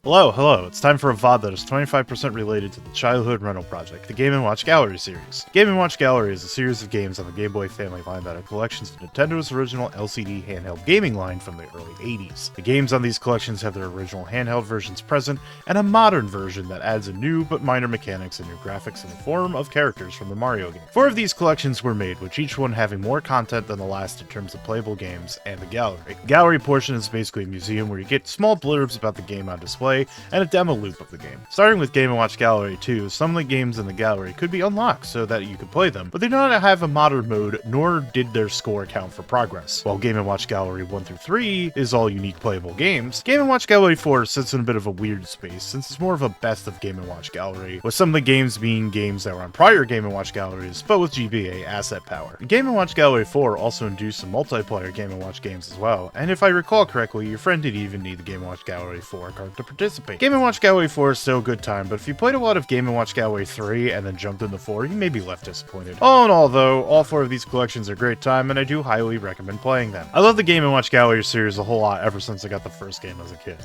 Hello, it's time for a VOD that is 25% related to the childhood rental project, the Game & Watch Gallery series. Game & Watch Gallery is a series of games on the Game Boy family line that are collections of Nintendo's original LCD handheld gaming line from the early 80s. The games on these collections have their original handheld versions present, and a modern version that adds a new but minor mechanics and new graphics in the form of characters from the Mario game. 4 of these collections were made, with each one having more content than the last in terms of playable games and the gallery. The gallery portion is basically a museum where you get small blurbs about the game on display, and a demo loop of the game. Starting with Game & Watch Gallery 2, some of the games in the gallery could be unlocked so that you could play them, but they do not have a modern mode, nor did their score count for progress. While Game & Watch Gallery 1 through 3 is all unique playable games, Game & Watch Gallery 4 sits in a bit of a weird space, since it's more of a best of Game & Watch Gallery, with some of the games being games that were on prior Game & Watch Galleries, but with GBA asset power. Game & Watch Gallery 4 also induced some multiplayer Game & Watch games as well, and if I recall correctly, your friend didn't even need the Game & Watch Gallery 4 card to participate. Game & Watch Gallery 4 is still a good time, but if you played a lot of Game & Watch Gallery 3 and then jumped into 4, you may be left disappointed. All in all though, all 4 of these collections are a great time, and I do highly recommend playing them. I love the Game & Watch Gallery series a whole lot ever since I got the first game as a kid.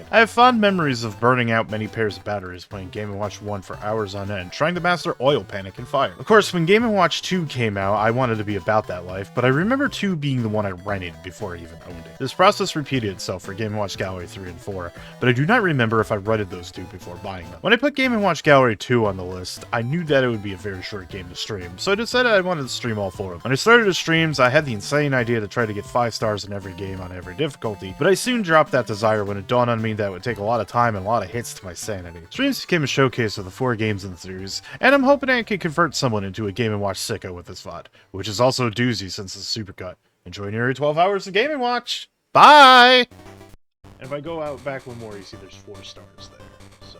I have fond memories of burning out many pairs of batteries playing Game & Watch 1 for hours on end, trying to master oil panic and fire. Of course, when Game & Watch 2 came out, I wanted to be about that life, but I remember 2 being the one I rented before I even owned it. This process repeated itself for Game & Watch Gallery 3 and 4, but I do not remember if I rented those 2 before buying them. When I put Game & Watch Gallery 2 on the list, I knew that it would be a very short game to stream, so I decided I wanted to stream all 4 of them. When I started the streams, I had the insane idea to try to get 5 stars in every game on every difficulty, but I soon dropped that desire when it dawned on me that it would take a lot of time and a lot of hits to my sanity. Streams became a showcase of the 4 games in the series, and I'm hoping I can convert someone into a Game & Watch sicko with this VOD, which is also a doozy since it's a supercut. Enjoy nearly 12 hours of Game & Watch! Bye! And if I go out back one more, you see there's 4 stars there, so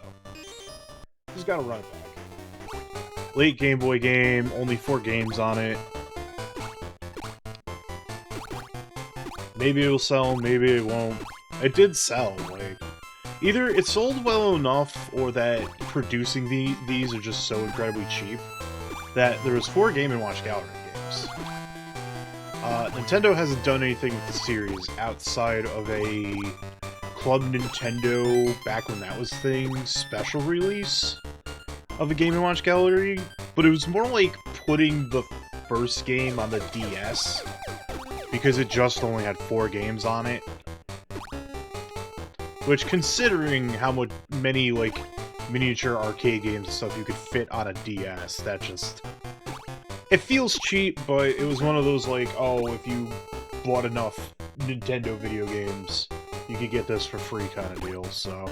just gotta run it back. Late Game Boy game, only 4 games on it. Maybe it'll sell, maybe it won't. It did sell, like, either it sold well enough, or that producing these are just so incredibly cheap that there was 4 Game & Watch Gallery games. Nintendo hasn't done anything with the series outside of a Club Nintendo, back when that was thing, special release of a Game & Watch Gallery, but it was more like putting the first game on the DS, because it just only had 4 games on it. Which, considering how many, like, miniature arcade games and stuff you could fit on a DS, that just... It feels cheap, but it was one of those, like, oh, if you bought enough Nintendo video games, you could get this for free kind of deal, so...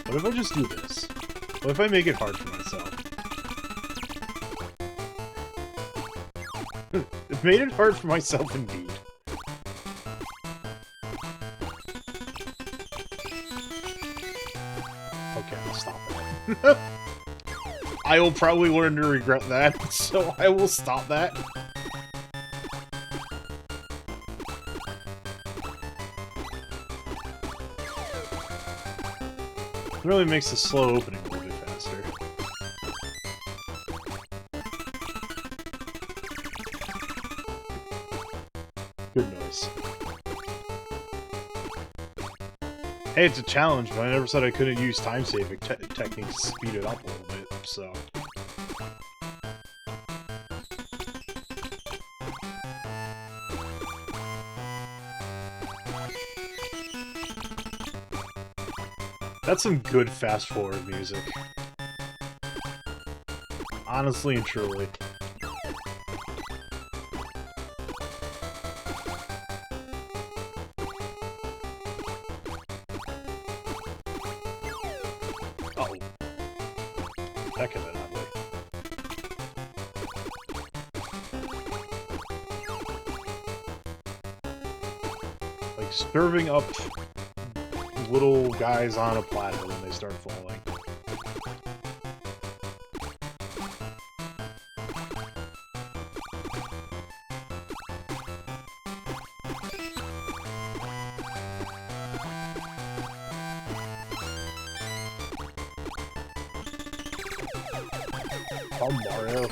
What if I just do this? What if I make it hard for myself? I've made it hard for myself indeed. Okay, I'll stop that. I will probably learn to regret that, so I will stop that. It really makes the slow opening a little bit faster. Good noise. Hey, it's a challenge, but I never said I couldn't use time-saving techniques to speed it up a little bit, so... That's some good fast-forward music. Honestly and truly. Uh-oh. That could have been ugly. like serving up little guys on a platter when they start falling. Oh, Mario.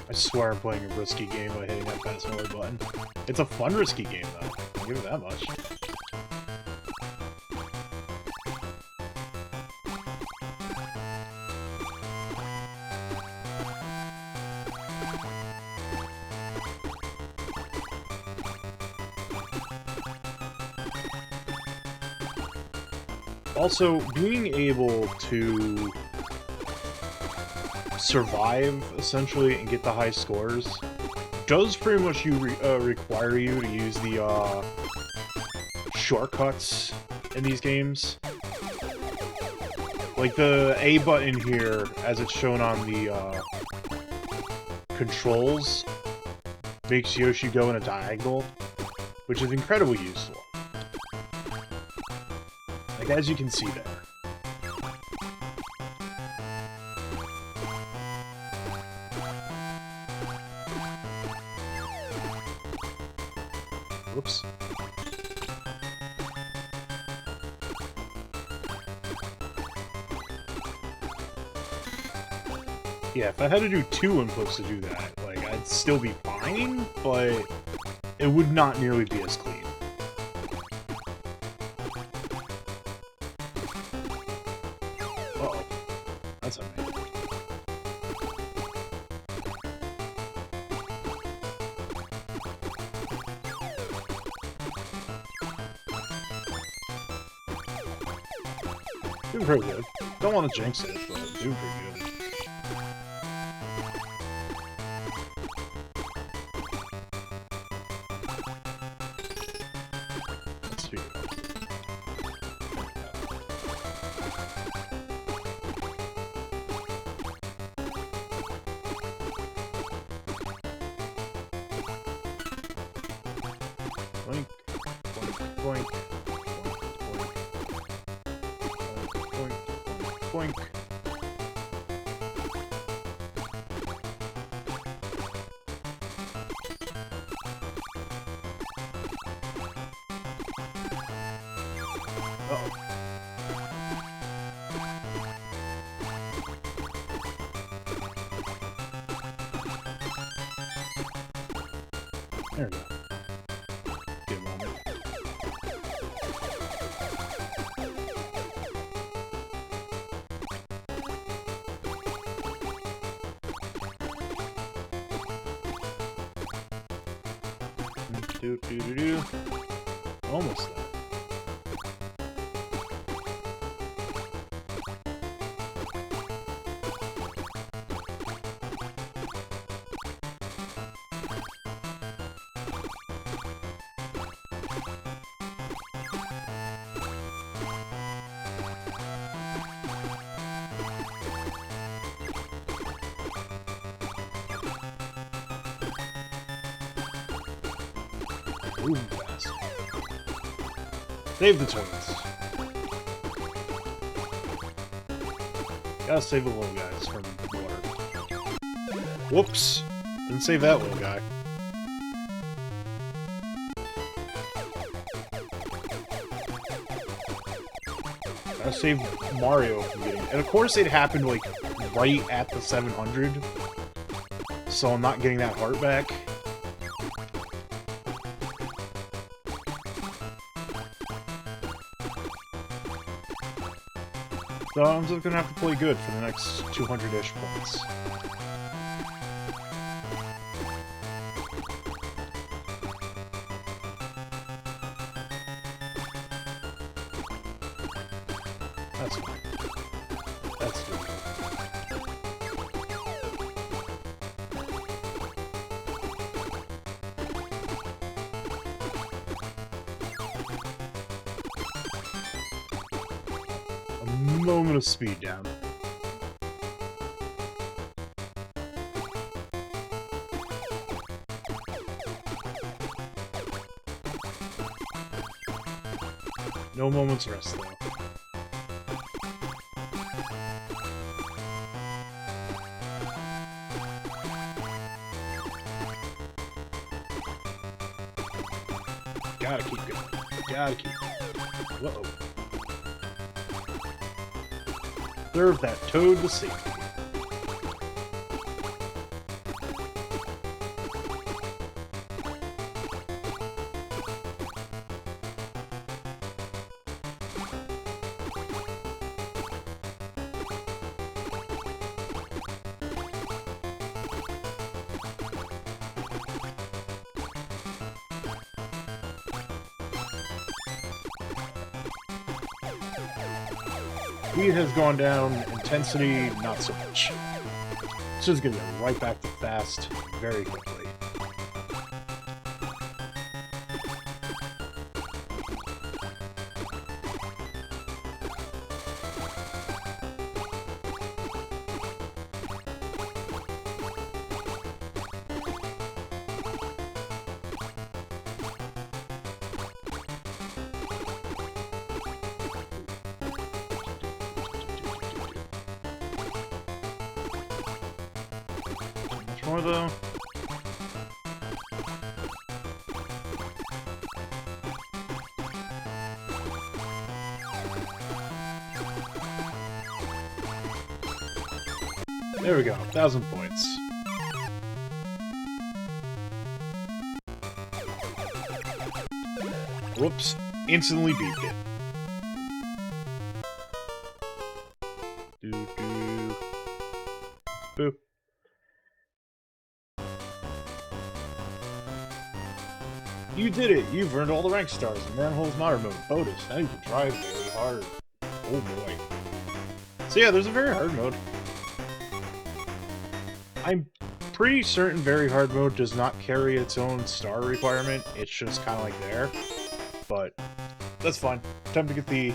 I swear I'm playing a risky game by hitting that fast forward button. It's a fun risky game, though. I'll give it that much. Also, being able to survive, essentially, and get the high scores does pretty much require you to use the shortcuts in these games. Like the A button here, as it's shown on the controls, makes Yoshi go in a diagonal, which is incredibly useful. Like, as you can see there. Whoops. Yeah, if I had to do 2 inputs to do that, like, I'd still be fine, but it would not nearly be as clean. Uh-oh. That's amazing. Doing pretty good. Don't want to jinx it, but doing pretty good. Let's figure it out. Boink, boink, boink, boink, boink, boink, boink. Uh-oh. There we go. Give it a moment. Do. Almost there. Moving fast. Save the turtles. Gotta save the little guys from water. Whoops! Didn't save that little guy. Gotta save Mario from getting... And of course it happened, like, right at the 700. So I'm not getting that heart back. So I'm just gonna have to play good for the next 200-ish points. That's fine. That's doable. moment of speed down. No moment's rest, though. Gotta keep going. Gotta keep going. Whoa. Serve that toad to safety. Speed has gone down, intensity not so much. It's just gonna go right back to fast very quickly. More though. There we go, 1,000 points. Whoops, instantly beeped it. Doo-doo. Boop. You did it! You've earned all the rank stars in Manhole's Modern Mode. Bonus, now you can drive very hard. Oh boy. So yeah, there's a very hard mode. I'm pretty certain very hard mode does not carry its own star requirement. It's just kind of like there. But that's fine. Time to get the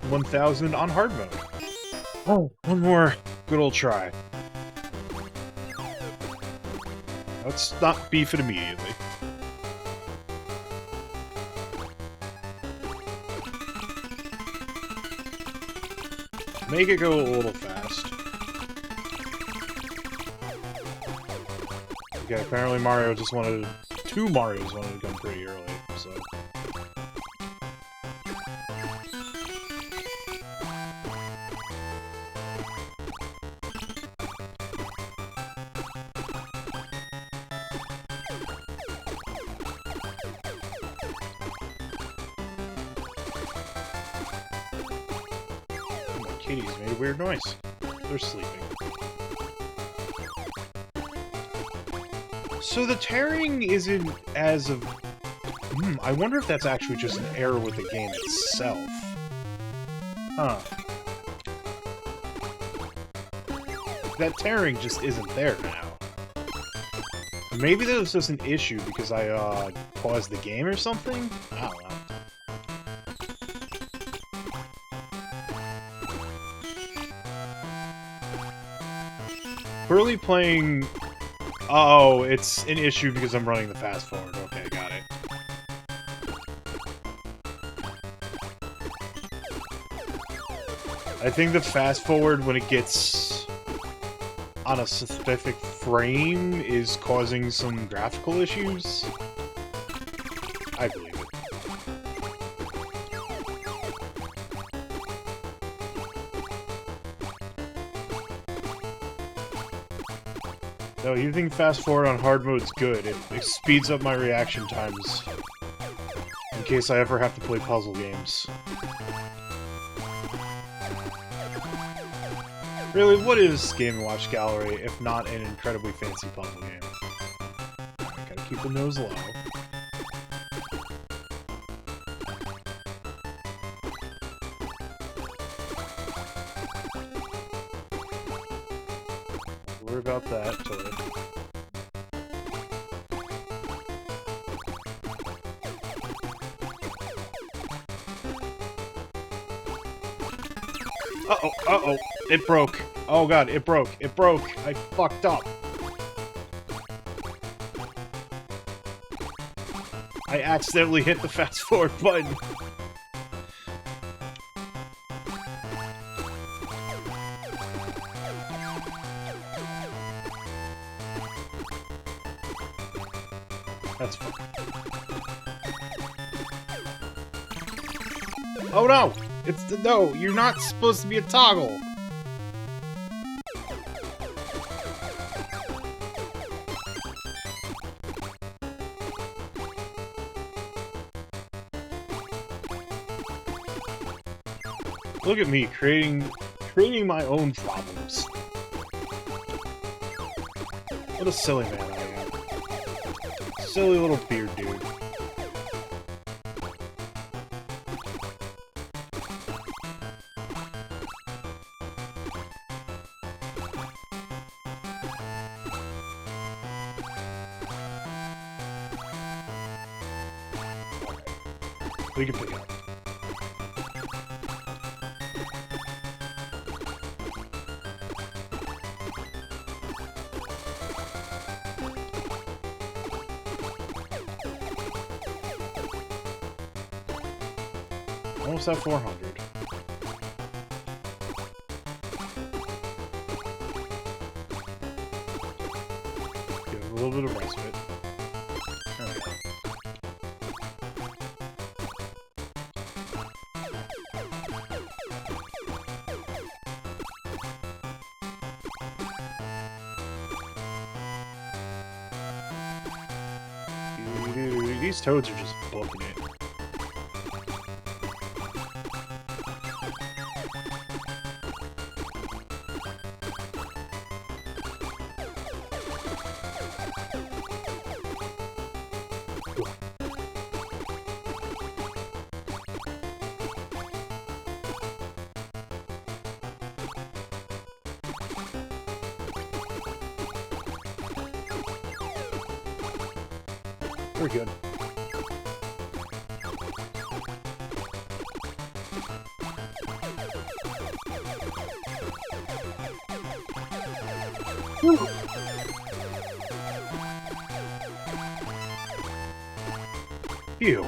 1,000 on hard mode. Oh, one more good old try. Let's not beef it immediately. Make it go a little fast. Okay, apparently Mario just wanted... Two Marios wanted to come pretty early, so... Kitties made a weird noise. They're sleeping. So the tearing isn't as of... I wonder if that's actually just an error with the game itself. Huh. That tearing just isn't there now. Maybe that was just an issue because I, paused the game or something? I don't know. Currently playing... Oh, it's an issue because I'm running the fast forward. Okay, got it. I think the fast forward when it gets on a specific frame is causing some graphical issues. I believe it. No, you think fast forward on hard mode's good. It speeds up my reaction times in case I ever have to play puzzle games. Really, what is Game & Watch Gallery if not an incredibly fancy puzzle game? Alright, gotta keep the nose low. Don't worry about that until it... Uh-oh, uh-oh. It broke. Oh god, it broke. It broke. I fucked up. I accidentally hit the fast forward button. That's fine. Oh no! It's the no, you're not supposed to be a toggle! Look at me creating my own problems. What a silly man I am. Silly little beard dude. We can pick it up. Almost at 400. Give it a little bit of respite. There we go. These toads are just booking it. We're good. Whew. Phew.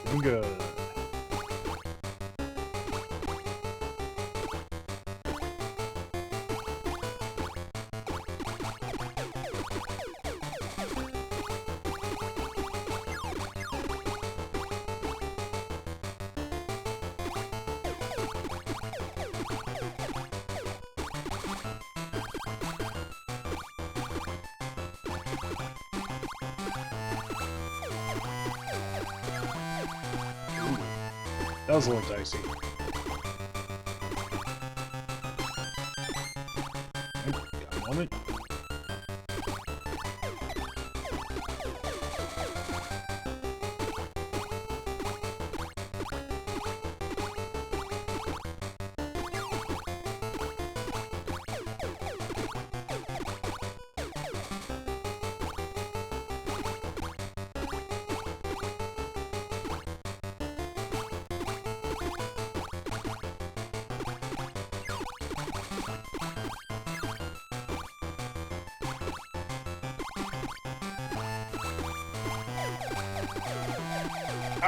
I'm good. That was a little dicey. Got a moment.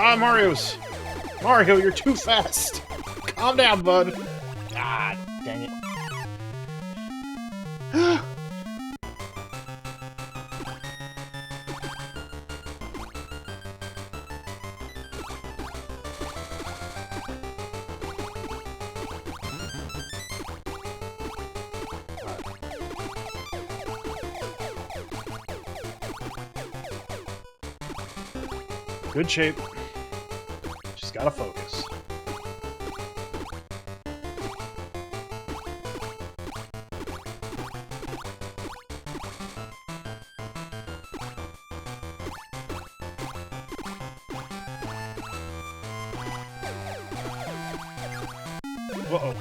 Ah, Mario, you're too fast. Calm down, bud. God dang it. Good shape. Just gotta focus. Uh-oh.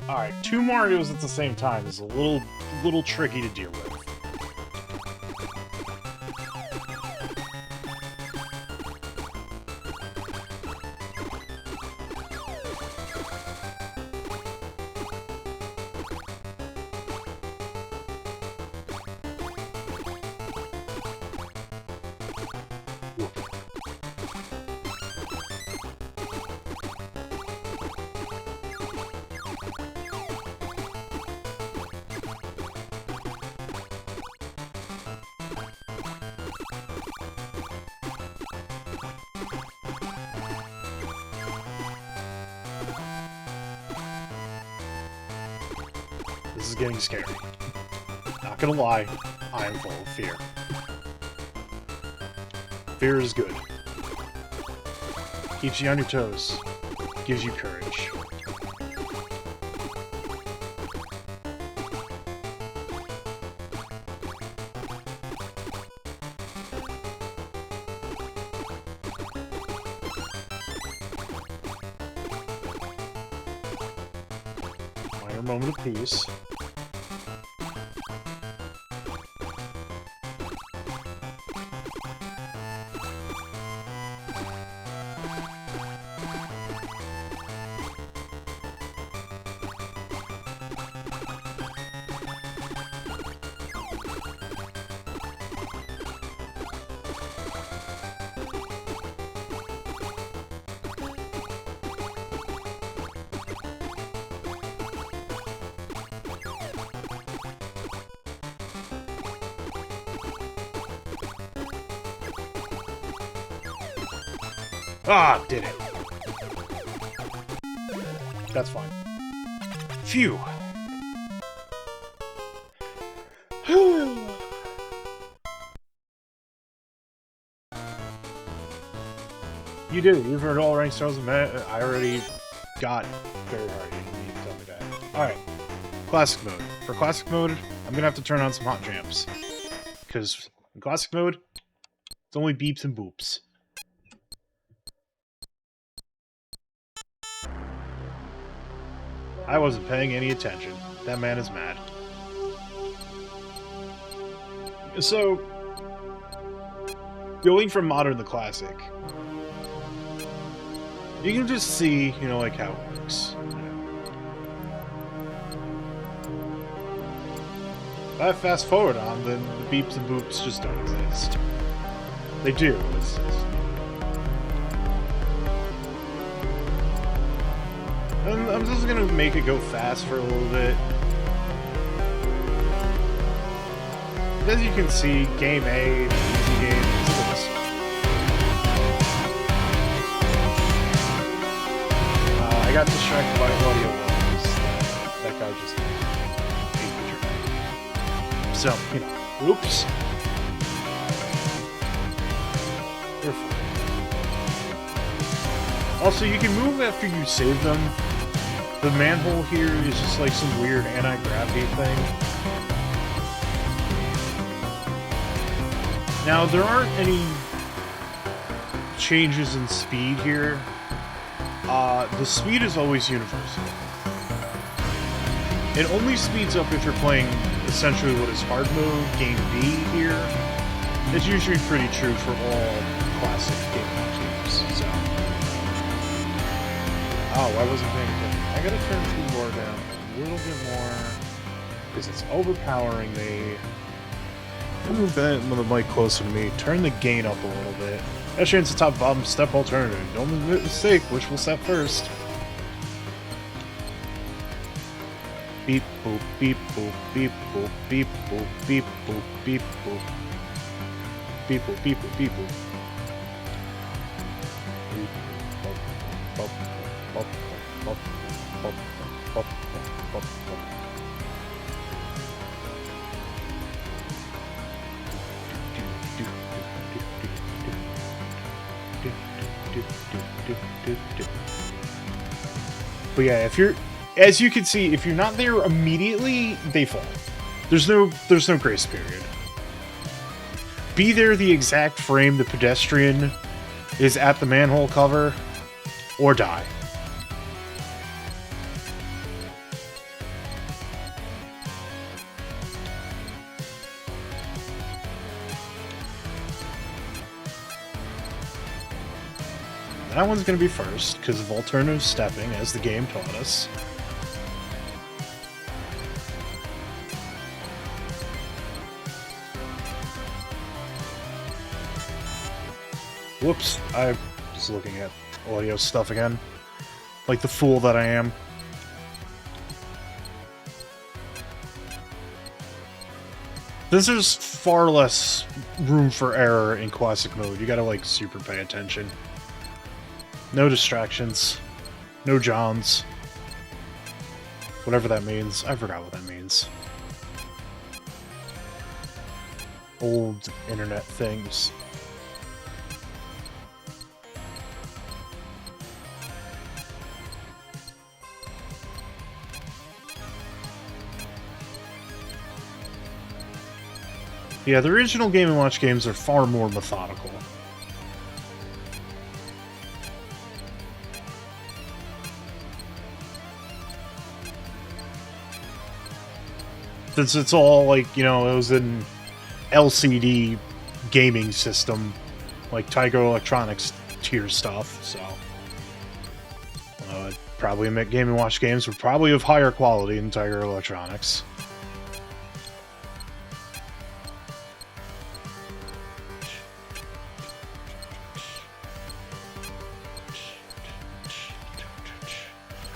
Alright, 2 Marios at the same time is a little tricky to deal with. This is getting scary. Not gonna lie, I am full of fear. Fear is good. Keeps you on your toes. Gives you courage. Minor moment of peace. Ah, did it. That's fine. Phew. You did. You've heard all rank stars of Met. I already got it. Very hard. You didn't need to tell me that. Alright. Classic mode. For classic mode, I'm gonna have to turn on some hot jams. Because in classic mode, it's only beeps and boops. I wasn't paying any attention. That man is mad. So, going from modern to classic, you can just see, you know, like how it works. If I fast forward on, then the beeps and boops just don't exist. They do. And I'm just gonna make it go fast for a little bit. As you can see, game A, the easy game, is this. I got distracted by audio levels. That guy just ate the dramatic. So, you know, oops. You're fine. Also, you can move after you save them. The manhole here is just like some weird anti-gravity thing. Now, there aren't any changes in speed here. The speed is always universal. It only speeds up if you're playing essentially what is hard mode, game B here. It's usually pretty true for all classic Game games, so. Oh, I wasn't paying attention. I gotta turn the keyboard down a little bit more, because it's overpowering me. Move that mic closer to me. Turn the gain up a little bit. That chance the top bottom step alternative. Don't make a mistake, which will step first. Beep boop, beep boop, beep boop, beep boop, beep boop, beep boop. Beep boop, beep boop, beep boop. But yeah, if you're, as you can see, if you're not there immediately, they fall. There's no grace period. Be there the exact frame the pedestrian is at the manhole cover, or die. That one's going to be first, because of alternative stepping, as the game taught us. Whoops, I was looking at audio stuff again. Like the fool that I am. There's far less room for error in classic mode. You gotta, like, super pay attention. No distractions. No Johns. Whatever that means. I forgot what that means. Old internet things. Yeah, the original Game & Watch games are far more methodical. Since it's all, like, you know, it was an LCD gaming system, like Tiger Electronics tier stuff, so... probably Game & Watch games were probably of higher quality than Tiger Electronics.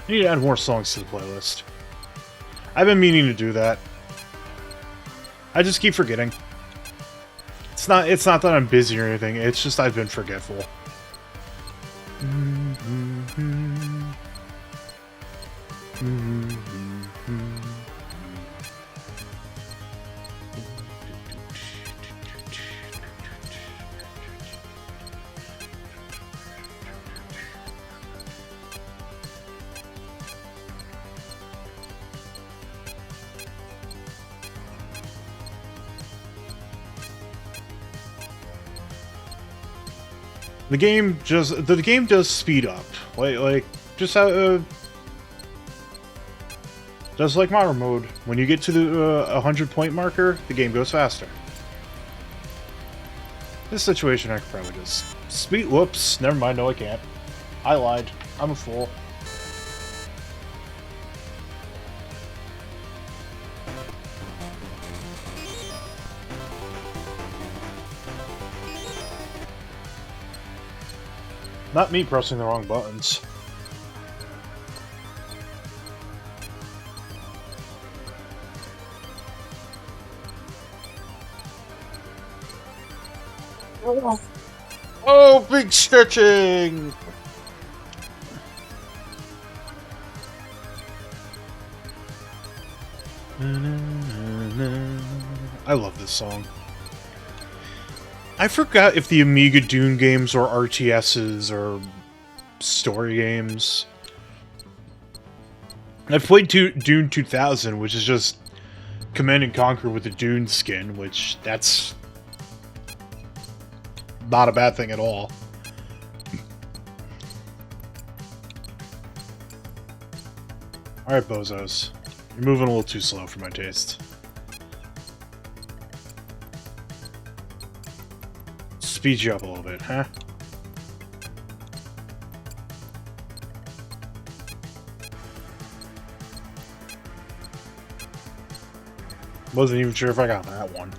I need to add more songs to the playlist. I've been meaning to do that. I just keep forgetting. It's not that I'm busy or anything, it's just I've been forgetful. The game does speed up, like just how just like modern mode. When you get to the 100-point marker, the game goes faster. This situation, I could probably just speed. Whoops! Never mind. No, I can't. I lied. I'm a fool. Not me pressing the wrong buttons. Oh, big stretching! I love this song. I forgot if the Amiga Dune games or RTSs or story games. I've played Dune 2000, which is just Command & Conquer with the Dune skin, which that's not a bad thing at all. Alright, bozos. You're moving a little too slow for my taste. Speed you up a little bit, huh? Wasn't even sure if I got that one.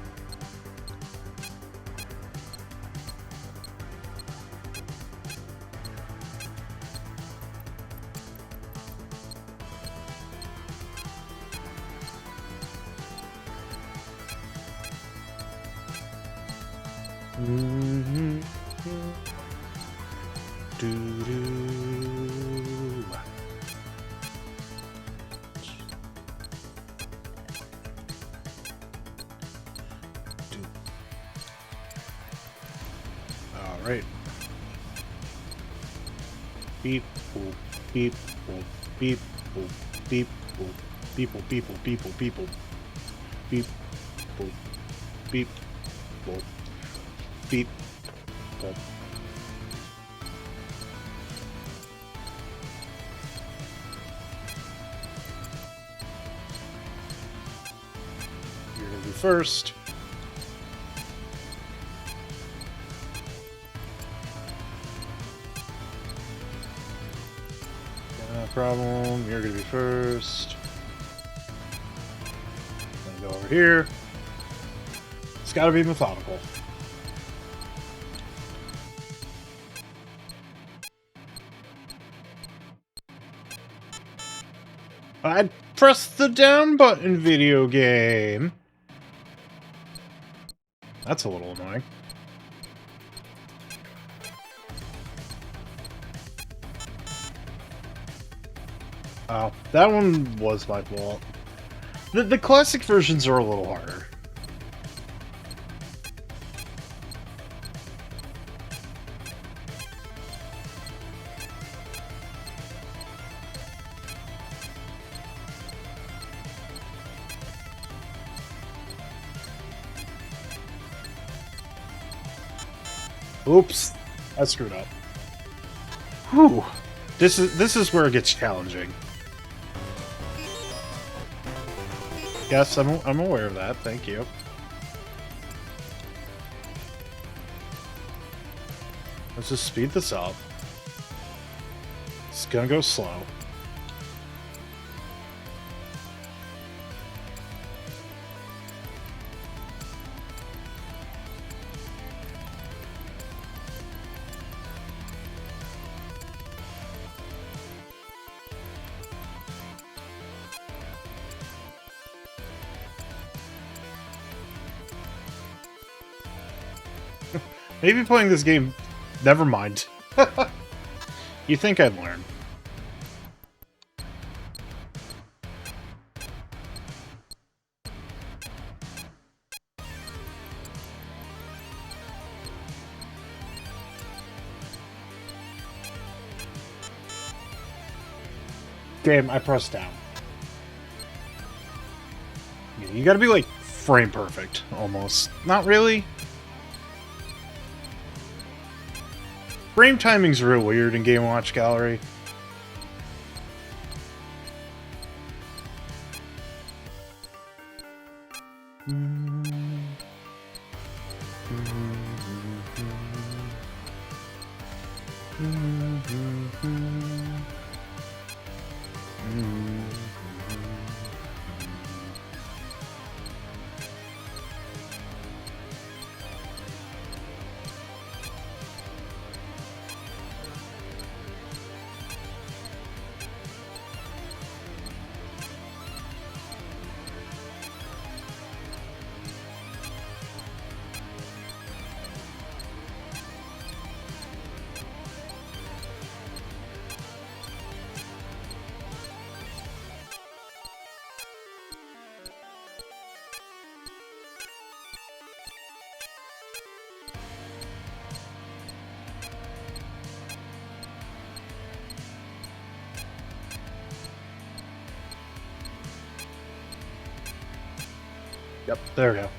Alright. Beep, boop, beep, boop, beep, boop, beep, boop, beep, boop, beep, boop, beep, boop, beep, boop, beep, boop, beep, boop, beep, boop. You're gonna be first. problem. You're gonna be first. Go over here. It's gotta be methodical. I pressed the down button, video game. That's a little annoying. Oh, that one was my fault. The classic versions are a little harder. Oops, I screwed up. Whew. This is where it gets challenging. Yes, I'm aware of that. Thank you. Let's just speed this up. It's gonna go slow. Maybe playing this game... Never mind. You think I'd learn. Game, I pressed down. You gotta be, like, frame perfect, almost. Not really. Frame timing's real weird in Game & Watch Gallery. Yep, there we go.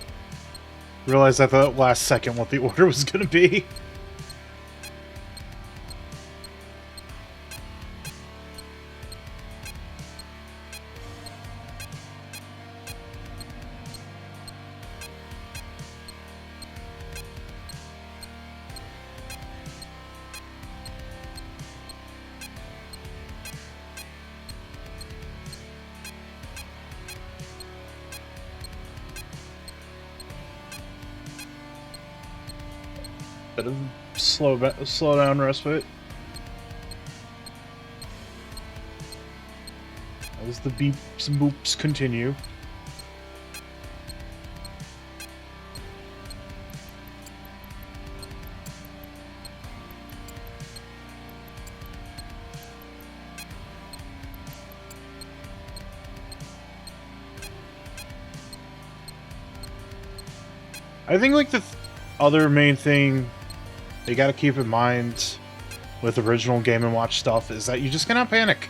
Realized at the last second what the order was going to be. Bit of slow down respite. As the beeps and boops continue. I think like the other main thing you gotta keep in mind with original Game & Watch stuff is that you just cannot panic.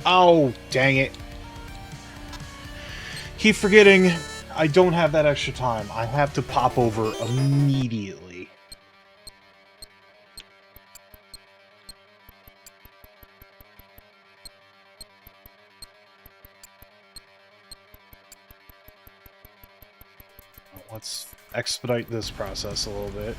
Oh, dang it. Keep forgetting I don't have that extra time. I have to pop over immediately. Let's expedite this process a little bit.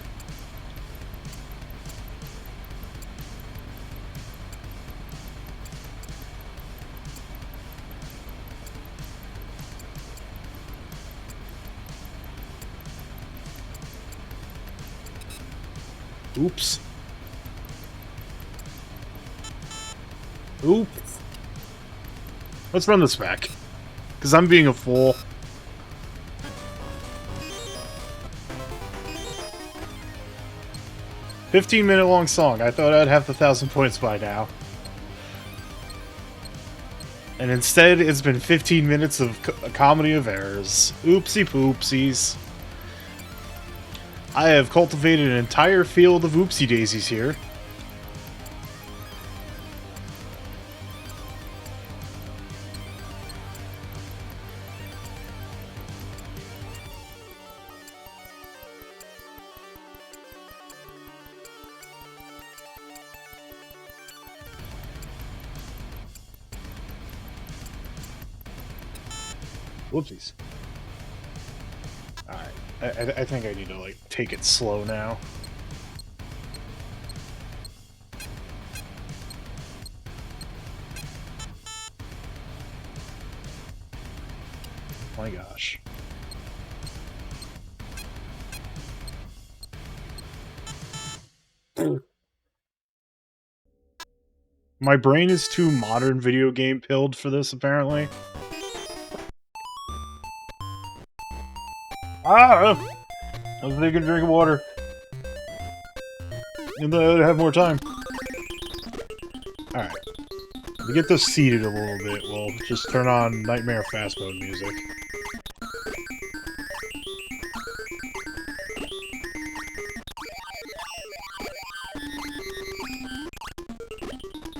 Oops. Oops. Let's run this back. Because I'm being a fool. $15-minute long song. I thought I'd have the 1,000 points by now. And instead, it's been 15 minutes of a comedy of errors. Oopsie poopsies. I have cultivated an entire field of oopsie daisies here. Whoopsies. Alright. I think I need to, like, take it slow now. My gosh. My brain is too modern video game pilled for this, apparently. Ah! I was taking a drink of water. And then I'd have more time. Alright. To get this seated a little bit, we'll just turn on Nightmare Fast Mode music.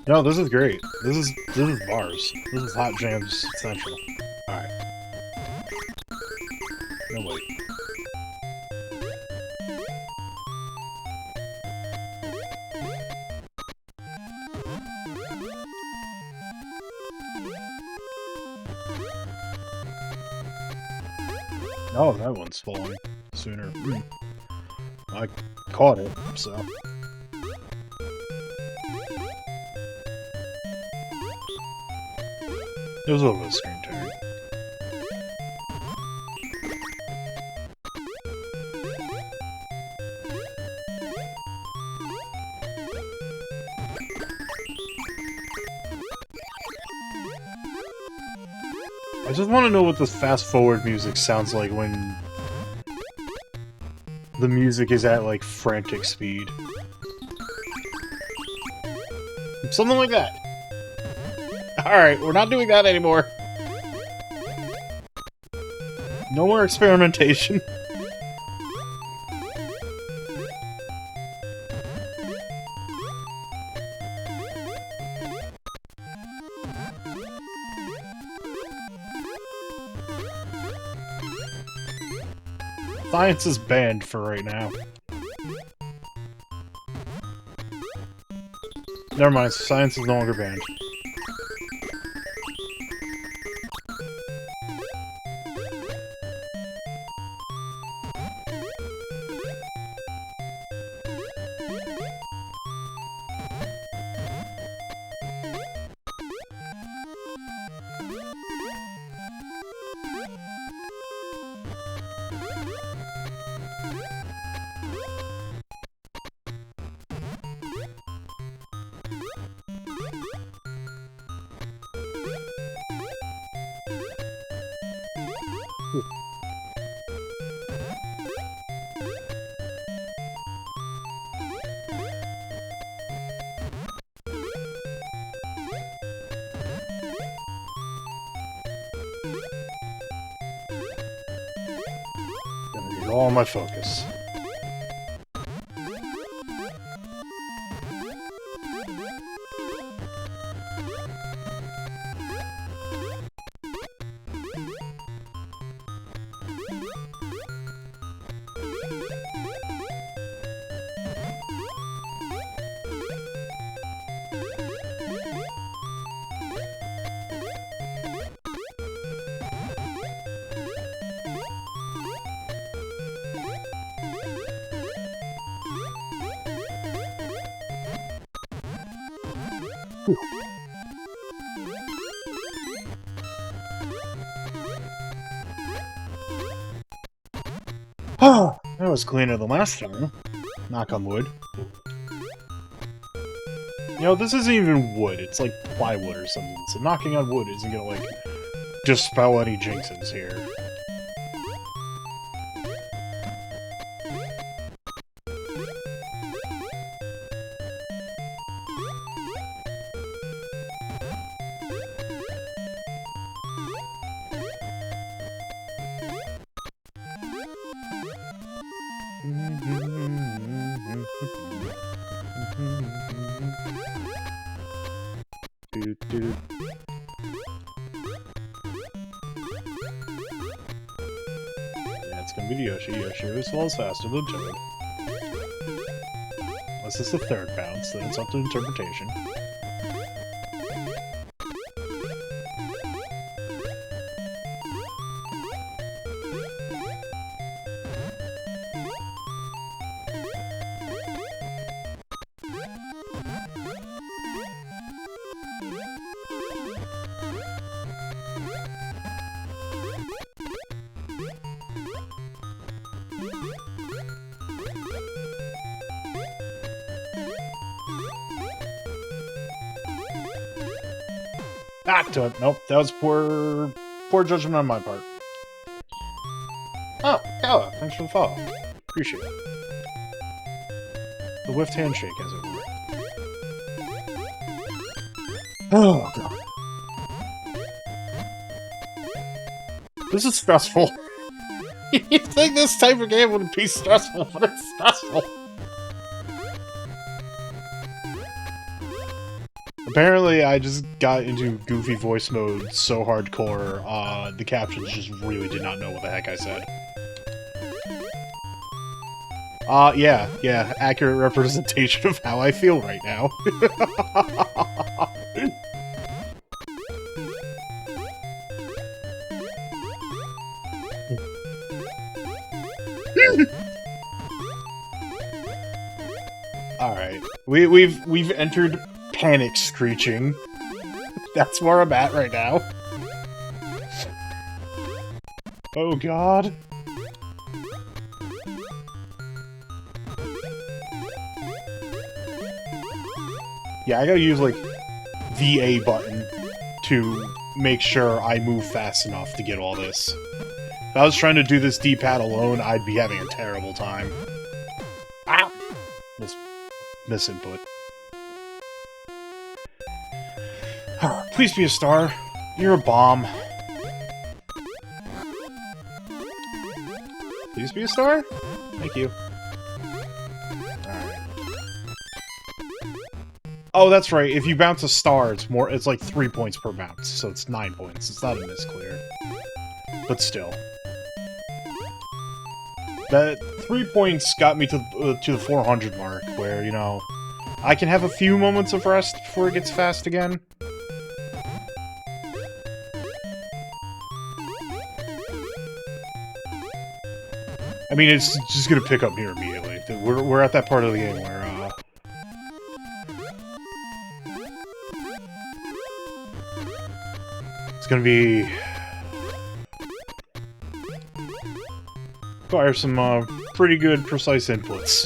No, this is great. This is bars. This is Hot Jams Central. Alright. No, wait. Oh, that one's falling sooner. I caught it, so... It was a little bit of screen tearing. I just want to know what this fast-forward music sounds like when the music is at, like, frantic speed. Something like that. Alright, we're not doing that anymore. No more experimentation. Science is banned for right now. Never mind, science is no longer banned. All my focus. Oh, that was cleaner than last time. Knock on wood. You know, this isn't even wood, it's like plywood or something, so knocking on wood isn't gonna, like, dispel any jinxes here. Yeah, it's gonna be Yoshi. Yoshi always falls faster than Toad. Unless it's the third bounce, then it's up to interpretation. Ah, to it. Nope, that was poor judgment on my part. Oh, Kala, thanks for the follow. Appreciate it. The whiffed handshake, as it were. Oh, God. This is stressful. You'd think this type of game wouldn't be stressful, but it's stressful. Apparently, I just got into goofy voice mode so hardcore, the captions just really did not know what the heck I said. Yeah, accurate representation of how I feel right now. Alright, we've entered panic screeching. That's where I'm at right now. Oh God. Yeah, I gotta use, like, the A button to make sure I move fast enough to get all this. If I was trying to do this D-pad alone, I'd be having a terrible time. Ah! Misinput. Please be a star. You're a bomb. Please be a star? Thank you. Alright. Oh, that's right. If you bounce a star, it's like 3 points per bounce, so it's 9 points. It's not a misclear. But still. That 3 points got me to the 400 mark, where, you know, I can have a few moments of rest before it gets fast again. I mean, it's just gonna pick up here immediately. We're at that part of the game where, it's gonna be... require some, pretty good, precise inputs.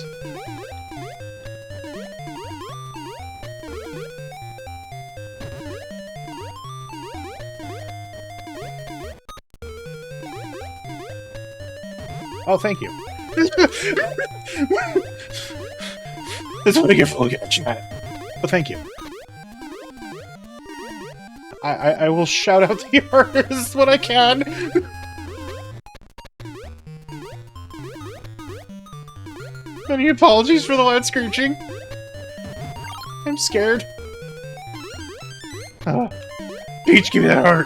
Oh, thank you. That's what I get for looking at chat. But thank you. I will shout out the artist when I can. Any apologies for the loud screeching? I'm scared. Peach, give me that heart.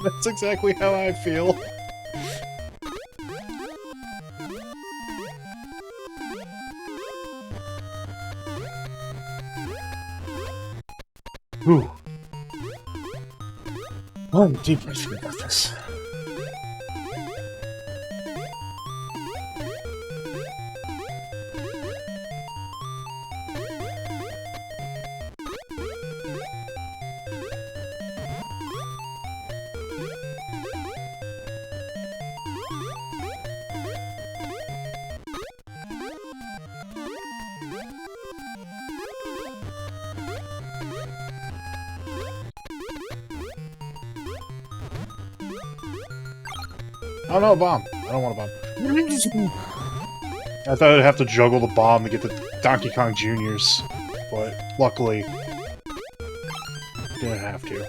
That's exactly how I feel. Ooh. One deep breath, we got this. Oh no, a bomb. I don't want a bomb. I thought I'd have to juggle the bomb to get the Donkey Kong Juniors, but luckily, didn't have to.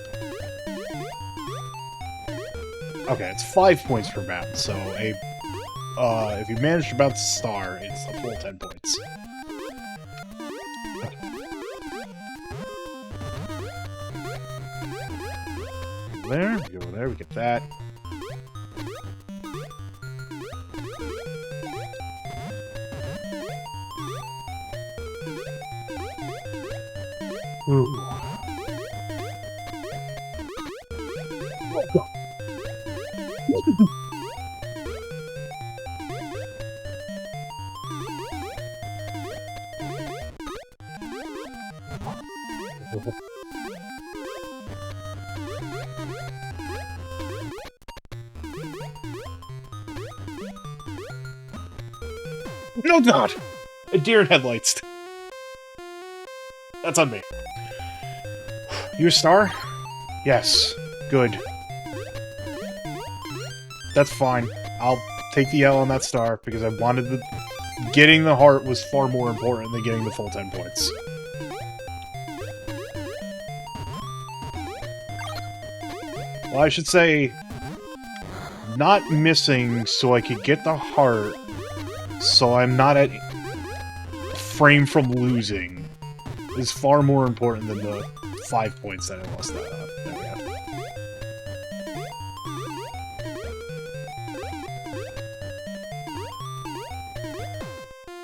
Okay, it's 5 points per bounce, so if you manage to bounce a star, it's a full 10 points. Okay. There, we go there, we get that. Ooh. No, God! A deer in headlights. That's on me. You a star? Yes. Good. That's fine. I'll take the L on that star, because I wanted the... Getting the heart was far more important than getting the full 10 points. Well, I should say... Not missing so I could get the heart, so I'm not at... frame from losing, is far more important than the 5 points that I lost that on. There we go.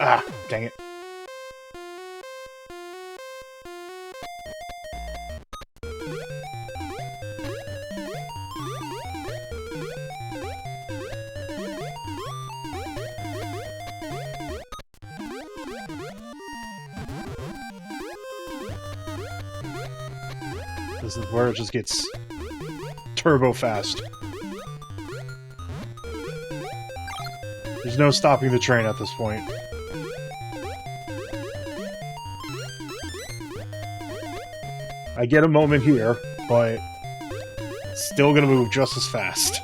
Ah, dang it. This is where it just gets turbo fast. There's no stopping the train at this point. I get a moment here, but still gonna move just as fast.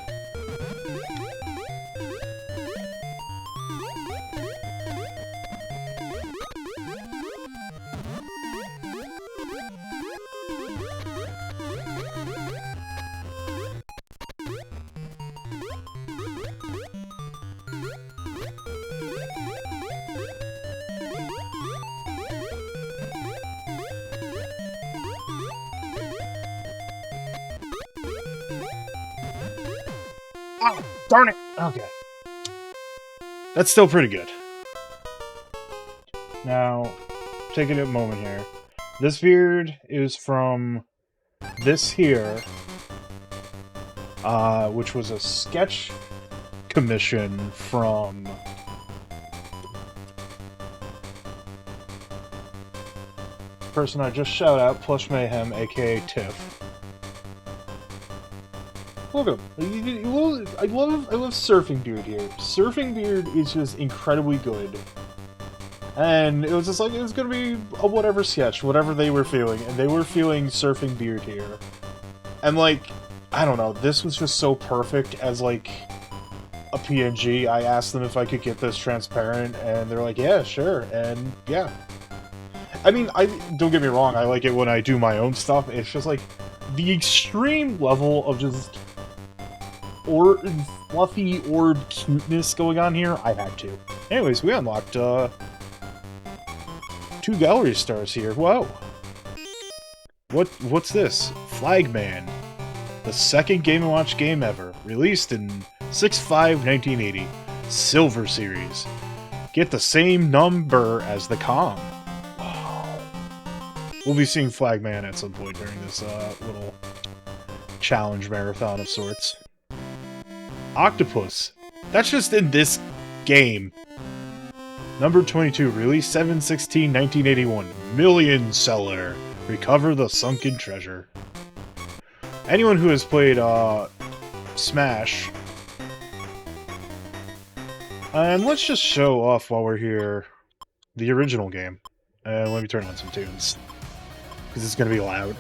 Oh, darn it! Okay. That's still pretty good. Now, taking a moment here. This beard is from this here, which was a sketch commission from... person I just shout out, Plush Mayhem, aka Tiff. Look at him. I love Surfing Beard here. Surfing Beard is just incredibly good. And it was just like, it was gonna be a whatever sketch, whatever they were feeling, and they were feeling Surfing Beard here. And like, I don't know, this was just so perfect as like a PNG. I asked them if I could get this transparent, and they're like, yeah, sure, and yeah. I mean, don't get me wrong, I like it when I do my own stuff. It's just like, the extreme level of just fluffy orb cuteness going on here, I had to. Anyways, we unlocked 2 gallery stars here. Whoa! What's this? Flagman, the second Game & Watch game ever, released in 6/5/1980, Silver Series. Get the same number as the Kong. Wow. We'll be seeing Flagman at some point during this little challenge marathon of sorts. Octopus. That's just in this game. Number 22, released 7/16/1981. Million seller. Recover the sunken treasure. Anyone who has played Smash. And let's just show off while we're here the original game. And let me turn on some tunes. Because it's going to be loud.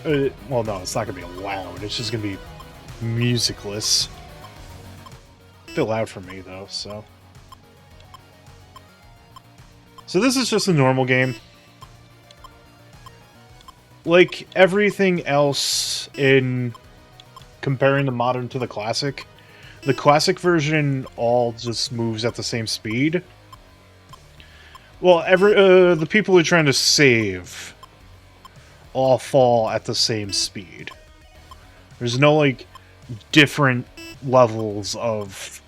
Well, no, it's not going to be loud. It's just going to be musicless. fill out for me, though, so... So this is just a normal game. Like everything else in comparing the modern to the classic version all just moves at the same speed. Well, the people who are trying to save all fall at the same speed. There's no, like, different levels of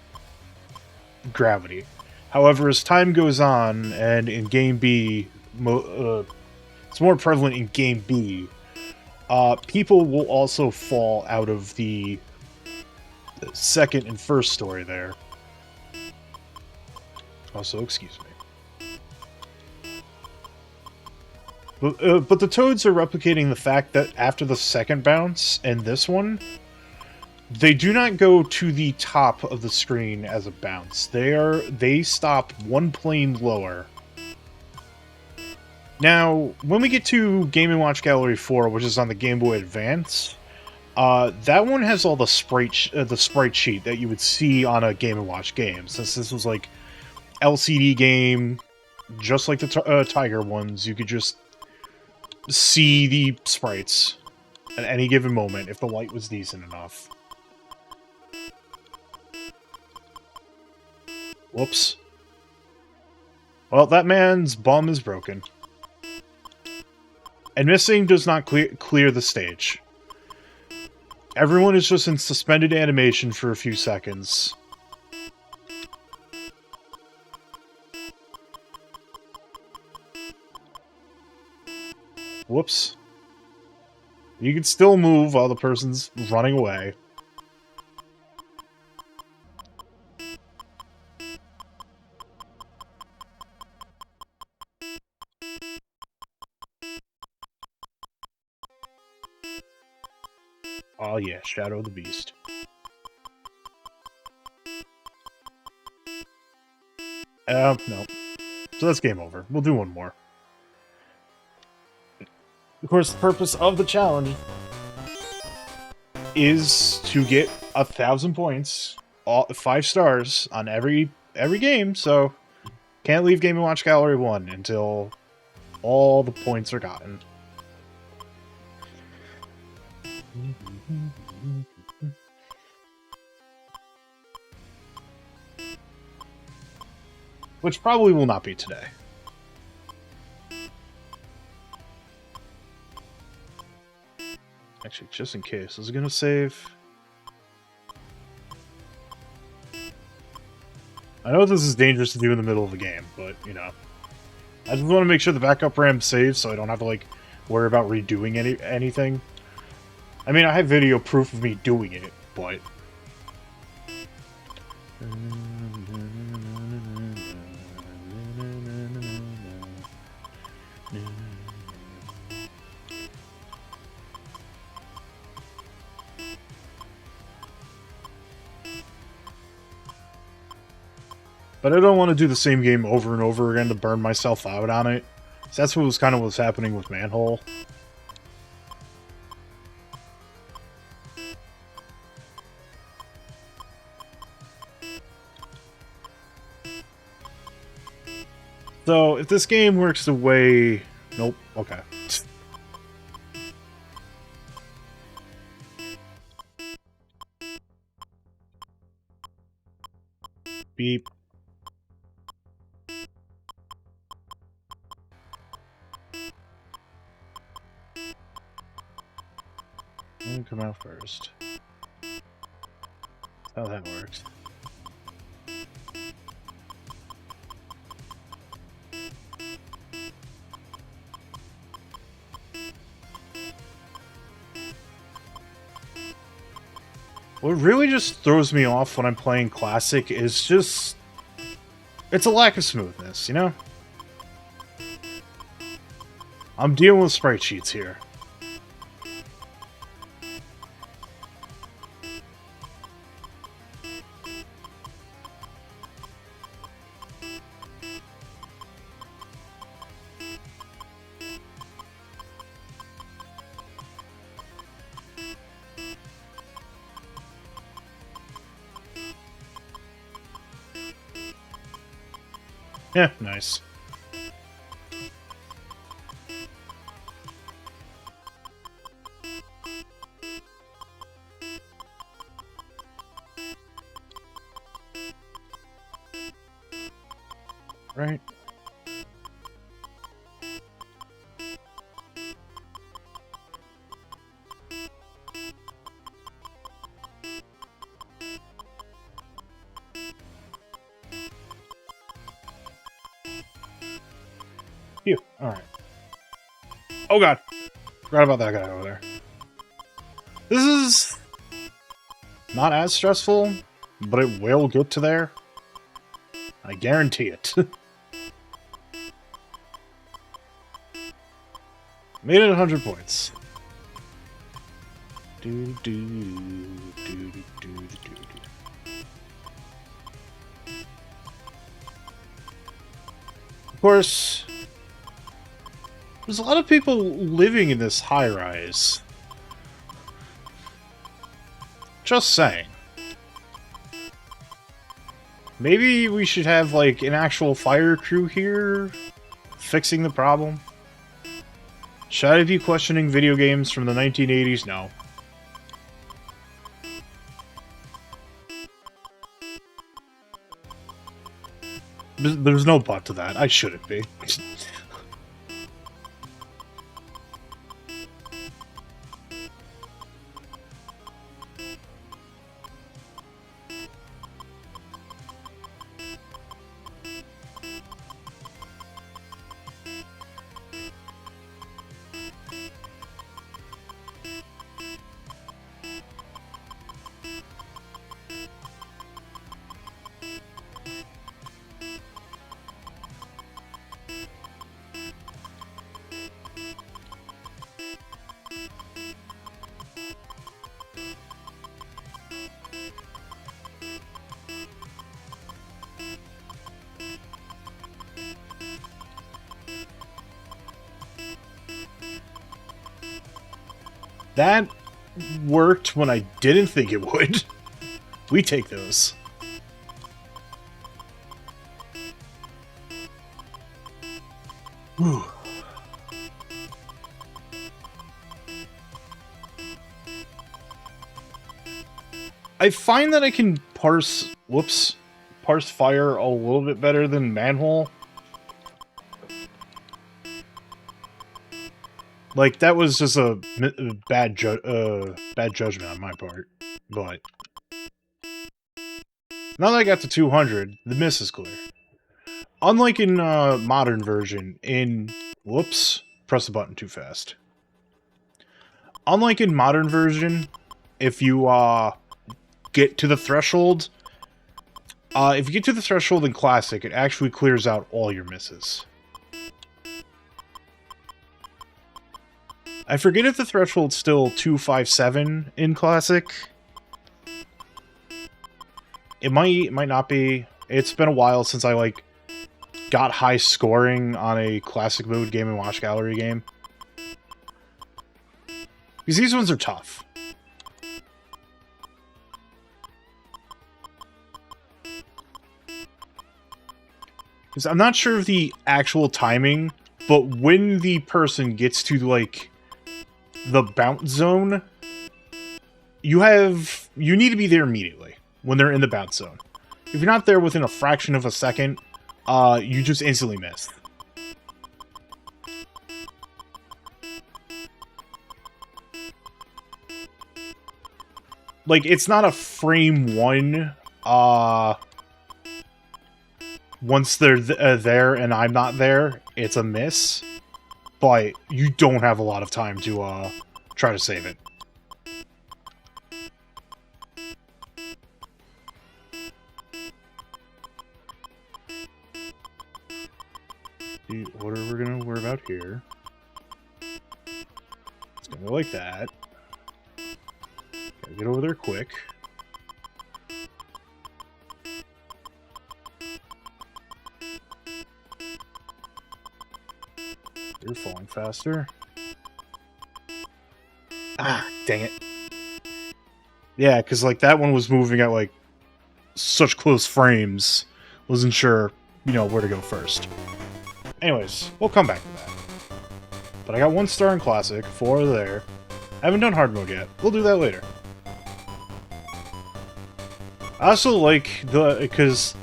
gravity. However, as time goes on, and in Game B, it's more prevalent in Game B, people will also fall out of the second and first story there. Also, excuse me. But the Toads are replicating the fact that after the second bounce in this one, they do not go to the top of the screen as a bounce. They stop one plane lower. Now, when we get to Game & Watch Gallery 4, which is on the Game Boy Advance, that one has all the sprite sheet that you would see on a Game & Watch game. Since this was like LCD game, just like the Tiger ones, you could just see the sprites at any given moment if the light was decent enough. Whoops. Well, that man's bum is broken. And missing does not clear the stage. Everyone is just in suspended animation for a few seconds. Whoops. You can still move while the person's running away. Oh yeah, Shadow of the Beast. No. So that's game over. We'll do one more. Of course, the purpose of the challenge is to get 1,000 points, 5 stars on every game, so can't leave Game & Watch Gallery 1 until all the points are gotten. Which probably will not be today. Actually, just in case, is it gonna save? I know this is dangerous to do in the middle of a game, but, you know. I just want to make sure the backup RAM saves so I don't have to, like, worry about redoing anything. I mean, I have video proof of me doing it, but... But I don't want to do the same game over and over again to burn myself out on it. So that's what was kind of what's happening with Manhole. So, if this game works the way... Nope, okay. Beep. Come out first. That's how that works. What really just throws me off when I'm playing Classic is just... It's a lack of smoothness, you know? I'm dealing with sprite sheets here. Yeah, nice. Right. Phew. Alright. Oh god. Forgot about that guy over there. This is not as stressful, but it will get to there. I guarantee it. Made it 100 points. Of course, there's a lot of people living in this high-rise. Just saying. Maybe we should have, like, an actual fire crew here fixing the problem. Should I be questioning video games from the 1980s? No. There's no but to that. I shouldn't be. That worked when I didn't think it would. We take those. Whew. I find that I can parse fire a little bit better than manhole. Like, that was just a bad judgment on my part. But now that I got to 200, the miss is clear. Unlike in modern version, whoops, press the button too fast. Unlike in modern version, if you get to the threshold, in classic, it actually clears out all your misses. I forget if the threshold's still 257 in classic. It might not be. It's been a while since I, like, got high scoring on a classic mode Game & Watch Gallery game. Because these ones are tough. Because I'm not sure of the actual timing, but when the person gets to, like, the bounce zone, you need to be there immediately when they're in the bounce zone. If you're not there within a fraction of a second, you just instantly miss. Like, it's not a frame one, once they're there and I'm not there, it's a miss. But you don't have a lot of time to try to save it. What are we gonna worry about here? It's gonna go like that. Gotta get over there quick. You're falling faster. Ah, dang it. Yeah, because, like, that one was moving at, like, such close frames. Wasn't sure where to go first. Anyways, we'll come back to that. But I got 1 star in Classic, 4 there. I haven't done Hard Mode yet. We'll do that later. I also like because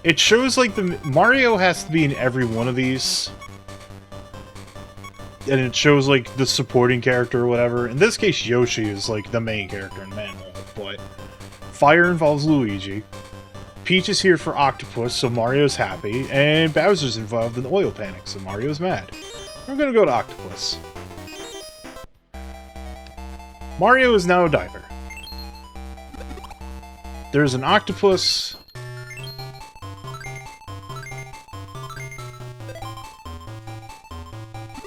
it shows like Mario has to be in every one of these. And it shows like the supporting character or whatever. In this case, Yoshi is like the main character in Manhole, but Fire involves Luigi. Peach is here for Octopus, so Mario's happy, and Bowser's involved in the oil panic, so Mario's mad. I'm gonna go to Octopus. Mario is now a diver. There's an octopus.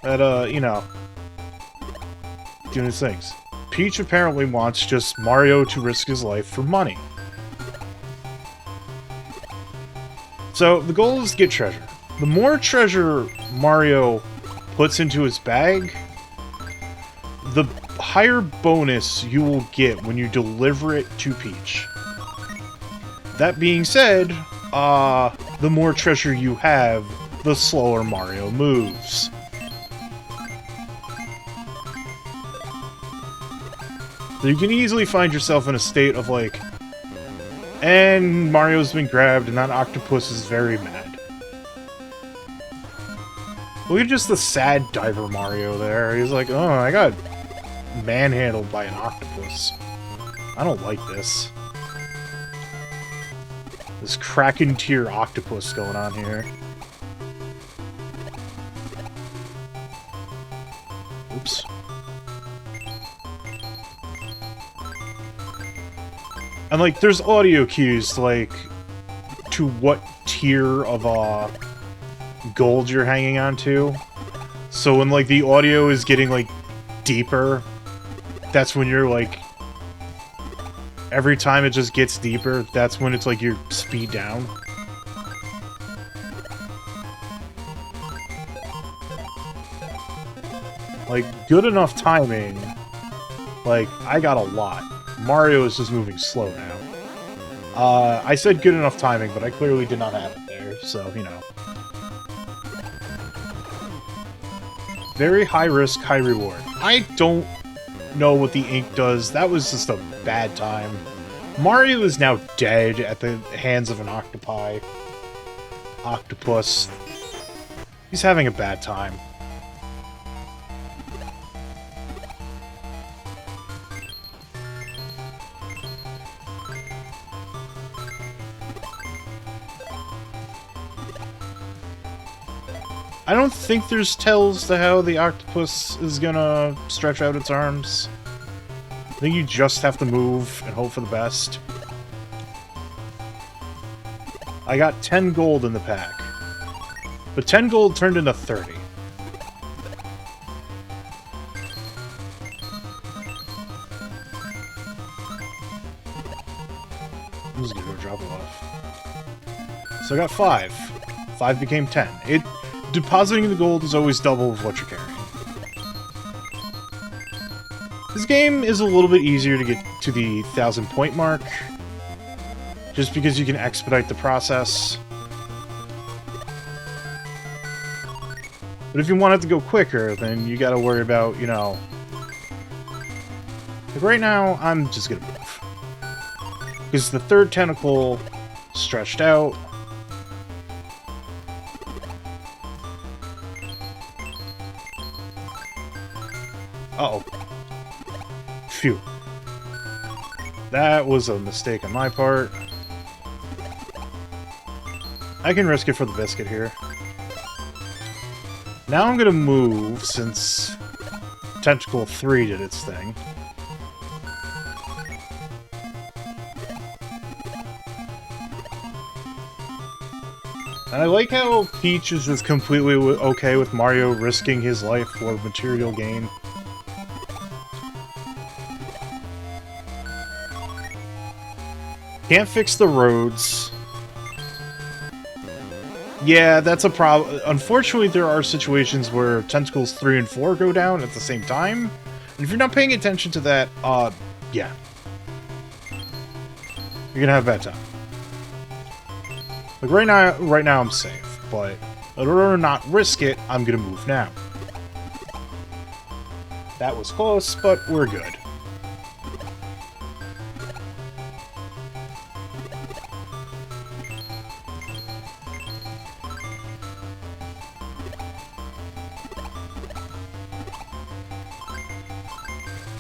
That, doing his things. Peach apparently wants just Mario to risk his life for money. So, the goal is to get treasure. The more treasure Mario puts into his bag, the higher bonus you will get when you deliver it to Peach. That being said, the more treasure you have, the slower Mario moves. So you can easily find yourself in a state of like, and Mario's been grabbed and that octopus is very mad. Look at just the sad diver Mario there. He's like, oh, I got manhandled by an octopus. I don't like this. This Kraken tier octopus going on here. Oops. And like, there's audio cues like to what tier of gold you're hanging on to. So when like the audio is getting like deeper, that's when you're like, every time it just gets deeper, that's when it's like your speed down. Like, good enough timing. Like, I got a lot. Mario is just moving slow now. I said good enough timing, but I clearly did not have it there, so, you know. Very high risk, high reward. I don't know what the ink does. That was just a bad time. Mario is now dead at the hands of an octopus. He's having a bad time. I don't think there's tells to how the octopus is gonna stretch out its arms. I think you just have to move and hope for the best. I got 10 gold in the pack. But 10 gold turned into 30. I'm just gonna go drop it off. So I got 5. 5 became 10. Depositing the gold is always double of what you're carrying. This game is a little bit easier to get to the 1,000 point mark, just because you can expedite the process. But if you want it to go quicker, then you gotta worry about, you know... Like right now, I'm just gonna move. Because the third tentacle stretched out. Uh-oh. Phew. That was a mistake on my part. I can risk it for the biscuit here. Now I'm gonna move, since Tentacle 3 did its thing. And I like how Peach is just completely okay with Mario risking his life for material gain. Can't fix the roads. Yeah, that's a problem. Unfortunately, there are situations where Tentacles 3 and 4 go down at the same time. And if you're not paying attention to that, yeah. You're gonna have a bad time. Like right now I'm safe, but in order to not risk it, I'm gonna move now. That was close, but we're good.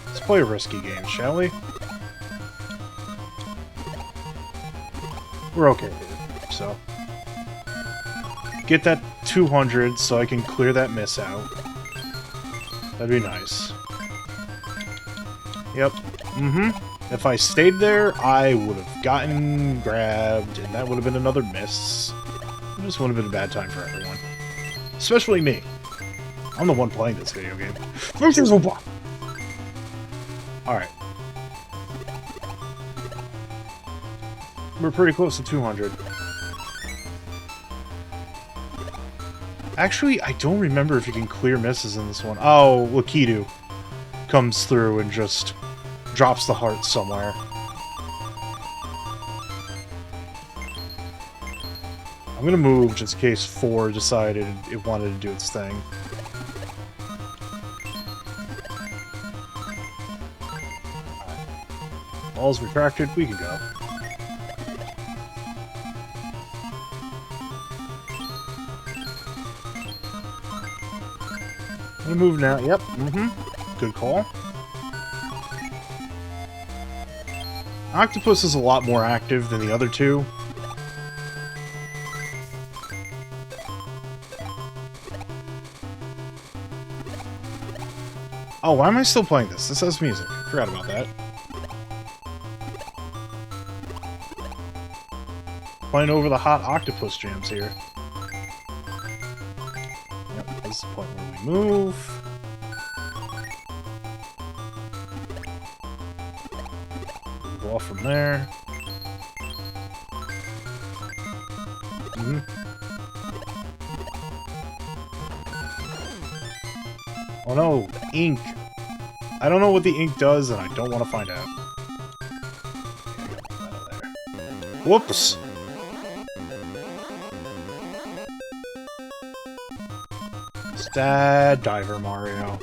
Let's play a risky game, shall we? We're okay here, so. Get that 200 so I can clear that miss out. That'd be nice. Yep. If I stayed there, I would have gotten grabbed, and that would have been another miss. It just would have been a bad time for everyone. Especially me. I'm the one playing this video game. Alright. We're pretty close to 200. Actually, I don't remember if you can clear misses in this one. Oh, Lakitu comes through and just drops the heart somewhere. I'm gonna move just in case 4 decided it wanted to do its thing. Ball's retracted, we can go. I'm gonna move now. Yep. Good call. Octopus is a lot more active than the other two. Oh, why am I still playing this? This has music. Forgot about that. Playing over the hot octopus jams here. Yep, this is the point where we move. Move off from there. Oh no, ink. I don't know what the ink does, and I don't want to find out. Whoops! Stad diver, Mario.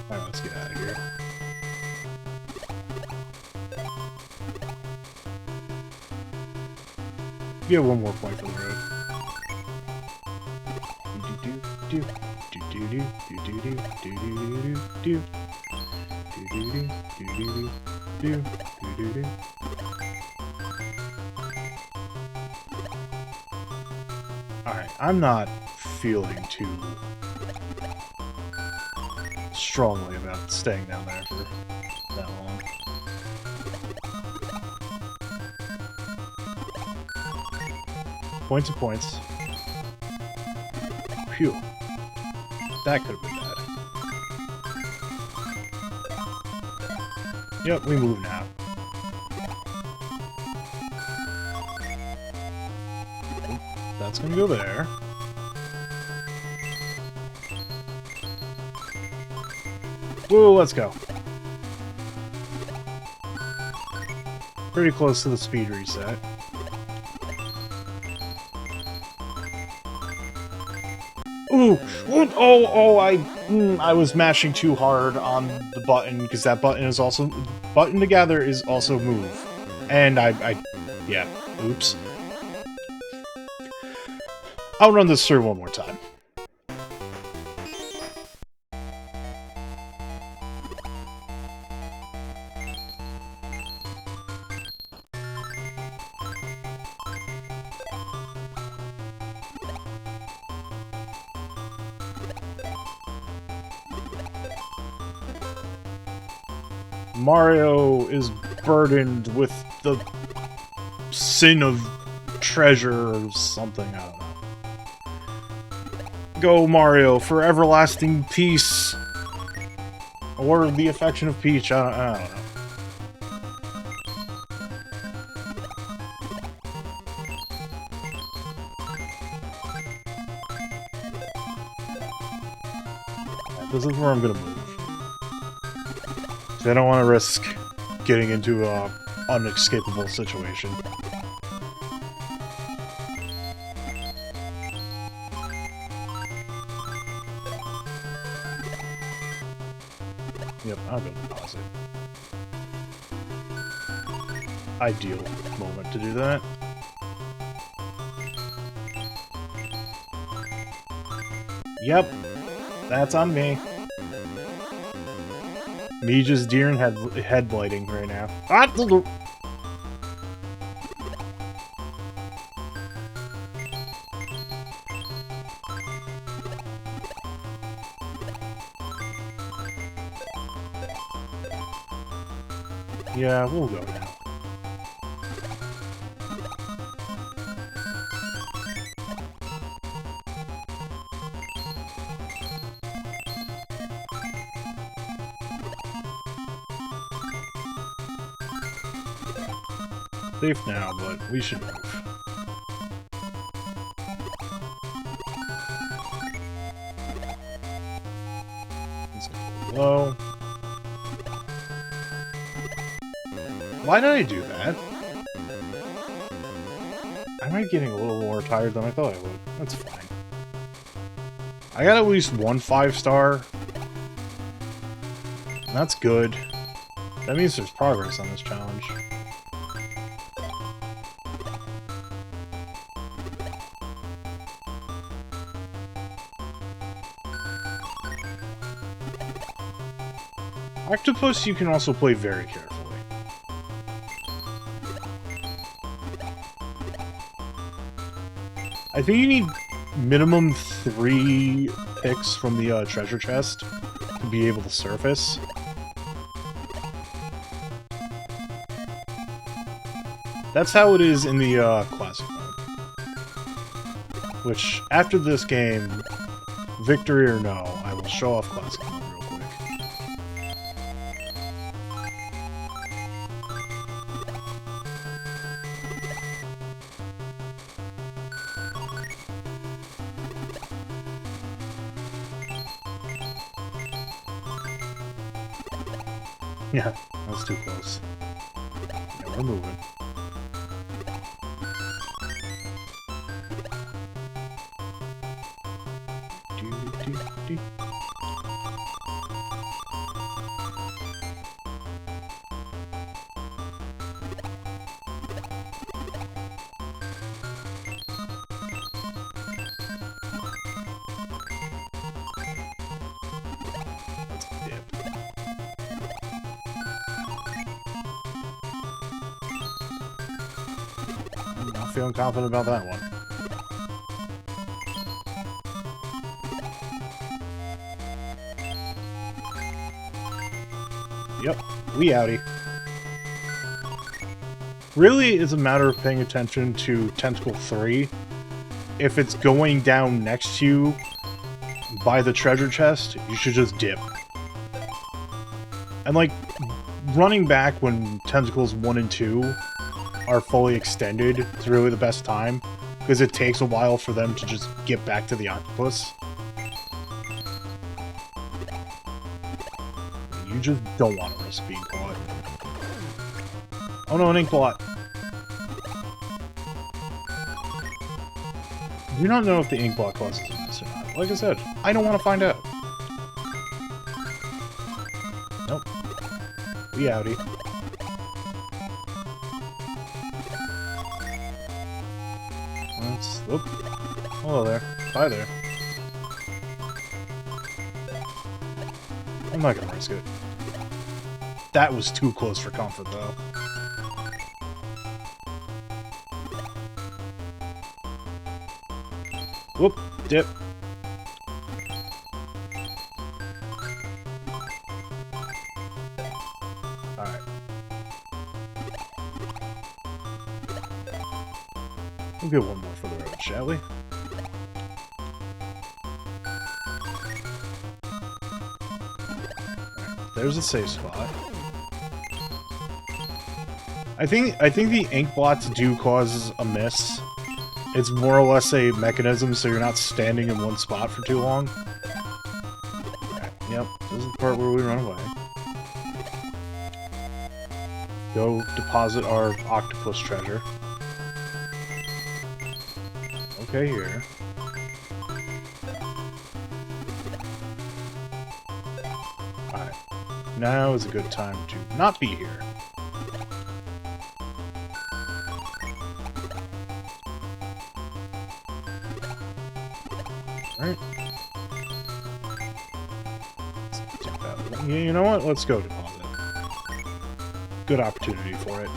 Alright, let's get out of here. Get one more point for the road. Alright, I'm not feeling too strongly about staying down there for that long. Points and points. Phew. That could have been bad. Yep, we move now. That's gonna go there. Woo, let's go. Pretty close to the speed reset. Ooh! Oh! I was mashing too hard on the button because that button is also button together is also move, and yeah. Oops. I'll run this through one more time. Mario is burdened with the sin of treasure or something, I don't know. Go, Mario, for everlasting peace. Or the affection of Peach, I don't know. This is where I'm gonna move. They don't want to risk getting into a unescapable situation. Yep, I'll go pause it. Ideal moment to do that. Yep, that's on me. Me just deer and head blighting right now. Ah! Yeah, we'll go now. Safe now, but we should move. Let's go low. Why did I do that? Am I getting a little more tired than I thought I would? That's fine. I got at least one 5-star. That's good. That means there's progress on this challenge. Octopus you can also play very carefully. I think you need minimum 3 picks from the treasure chest to be able to surface. That's how it is in the classic mode. Which, after this game, victory or no, I will show off classic mode real quick. Yeah, that's too close. Yeah, we're moving. I'm not feeling confident about that one. Yep, we outie. Really, it's a matter of paying attention to Tentacle 3. If it's going down next to you by the treasure chest, you should just dip. And like, running back when Tentacles 1 and 2 are fully extended is really the best time, because it takes a while for them to just get back to the octopus. You just don't want to risk being caught. Oh no, an ink blot! I do not know if the ink blot causes a miss or not. Like I said, I don't want to find out. Nope. We outie. Let's... Oop. Hello there. Hi there. I'm not gonna risk it. That was too close for comfort, though. Whoop. Dip. Alright. We'll get one more for the road, shall we? There's a safe spot. I think the ink blots do cause a miss. It's more or less a mechanism so you're not standing in one spot for too long. Okay, yep, this is the part where we run away. Go deposit our octopus treasure. Okay, here. Alright. Now is a good time to not be here. Alright. You know what? Let's go deposit. Good opportunity for it.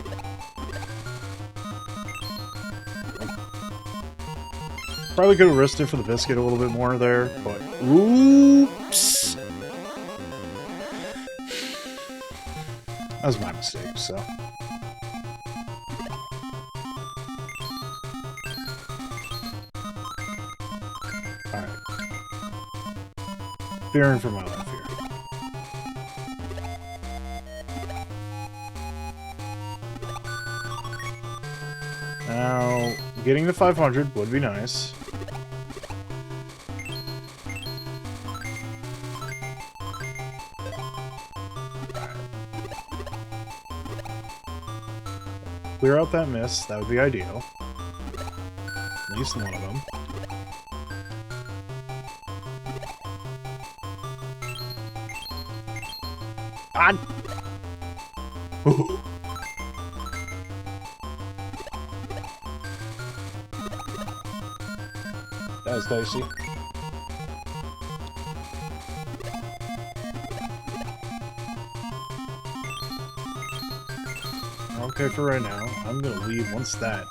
Probably could have risked it for the biscuit a little bit more there, but... Oops! That was my mistake, so... Alright. Fearing for my life here. Now, getting to 500 would be nice. Clear out that miss, that would be ideal. At least one of them. Ah! Ooh. That was dicey. Okay, for right now. I'm gonna leave once that.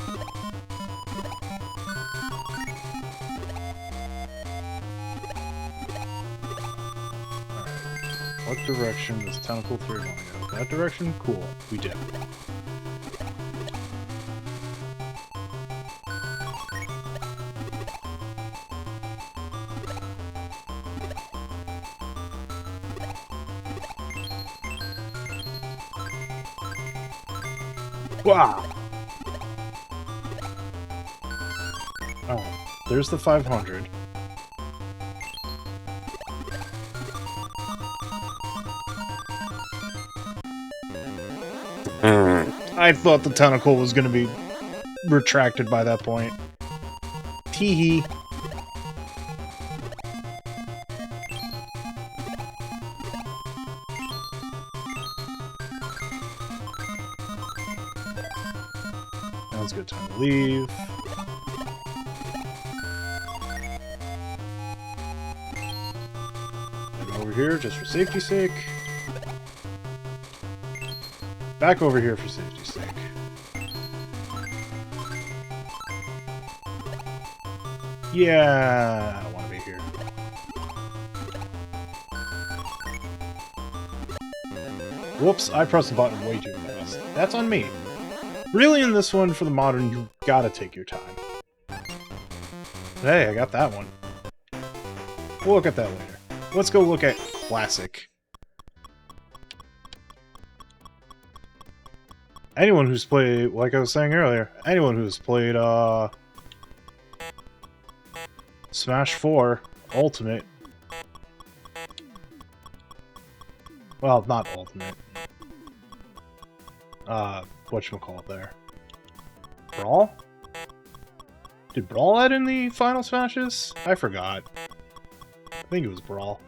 Alright. What direction does Tentacle 3 want to go? That direction? Cool. We did. Wow! Oh, there's the 500. I thought the tentacle was going to be retracted by that point. Tee-hee. Now's a good time to leave. And over here, just for safety's sake. Back over here for safety's sake. Yeah, I don't want to be here. Whoops, I pressed the button way too fast. That's on me. Really, in this one, for the modern, you gotta take your time. Hey, I got that one. We'll look at that later. Let's go look at Classic. Anyone who's played, like I was saying earlier, anyone who's played, Smash 4 Ultimate. Well, not Ultimate. Whatchamacallit there? Brawl? Did Brawl add in the Final Smashes? I forgot. I think it was Brawl.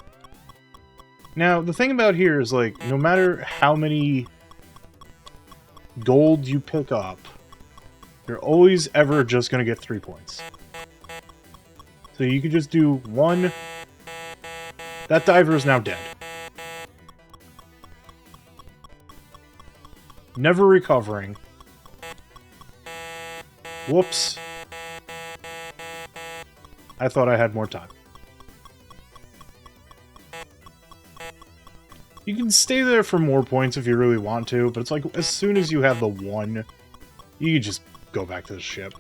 Now, the thing about here is, like, no matter how many gold you pick up, you're always ever just gonna get 3 points. So you could just do one. That diver is now dead. Never recovering. Whoops. I thought I had more time. You can stay there for more points if you really want to, but it's like, as soon as you have the one, you can just go back to the ship.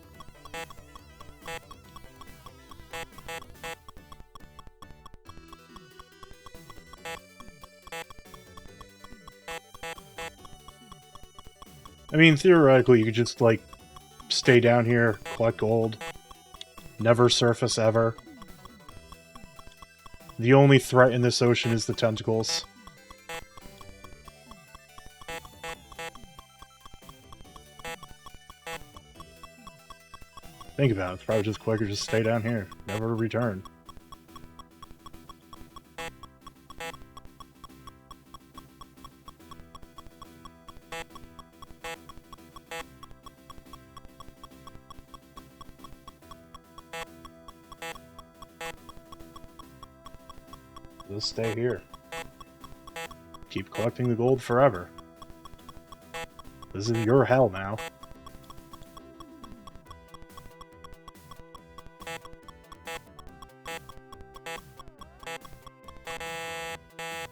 I mean, theoretically, you could just, like, stay down here, collect gold, never surface ever. The only threat in this ocean is the tentacles. Think about it, it's probably just quicker to stay down here, never to return. Just stay here. Keep collecting the gold forever. This is your hell now.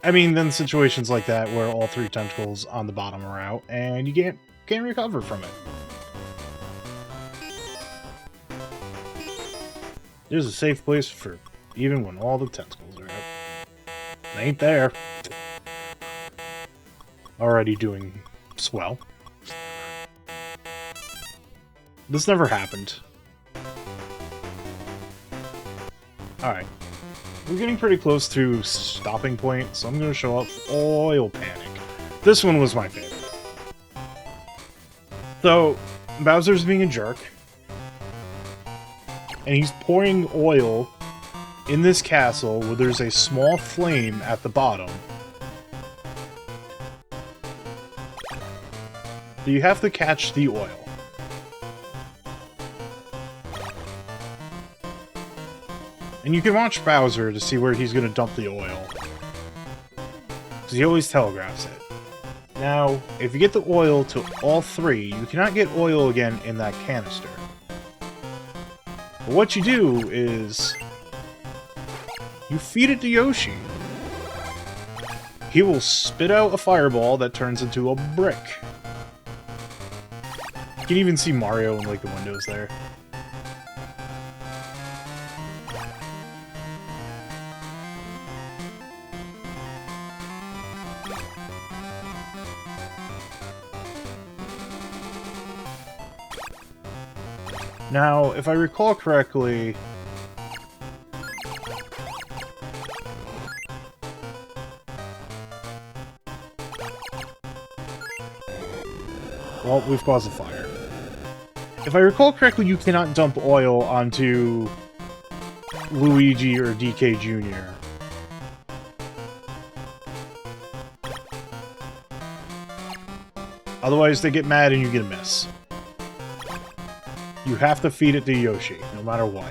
I mean, then situations like that where all 3 tentacles on the bottom are out and you can't recover from it. There's a safe place for even when all the tentacles are out. They ain't there. Already doing swell. This never happened. Alright. We're getting pretty close to stopping point, so I'm going to show up Oil Panic. This one was my favorite. So, Bowser's being a jerk. And he's pouring oil in this castle where there's a small flame at the bottom. So you have to catch the oil. And you can watch Bowser to see where he's going to dump the oil. Because he always telegraphs it. Now, if you get the oil to all 3, you cannot get oil again in that canister. But what you do is you feed it to Yoshi. He will spit out a fireball that turns into a brick. You can even see Mario in like the windows there. Now, if I recall correctly, well, we've caused a fire. If I recall correctly, you cannot dump oil onto Luigi or DK Jr. Otherwise, they get mad and you get a miss. You have to feed it to Yoshi, no matter what.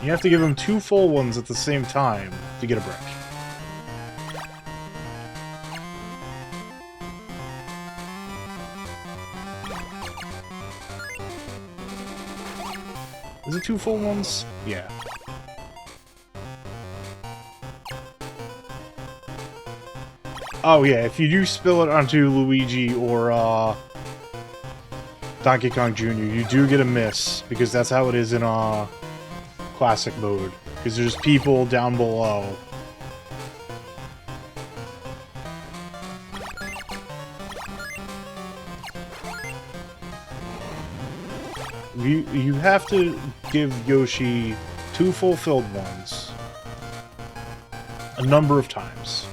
You have to give him 2 full ones at the same time to get a brick. Is it 2 full ones? Yeah. Oh yeah, if you do spill it onto Luigi or Donkey Kong Jr., you do get a miss, because that's how it is in classic mode. Because there's people down below. You have to give Yoshi 2 fulfilled ones a number of times.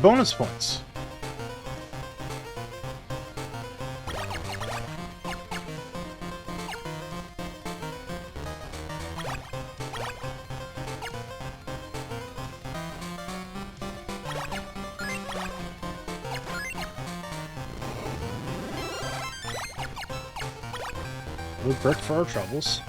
Bonus points. With brick for our troubles.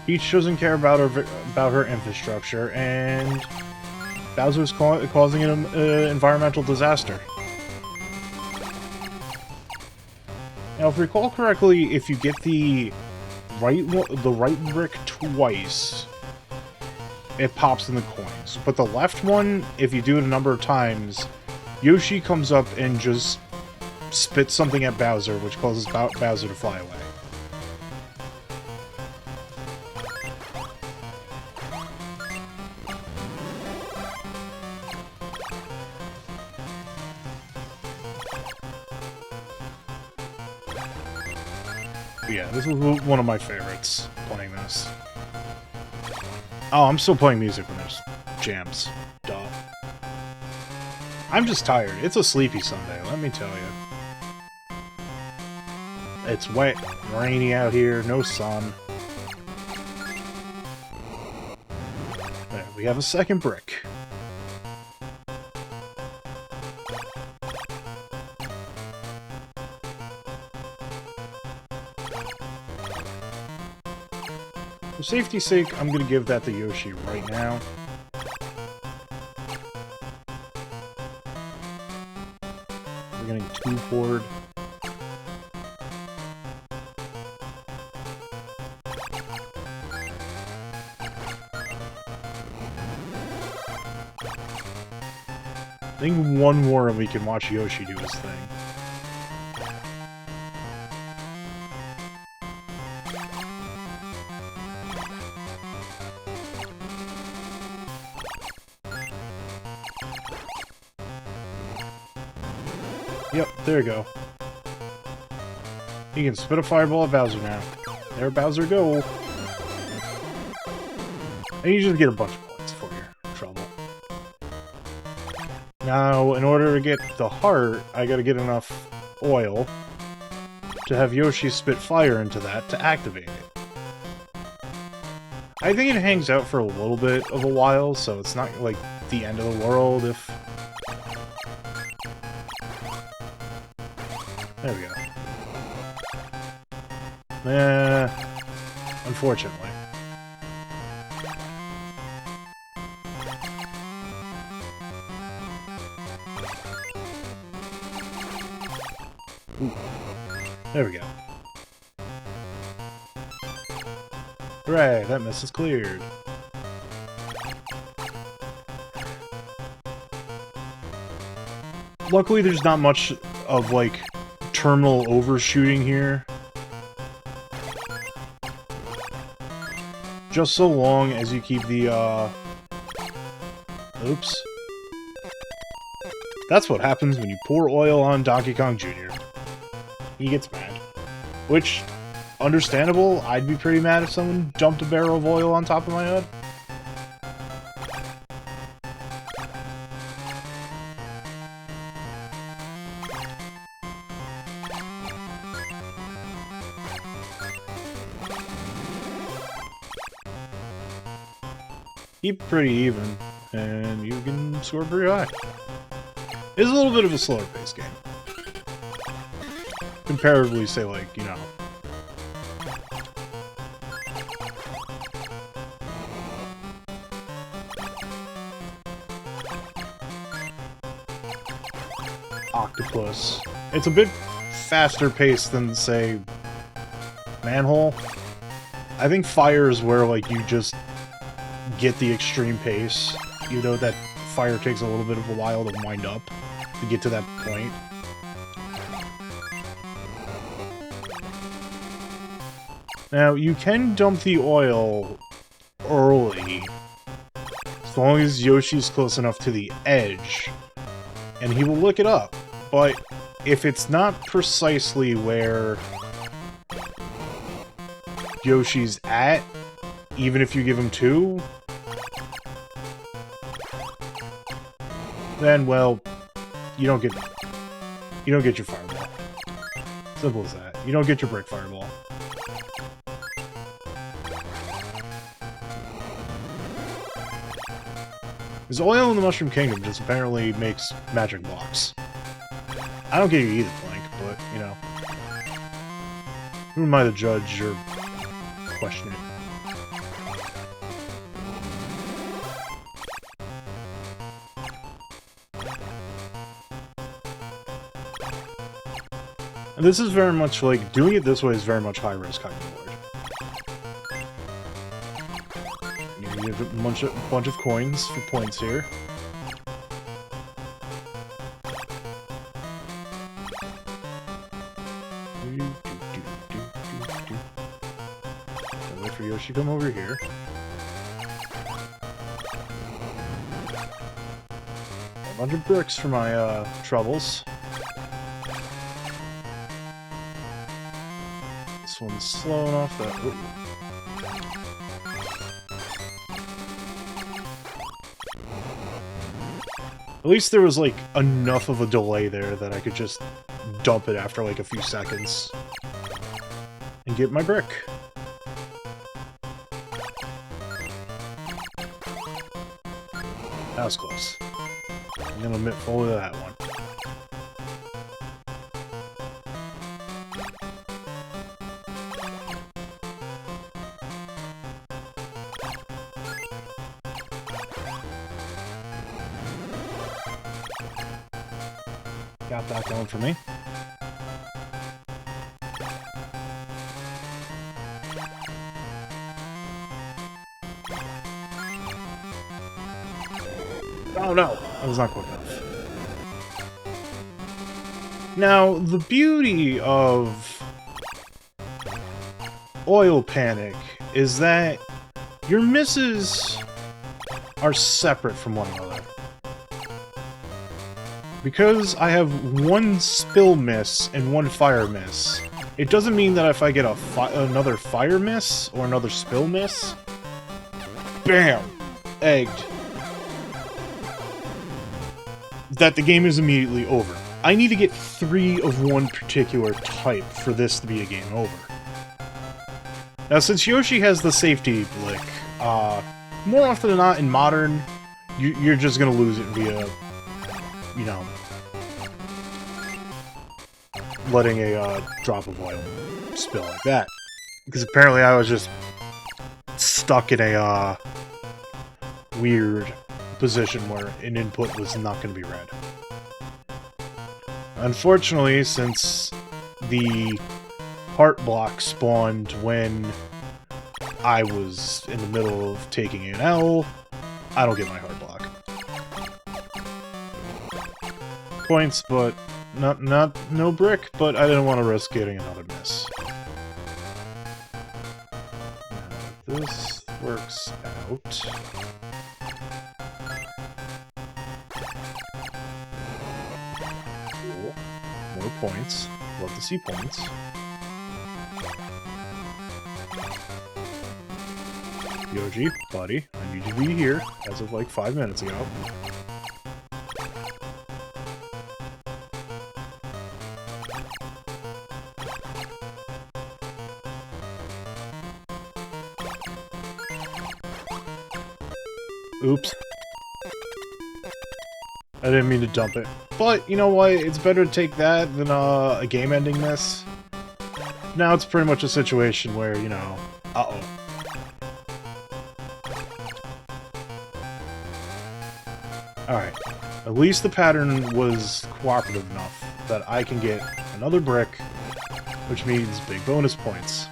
Peach doesn't care about her infrastructure, and Bowser's causing an environmental disaster. Now, if I recall correctly, if you get the right brick twice, it pops in the coins. But the left one, if you do it a number of times, Yoshi comes up and just spits something at Bowser, which causes Bowser to fly away. But yeah, this was one of my favorites, playing this. Oh, I'm still playing music when there's jams. Duh. I'm just tired. It's a sleepy Sunday, let me tell you. It's wet, rainy out here, no sun. There, we have a second brick. For safety's sake, I'm gonna give that to Yoshi right now. We're getting 2 forward. I think one more and we can watch Yoshi do his thing. Yep, there you go. You can spit a fireball at Bowser now. There Bowser go! And you just get a bunch of points for your trouble. Now, in order to get the heart, I gotta get enough oil to have Yoshi spit fire into that to activate it. I think it hangs out for a little bit of a while, so it's not like the end of the world if... There we go. Unfortunately. Ooh. There we go. Hooray, that mess is cleared. Luckily, there's not much of, like, terminal overshooting here. Just so long as you keep the, Oops. That's what happens when you pour oil on Donkey Kong Jr. He gets mad. Which, understandable, I'd be pretty mad if someone dumped a barrel of oil on top of my head. Keep pretty even, and you can score pretty high. It's a little bit of a slower paced game. Comparatively, say, like, you know... Octopus. It's a bit faster paced than, say, Manhole. I think Fire is where, like, you just get the extreme pace, even though that fire takes a little bit of a while to wind up to get to that point. Now, you can dump the oil early, as long as Yoshi's close enough to the edge, and he will look it up. But if it's not precisely where Yoshi's at, even if you give him 2, then, well, you don't get your fireball. Simple as that. You don't get your brick fireball. Because oil in the Mushroom Kingdom just apparently makes magic blocks. I don't get you either, Plank, but, you know. Who am I to judge or question it? And this is very much like, doing it this way is very much high risk, high reward. You have a bunch of coins for points here. I'll wait for Yoshi to come over here. A bunch of bricks for my troubles. This one's slow enough that... Ooh. At least there was, like, enough of a delay there that I could just dump it after, like, a few seconds. And get my brick. That was close. I'm gonna admit fully to that one. Got that going for me. Oh no, that was not quick enough. Now, the beauty of Oil Panic is that your misses are separate from one another. Because I have one spill miss and one fire miss, it doesn't mean that if I get another fire miss or another spill miss, bam! Egged. That the game is immediately over. I need to get 3 of one particular type for this to be a game over. Now, since Yoshi has the safety blick, more often than not in Modern, you're just gonna lose it via, you know, letting a drop of oil spill like that. Because apparently I was just stuck in a weird position where an input was not going to be read. Unfortunately, since the heart block spawned when I was in the middle of taking an L, I don't get my heart block. Points, but no brick, but I didn't want to risk getting another miss. Now, this works out. Cool. More points. Love to see points. Yoji, buddy, I need you to be here as of like 5 minutes ago. Oops. I didn't mean to dump it. But, you know what? It's better to take that than a game-ending miss. Now it's pretty much a situation where, you know... Uh-oh. Alright. At least the pattern was cooperative enough that I can get another brick, which means big bonus points.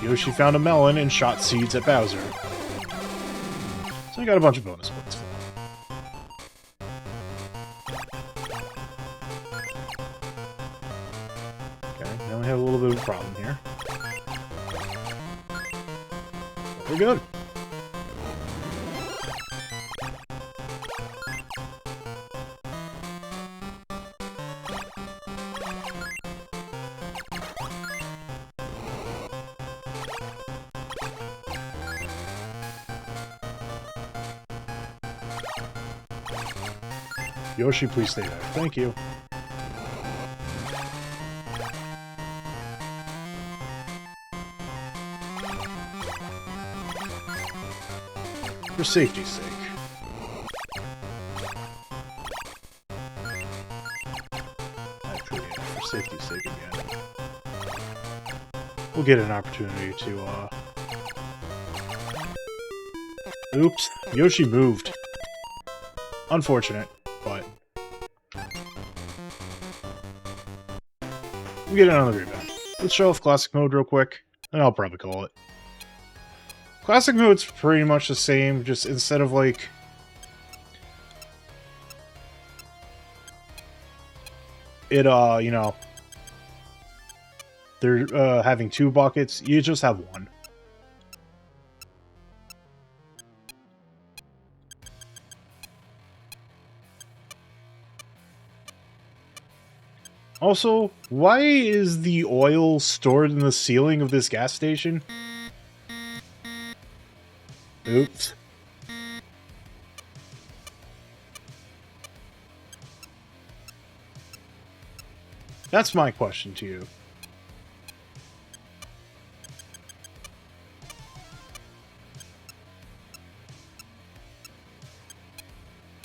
Yoshi found a melon and shot seeds at Bowser. So I got a bunch of bonus points for that. Okay, now we have a little bit of a problem here. But we're good. Yoshi, please stay there. Thank you. For safety's sake. Actually, yeah, for safety's sake again. We'll get an opportunity to, Oops. Yoshi moved. Unfortunate. But we get another rebound. Let's show off classic mode real quick, and I'll probably call it. Classic mode's pretty much the same, just instead of like it you know, they're having 2 buckets, you just have 1. Also, why is the oil stored in the ceiling of this gas station? Oops. That's my question to you.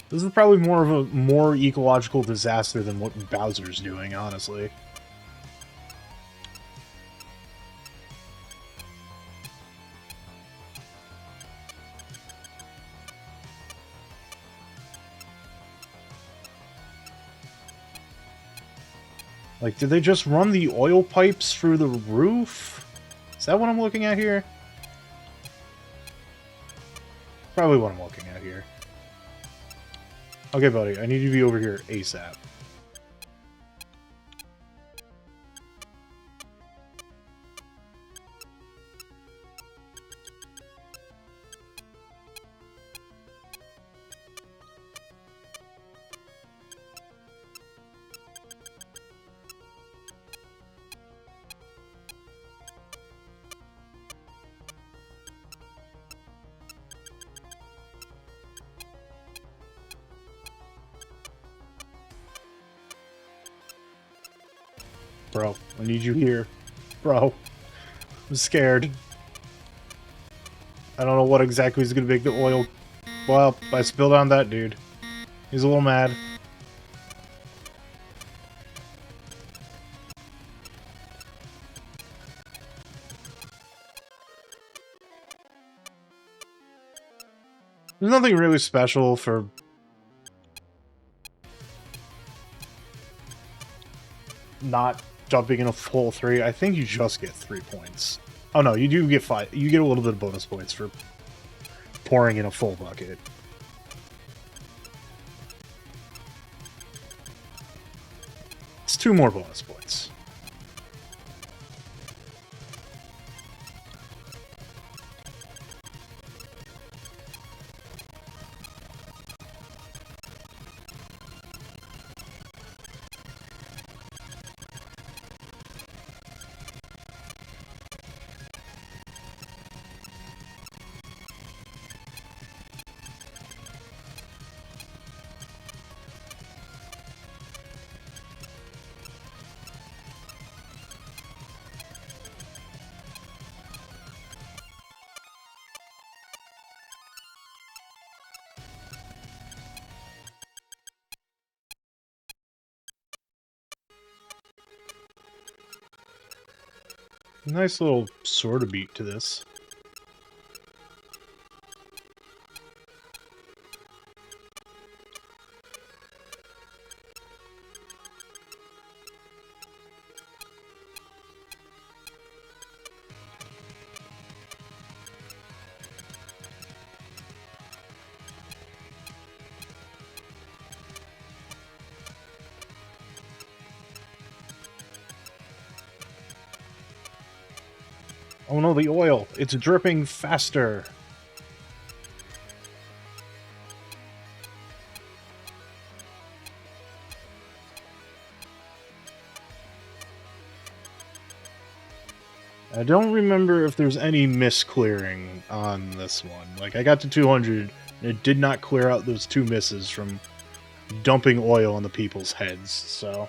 This is probably more of a more ecological disaster than what Bowser's doing, honestly. Like, did they just run the oil pipes through the roof? Is that what I'm looking at here? Probably what I'm looking at here. Okay, buddy, I need you to be over here ASAP. Bro, I need you here. Bro, I'm scared. I don't know what exactly is going to make the oil... Well, I spilled on that dude. He's a little mad. There's nothing really special for... not jumping in a full 3. I think you just get 3 points. Oh no, you do get 5. You get a little bit of bonus points for pouring in a full bucket. It's 2 more bonus points. Nice little sorta beat to this. Oh no, the oil! It's dripping faster! I don't remember if there's any misclearing on this one. Like, I got to 200, and it did not clear out those 2 misses from dumping oil on the people's heads, so...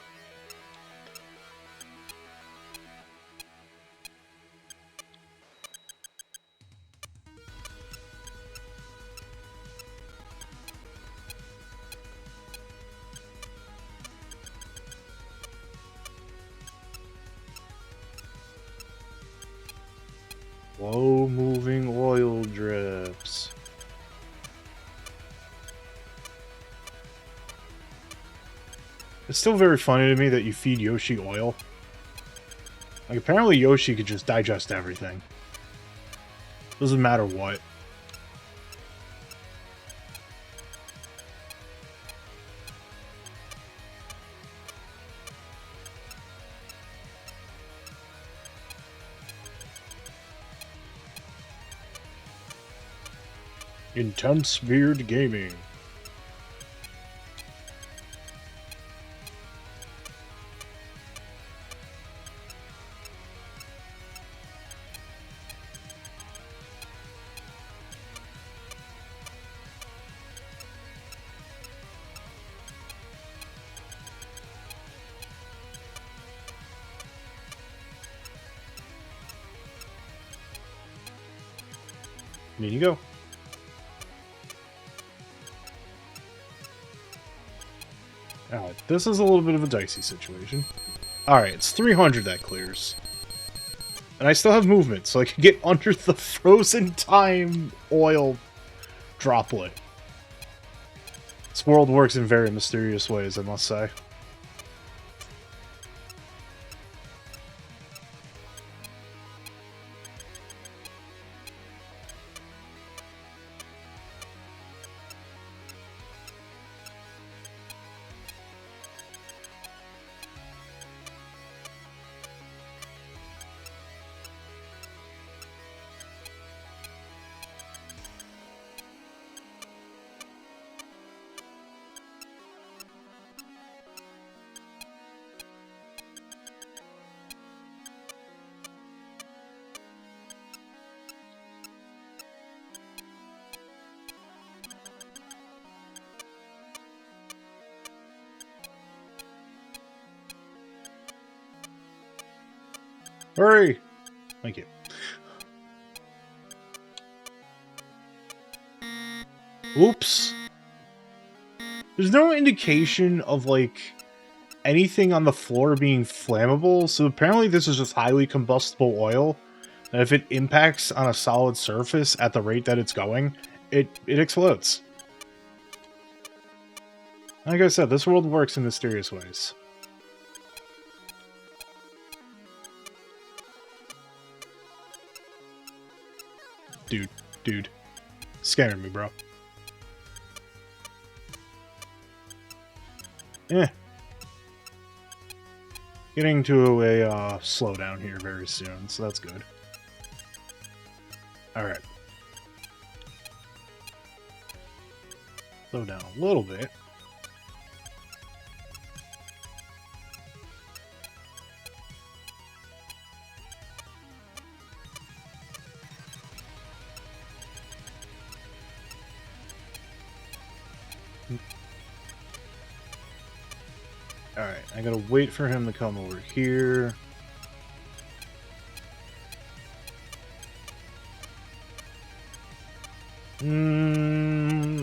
Slow-moving oil drips. It's still very funny to me that you feed Yoshi oil. Like, apparently Yoshi could just digest everything. Doesn't matter what. Intense Beard Gaming. There you go. Alright, this is a little bit of a dicey situation. Alright, it's 300 that clears. And I still have movement, so I can get under the frozen time oil droplet. This world works in very mysterious ways, I must say. Hurry! Thank you. Oops. There's no indication of, like, anything on the floor being flammable, so apparently this is just highly combustible oil, and if it impacts on a solid surface at the rate that it's going, it explodes. Like I said, this world works in mysterious ways. Dude. Scaring me, bro. Getting to a slowdown here very soon, so that's good. Alright. Slow down a little bit. Alright, I gotta wait for him to come over here.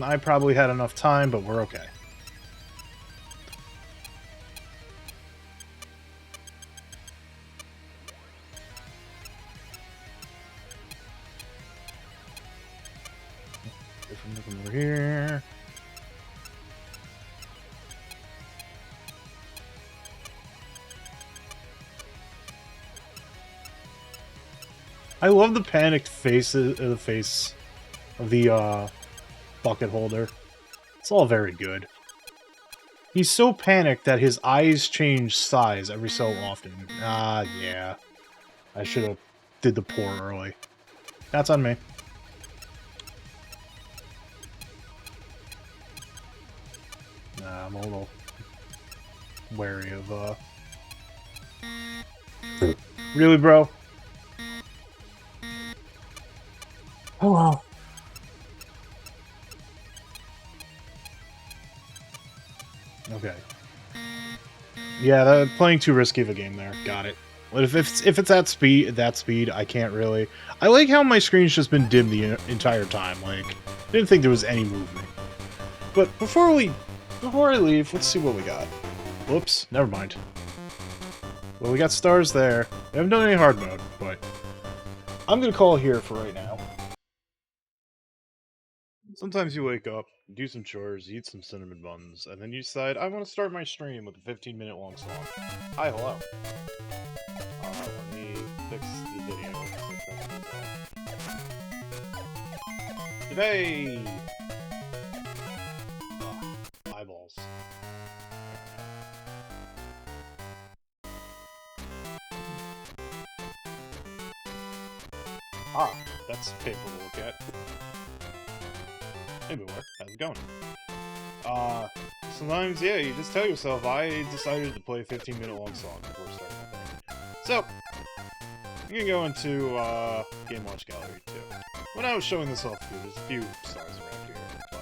I probably had enough time, but we're okay. Wait for him to come over here. I love the panicked face of the bucket holder. It's all very good. He's so panicked that his eyes change size every so often. Yeah. I should have did the pour early. That's on me. Nah, I'm a little wary of, Really, bro? Oh, well. Okay. Yeah, playing too risky of a game there. Got it. But if it's at speed, I can't really. I like how my screen's just been dimmed the entire time. Like, I didn't think there was any movement. But before I leave, let's see what we got. Whoops, never mind. Well, we got stars there. We haven't done any hard mode, but I'm gonna call here for right now. Sometimes you wake up, do some chores, eat some cinnamon buns, and then you decide, I want to start my stream with a 15-minute long song. Hi, hello. Let me fix the video. Hey! Eyeballs. Ah, that's painful to look at. Hey, Boar, how's it going? Sometimes, yeah, you just tell yourself, I decided to play a 15-minute long song before starting the thing. So, I'm gonna go into, Game Watch Gallery, too. When I was showing this off, there's a few stars around here, but...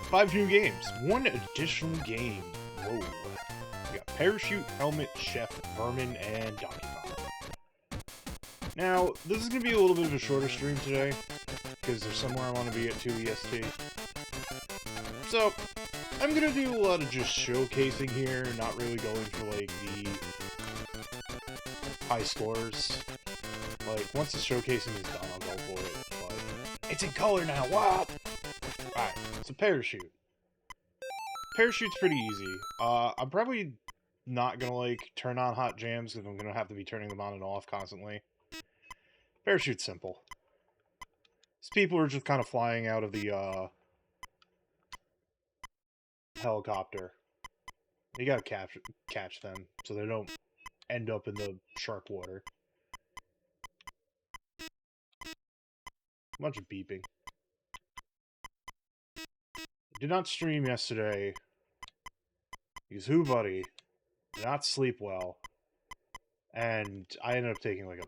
5 new games. 1 additional game. Whoa. We got Parachute, Helmet, Chef, Vermin, and Donkey Kong. Now, this is gonna be a little bit of a shorter stream today, because there's somewhere I want to be at 2 EST. So, I'm gonna do a lot of just showcasing here, not really going for, like, the high scores. Like, once the showcasing is done, I'll go for it, but it's in color now, wow! Alright, so Parachute. Parachute's pretty easy. I'm probably not gonna, like, turn on hot jams, because I'm gonna have to be turning them on and off constantly. Parachute's simple. These people are just kind of flying out of the, helicopter. You gotta catch them, so they don't end up in the shark water. A bunch of beeping. Did not stream yesterday, because who, buddy, did not sleep well, and I ended up taking, like, a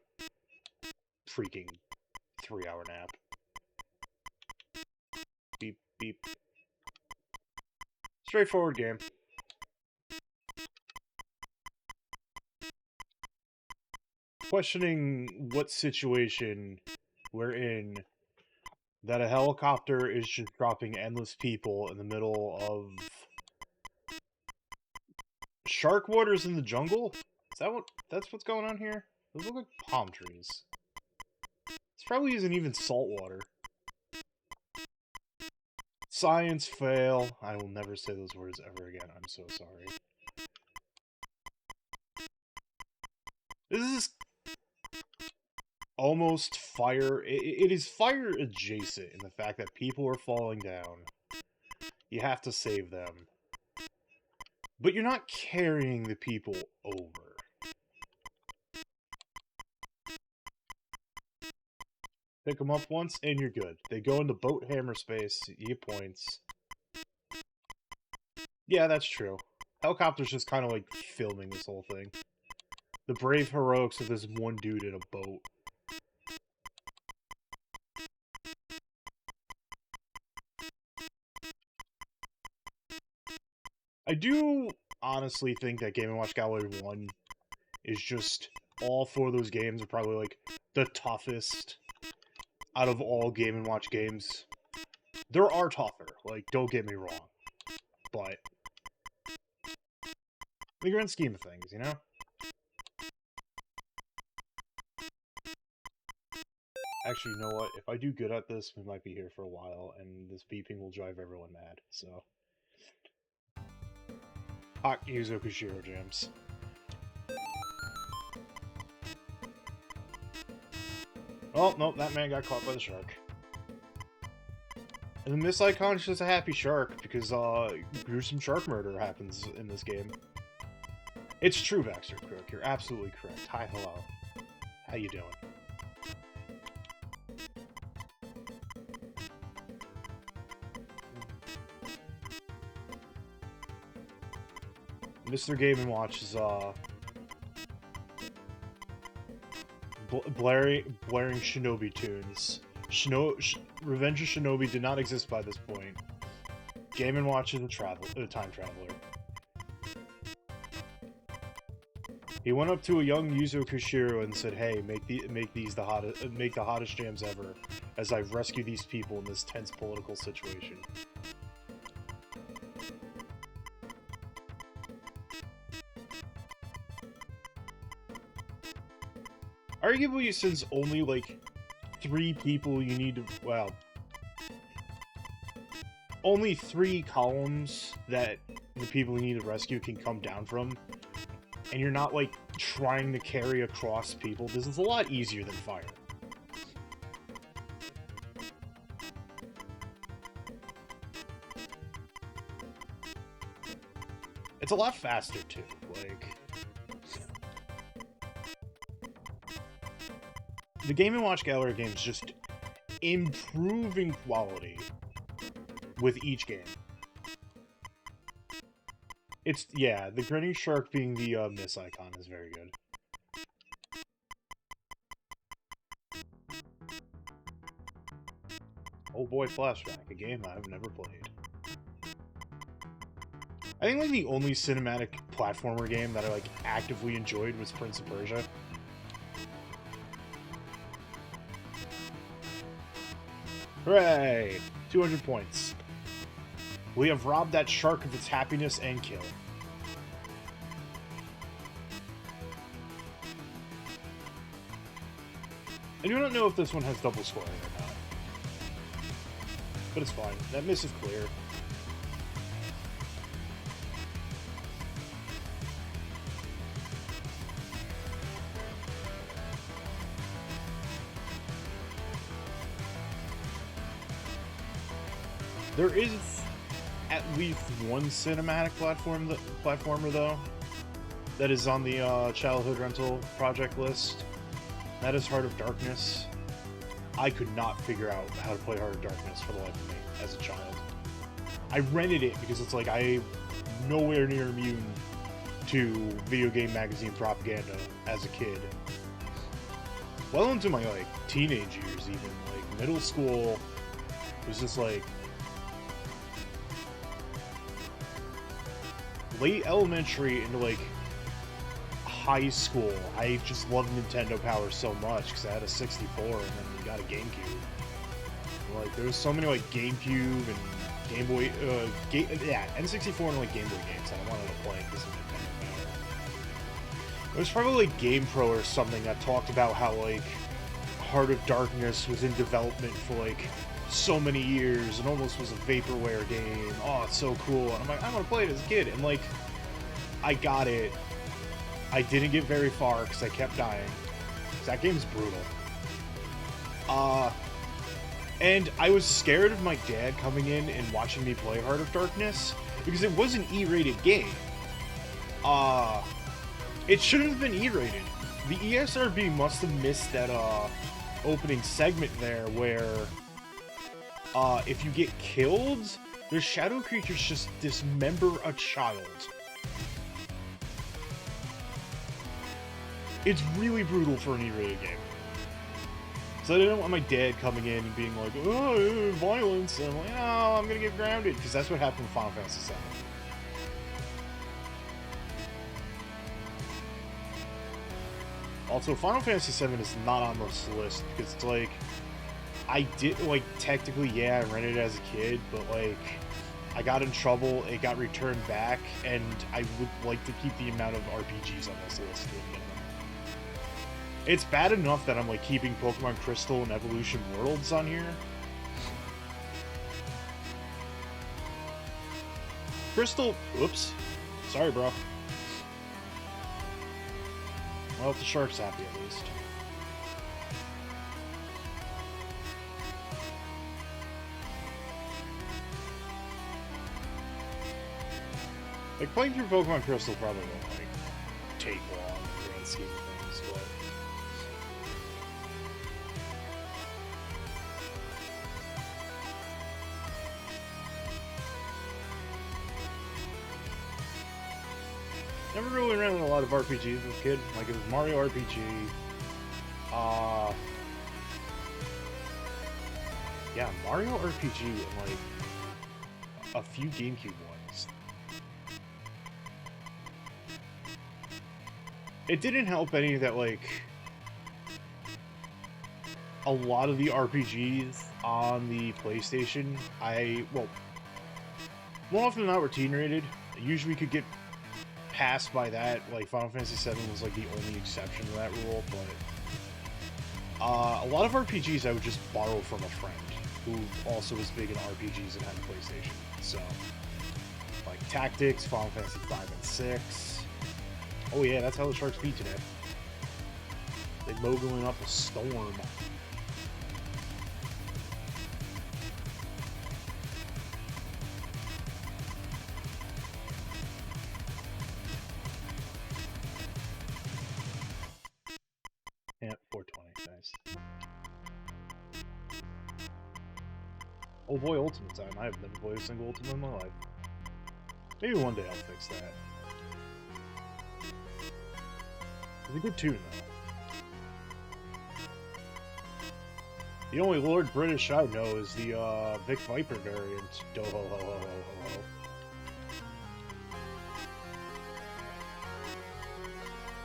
freaking 3-hour nap. Beep, beep. Straightforward game. Questioning what situation we're in that a helicopter is just dropping endless people in the middle of shark waters in the jungle? Is that that's what's going on here? Those look like palm trees. This probably isn't even salt water. Science fail. I will never say those words ever again. I'm so sorry. This is almost fire. It is fire adjacent in the fact that people are falling down. You have to save them. But you're not carrying the people over. Pick them up once, and you're good. They go into boat hammer space, you get points. Yeah, that's true. Helicopter's just kind of like filming this whole thing. The brave heroics of this one dude in a boat. I do honestly think that Game & Watch Gallery 1 is just all 4 of those games are probably like the toughest out of all Game & Watch games. There are tougher, like, don't get me wrong. But in the grand scheme of things, you know? Actually, you know what? If I do good at this, we might be here for a while, and this beeping will drive everyone mad, so... Hot Yuzo Koshiro jams. Oh, nope, that man got caught by the shark. And this icon is just a happy shark, because, gruesome shark murder happens in this game. It's true, Baxter Crook. You're absolutely correct. Hi, hello. How you doing? Mr. Game & Watch is, blaring Shinobi tunes. Revenge of Shinobi did not exist by this point. Game & Watch is a time traveler. He went up to a young Yuzo Koshiro and said, "Hey, make the hottest jams ever, as I rescue these people in this tense political situation." Arguably, since only, like, 3 people you need to... well... only 3 columns that the people you need to rescue can come down from, and you're not, like, trying to carry across people, this is a lot easier than fire. It's a lot faster too. Like, the Game & Watch Gallery games just improving quality with each game. It's, yeah, the grinning shark being the miss icon is very good. Oh boy, Flashback, a game I've never played. I think like the only cinematic platformer game that I like actively enjoyed was Prince of Persia. Hooray! 200 points. We have robbed that shark of its happiness and kill. I do not know if this one has double scoring or not. But it's fine. That miss is clear. There is at least one cinematic platformer, though, that is on the childhood rental project list. That is Heart of Darkness. I could not figure out how to play Heart of Darkness for the life of me as a child. I rented it because it's like I'm nowhere near immune to video game magazine propaganda as a kid. Well into my like teenage years, even like middle school, it was just like late elementary into like high school. I just loved Nintendo Power so much because I had a 64 and then we got a GameCube. Like there was so many like GameCube and Game Boy, N64 and like Game Boy games that I wanted to play because of Nintendo Power. It was probably like GamePro or something that talked about how like Heart of Darkness was in development for like so many years and almost was a vaporware game. Oh, it's so cool. And I'm like, I want to play it as a kid. And like, I got it. I didn't get very far because I kept dying. Because that game's brutal. And I was scared of my dad coming in and watching me play Heart of Darkness because it was an E-rated game. It shouldn't have been E-rated. The ESRB must have missed that opening segment there where if you get killed, the shadow creatures just dismember a child. It's really brutal for an E-rated game. So I didn't want my dad coming in and being like, oh, violence, and I'm like, oh, I'm gonna get grounded, because that's what happened with Final Fantasy VII. Also, Final Fantasy VII is not on this list, because it's like, I did, like, technically, yeah, I rented it as a kid, but, like, I got in trouble, it got returned back, and I would like to keep the amount of RPGs on this list to a minimum. It's bad enough that I'm, like, keeping Pokemon Crystal and Evolution Worlds on here. Crystal, oops, sorry, bro. Well, the shark's happy, at least. Like, playing through Pokemon Crystal probably won't, like, take long in the grand scheme of things, but... Never really ran a lot of RPGs as a kid. Like, it was Mario RPG, yeah, Mario RPG and, like, a few GameCube ones. It didn't help any that, like, a lot of the RPGs on the PlayStation, well, more often than not were teen rated. Usually could get passed by that. Like, Final Fantasy VII was, like, the only exception to that rule, but a lot of RPGs I would just borrow from a friend who also was big in RPGs and had a PlayStation. So, like, Tactics, Final Fantasy V and 6. Oh yeah, that's how the Sharks beat today. They moguling up a storm. Oh boy, Ultimate time. I have never played a single Ultimate in my life. Maybe one day I'll fix that. It's a good tune, though. The only Lord British I know is the Vic Viper variant. Do ho ho ho ho ho ho.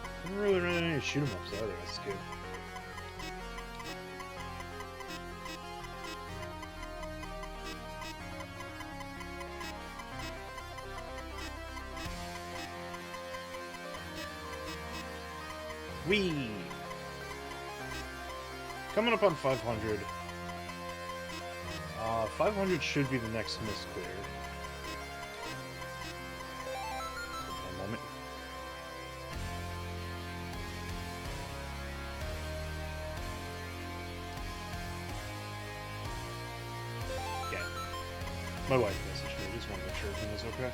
I haven't really run any shoot 'em ups either. That's good. Whee! Coming up on 500. 500 should be the next miss clear. One moment. Yeah. My wife messaged me. I just want to make sure everything is okay.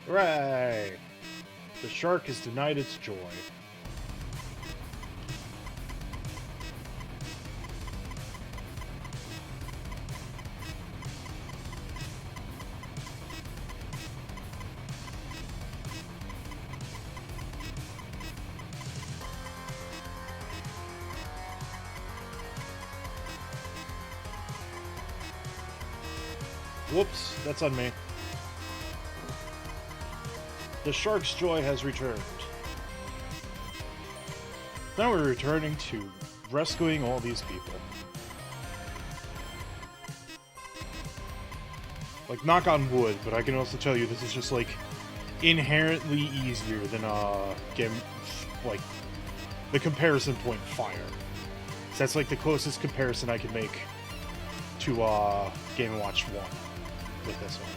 Hooray! The shark has denied its joy. Whoops, that's on me. The shark's joy has returned. Now we're returning to rescuing all these people. Like, knock on wood, but I can also tell you this is just, like, inherently easier than, game, like, the comparison point Fire. So that's, like, the closest comparison I can make to, Game & Watch 1 with this one.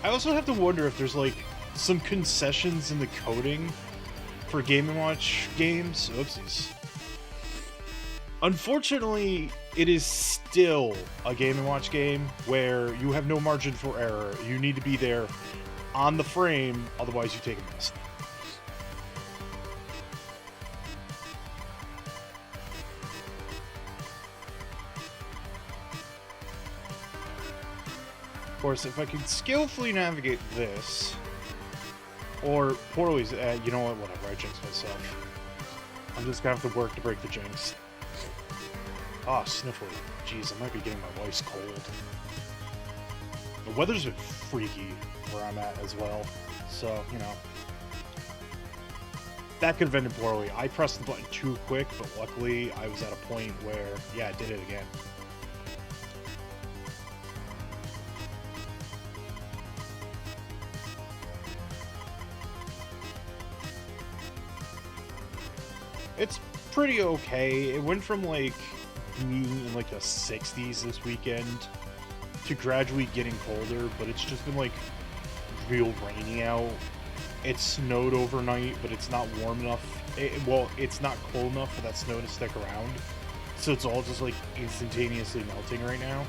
I also have to wonder if there's, like, some concessions in the coding for Game & Watch games. Oopsies. Unfortunately, it is still a Game & Watch game where you have no margin for error. You need to be there on the frame, otherwise you take a miss. Of course, if I can skillfully navigate this, or poorly, you know what, whatever, I jinxed myself. I'm just gonna have to work to break the jinx. Ah, sniffly. Jeez, I might be getting my wife's cold. The weather's been freaky where I'm at as well, so, you know. That could have ended poorly. I pressed the button too quick, but luckily I was at a point where, yeah, I did it again. It's pretty okay. It went from, like, being in, like, the 60s this weekend to gradually getting colder, but it's just been, like, real rainy out. It snowed overnight, but it's not warm enough. Well, it's not cold enough for that snow to stick around. So it's all just, like, instantaneously melting right now.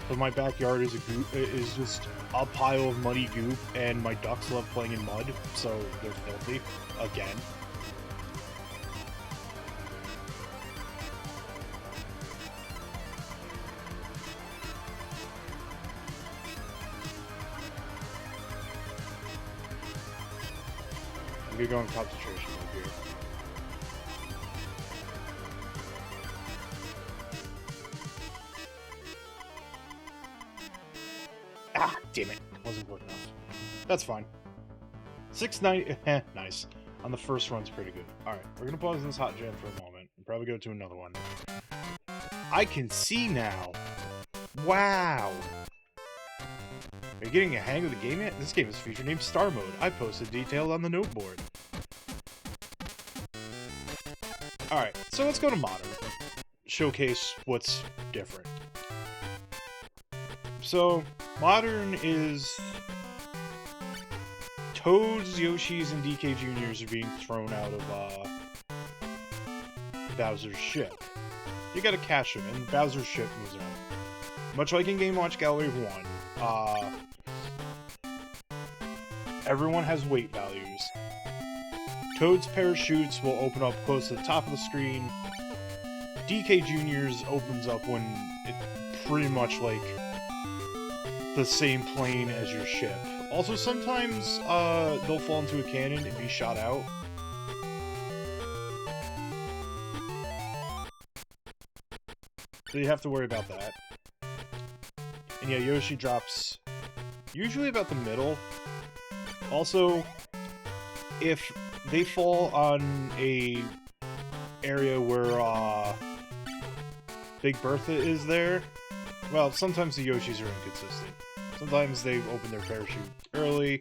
But my backyard is is just a pile of muddy goop, and my ducks love playing in mud, so they're filthy again. I'm gonna go in concentration mode here. Ah, damn it. Wasn't quick enough. That's fine. 690, nice. On the first run's pretty good. Alright, we're gonna pause this hot jam for a moment and probably go to another one. I can see now! Wow! Are you getting a hang of the game yet? This game is feature named Star Mode. I posted detailed on the noteboard. Alright, so let's go to Modern. Showcase what's different. So, Modern is... Toads, Yoshis, and DK Juniors are being thrown out of, Bowser's ship. You gotta catch them, and Bowser's ship moves around. Much like in Game Watch Gallery 1, everyone has weight values. Toad's parachutes will open up close to the top of the screen. DK Junior's opens up when it's pretty much like the same plane as your ship. Also, sometimes they'll fall into a cannon and be shot out. So you have to worry about that. And yeah, Yoshi drops usually about the middle. Also, if they fall on a area where Big Bertha is there, well, sometimes the Yoshis are inconsistent. Sometimes they open their parachute early,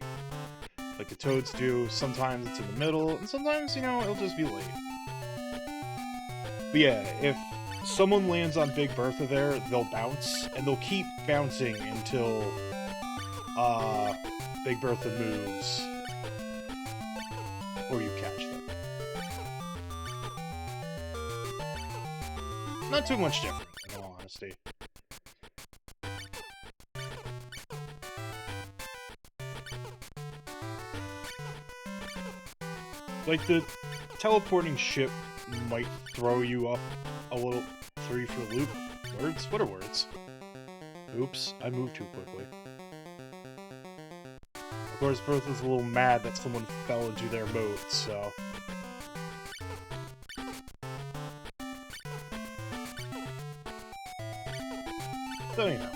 like the Toads do. Sometimes it's in the middle, and sometimes, you know, it'll just be late. But yeah, if someone lands on Big Bertha there, they'll bounce, and they'll keep bouncing until Big Bertha moves, or you catch them. Not too much different, in all honesty. Like, the teleporting ship might throw you up a little, throw you for a loop. Words? What are words? Oops, I moved too quickly. Of course, Bertha's a little mad that someone fell into their moat, so... So, you know.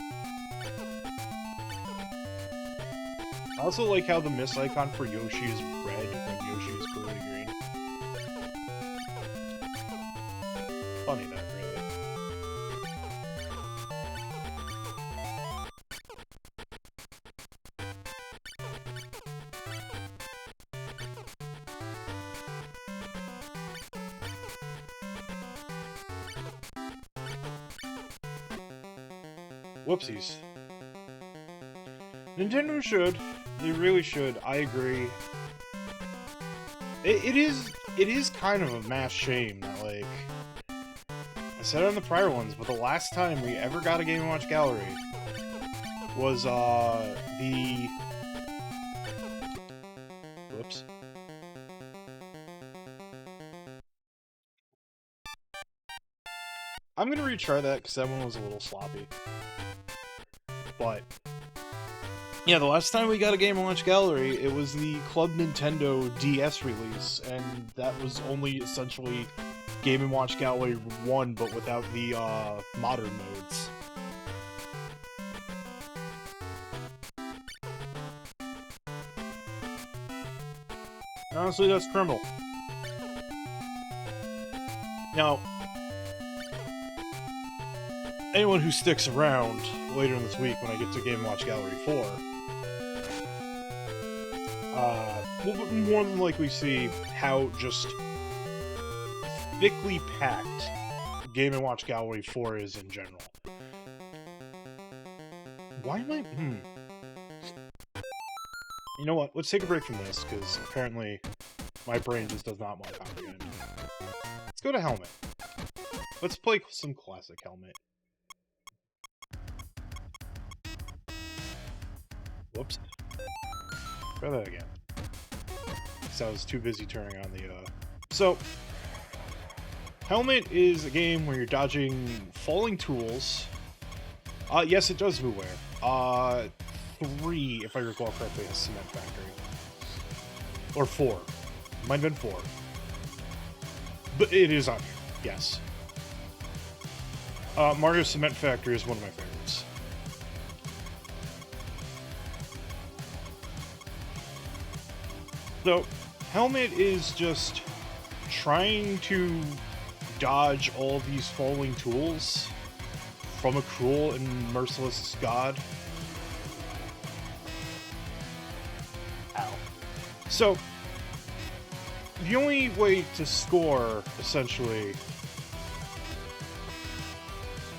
I also like how the miss icon for Yoshi is red when Yoshi is clearly green. Funny that, really. Whoopsies. Nintendo should. They really should. I agree. It is kind of a mass shame that, like... I said it on the prior ones, but the last time we ever got a Game & Watch Gallery was, the... Whoops. I'm gonna retry that, because that one was a little sloppy. But... yeah, the last time we got a Game & Watch Gallery, it was the Club Nintendo DS release, and that was only essentially Game & Watch Gallery 1, but without the, modern modes. Honestly, that's criminal. Now, anyone who sticks around later in this week when I get to Game & Watch Gallery 4, we'll more than likely see how just thickly packed Game & Watch Gallery 4 is in general. Why am I... You know what? Let's take a break from this, because apparently my brain just does not want to comprehend. Let's go to Helmet. Let's play some classic Helmet. Whoops. Try that again. Because I was too busy turning on the, So, Helmet is a game where you're dodging falling tools. Yes, it does Blueware. 3, if I recall correctly, has Cement Factory. Or 4. Might have been 4. But it is on here, yes. Mario Cement Factory is one of my favorites. So, Helmet is just trying to dodge all these falling tools from a cruel and merciless god. Ow. So, the only way to score, essentially...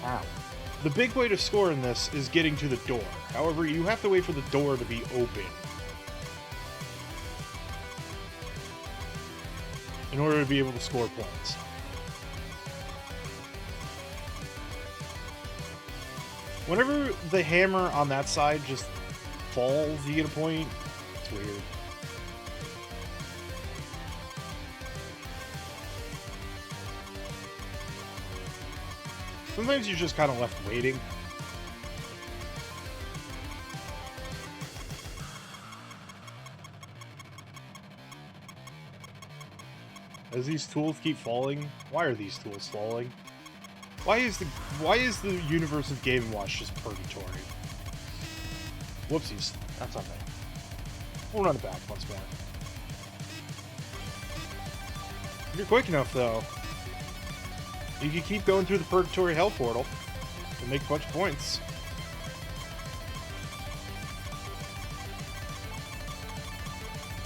Ow. The big way to score in this is getting to the door. However, you have to wait for the door to be open in order to be able to score points. Whenever the hammer on that side just falls, you get a point. It's weird. Sometimes you're just kind of left waiting. As these tools keep falling, why are these tools falling? Why is the universe of Game & Watch just purgatory? Whoopsies. That's not bad. We'll run it back once more. If you're quick enough, though, you can keep going through the Purgatory Hell Portal and make a bunch of points.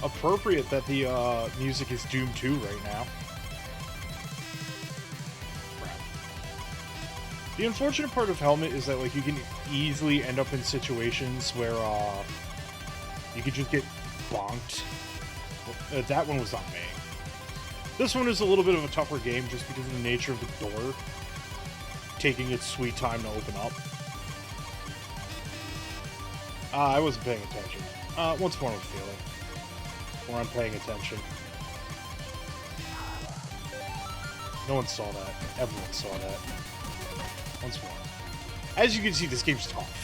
Appropriate that the music is Doom 2 right now. Crap. The unfortunate part of Helmet is that like you can easily end up in situations where you could just get bonked. That one was not me. This one is a little bit of a tougher game just because of the nature of the door taking its sweet time to open up. I wasn't paying attention. Once more with feeling. Or I'm paying attention. No one saw that. Everyone saw that. Once more. As you can see, this game's tough.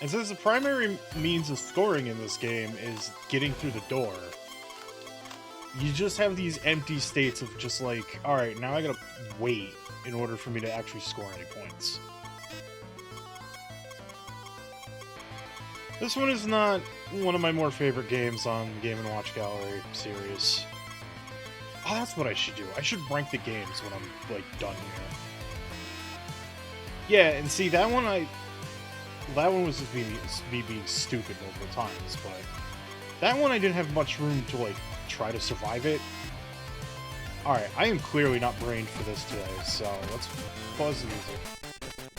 And since the primary means of scoring in this game is getting through the door, you just have these empty states of just like, alright, now I gotta wait in order for me to actually score any points. This one is not one of my more favorite games on the Game & Watch Gallery series. Oh, that's what I should do. I should rank the games when I'm, like, done here. Yeah, and see, that one was just me being stupid multiple times, but that one I didn't have much room to, like, try to survive it. Alright, I am clearly not brained for this today, so let's pause the music.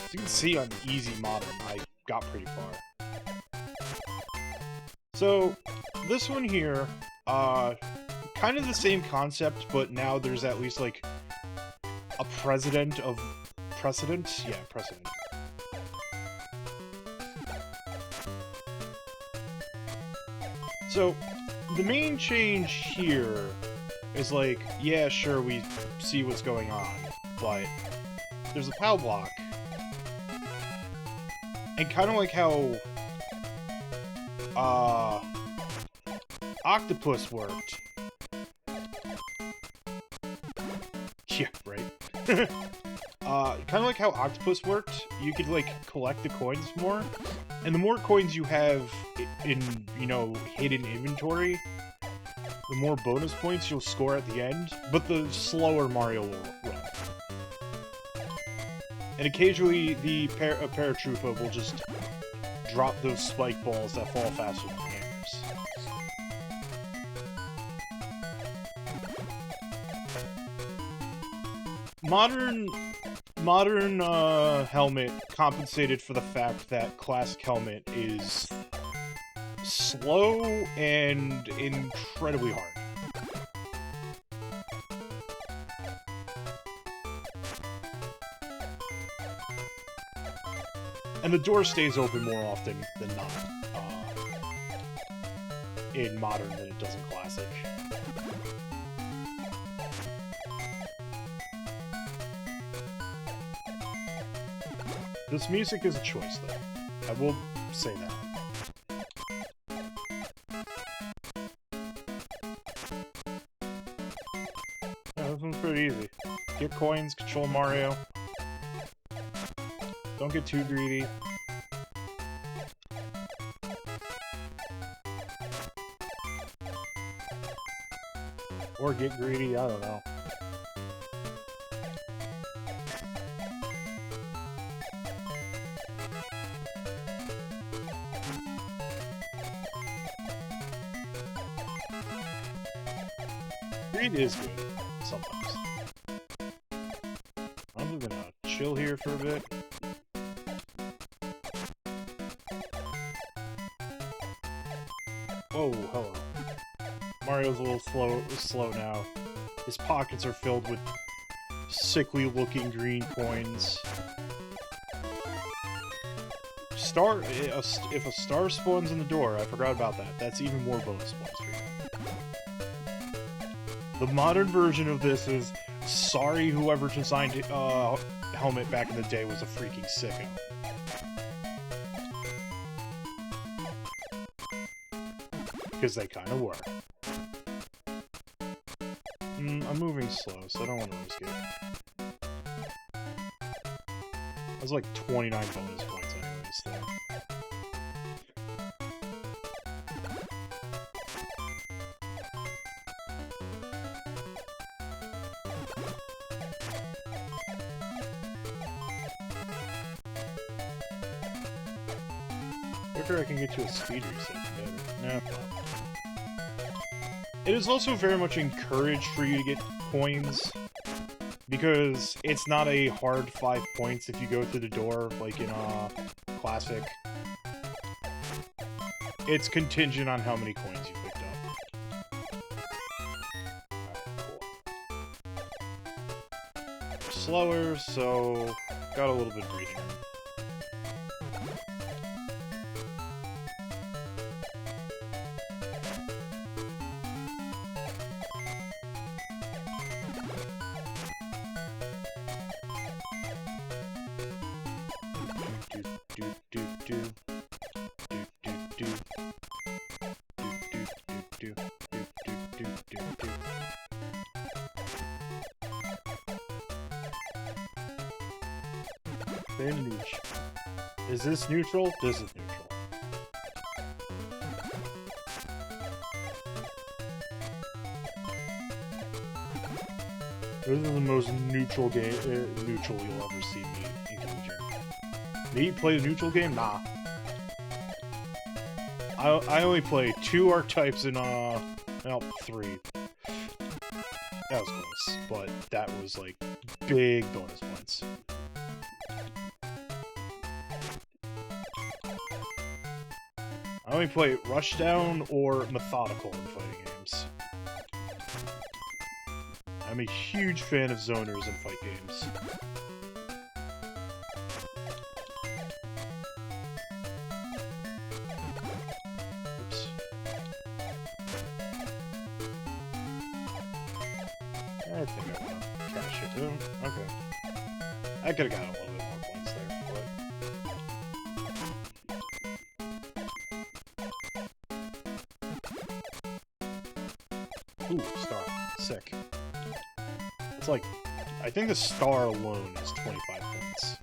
As you can see on Easy Modern, I got pretty far. So, this one here, kind of the same concept, but now there's at least, like, a precedent of... Precedent? Yeah, precedent. So, the main change here is like, yeah, sure, we see what's going on, but there's a POW block. And kind of like how Octopus worked. Yeah, right. Kind of like how Octopus worked, you could, like, collect the coins more, and the more coins you have in, you know, hidden inventory, the more bonus points you'll score at the end, but the slower Mario will run. And occasionally, the Paratroopa will just drop those spike balls that fall faster than hammers. Modern Helmet compensated for the fact that classic Helmet is slow and incredibly hard. And the door stays open more often than not in Modern than it does in Classic. This music is a choice, though. I will say that. Yeah, this one's pretty easy. Get coins, control Mario. Don't get too greedy. Or get greedy, I don't know. Greed is good, sometimes. I'm just gonna chill here for a bit. Whoa, hello. Mario's a little slow now. His pockets are filled with sickly-looking green coins. If a star spawns in the door, I forgot about that. That's even more bonus points for you. The modern version of this is, sorry whoever designed Helmet back in the day was a freaking sicko. Because they kind of were. I'm moving slow, so I don't want to risk it. That's like 29 bonus points anyways, though. Quicker I can get to a speed reset, better. No. It is also very much encouraged for you to get coins, because it's not a hard 5 points if you go through the door, like in Classic. It's contingent on how many coins you picked up. Alright, cool. Slower, so got a little bit of breathing room. Is this neutral? This is neutral. This is the most neutral game, neutral you'll ever see me engage in. Me play the neutral game? Nah. I only play 2 archetypes in, well, 3. That was close, but that was, like, big bonus points. I only play Rushdown or Methodical in fighting games. I'm a huge fan of zoners in fight games. Oops. I think I want to cash it. Okay. I could have gotten a little bit more points there, but... Ooh, star. Sick. It's like... I think the star alone is 25 points.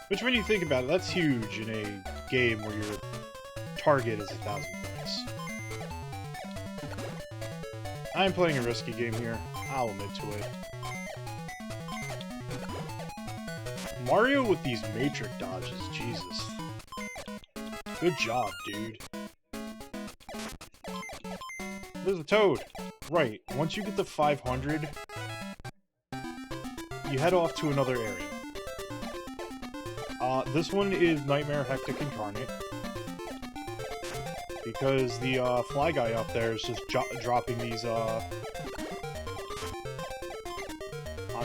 Which, when you think about it, that's huge in a game where your target is 1,000 points. I'm playing a risky game here. I'll admit to it. Mario with these matrix dodges, Jesus. Good job, dude. There's a toad. Right, once you get to 500, you head off to another area. This one is Nightmare Hectic Incarnate. Because the fly guy up there is just dropping these on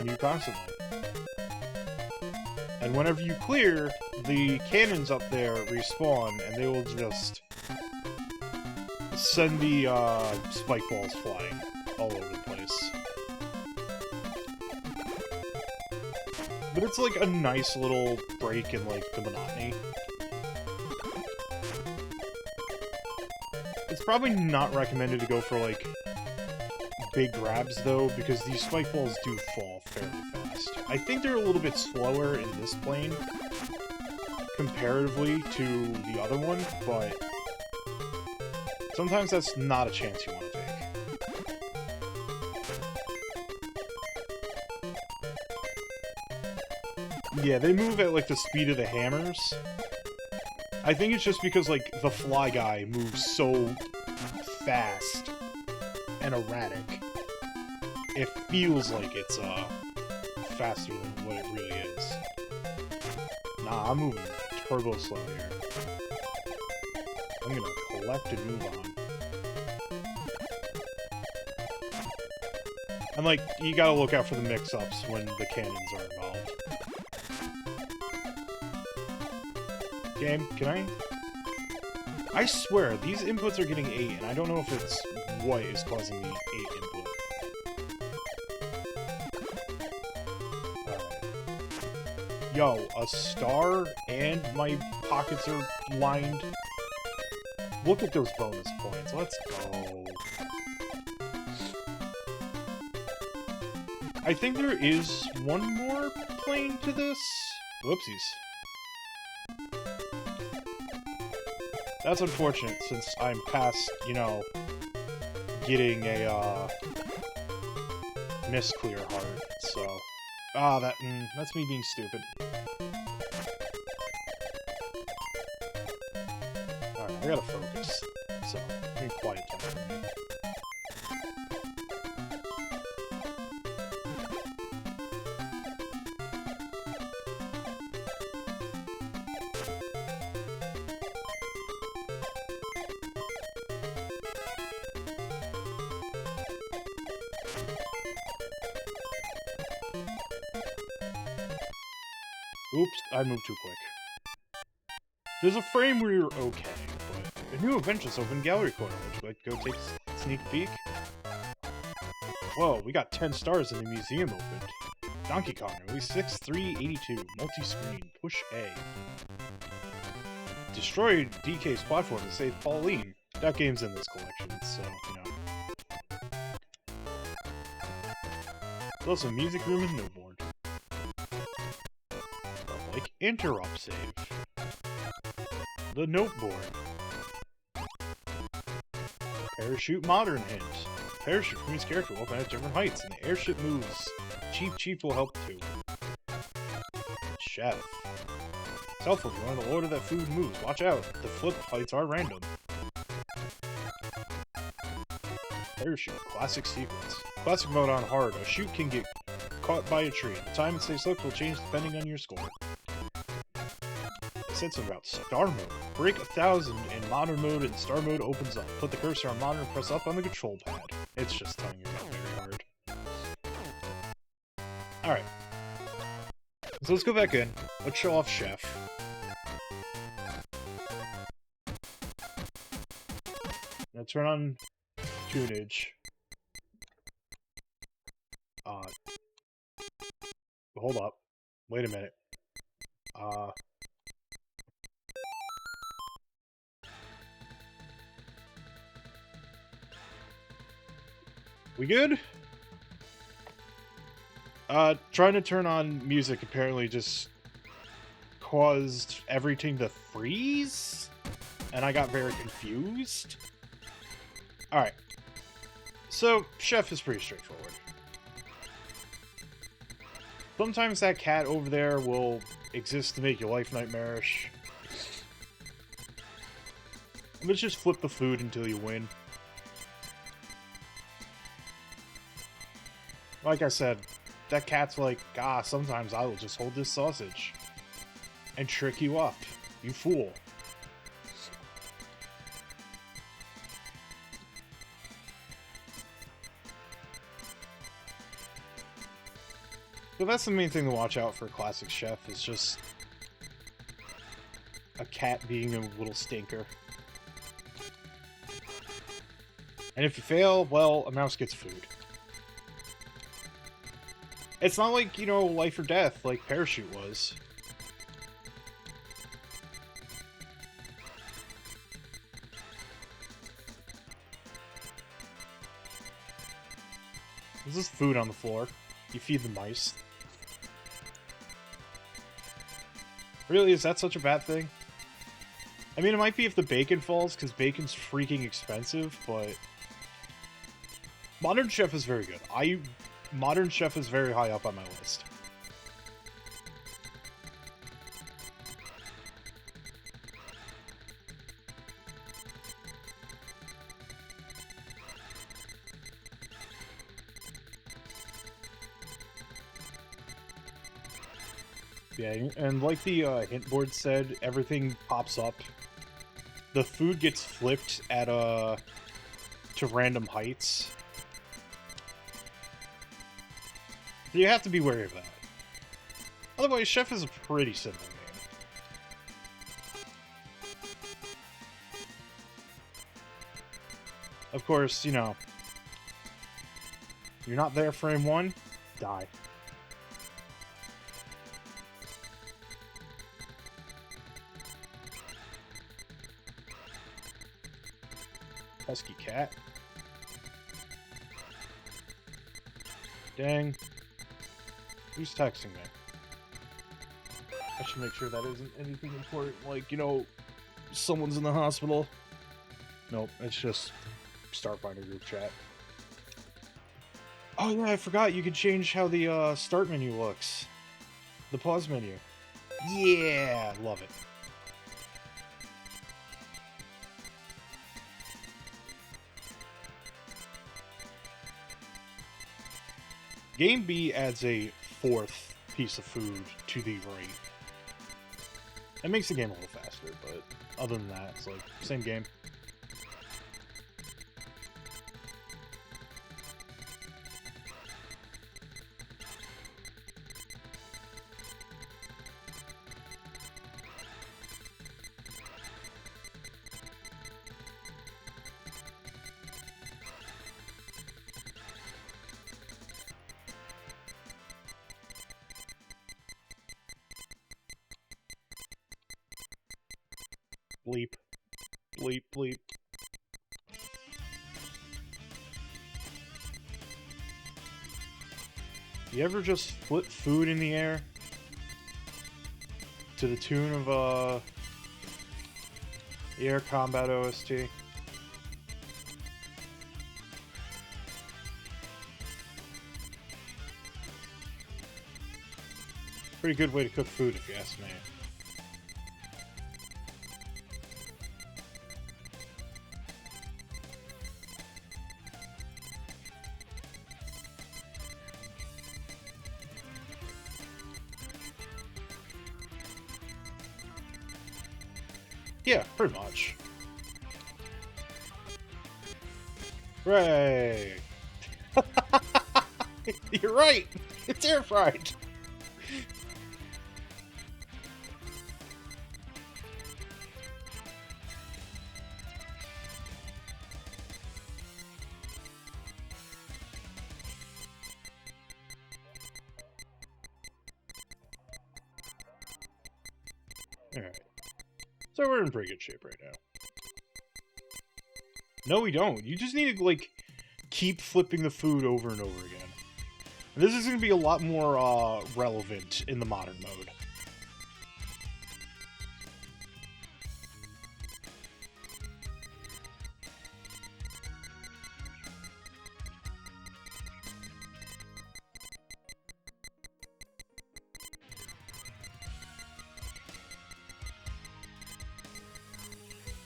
you constantly. And whenever you clear, the cannons up there respawn, and they will just send the spike balls flying all over the place. But it's like a nice little break in like the monotony. It's probably not recommended to go for like big grabs though, because these spike balls do fall fairly fast. I think they're a little bit slower in this plane comparatively to the other one, but Sometimes that's not a chance you want to take. Yeah, they move at, like, the speed of the hammers. I think it's just because, like, the fly guy moves so fast and erratic. It feels like it's, faster than what it really is. Nah, I'm moving turbo slow here. I'm gonna collect and move on. And, like, you gotta look out for the mix-ups when the cannons are involved. Game, can I swear, these inputs are getting 8, and I don't know if it's what is causing the 8 input. Alright. Yo, a star and my pockets are lined. Look at those bonus points. Let's go. I think there is one more plane to this. Whoopsies. That's unfortunate, since I'm past, you know, getting a, misclear heart, so... Ah, that's me being stupid. Alright, I gotta focus, so, I need quiet time for me. Oops, I moved too quick. There's a frame where you're okay, but a new event just opened Gallery Corner. Would you like to go take a sneak peek? Whoa, we got 10 stars in the museum opened. Donkey Kong, release 6-3-82, multi-screen, push A. Destroyed DK's platform to save Pauline. That game's in this collection, so, you know. There's also a music room and no board. Like interrupt save. The note board. Parachute modern hint. Parachute from his character will open at different heights, and the airship moves. Cheap will help too. Chef. Cell phone, you want to order that food moves. Watch out. The flip heights are random. Parachute. Classic sequence. Classic mode on hard. A chute can get caught by a tree. The time it stays hooked will change depending on your score. It said something about star mode. Break 1,000 in modern mode and star mode opens up. Put the cursor on modern and press up on the control pad. It's just telling you not very hard. Alright. So let's go back in. Let's show off Chef. Now turn on tunage. Hold up. Wait a minute. We good? Trying to turn on music apparently just caused everything to freeze? And I got very confused. Alright. So, Chef is pretty straightforward. Sometimes that cat over there will exist to make your life nightmarish. Let's just flip the food until you win. Like I said, that cat's like, sometimes I will just hold this sausage and trick you up, you fool. So that's the main thing to watch out for Classic Chef, is just a cat being a little stinker. And if you fail, well, a mouse gets food. It's not like, you know, life or death like Parachute was. There's just food on the floor. You feed the mice. Really, is that such a bad thing? I mean, it might be if the bacon falls, because bacon's freaking expensive, but... Modern Chef is very good. Modern Chef is very high up on my list. Yeah, and like the hint board said, everything pops up. The food gets flipped at to random heights. So you have to be wary of that. Otherwise, Chef is a pretty simple game. Of course, you know, you're not there frame one, die. Pesky cat. Dang. Who's texting me? I should make sure that isn't anything important, like, you know, someone's in the hospital. Nope, it's just Starfinder group chat. Oh yeah, I forgot you could change how the start menu looks. The pause menu. Yeah, love it. Game B adds a fourth piece of food to the rate. It makes the game a little faster, but other than that, it's like, same game. Bleep. Bleep, bleep. You ever just flip food in the air? To the tune of, the Air Combat OST? Pretty good way to cook food, if you ask me. Yeah, pretty much. Hooray! You're right! It's air fried! Alright. So we're in pretty good shape right now. No, we don't. You just need to, like, keep flipping the food over and over again. And this is going to be a lot more, relevant in the modern mode.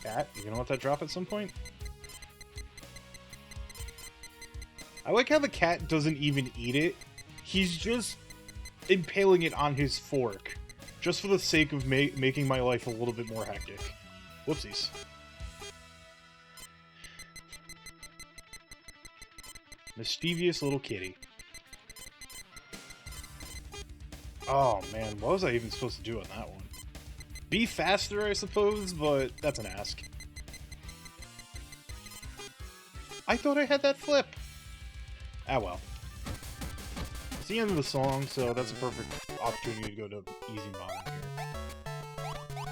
Cat, you gonna let that drop at some point? I like how the cat doesn't even eat it. He's just impaling it on his fork. Just for the sake of making my life a little bit more hectic. Whoopsies. Mischievous little kitty. Oh man, what was I even supposed to do on that one? Be faster, I suppose, but that's an ask. I thought I had that flip! Ah well. It's the end of the song, so that's a perfect opportunity to go to easy mode here.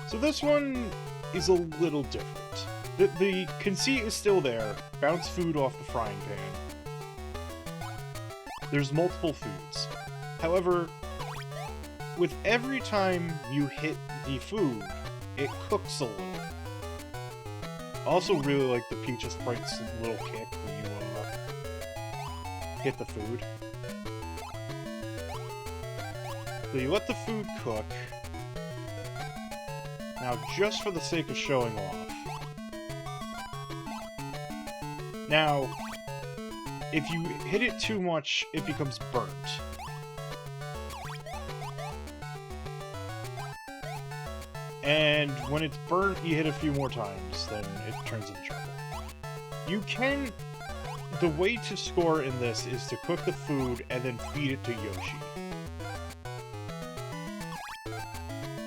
So this one is a little different. The conceit is still there. Bounce food off the frying pan. There's multiple foods. However, with every time you hit the food, it cooks a little. I also really like the Peach Sprite's little kick when you hit the food. So you let the food cook. Now, just for the sake of showing off. Now, if you hit it too much, it becomes burnt. And when it's burnt, you hit a few more times, then it turns into charcoal. You can... The way to score in this is to cook the food and then feed it to Yoshi.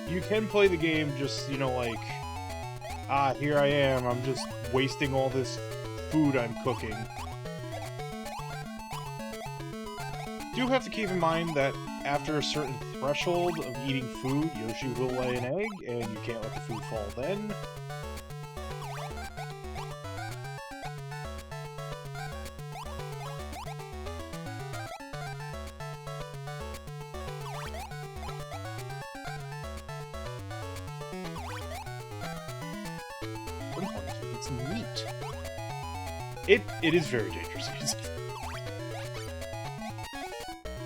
You can play the game just, you know, like... Ah, here I am, I'm just wasting all this food I'm cooking. Do have to keep in mind that after a certain threshold of eating food, Yoshi will lay an egg, and you can't let the food fall then. It's neat. It is very dangerous.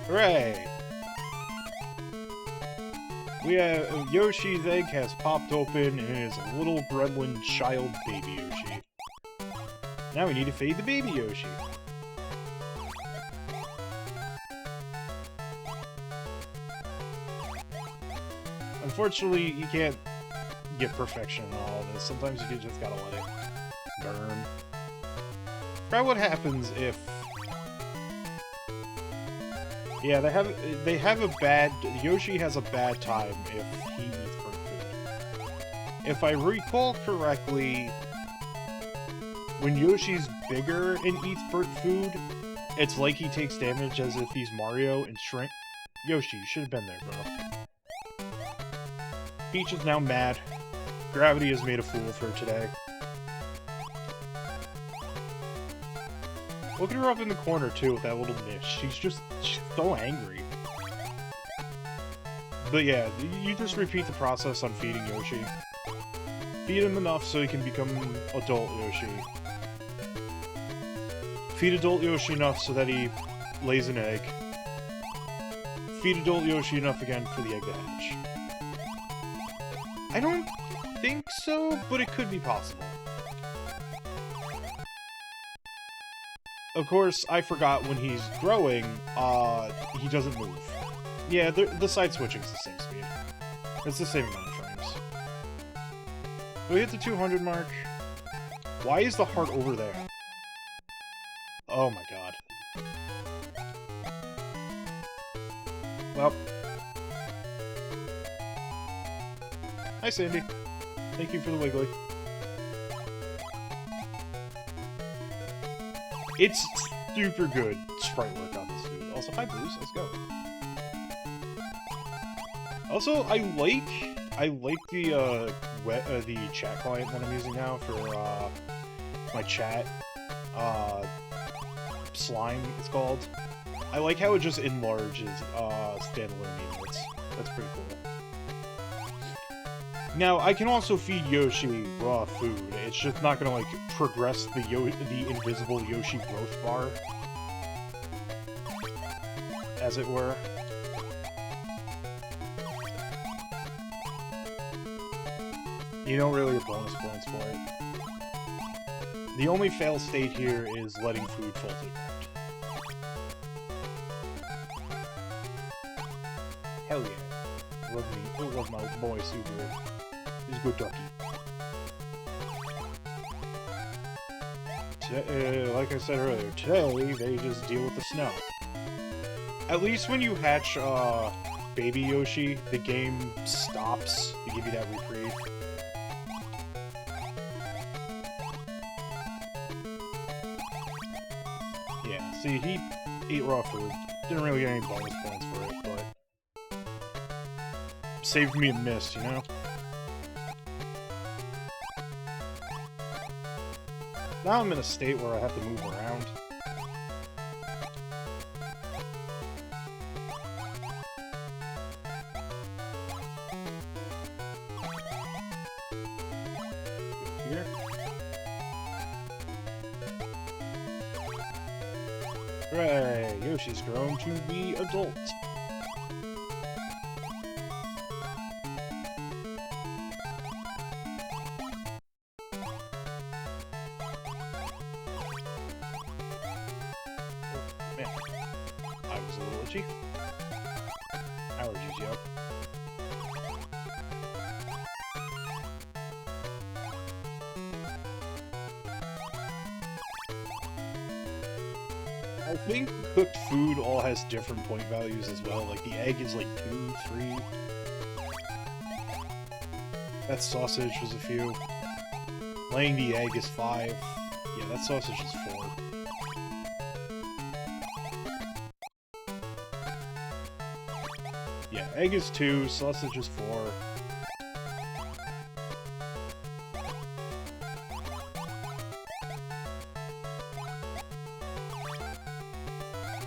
Hooray! We have Yoshi's egg has popped open and it is a little gremlin child baby Yoshi. Now we need to feed the baby Yoshi. Unfortunately, you can't get perfection in all of this. Sometimes you just gotta let it burn. Try what happens if... Yeah, they have a bad... Yoshi has a bad time if he eats burnt food. If I recall correctly, when Yoshi's bigger and eats burnt food, it's like he takes damage as if he's Mario and shrink. Yoshi, you should have been there, bro. Peach is now mad. Gravity has made a fool of her today. Look at her up in the corner, too, with that little niche. She's so angry. But yeah, you just repeat the process on feeding Yoshi. Feed him enough so he can become adult Yoshi. Feed adult Yoshi enough so that he lays an egg. Feed adult Yoshi enough again for the egg to hatch. I don't think so, but it could be possible. Of course, I forgot when he's growing, he doesn't move. Yeah, the side switching's the same speed. It's the same amount of frames. We hit the 200 mark. Why is the heart over there? Oh my god. Well. Hi, Sandy. Thank you for the wiggly. It's super good sprite work on this dude. Also, hi Bruce, let's go. Also, I like the chat client that I'm using now for my chat. Slime, it's called. I like how it just enlarges standalone units. That's pretty cool. Now, I can also feed Yoshi raw food. It's just not gonna, like, progress the invisible Yoshi growth bar. As it were. You don't really get bonus points for it. The only fail state here is letting food fall to the ground. Hell yeah. Love me. I love my boy Subaru. He's a good ducky. Like I said earlier, today they just deal with the snow. At least when you hatch Baby Yoshi, the game stops to give you that reprieve. Yeah, see, he ate raw food. Didn't really get any bonus points for it, but saved me a miss, you know? Now I'm in a state where I have to move around. Here. Hooray! Yoshi's grown to be adult. Man, I was a little itchy. Allergies, yo. I think cooked food all has different point values as well. Like, the egg is like 2, 3. That sausage was a few. Laying the egg is 5. Yeah, that sausage is 4. Yeah, egg is 2, sausage is 4.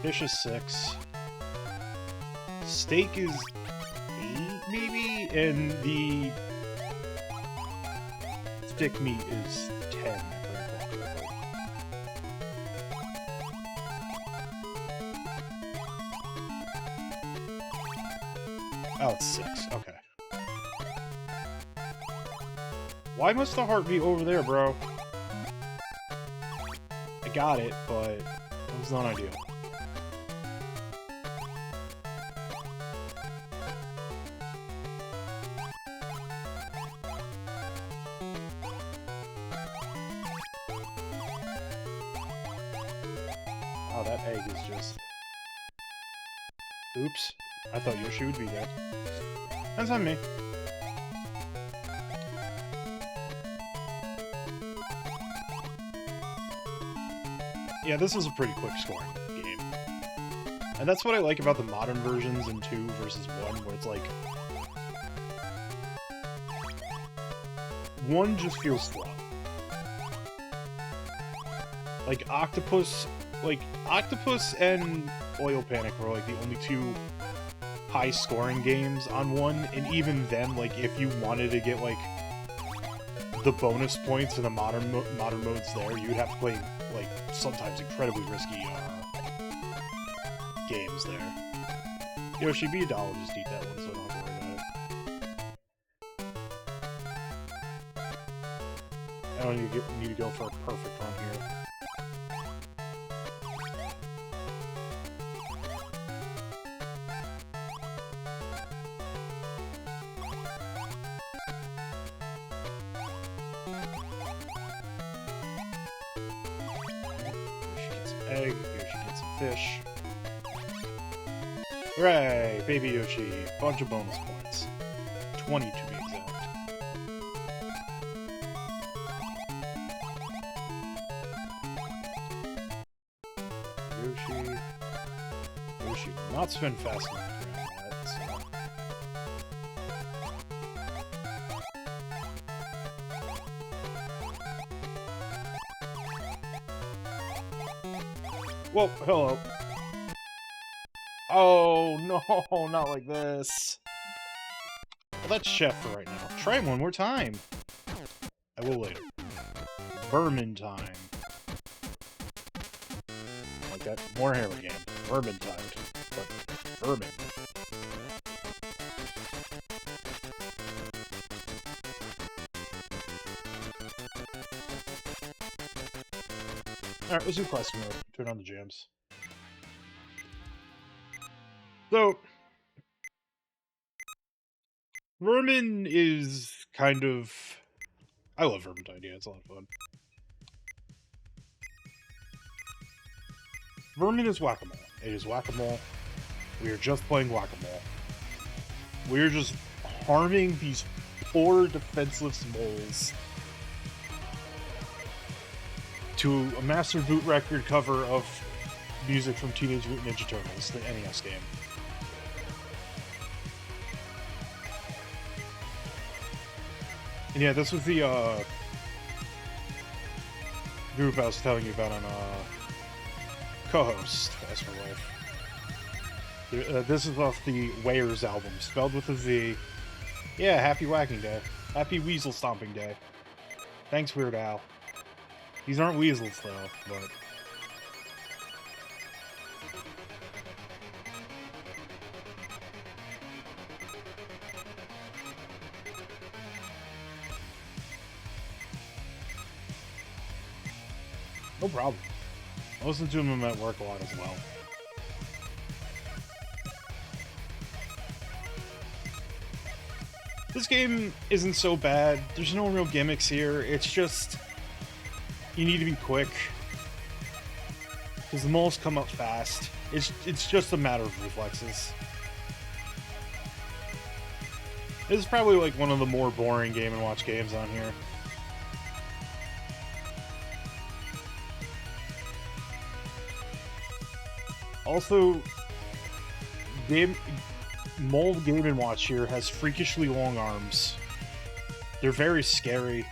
Fish is 6. Steak is 8, maybe? And the stick meat is 10, if I recall correctly. Oh, it's 6. Okay. Why must the heart be over there, bro? I got it, but it was not ideal. Oh, that egg is just... Oops. I thought Yoshi would be there. That's on me. Yeah, this is a pretty quick scoring game. And that's what I like about the modern versions in 2 versus 1, where it's like... 1 just feels slow. Like, Octopus and Oil Panic were like the only 2 high-scoring games on 1, and even then, like, if you wanted to get, like, the bonus points in the modern modes there, you'd have to play, like, sometimes incredibly risky, games there. Yoshi, be a doll and just eat that one so I don't have to worry about it. I don't need to go for a perfect run here. Egg, Yoshi gets some fish. Hooray! Baby Yoshi. Bunch of bonus points. 20 to be exact. Yoshi will not spend fast enough to grab that, so... Whoa, hello. Oh, no, not like this. Well, that's Chef for right now. Try it one more time. I will later. Vermin time. Like that. More hair again. Vermin time. But vermin. Alright, let's do classic mode. Turn on the jams. So, Vermin is kind of... I love Vermintide, yeah, it's a lot of fun. Vermin is whack-a-mole. It is whack-a-mole. We are just playing whack-a-mole. We're just harming these poor defenseless moles to a Master Boot Record cover of music from Teenage Mutant Ninja Turtles, the NES game. And yeah, this was the group I was telling you about on co-host, as for life. This is off the Wares album, spelled with a Z. Yeah, happy whacking day. Happy weasel stomping day. Thanks, Weird Al. These aren't weasels, though, but... No problem. I listen to them at work a lot as well. This game isn't so bad. There's no real gimmicks here. It's just you need to be quick because the moles come up fast. It's just a matter of reflexes. This is probably like one of the more boring Game & Watch games on here. Also, Mole Game & Watch here has freakishly long arms. They're very scary.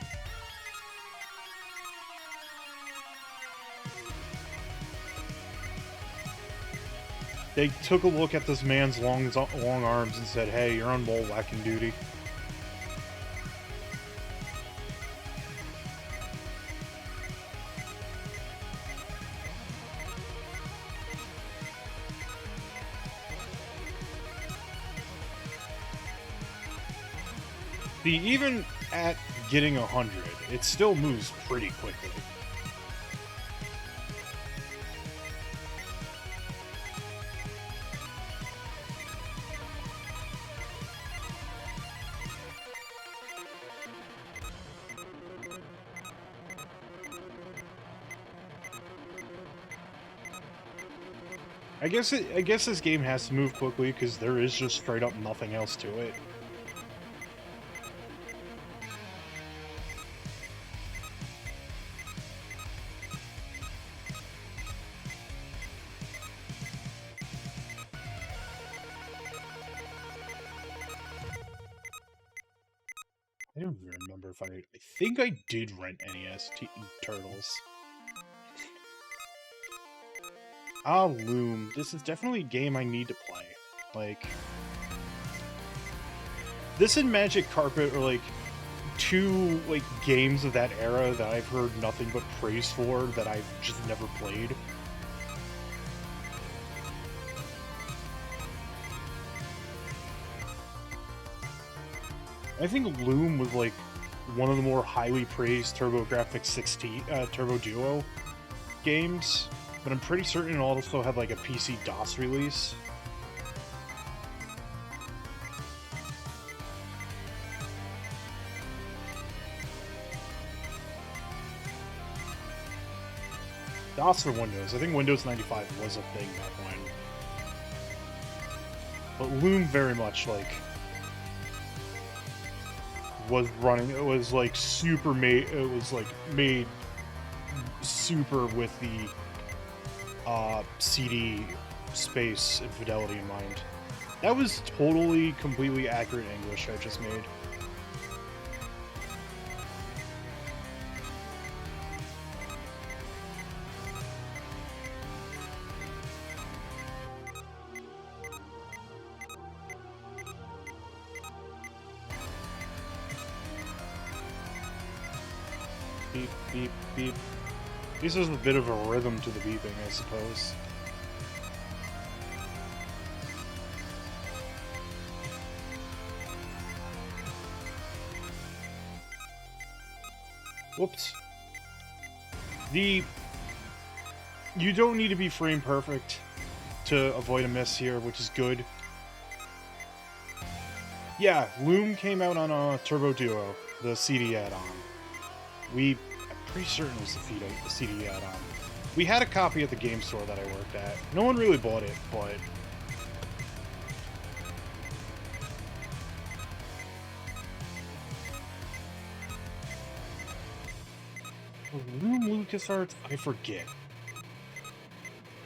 They took a look at this man's long arms and said, hey, you're on mole whacking duty. See, even at getting 100, it still moves pretty quickly. I guess this game has to move quickly because there is just straight up nothing else to it. I don't even remember if I think I did rent NES Turtles. Ah, Loom. This is definitely a game I need to play. Like, this and Magic Carpet are like two like games of that era that I've heard nothing but praise for that I've just never played. I think Loom was like one of the more highly praised TurboGrafx 16 Turbo Duo games, but I'm pretty certain it also had like a PC DOS release. DOS for Windows. I think Windows 95 was a thing back when. But Loom very much like was running. It was like super made. It was like made super with the CD space and fidelity in mind. That was totally, completely accurate English I just made. Beep, beep, beep. At least there's a bit of a rhythm to the beeping, I suppose. Whoops. You don't need to be frame perfect to avoid a miss here, which is good. Yeah, Loom came out on Turbo Duo, the CD add-on. I'm pretty certain it was the CD add-on. We had a copy at the game store that I worked at. No one really bought it, but Loom LucasArts, I forget.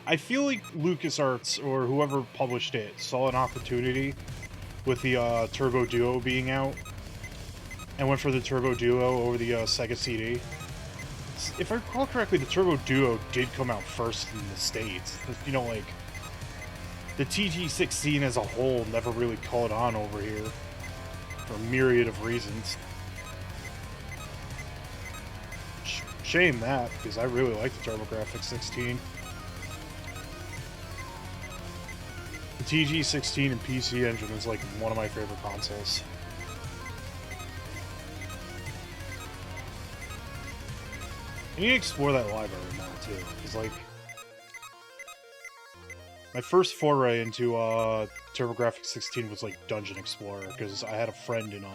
I feel like LucasArts, or whoever published it, saw an opportunity with the Turbo Duo being out, and went for the Turbo Duo over the Sega CD. If I recall correctly, the Turbo Duo did come out first in the States. You know, like, the TG16 as a whole never really caught on over here, for a myriad of reasons. Shame that, because I really like the TurboGrafx 16. The TG16 and PC Engine is like one of my favorite consoles. I need to explore that library more too, because like my first foray into TurboGrafx 16 was like Dungeon Explorer, because I had a friend in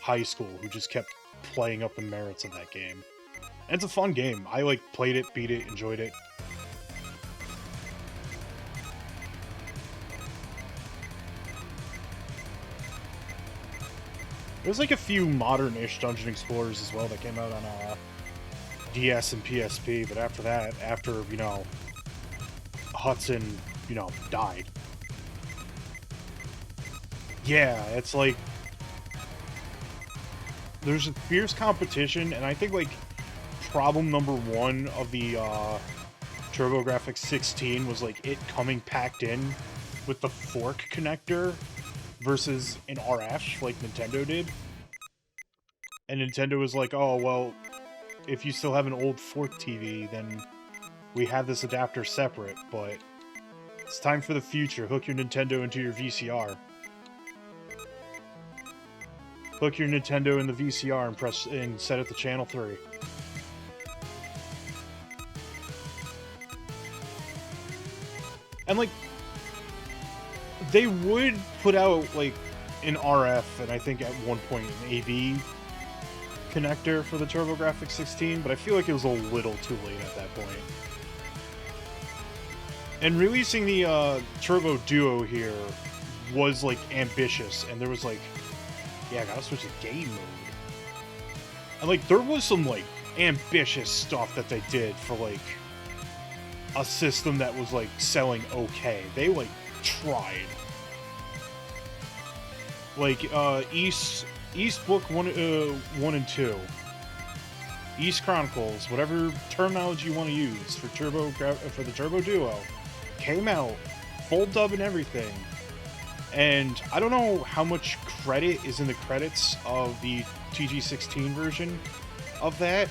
high school who just kept playing up the merits of that game. And it's a fun game. I like played it, beat it, enjoyed it. There's like a few modern-ish Dungeon Explorers as well that came out on DS and PSP, but after that, after, you know, Hudson, you know, died. Yeah, it's like there's a fierce competition, and I think like problem number one of the TurboGrafx 16 was like it coming packed in with the fork connector versus an RF like Nintendo did. And Nintendo was like, oh, well, if you still have an old fork TV, then we have this adapter separate, but it's time for the future. Hook your Nintendo into your VCR. Hook your Nintendo in the VCR and press and set it to channel 3. And like they would put out like an RF and I think at one point an AV connector for the TurboGrafx 16, but I feel like it was a little too late at that point. And releasing the Turbo Duo here was like ambitious, and there was like, yeah, I gotta switch to game mode. And like there was some like ambitious stuff that they did for like a system that was like selling okay. They like tried. Like East Book 1 and 2. East Chronicles, whatever terminology you want to use for the Turbo Duo, came out full dub and everything. And I don't know how much credit is in the credits of the TG16 version of that,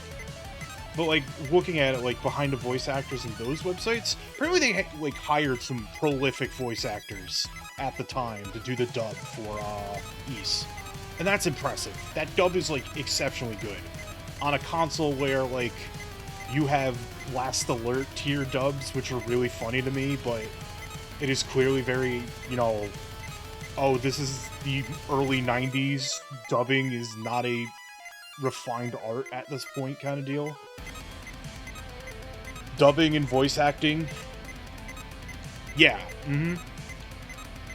but like looking at it like behind the voice actors in those websites, apparently they like hired some prolific voice actors at the time to do the dub for East. And that's impressive. That dub is like exceptionally good on a console where like you have Last Alert tier dubs, which are really funny to me, but it is clearly very, you know, oh, this is the early 90s, dubbing is not a refined art at this point kind of deal. Dubbing and voice acting, yeah, I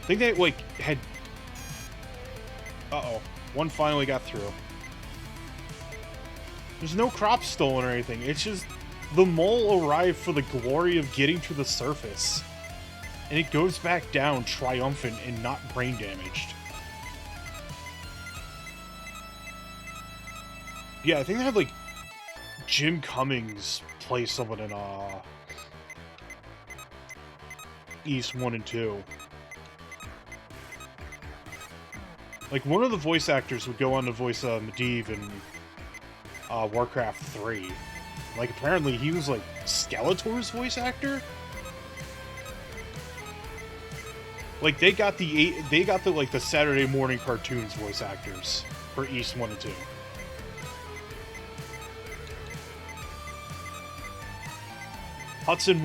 think they like had, one finally got through. There's no crops stolen or anything, it's just the mole arrived for the glory of getting to the surface. And it goes back down triumphant and not brain damaged. Yeah, I think they had like Jim Cummings play someone in East 1 and 2. Like one of the voice actors would go on to voice Medivh in Warcraft 3. Like apparently he was like Skeletor's voice actor. Like they got the like the Saturday morning cartoons voice actors for East 1 and 2. Hudson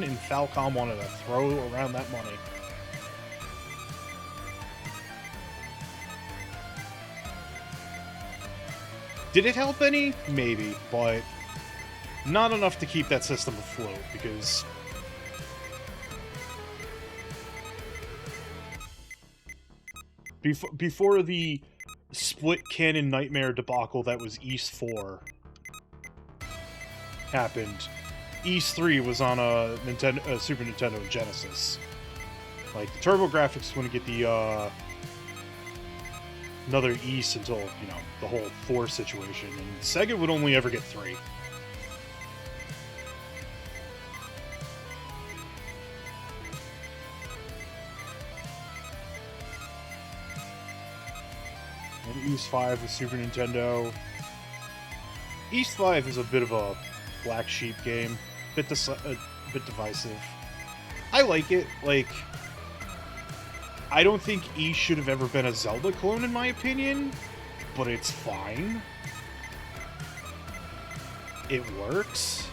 and Falcom wanted to throw around that money. Did it help any? Maybe, but not enough to keep that system afloat, because before the split canon nightmare debacle that was East 4 happened, East 3 was on a Super Nintendo and Genesis. Like the TurboGrafx wouldn't get the another East until, you know, the whole 4 situation, and Sega would only ever get 3. And East 5 with Super Nintendo. East 5 is a bit of a black sheep game, bit divisive. I like it. Like, I don't think E should have ever been a Zelda clone, in my opinion, but it's fine. It works.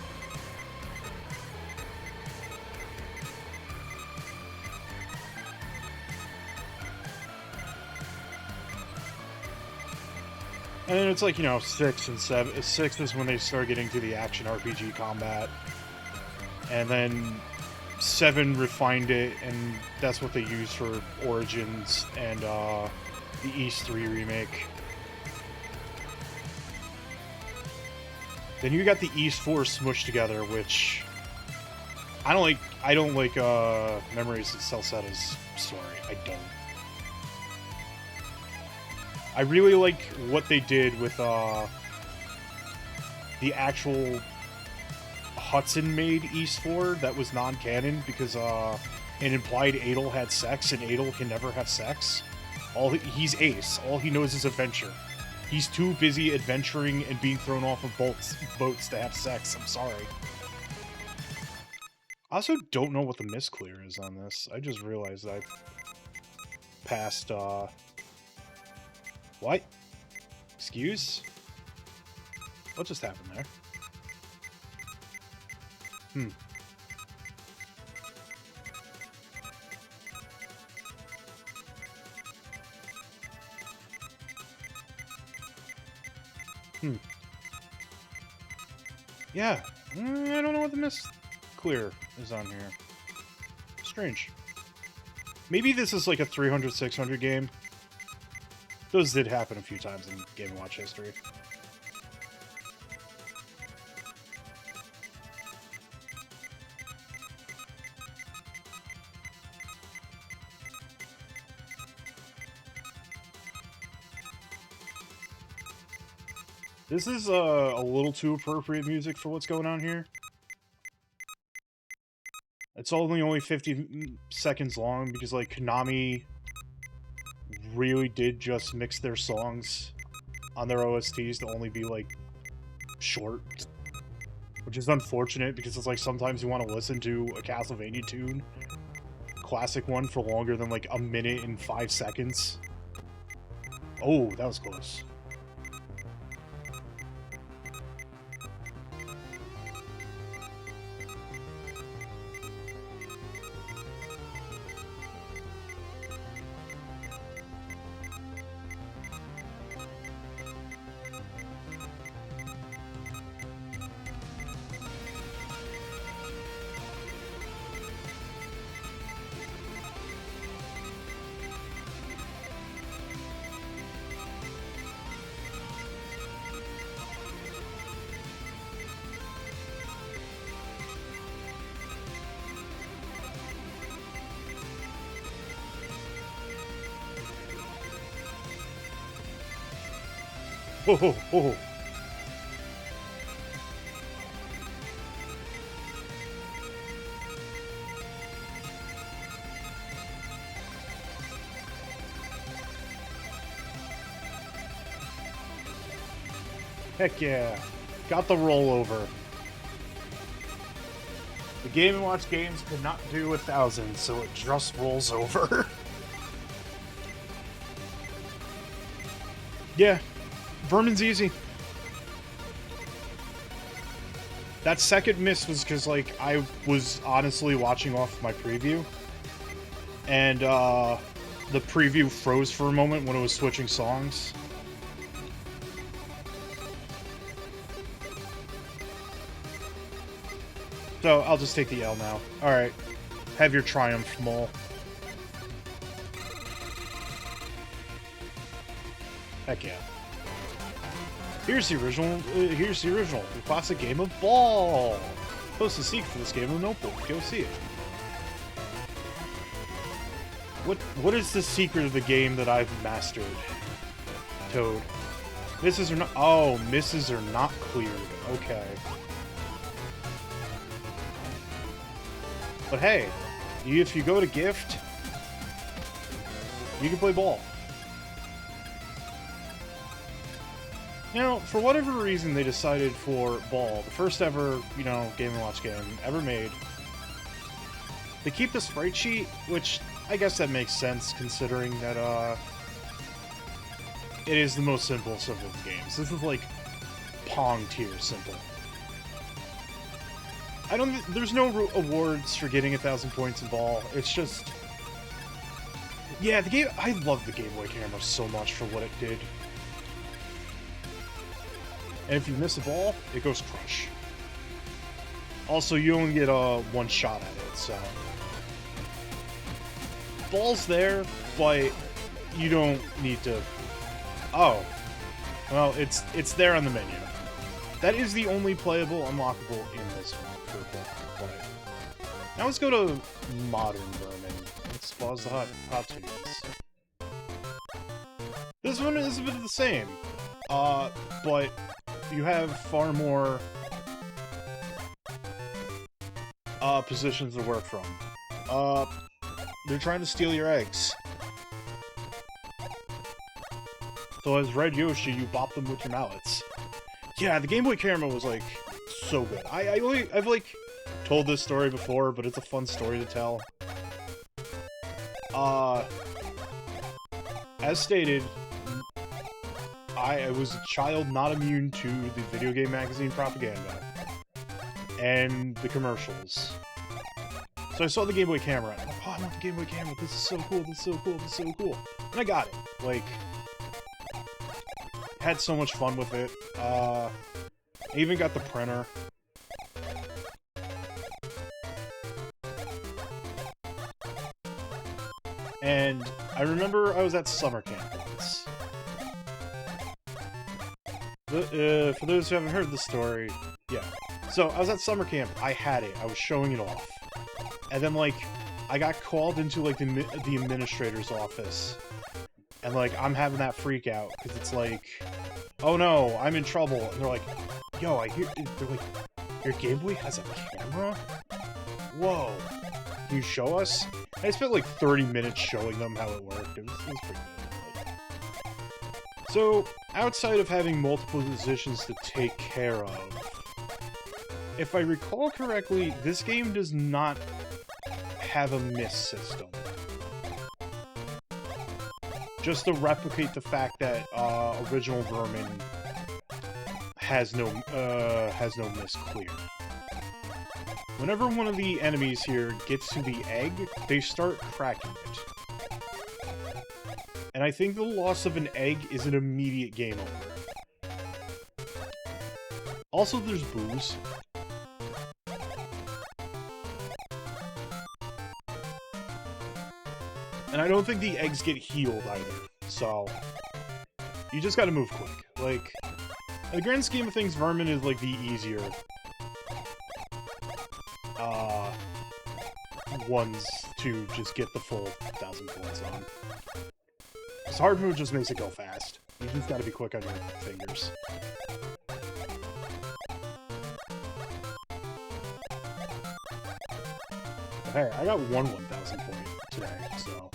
And then it's like, you know, 6 and 7. 6 is when they start getting to the action RPG combat. And then 7 refined it, and that's what they use for Origins and the East 3 remake. Then you got the East 4 smushed together, which I don't like Memories of Celcetta's story. I don't. I really like what they did with the actual Hudson-made East 4 that was non-canon, because it implied Adel had sex, and Adel can never have sex. He's Ace. All he knows is adventure. He's too busy adventuring and being thrown off of boats to have sex. I'm sorry. I also don't know what the misclear is on this. I just realized I've passed, What? Excuse? What just happened there? Yeah. I don't know what the misclear is on here. Strange. Maybe this is like a 300, 600 game. Those did happen a few times in Game & Watch history. This is a little too appropriate music for what's going on here. It's only 50 seconds long because, like, Konami really did just mix their songs on their OSTs to only be, like, short. Which is unfortunate, because it's like sometimes you want to listen to a Castlevania tune, classic one, for longer than, like, a minute and 5 seconds. Oh, that was close. Oh, oh. Heck yeah. Got the rollover. The Game & Watch games could not do 1,000, so it just rolls over. Yeah. Vermin's easy. That second miss was because, like, I was honestly watching off my preview. And, the preview froze for a moment when it was switching songs. So, I'll just take the L now. Alright. Have your triumph, Mole. Heck yeah. Here's the original, the classic game of Ball. Post a seek for this game of Notebook. Go see it. What is the secret of the game that I've mastered? Toad. Misses are not, oh, misses are not cleared. Okay. But hey, if you go to gift, you can play Ball. Now, for whatever reason, they decided for Ball, the first ever, you know, Game & Watch game ever made, They keep the sprite sheet, which I guess that makes sense considering that it is the most simplest of the games. This is like Pong tier simple. There's no awards for getting 1,000 points in ball. It's just, yeah, the game. I love the Game Boy camera so much for what it did. And if you miss a ball, it goes crush. Also, you only get one shot at it, so ball's there, but you don't need to. Oh, well, it's there on the menu. That is the only playable unlockable in this one for play. Now let's go to Modern Vermin. Let's pause the hot tunes. This one is a bit of the same, but you have far more positions to work from. They're trying to steal your eggs. So as Red Yoshi, you bop them with your mallets. Yeah, the Game Boy camera was, like, so good. I've, like, told this story before, but it's a fun story to tell. As stated, I was a child not immune to the video game magazine propaganda and the commercials. So I saw the Game Boy camera, and I'm like, oh, I want the Game Boy camera, this is so cool, this is so cool, this is so cool. And I got it. Like, had so much fun with it. I even got the printer. And I remember I was at summer camp once. For those who haven't heard the story, yeah. So, I was at summer camp, I had it, I was showing it off. And then, like, I got called into, like, the administrator's office. And, like, I'm having that freak out, because it's like, oh no, I'm in trouble. And they're like, yo, I hear, they're like, your Game Boy has a camera? Whoa. Can you show us? And I spent like 30 minutes showing them how it worked. It was pretty good. So, outside of having multiple positions to take care of, if I recall correctly, this game does not have a miss system. Just to replicate the fact that original Vermin has no miss clear. Whenever one of the enemies here gets to the egg, they start cracking it. And I think the loss of an egg is an immediate game over. Also, there's booze. And I don't think the eggs get healed either, so you just gotta move quick. Like, in the grand scheme of things, Vermin is like the easier ones to just get the full 1,000 points on. This hard move just makes it go fast. You just gotta be quick on your fingers. Hey, I got one 1,000 point today, so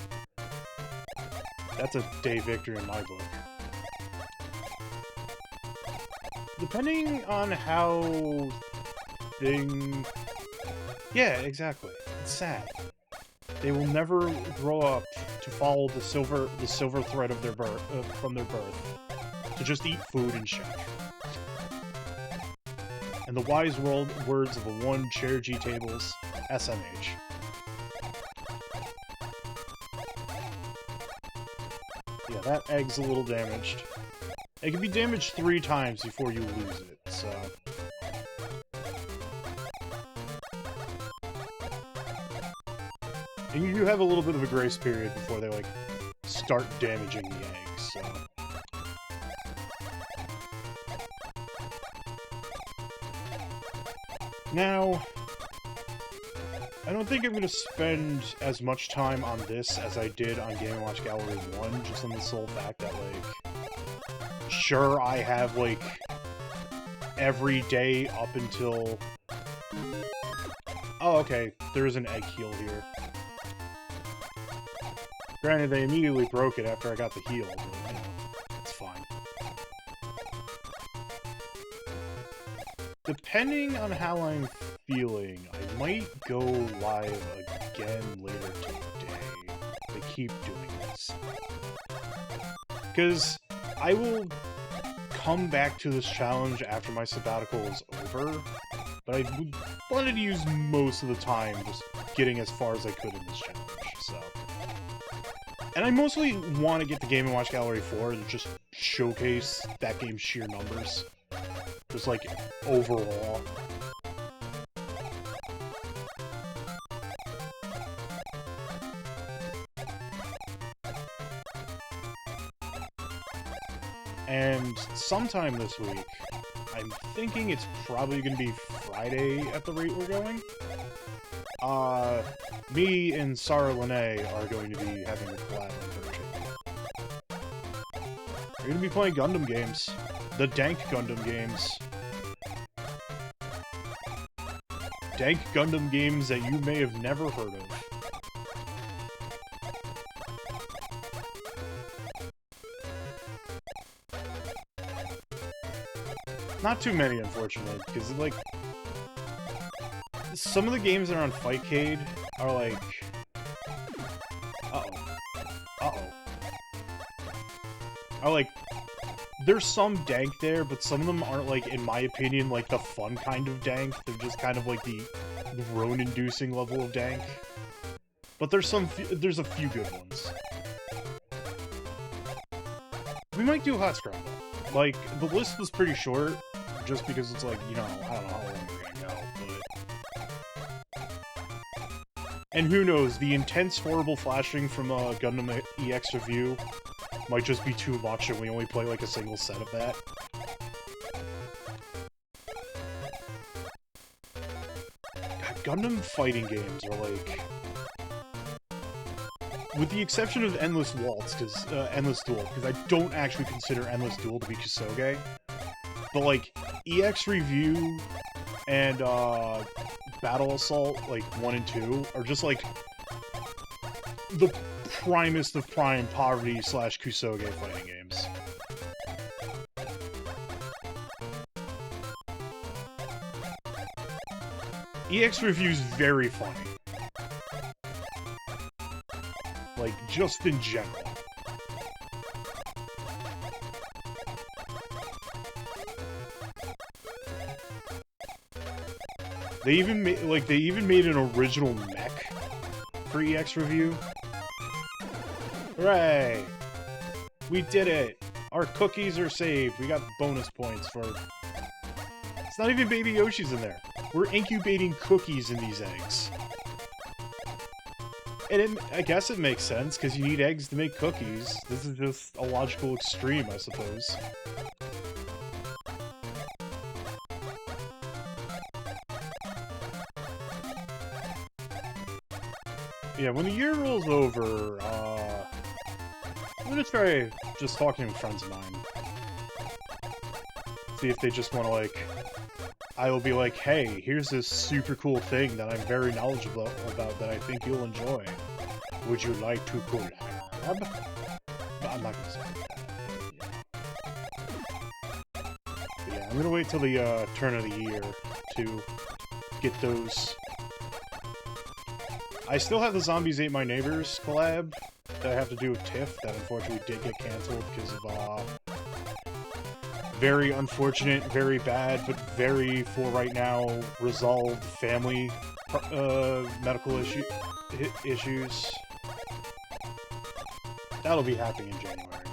that's a day victory in my book. Depending on how yeah, exactly. It's sad. They will never grow up to follow the silver thread of their birth from their birth, to just eat food and chef. And the wise words of the one Chair G Tables, SMH. Yeah, that egg's a little damaged. It can be damaged 3 times before you lose it, so... And you do have a little bit of a grace period before they, like, start damaging the eggs, so... Now... I don't think I'm going to spend as much time on this as I did on Game & Watch Gallery 1, just on the sole fact that, like... Sure, I have, like, every day up until... Oh, okay, there is an egg heal here. Granted, they immediately broke it after I got the heal, but, you know, it's fine. Depending on how I'm feeling I might go live again later today. They keep doing this. Because I will come back to this challenge after my sabbatical is over, but I wanted to use most of the time just getting as far as I could in this challenge, so. And I mostly want to get the Game & Watch Gallery 4 to just showcase that game's sheer numbers. Just, like, overall. And sometime this week, I'm thinking it's probably going to be Friday at the rate we're going. Me and Sarah Lene are going to be having a collab version. We're going to be playing Gundam games. The Dank Gundam games. Dank Gundam games that you may have never heard of. Not too many, unfortunately, because, like, some of the games that are on Fightcade are, like... Are, like... There's some dank there, but some of them aren't, like, in my opinion, like, the fun kind of dank. They're just kind of, like, the groan-inducing level of dank. But there's a few good ones. We might do Hot Scrabble. Like, the list was pretty short, just because it's like, you know, I don't know how long we're gonna go, but... And who knows, the intense, horrible flashing from a Gundam EX review might just be too much and we only play, like, a single set of that. God, Gundam fighting games are, like... With the exception of Endless Waltz, Endless Duel, because I don't actually consider Endless Duel to be Kusoge. But, like, EX Review and, Battle Assault, like, 1 and 2, are just, like, the primest of prime poverty / Kusoge fighting games. EX Review's very funny. Like, just in general. They even made an original mech for EX Review. Hooray! We did it! Our cookies are saved. We got bonus points for... It's not even Baby Yoshi's in there. We're incubating cookies in these eggs. And I guess it makes sense, because you need eggs to make cookies. This is just a logical extreme, I suppose. Yeah, when the year rolls over, I'm gonna try just talking to friends of mine. See if they just want to, like... I will be like, hey, here's this super cool thing that I'm very knowledgeable about that I think you'll enjoy. Would you like to collab? But I'm not gonna say that. Yeah, I'm gonna wait till the turn of the year to get those. I still have the Zombies Ate My Neighbors collab that I have to do with Tiff that unfortunately did get canceled because of very unfortunate, very bad, but very, for right now, resolved family medical issues. That'll be happening in January.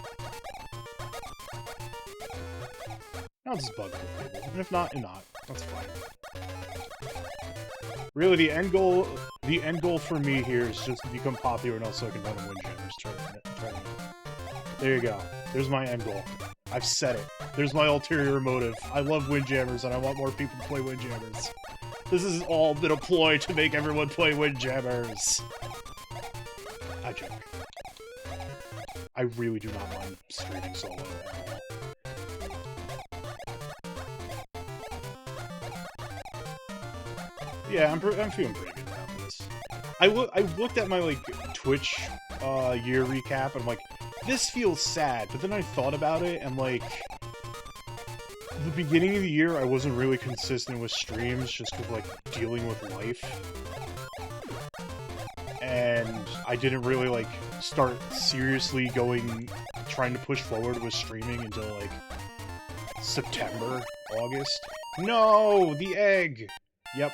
I'll just bug other people, and if not, not. That's fine. Really, the end goal for me here is just to become popular enough so I can run a Windjammers tournament. There you go. There's my end goal. I've said it. There's my ulterior motive. I love Windjammers, and I want more people to play Windjammers. This has all been a ploy to make everyone play Windjammers. I joke. I really do not mind streaming solo at all. Yeah, I'm feeling pretty good about this. I looked at my, like, Twitch year recap, and I'm like, this feels sad, but then I thought about it, and, like, the beginning of the year, I wasn't really consistent with streams just because, like, dealing with life. And I didn't really, like, start seriously trying to push forward with streaming until, like, September, August. No! The egg! Yep.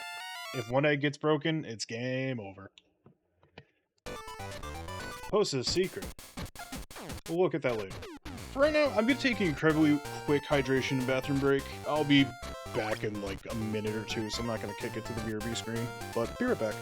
If one egg gets broken, it's game over. Post a secret. We'll look at that later. For right now, I'm going to take an incredibly quick hydration and bathroom break. I'll be back in like a minute or two, so I'm not going to kick it to the BRB screen, but be right back.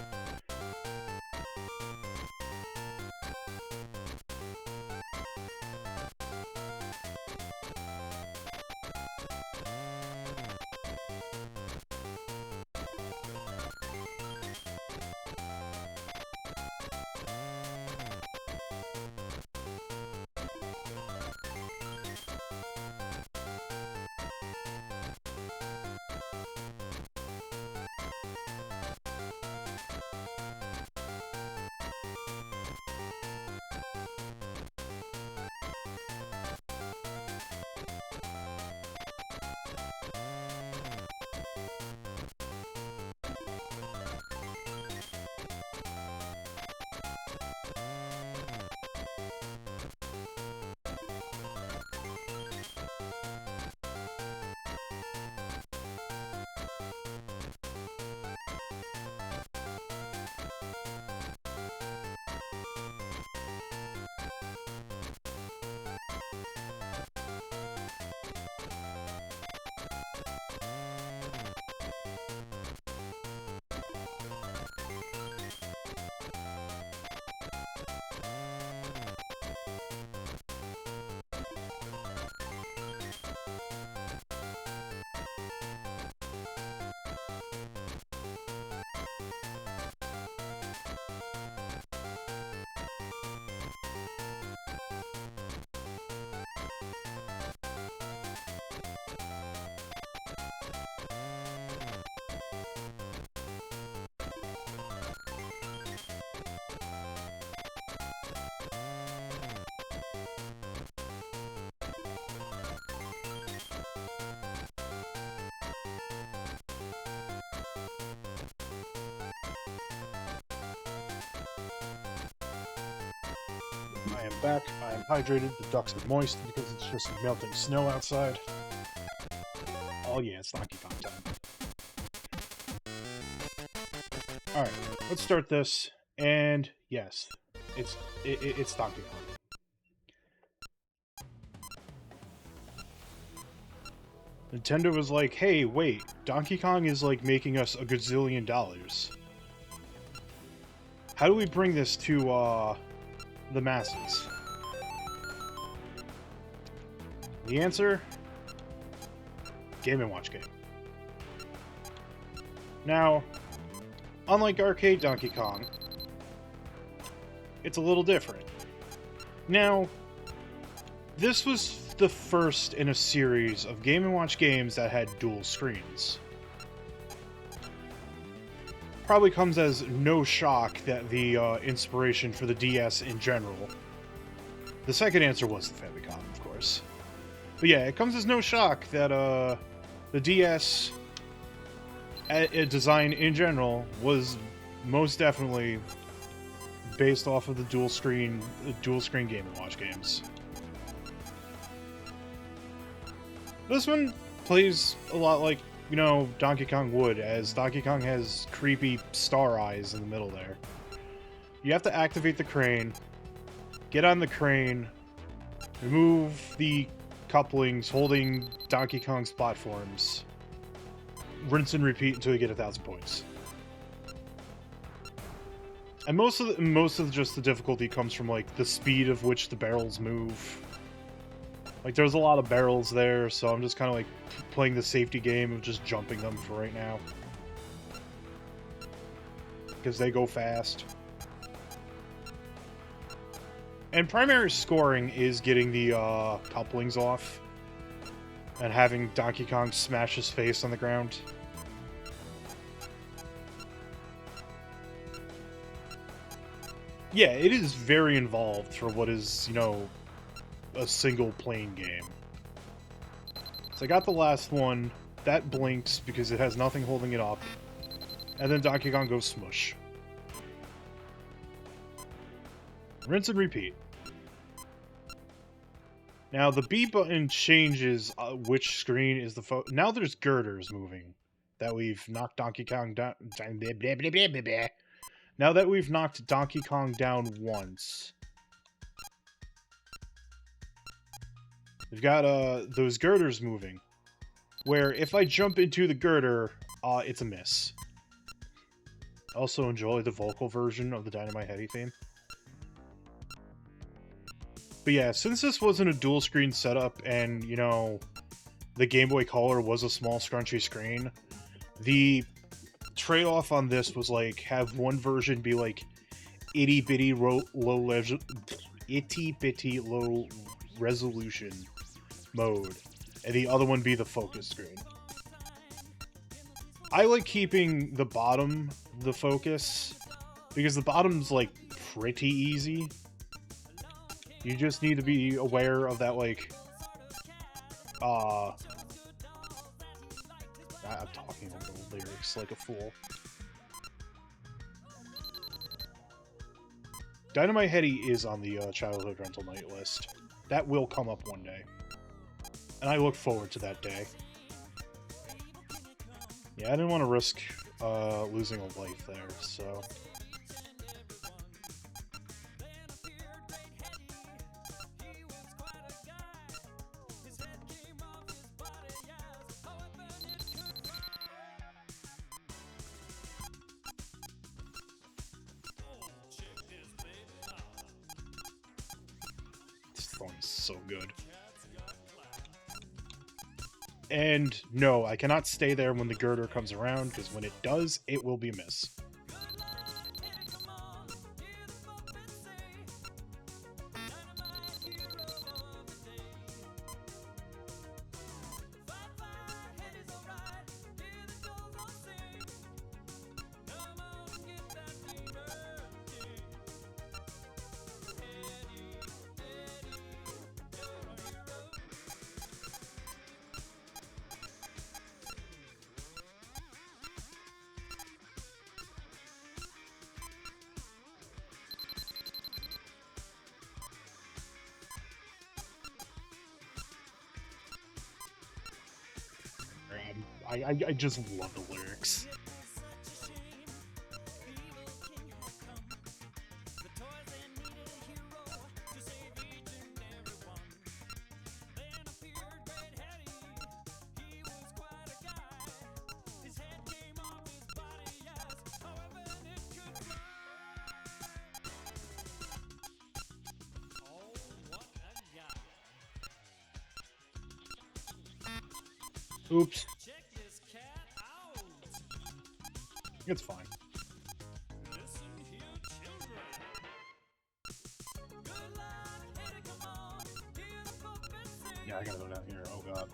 I am back. I am hydrated. The ducks are moist because it's just melting snow outside. Oh yeah, it's Donkey Kong time. Alright, let's start this. And yes, it's Donkey Kong. Nintendo was like, hey, wait, Donkey Kong is like making us a gazillion dollars. How do we bring this to the masses? The answer? Game & Watch game. Now, unlike arcade Donkey Kong, it's a little different. Now, this was the first in a series of Game & Watch games that had dual screens. Probably comes as no shock that the inspiration for the DS in general. The second answer was the Famicom, of course. But yeah, it comes as no shock that the DS design in general was most definitely based off of the dual screen Game & Watch games. This one plays a lot like, you know, Donkey Kong would, as Donkey Kong has creepy star eyes in the middle there. You have to activate the crane, get on the crane, remove the couplings holding Donkey Kong's platforms, rinse and repeat until you get 1,000 points. And most of just the difficulty comes from like the speed of which the barrels move. Like there's a lot of barrels there, so I'm just kind of like playing the safety game of just jumping them for right now, because they go fast. And primary scoring is getting the couplings off and having Donkey Kong smash his face on the ground. Yeah, it is very involved for what is, you know, a single plane game. So I got the last one. That blinks because it has nothing holding it up. And then Donkey Kong goes smush. Rinse and repeat. Now, the B button changes which screen is the now there's girders moving. That we've knocked Donkey Kong down... Now that we've knocked Donkey Kong down once... We've got those girders moving. Where if I jump into the girder, it's a miss. Also enjoy the vocal version of the Dynamite Heady theme. But yeah, since this wasn't a dual screen setup and, you know, the Game Boy Color was a small scrunchy screen, the trade-off on this was like have one version be like itty bitty low resolution mode, and the other one be the focus screen. I like keeping the bottom the focus because the bottom's like pretty easy. You just need to be aware of that, like, I'm talking over the lyrics like a fool. Dynamite Heady is on the childhood rental night list. That will come up one day. And I look forward to that day. Yeah, I didn't want to risk losing a life there, so... So good. And no, I cannot stay there when the girder comes around, because when it does, it will be a miss. I just love the lyrics. Oops. It's fine. Yeah, I gotta go down here. Oh god.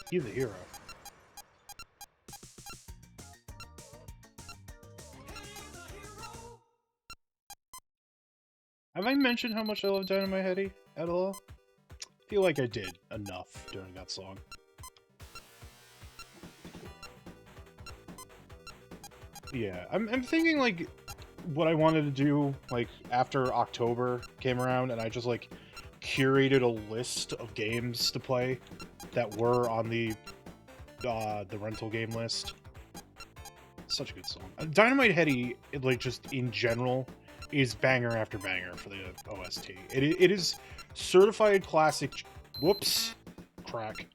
He's a hero. Have I mentioned how much I love Dynamite Heady at all? I feel like I did enough during that song. Yeah, I'm thinking, like, what I wanted to do, like, after October came around, and I just, like, curated a list of games to play that were on the rental game list. Such a good song. Dynamite Heady, like, just in general, is banger after banger for the OST. It is certified classic. Whoops. Crack.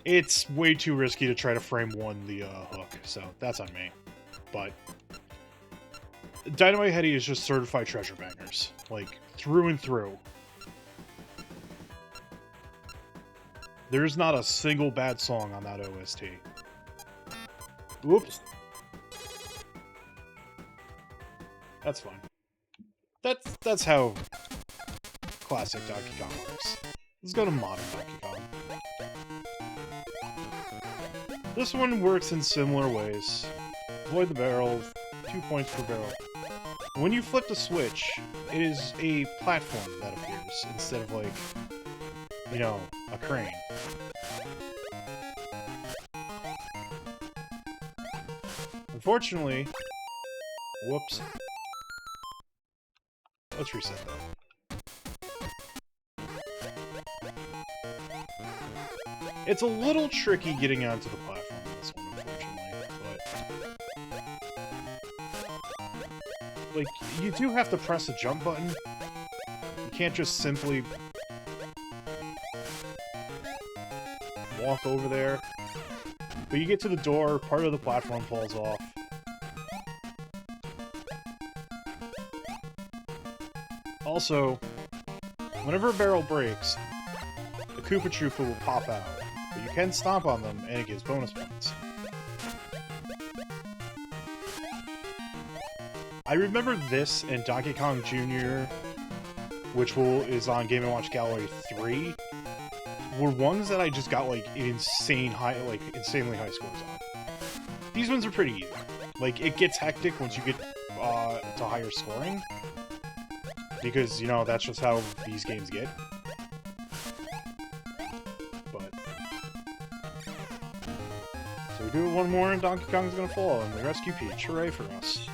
It's way too risky to try to frame one the hook, so that's on me. But Dynamite Heady is just certified treasure bangers, like, through and through. There's not a single bad song on that OST. Oops. That's fine. That's how classic Donkey Kong works. Let's go to modern Donkey Kong. This one works in similar ways. Avoid the barrel, 2 points per barrel. When you flip the switch, it is a platform that appears instead of, like, you know, a crane. Unfortunately, whoops. Let's reset that. It's a little tricky getting onto the platform in this one, unfortunately, but... like, you do have to press the jump button. You can't just simply... walk over there. But you get to the door, part of the platform falls off. Also, whenever a barrel breaks, the Koopa Troopa will pop out, but you can stomp on them and it gives bonus points. I remember this and Donkey Kong Jr., which is on Game & Watch Gallery 3, were ones that I just got, like, insanely high scores on. These ones are pretty easy. Like, it gets hectic once you get to higher scoring, because, you know, that's just how these games get. But... so we do it one more and Donkey Kong's gonna fall, and we rescue Peach. Hooray for us.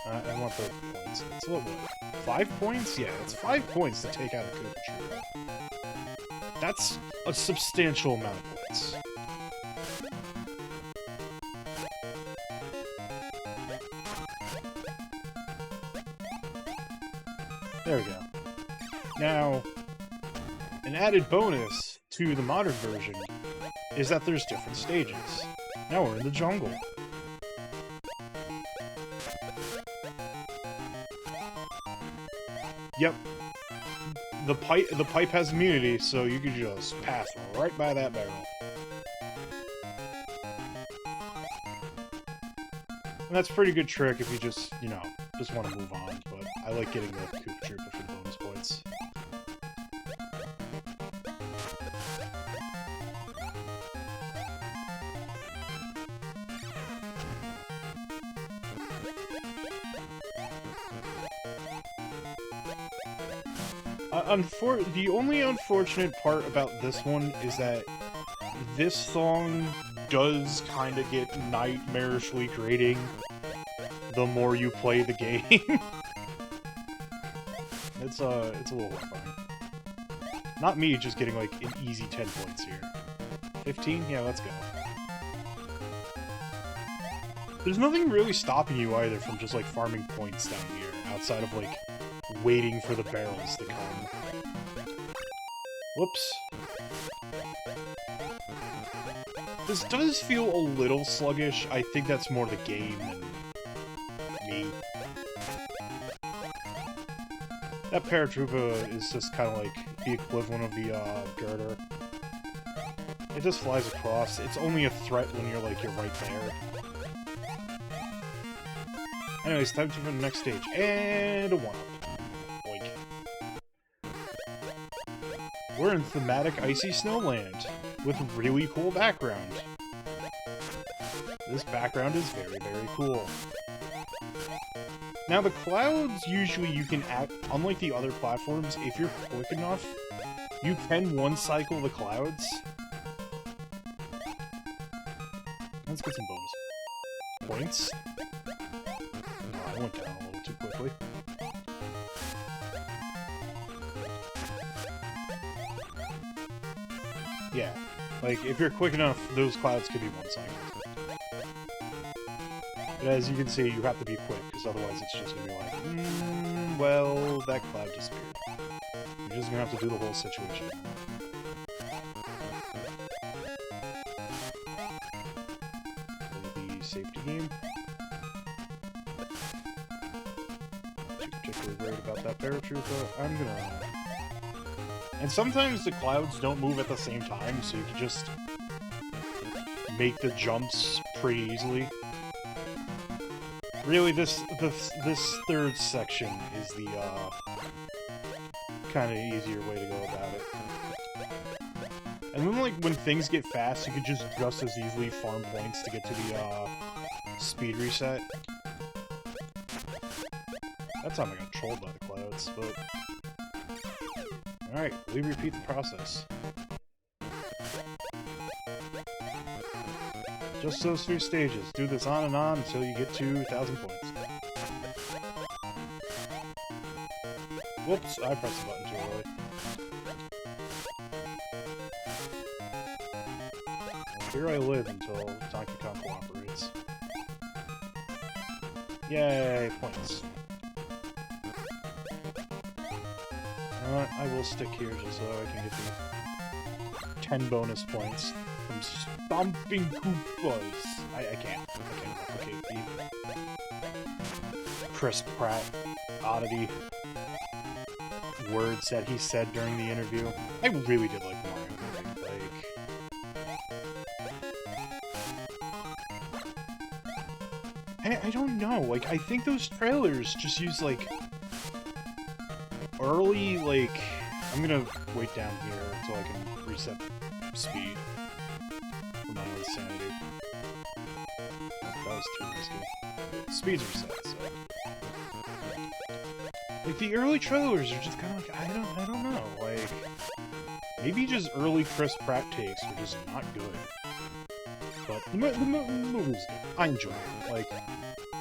I want the points. It's a little bit... 5 points? Yeah, it's 5 points to take out a Koopa Troopa. That's a substantial amount of points. There we go. Now, an added bonus to the modern version is that there's different stages. Now we're in the jungle. Yep. The pipe has immunity, so you can just pass right by that barrel. And that's a pretty good trick if you just, you know, just want to move on, but I like getting the Koopa Troopa for the bonus points. The only unfortunate part about this one is that this song does kind of get nightmarishly grating the more you play the game. It's a little horrifying. Not me just getting like an easy 10 points here. 15? Yeah, let's go. There's nothing really stopping you either from just like farming points down here, outside of like waiting for the barrels to come. Whoops. This does feel a little sluggish. I think that's more the game than me. That Paratroopa is just kind of like the equivalent of the girder. It just flies across. It's only a threat when you're right there. Anyways, time to go to the next stage. And a 1-up. Boink. We're in thematic icy snowland with really cool background. This background is very, very cool. Now the clouds, usually you can act, unlike the other platforms, if you're quick enough, you can one-cycle the clouds. Let's get some bonus points. Oh, I went down a little too quickly. Yeah, like, if you're quick enough, those clouds could be one-cycled. But as you can see, you have to be quick, because otherwise it's just going to be like, well, that cloud disappeared. You're just going to have to do the whole situation. The safety game. Not particularly worried about that Paratroopa. I'm gonna... And sometimes the clouds don't move at the same time, so you can just make the jumps pretty easily. Really, this third section is the kind of easier way to go about it. And then, like, when things get fast, you could just as easily farm points to get to the speed reset. That time I got trolled by the clouds, but... Alright, we repeat the process. Just those 3 stages. Do this on and on until you get to 1,000 points. Whoops, I pressed the button too early. Well, here I live until Donkey Kong cooperates. Yay, points. You know what? I will stick here just so I can get the 10 bonus points from stomping Koopas. I can't replicate the Chris Pratt oddity words that he said during the interview. I really did like Mario movie. Like, I don't know. Like, I think those trailers just use like early, like, I'm gonna wait down here until I can reset speed for my own sanity. That was too risky. Speed's reset, so. Like, the early trailers are just kind of like, I don't know, like, maybe just early Chris Pratt takes were just not good. But the movie's good. I enjoy it. Like,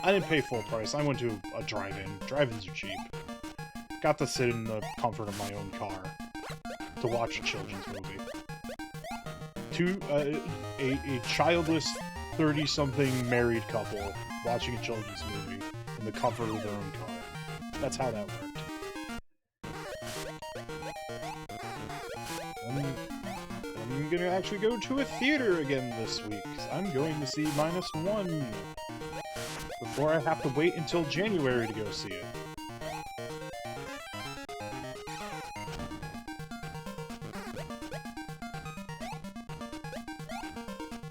I didn't pay full price. I went to a drive-in. Drive-ins are cheap. Got to sit in the comfort of my own car to watch a children's movie. A childless 30-something married couple watching a children's movie in the comfort of their own car. That's how that worked. I'm gonna actually go to a theater again this week, because I'm going to see -1 before I have to wait until January to go see it.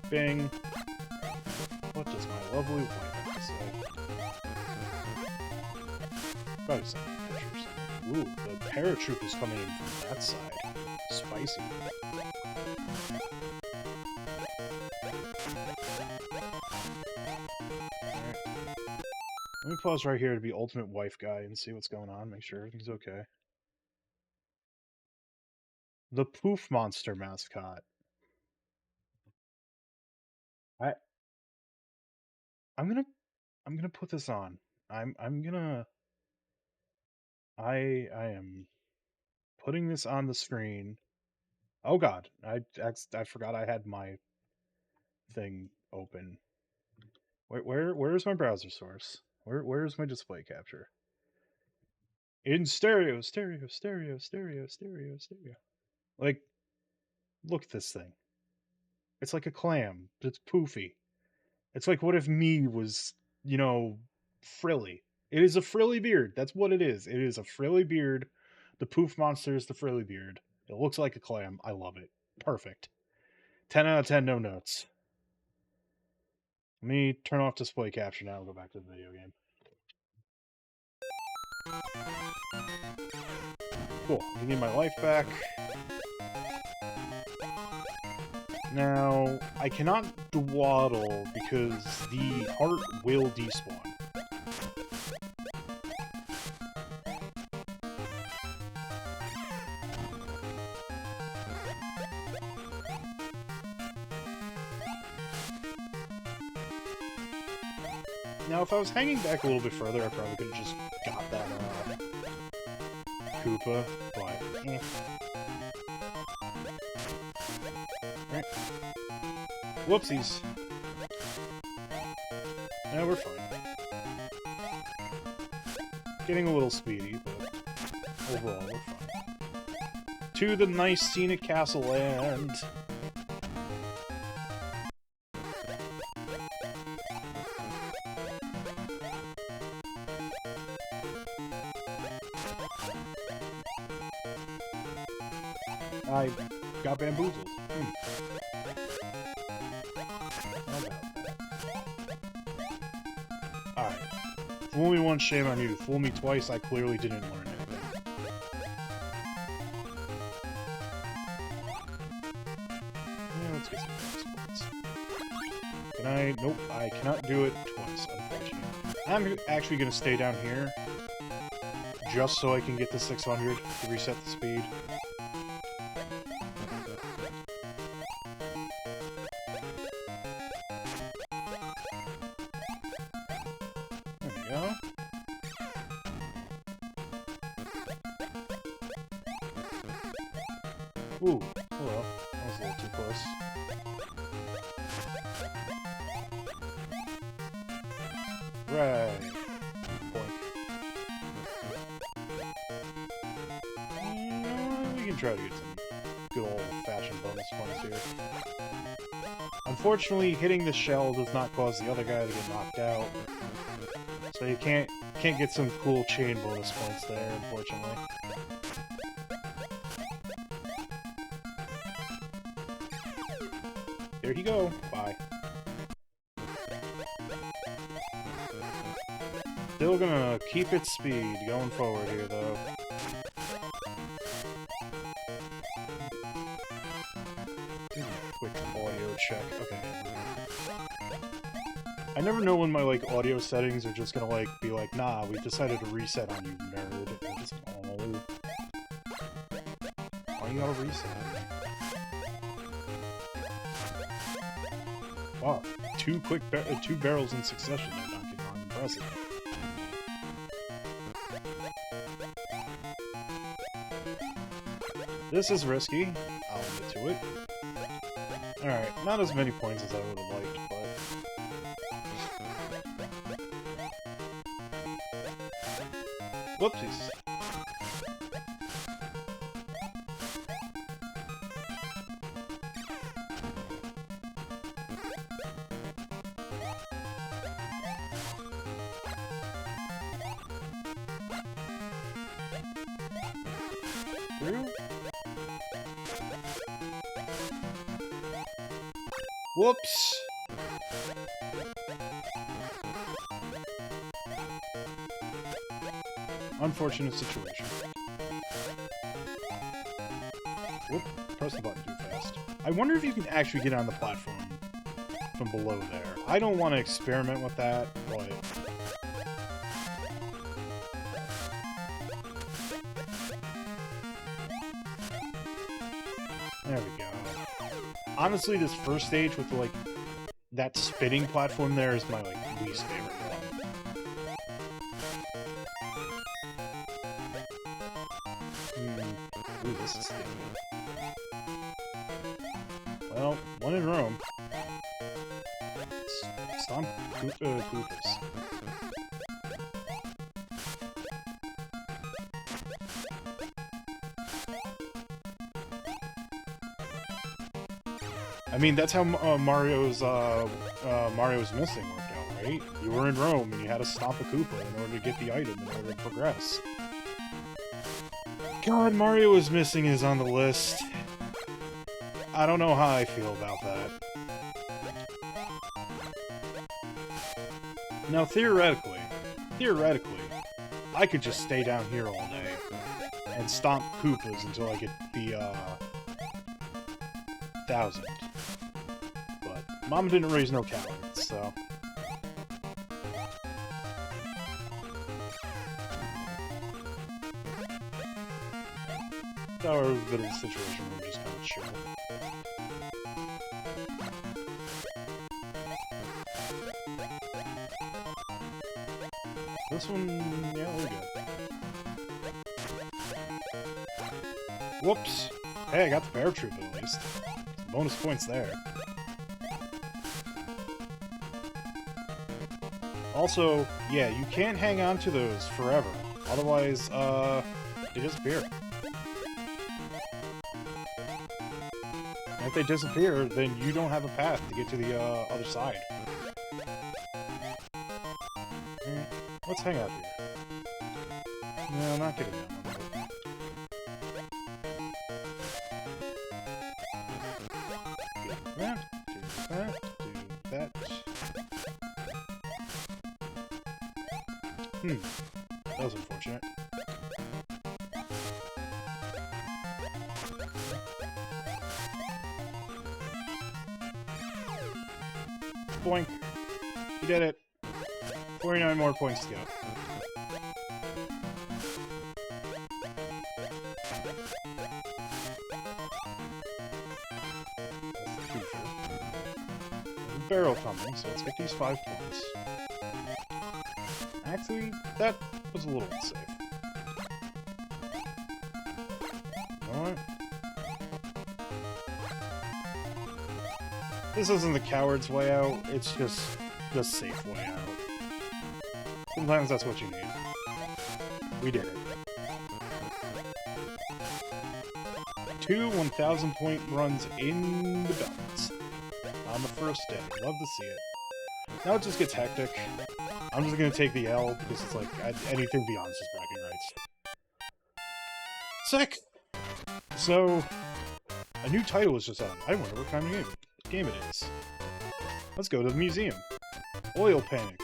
Bing. What does my lovely wife have to say? Probably some pictures. Ooh, the paratroop is coming in from that side. Spicy. Alright. Let me pause right here to be ultimate wife guy and see what's going on, make sure everything's okay. The Poof Monster mascot. I'm gonna put this on. I am putting this on the screen. Oh god, I forgot I had my thing open. Where's my browser source? Where's my display capture? In stereo. Like, look at this thing. It's like a clam, but it's poofy. It's like, what if me was, you know, frilly? It is a frilly beard. That's what it is. It is a frilly beard. The Poof Monster is the frilly beard. It looks like a clam. I love it. Perfect. 10 out of 10, no notes. Let me turn off display capture now and go back to the video game. Cool. I need my life back. Now, I cannot dwaddle because the heart will despawn. Now, if I was hanging back a little bit further, I probably could have just got that Koopa, but eh. Right. Whoopsies. Now we're fine. Getting a little speedy, but overall we're fine. To the nice scenic castle land. I got bamboozled. Alright. Fool me once, shame on you. Fool me twice, I clearly didn't learn anything. Yeah, let's get some bonus points. Can I? Nope, I cannot do it twice, unfortunately. I'm actually going to stay down here, just so I can get the 600 to reset the speed. There we go. Ooh, hello. That was a little too close. Right. Boink. We can try to get some good old-fashioned bonus points here. Unfortunately, hitting the shell does not cause the other guy to get knocked out. So you can't get some cool chain bonus points there, unfortunately. There you go. Bye. Still gonna keep its speed going forward here, though. Quick audio check. Okay. I never know when my, like, audio settings are just gonna, like, be like, nah, we decided to reset on you, nerd. And just, oh. Why you gotta reset? Wow. Two barrels in succession there, Donkey Kong. Impressive. This is risky. I'll get to it. Alright, not as many points as I would have liked, but... Whoopsies. Through? Whoops! Unfortunate situation. Whoop, press the button too fast. I wonder if you can actually get on the platform from below there. I don't want to experiment with that, but... There we go. Honestly, this first stage with, like, that spinning platform there is my, like, least favorite one. Ooh, this is sticky. Well, one in Rome. Stomp Koopas. I mean, that's how Mario's Missing worked out, right? You were in Rome and you had to stomp a Koopa in order to get the item in order to progress. God, Mario is Missing is on the list. I don't know how I feel about that. Now, theoretically, I could just stay down here all day and stomp Koopas until I get the, 1,000. But Mama didn't raise no cowards, so... That was a bit of a situation where we're just kind of chill. This one, yeah, we're good. Whoops! Hey, I got the paratrooper at least. Some bonus points there. Also, yeah, you can't hang on to those forever. Otherwise, they disappear. And if they disappear, then you don't have a path to get to the other side. Let's hang out here. No, I'm not getting that one. Do that. That was unfortunate. Boink. You did it. 49 more points to go. Barrel coming, so let's get these 5 points. Actually, that was a little unsafe. You know what? This isn't the coward's way out, it's just the safe way out. Sometimes that's what you need. We did it. 2 1,000-point runs in the belts. On the first day. Love to see it. Now it just gets hectic. I'm just gonna take the L because it's like anything beyond just bragging rights. Sick! So, a new title was just out. I wonder what kind of game it is. Let's go to the museum. Oil Panic.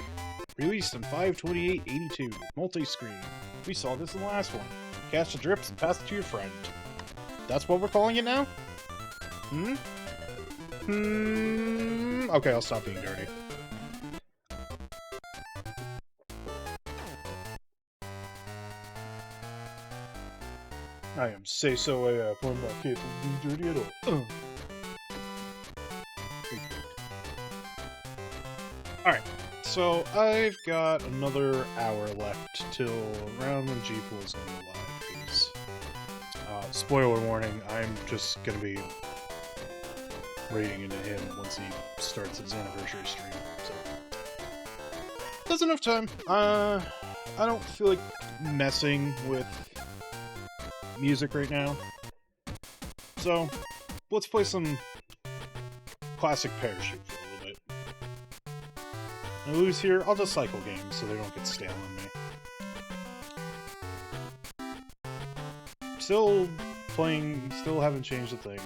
Released on 5/28/82. Multi-screen. We saw this in the last one. Catch the drips and pass it to your friend. That's what we're calling it now? Okay, I'll stop being dirty. I am say-so AF. I'm not capable of being dirty at all. Alright, so I've got another hour left till around when G-Pool's gonna go live, because, spoiler warning, I'm just gonna be raiding into him once he starts his anniversary stream, so... That's enough time. I don't feel like messing with music right now, so let's play some classic Parachute for a little bit. I lose here, I'll just cycle games so they don't get stale on me. Still playing, still haven't changed a thing.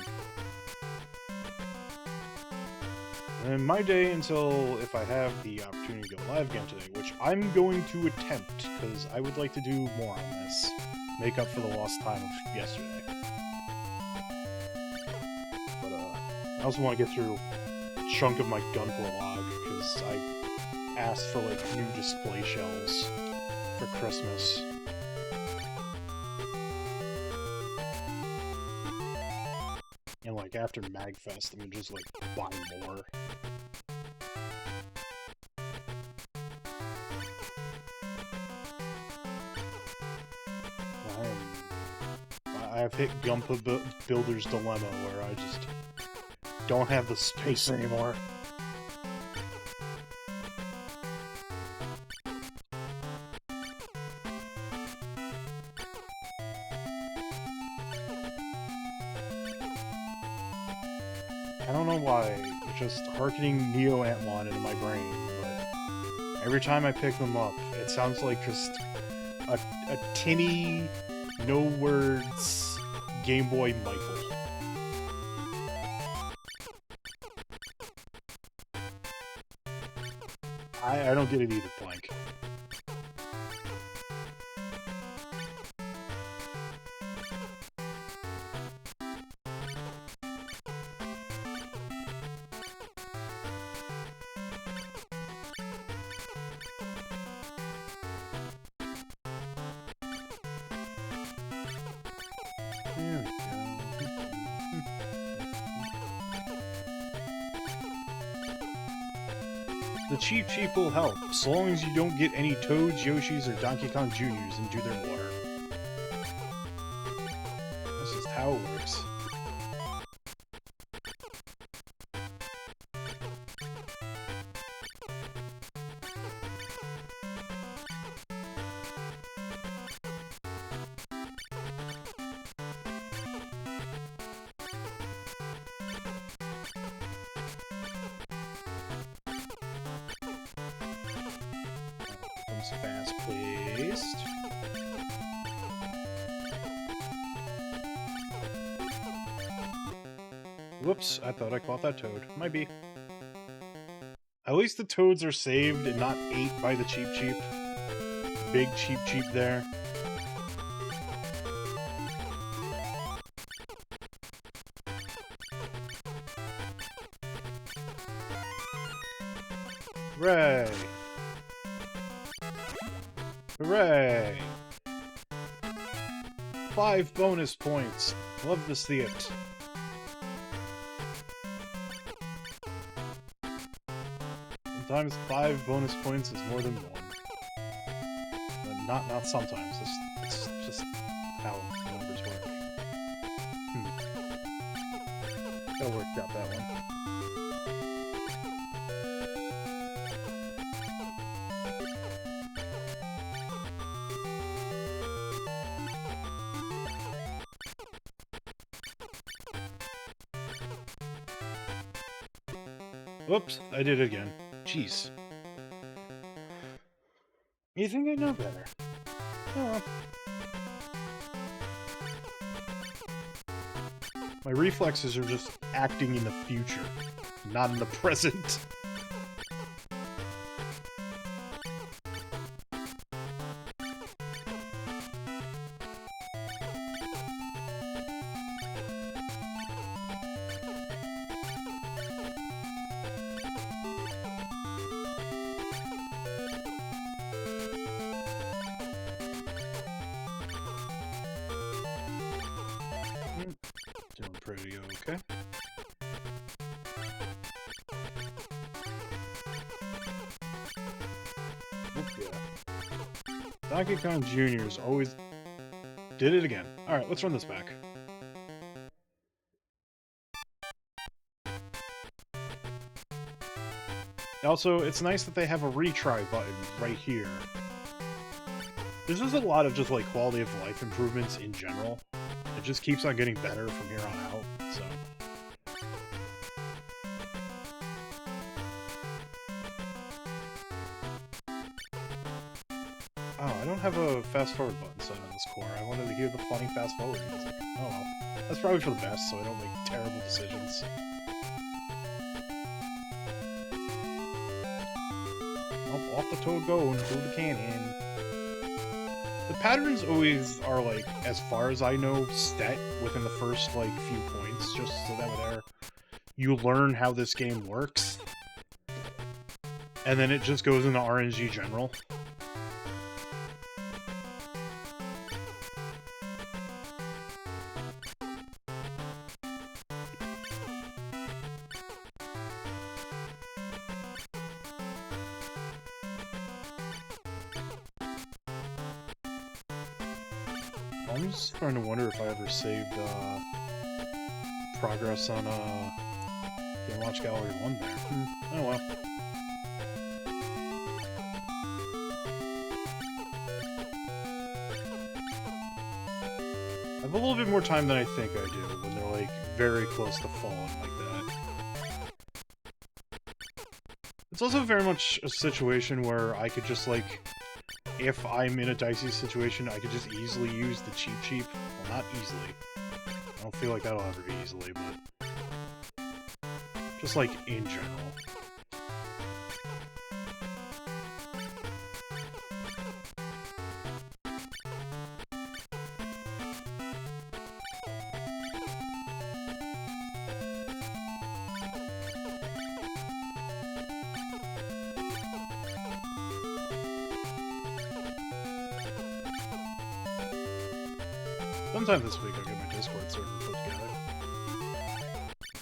And my day until if I have the opportunity to go live again today, which I'm going to attempt, because I would like to do more on this. Make up for the lost time of yesterday. But, I also want to get through a chunk of my Gunpla log, because I asked for, like, new display shells for Christmas. And, like, after MagFest, I'm gonna just, like, buy more. I've hit Gunpla Builder's Dilemma, where I just don't have the space anymore. I don't know why, it's just harkening Neo Antwon into my brain, but every time I pick them up, it sounds like just a tinny, no words Game Boy Michael. I don't get it either, Blank. The Cheep Cheep will help, so long as you don't get any Toads, Yoshis, or Donkey Kong Juniors into their water. That's just how it works. Fast-paced. Whoops, I thought I caught that toad. Might be. At least the toads are saved and not ate by the Cheep Cheep. big Cheep Cheep there. Hooray! Hooray! 5 bonus points. Love to see it. Sometimes 5 bonus points is more than 1. Not sometimes. It's just how numbers work. That worked out that one. Whoops, I did it again. Jeez. You think I know better? Oh well. My reflexes are just acting in the future, not in the present. Doing pretty okay. Oop, yeah. Donkey Kong Jr.'s always did it again. Alright, let's run this back. Also, it's nice that they have a retry button right here. There's just a lot of just like quality of life improvements in general. It just keeps on getting better from here on out, so. Oh, I don't have a fast forward button set on this core. I wanted to hear the funny fast forward music. Oh well. That's probably for the best, so I don't make terrible decisions. Oh, off the Toad going through the canyon. The patterns always are, like, as far as I know, set within the first, like, few points, just so that there you learn how this game works. And then it just goes into RNG general. I'm just starting to wonder if I ever saved progress on Game Watch Gallery 1 there. Oh well. I have a little bit more time than I think I do when they're like very close to falling like that. It's also very much a situation where I could just like, if I'm in a dicey situation, I could just easily use the Cheep Cheep. Well, not easily. I don't feel like that'll ever be easily, but just like in general. Sometime this week I'll get my Discord server put together.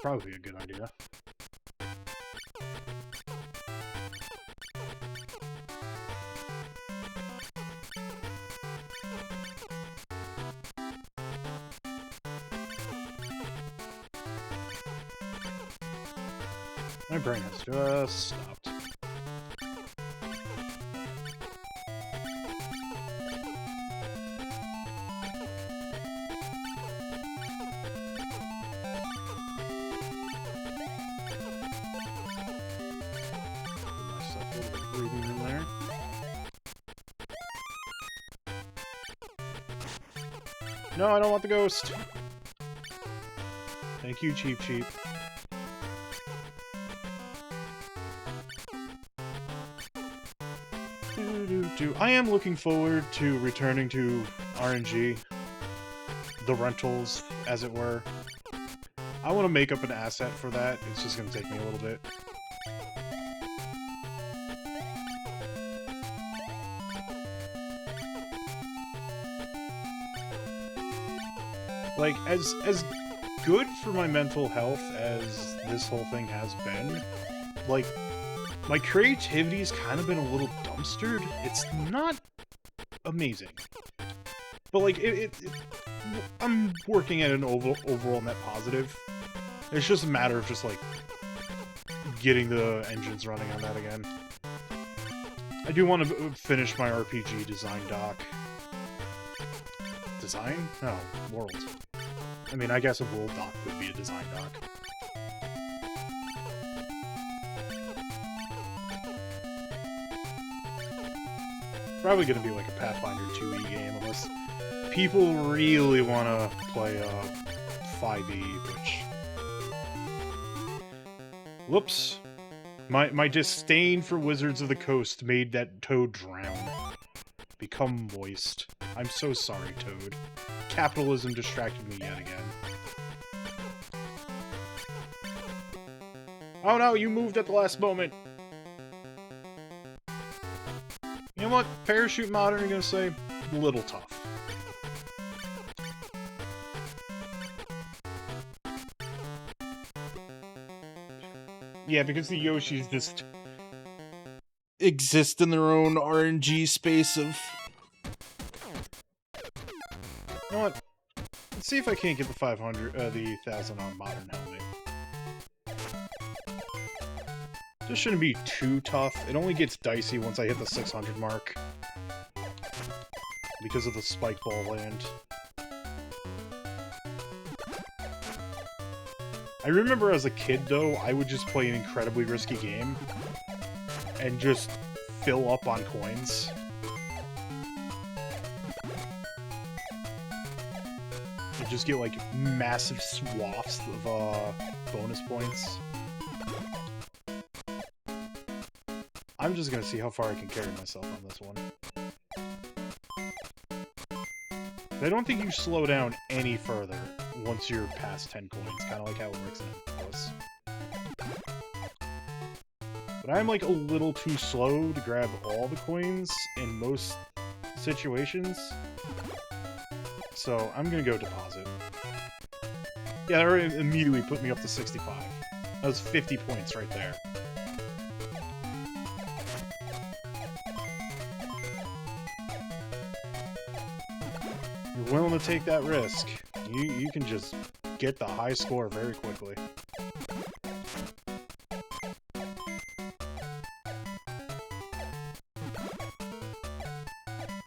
Probably a good idea. My brain has just stopped. Breathing in there. No, I don't want the ghost. Thank you, Cheep Cheep. I am looking forward to returning to RNG, the rentals, as it were. I want to make up an asset for that. It's just going to take me a little bit. Like, as good for my mental health as this whole thing has been, like, my creativity's kind of been a little dumpstered. It's not amazing. But, like, I'm working at an overall net positive. It's just a matter of just, like, getting the engines running on that again. I do want to finish my RPG design doc. Design? No, world. I mean, I guess a world doc would be a design doc. Probably gonna be like a Pathfinder 2e game, unless people really want to play 5e, which... Whoops. My disdain for Wizards of the Coast made that Toad drown. Become moist. I'm so sorry, Toad. Capitalism distracted me yet again. Oh no, you moved at the last moment! You know what? Parachute Modern, I'm gonna say, a little tough. Yeah, because the Yoshis just exist in their own RNG space of... You know what? Let's see if I can't get the 1,000 on Modern Helmet. This shouldn't be too tough. It only gets dicey once I hit the 600 mark. Because of the Spike Ball land. I remember as a kid, though, I would just play an incredibly risky game. And just fill up on coins. And just get, like, massive swaths of, bonus points. I'm just gonna see how far I can carry myself on this one. I don't think you slow down any further once you're past 10 coins, kind of like how it works in Plus. But I'm like a little too slow to grab all the coins in most situations. So I'm gonna go deposit. Yeah, that already immediately put me up to 65. That was 50 points right there. You're willing to take that risk. You can just get the high score very quickly.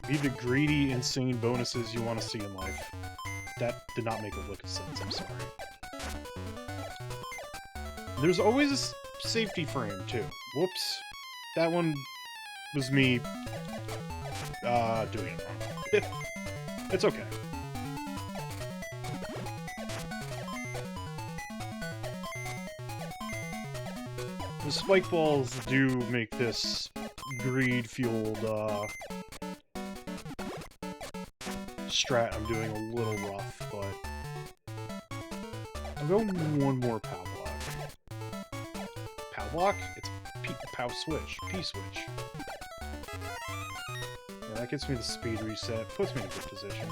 Be the greedy, insane bonuses you want to see in life. That did not make a lick of sense, I'm sorry. There's always a safety frame, too. Whoops. That one was me doing it wrong. It's okay. The spike balls do make this greed-fueled, strat I'm doing a little rough, but... I'll go one more POW block. POW block? It's POW switch. P-switch. Yeah, that gets me the speed reset, puts me in a good position.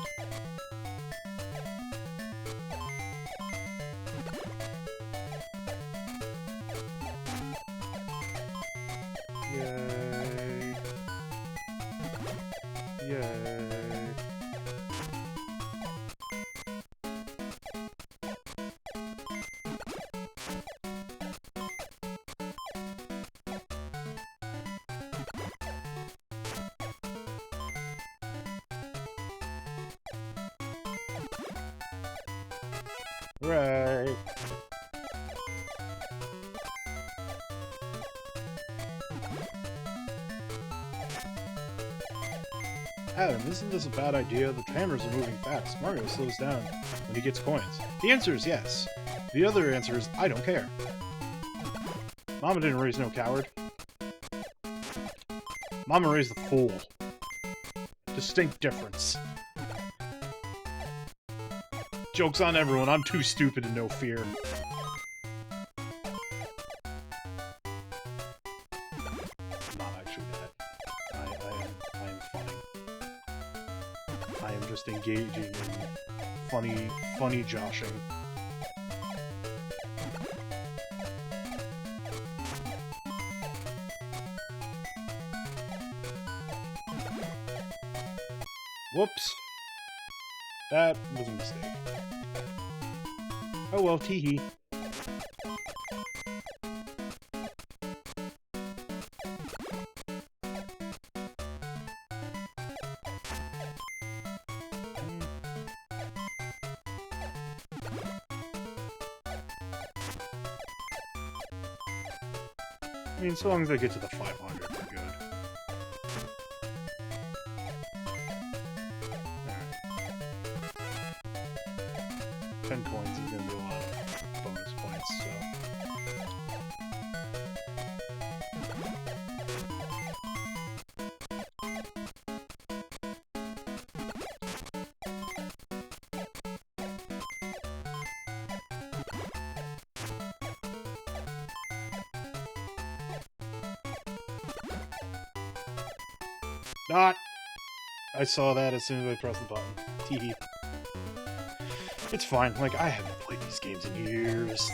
Yay. Yay. Right. Adam, isn't this a bad idea? The cameras are moving fast. Mario slows down when he gets coins. The answer is yes. The other answer is I don't care. Mama didn't raise no coward. Mama raised a fool. Distinct difference. Joke's on everyone, I'm too stupid to know fear. Not actually that. I am funny. I am just engaging in funny joshing. Whoops. That was a mistake. Oh well, teehee. I mean, so long as I get to the 500, we're good. Alright. 10 coins is gonna be a lot of bonus points, so... Not! I saw that as soon as I pressed the button. Teehee. It's fine, like, I haven't played these games in years.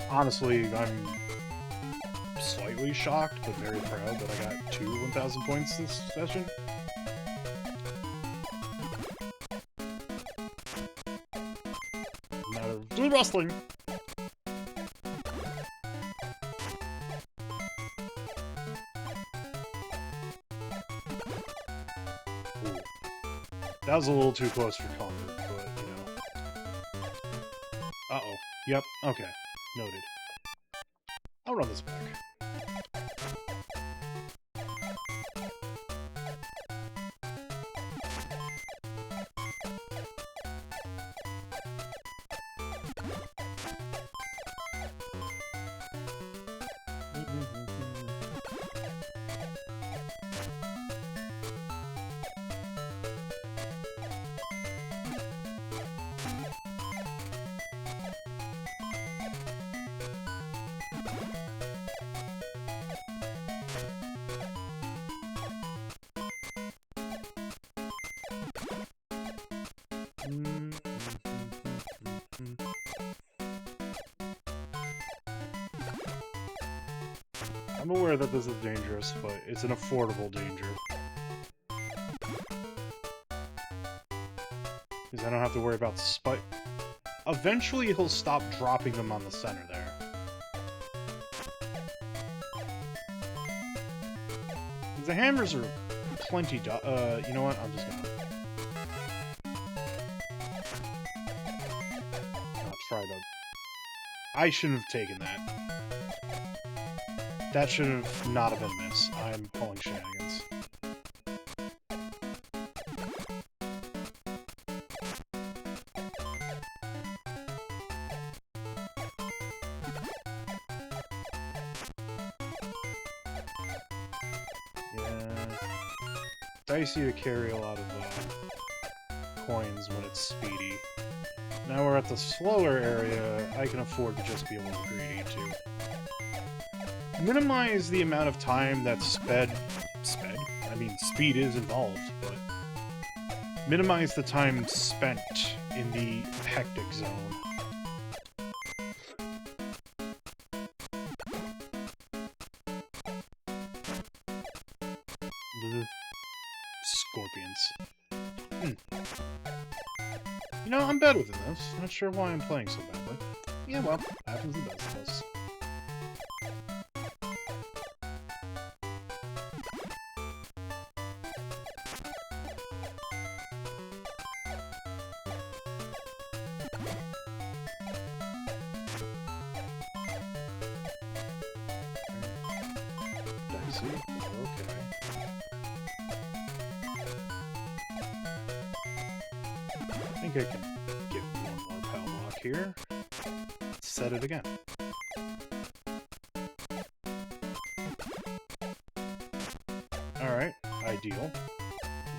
Honestly, I'm slightly shocked, but very proud that I got 2 1,000 points this session. Matter of do wrestling! That was a little too close for comfort, but, you know. Uh-oh. Yep, okay. Noted. I'll run this back. I'm aware that this is dangerous, but it's an affordable danger. Because I don't have to worry about spike. Eventually he'll stop dropping them on the center there. The hammers are plenty you know what? I'm just gonna... I'll try to... I shouldn't have taken that. That should have not have been a miss. I'm pulling shenanigans. Yeah. Dicey to carry a lot of coins when it's speedy. Now we're at the slower area, I can afford to just be a little greedy too. Minimize the amount of time that speed is involved, but minimize the time spent in the hectic zone. Scorpions. You know, I'm bad within this. Not sure why I'm playing so badly. Yeah, well, happens to the best of us. Dicey? Okay. I think I can get one more power block here. Set it again. ideal.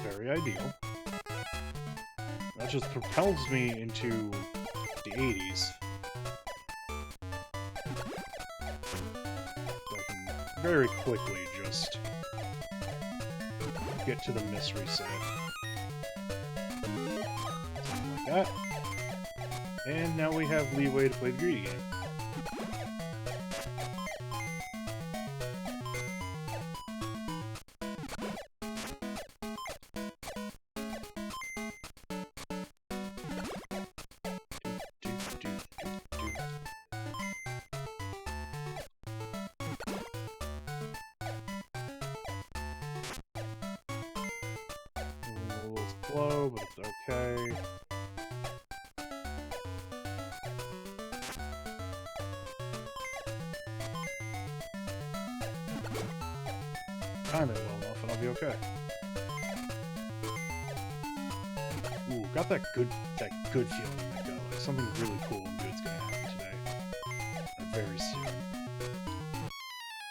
Very ideal. That just propels me into the 80s. So I can very quickly just get to the miss reset. Something like that. And now we have leeway to play the greedy game. A little slow, but it's okay. Time it well enough and I'll be okay. Ooh, got that good feeling in my gut. Like something really cool and good's gonna happen today. Very soon.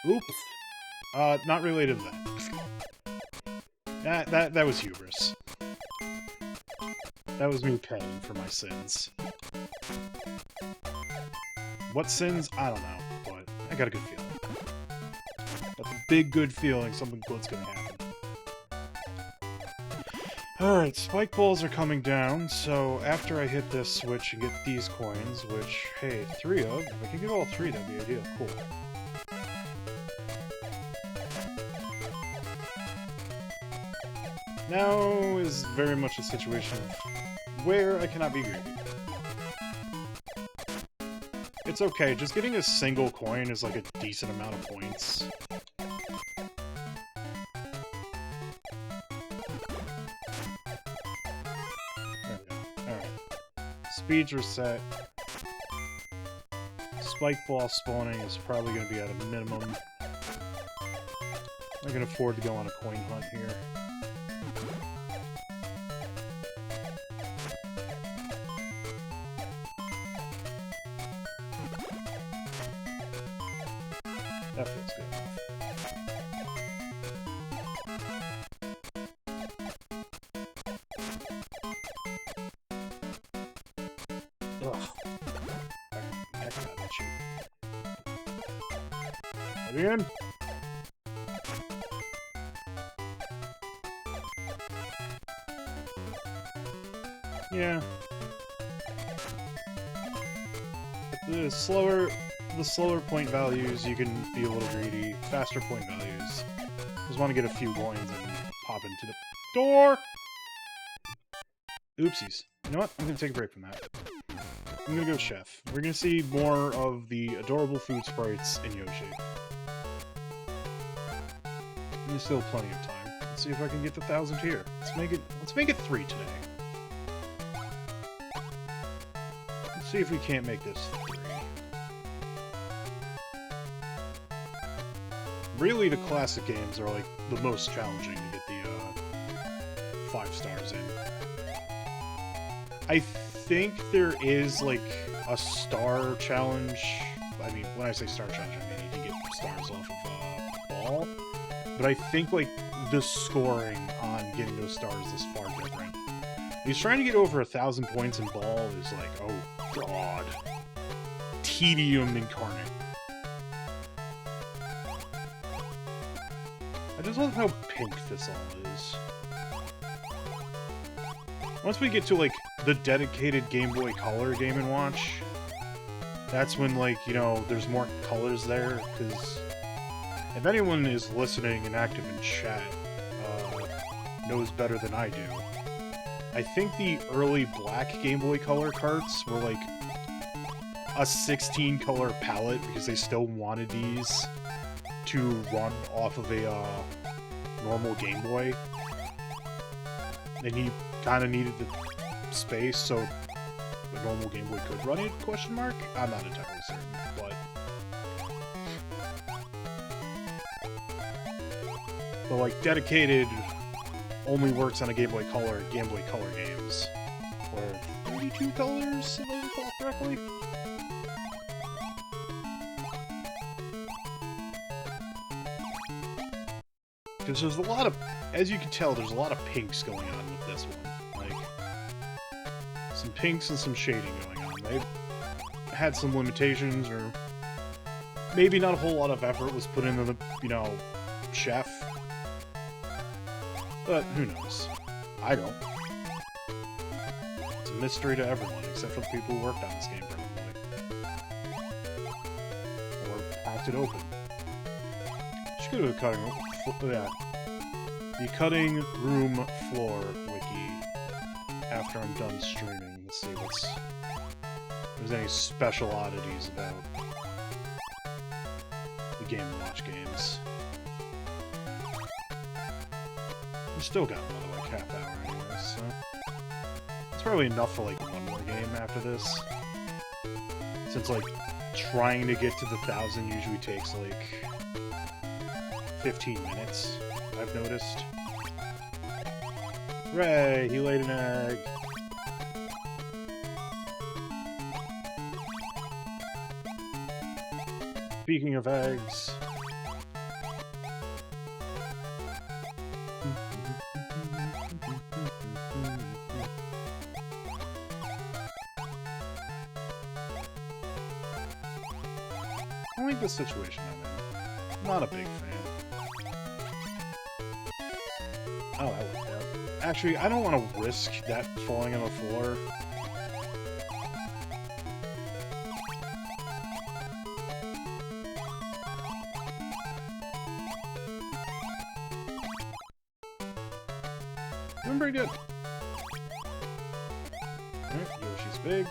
Oops. Not related to that. That was hubris. That was me paying for my sins. What sins? I don't know, but I got a good feeling. That's a big good feeling something good's gonna happen. Alright, spike balls are coming down, so after I hit this switch and get these coins, which, hey, 3 of, if I can get all 3, that'd be ideal. Cool. Now is very much a situation where I cannot be greedy. It's okay, just getting a single coin is like a decent amount of points. There we go. Alright. Speeds are set. Spike ball spawning is probably going to be at a minimum. I can afford to go on a coin hunt here. That feels good enough. Ugh. Heck got itchy. Let me in. Yeah. The slower point values, you can be a little greedy. Faster point values, just want to get a few coins and pop into the door. Oopsies. You know what? I'm gonna take a break from that. I'm gonna go chef. We're gonna see more of the adorable food sprites in Yoshi. There's still plenty of time. Let's see if I can get the 1,000 here. Let's make it 3 today. Let's see if we can't make this 3. Really, the classic games are like the most challenging to get the 5 stars in. I think there is like a star challenge. I mean, when I say star challenge, I mean you can get stars off of ball. But I think like the scoring on getting those stars is far different. He's trying to get over 1,000 points in ball is like, oh god, tedium incarnate. I just love how pink this all is. Once we get to, like, the dedicated Game Boy Color Game & Watch, that's when, like, you know, there's more colors there, because if anyone is listening and active in chat knows better than I do, I think the early black Game Boy Color carts were, like, a 16-color palette, because they still wanted these to run off of a normal Game Boy. And he kind of needed the space so the normal Game Boy could run it, question mark? I'm not entirely certain, but like, dedicated only works on a Game Boy Color games. Or 32 colors, if I recall correctly? Because there's a lot of, as you can tell, there's a lot of pinks going on with this one. Like, some pinks and some shading going on. They had some limitations, or maybe not a whole lot of effort was put into the, you know, chef. But who knows? I don't. It's a mystery to everyone, except for the people who worked on this game, probably. Or hacked it open. Should go to the cutting room. Yeah. The cutting room floor wiki after I'm done streaming. Let's see what's... if there's any special oddities about the Game & Watch games. We still got another, like, half hour anyway, so... it's probably enough for, like, one more game after this. Since, like, trying to get to the 1,000 usually takes, like, 15 minutes, I've noticed. Hooray! He laid an egg! Speaking of eggs... I like the situation I'm in. I'm not a big fan. Oh, I like that. Actually, I don't want to risk that falling on the floor. Doing pretty good. Alright, Yoshi's big.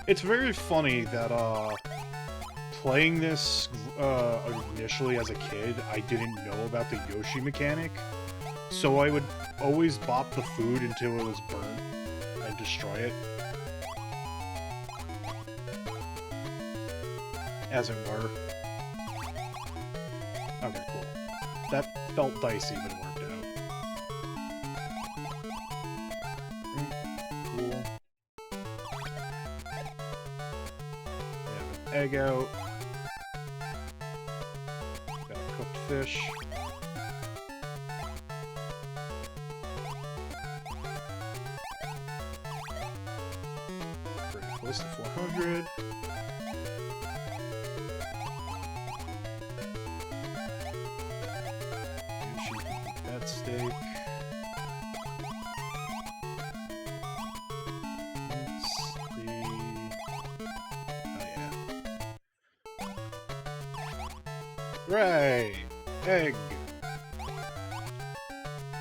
It's very funny that, playing this, initially as a kid, I didn't know about the Yoshi mechanic, so I would always bop the food until it was burnt and destroy it. As it were. Okay, cool. That felt dicey, but it worked out. Cool. We have an egg out. Got a cooked fish. Pretty close to 400. Yoshi can eat that steak. Let's see. Oh yeah. Hooray! Egg!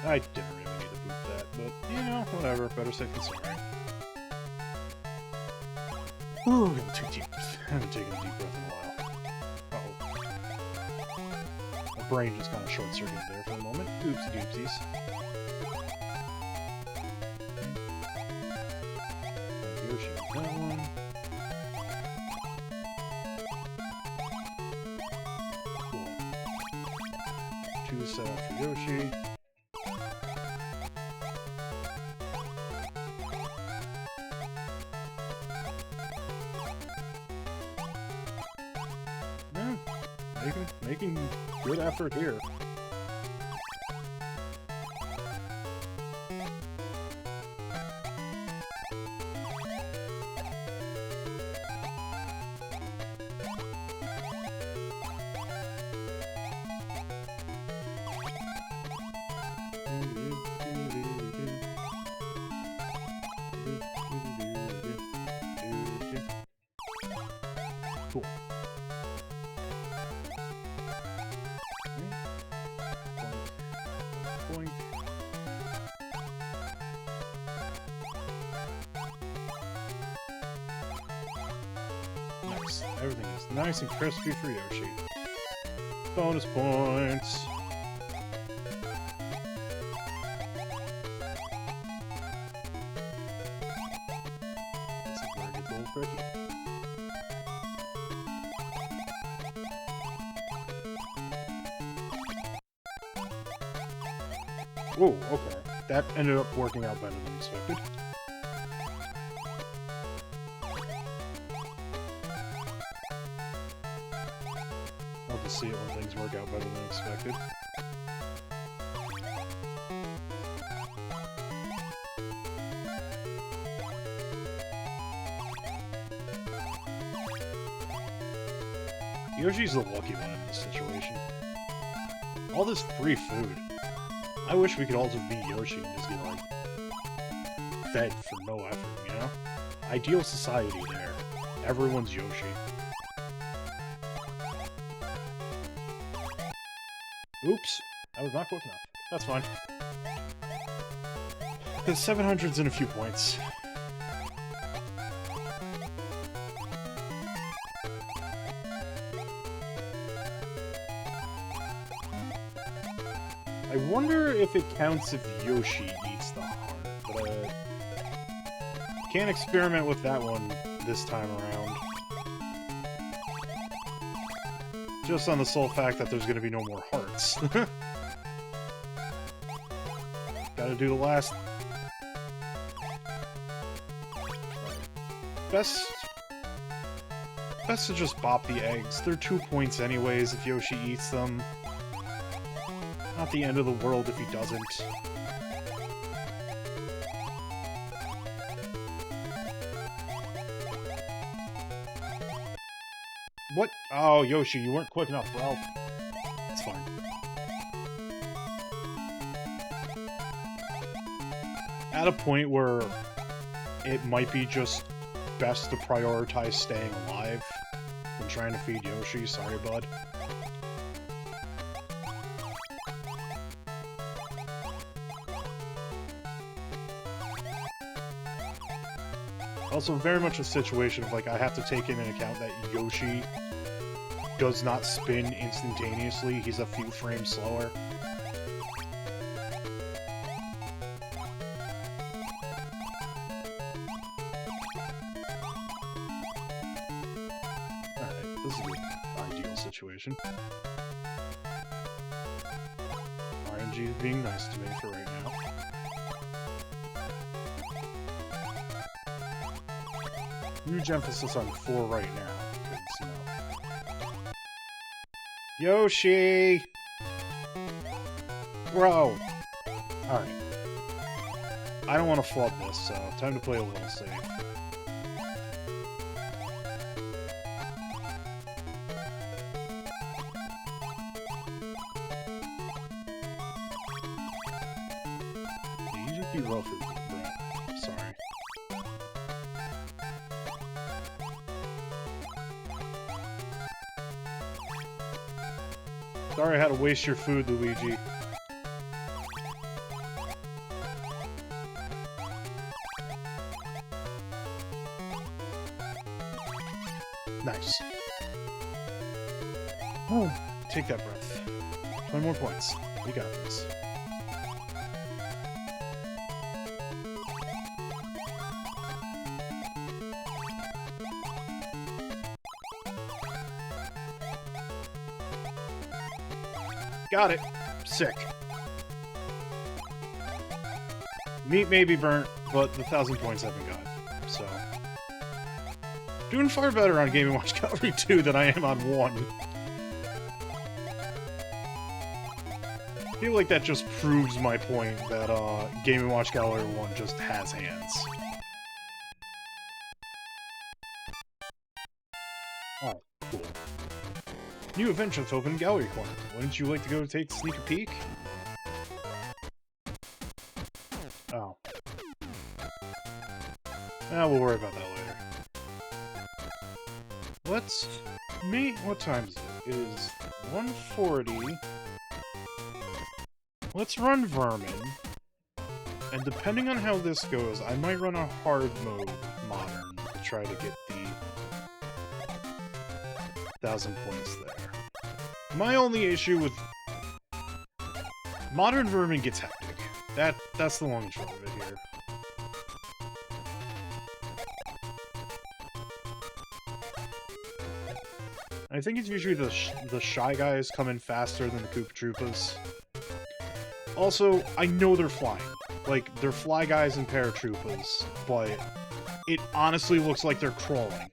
I didn't really need to boot that, but, you know, whatever. Better safe than sorry. Ooh, getting too deep. I haven't taken a deep breath in a while. Uh-oh. My brain just kind of short-circuited there for a moment. Oopsie-doopsies. Yoshi with that one. Cool. 2 set up for Yoshi. Making good effort here. Cool. Boink. Nice. Everything is nice and crispy for Yoshi. Bonus points. That's a very good little cookie. Whoa, okay. That ended up working out better than expected. love to see it when things work out better than expected. Yoshi's the lucky one in this situation. All this free food. I wish we could all just be Yoshi and just get, like, fed for no effort, you know? Ideal society there. Everyone's Yoshi. Oops. That was not quick enough. That's fine. The 700's in a few points. I wonder if it counts if Yoshi eats the heart, but can't experiment with that one this time around. Just on the sole fact that there's going to be no more hearts. Gotta do the last... Best to just bop the eggs. They're 2 points anyways if Yoshi eats them. Not the end of the world if he doesn't. What? Oh, Yoshi, you weren't quick enough, bro. It's fine. At a point where it might be just best to prioritize staying alive than trying to feed Yoshi. Sorry, bud. Also, very much a situation of, like, I have to take into account that Yoshi does not spin instantaneously. He's a few frames slower. Alright, this is an ideal situation. RNG is being nice to me for right now. Huge emphasis on 4 right now, because, you know. Yoshi! Bro! Alright. I don't want to flood this, so time to play a little safe. Yeah, you just be rough with me, bro. Sorry. Sorry I had to waste your food, Luigi. Nice. Oh, take that breath. 20 more points. We got this. Got it. Sick. Meat may be burnt, but the 1,000 points haven't got. So, doing far better on Game & Watch Gallery 2 than I am on 1. I feel like that just proves my point that Game & Watch Gallery 1 just has hands. Oh, cool. New event just opened Gallery Corner. Wouldn't you like to go take a sneak a peek? Oh. We'll worry about that later. Let's meet... What time is it? It is 1:40. Let's run Vermin. And depending on how this goes, I might run a hard mode modern to try to get the 1,000 points there. My only issue with modern Vermin gets hectic. That's the long and short of it here. I think it's usually the Shy Guys come in faster than the Koopa Troopas. Also, I know they're flying. Like, they're Fly Guys and Paratroopas, but it honestly looks like they're crawling.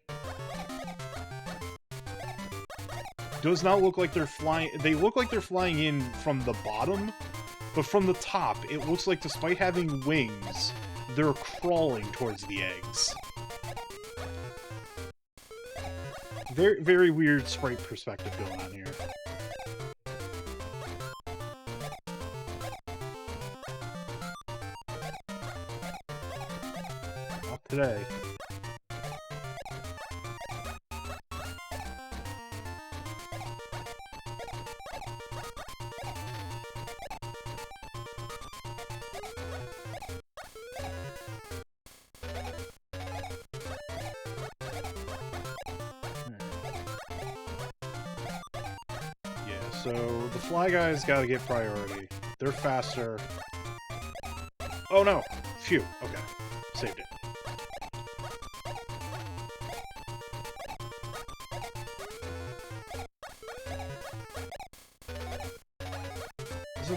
does not look like they're flying. They look like they're flying in from the bottom, but from the top, it looks like despite having wings, they're crawling towards the eggs. Very, very weird sprite perspective going on here. Not today. So, the fly guys gotta get priority. They're faster. Oh no! Phew. Okay. Saved it.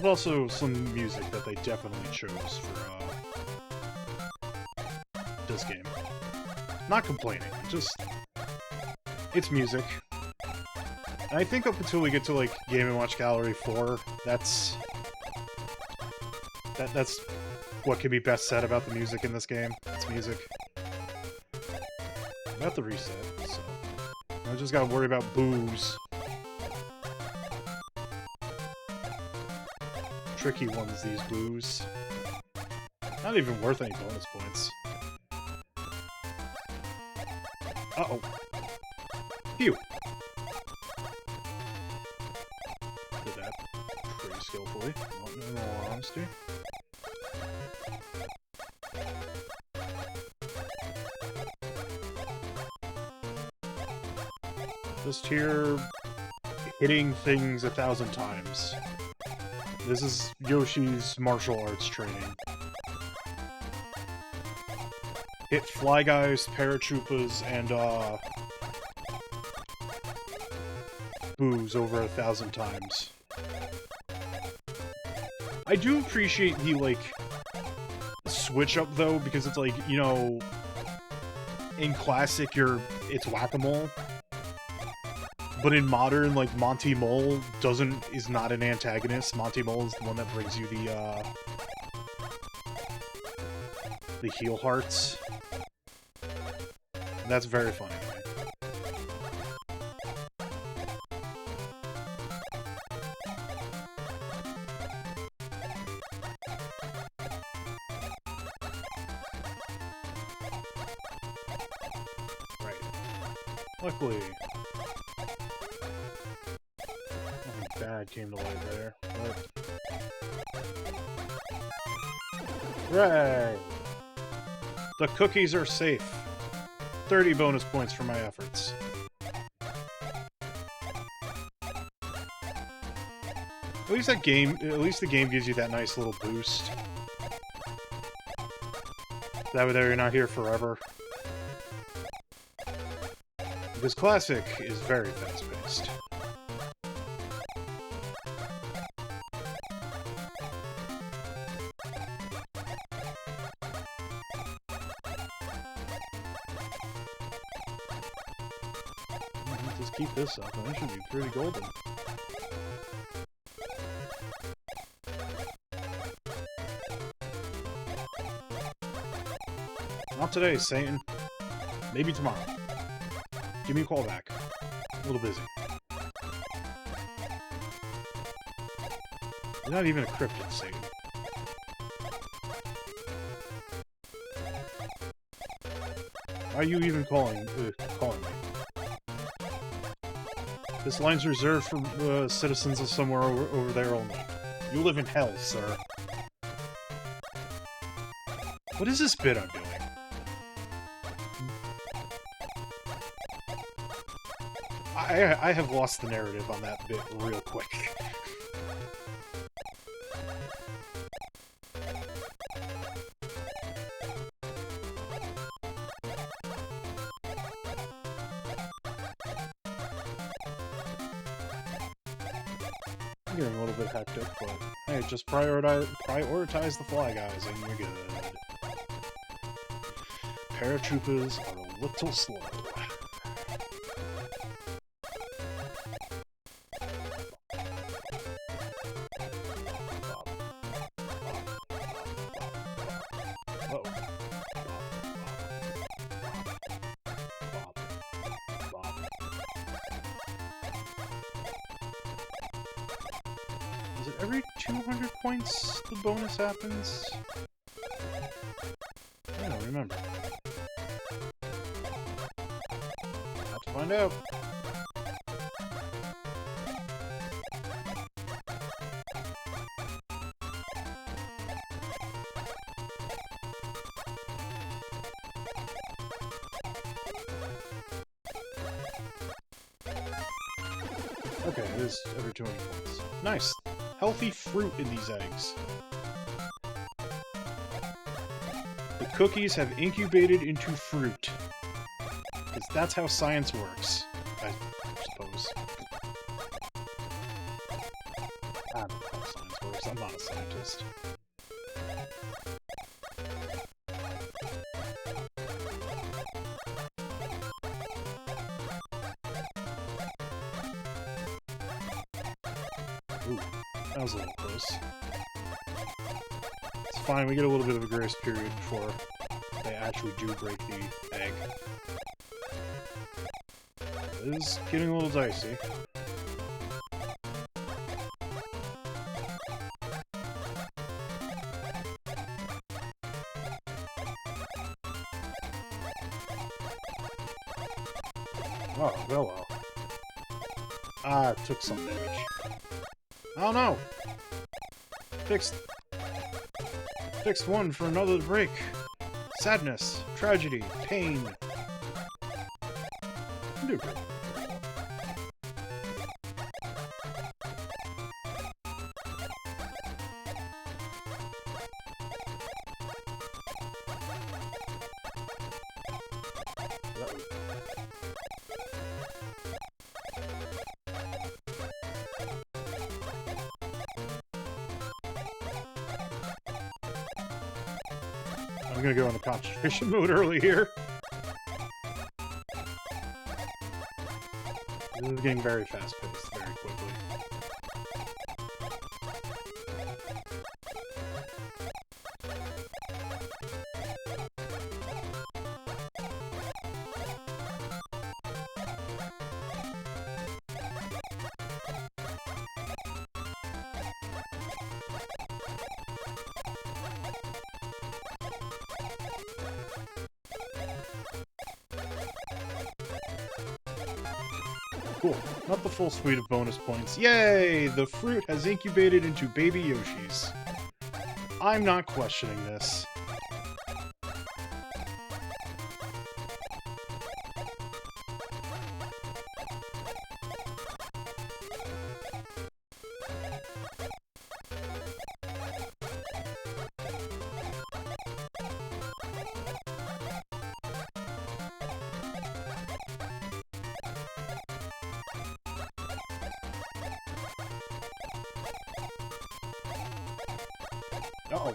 There's also some music that they definitely chose for, this game. Not complaining, just... It's music. And I think up until we get to, like, Game & Watch Gallery 4, that's what can be best said about the music in this game. It's music. I'm about to reset, so... I just gotta worry about boos. Tricky ones, these boos. Not even worth any bonus points. Uh-oh. Phew! Did that pretty skillfully, in all honesty. Just here, hitting things 1,000 times. This is Yoshi's martial arts training. Hit Fly Guys, Paratroopas, and, boos over 1,000 times. I do appreciate the, like, switch up, though, because it's like, you know, in Classic, it's Whack-A-Mole. But in Modern, like, Monty Mole is not an antagonist. Monty Mole is the one that brings you the heal hearts. And that's very funny to me. Right. Luckily... bad came to light there, but... Hooray! The cookies are safe. 30 bonus points for my efforts. At least the game gives you that nice little boost. That way there you're not here forever. Because Classic is very fast-paced. Just keep this up, and it should be pretty golden. Not today, Satan. Maybe tomorrow. Give me a call back. I'm a little busy. You're not even a cryptid, Satan. Why are you even calling me? This line's reserved for citizens of somewhere over there only. You live in hell, sir. What is this bit I'm doing? I have lost the narrative on that bit real quick. I'm getting a little bit hectic, but hey, just prioritize the Fly Guys and you're good. Paratroopers are a little slow. Is it every 200 points the bonus happens? I don't remember. Have to find out. Okay, it is every 200 points. Nice. Healthy fruit in these eggs. The cookies have incubated into fruit. Because that's how science works, I suppose. I don't know how science works. I'm not a scientist. Ooh, that was a little close. It's fine, we get a little bit of a grace period before they actually do break the egg. It is getting a little dicey. Oh, hello. Ah, it took some damage. Oh no! Fixed one for another to break. Sadness, tragedy, pain. I'm doing good. I'm gonna go into concentration mode early here. This is getting very fast-paced very quickly. Cool. Not the full suite of bonus points. Yay! The fruit has incubated into baby Yoshis. I'm not questioning this. Uh-oh.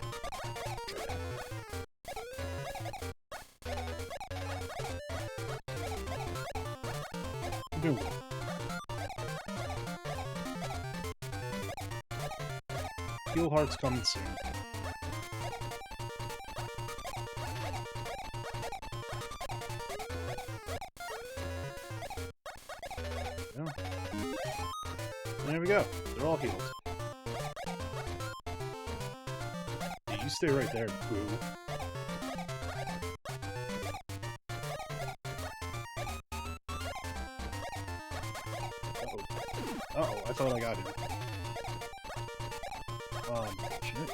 Doom. Heal Heart's coming soon. Yeah. There we go. They're all healed. Yeah, you stay right there, boo. Uh-oh, I thought I got him. Shit.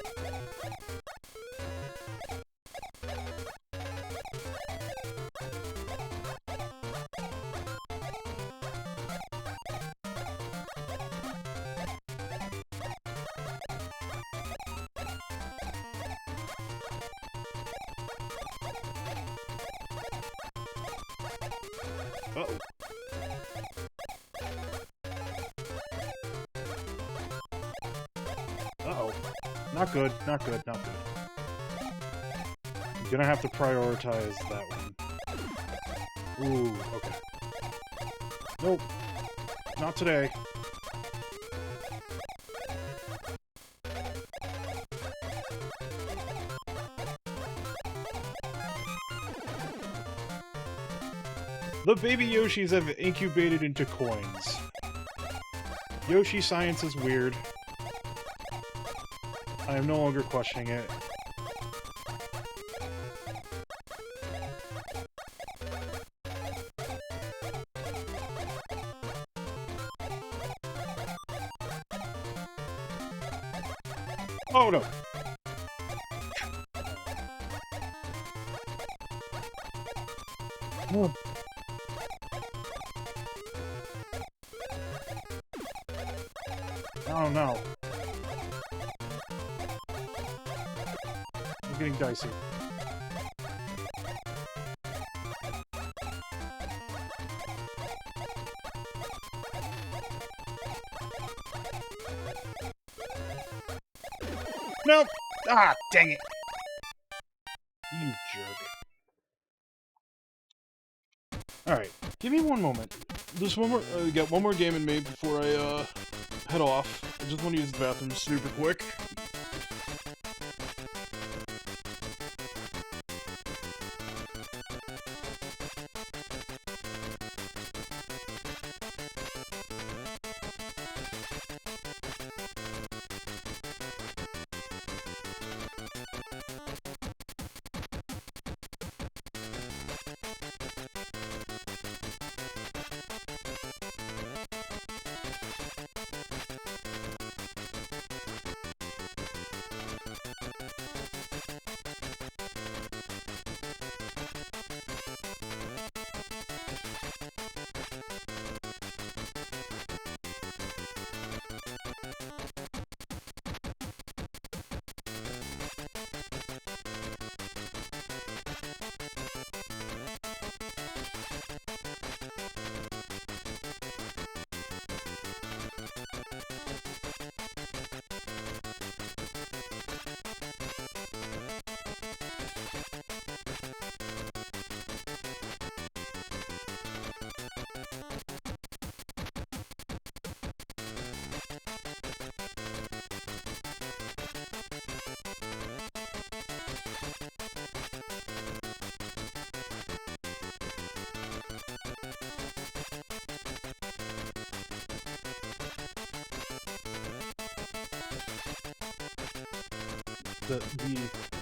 Uh-oh. Uh-oh. Not good, not good, not good. I'm gonna have to prioritize that one. Ooh, okay. Nope. Not today. The baby Yoshis have incubated into coins. Yoshi science is weird. I am no longer questioning it. Oh no! Oh. Oh no. I'm getting dicey. Nope! Ah, dang it! You jerk. Alright, give me one moment. There's one more, got one more game in me before I, head off. I just want to use the bathroom super quick.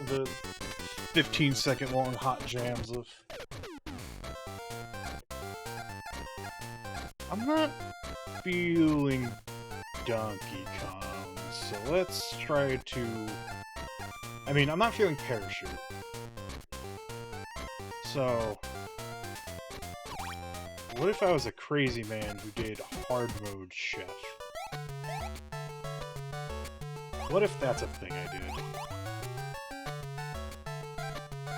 The 15-second long hot jams of... I'm not feeling Donkey Kong, so let's try to... I mean, I'm not feeling Parachute. So... what if I was a crazy man who did hard mode chef? What if that's a thing I did?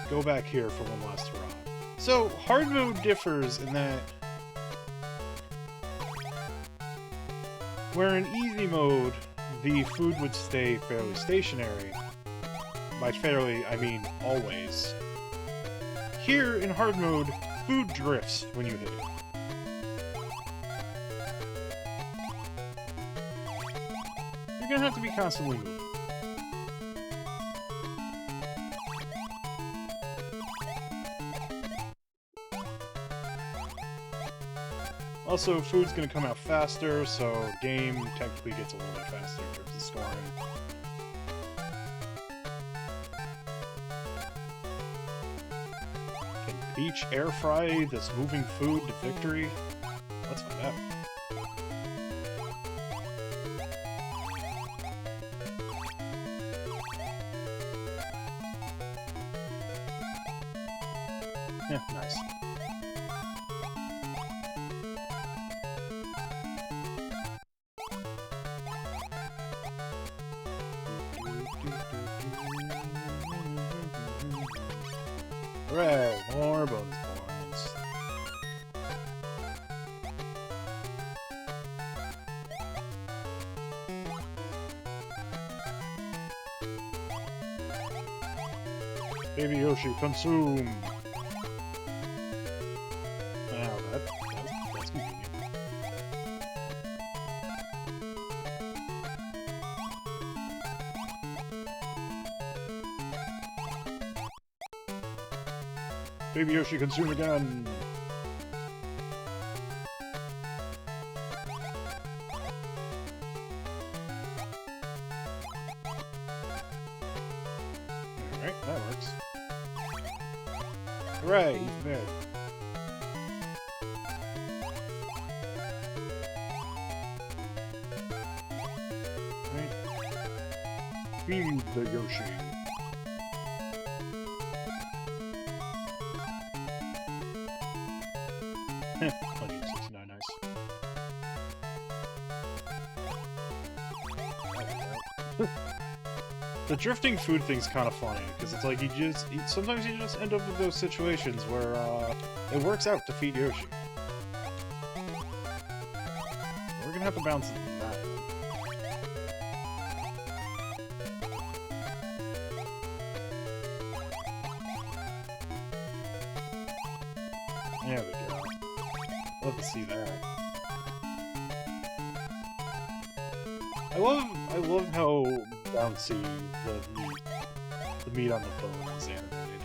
Go back here for one last hurrah. So, hard mode differs in that... where in easy mode, the food would stay fairly stationary. By fairly, I mean always. Here, in hard mode, food drifts when you hit it. You're gonna have to be constantly moving. Also, food's gonna come out faster, so game technically gets a little bit faster in terms of scoring. Can Peach air fry this moving food to victory? Let's find out. Yeah, nice. Hooray! More bonus points. Baby Yoshi, consume! Wow, that's convenient. Baby Yoshi, consume again! Right, he's there. Right. Feed the Yoshi. Heh, 169, nice. The drifting food thing's kind of funny, because it's like sometimes you just end up with those situations where it works out to feed Yoshi. We're gonna have to bounce that one. There we go. Love to see that. I love how bouncy the meat on the bone is animated.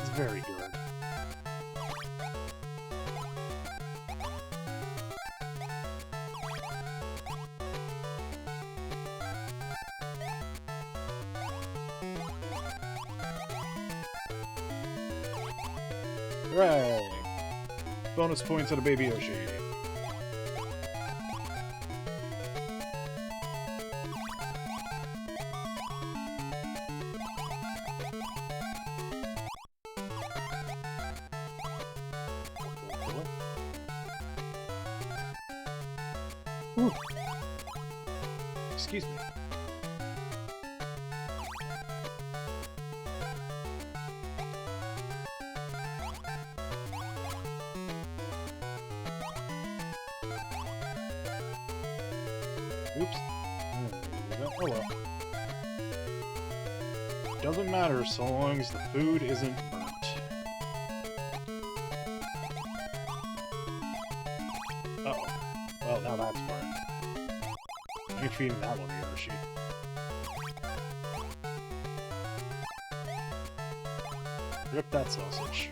It's very good. Hooray! Bonus points on a baby Yoshi. Ooh. Excuse me. Oops. Oh well. Doesn't matter so long as the food isn't burnt. Uh-oh. Well, now that's burnt. I ain't feeding that one to Yoshi. Rip that sausage.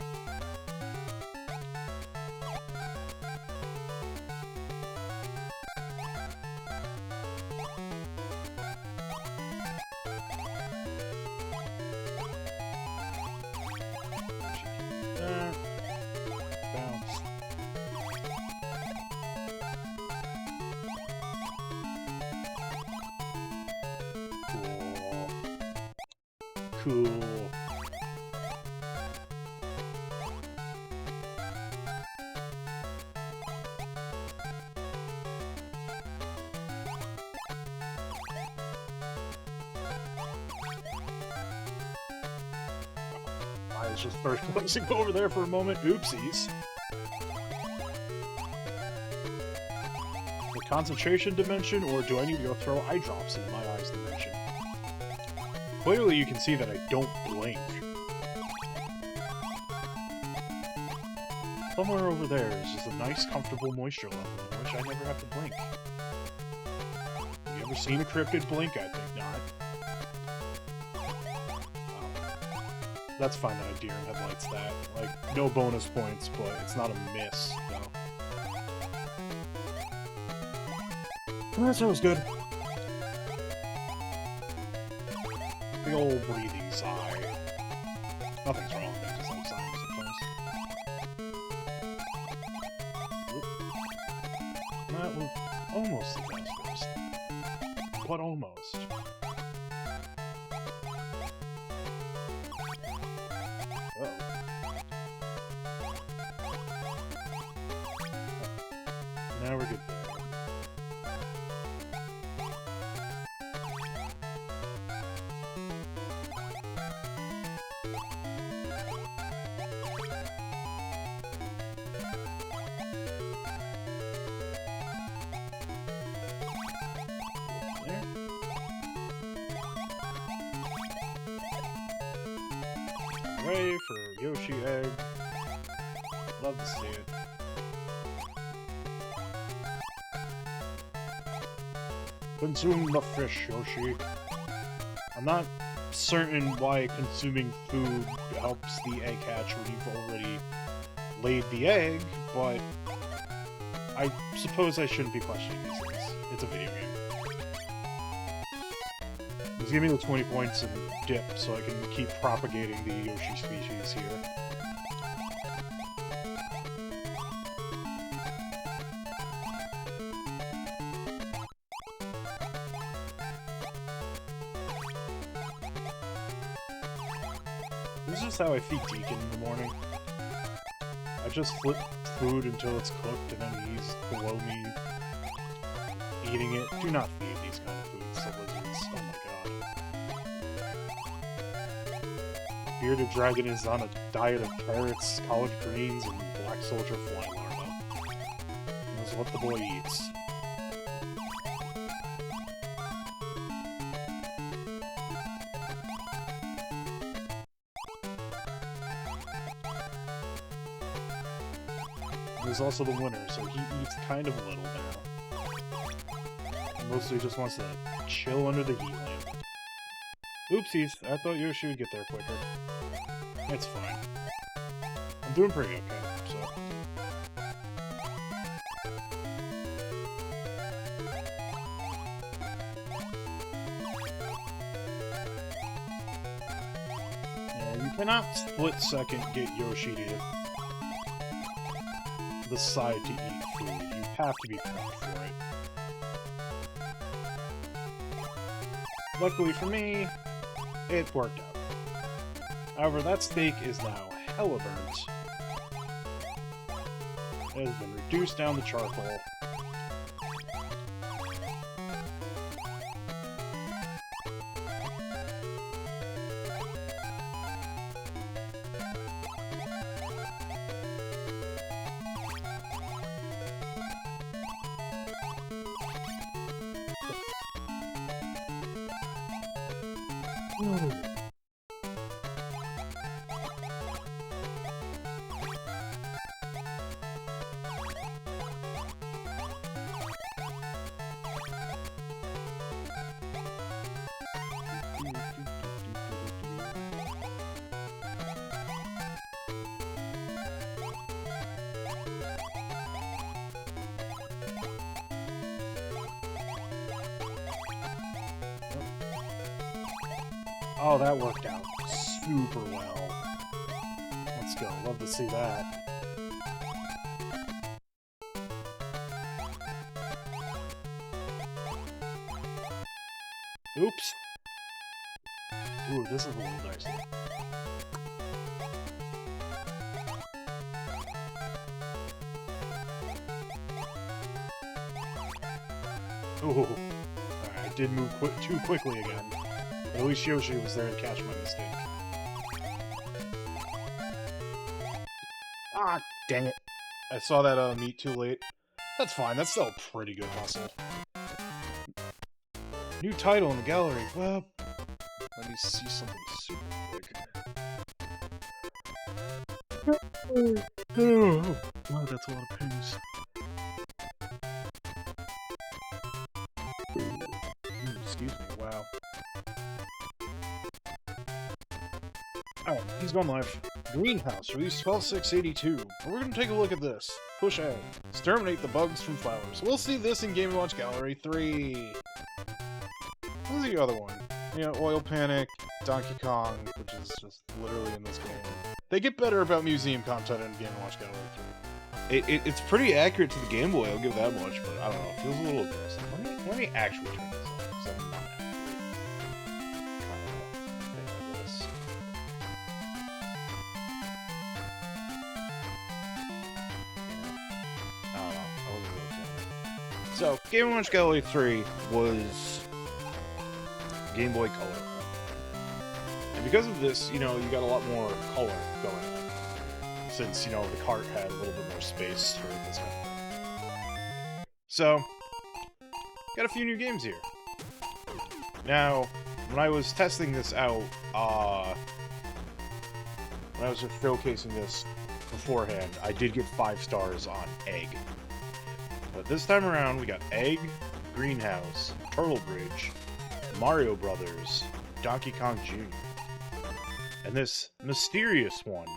Bounce. Cool. Cool. I was just first placing over there for a moment. Oopsies. The concentration dimension, or do I need to go throw eye drops into my eyes dimension? Clearly you can see that I don't blink. Somewhere over there is just a nice, comfortable moisture level in which I never have to blink. Have you ever seen a cryptid blink? I think not. That's fine that I deer in headlights that. Like, no bonus points, but it's not a miss, though. Well, that's always good. Big old breathing sigh. Nothing's wrong with that, just like sighing sometimes. Oop. That was almost disastrous. But almost. Now we're good there. There. Hooray for Yoshi egg. Love to see it. Consume the fish, Yoshi. I'm not certain why consuming food helps the egg hatch when you've already laid the egg, but I suppose I shouldn't be questioning these things. It's a video game. Just give me the 20 points and dip so I can keep propagating the Yoshi species here. This is just how I feed Deacon in the morning. I just flip food until it's cooked, and then he's below me eating it. Do not feed these kind of foods to lizards. Oh my god. Bearded Dragon is on a diet of carrots, collard greens, and black soldier fly larvae. That's what the boy eats. He's also the winner, so he eats kind of little now. He mostly just wants to chill under the heat lamp. Oopsies, I thought Yoshi would get there quicker. It's fine. I'm doing pretty okay, so... Yeah, you cannot split-second get Yoshi to decide to eat food. You have to be prepped for it. Luckily for me, it worked out. However, that steak is now hella burnt. It has been reduced down to charcoal. Oh, that worked out super well. Let's go. Love to see that. Oops. Ooh, this is a little dicey. Ooh. Alright, I did move too quickly again. At least Yoshi was there to catch my mistake. Ah, dang it. I saw that meat too late. That's fine, that's still a pretty good hustle. New title in the gallery. Well, let me see something super quick. Oh, wow, that's a lot of pings. Excuse me, wow. Oh, he's gone live. Greenhouse, released 12/6/82. We're gonna take a look at this. Push A. Exterminate the bugs from flowers. We'll see this in Game & Watch Gallery 3. What's the other one? Yeah, Oil Panic, Donkey Kong, which is just literally in this game. They get better about museum content in Game & Watch Gallery 3. It's pretty accurate to the Game Boy, I'll give that much, but I don't know, it feels a little aggressive. Let me actually turn this on, because I'm not So, Game & Watch Gallery 3 was Game Boy Color. And because of this, you know, you got a lot more color going on. Since, you know, the cart had a little bit more space for this kind of thing. So, got a few new games here. Now, when I was testing this out, when I was just showcasing this beforehand, I did get 5 stars on Egg. But this time around, we got Egg, Greenhouse, Turtle Bridge, Mario Brothers, Donkey Kong Jr. And this mysterious one.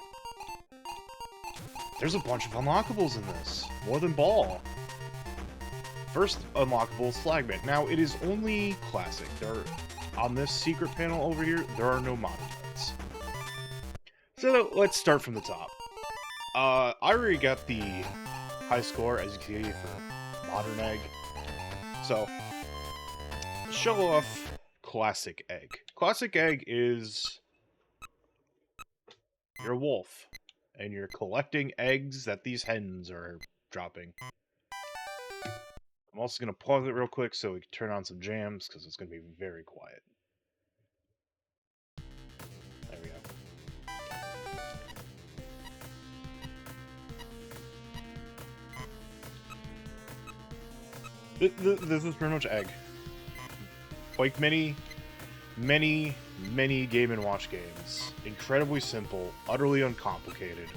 There's a bunch of unlockables in this. More than Ball. First unlockable is Flagman. Now, it is only classic. On this secret panel over here, there are no modern modes. So, let's start from the top. I already got the high score, as you can see, for Modern Egg. So, show off Classic Egg. Classic Egg is You're a wolf, and you're collecting eggs that these hens are dropping. I'm also going to pause it real quick so we can turn on some jams, because it's going to be very quiet. There we go. This is pretty much egg. Like many Game & Watch games. Incredibly simple, utterly uncomplicated.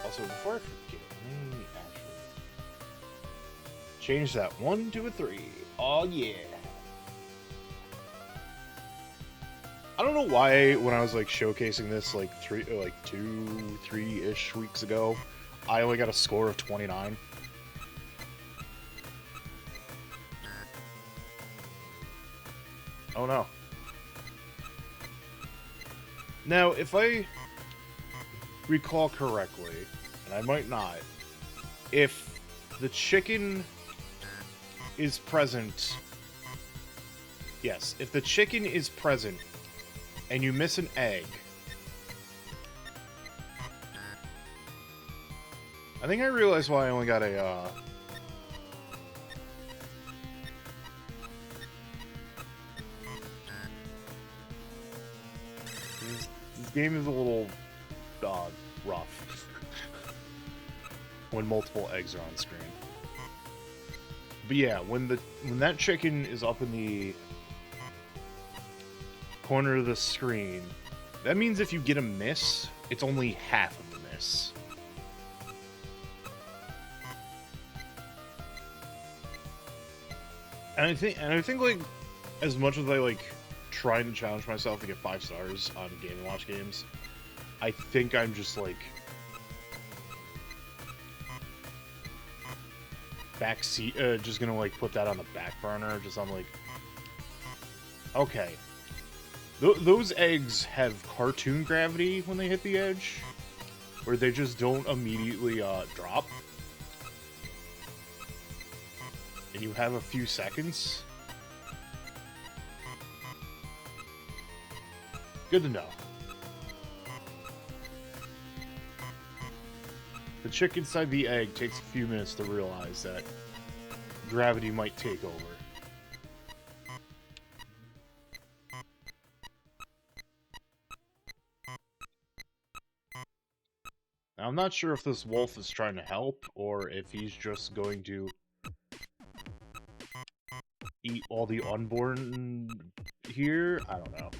Also, before I forget, let me actually change that 1 to a 3. Oh yeah. I don't know why when I was like showcasing this like 3-ish weeks ago, I only got a score of 29. Oh no. Now, if I recall correctly, and I might not, if the chicken is present... Yes, if the chicken is present and you miss an egg, I think I realized why I only got a, This game is a little, rough. When multiple eggs are on screen. But yeah, when that chicken is up in the corner of the screen, that means if you get a miss, it's only half of the miss. And I think like, as much as I like trying to challenge myself to get 5 stars on Game & Watch games, I think I'm just like backseat, just gonna like put that on the back burner. Just I'm like, okay, those eggs have cartoon gravity when they hit the edge, where they just don't immediately drop, and you have a few seconds. Good to know. The chick inside the egg takes a few minutes to realize that gravity might take over. Now, I'm not sure if this wolf is trying to help, or if he's just going to eat all the unborn here. I don't know.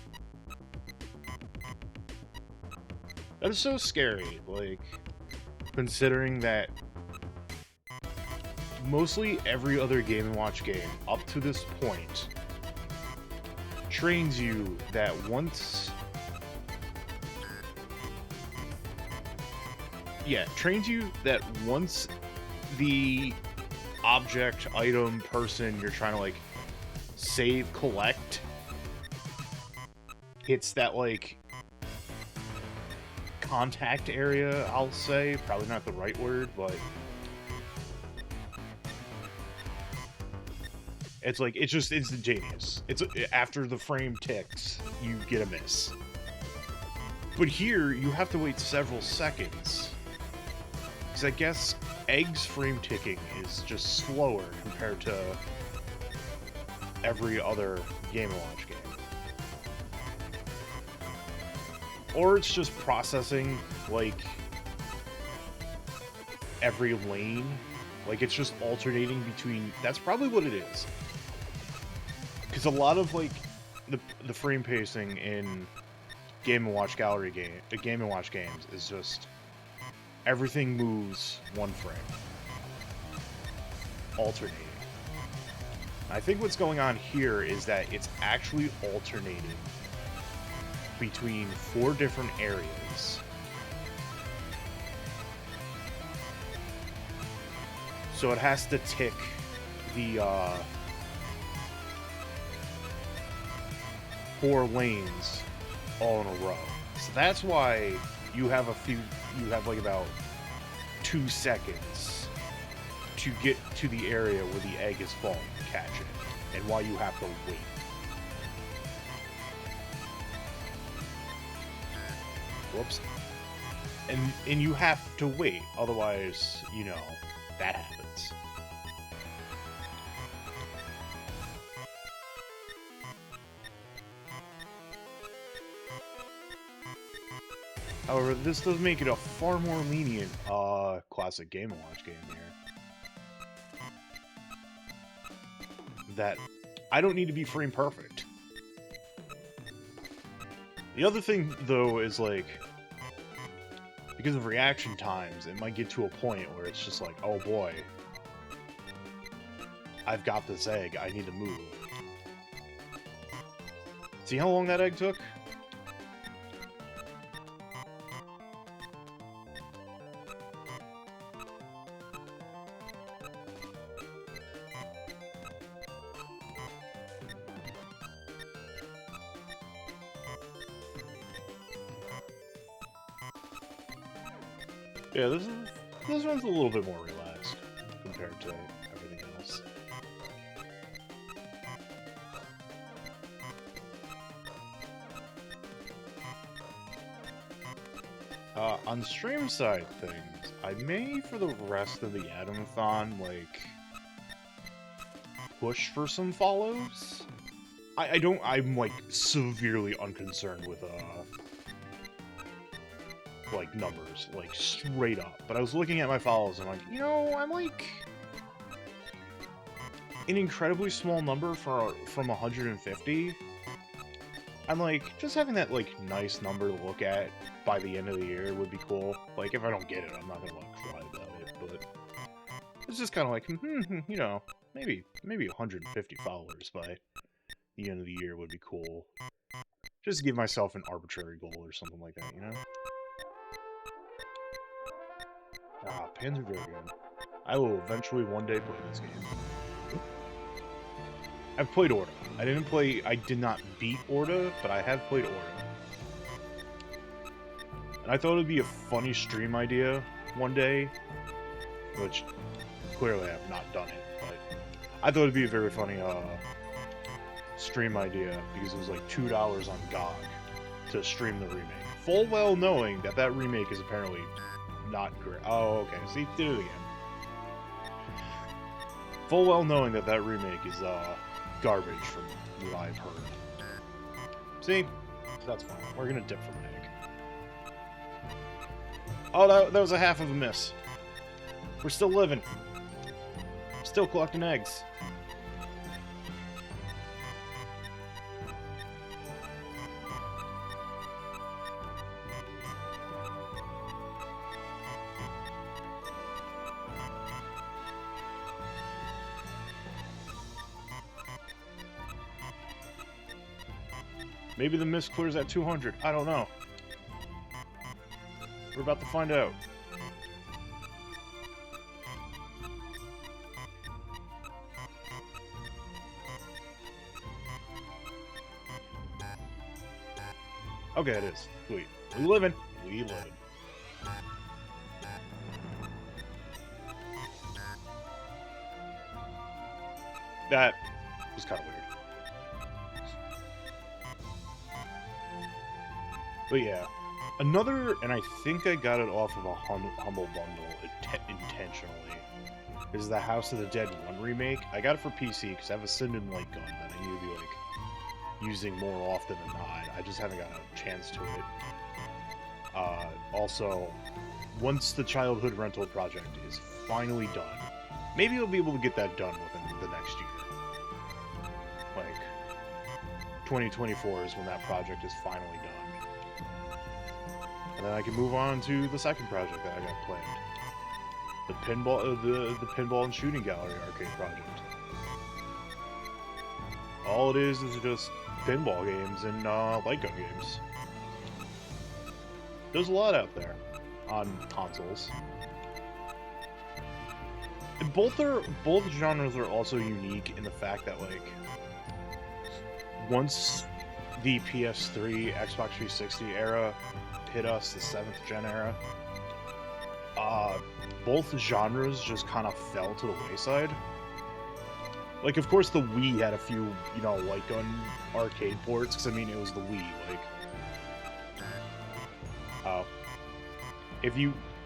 That is so scary, like, considering that mostly every other Game & Watch game up to this point trains you that once... Yeah, trains you that once the object, item, person you're trying to, like, save, collect hits that, like, contact area, I'll say. Probably not the right word, but it's like, it's just instantaneous. It's after the frame ticks, you get a miss. But here, you have to wait several seconds. Because I guess Egg's frame ticking is just slower compared to every other Game & Watch game. Or it's just processing, like, every lane. Like, it's just alternating between... That's probably what it is. Because a lot of, like, the frame pacing in Game & Watch Game & Watch games is just... Everything moves one frame. Alternating. I think what's going on here is that it's actually alternating between 4 different areas. So it has to tick the 4 lanes all in a row. So that's why you have like about 2 seconds to get to the area where the egg is falling to catch it, and why you have to wait. Whoops. And you have to wait, otherwise, you know, that happens. However, this does make it a far more lenient, classic Game & Watch game here. That I don't need to be frame perfect. The other thing, though, is like, because of reaction times, it might get to a point where it's just like, oh boy, I've got this egg, I need to move. See how long that egg took? Yeah, this one's a little bit more relaxed compared to everything else. On the stream side things, I may, for the rest of the Atomathon, like, push for some follows. I'm, like, severely unconcerned with, like, numbers, like, straight up. But I was looking at my follows, and I'm like, you know, I'm, like, an incredibly small number from 150. I'm like, just having that, like, nice number to look at by the end of the year would be cool. Like, if I don't get it, I'm not gonna, like, cry about it, but it's just kind of like, you know, maybe 150 followers by the end of the year would be cool. Just to give myself an arbitrary goal or something like that, you know? Ah, Panzer Dragoon. I will eventually one day play this game. I've played Orta. I did not beat Orta, but I have played Orta. And I thought it would be a funny stream idea one day, which clearly I have not done it, but I thought it would be a very funny stream idea because it was like $2 on GOG to stream the remake. Full well knowing that that remake is apparently not great. Oh, okay. See, did it again. Full well knowing that that remake is garbage from what I've heard. See? That's fine. We're gonna dip from an egg. Oh, that was a half of a miss. We're still living. Still collecting eggs. Maybe the miss clears at 200. I don't know. We're about to find out. Okay, it is. Sweet. We living. We living. That was kind of weird. But yeah, another, and I think I got it off of a Humble Bundle intentionally, is the House of the Dead 1 remake. I got it for PC because I have a Cinnamon light gun that I need to be, like, using more often than not. I just haven't got a chance to it. Also, once the childhood rental project is finally done, maybe I'll be able to get that done within the next year. Like, 2024 is when that project is finally done. And then I can move on to the second project that I got planned. The pinball and shooting gallery arcade project. All it is just pinball games and light gun games. There's a lot out there on consoles. And both genres are also unique in the fact that, like, once the PS3, Xbox 360 era hit us, the 7th gen era, both genres just kind of fell to the wayside. Like, of course, the Wii had a few, you know, light gun arcade ports, because, I mean, it was the Wii, like... Oh.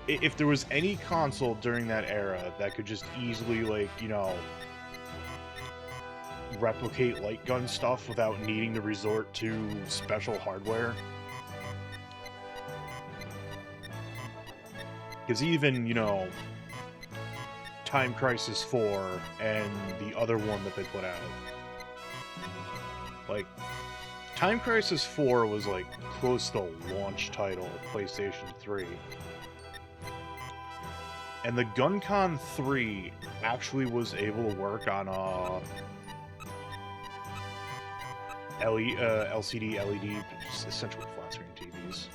If there was any console during that era that could just easily, like, you know, replicate light gun stuff without needing to resort to special hardware. Because even, you know, Time Crisis 4 and the other one that they put out, like, Time Crisis 4 was, like, close to launch title of PlayStation 3. And the GunCon 3 actually was able to work on, LCD, LED, just essentially flat-screen TVs.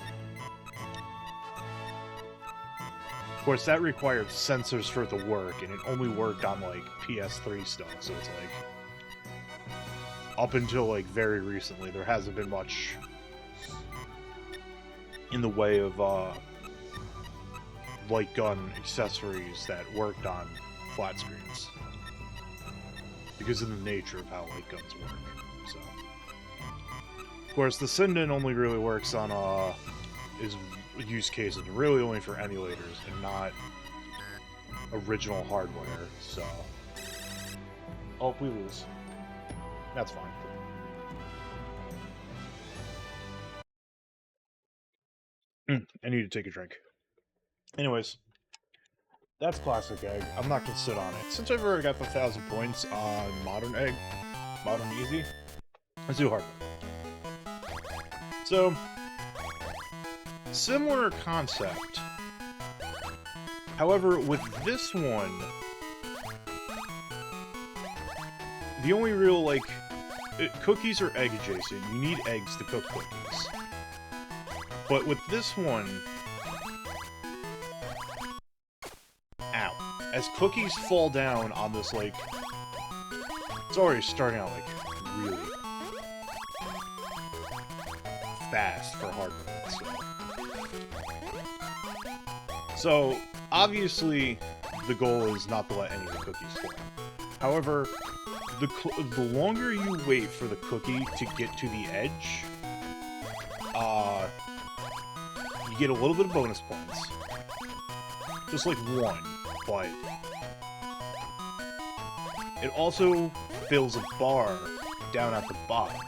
Of course, that required sensors for it to work, and it only worked on, like, PS3 stuff, so it's like... Up until, like, very recently, there hasn't been much in the way of, light gun accessories that worked on flat screens. Because of the nature of how light guns work, so... Of course, the Sinden only really works on, is use cases really only for emulators and not original hardware, so... Oh, we lose. That's fine. I need to take a drink. Anyways, that's Classic Egg. I'm not gonna sit on it. Since I've already got the 1,000 points on Modern Egg, Modern Easy, let's do Hard Mode. So, similar concept. However, with this one, the only real, like, cookies are egg adjacent. You need eggs to cook cookies. But with this one... Ow. As cookies fall down on this, like... It's already starting out, like, really... fast for hard mode, so, obviously, the goal is not to let any of the cookies fall. However, the longer you wait for the cookie to get to the edge, you get a little bit of bonus points. Just like one, but it also fills a bar down at the bottom.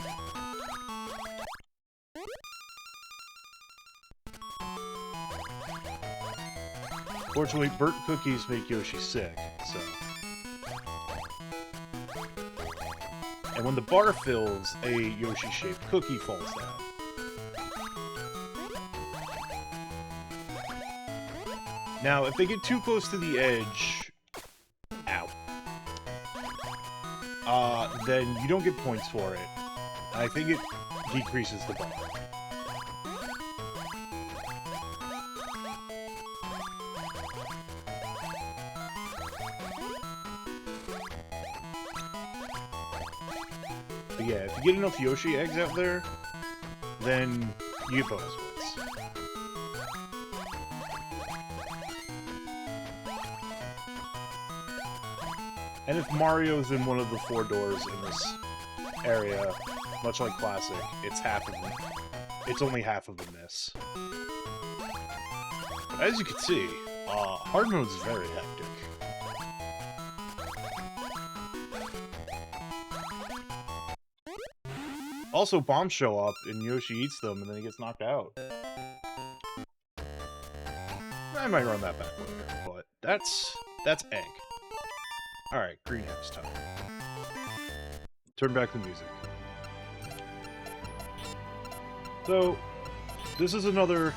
Fortunately, burnt cookies make Yoshi sick, so... And when the bar fills, a Yoshi-shaped cookie falls down. Now, if they get too close to the edge... Ow. Then you don't get points for it. I think it decreases the bar. But yeah, if you get enough Yoshi eggs out there, then you get bonus points. And if Mario's in one of the 4 doors in this area, much like Classic, it's only half of a miss. But as you can see, hard mode is very hectic. Also, bombs show up, and Yoshi eats them, and then he gets knocked out. I might run that back later, but that's egg. Alright, greenhouse time. Turn back the music. So, this is another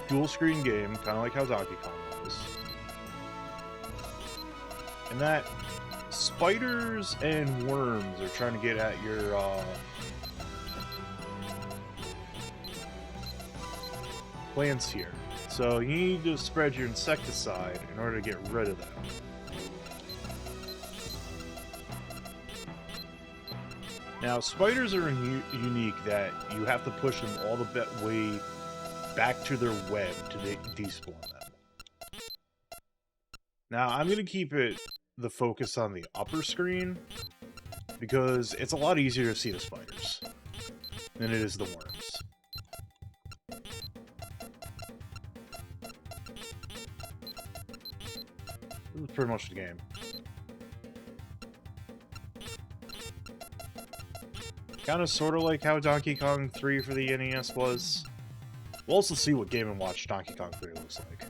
dual-screen game, kind of like how Donkey Kong was. And that spiders and worms are trying to get at your, plants here. So you need to spread your insecticide in order to get rid of them. Now, spiders are unique that you have to push them all the way back to their web to despawn them. Now, I'm going to keep the focus on the upper screen, because it's a lot easier to see the spiders than it is the worms. This is pretty much the game. Kind of sort of like how Donkey Kong 3 for the NES was. We'll also see what Game & Watch Donkey Kong 3 looks like.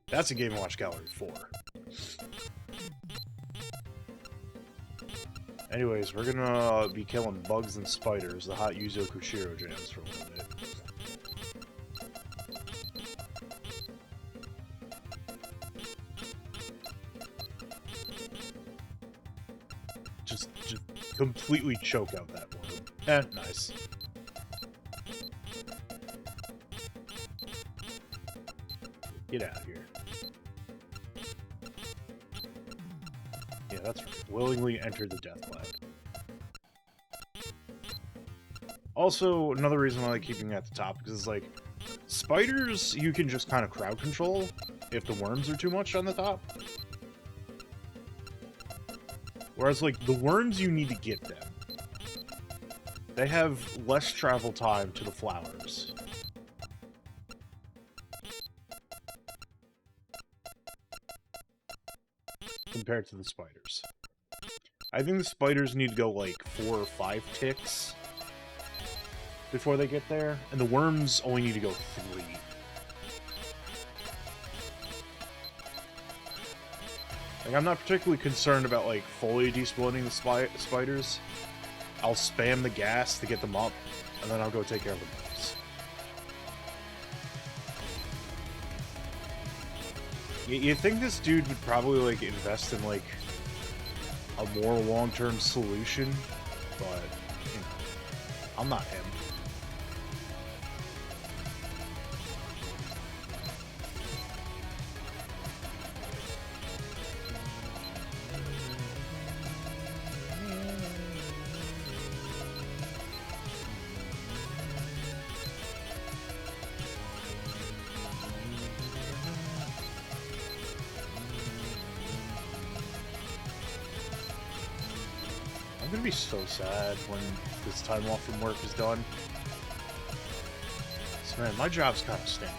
That's a Game & Watch Gallery 4. Anyways, we're gonna be killing bugs and spiders, the hot Yuzo Koshiro jams for a little bit. Just completely choke out that one. Nice. Get out of here. Yeah, that's right. Willingly enter the death cloud. Also, another reason why I like keeping it at the top, because it's like, spiders you can just kind of crowd control if the worms are too much on the top. Whereas, like, the worms, you need to get them. They have less travel time to the flowers. Compared to the spiders. I think the spiders need to go, like, 4 or 5 ticks before they get there, and the worms only need to go 3. Like, I'm not particularly concerned about, like, fully desploding the spiders. I'll spam the gas to get them up, and then I'll go take care of the bugs. You think this dude would probably, like, invest in, like, a more long-term solution, but, you know, I'm not him. I'm gonna be so sad when this time off from work is done. So, man, my job's kind of stinky.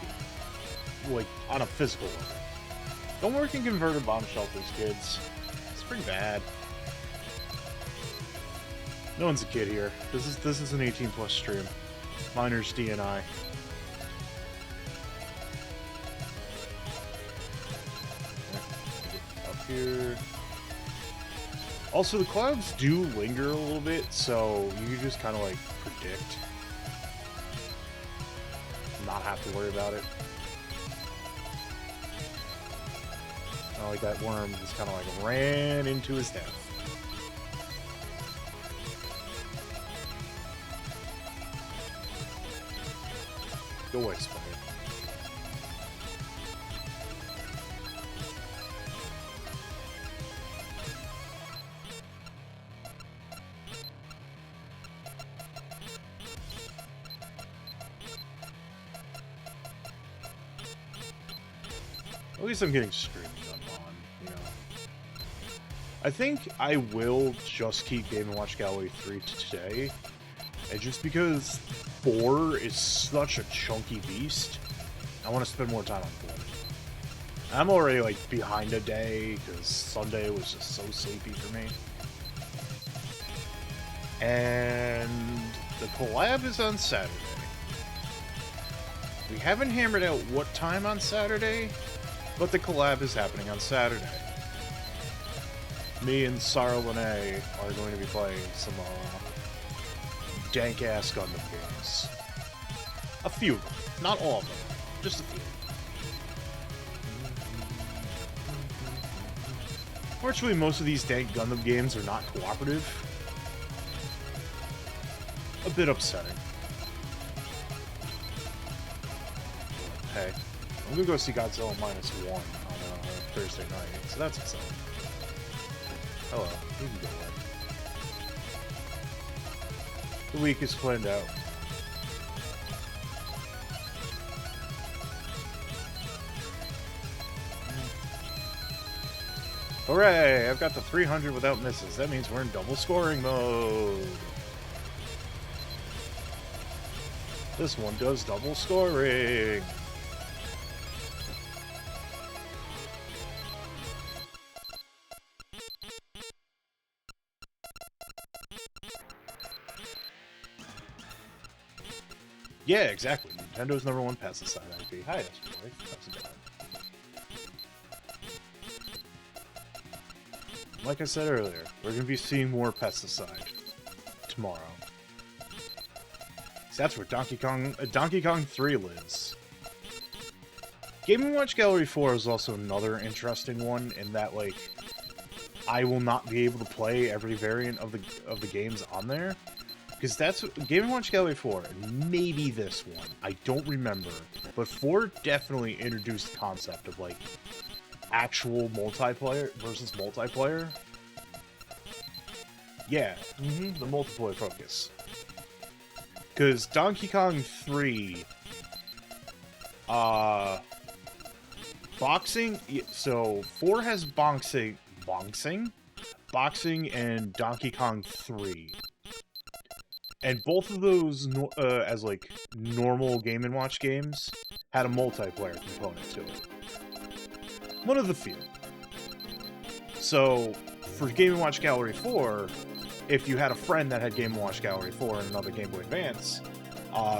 Like, on a physical level. Don't work in converted bomb shelters, kids. It's pretty bad. No one's a kid here. This is an 18+ stream. Minors DNI. Up here. Also, the clouds do linger a little bit, so you can just kind of, like, predict. Not have to worry about it. Not like that worm just kind of, like, ran into his death. Go away, Spider. At least I'm getting streaming done on, you know. I think I will just keep Game & Watch Gallery 3 to today. And just because 4 is such a chunky beast, I want to spend more time on 4. I'm already, like, behind a day, because Sunday was just so sleepy for me. And the collab is on Saturday. We haven't hammered out what time on Saturday, but the collab is happening on Saturday. Me and Sarah Lene are going to be playing some dank-ass Gundam games. A few of them. Not all of them. Just a few. Fortunately, most of these dank Gundam games are not cooperative. A bit upsetting. Hey. I'm gonna go see Godzilla -1 on Thursday night, so that's exciting. Hello, you can go away. The week is planned out. Hooray! I've got the 300 without misses. That means we're in double scoring mode. This one does double scoring. Yeah, exactly. Nintendo's #1 pesticide IP. Hi, Astroboy. How's it going? Like I said earlier, we're going to be seeing more pesticide tomorrow. See, that's where Donkey Kong 3 lives. Game & Watch Gallery 4 is also another interesting one in that, like, I will not be able to play every variant of the games on there. Because that's Game & Watch Gallery 4, and maybe this one, I don't remember. But 4 definitely introduced the concept of, like, actual multiplayer versus multiplayer. Yeah, the multiplayer focus. Because Donkey Kong 3, boxing, so 4 has boxing, and Donkey Kong 3. And both of those, as like normal Game & Watch games, had a multiplayer component to it. One of the few. So, for Game & Watch Gallery 4, if you had a friend that had Game & Watch Gallery 4 and another Game Boy Advance,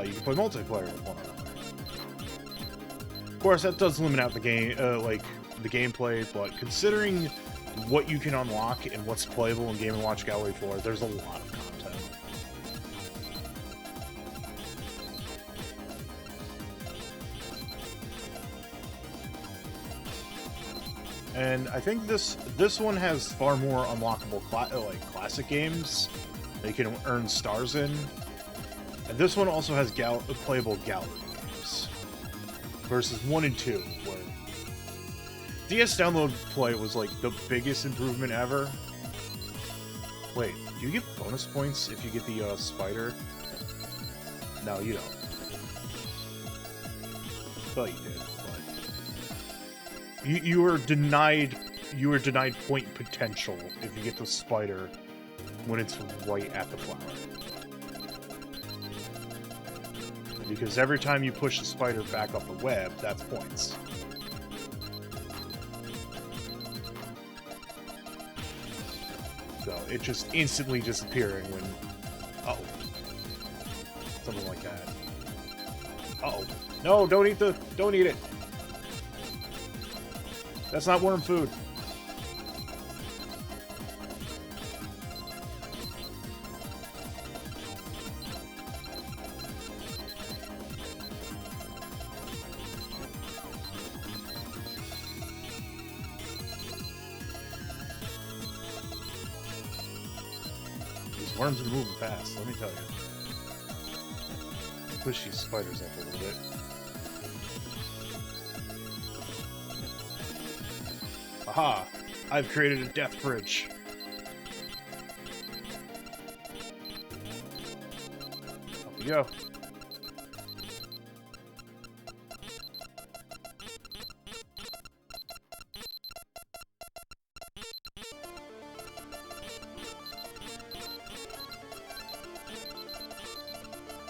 you can play multiplayer with one another. Of course, that does limit out the game, the gameplay, but considering what you can unlock and what's playable in Game & Watch Gallery 4, there's a lot of content. And I think this one has far more unlockable classic games that you can earn stars in. And this one also has playable gallery games. Versus 1 and 2, where DS download play was like the biggest improvement ever. Wait, do you get bonus points if you get the spider? No, you don't. Thought you did. You were denied point potential if you get the spider when it's right at the flower. Because every time you push the spider back up the web, that's points. So it just instantly disappearing when something like that. No, don't eat it. That's not worm food. These worms are moving fast, let me tell you. Push these spiders up a little bit. Aha! I've created a death bridge. Up we go.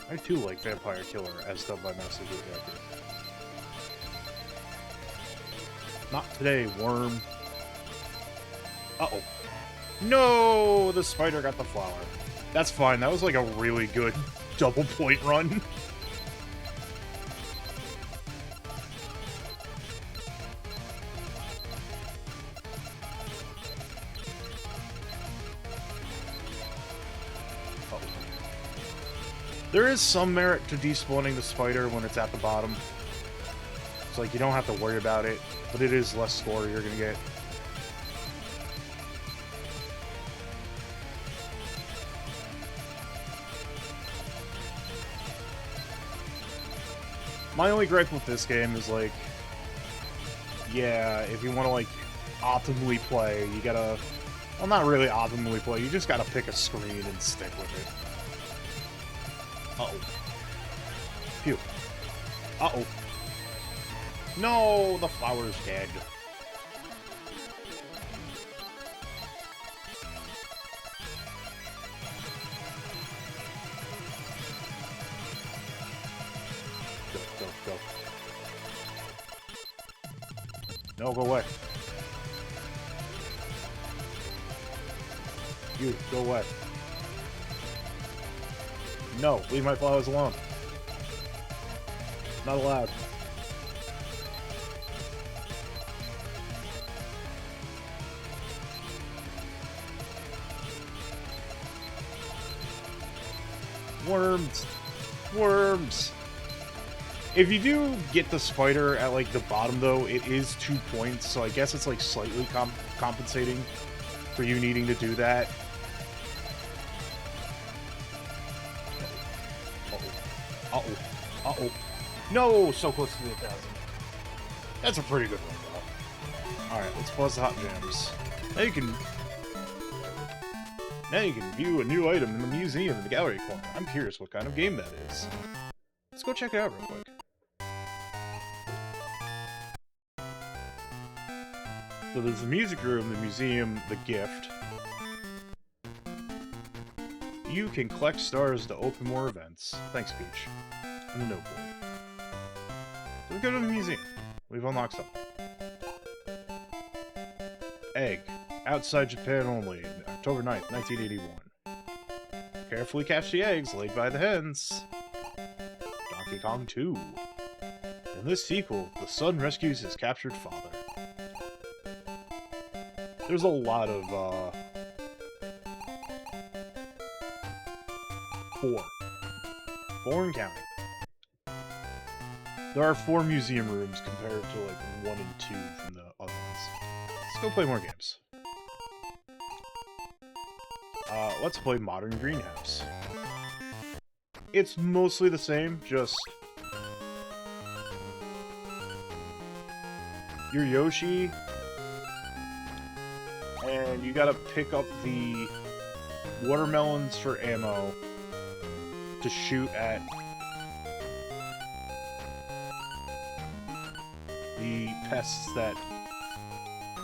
I too like Vampire Killer as done by Master Director. Not today, worm. Uh-oh. No! The spider got the flower. That's fine. That was like a really good double point run. Uh-oh. There is some merit to despawning the spider when it's at the bottom. It's like you don't have to worry about it, but it is less score you're gonna get. My only gripe with this game is, like, yeah, if you want to, like, optimally play, you gotta... Well, not really optimally play, you just gotta pick a screen and stick with it. Uh-oh. Phew. Uh-oh. No, the flower's dead. Go. No, go away. You, go away. No, leave my flowers alone. Not allowed. Worms! Worms! If you do get the spider at, like, the bottom, though, it is 2 points, so I guess it's, like, slightly compensating for you needing to do that. Uh-oh. Uh-oh. Uh-oh. No! So close to the 1,000. That's a pretty good one, though. Alright, let's pause the hot jams. Now you can view a new item in the museum in the gallery corner. I'm curious what kind of game that is. Let's go check it out real quick. So there's the music room, the museum, the gift. You can collect stars to open more events. Thanks, Peach. And the notebook. So we go to the museum. We've unlocked something. Egg. Outside Japan only. October 9th, 1981. Carefully catch the eggs laid by the hens. Donkey Kong 2. In this sequel, the son rescues his captured father. There's a lot of, 4 and counting. There are 4 museum rooms compared to, like, 1 and 2 from the other ones. Let's go play more games. Let's play Modern Greenhouse. It's mostly the same, just... You're Yoshi, and you gotta pick up the watermelons for ammo to shoot at the pests that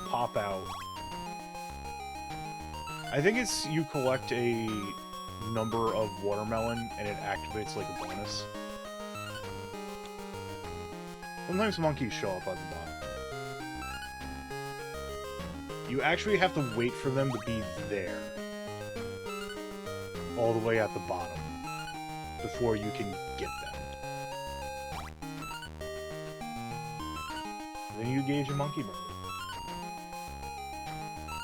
pop out. I think it's you collect a number of watermelon and it activates like a bonus. Sometimes monkeys show up at the bottom. You actually have to wait for them to be there. All the way at the bottom. Before you can get them. Then you engage a monkey murder.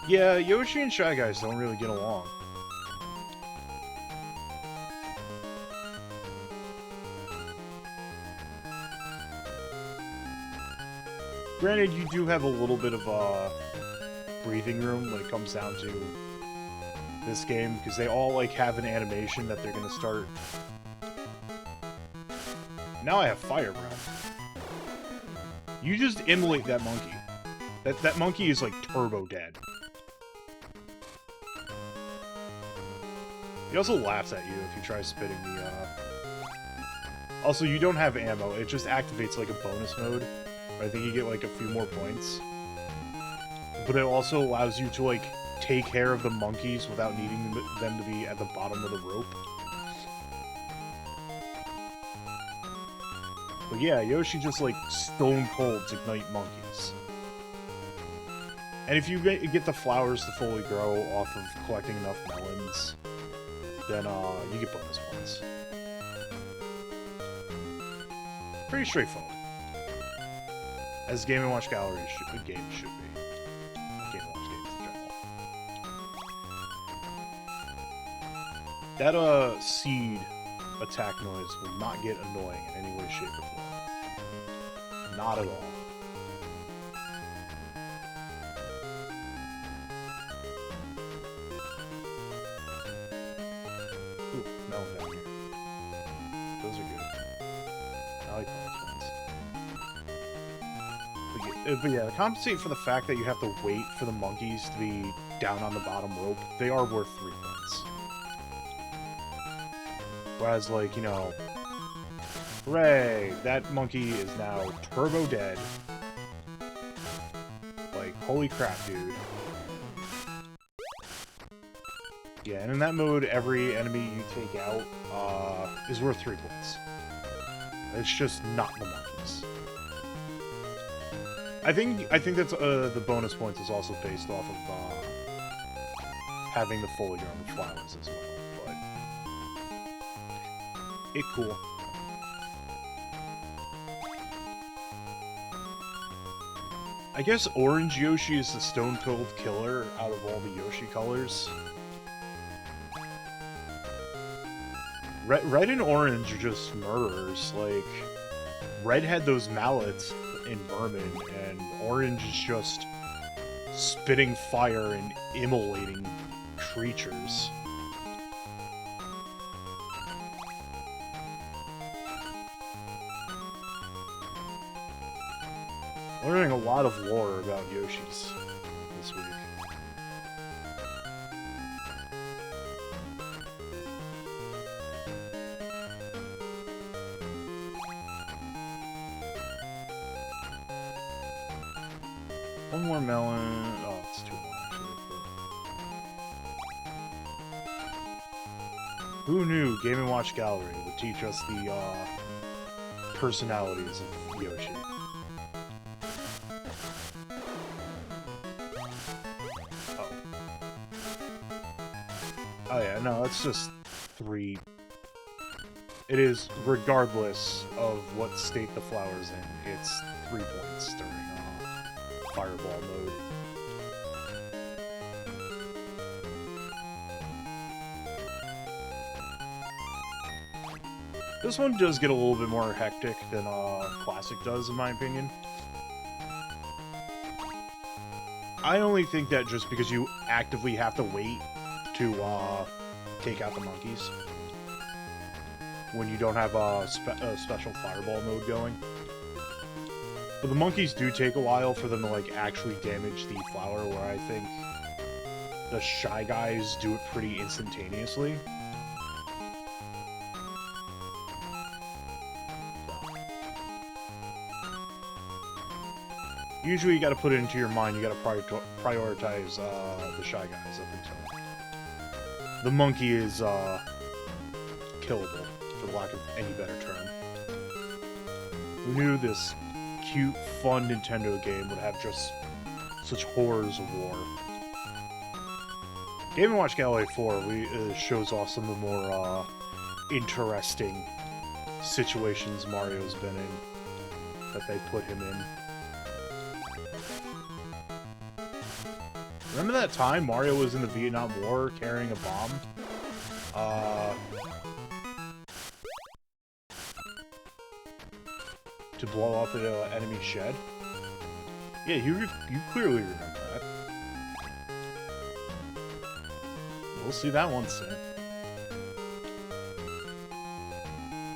Yeah, Yoshi and Shy Guys don't really get along. Granted, you do have a little bit of breathing room when it comes down to this game, because they all like have an animation that they're gonna start. Now I have fire breath. You just immolate that monkey. That monkey is like turbo dead. He also laughs at you if you try spitting the, Also, you don't have ammo. It just activates, like, a bonus mode. I think you get, like, a few more points. But it also allows you to, like, take care of the monkeys without needing them to be at the bottom of the rope. But yeah, Yoshi just, like, stone cold ignite monkeys. And if you get the flowers to fully grow off of collecting enough melons, then you get bonus points. Pretty straightforward. As Game & Watch Gallery games should be. Game & Watch games in general. That seed attack noise will not get annoying in any way, shape, or form. Not at all. Down here. Those are good. I like bonus ones. But yeah, to compensate for the fact that you have to wait for the monkeys to be down on the bottom rope, they are worth 3 points. Whereas, like, you know, hooray, that monkey is now turbo dead. Like, holy crap, dude. Yeah, and in that mode, every enemy you take out is worth 3 points. It's just not the monkeys. I think that's the bonus points is also based off of having the fully grown flowers as well. But it cool. I guess Orange Yoshi is the stone-cold killer out of all the Yoshi colors. Red and Orange are just murderers. Like, Red had those mallets in Vermin, and Orange is just spitting fire and immolating creatures. Learning a lot of lore about Yoshis this week. One more melon. Oh, it's too long, actually. Who knew Game & Watch Gallery would teach us the personalities of Yoshi? Oh yeah, no, it's just 3. It is, regardless of what state the flower's in, it's 3 points during Fireball mode. This one does get a little bit more hectic than Classic does, in my opinion. I only think that just because you actively have to wait to take out the monkeys when you don't have a special fireball mode going. But the monkeys do take a while for them to like actually damage the flower, where I think the Shy Guys do it pretty instantaneously. Usually you gotta put it into your mind, you gotta prioritize the Shy Guys up until... The monkey is killable, for lack of any better term. Who knew this cute, fun Nintendo game would have just such horrors of war? Game & Watch Gallery 4 shows off some of the more interesting situations Mario's been in that they put him in. Remember that time Mario was in the Vietnam War carrying a bomb? To blow up an enemy shed? Yeah, you clearly remember that. We'll see that one soon.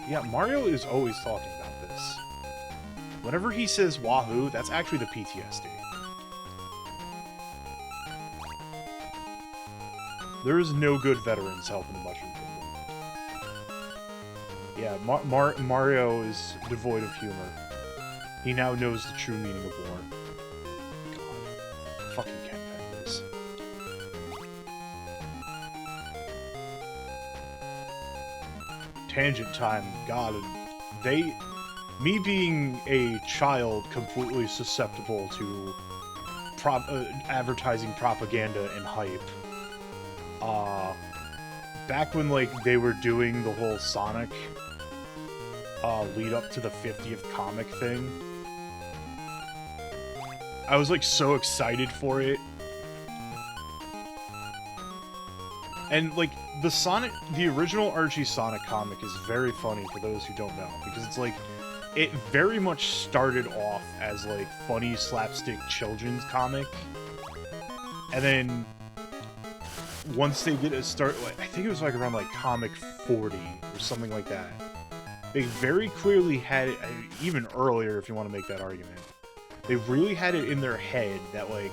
Yeah, Mario is always talking about this. Whenever he says Wahoo, that's actually the PTSD. There is no good veterans helping the Mushroom Kingdom. Yeah, Mario is devoid of humor. He now knows the true meaning of war. God. Fucking Ken Penders. Tangent time. God, me being a child completely susceptible to advertising propaganda and hype. Back when, like, they were doing the whole Sonic, lead up to the 50th comic thing, I was, like, so excited for it. And, like, the original Archie Sonic comic is very funny for those who don't know, because it's, like, it very much started off as, like, funny slapstick children's comic, and then once they get a start, like, I think it was like around like comic 40 or something like that, they very clearly had it, even earlier if you want to make that argument, they really had it in their head that, like,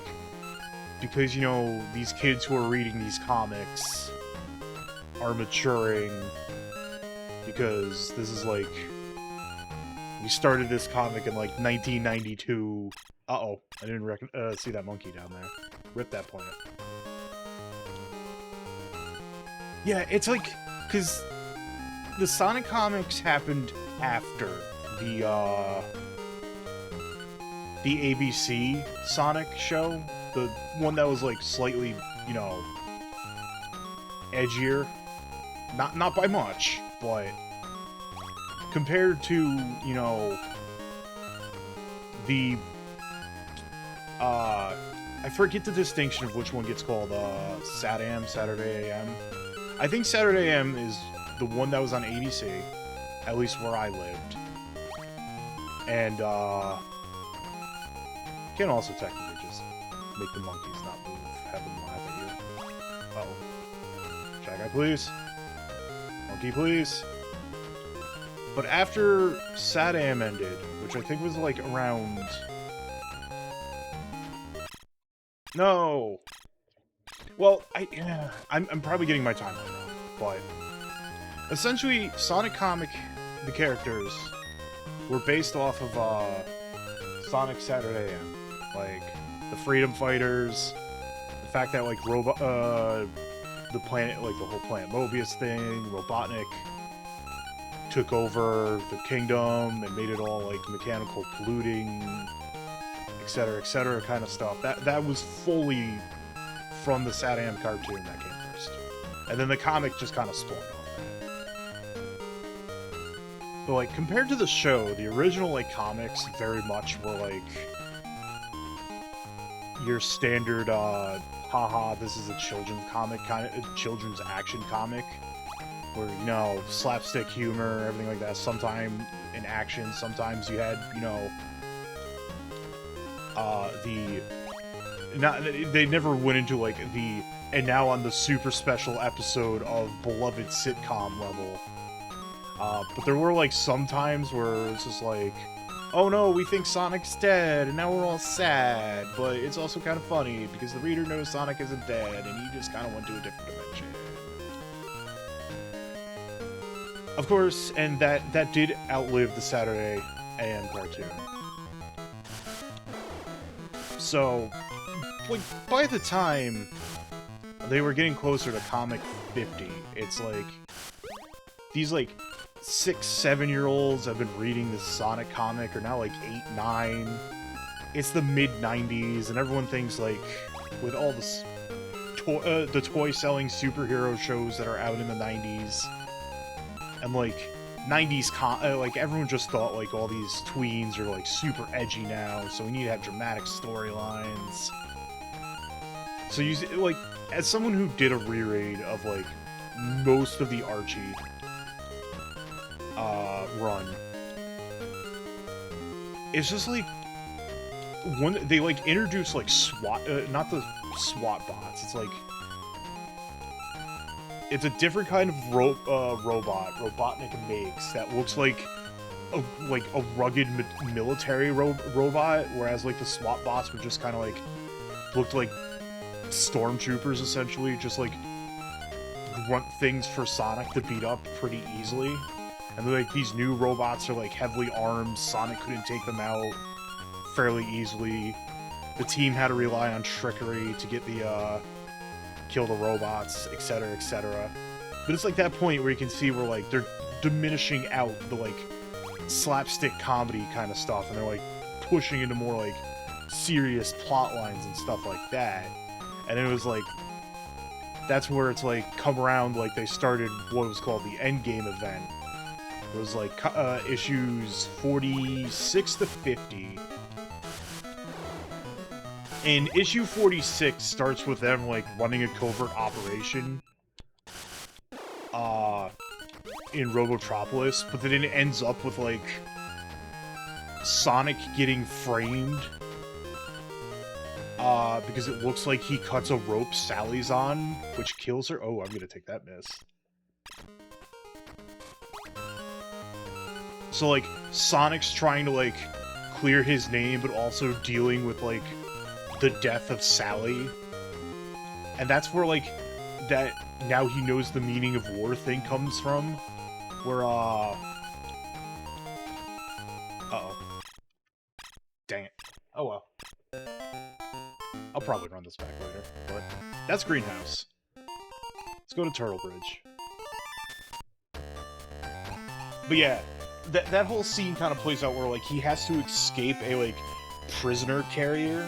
because, you know, these kids who are reading these comics are maturing, because this is like, we started this comic in like 1992. Uh-oh, I didn't see that monkey down there. Rip that plant. Yeah, it's like, because the Sonic comics happened after the ABC Sonic show, the one that was, like, slightly, you know, edgier. Not by much, but compared to, you know, the I forget the distinction of which one gets called SatAM, Saturday AM. I think Saturday AM is the one that was on ABC, at least where I lived. And can also technically just make the monkeys not move, have them laugh at you. Uh-oh. Shy guy, please. Monkey, please. But after SatAM ended, which I think was like around... No! Well, I'm probably getting my timeline wrong, but... Essentially, Sonic Comic, the characters, were based off of, Sonic Saturday AM. Like, the Freedom Fighters, the fact that, like, the planet, like, the whole Planet Mobius thing, Robotnik took over the kingdom and made it all, like, mechanical polluting, etc., kind of stuff. That was fully from the SatAM cartoon that came first. And then the comic just kind of spawned off that. But, like, compared to the show, the original, like, comics very much were, like, your standard, haha, this is a children's comic, kind of, children's action comic, where, you know, slapstick humor, everything like that, sometime in action, sometimes you had, you know, they never went into, like, and now on the super special episode of beloved sitcom level, but there were, like, some times where it's just like, oh no, we think Sonic's dead, and now we're all sad, but it's also kind of funny, because the reader knows Sonic isn't dead, and he just kind of went to a different dimension. Of course, and that did outlive the Saturday AM cartoon. So, like, by the time they were getting closer to comic 50, it's like, these, like, 6, 7-year-olds have been reading this Sonic comic, are now, like, 8, 9. It's the mid-90s, and everyone thinks, like, with all the toy-selling superhero shows that are out in the 90s, and, like, 90s, like, everyone just thought, like, all these tweens are, like, super edgy now, so we need to have dramatic storylines. So, like, as someone who did a reread of, like, most of the Archie run, it's just, like, they, like, introduced, like, not the SWAT bots, it's, like, it's a different kind of robot Robotnik makes that looks like a rugged military robot, whereas, like, the SWAT bots were just kind of, like, looked like stormtroopers, essentially, just, like, grunt things for Sonic to beat up pretty easily. And, like, these new robots are, like, heavily armed, Sonic couldn't take them out fairly easily. The team had to rely on trickery to get the, kill the robots, etc., etc. But it's like that point where you can see where, like, they're diminishing out the, like, slapstick comedy kind of stuff, and they're, like, pushing into more, like, serious plot lines and stuff like that. And it was, like, that's where it's, like, come around, like, they started what was called the Endgame event. It was, like, issues 46 to 50. And issue 46 starts with them, like, running a covert operation in Robotropolis, but then it ends up with, like, Sonic getting framed because it looks like he cuts a rope Sally's on, which kills her. Oh, I'm gonna take that miss. So, like, Sonic's trying to, like, clear his name, but also dealing with, like, the death of Sally. And that's where, like, that now he knows the meaning of war thing comes from. Where, uh-oh. Dang it. Oh well. I'll probably run this back later, but that's Greenhouse. Let's go to Turtle Bridge. But yeah, that whole scene kind of plays out where, like, he has to escape a, like, prisoner carrier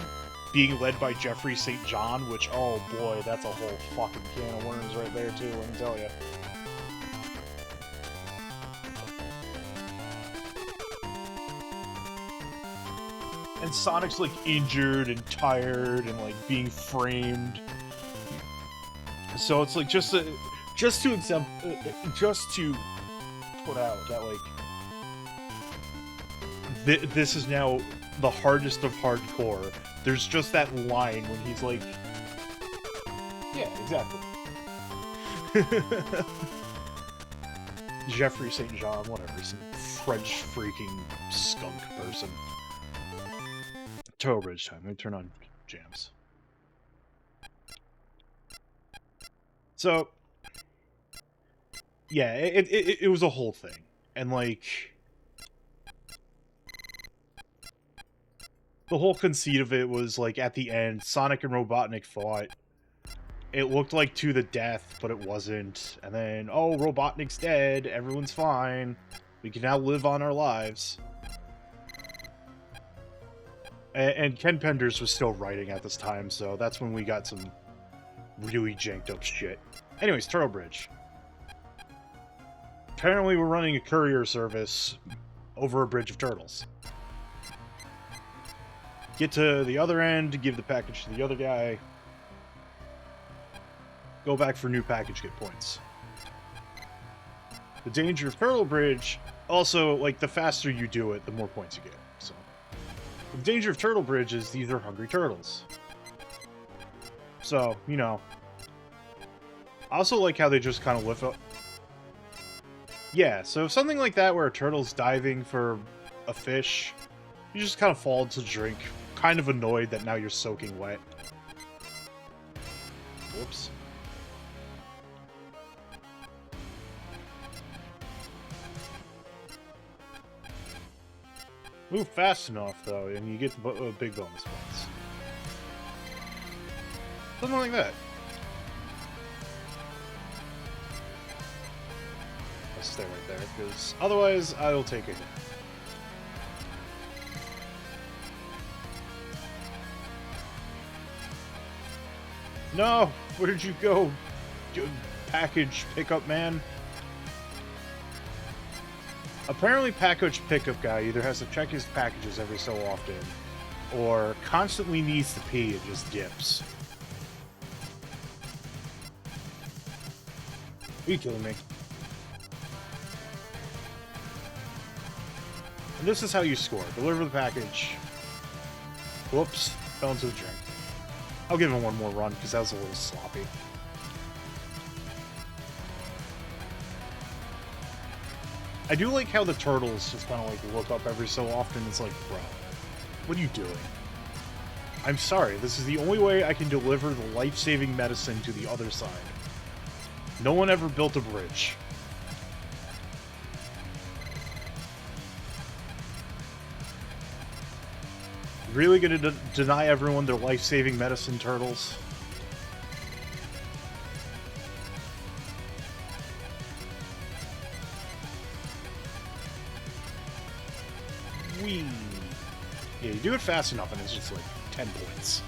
being led by Jeffrey St. John, which, oh boy, that's a whole fucking can of worms right there, too, let me tell you. and Sonic's like injured and tired and like being framed. So it's like just to put out that like this is now the hardest of hardcore. There's just that line when he's like, yeah, exactly. Jeffrey St. John, whatever, some French freaking skunk person. Turtle Bridge time. Let me turn on jams. So, yeah, it was a whole thing. And, like, the whole conceit of it was, like, at the end, Sonic and Robotnik fought. It looked like to the death, but it wasn't. And then, oh, Robotnik's dead, everyone's fine. We can now live on our lives. And Ken Penders was still writing at this time, so that's when we got some really janked up shit. Anyways, Turtle Bridge. Apparently we're running a courier service over a bridge of turtles. Get to the other end, give the package to the other guy. Go back for new package, get points. The danger of Turtle Bridge, also, like, the faster you do it, the more points you get, so. The danger of Turtle Bridge is these are hungry turtles. So, you know. I also like how they just kind of lift up. Yeah, so something like that where a turtle's diving for a fish, you just kind of fall into the drink, kind of annoyed that now you're soaking wet. Whoops. Move fast enough, though, and you get the big bonus points. Something like that. I'll stay right there, because otherwise I will take a hit. No! Where did you go, package pickup man? Apparently, package pickup guy either has to check his packages every so often, or constantly needs to pee and just dips. Are you killing me? And this is how you score. Deliver the package. Whoops. Fell into the drink. I'll give him one more run, because that was a little sloppy. I do like how the turtles just kind of like look up every so often. It's like, bro, what are you doing? I'm sorry, this is the only way I can deliver the life-saving medicine to the other side. No one ever built a bridge. Really gonna deny everyone their life-saving medicine, turtles? Whee! Yeah, you do it fast enough and it's just like 10 points.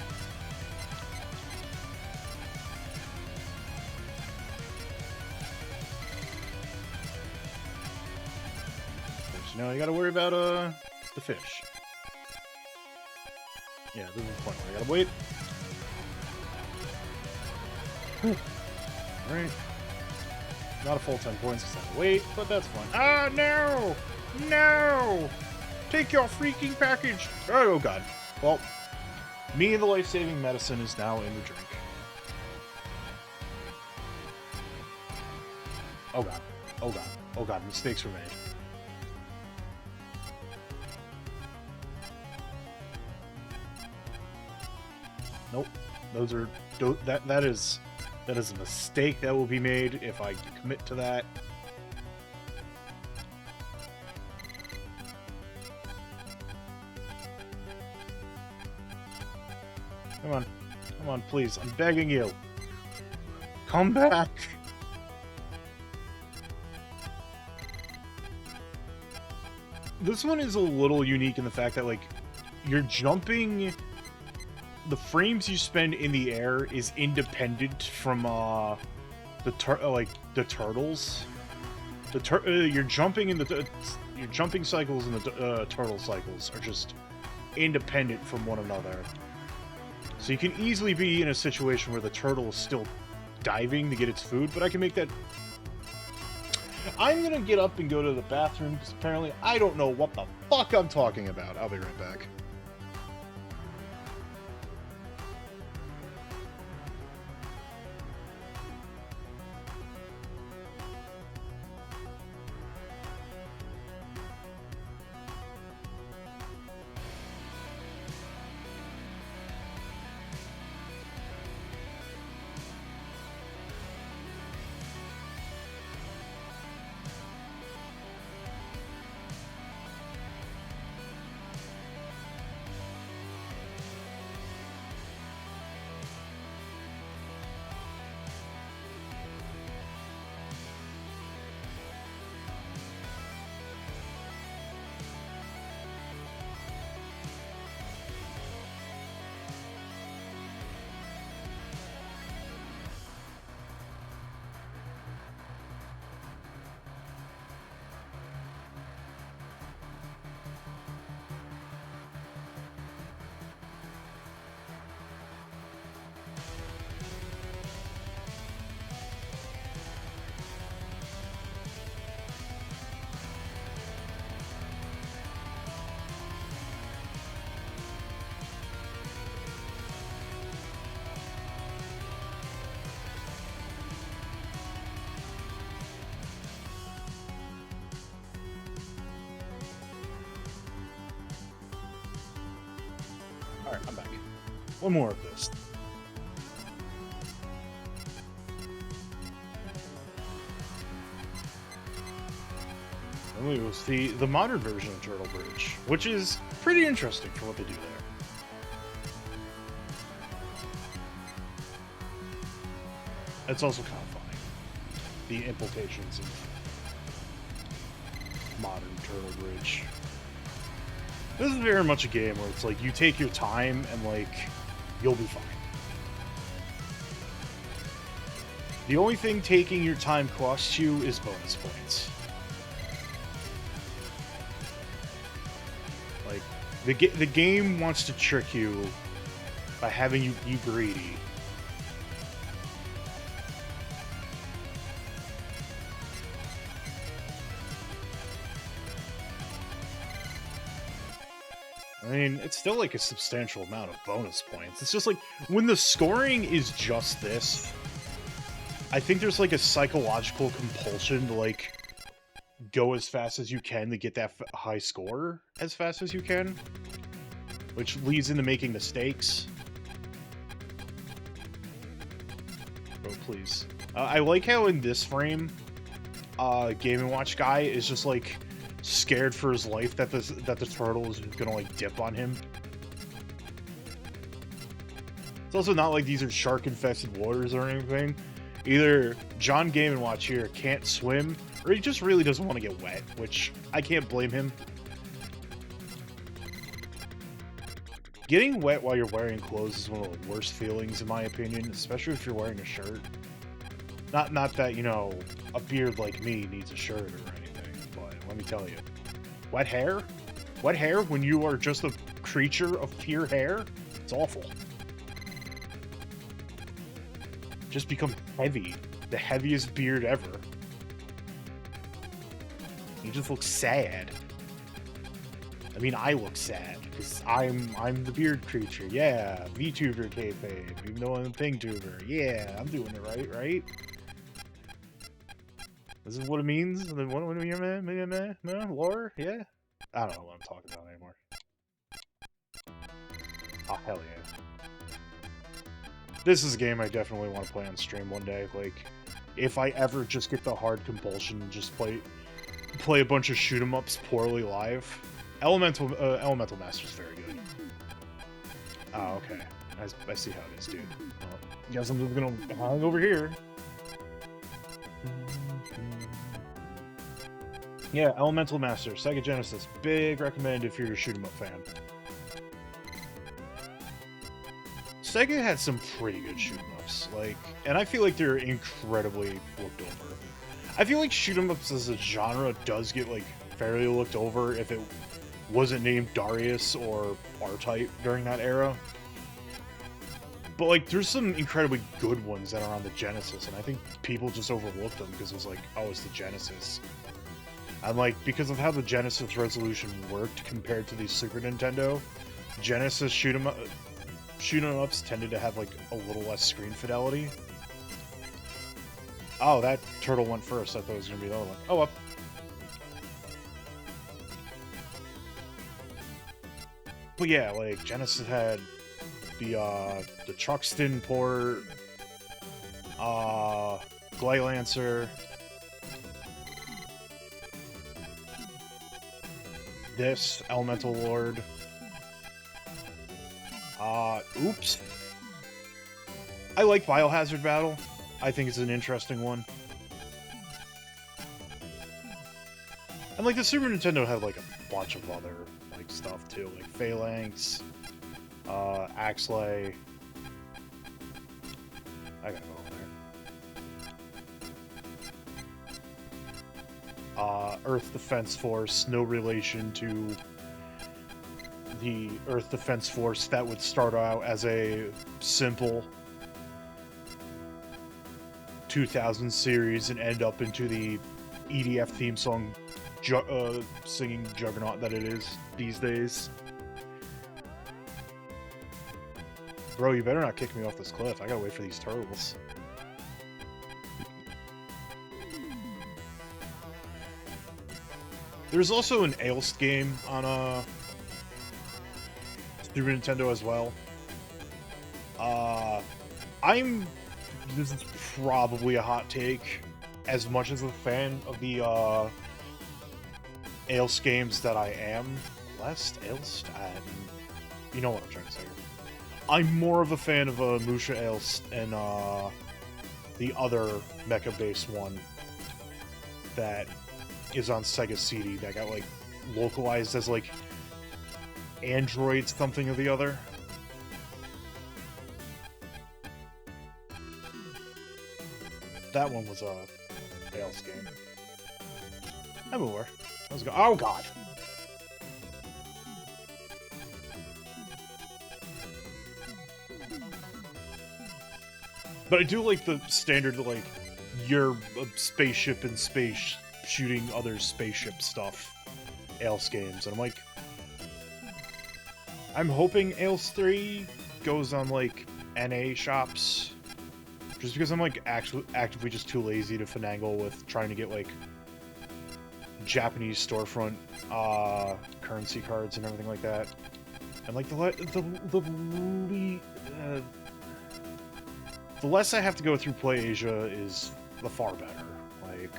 So now you gotta worry about the fish. Yeah, this is the point where I gotta wait. Alright. Not a full 10 points because I have to wait, but that's fine. Ah, no! No! Take your freaking package! Oh, god. Well, me and the life-saving medicine is now in the drink. Oh god. Oh god. Oh god, mistakes were made. Nope. Those are... That is a mistake that will be made if I commit to that. Come on. Come on, please. I'm begging you. Come back! This one is a little unique in the fact that, like, you're jumping... The frames you spend in the air is independent from, the turtles. Your jumping in your jumping cycles and the turtle cycles are just independent from one another. So you can easily be in a situation where the turtle is still diving to get its food, but I can make that... I'm gonna get up and go to the bathroom, because apparently I don't know what the fuck I'm talking about. I'll be right back. Alright, I'm back. One more of this. And it was the modern version of Turtle Bridge, which is pretty interesting for what they do there. It's also kind of funny, the implications of modern Turtle Bridge. This is very much a game where it's like, you take your time and, like, you'll be fine. The only thing taking your time costs you is bonus points. Like, the game wants to trick you by having you be greedy. I mean, it's still like a substantial amount of bonus points. It's just like, when the scoring is just this, I think there's like a psychological compulsion to like go as fast as you can to get that high score as fast as you can, which leads into making mistakes. Oh, please. I like how in this frame, Game & Watch guy is just like scared for his life that the turtle is gonna like dip on him. It's also not like these are shark-infested waters or anything. Either John Game & Watch here can't swim, or he just really doesn't want to get wet, which I can't blame him. Getting wet while you're wearing clothes is one of the worst feelings, in my opinion, especially if you're wearing a shirt. Not that, you know, a beard like me needs a shirt or anything, but let me tell you. Wet hair? Wet hair when you are just a creature of pure hair? It's awful. Just become heavy. The heaviest beard ever. You just look sad. I mean, I look sad, because I'm the beard creature. Yeah, VTuber kayfabe, even though I'm a Pingtuber. Yeah, I'm doing it right? This is what it means? What do you mean, lore? Yeah? I don't know what I'm talking about anymore. Oh, hell yeah. This is a game I definitely want to play on stream one day. Like, if I ever just get the hard compulsion and just play a bunch of shoot-em-ups poorly live. Elemental Master's very good. Oh, okay. I see how it is, dude. Well, guess I'm just gonna hang over here. Yeah, Elemental Master, Sega Genesis. Big recommend if you're a shoot-em-up fan. Sega had some pretty good shoot-em-ups, like, and I feel like they're incredibly looked over. I feel like shoot-em-ups as a genre does get, like, fairly looked over if it wasn't named Darius or R-Type during that era. But, like, there's some incredibly good ones that are on the Genesis, and I think people just overlooked them because it was like, oh, it's the Genesis. And, like, because of how the Genesis resolution worked compared to the Super Nintendo, Genesis shoot 'em ups tended to have, like, a little less screen fidelity. Oh, that turtle went first. I thought it was going to be the other one. Oh, well. But yeah, like, Genesis had the Truxton port, Glaylancer, this, Elemental Lord, oops. I like Biohazard Battle. I think it's an interesting one. And, like, the Super Nintendo had, like, a bunch of other, like, stuff, too. Like, Phalanx, Axlay. I gotta go over there. Earth Defense Force, no relation to the Earth Defense Force that would start out as a simple 2000 series and end up into the EDF theme song singing juggernaut that it is these days. Bro, you better not kick me off this cliff. I gotta wait for these turtles. There's also an Ailst game on Super Nintendo as well. This is probably a hot take. As much as a fan of the Ailst games that I am, Ailst, you know what I'm trying to say here. I'm more of a fan of Musha Ailst and the other mecha-based one that is on Sega CD that got, like, localized as, like, Android something or the other. That one was a Ailst game. I'm aware. Let's go. Oh, God! But I do like the standard, like, you're a spaceship in space shooting other spaceship stuff Ailst games. And I'm like, I'm hoping Ailst 3 goes on, like, NA shops. Just because I'm, like, actively just too lazy to finagle with trying to get, like, Japanese storefront currency cards and everything like that. And, like, the less I have to go through PlayAsia is the far better. Like,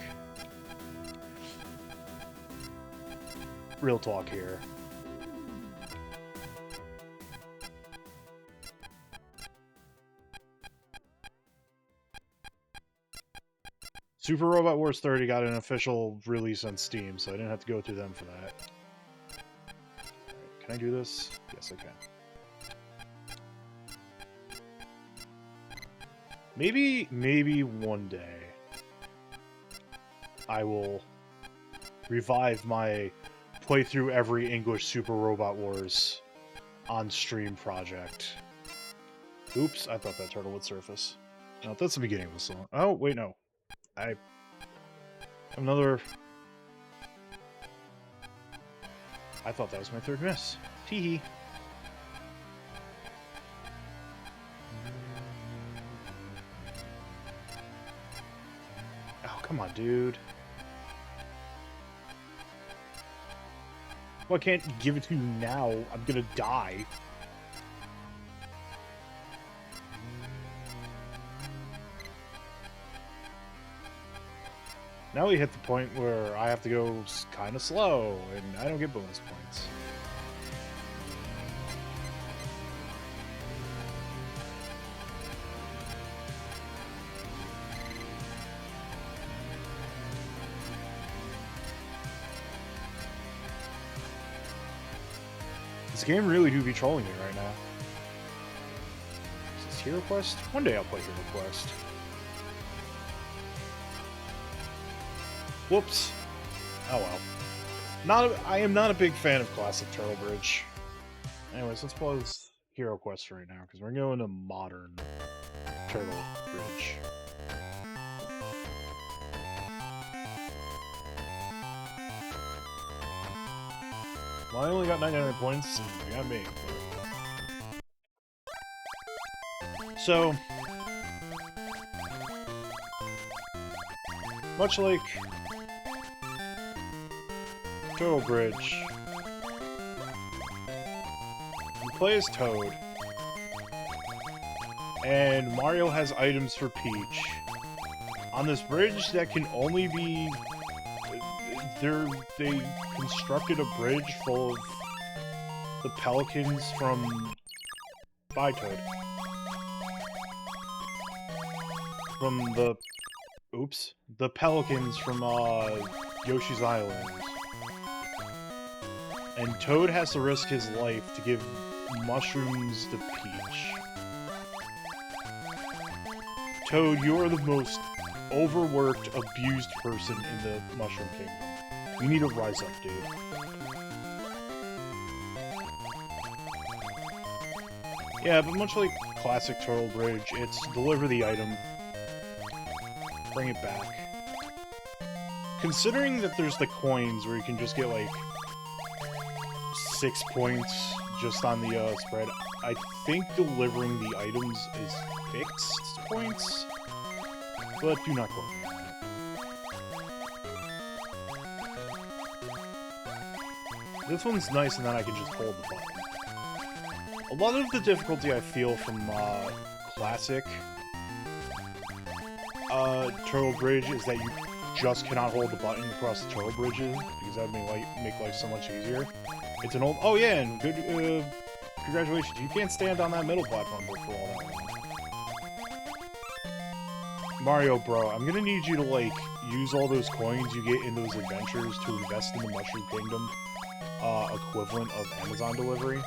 real talk here. Super Robot Wars 30 got an official release on Steam, so I didn't have to go through them for that. Alright, can I do this? Yes, I can. Maybe one day I will revive my playthrough every English Super Robot Wars on stream project. Oops, I thought that turtle would surface. No, that's the beginning of the song. Oh, wait, no. Another... I thought that was my third miss. Teehee. Oh, come on, dude. Well, I can't give it to you now. I'm gonna die. Now we hit the point where I have to go kind of slow, and I don't get bonus points. This game really do be trolling me right now. Is this Hero Quest? One day I'll play Hero Quest. Whoops. Oh well. I am not a big fan of classic Turtle Bridge. Anyways, let's pause Hero Quest right now because we're going to modern Turtle Bridge. Well, I only got 99 points, and you got me. So, much like Turtle Bridge, you play as Toad, and Mario has items for Peach. On this bridge that can only be... They constructed a bridge full of the pelicans from... Bye, Toad. From the... Oops. The pelicans from, Yoshi's Island. And Toad has to risk his life to give mushrooms to Peach. Toad, you are the most overworked, abused person in the Mushroom Kingdom. You need to rise up, dude. Yeah, but much like classic Turtle Bridge, it's deliver the item, bring it back. Considering that there's the coins where you can just get, like, 6 points just on the spread, I think delivering the items is fixed points, but do not quote me on that. This one's nice in that I can just hold the button. A lot of the difficulty I feel from classic Turtle Bridge is that you just cannot hold the button across the turtle bridges, because that would make life so much easier. It's an old... Oh yeah, and good, congratulations, you can't stand on that middle platform for all that long. Mario, bro, I'm gonna need you to, like, use all those coins you get in those adventures to invest in the Mushroom Kingdom, equivalent of Amazon delivery.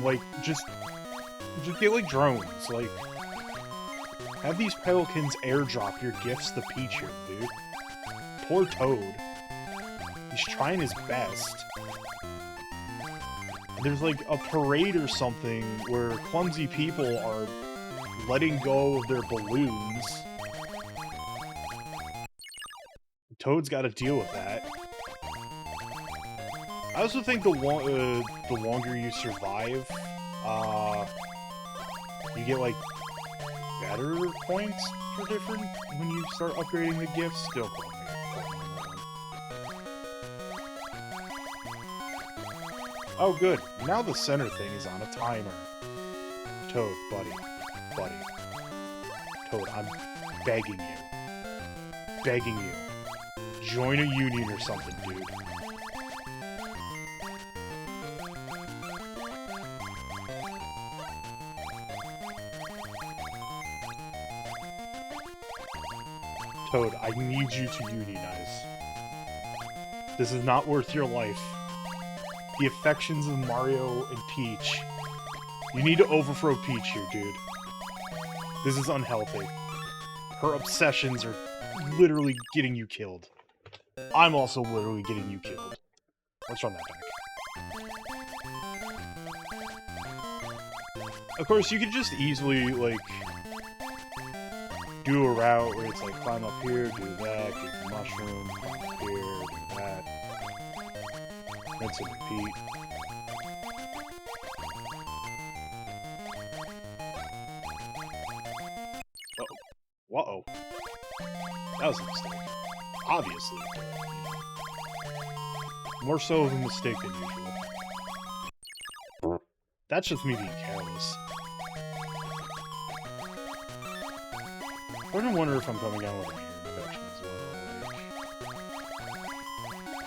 Like, just get, like, drones, like... Have these pelicans airdrop your gifts to Peach here, dude. Poor Toad. He's trying his best. There's like a parade or something where clumsy people are letting go of their balloons. Toad's got to deal with that. I also think the longer you survive, you get like better points for different when you start upgrading the gifts. Still quote me on that one. Oh, good. Now the center thing is on a timer. Toad, buddy. Toad, I'm begging you. Begging you. Join a union or something, dude. Toad, I need you to unionize. This is not worth your life. The affections of Mario and Peach. You need to overthrow Peach here, dude. This is unhealthy. Her obsessions are literally getting you killed. I'm also literally getting you killed. Let's run that back. Of course, you could just easily, like, do a route where it's like, climb up here, do that, get the mushroom, climb up here, do that. Rinse and repeat. Uh-oh. That was a mistake. Obviously. More so of a mistake than usual. That's just me being careless. I'm gonna wonder if I'm coming down with an ear infection as well.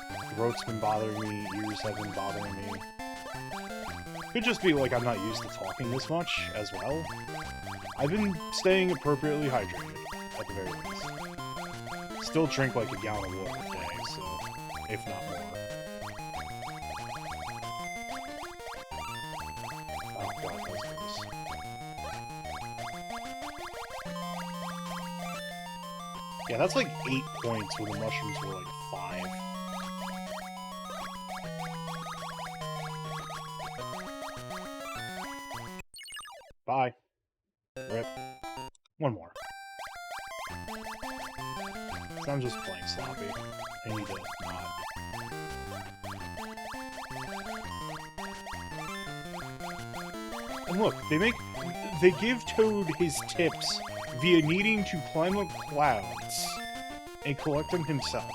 Like, throat's been bothering me, ears have been bothering me. Could just be like I'm not used to talking this much as well. I've been staying appropriately hydrated, at the very least. Still drink like a gallon of water a day, so, if not more. Oh god, that was gross. Yeah, that's like 8 points where the mushrooms were like 5. Bye. Rip. One more. So I'm just playing sloppy. I need to not. And look, they give Toad his tips via needing to climb up clouds and collect them himself.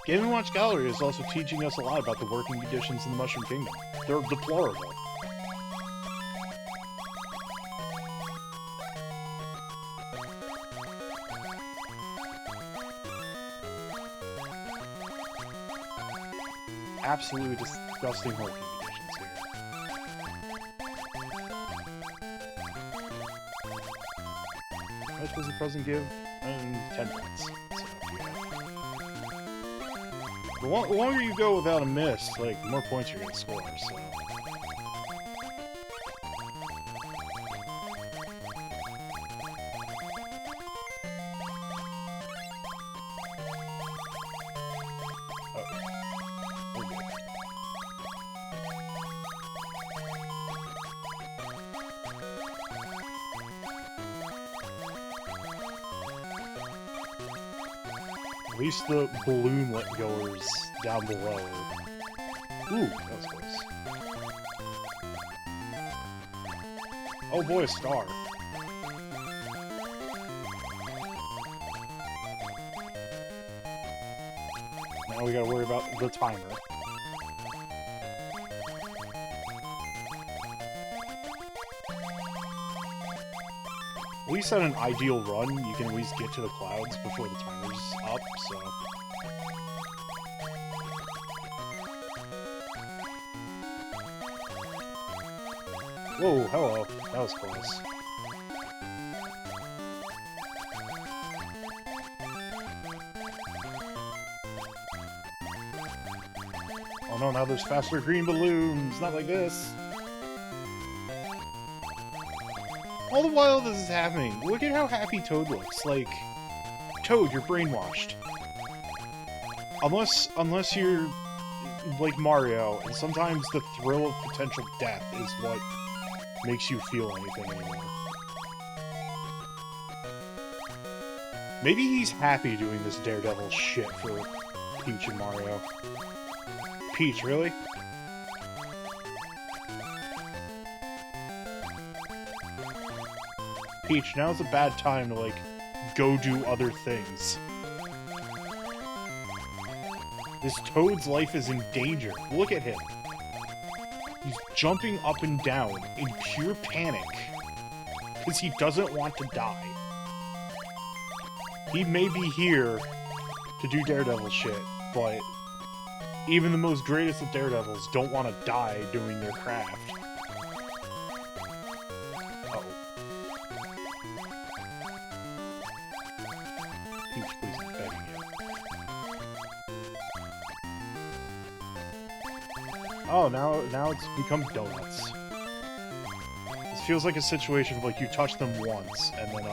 Game & Watch Gallery is also teaching us a lot about the working conditions in the Mushroom Kingdom. They're deplorable. Absolutely disgusting working conditions here. How much does the present give? 10 points. So, yeah. The longer you go without a miss, like, the more points you're gonna score, so... At least the balloon let-goers down below. Ooh, that was close. Oh boy, a star. Now we gotta worry about the timer. At least on an ideal run, you can at least get to the clouds before the timer's up, so... Whoa, hello. That was close. Oh no, now there's faster green balloons! Not like this! All the while this is happening, look at how happy Toad looks. Like, Toad, you're brainwashed. Unless you're like Mario, and sometimes the thrill of potential death is what makes you feel anything anymore. Maybe he's happy doing this daredevil shit for Peach and Mario. Peach, really? Peach, now's a bad time to, like, go do other things. This Toad's life is in danger. Look at him. He's jumping up and down in pure panic because he doesn't want to die. He may be here to do daredevil shit, but even the most greatest of daredevils don't want to die doing their craft. Uh-oh. Peach, please, I'm begging you. Oh, now it's become donuts. This feels like a situation of, like, you touch them once, and then,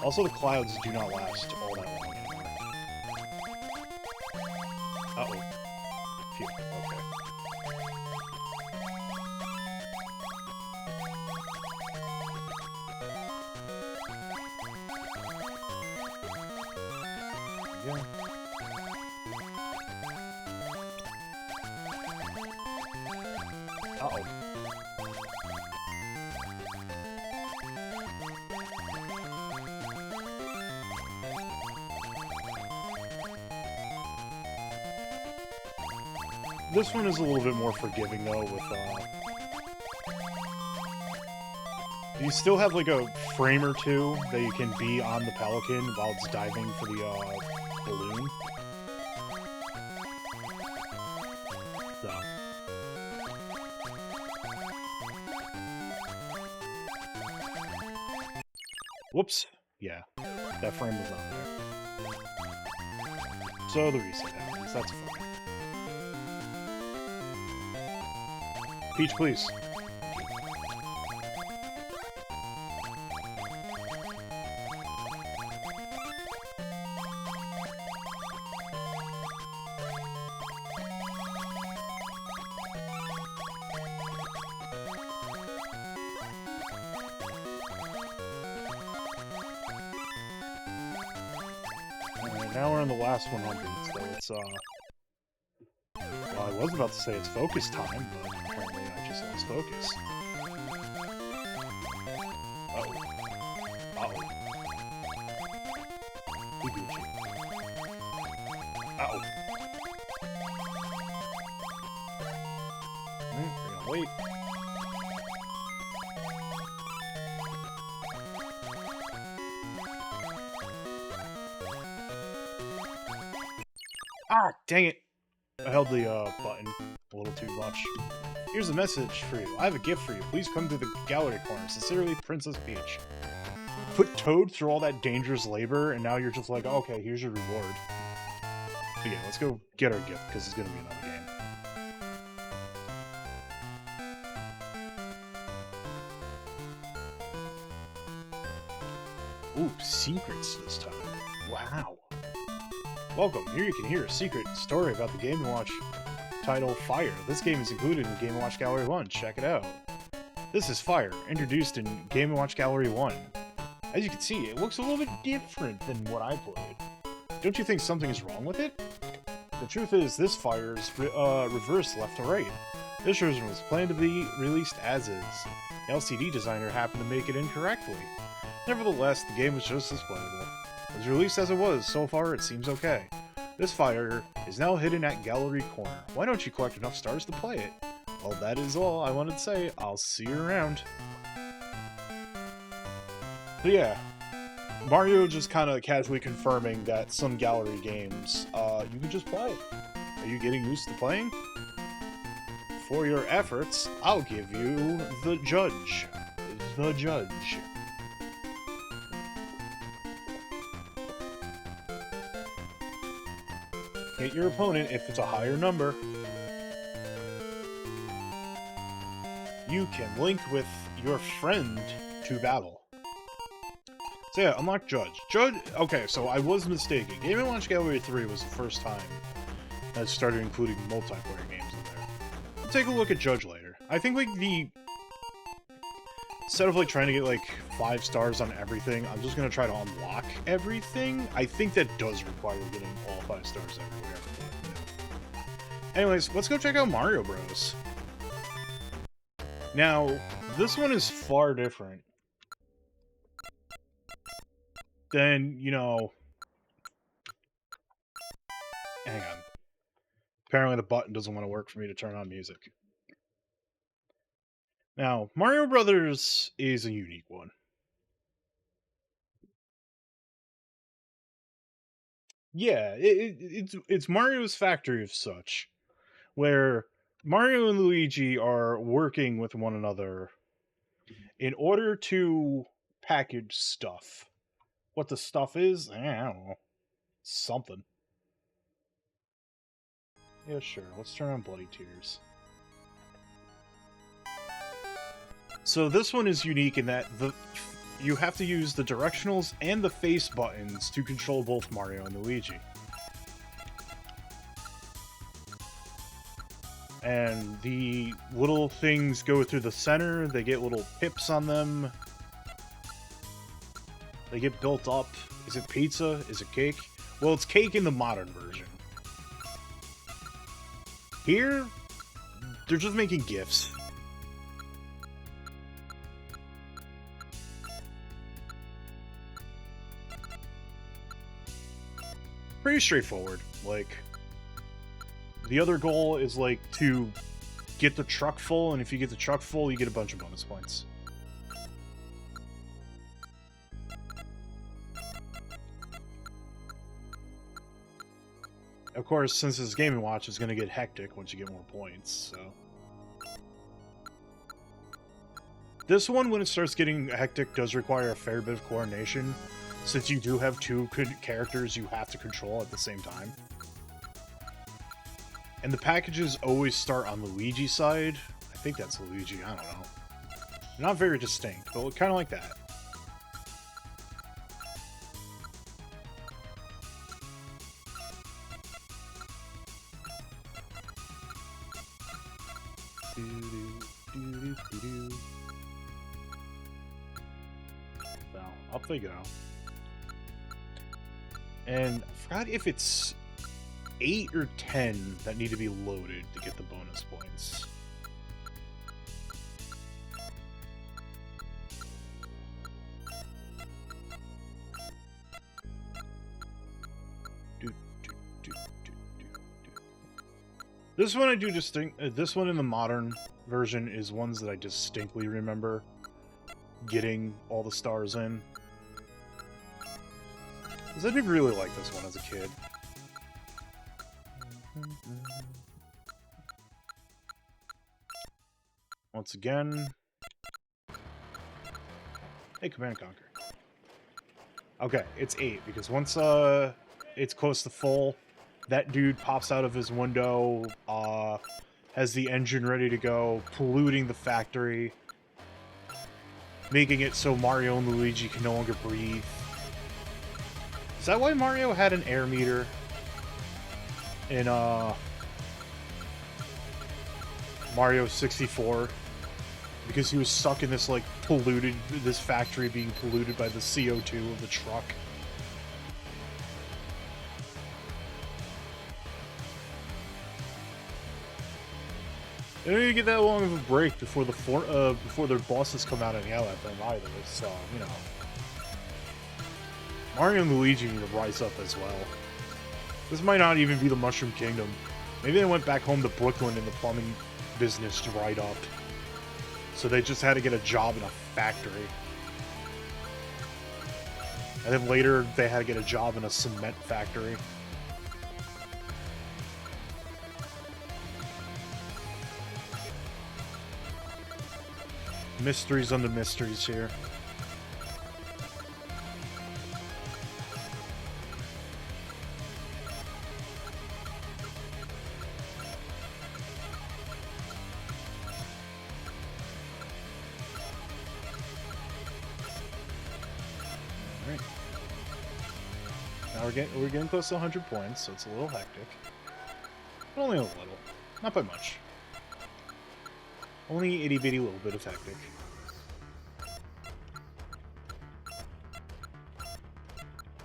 Also, the clouds do not last all that long anymore. Uh-oh. Phew, okay. Yeah. Uh-oh. This one is a little bit more forgiving, though, with, you still have, like, a frame or two that you can be on the Pelican while it's diving for the, balloon. So. Whoops. Yeah, that frame was on there. So the reset happens, that's fine. Peach, please. Alright, now we're on the last 100, so it's, well, I was about to say it's focus time, but apparently I just lost focus. Uh-oh. Uh-oh. We Gucci. Uh-oh. We're gonna wait. Ah, dang it! I held the button a little too much. Here's a message for you. I have a gift for you. Please come to the gallery corner. Sincerely, Princess Peach. Put Toad through all that dangerous labor, and now you're just like, okay, here's your reward. But yeah, let's go get our gift, because it's going to be another game. Ooh, secrets this time. Wow. Welcome. Here you can hear a secret story about the Game & Watch title Fire. This game is included in the Game & Watch Gallery 1. Check it out. This is Fire, introduced in Game & Watch Gallery 1. As you can see, it looks a little bit different than what I played. Don't you think something is wrong with it? The truth is, this Fire is reversed left to right. This version was planned to be released as is. The LCD designer happened to make it incorrectly. Nevertheless, the game was just as playable. It was released as it was. So far, it seems okay. This Fire is now hidden at Gallery Corner. Why don't you collect enough stars to play it? Well, that is all I wanted to say. I'll see you around. But yeah, Mario just kind of casually confirming that some gallery games, you can just play. Are you getting used to playing? For your efforts, I'll give you the judge. The judge. Hit your opponent if it's a higher number. You can link with your friend to battle. So yeah, unlock Judge. Okay, so I was mistaken. Game & Watch Gallery 3 was the first time I started including multiplayer games in there. We'll take a look at Judge later. I think, like, instead of, like, trying to get, like, 5 stars on everything, I'm just gonna try to unlock everything. I think that does require getting all 5 stars everywhere. Anyways, let's go check out Mario Bros. Now, this one is far different than, you know... Hang on. Apparently the button doesn't want to work for me to turn on music. Now, Mario Brothers is a unique one. Yeah, it's Mario's factory of such, where Mario and Luigi are working with one another in order to package stuff. What the stuff is? I don't know. Something. Yeah, sure. Let's turn on Bloody Tears. So this one is unique in that you have to use the directionals and the face buttons to control both Mario and Luigi. And the little things go through the center, they get little pips on them. They get built up. Is it pizza? Is it cake? Well, it's cake in the modern version. Here, they're just making gifts. Pretty straightforward. Like, the other goal is, like, to get the truck full, and if you get the truck full, you get a bunch of bonus points. Of course, since this Game & Watch is going to get hectic once you get more points, so... This one, when it starts getting hectic, does require a fair bit of coordination, since you do have 2 characters you have to control at the same time. And the packages always start on Luigi's side. I think that's Luigi, I don't know. Not very distinct, but kind of like that. Well, up they go. And I forgot if it's 8 or 10 that need to be loaded to get the bonus points. This one I do this one in the modern version is ones that I distinctly remember getting all the stars in. Because I did really like this one as a kid. Once again. Hey, Command and Conquer. Okay, it's 8, because once it's close to full, that dude pops out of his window, has the engine ready to go, polluting the factory, making it so Mario and Luigi can no longer breathe. Is that why Mario had an air meter in Mario 64? Because he was stuck in this, like, this factory being polluted by the CO2 of the truck. They don't even get that long of a break before before their bosses come out and yell at them either, so, you know. Mario and Luigi need to rise up as well. This might not even be the Mushroom Kingdom. Maybe they went back home to Brooklyn and the plumbing business dried up. So they just had to get a job in a factory. And then later, they had to get a job in a cement factory. Mysteries on the mysteries here. Alright. Now we're getting close to 100 points, so it's a little hectic. But only a little. Not by much. Only itty bitty little bit of hectic.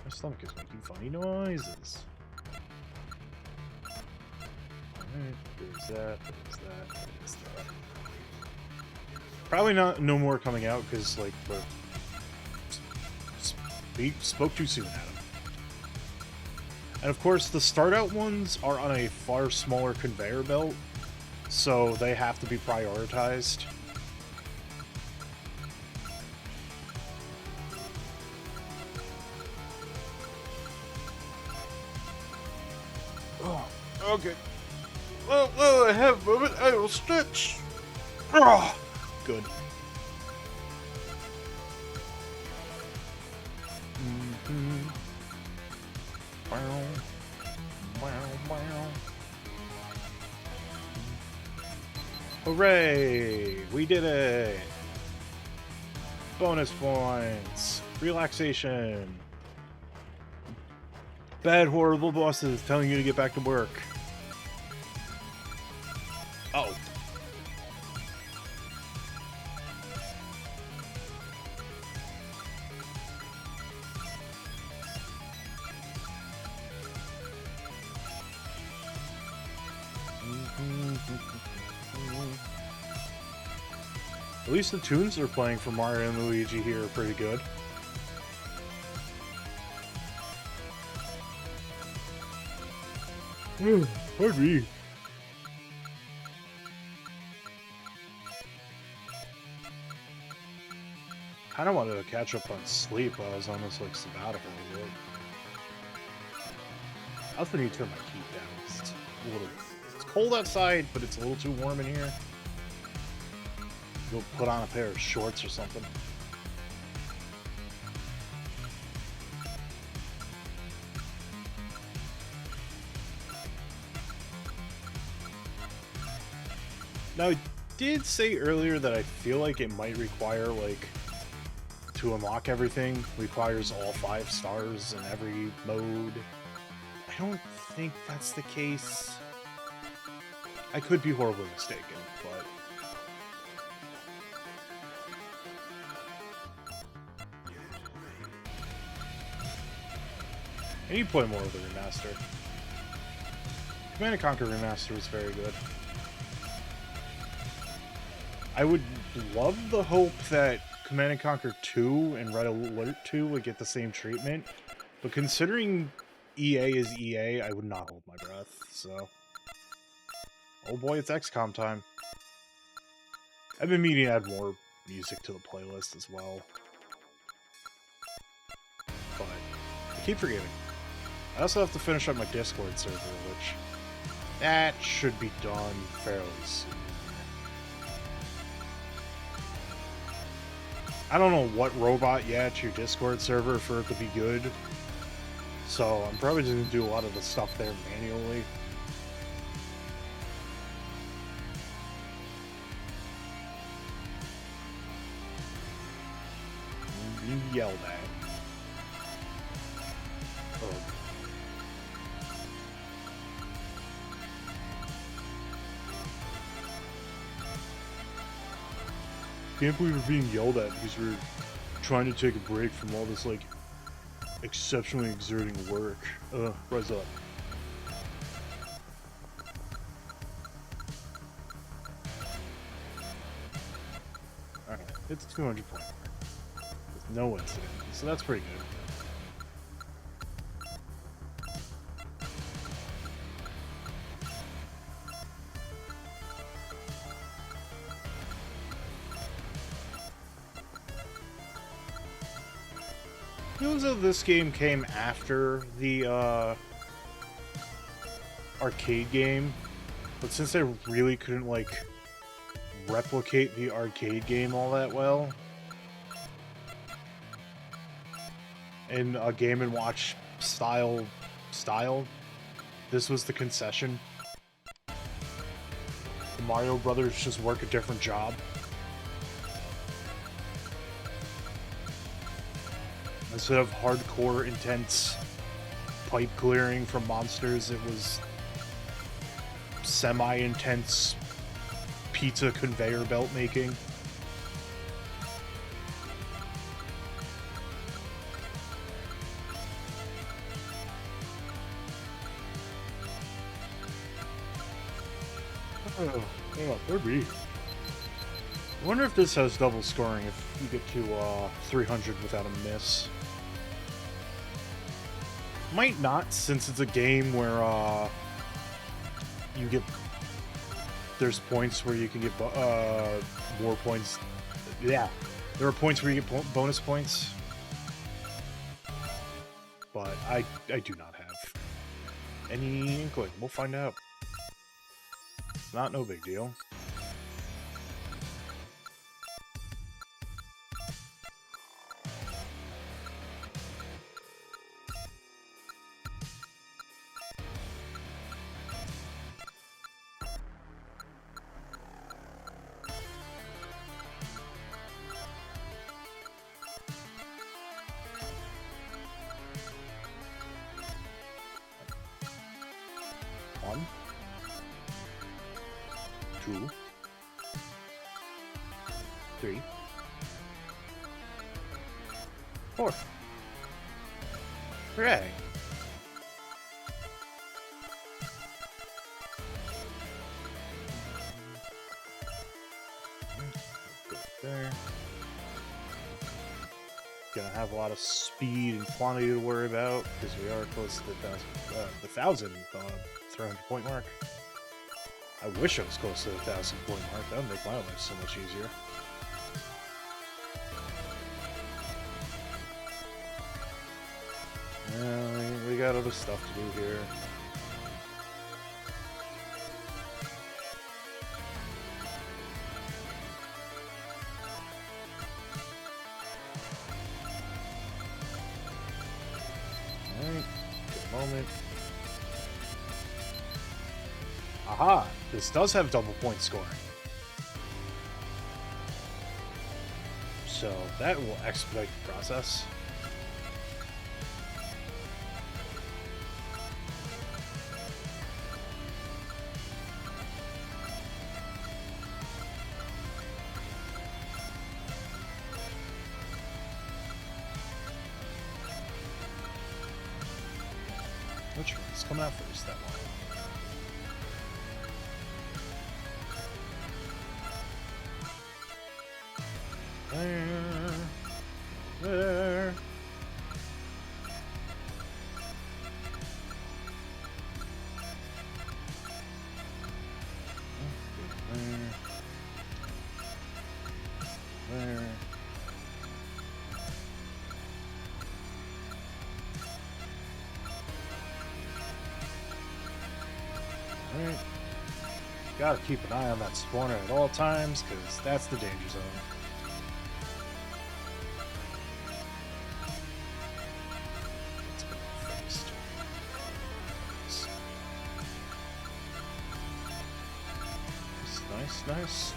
My stomach is making funny noises. Alright, there's that, there's that, there's that. Probably no more coming out because, like, we spoke too soon at him. And of course, the start out ones are on a far smaller conveyor belt, so they have to be prioritized. Oh, okay. Well, I have a moment. I will stretch. Oh, good. Hooray! We did it! Bonus points! Relaxation! Bad, horrible bosses telling you to get back to work. Oh. At least the tunes they're playing for Mario and Luigi here are pretty good. Pardon me. Kinda wanted to catch up on sleep while I was on this, like, sabbatical a little. I also need to turn my heat down. It's a little... It's cold outside, but it's a little too warm in here. Go put on a pair of shorts or something. Now, I did say earlier that I feel like it might require, like, to unlock everything, requires all 5 stars in every mode. I don't think that's the case. I could be horribly mistaken, but... I need to play more of the remaster. Command & Conquer Remaster was very good. I would love the hope that Command & Conquer 2 and Red Alert 2 would get the same treatment, but considering EA is EA, I would not hold my breath, so... Oh boy, it's XCOM time. I've been meaning to add more music to the playlist as well. But I keep forgetting. I also have to finish up my Discord server, which... that should be done fairly soon. I don't know what robot you add to your Discord server for it to be good, so I'm probably just going to do a lot of the stuff there manually. Being yelled at. Oh. Can't believe we're being yelled at because we're trying to take a break from all this, like, exceptionally exerting work. Rise up. Alright, it's 200 point mark. With no incident, so that's pretty good. Feels as though this game came after the arcade game, but since I really couldn't like replicate the arcade game all that well, in a Game & Watch style, this was the concession. The Mario Brothers just work a different job. Instead of hardcore, intense pipe clearing from monsters, it was semi-intense pizza conveyor belt making. Oh, maybe. I wonder if this has double scoring if you get to 300 without a miss. Might not, since it's a game where you get... there's points where you can get more points. Yeah, there are points where you get bonus points. But I do not have any inkling. We'll find out. Not no big deal. One, 2, 3, 4. Hooray! Good there. Gonna have a lot of speed and quantity to worry about because we are close to the 1,000 300 point mark. I wish I was close to the 1,000 point mark. That would make my life so much easier. We got other stuff to do here. Alright, good moment. Aha! This does have double point scoring. So that will expedite the process. which one's coming out first, that one. There. There. Alright. Gotta keep an eye on that spawner at all times, because that's the danger zone. Let's go first. Nice, nice.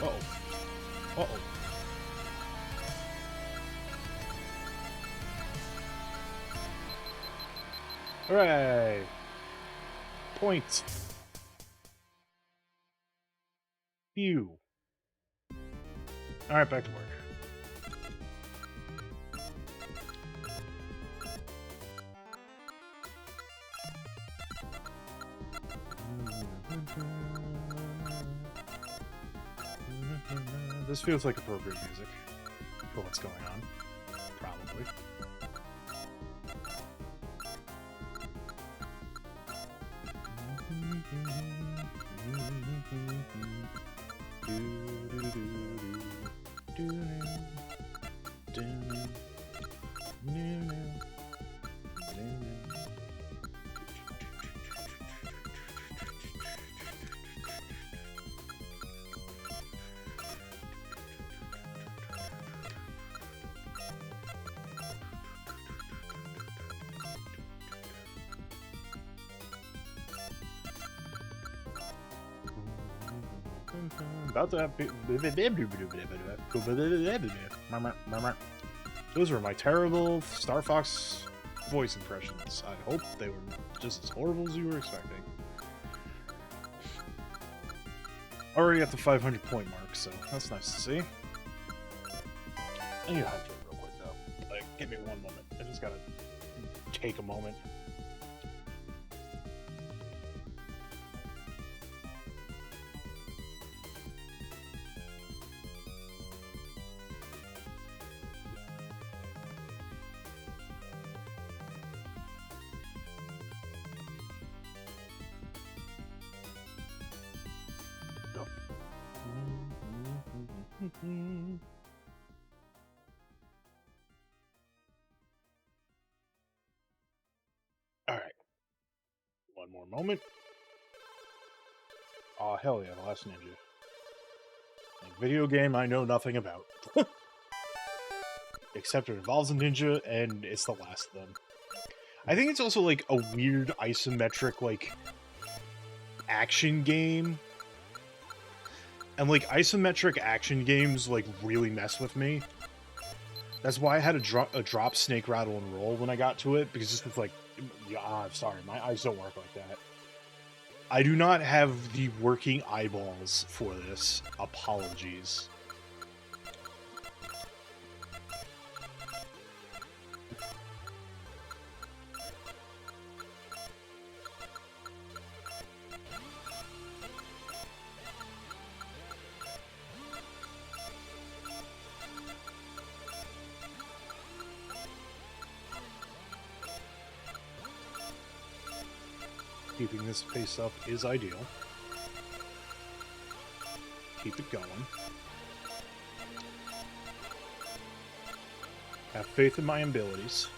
Uh-oh. Uh-oh. Hooray! Point. Phew. Alright, back to work. This feels like appropriate music for what's going on. Probably. About to have... Those were my terrible Star Fox voice impressions. I hope they were just as horrible as you were expecting. Already at the 500 point mark, so that's nice to see. I need to hydrate real quick though. Like, give me one moment. I just gotta take a moment. Alright. One more moment. Oh, hell yeah, The Last Ninja. A video game I know nothing about. Except it involves a ninja, and it's the last of them. I think it's also, like, a weird isometric, like, action game. And, like, isometric action games, like, really mess with me. That's why I had to drop Snake Rattle and Roll when I got to it, because it's just like, I'm sorry, my eyes don't work like that. I do not have the working eyeballs for this. Apologies. Keeping this pace up is ideal. Keep it going. Have faith in my abilities.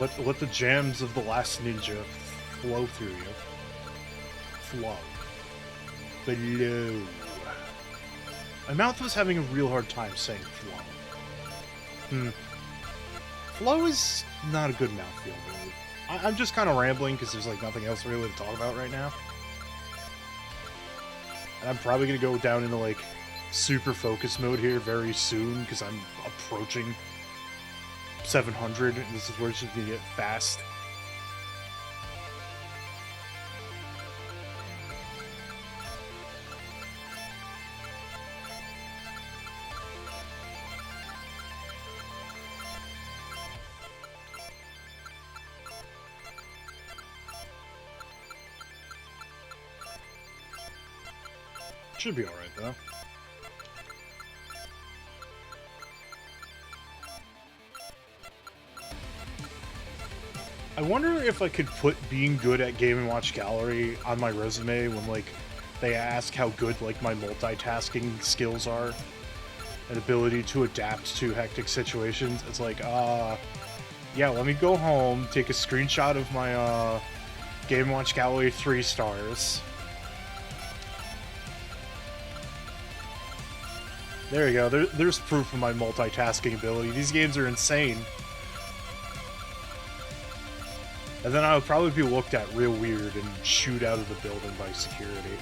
Let the jams of The Last Ninja flow through you. Flow. Flow. My mouth was having a real hard time saying flow. Flow is not a good mouthfeel, really. I'm just kind of rambling because there's like nothing else really to talk about right now. And I'm probably going to go down into like super focus mode here very soon because I'm approaching 700, and this is where it's just gonna get fast. Should be alright, though. I wonder if I could put being good at Game & Watch Gallery on my resume when, like, they ask how good, like, my multitasking skills are and ability to adapt to hectic situations. It's like, yeah, let me go home, take a screenshot of my, Game & Watch Gallery 3 stars. There you go. There's proof of my multitasking ability. These games are insane. And then I would probably be looked at real weird and shoot out of the building by security.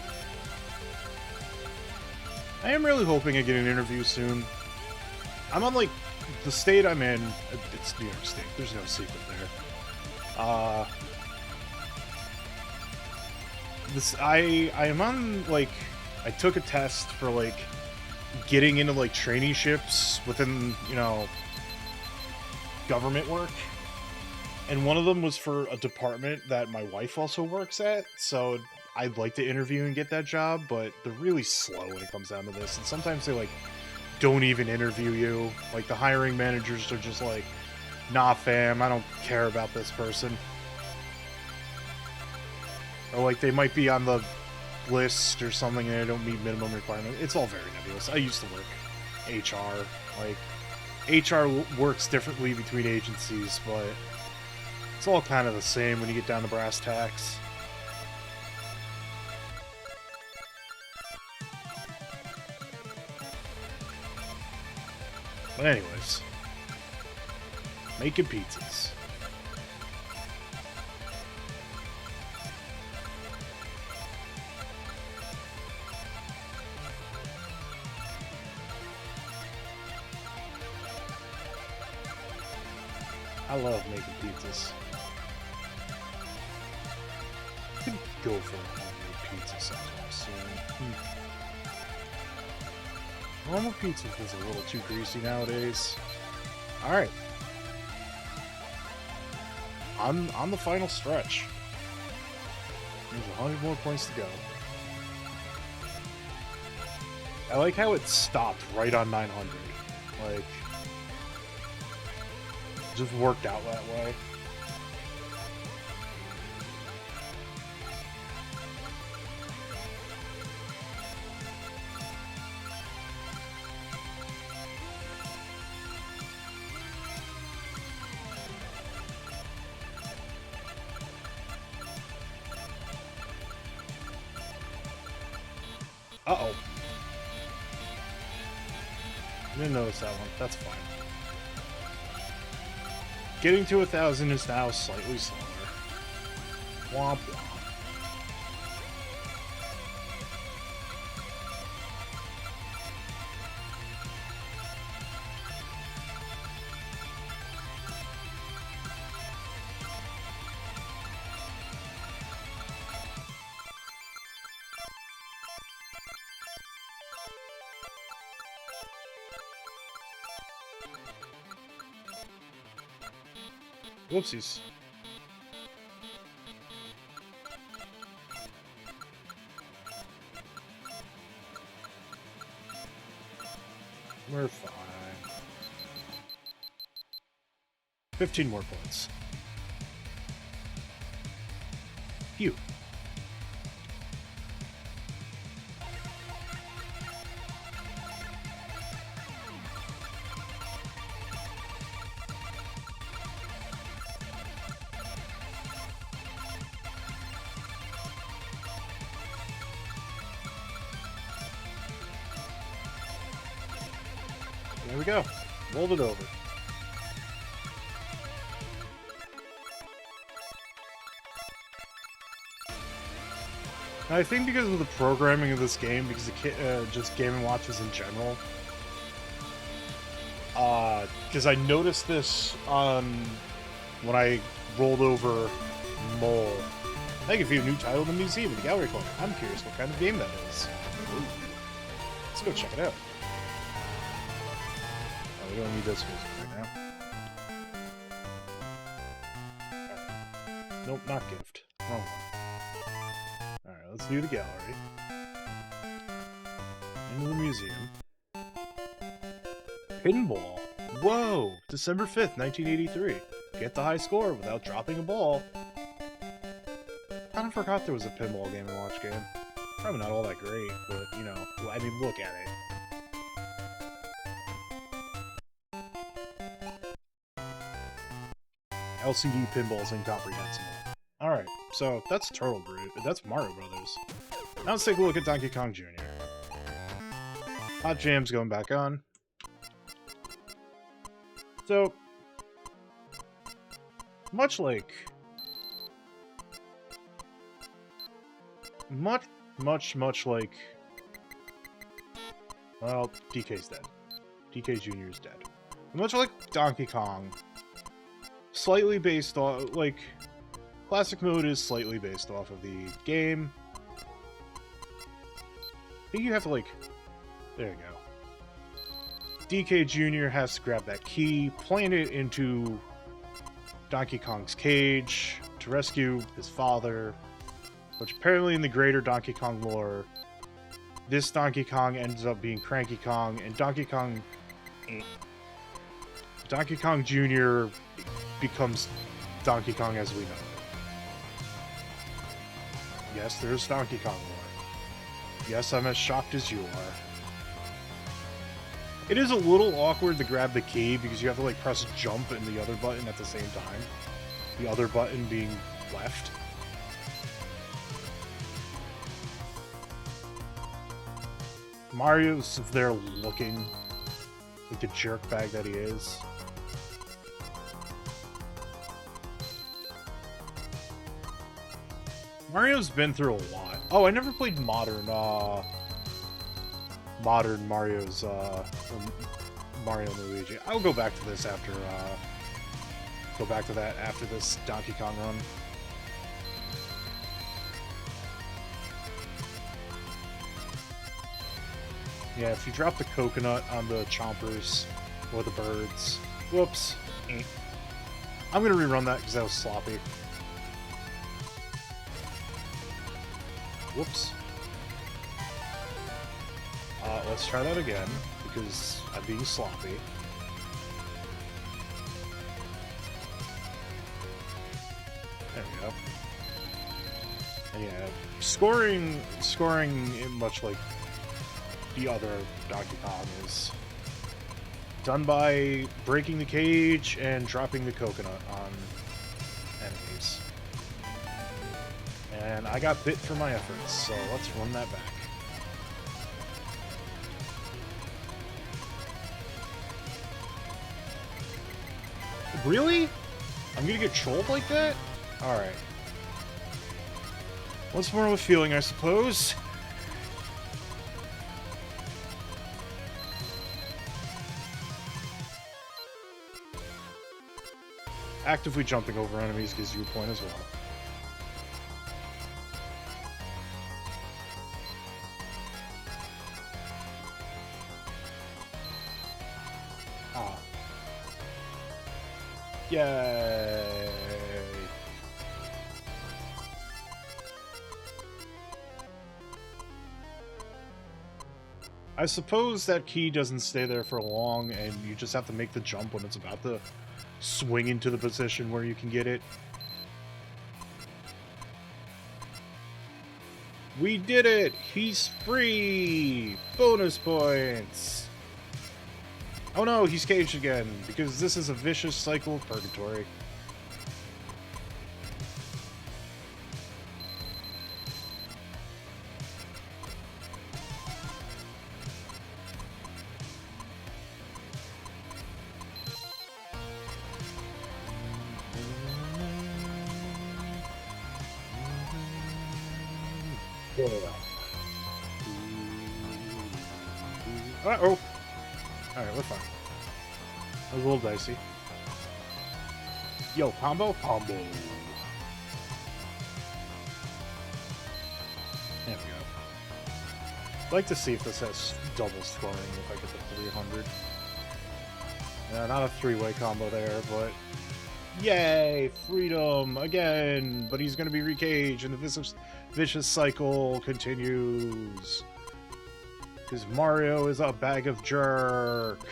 I am really hoping I get an interview soon. I'm on, like, the state I'm in. It's New York State. There's no secret there. I am on, like, I took a test for, like, getting into, like, traineeships within, you know, government work. And one of them was for a department that my wife also works at, so I'd like to interview and get that job, but they're really slow when it comes down to this, and sometimes they, like, don't even interview you. Like, the hiring managers are just like, nah fam, I don't care about this person. Or, like, they might be on the list or something and they don't meet minimum requirements. It's all very nebulous. I used to work HR. Like, HR works differently between agencies, but it's all kind of the same when you get down to brass tacks. But anyways, making pizzas. I love making pizzas. I could go for a homemade pizza sometime soon. Normal pizza feels a little too greasy nowadays. Alright. On the final stretch. There's 100 more points to go. I like how it stopped right on 900. Like, just worked out that way. Uh-oh. I didn't notice that one. That's fine. Getting to 1,000 is now slightly slower. Womp womp. Whoopsies. We're fine. 15 more points. Phew. There we go. Rolled it over. And I think because of the programming of this game, because just Game & Watches in general, because I noticed this on when I rolled over Mole. Thank you for your new title in the museum in the gallery corner. I'm curious what kind of game that is. Ooh. Let's go check it out. Oh, we don't need this music right now. Right. Nope, not gift. Wrong one. Alright, let's do the gallery. Into the museum. Pinball. Whoa! December 5th, 1983. Get the high score without dropping a ball. I kind of forgot there was a pinball Game & Watch game. Probably not all that great, but, you know, I mean, look at it. LCD pinball's incomprehensible. Alright, so that's Turtle Brute. That's Mario Brothers. Now let's take a look at Donkey Kong Jr. Hot Jam's going back on. So, much like... Much like... Well, DK's dead. DK Jr.'s dead. Much like Donkey Kong, slightly based off... Like, Classic Mode is slightly based off of the game. I think you have to, like... There you go. DK Jr. has to grab that key, plant it into Donkey Kong's cage to rescue his father, which apparently in the greater Donkey Kong lore, this Donkey Kong ends up being Cranky Kong, and Donkey Kong Jr. becomes Donkey Kong as we know it. Yes, there's Donkey Kong lore. Yes, I'm as shocked as you are. It is a little awkward to grab the key because you have to like press jump and the other button at the same time. The other button being left. Mario's there looking like the jerkbag that he is. Mario's been through a lot. Oh, I never played modern Mario's Mario and Luigi. I'll go back to this after after this Donkey Kong run. Yeah, if you drop the coconut on the chompers or the birds. Whoops. I'm gonna rerun that because that was sloppy. Whoops. Let's try that again, because I'm being sloppy. There we go. And yeah, scoring much like the other Donkey Kong is done by breaking the cage and dropping the coconut on enemies. And I got bit for my efforts, so let's run that back. Really? I'm gonna get trolled like that? Alright. Once more with feeling, I suppose. Actively jumping over enemies gives you a point as well. Ah. Yay! I suppose that key doesn't stay there for long, and you just have to make the jump when it's about to swing into the position where you can get it. We did it! He's free! Bonus points! Oh no, he's caged again, because this is a vicious cycle of purgatory. Uh-oh. Alright, we're fine. That was a little dicey. Yo, combo? Combo. There we go. I'd like to see if this has double scoring if I get the 300. Yeah, not a three-way combo there, but... Yay! Freedom! Again! But he's gonna be recaged, and the vicious cycle continues. Because Mario is a bag of jerk.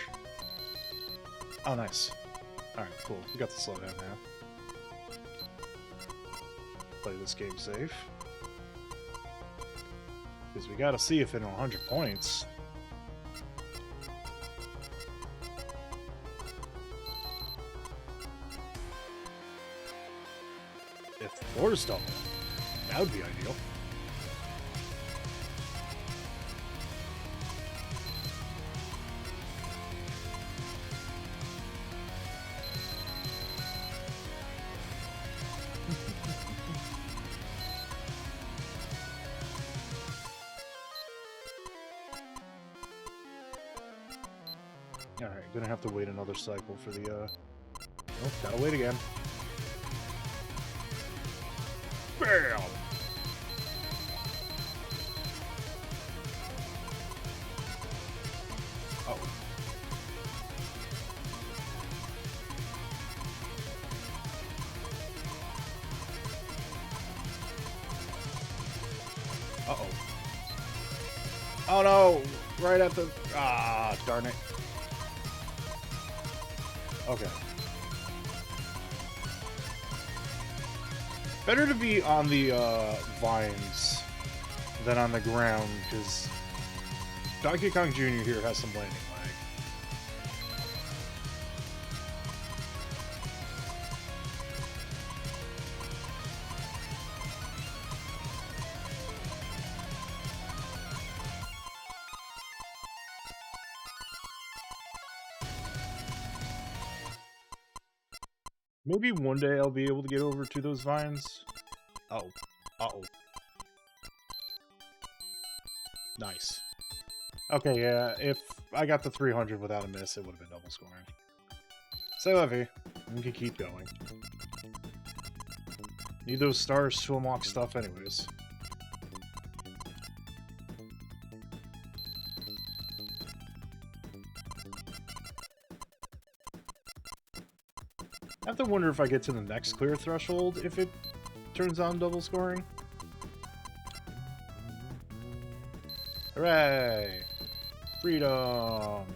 Oh, nice. Alright, cool. We got the slowdown now. Play this game safe. Because we gotta see if in 100 points. If floor's double, that would be ideal. Alright, gonna have to wait another cycle for the, Oh, gotta wait again. Bam! Uh-oh. Uh-oh. Oh no! Right at the... Ah, darn it. Okay. Better to be on the vines than on the ground, because Donkey Kong Jr. here has some landing lag. Maybe one day I'll be able to get over to those vines. Uh-oh. Uh-oh. Nice. Okay, yeah, if I got the 300 without a miss, it would have been double scoring. C'est la vie. We can keep going. Need those stars to unlock stuff anyways. I have to wonder if I get to the next clear threshold if it turns on double scoring. Hooray! Freedom!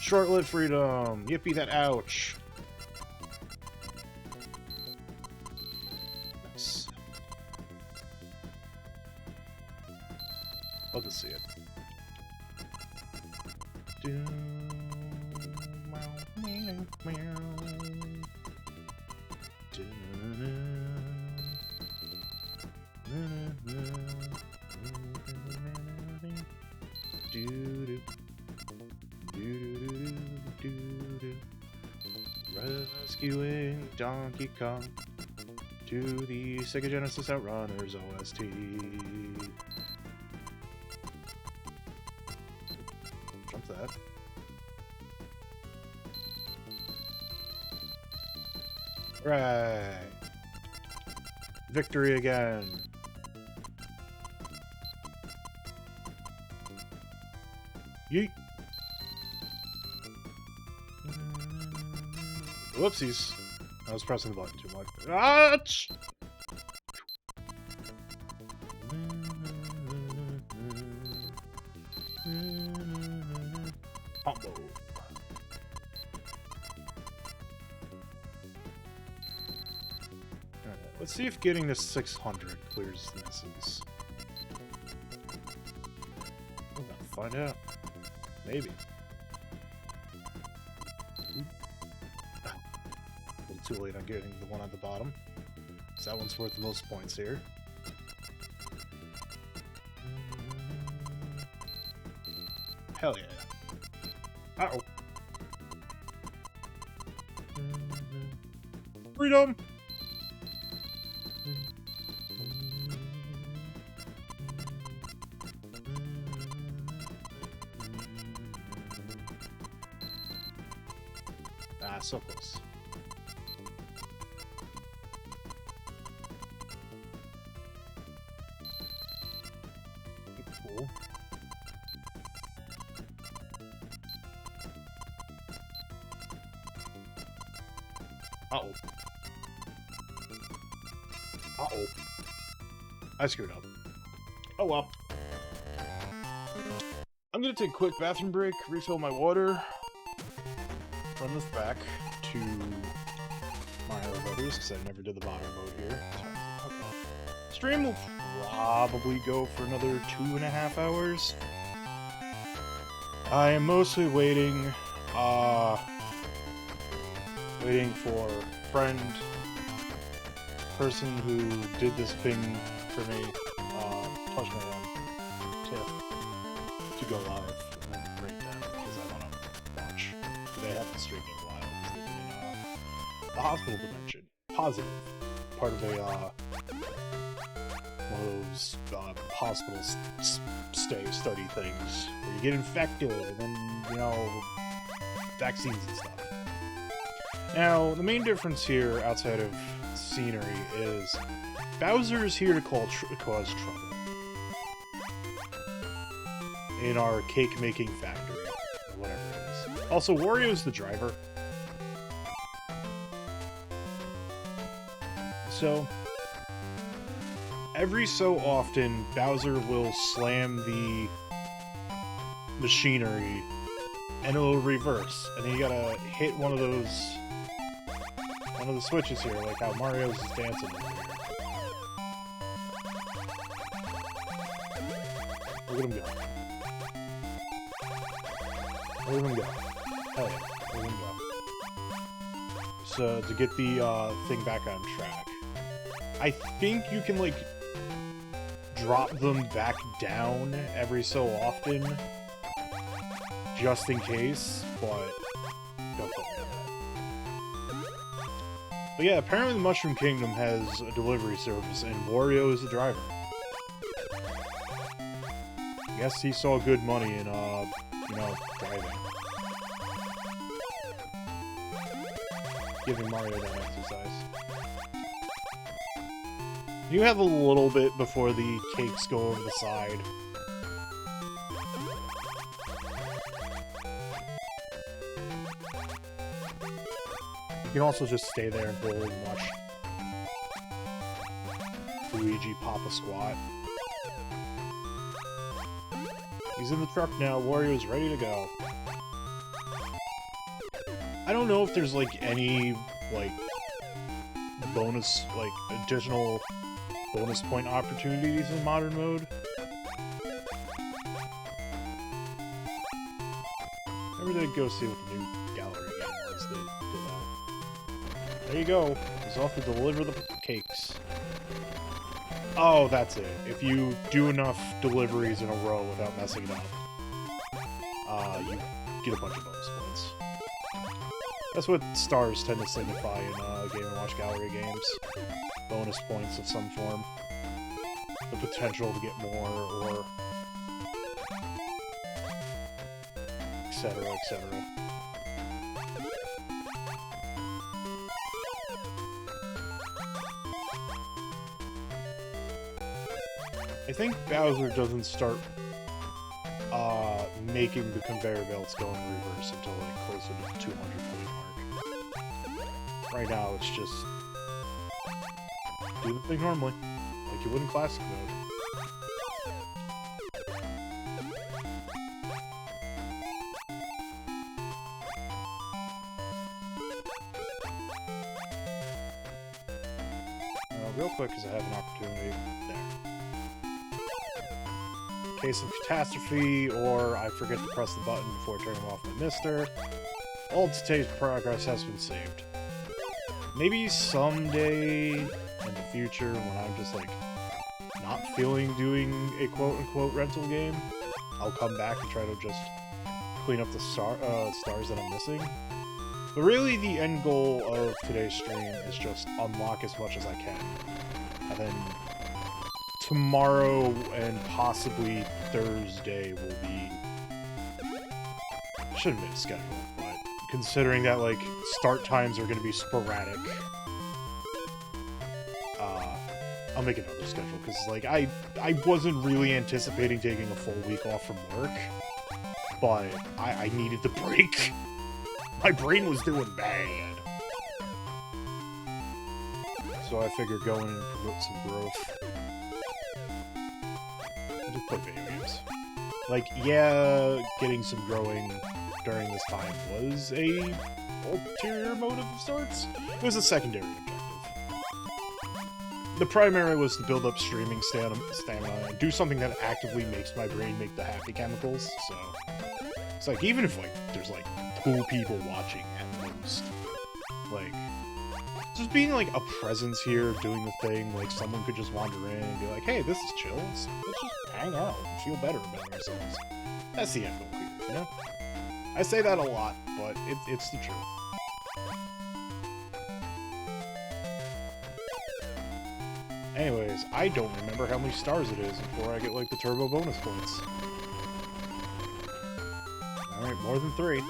Short-lived freedom! Yippee that ouch! Nice. Love to see it. Rescuing Donkey Kong to the Sega Genesis Outrunners OST. Jump that. Right. Victory again. Yeet. Whoopsies. I was pressing the button too much. Ouch! Combo. Alright, let's see if getting this 600 clears the misses. We're gonna find out. Maybe. A little too late on getting the one on the bottom. So that one's worth the most points here. Hell yeah. Uh-oh. Ah, so close. Cool. Uh-oh. Uh-oh. I screwed up. Oh well. I'm gonna take a quick bathroom break, refill my water, run this back to my Brothers, because I never did the modern mode here. Okay. Stream will probably go for another 2.5 hours. I am mostly waiting for friend, person who did this thing for me, touch my hand, Tiff, to go live and then rate them, because I want to watch. They haven't streamed in a while, because they've been in the hospital dimension. Positive. Part of a, one of those hospital study things, where you get infected, and then, you know, vaccines and stuff. Now, the main difference here, outside of scenery, is Bowser is here to cause trouble in our cake-making factory, or whatever it is. Also, Wario's the driver. So, every so often, Bowser will slam the machinery, and it'll reverse, and then you gotta hit one of the switches here, like how Mario's is dancing over here. Look at him go. Look at him go. Hell yeah, look at him go. So, to get the thing back on track, I think you can, like, drop them back down every so often, just in case, but don't put me on that. But yeah, apparently the Mushroom Kingdom has a delivery service, and Wario is the driver. I guess he saw good money in, you know, driving. Giving Mario that exercise. You have a little bit before the cakes go over the side. You can also just stay there and build and watch Luigi pop a squat. He's in the truck now. Wario's ready to go. I don't know if there's, like, any, like, bonus, like, additional bonus point opportunities in modern mode. Maybe they go see what the new gallery game was. They did that. There you go. He's off to deliver the cakes. Oh, that's it. If you do enough deliveries in a row without messing it up, you get a bunch of bonus points. That's what stars tend to signify in Game & Watch Gallery games. Bonus points of some form. The potential to get more, or etc., etc. I think Bowser doesn't start making the conveyor belts go in reverse until like closer to the 200 point mark. Right now it's just do the thing normally, like you would in classic mode. Real quick, because I have an opportunity. There. Case of catastrophe, or I forget to press the button before turning off my mister. All of today's progress has been saved. Maybe someday in the future, when I'm just, like, not feeling doing a quote-unquote rental game, I'll come back and try to just clean up the stars that I'm missing. But really, the end goal of today's stream is just unlock as much as I can. And then tomorrow and possibly Thursday will be... Shouldn't be a schedule, but considering that, like, start times are going to be sporadic. I'll make another schedule, because, like, I wasn't really anticipating taking a full week off from work, but I needed the break. My brain was doing bad. So I figured go in and promote some growth. And just play video games. Like, yeah, getting some growing during this time was a ulterior motive of sorts. It was a secondary objective. The primary was to build up streaming stamina and do something that actively makes my brain make the happy chemicals, so... It's like, even if, like, there's, like, 2 people watching at most, like, just being, like, a presence here, doing the thing, like, someone could just wander in and be like, hey, this is chill, let's just hang out and feel better about ourselves. That's the end goal here, you know? I say that a lot, but it's the truth. Anyways, I don't remember how many stars it is before I get, like, the turbo bonus points. Alright, more than 3.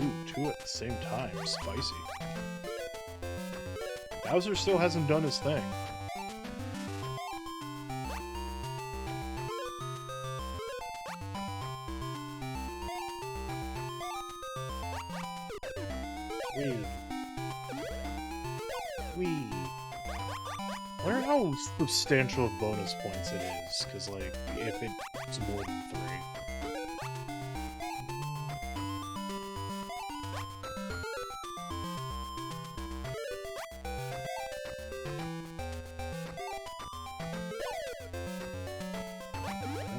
Ooh, 2 at the same time. Spicy. Bowser still hasn't done his thing. Wee. Wee. I wonder how substantial of bonus points it is, because, like, if it's more than 3.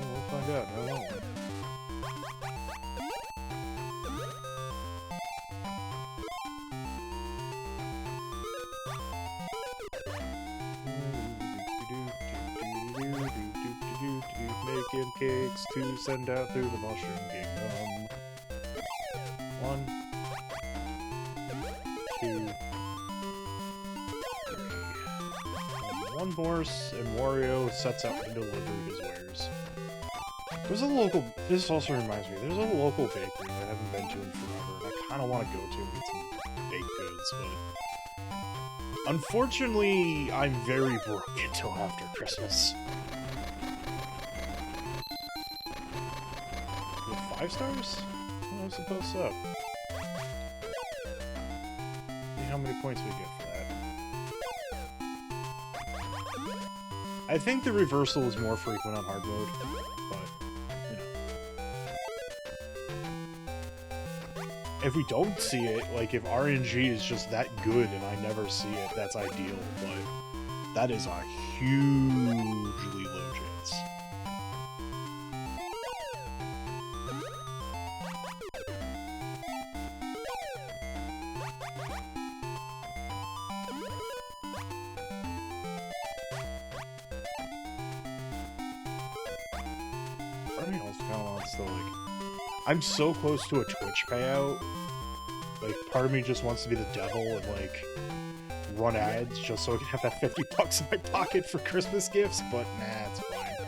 We'll find out, no, won't we? Making cakes to send out through the mushroom kingdom. 1, 2, 3. And 1 more, and Wario sets out to deliver his wares. There's a local. This also reminds me. There's a local bakery that I haven't been to in forever, and I kind of want to go to and get some baked goods, but unfortunately, I'm very broke until after Christmas. 5 stars? I suppose so. See how many points we get for that. I think the reversal is more frequent on hard mode, but, you know. If we don't see it, like, if RNG is just that good and I never see it, that's ideal, but that is a hugely low chance. I'm so close to a Twitch payout. Like, part of me just wants to be the devil and, like, run ads just so I can have that 50 bucks in my pocket for Christmas gifts, but nah, it's fine.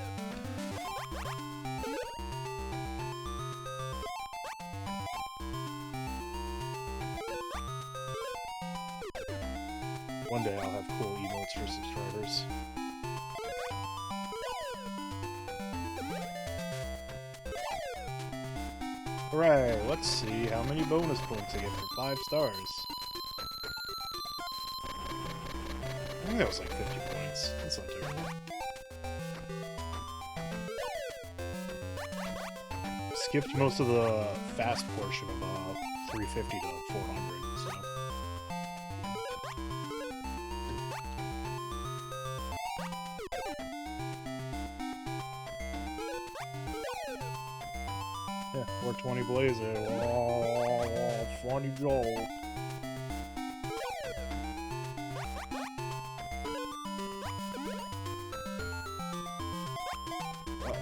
One day I'll have cool emotes for subscribers. Hooray! Let's see how many bonus points I get for 5 stars. I think that was like 50 points. That's not terrible. Skipped most of the fast portion of 350 to 400, so... Yeah, 420 Blazer. Oh, funny goal. Oh,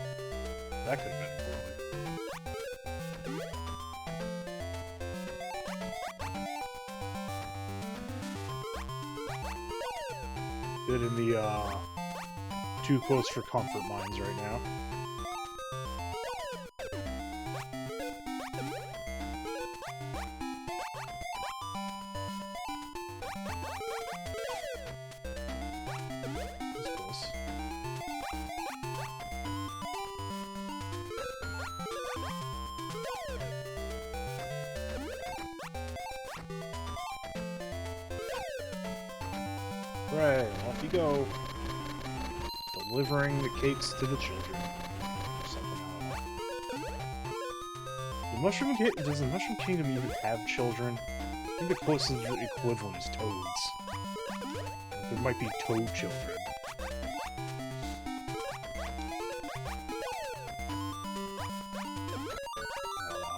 that could have been poorly. Good in the, too close for comfort mines right now. Right, off you go. Delivering the cakes to the children. Or something, I don't know. Does the Mushroom Kingdom even have children? I think the closest equivalent is toads. There might be toad children.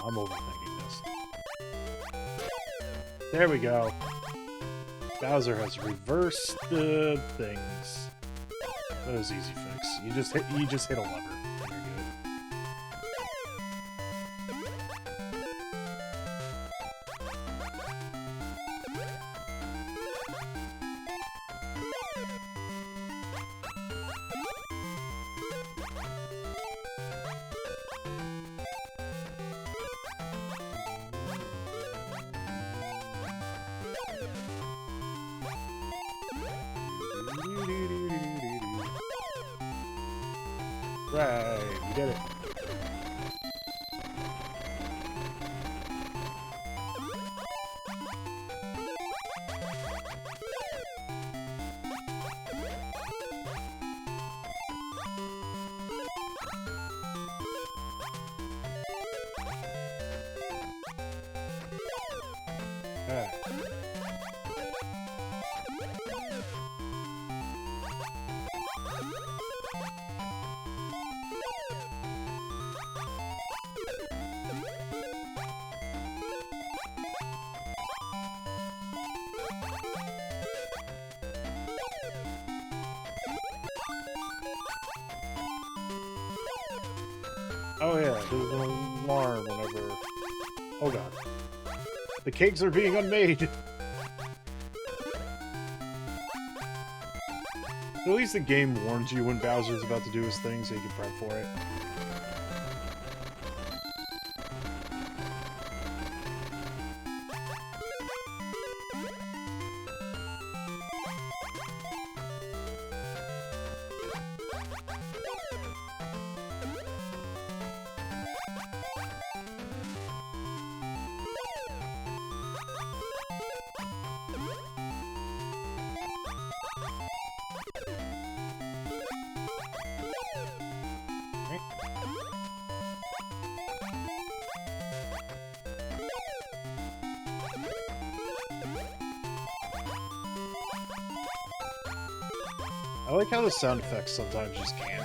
I'm overthinking this. There we go. Bowser has reversed the things. That was easy fix. You just hit a lever and you're good. Right, we did it. Alright. Oh yeah, there's an alarm whenever... Oh god. The cakes are being unmade! At least the game warns you when Bowser's about to do his thing so you can prep for it. I like how the sound effects sometimes just can't.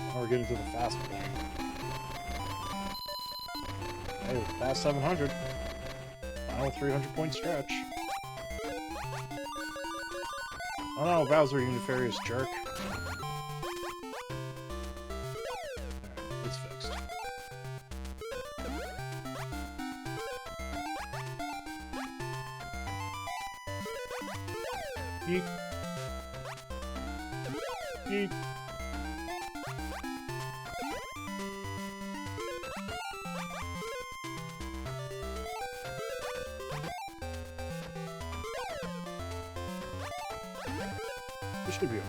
Now we're getting to the fast point. Hey, we're past 700. Final 300-point stretch. Oh no, Bowser, you nefarious jerk. It's fixed. Yeet. Yeet. This should be okay.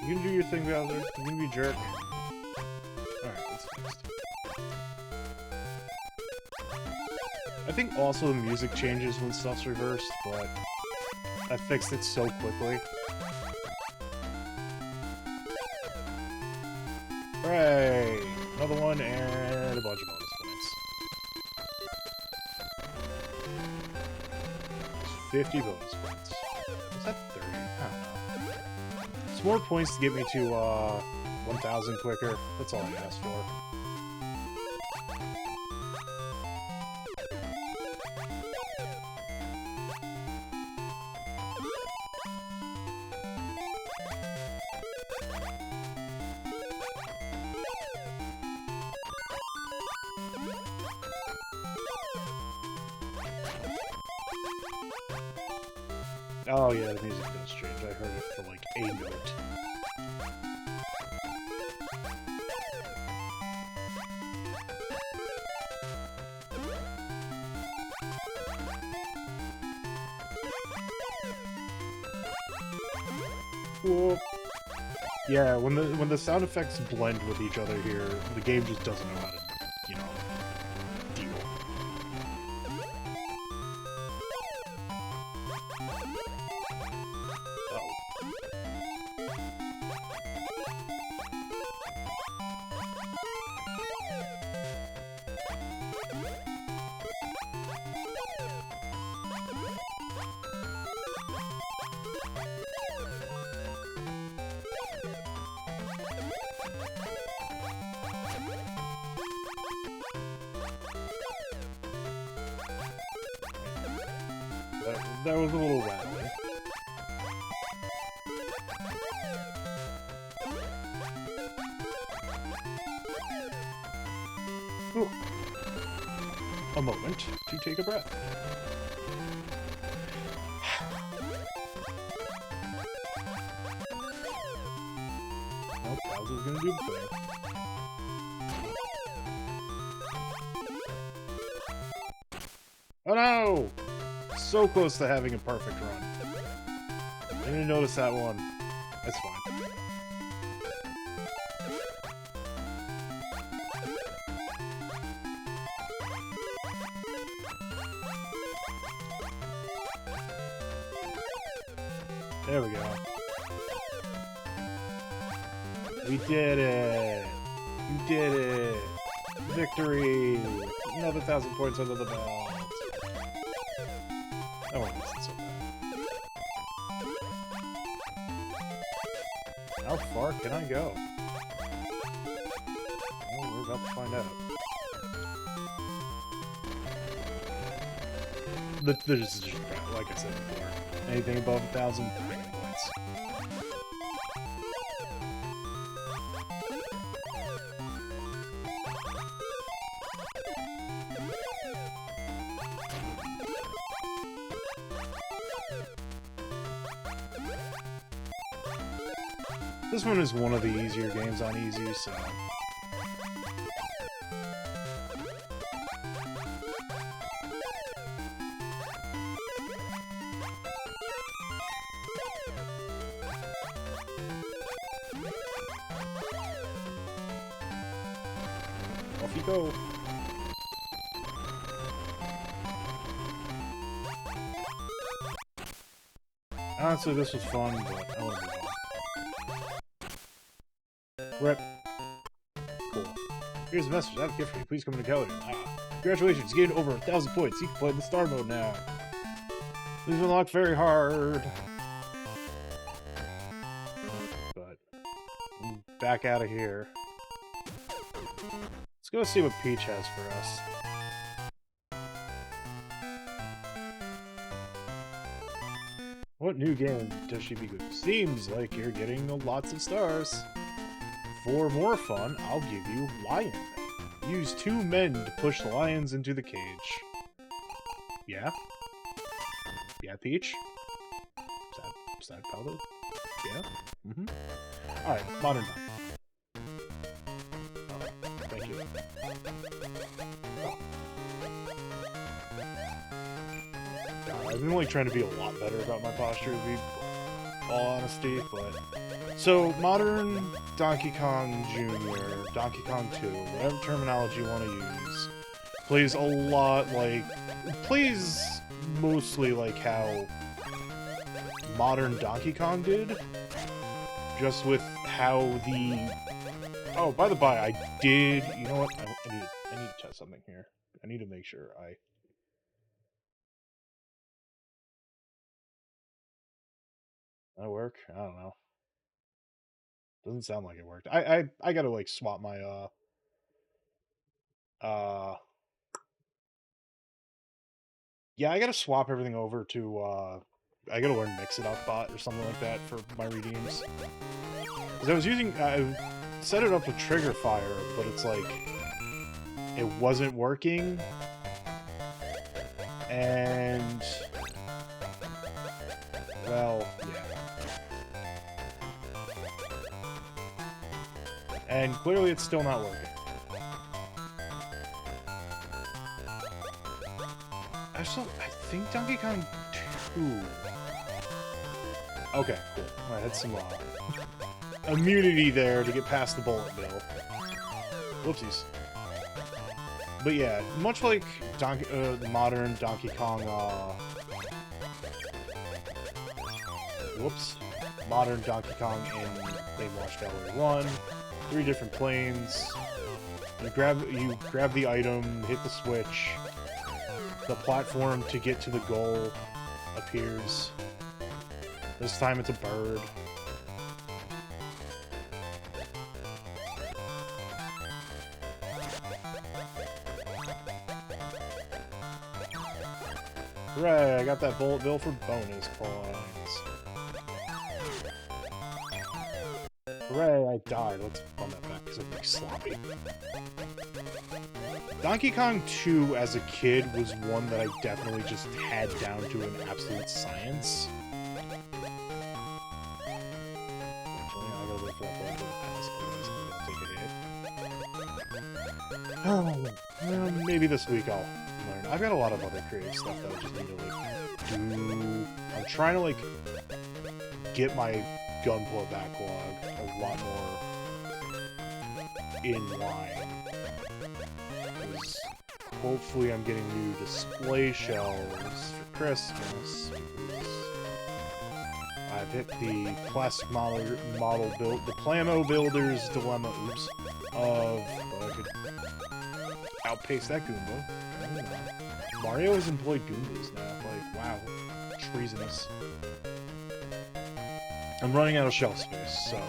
You can do your thing, Bowser. You can be a jerk. Alright, that's fixed. I think also the music changes when stuff's reversed, but I fixed it so quickly. Hooray! Another one and a bunch of bonus points. There's 50 bonus points. Is that 30? I don't know. It's more points to get me to 1,000 quicker. That's all I asked for. Oh yeah, the music does change. I heard it for like a note. Whoop. Yeah, when the sound effects blend with each other here, the game just doesn't know how to, you know, deal. That was a little rattling. Ooh. A moment to take a breath. Nope, Bowser's gonna do the thing. Oh no! So close to having a perfect run. I didn't notice that one. That's fine. There we go. We did it! You did it! Victory! Another 1,000 points under the belt. That one wasn't so bad. How far can I go? Well, we're about to find out. This is just crap, like I said before. Anything above 1,000 points. This one is one of the easier games on easy, so... Off you go! Honestly, this was fun, but I want to move on. Rip. Cool. Here's a message. I have a gift for you. Please come to Kelly. Ah. Congratulations. You gained over 1,000 points. You can play the star mode now. Please unlock very hard. But I'm back out of here. Let's go see what Peach has for us. What new game does she be good? Seems like you're getting lots of stars. For more fun, I'll give you Lion. Use 2 men to push the lions into the cage. Yeah? Yeah, Peach? Is that Paolo? Yeah? Mm-hmm. Alright, modern time. Oh, thank you. Oh. God, I've been like trying to be a lot better about my posture, to be all honesty, but... So, modern Donkey Kong Jr., Donkey Kong 2, whatever terminology you want to use, plays a lot like... plays mostly like how modern Donkey Kong did, just with how the... Oh, by the by, I did... You know what? I need to test something here. I need to make sure I... That work? I don't know. Doesn't sound like it worked. I gotta like swap my yeah, I gotta swap everything over to I gotta learn Mix-It-Up bot or something like that for my redeems. Because I was using I set it up with Trigger Fire, but it's like it wasn't working. And well, yeah. And clearly it's still not working. I think Donkey Kong 2 Okay, cool. I had some immunity there to get past the bullet bill. Whoopsies. But yeah, much like the modern Donkey Kong, modern Donkey Kong in Game Watch Gallery 1, 3 different planes. You grab the item, hit the switch. The platform to get to the goal appears. This time it's a bird. Hooray, I got that bullet bill for bonus points. Hooray, I died. Let's run that back because I'm like sloppy. Donkey Kong 2 as a kid was one that I definitely just had down to an absolute science. Unfortunately, I gotta wait for that bullet bill to pass, otherwise I'm gonna take a hit. Oh, well, maybe this week I'll learn. I've got a lot of other creative stuff that I just need to, like, do. I'm trying to, like, get my Gunpla backlog a lot more in line. Because hopefully I'm getting new display shelves for Christmas. Because I've hit the classic model build, the Plano Builder's dilemma, of, but I could outpace that Goomba. Mario has employed Goombas now. Like, wow. Treasonous. I'm running out of shelf space, so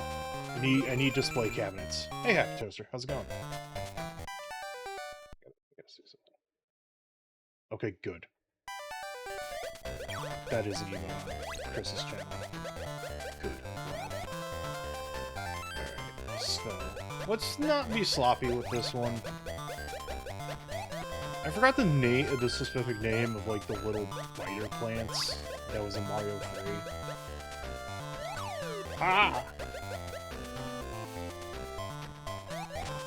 I need display cabinets. Hey, Happy Toaster, how's it going? Okay, good. That is an emo on Chris's channel. Good. Alright, so let's not be sloppy with this one. I forgot the name, the specific name of, like, the little spider plants that was in Mario 3. Ah!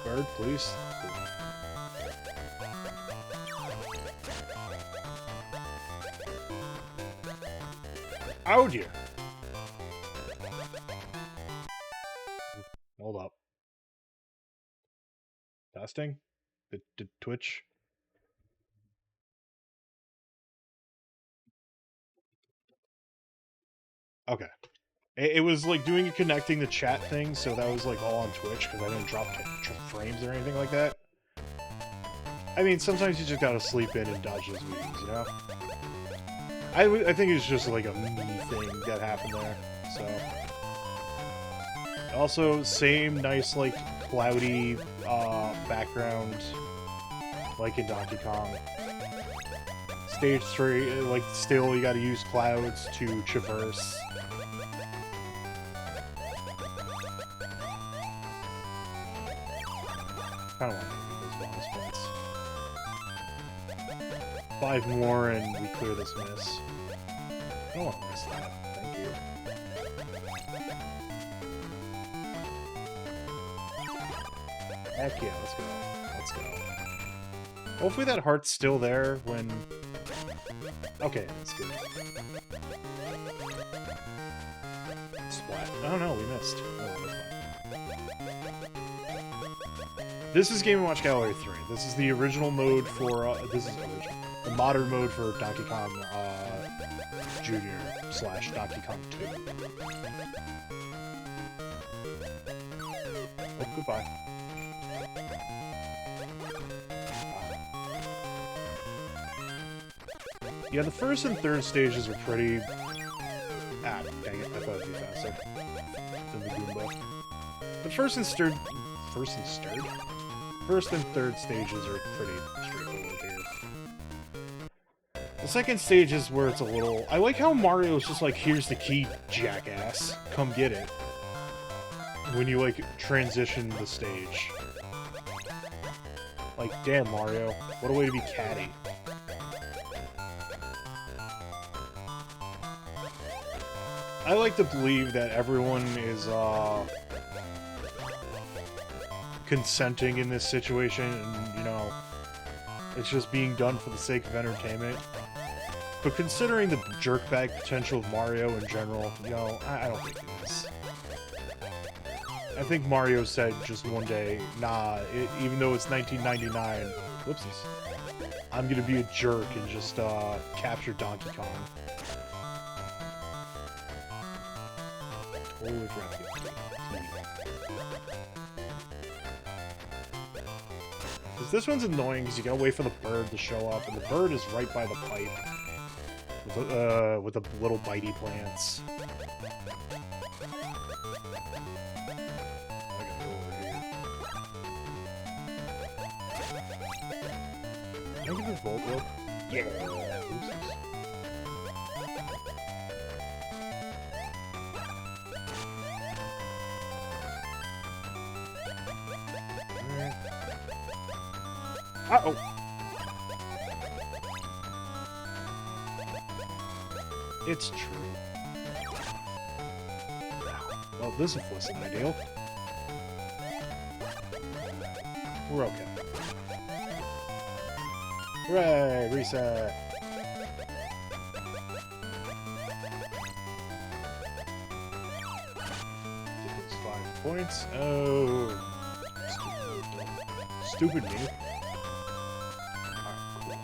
Bird, please. Oh dear. Hold up. Testing? Did Twitch? Okay. It was like doing connecting the chat thing, so that was like all on Twitch because I didn't drop frames or anything like that. I mean, sometimes you just gotta sleep in and dodge those meetings, you know? I think it's just like a me thing that happened there, so. Also, same nice, like, cloudy background, like in Donkey Kong. Stage 3, like, still you gotta use clouds to traverse. Kind of want to get those bonus points. 5 more and we clear this miss. I don't want to miss that. Thank you. Heck yeah, let's go. Let's go. Hopefully that heart's still there when... Okay, that's good. Splat. Oh no, we missed. Oh, that's fine. This is Game & Watch Gallery 3. This is the original mode for, the modern mode for Donkey Kong, Jr. / Donkey Kong 2. Oh, goodbye. Yeah, the first and third stages are pretty... Ah, dang it, I thought it'd be faster than the Goomba. The first and third stages are pretty straightforward here. The second stage is where it's a little... I like how Mario's just like, here's the key, jackass. Come get it. When you, like, transition the stage. Like, damn, Mario. What a way to be catty. I like to believe that everyone is, consenting in this situation, and, you know, it's just being done for the sake of entertainment. But considering the jerkbag potential of Mario in general, you know, I don't think it is. I think Mario said just one day, nah, even though it's 1999, whoopsies, I'm gonna be a jerk and just capture Donkey Kong. Totally forgot. Because this one's annoying because you gotta wait for the bird to show up, and the bird is right by the pipe with the little bitey plants. Can I get this bolt rope? Yeah. Oopsies. Alright. Uh-oh! It's true. Well, this wasn't ideal. We're okay. Hooray! Reset! Get those 5 points. Oh! Stupid me. Alright, cool.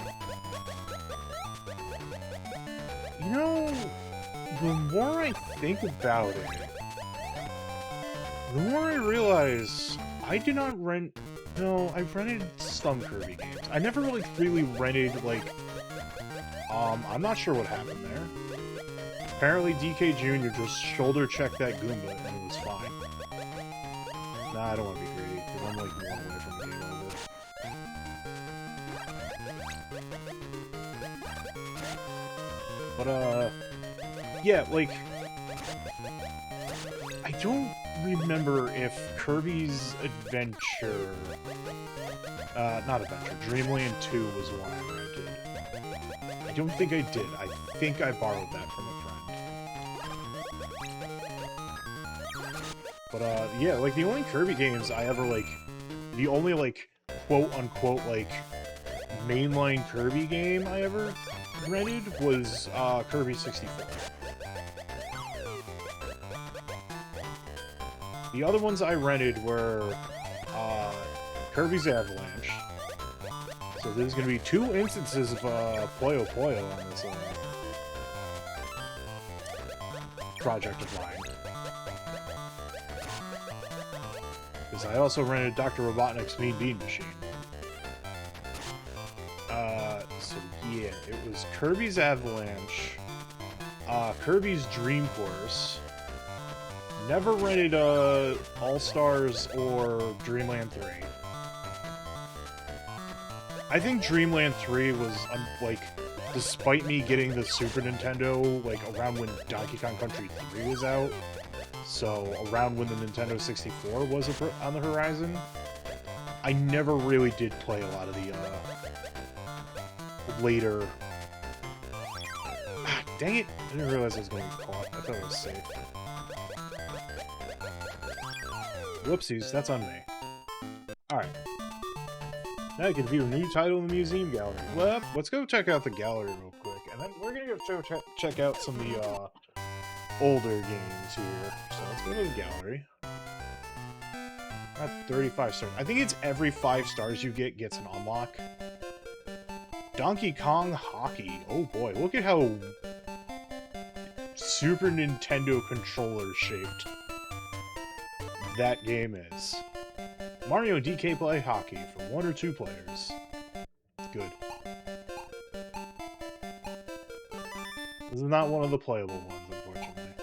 You know, the more I think about it, the more I realize I did not rent... No, I've rented some Kirby games. I never really rented, like... I'm not sure what happened there. Apparently DK Jr. just shoulder checked that Goomba and it was fine. Nah, I don't want to be greedy, because I'm like one away from the game over. But, yeah, like... I don't remember if Kirby's Adventure... not Adventure, Dreamland 2 was one I rented. I don't think I did. I think I borrowed that from a friend. But, yeah, like, the only Kirby games I ever, like... The only, like, quote-unquote, like, mainline Kirby game I ever rented was, Kirby 64. The other ones I rented were Kirby's Avalanche. So there's going to be 2 instances of Puyo Puyo on this project of mine. Because I also rented Dr. Robotnik's Mean Bean Machine. So yeah, it was Kirby's Avalanche, Kirby's Dream Course. Never rented All-Stars or Dreamland 3. I think Dreamland 3 was, like, despite me getting the Super Nintendo, like, around when Donkey Kong Country 3 was out, so around when the Nintendo 64 was on the horizon, I never really did play a lot of the, later... Ah, dang it! I didn't realize I was going to get caught. I thought it was safe. Whoopsies, that's on me. Alright. Now you can view a new title in the museum gallery. Well, let's go check out the gallery real quick, and then we're gonna go check out some of the, older games here. So let's go to the gallery. At 35 stars. I think it's every 5 stars you get gets an unlock. Donkey Kong Hockey. Oh boy, look at how Super Nintendo controller shaped that game is. Mario and DK play hockey for 1 or 2 players. Good. This is not one of the playable ones, unfortunately.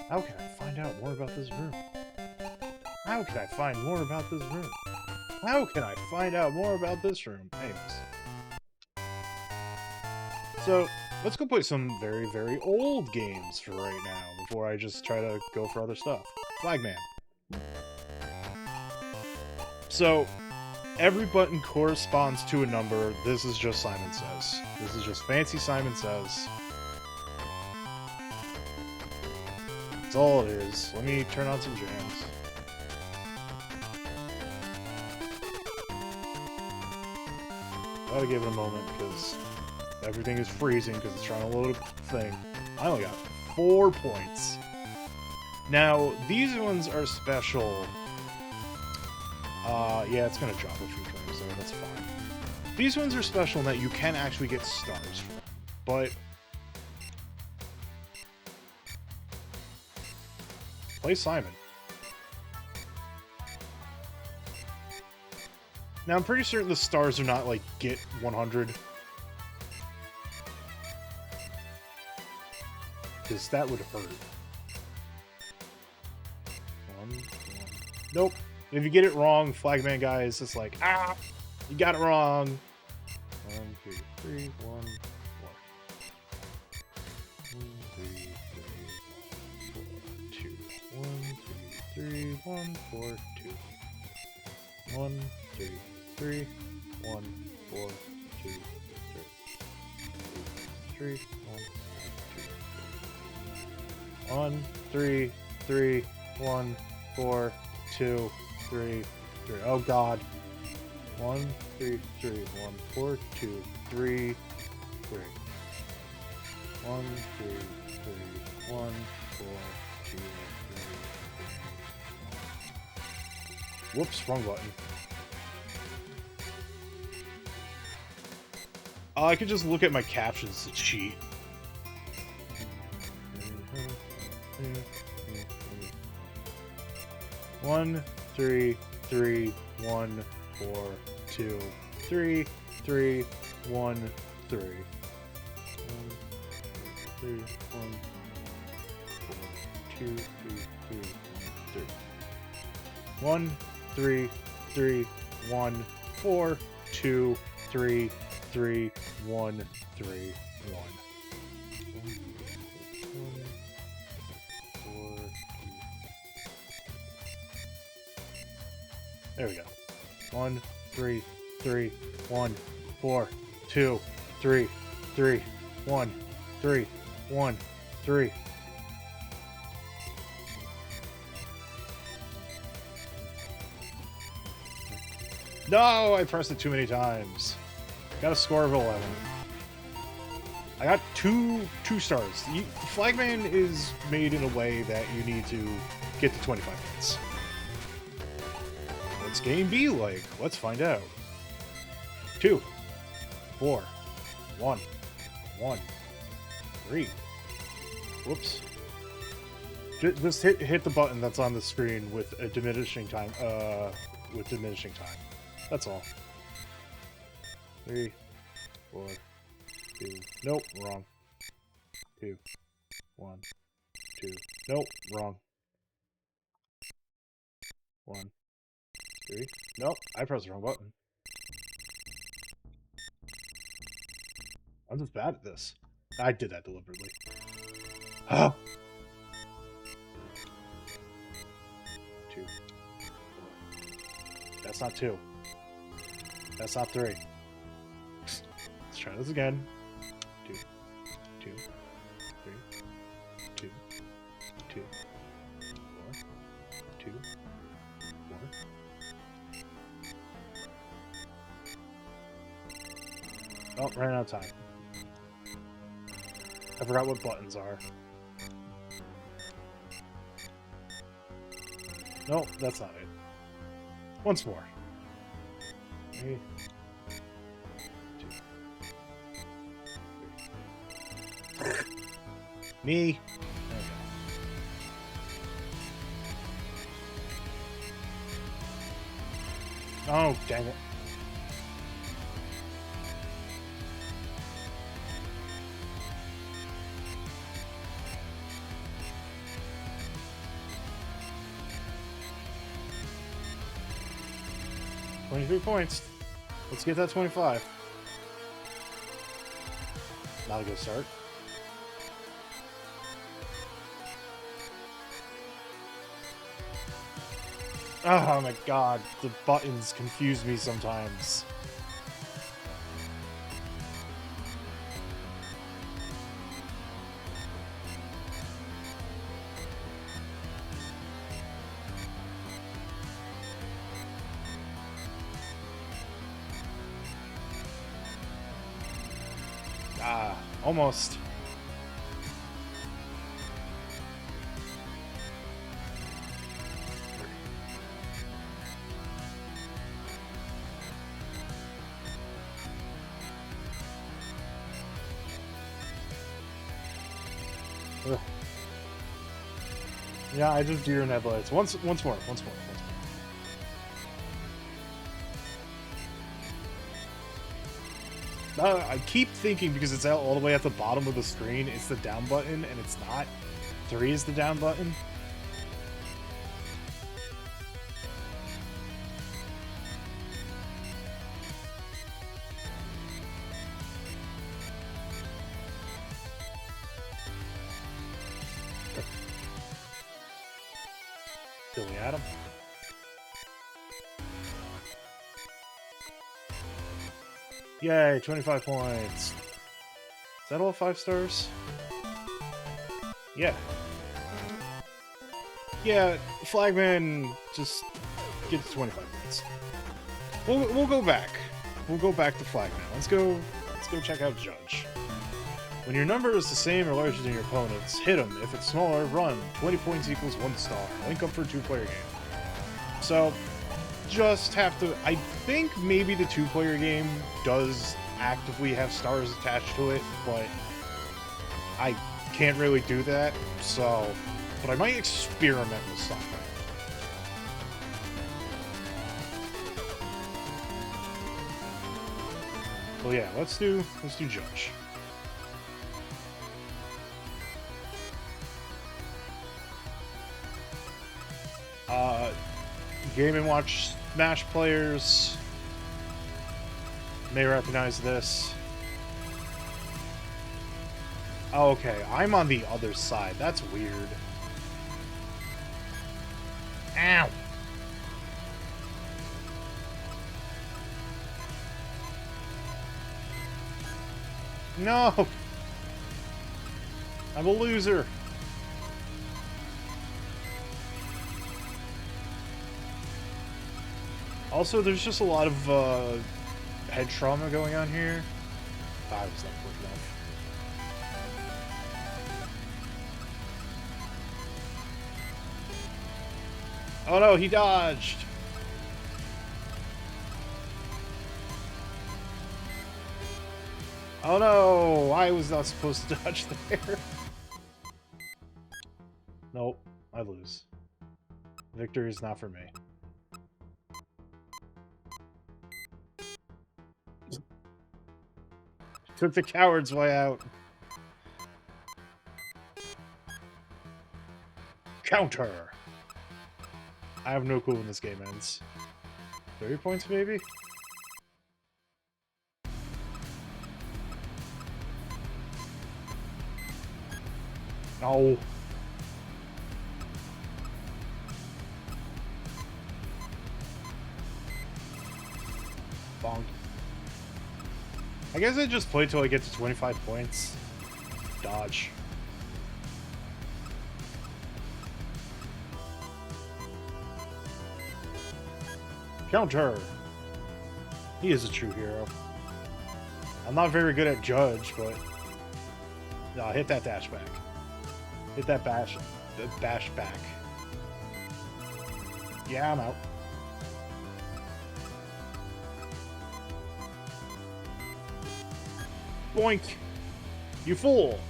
How can I find out more about this room? How can I find more about this room? How can I find out more about this room? Anyways. So, let's go play some very, very old games for right now, before I just try to go for other stuff. Flagman. So, every button corresponds to a number. This is just Simon Says. This is just fancy Simon Says. That's all it is. Let me turn on some jams. Gotta give it a moment because everything is freezing because it's trying to load a thing. I only got 4 points. Now, these ones are special. Yeah, it's gonna drop a few frames there, that's fine. These ones are special in that you can actually get stars from, but... Play Simon. Now, I'm pretty certain the stars are not, like, get 100. Because that would hurt. Nope. If you get it wrong, Flagman guy is just like, ah, you got it wrong. 1, 2, 3, 1, 4. 1, 2, 3, 1, 4, 2. 1, 2, 3, 1, 4, 2, 3, 1, 3, 3, 1, 4, 2, 3, 3. Oh god. 1, 3, 3, 1, 4, 2, 3, 3. 1, 3, 3, 1, 4, 2, 3. Whoops, wrong button. I could just look at my captions to cheat. 1, 3, 3, 1, 4, 2, 3, 3, 1, 3. 1, 3, 1, 4, 2, 3, 3, 1, 3. 1, 3, 3, 1, 4, 2, 3, 3, 1, 3, 1. There we go. 1, 3, 3, 1, 4, 2, 3, 3, 1, 3, 1, 3. No, I pressed it too many times. Got a score of 11. I got two stars. Flagman is made in a way that you need to get to 25 points. What's game B like? Let's find out. 2, 4, 1, 1, 3. Whoops. Just hit the button that's on the screen with a diminishing time. With diminishing time. That's all. 3, 4, 2. Nope, wrong. 2, 1, 2. Nope, wrong. 1, 3. Nope, I pressed the wrong button. I'm just bad at this. I did that deliberately. Oh! 2, 4. That's not 2. That's not 3. Let's try this again. 2, 2, 3, 2, 2, 4, 2, 4. Oh, ran out of time. I forgot what buttons are. Nope, that's not it. Once more. 3, 2, 3. Me. There we go. Oh, dang it. $23 points. Let's get that 25. Not a good start. Oh my god, the buttons confuse me sometimes. Almost. Ugh. Yeah, I just deer in headlights. Once more. I keep thinking because it's out all the way at the bottom of the screen, it's the down button, and it's not. 3 is the down button. Billy Adam. Yay, 25 points. Is that all 5 stars? Yeah. Yeah, Flagman just gets 25 points. We'll go back. We'll go back to Flagman. Let's go check out Judge. When your number is the same or larger than your opponent's, hit him. If it's smaller, run. 20 points equals 1 star. Link up for a 2-player game. So, just have to... I think maybe the 2-player game does actively have stars attached to it, but I can't really do that, so... But I might experiment with something. Well, yeah, let's do Judge. Game & Watch Smash players may recognize this. Oh, okay, I'm on the other side. That's weird. Ow! No! I'm a loser. Also, there's just a lot of head trauma going on here. I was not quick enough. Oh no, he dodged! Oh no, I was not supposed to dodge there. Nope, I lose. Victory is not for me. Took the coward's way out. Counter! I have no clue when this game ends. 30 points, maybe? No. Bonk. I guess I just play till I get to 25 points. Dodge. Counter! He is a true hero. I'm not very good at Judge, but... No, hit that dash back. Hit that bash back. Yeah, I'm out. Boink! You fool!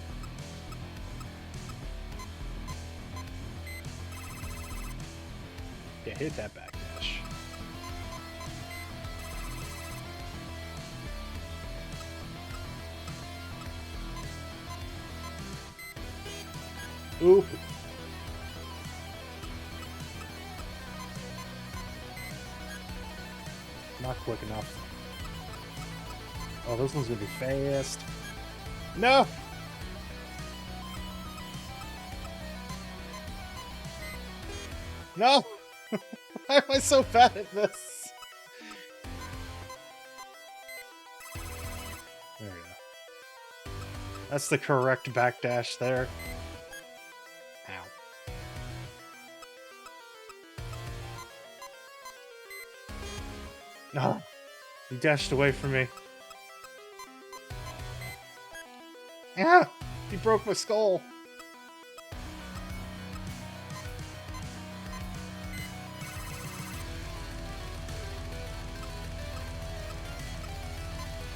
Yeah, hit that backdash. Ooh. Not quick enough. Oh, this one's gonna be fast. No! No! Why am I so bad at this? There we go. That's the correct backdash there. Ow. No! He dashed away from me. Yeah, he broke my skull.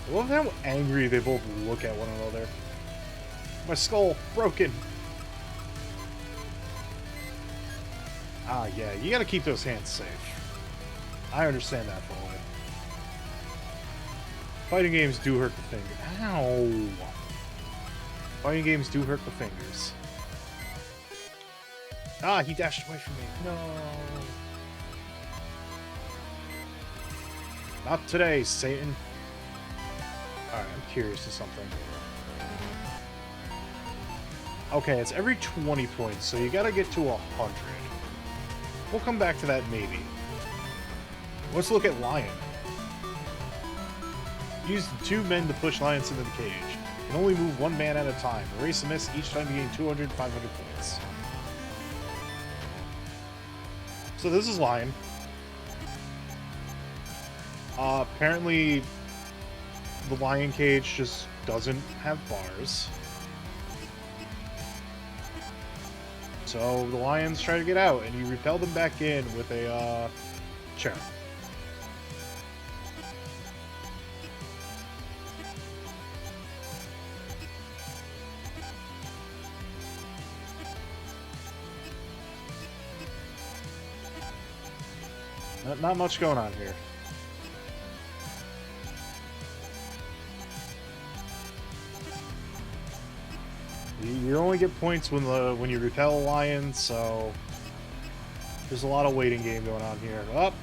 I love how angry they both look at one another. My skull broken. Ah, yeah, you gotta keep those hands safe. I understand that fully. Fighting games do hurt the finger. Ow! Fighting games do hurt the fingers. Ah, he dashed away from me. No. Not today, Satan. Alright, I'm curious of something. Okay, it's every 20 points, so you gotta get to 100. We'll come back to that maybe. Let's look at Lion. Use the 2 men to push Lions into the cage. You can only move 1 man at a time. Erase a miss each time you gain 200, 500 points. So this is Lion. Apparently, the Lion cage just doesn't have bars. So the lions try to get out, and you repel them back in with a chair. Not much going on here. You only get points when you repel a lion, so there's a lot of waiting game going on here. Up.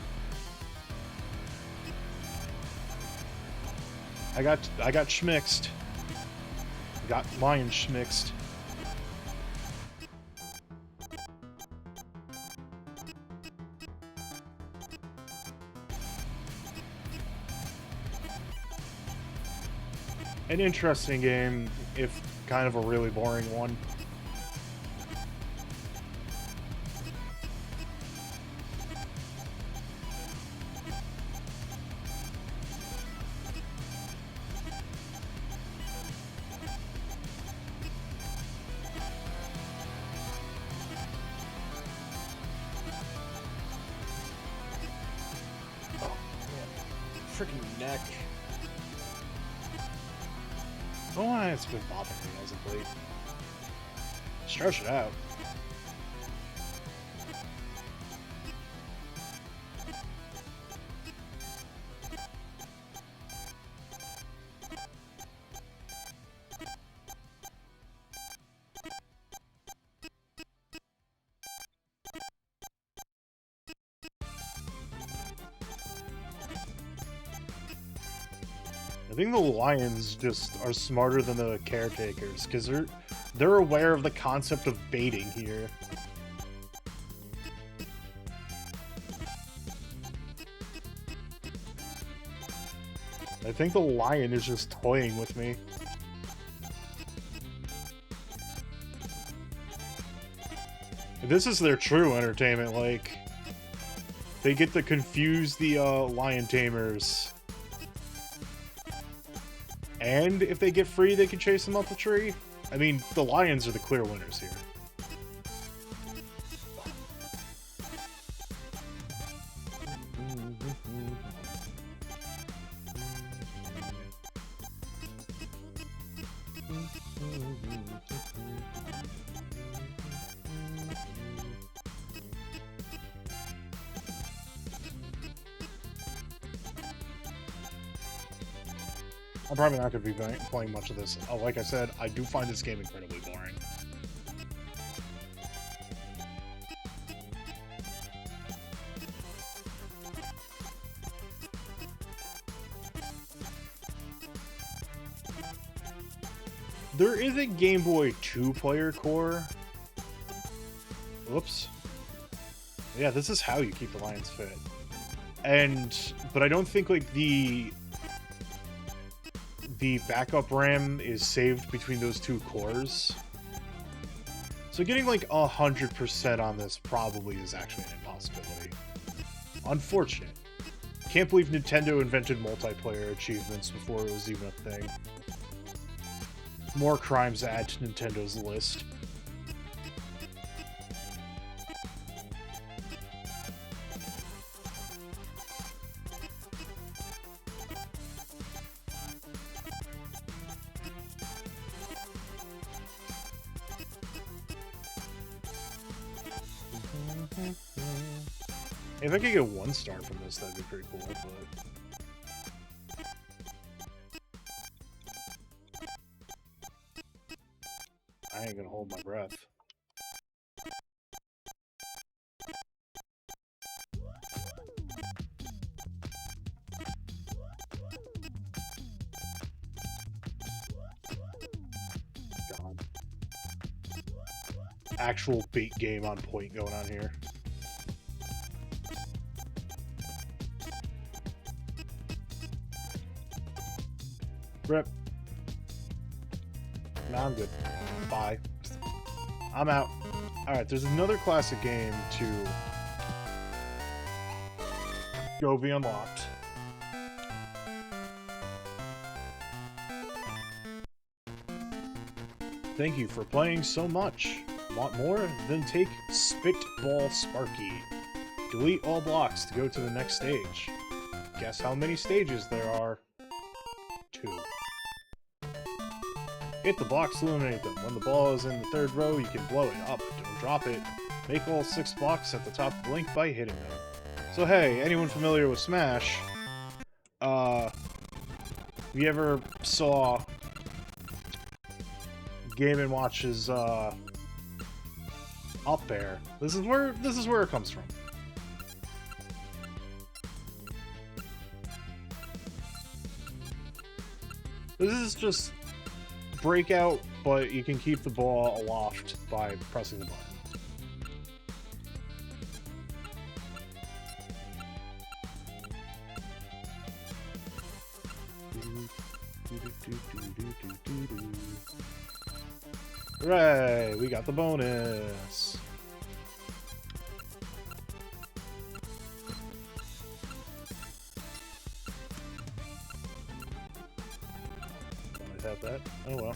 I got schmixed. Got lion schmixed. An interesting game, if kind of a really boring one. Oh, man. Freaking neck. Oh, it's been bothering me as of late. Stretch it out. I think the lions just are smarter than the caretakers, because they're aware of the concept of baiting here. I think the lion is just toying with me. This is their true entertainment, like, they get to confuse the lion tamers. And if they get free, they can chase them up the tree. I mean, the lions are the clear winners here. I'm probably not going to be playing much of this. Like I said, I do find this game incredibly boring. There is a Game Boy 2-player core. Whoops. Yeah, this is how you keep the lions fit. But I don't think, like, the backup RAM is saved between those 2 cores. So getting like 100% on this probably is actually an impossibility. Unfortunate. Can't believe Nintendo invented multiplayer achievements before it was even a thing. More crimes to add to Nintendo's list. If I could get 1 star from this, that'd be pretty cool, but... I ain't gonna hold my breath. God. Actual bait game on point going on here. Rip. Nah, I'm good. Bye. I'm out. Alright, there's another classic game to go be unlocked. Thank you for playing so much. Want more? Then take Spitball Sparky. Delete all blocks to go to the next stage. Guess how many stages there are? 2. Hit the blocks to eliminate them. When the ball is in the 3rd row, you can blow it up. Don't drop it. Make all 6 blocks at the top of the link by hitting them. So hey, anyone familiar with Smash? If you ever saw Game & Watch's up air, this is where it comes from. This is just Breakout, but you can keep the ball aloft by pressing the button. Hooray! We got the bonus! Might have that. Oh well.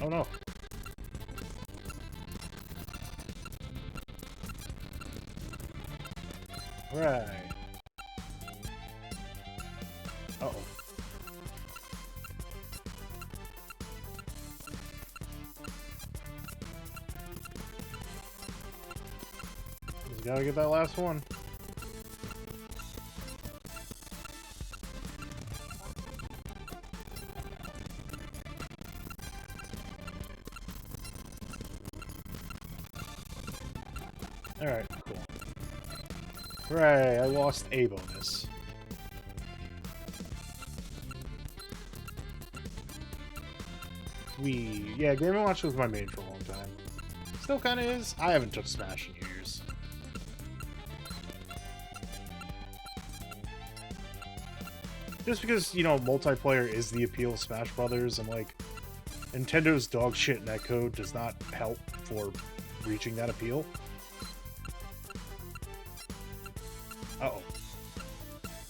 Oh no. Right. Uh-oh. Just gotta get that last one. Alright, cool. Hooray, I lost a bonus. Yeah, Game & Watch was my main for a long time. Still kinda is. I haven't touched Smash in years. Just because, you know, multiplayer is the appeal of Smash Brothers, and like, Nintendo's dog shit netcode does not help for reaching that appeal. Uh-oh.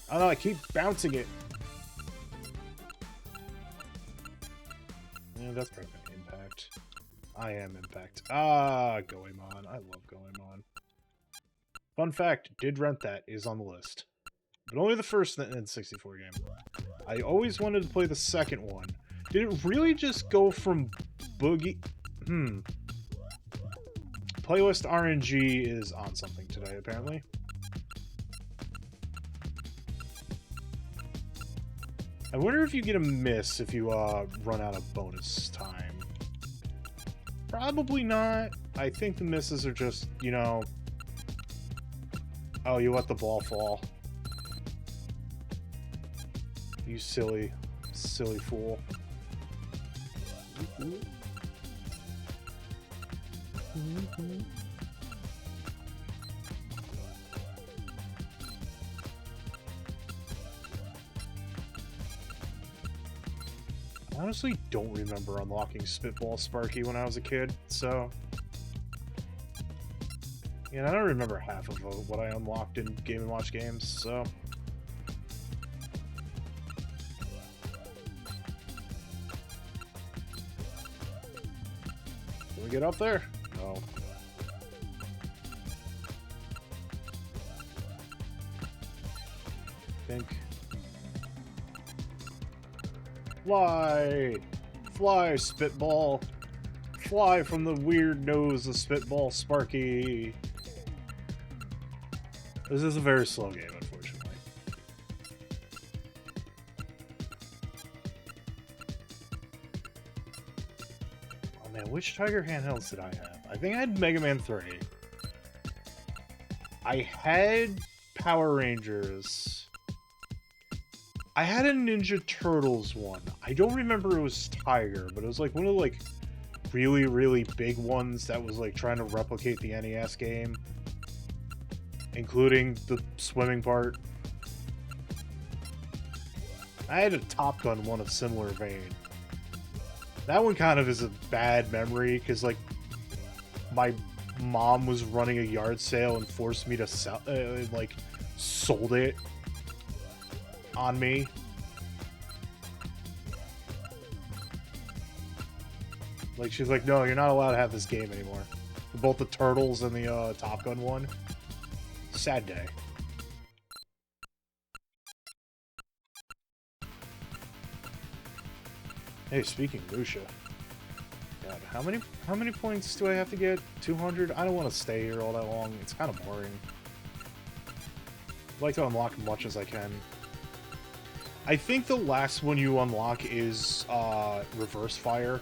I don't know, I keep bouncing it. Yeah, that's probably Impact. I am Impact. Ah, Goemon. I love Goemon. Fun fact, did rent that, is on the list. But only the first N64 game. I always wanted to play the second one. Did it really just go from Boogie... Playlist RNG is on something today, apparently. I wonder if you get a miss if you run out of bonus time. Probably not. I think the misses are just, you know... Oh, you let the ball fall. You silly, silly fool. I honestly don't remember unlocking Spitball Sparky when I was a kid, so... Yeah, I don't remember half of what I unlocked in Game & Watch games, so... Can we get up there? No. Think. Fly! Fly, Spitball! Fly from the weird nose of Spitball Sparky! This is a very slow game, unfortunately. Oh man, which Tiger handhelds did I have? I think I had Mega Man 3. I had Power Rangers. I had a Ninja Turtles one. I don't remember it was Tiger, but it was like one of the like really, really big ones that was like trying to replicate the NES game, including the swimming part. I had a Top Gun one of similar vein. That one kind of is a bad memory because like my mom was running a yard sale and forced me to sell, like sold it on me. Like, she's like, no, you're not allowed to have this game anymore. For both the Turtles and the Top Gun one. Sad day. Hey, speaking of Lucia. God, how many points do I have to get? 200? I don't want to stay here all that long. It's kind of boring. I'd like to unlock as much as I can. I think the last one you unlock is Reverse Fire.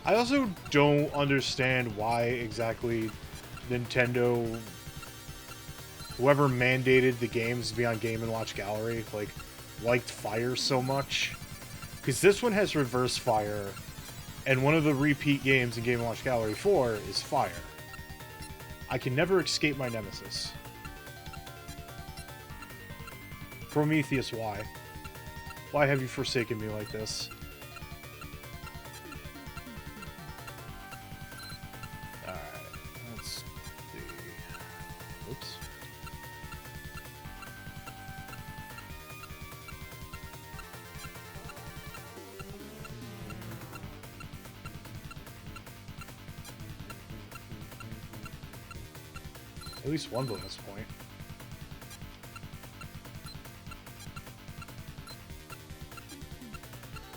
I also don't understand why exactly Nintendo, whoever mandated the games to be on Game & Watch Gallery, like, liked Fire so much. Because this one has Reverse Fire, and one of the repeat games in Game & Watch Gallery 4 is Fire. I can never escape my nemesis. Prometheus, why? Why have you forsaken me like this? Alright, let's see. Oops. At least one bonus point.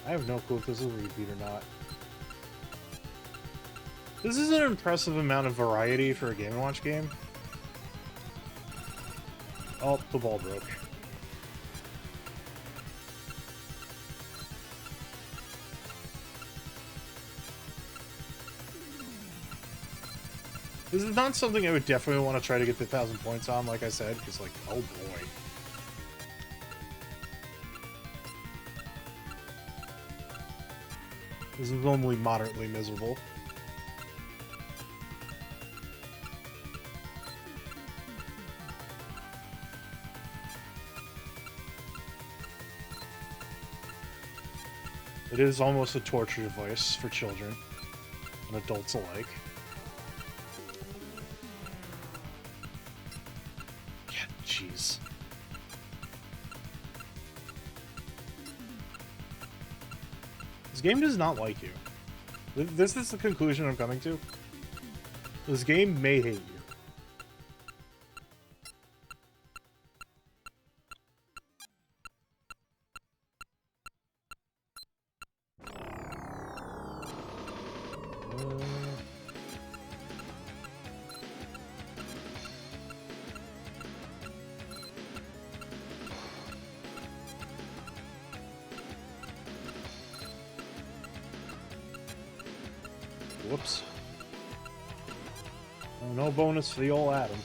I have no clue if this is a repeat or not. This is an impressive amount of variety for a Game & Watch game. Oh, the ball broke. This is not something I would definitely want to try to get the 1,000 points on, like I said, because, like, oh boy. This is only moderately miserable. It is almost a torture device for children and adults alike. Yeah, jeez. This game does not like you. This is the conclusion I'm coming to. This game may hate you. Whoops. Oh, no bonus for the old Adam.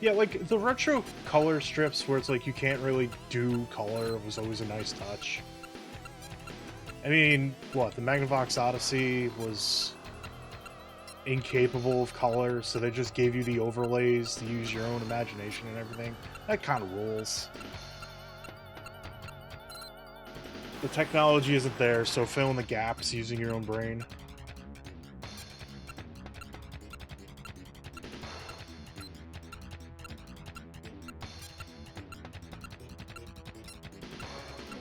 Yeah, like, the retro color strips where it's like you can't really do color was always a nice touch. I mean, what, the Magnavox Odyssey was incapable of color, so they just gave you the overlays to use your own imagination and everything. That kind of rules. The technology isn't there, so fill in the gaps using your own brain.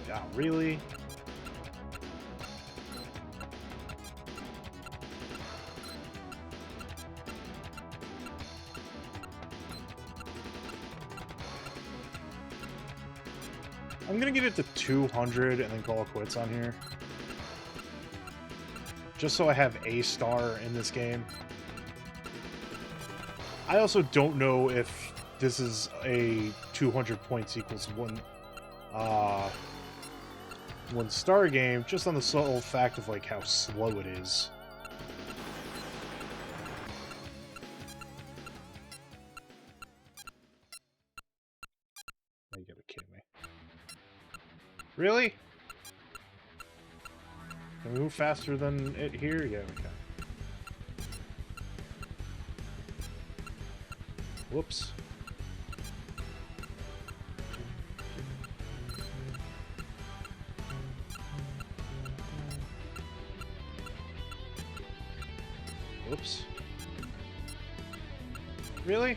Yeah, really? I'm gonna get it to 200 and then call it quits on here. Just so I have a star in this game. I also don't know if this is a 200 points equals one star game, just on the sole fact of like how slow it is. You gotta kidding me. Really? Can we move faster than it here? Yeah, we can. Whoops. Whoops. Really?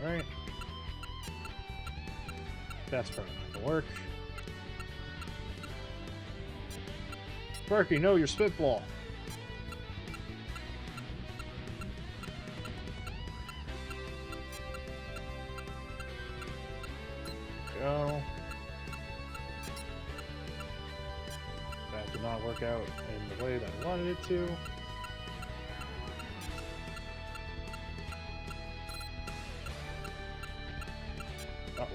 Alright. That's probably not gonna work. Sparky, no, your spitball. Go. That did not work out in the way that I wanted it to. Uh-oh.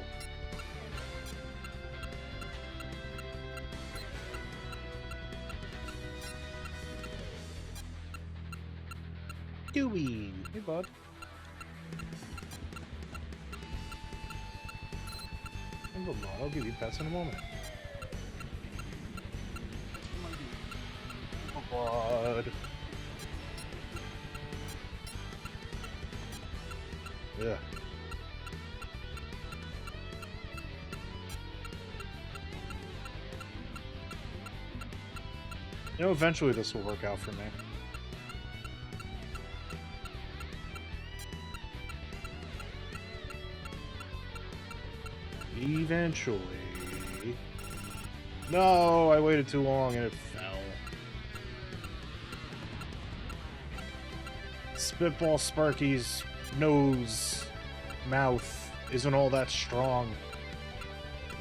Dewey! Hey, bud. I'll give you pets in a moment. Oh, bud. Yeah. You know, eventually this will work out for me. Eventually. No, I waited too long and it fell. Spitball Sparky's nose, mouth isn't all that strong.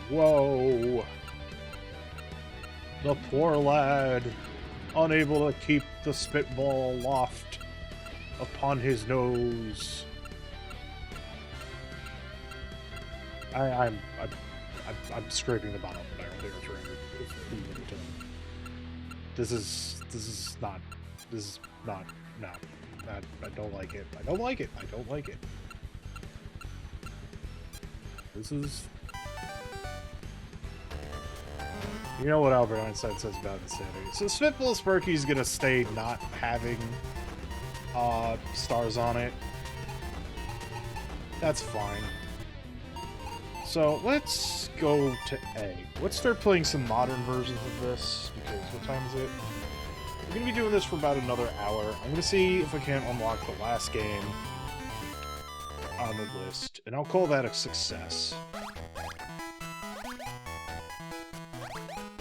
Whoa. The poor lad, unable to keep the spitball aloft upon his nose. I'm scraping the bottom of the barrel here for him. This is not, no. I don't like it. I don't like it. I don't like it. This is... You know what Albert Einstein says about insanity. So Spitball Sparky's gonna stay not having stars on it. That's fine. So let's go to A. Let's start playing some modern versions of this, because what time is it? We're going to be doing this for about another hour. I'm going to see if I can unlock the last game on the list, and I'll call that a success.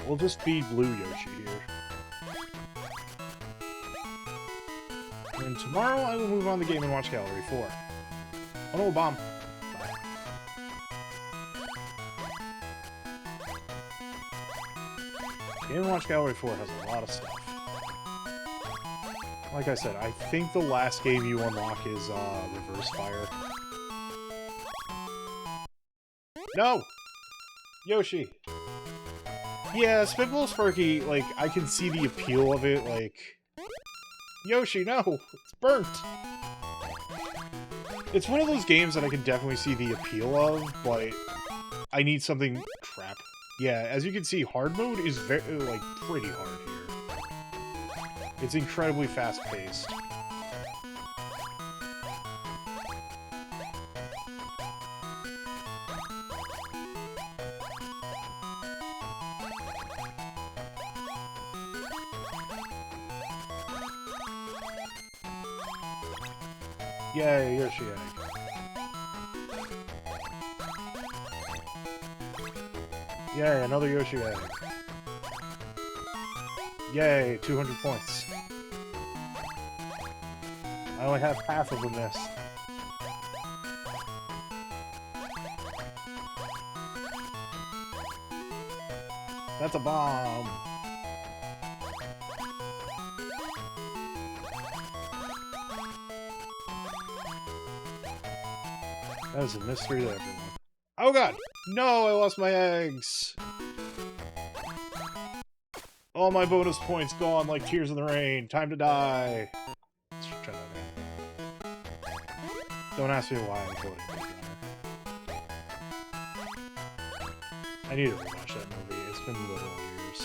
We'll just be Blue Yoshi here. And tomorrow I will move on to Game & Watch Gallery 4. Oh no, bomb. Game & Watch Gallery 4 has a lot of stuff. Like I said, I think the last game you unlock is Reverse Fire. No! Yoshi! Yeah, Spitball Sparky, like, I can see the appeal of it, like... Yoshi, no! It's burnt! It's one of those games that I can definitely see the appeal of, but I need something... Crap. Yeah, as you can see, hard mode is very, like, pretty hard here. It's incredibly fast-paced. Yay, Yoshi egg. Yay, another Yoshi egg. Yay, 200 points. I only have half of a miss. That's a bomb! That is a mystery to everyone. Oh god! No, I lost my eggs! All my bonus points gone like tears in the rain. Time to die. Let's try that again. Don't ask me why I'm voting for Runner. I need to rewatch that movie. It's been literal years.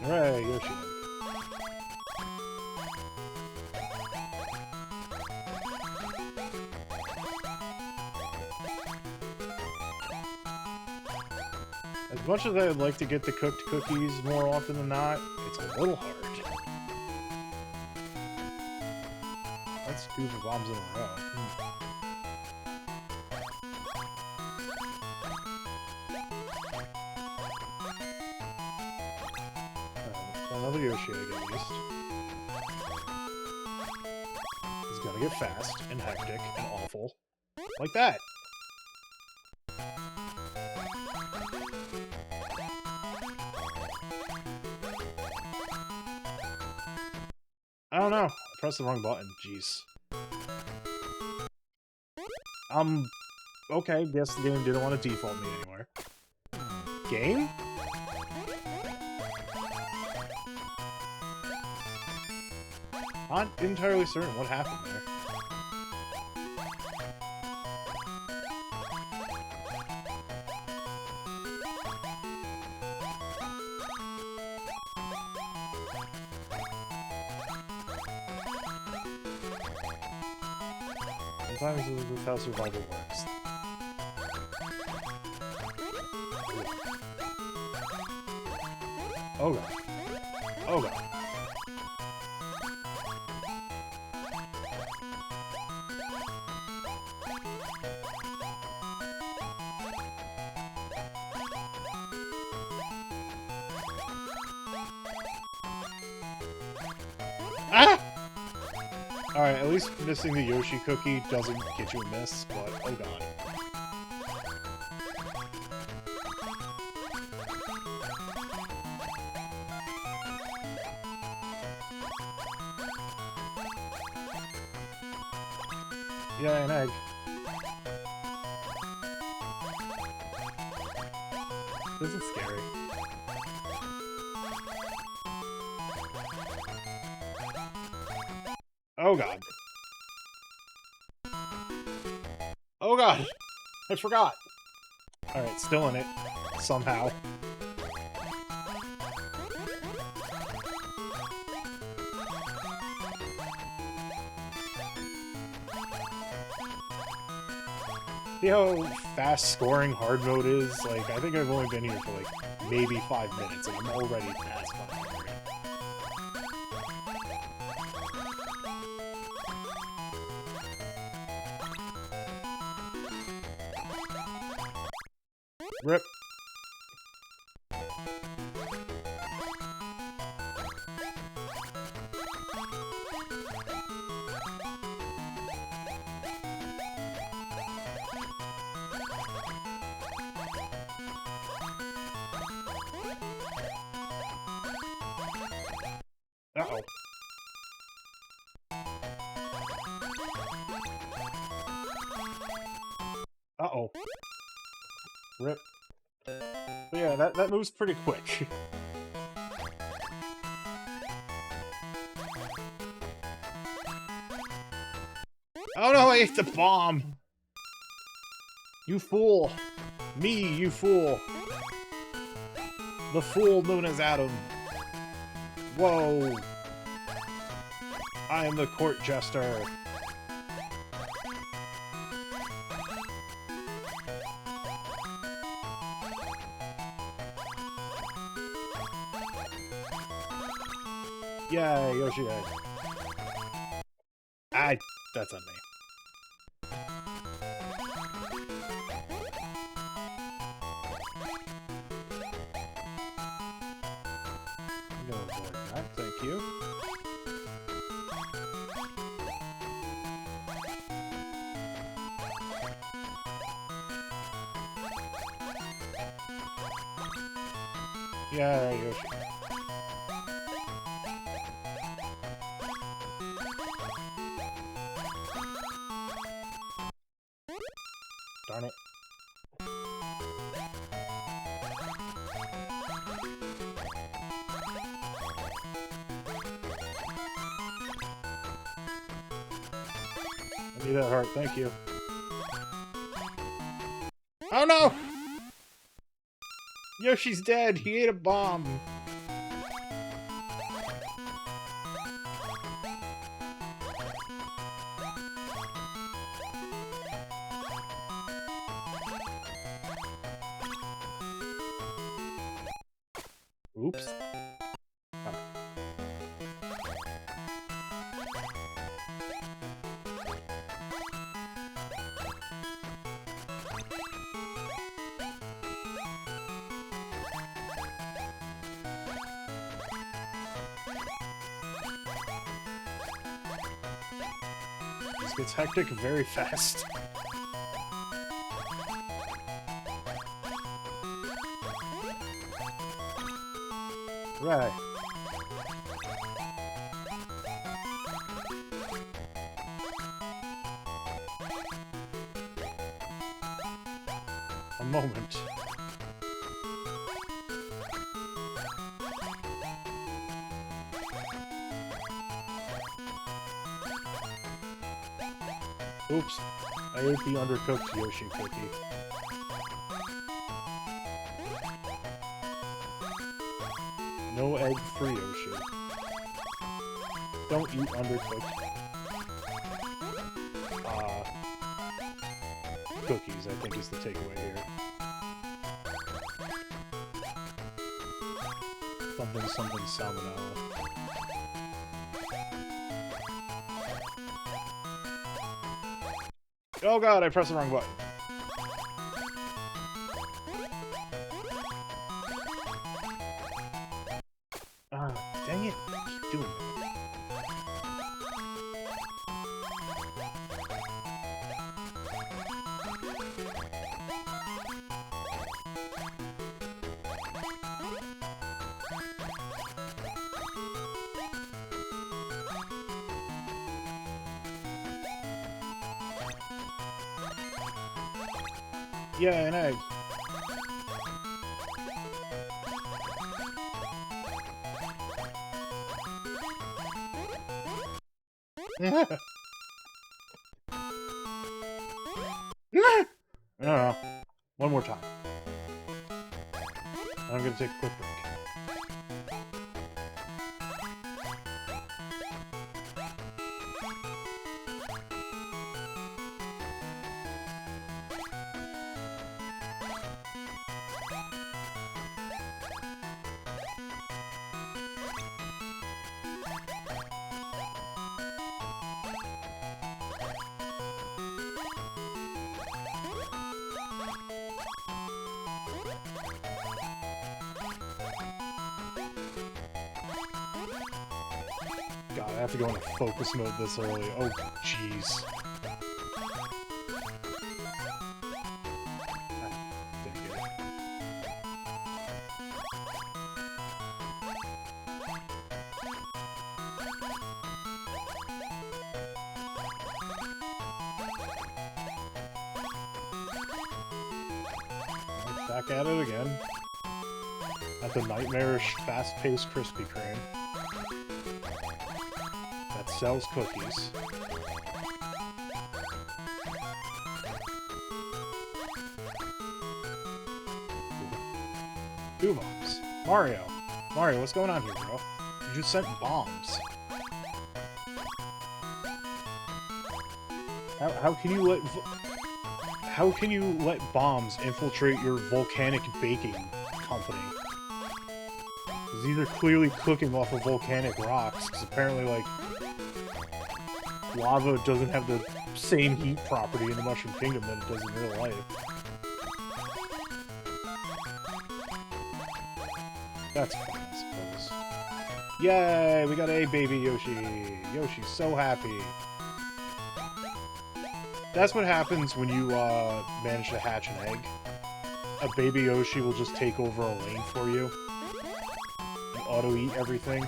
Hooray, Yoshi. As much as I'd like to get the cooked cookies more often than not, it's a little hard. That's 2 bombs in a row. Another Yoshi egg at least. It's gonna get fast and hectic and awful. Like that! I don't know. I pressed the wrong button. Jeez. Okay, guess the game didn't want to default me anywhere. Game? Not entirely certain what happened there. Sometimes this is how survival works. Oh god. Oh god. Ah! Alright, at least missing the Yoshi cookie doesn't get you a miss, but oh god. Yeah, an egg. This is scary. Oh god. Oh god! I forgot! Alright, still in it. Somehow. See how fast scoring hard mode is? Like, I think I've only been here for like maybe 5 minutes and I'm already past 500. Rip. Uh-oh. Uh-oh. Rip. But yeah, that moves pretty quick. Oh no, I ate the bomb! You fool! Me, you fool! The fool known as Adam. Whoa! I am the court jester. Yeah, Yoshi head. That's on me. No avoid that, thank you. Yeah, Yoshi. Darn it. I need that heart, thank you. Oh no! Yoshi's dead! He ate a bomb! Oops. This gets hectic very fast. Right. A moment. Oops. I ate the undercooked Yoshi cookie. No egg free Yoshi. Don't eat undercooked. Cookies, I think, is the takeaway here. Something salmonella. Oh god, I pressed the wrong button. Ah, dang it. I keep doing it. Yeah, an egg. No. One more time. I'm gonna take a quick break. God, I have to go into focus mode this early. Oh, jeez. Didn't get it. Back at it again. At the nightmarish, fast-paced Krispy Kreme. That sells cookies. Two bombs. Mario. Mario, what's going on here, bro? You just sent bombs. How can you let how can you let bombs infiltrate your volcanic baking company? 'Cause these are clearly cooking off of volcanic rocks. Because apparently, like, lava doesn't have the same heat property in the Mushroom Kingdom that it does in real life. That's fun, I suppose. Yay! We got a baby Yoshi! Yoshi's so happy. That's what happens when you manage to hatch an egg. A baby Yoshi will just take over a lane for you and auto-eat everything.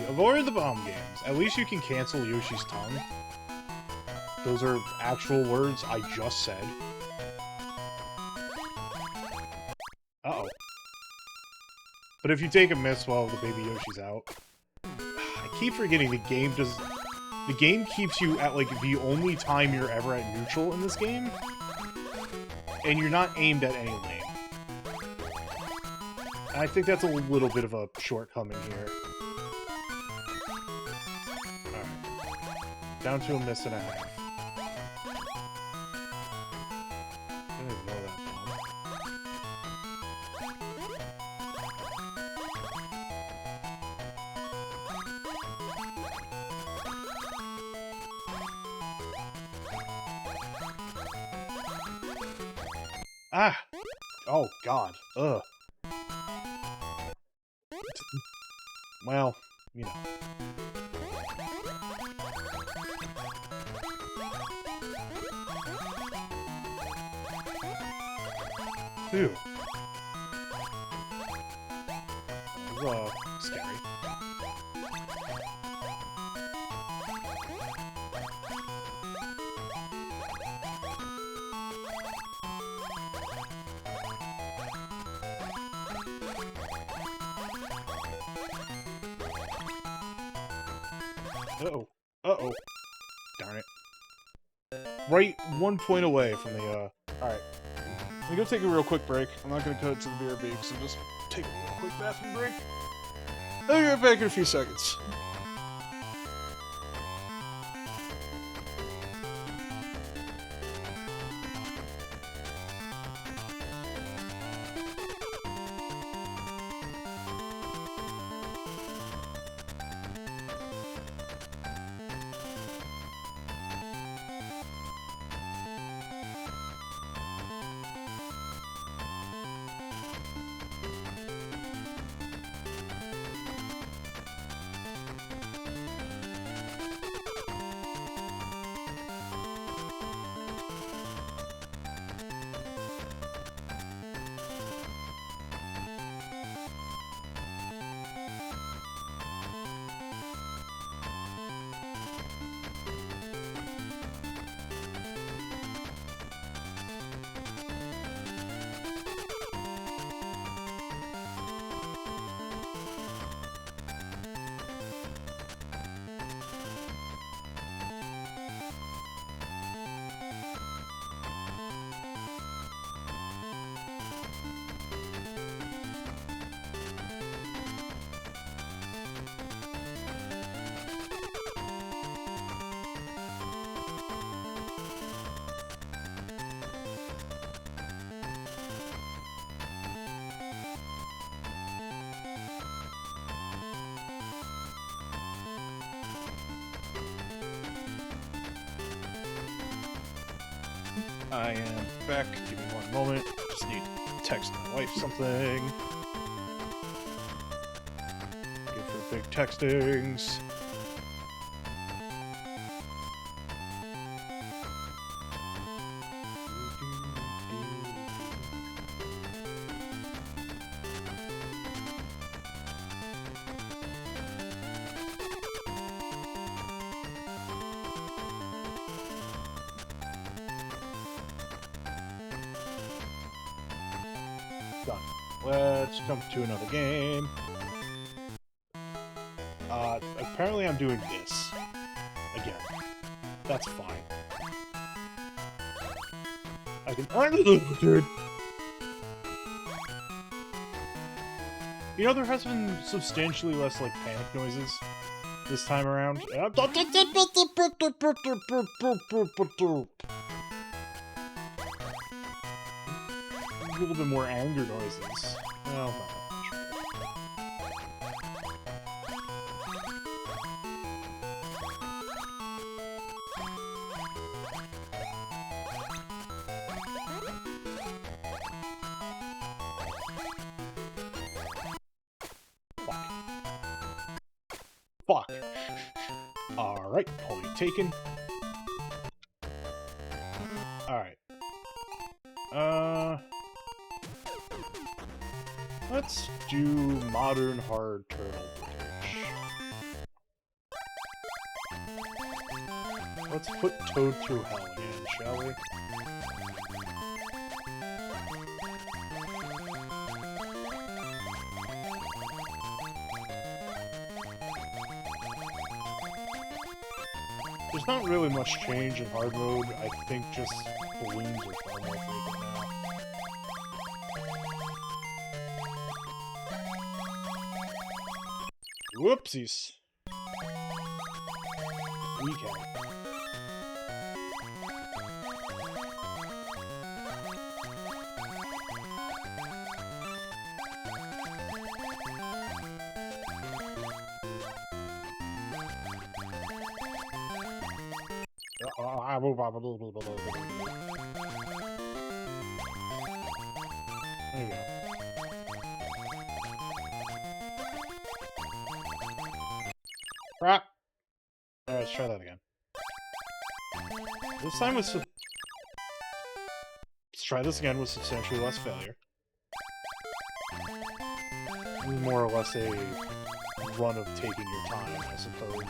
Avoid the bomb games. At least you can cancel Yoshi's tongue. Those are actual words I just said. Uh-oh. But if you take a miss while the baby Yoshi's out... I keep forgetting the game does... The game keeps you at, like, the only time you're ever at neutral in this game. And you're not aimed at any lane. And I think that's a little bit of a shortcoming here. Alright. Down to a miss and a half. I didn't even know that bomb. Ah! Oh, God. Ugh. Well, you know. Phew. That was, scary. Uh-oh. Uh-oh. Darn it. Right 1 point away from the, Alright. I'm gonna take a real quick break. I'm not gonna cut it to the BRB, so just take a real quick bathroom break. I'll be right back in a few seconds. I am back. Give me 1 moment. Just need to text my wife something. Good for big textings. Done. Let's jump to another game. Apparently I'm doing this. Again. That's fine. I can. Dude. You know, there has been substantially less, like, panic noises this time around. A little bit more anger noises. Well, not much. Fuck. Alright, point taken. Alright. Let's do modern hard turtle bridge. Let's put Toad through hell again, shall we? There's not really much change in hard mode. I think just balloons are far more frequent now. Whoopsies. Weekend. There you go. Crap! Alright, let's try that again. This time with let's try this again with substantially less failure. More or less a run of taking your time, I suppose.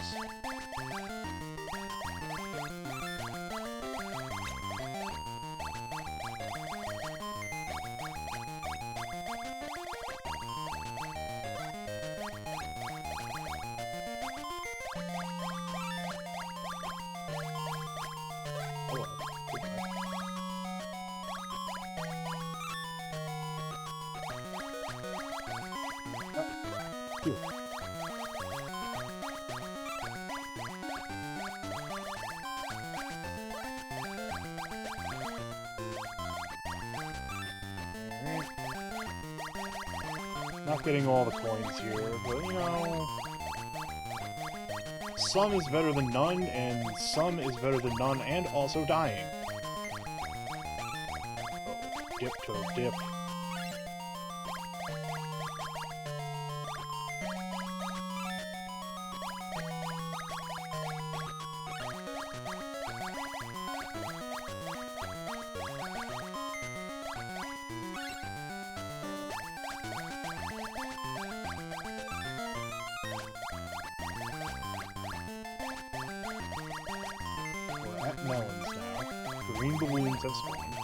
Not getting all the coins here, but you know, some is better than none, and some is better than none, and also dying. Oh, dip, Toad, dip. Melons now. Green balloons have spawned.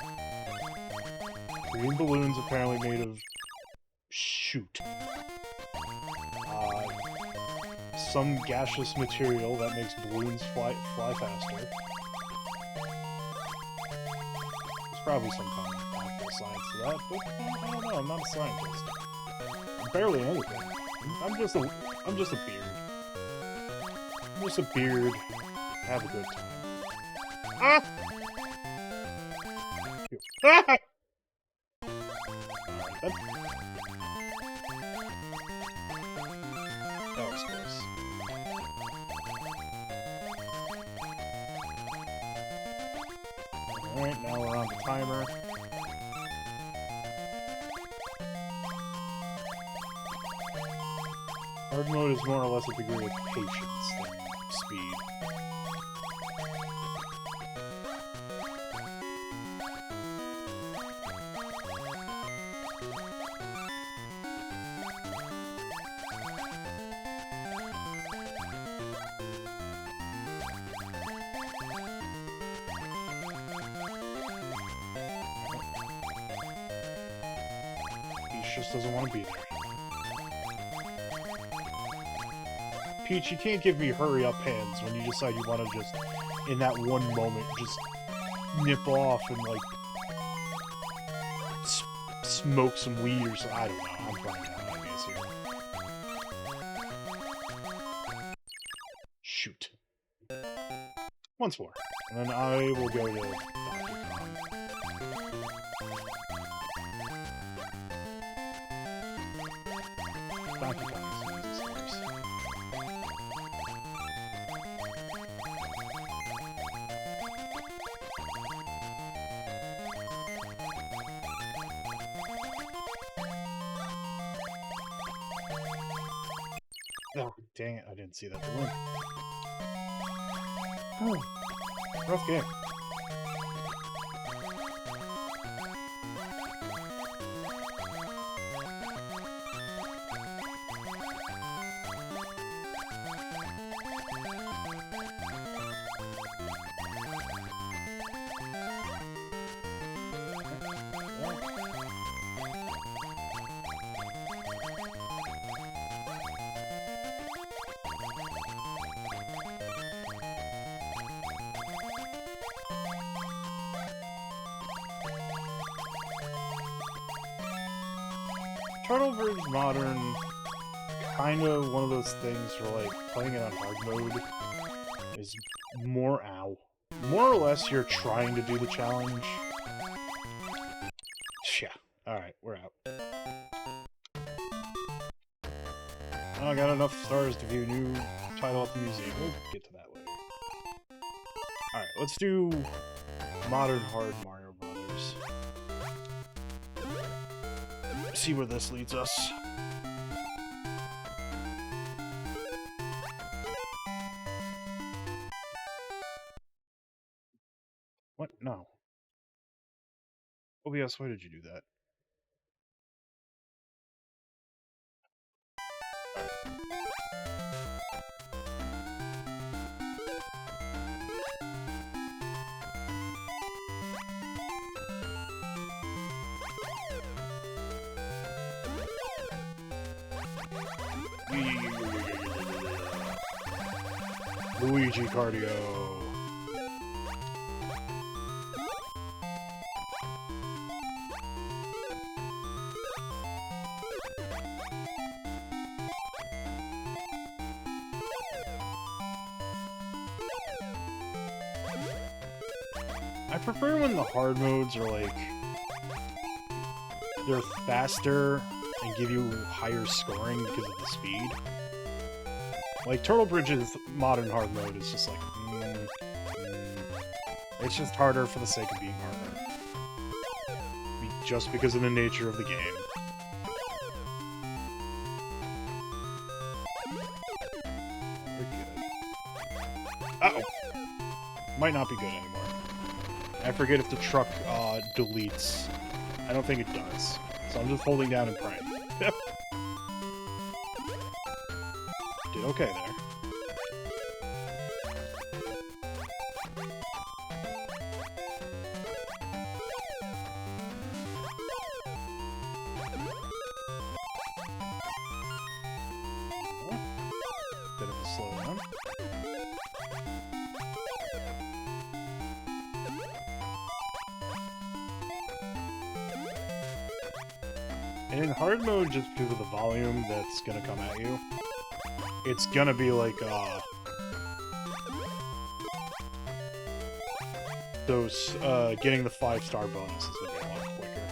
Green balloons apparently made of... shoot. Some gaseous material that makes balloons fly faster. There's probably some kind of actual science to that, but I don't know, I'm not a scientist. I'm barely anything. I'm just a beard. I'm just a beard. Have a good time. Ah! Ah! Alright then. That was close. Alright, now we're on the timer. Hard mode is more or less a degree of patience than speed. Just doesn't want to be there. Peach, you can't give me hurry-up hands when you decide you want to just, in that one moment, just nip off and, like, smoke some weed or something. I don't know. I'm running out of ideas here. Shoot. Once more. And then I will go to Donkey Kong. Donkey Kong is the easiest course. Oh, dang it. I didn't see that balloon. Oh, rough game. Turtle Bridge Modern, kind of one of those things where, like, playing it on hard mode is more or less you're trying to do the challenge. Yeah. Alright, we're out. I got enough stars to view new title at the museum. We'll get to that later. Alright, let's do Modern Hard Mario Brothers. See where this leads us. What? No. OBS, why did you do that? Luigi cardio. I prefer when the hard modes are like they're faster and give you higher scoring because of the speed. Like, Turtle Bridge's modern hard mode is just like, it's just harder for the sake of being harder. Just because of the nature of the game. Very good. Uh-oh! Might not be good anymore. I forget if the truck, deletes. I don't think it does. So I'm just holding down and praying. Did okay there. Bit of a slowdown. And in hard mode, just because of the volume that's gonna come at you, it's gonna be like, those, getting the 5-star bonus is gonna be a lot quicker.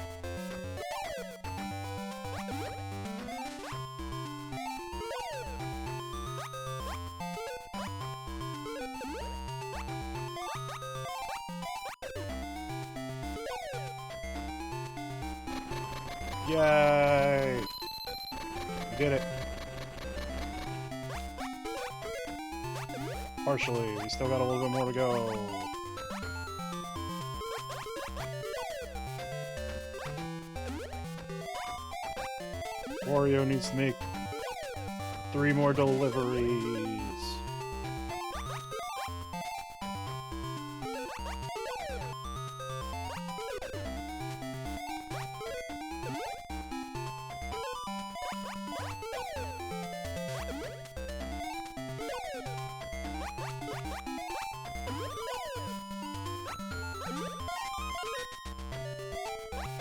Yay! We did it. Partially. We still got a little bit more to go. Wario needs to make 3 more deliveries.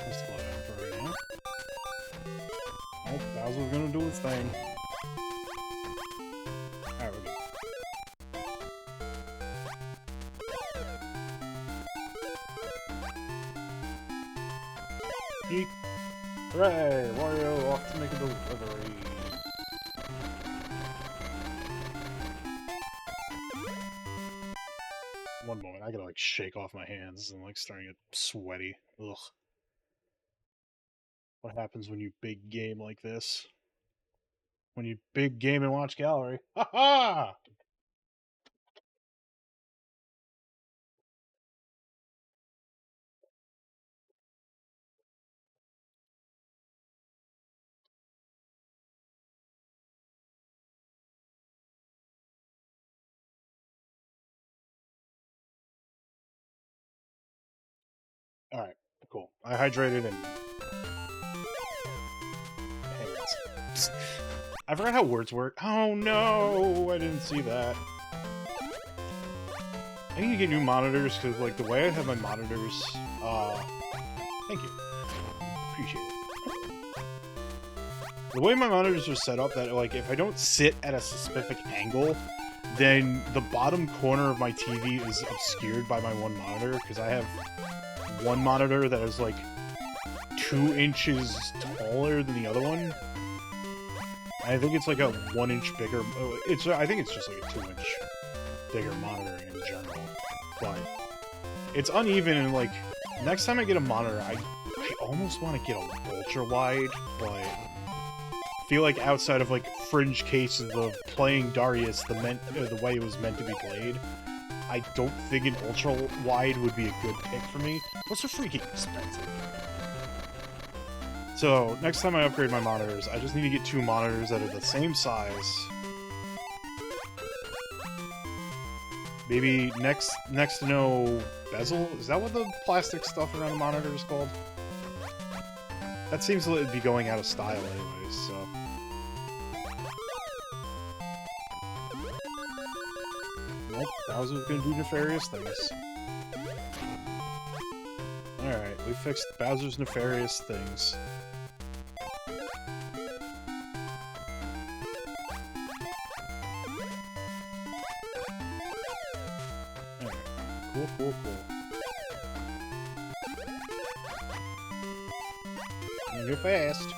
Just slow down for right now. Bowser's gonna do his thing. Alright, we're good. Eek. Hooray! Wario off to make a delivery. One moment, I gotta like shake off my hands. I'm like starting to get sweaty. Ugh. What happens when you big game like this? When you big game and watch gallery. Ha ha! Alright, cool. I hydrated and hands. I forgot how words work. Oh no! I didn't see that. I need to get new monitors because, like, the way I have my monitors, thank you. Appreciate it. The way my monitors are set up, that, like, if I don't sit at a specific angle, then the bottom corner of my TV is obscured by my one monitor, because I have one monitor that is, like, 2 inches taller than the other one. I think it's, like, a 1 inch bigger, I think it's just, like, a 2-inch bigger monitor in general, but it's uneven, and like next time I get a monitor, I almost want to get a ultra wide, but I feel like outside of like fringe cases of playing Darius the way it was meant to be played, I don't think an ultra wide would be a good pick for me. Plus, they're freaking expensive. So next time I upgrade my monitors, I just need to get 2 monitors that are the same size. Maybe next to no bezel? Is that what the plastic stuff around the monitor is called? That seems to be going out of style anyways, so... Nope, Bowser's gonna do nefarious things. Alright, we fixed Bowser's nefarious things. Cool. And you're fast.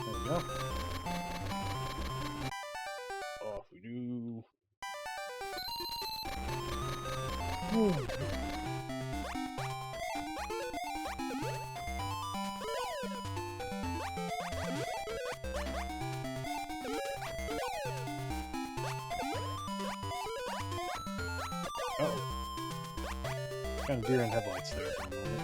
There we go. Off we do. Uh-oh. Kind of deer in headlights there for a moment.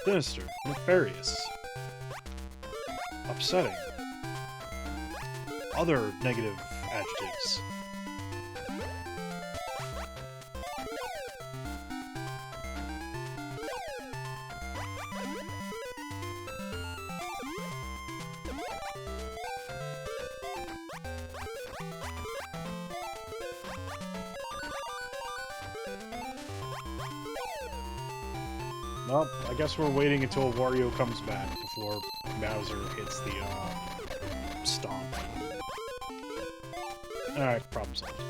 Sinister. Nefarious. Upsetting. Other negative adjectives. Well, I guess we're waiting until Wario comes back before Bowser hits the, stomp. Alright, problem solved.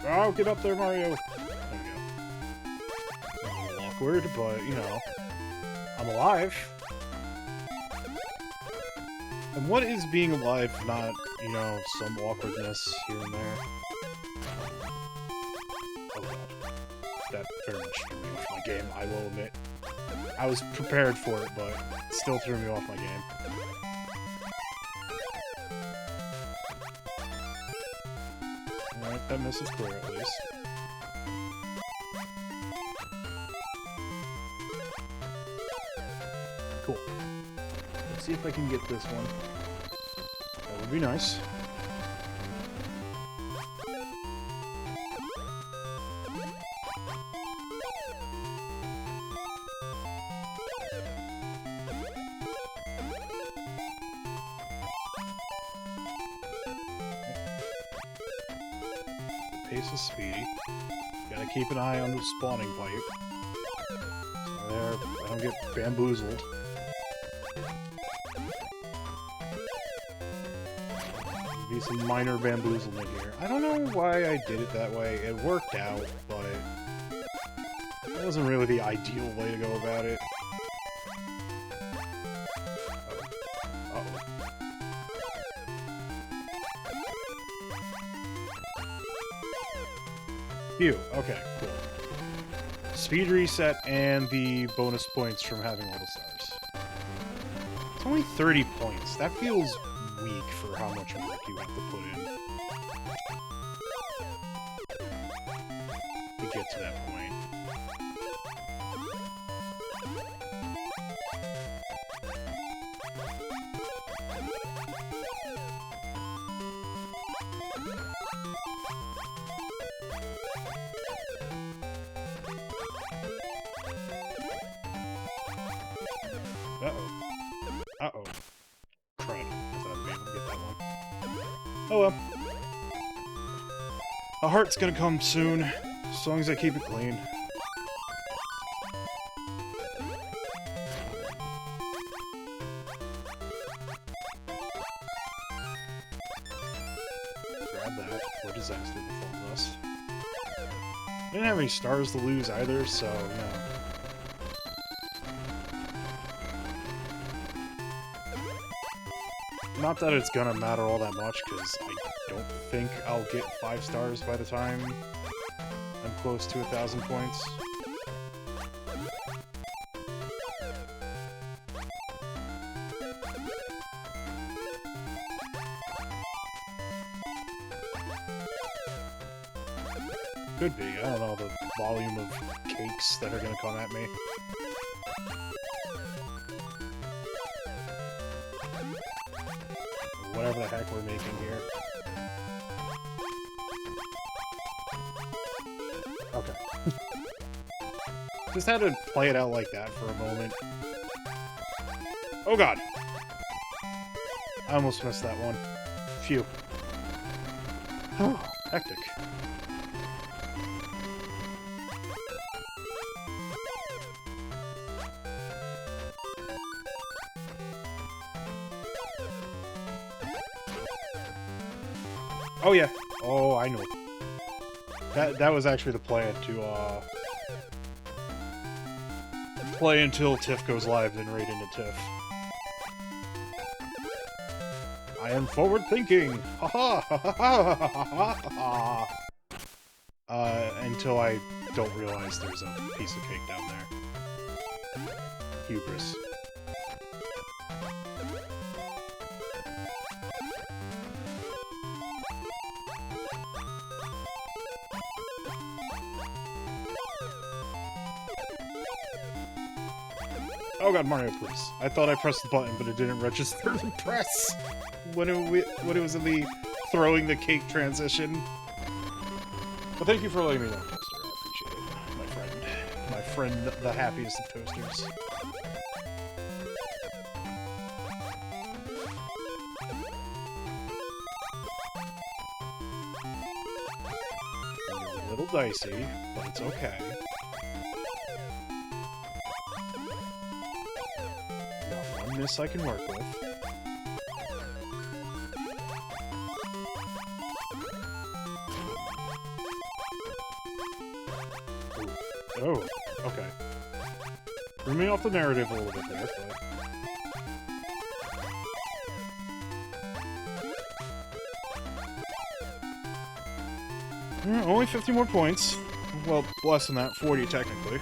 Oh, get up there, Mario! There we go. A little awkward, but, you know, I'm alive. And what is being alive if not, you know, some awkwardness here and there? Oh god. That very much threw me off my game, I will admit. I was prepared for it, but it still threw me off my game. Alright, that misses clear at least. Cool. Let's see if I can get this one. That would be nice. pace is speedy. Gotta keep an eye on the spawning pipe. So there, I don't get bamboozled. Be some minor bamboozlement here. I don't know why I did it that way. It worked out, but it wasn't really the ideal way to go about it. Uh-oh. Phew. Okay, cool. Speed reset and the bonus points from having all the stars. It's only 30 points. That feels weak for how much work you have to put in to get to that point. Uh-oh. Uh-oh. Crud. I thought I'd be able to get that one. Oh well. A heart's gonna come soon, as long as I keep it clean. Grab that before disaster befalls us. I didn't have any stars to lose either, so, you know. Not that it's gonna matter all that much, because I don't think I'll get 5 stars by the time I'm close to 1,000 points. Could be. I don't know the volume of cakes that are gonna come at me. Whatever the heck we're making here. Okay. Just had to play it out like that for a moment. Oh god! I almost missed that one. Phew. Hectic. Oh yeah. Oh, I know. That was actually the plan, to play until Tiff goes live, then raid into Tiff. I am forward thinking. Ha ha ha ha ha ha ha. Until I don't realize there's a piece of cake down there. Hubris. Oh god, Mario, please. I thought I pressed the button, but it didn't register the press when it was in the throwing the cake transition. Well, thank you for letting me know, Toaster. I appreciate it, my friend. My friend, the happiest of toasters. You're a little dicey, but it's okay. This I can work with. Ooh. Oh, okay. Threw me off the narrative a little bit there, but... only 50 more points. Well, less than that, 40 technically.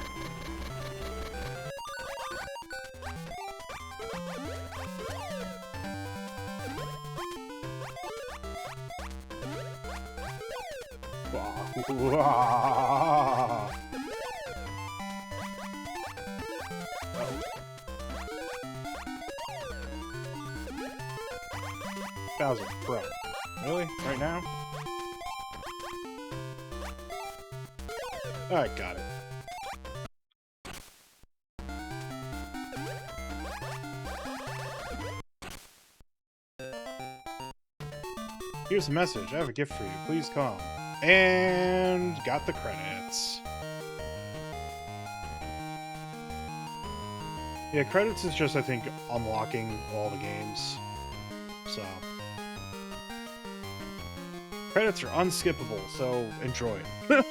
Bowser, bro. Really? Right now? Alright, got it. Here's a message. I have a gift for you. Please come. And got the credits. Yeah, credits is just, I think, unlocking all the games. So. Credits are unskippable, so enjoy it.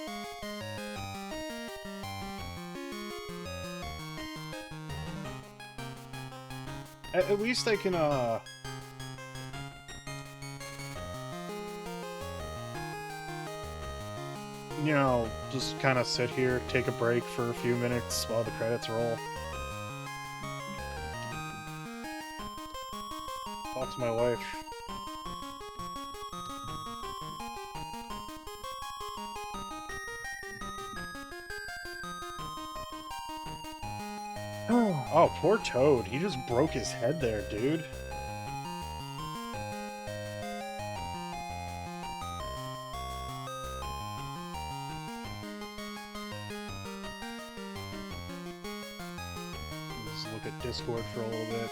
At least I can, you know, just kind of sit here, take a break for a few minutes while the credits roll. Talk to my wife. Oh, poor Toad. He just broke his head there, dude. Let's look at Discord for a little bit.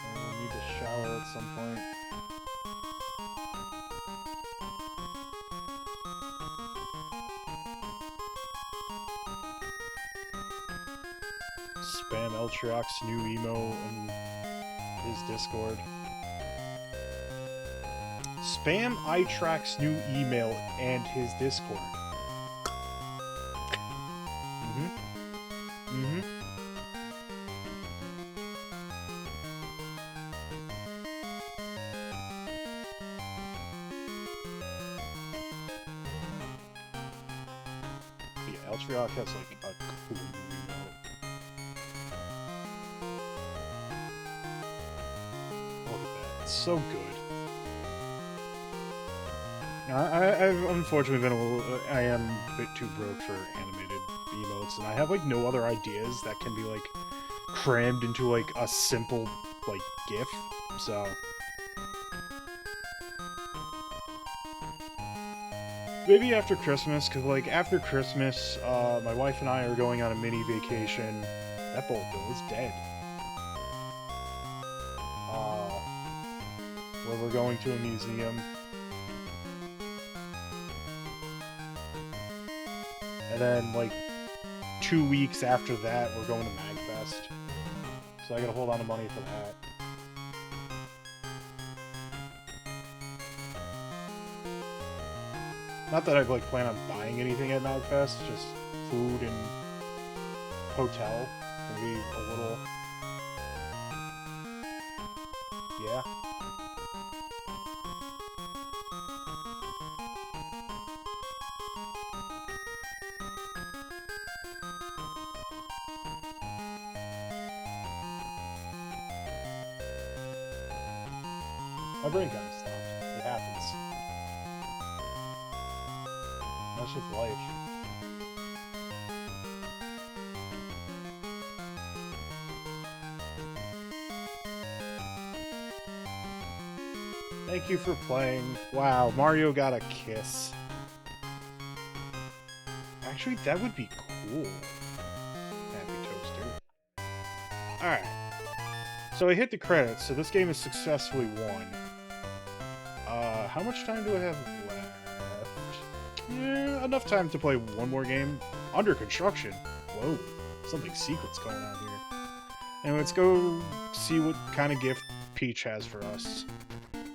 I will need to shower at some point. Spam Eltrioc's new emo in his Discord. Spam iTrack's new email and his Discord. Yeah, Eltrioc has like a cool email. Look at that. It's so good. I've unfortunately been a little... I am a bit too broke for animated emotes, and I have, like, no other ideas that can be, like, crammed into, like, a simple, like, GIF, so... Maybe after Christmas, because, like, after Christmas, my wife and I are going on a mini vacation. That bolt bill is dead. Where we're going to a museum. And then, like, 2 weeks after that, we're going to MagFest. So I gotta hold on to money for that. Not that I'd, like, plan on buying anything at MagFest, just food and hotel. Maybe a little... Yeah. My brain kind of stopped. It happens. That's just life. Thank you for playing. Wow, Mario got a kiss. Actually, that would be cool. Happy Toaster. Alright. So I hit the credits, so this game is successfully won. How much time do I have left? Yeah, enough time to play one more game. Under construction. Whoa, something secret's going on here. Anyway, let's go see what kind of gift Peach has for us.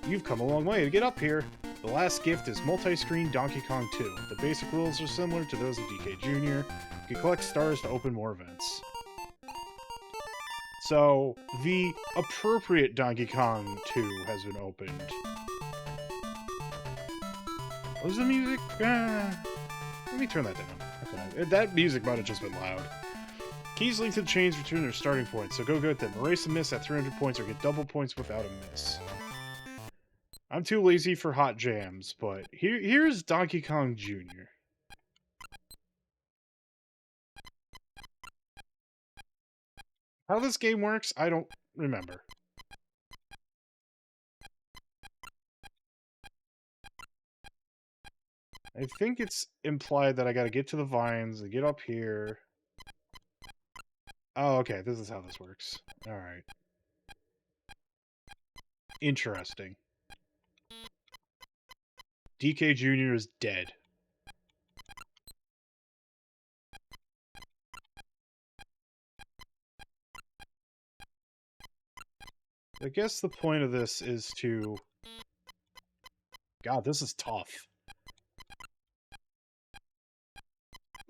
You've come a long way to get up here. The last gift is multi-screen Donkey Kong 2. The basic rules are similar to those of DK Jr. You can collect stars to open more events. So, the appropriate Donkey Kong 2 has been opened. What was the music? Let me turn that down. Okay. That music might have just been loud. Keys linked to the chains return their starting points, so go get them. Erase a miss at 300 points or get double points without a miss. I'm too lazy for hot jams, but here's Donkey Kong Jr. How this game works, I don't remember. I think it's implied that I gotta get to the vines and get up here. Oh, okay, this is how this works. Alright. Interesting. DK Jr. is dead. I guess the point of this is to... God, this is tough.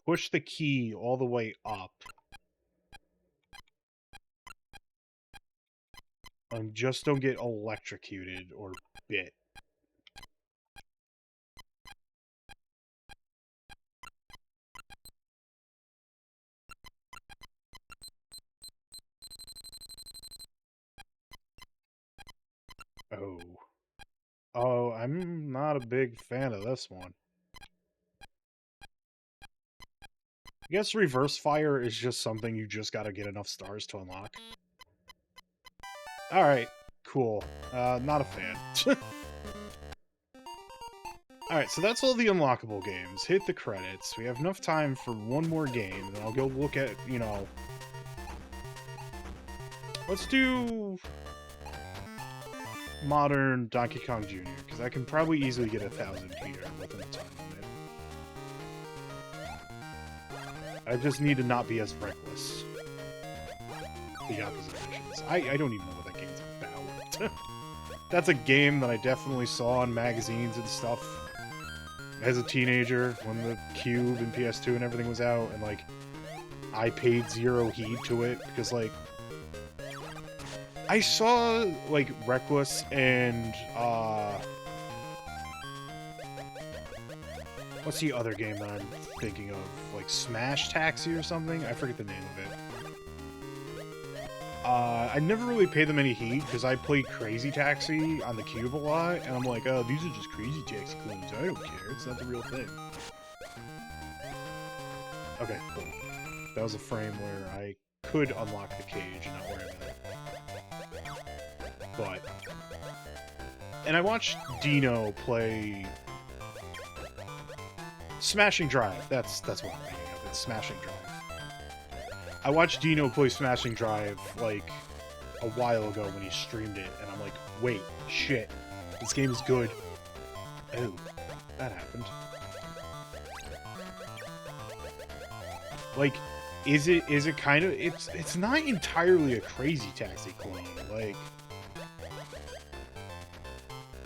Push the key all the way up. And just don't get electrocuted or bit. Oh. Oh, I'm not a big fan of this one. I guess reverse fire is just something you just gotta get enough stars to unlock. Alright, cool. Not a fan. Alright, so that's all the unlockable games. Hit the credits. We have enough time for one more game, and I'll go look at, you know... Let's do... Modern Donkey Kong Jr., because I can probably easily get 1,000 here within the time limit. I just need to not be as reckless. The opposite missions. I don't even know what that game's about. That's a game that I definitely saw in magazines and stuff as a teenager when the Cube and PS2 and everything was out, and like I paid zero heed to it because like I saw like Reckless and what's the other game that I'm thinking of? Like Smash Taxi or something? I forget the name of it. I never really paid them any heed because I played Crazy Taxi on the Cube a lot, and I'm like, oh, these are just Crazy Taxi clones. I don't care. It's not the real thing. Okay, cool. That was a frame where I could unlock the cage and not worry about it. But... And I watched Dino play... Smashing Drive. That's what I'm thinking of. It's Smashing Drive. I watched Dino play Smashing Drive, like, a while ago when he streamed it, and I'm like, wait, shit, this game is good. Oh, that happened. Like, is it kind of, it's not entirely a Crazy Taxi clone, like,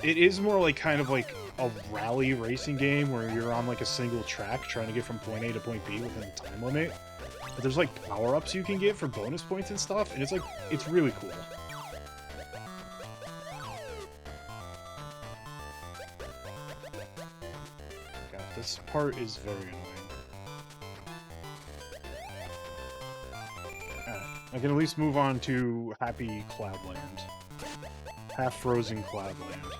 it is more like kind of like a rally racing game where you're on like a single track trying to get from point A to point B within the time limit. But there's like power-ups you can get for bonus points and stuff, and it's like, it's really cool. God, this part is very annoying. Alright, I can at least move on to Happy Cloudland. Half-frozen Cloudland.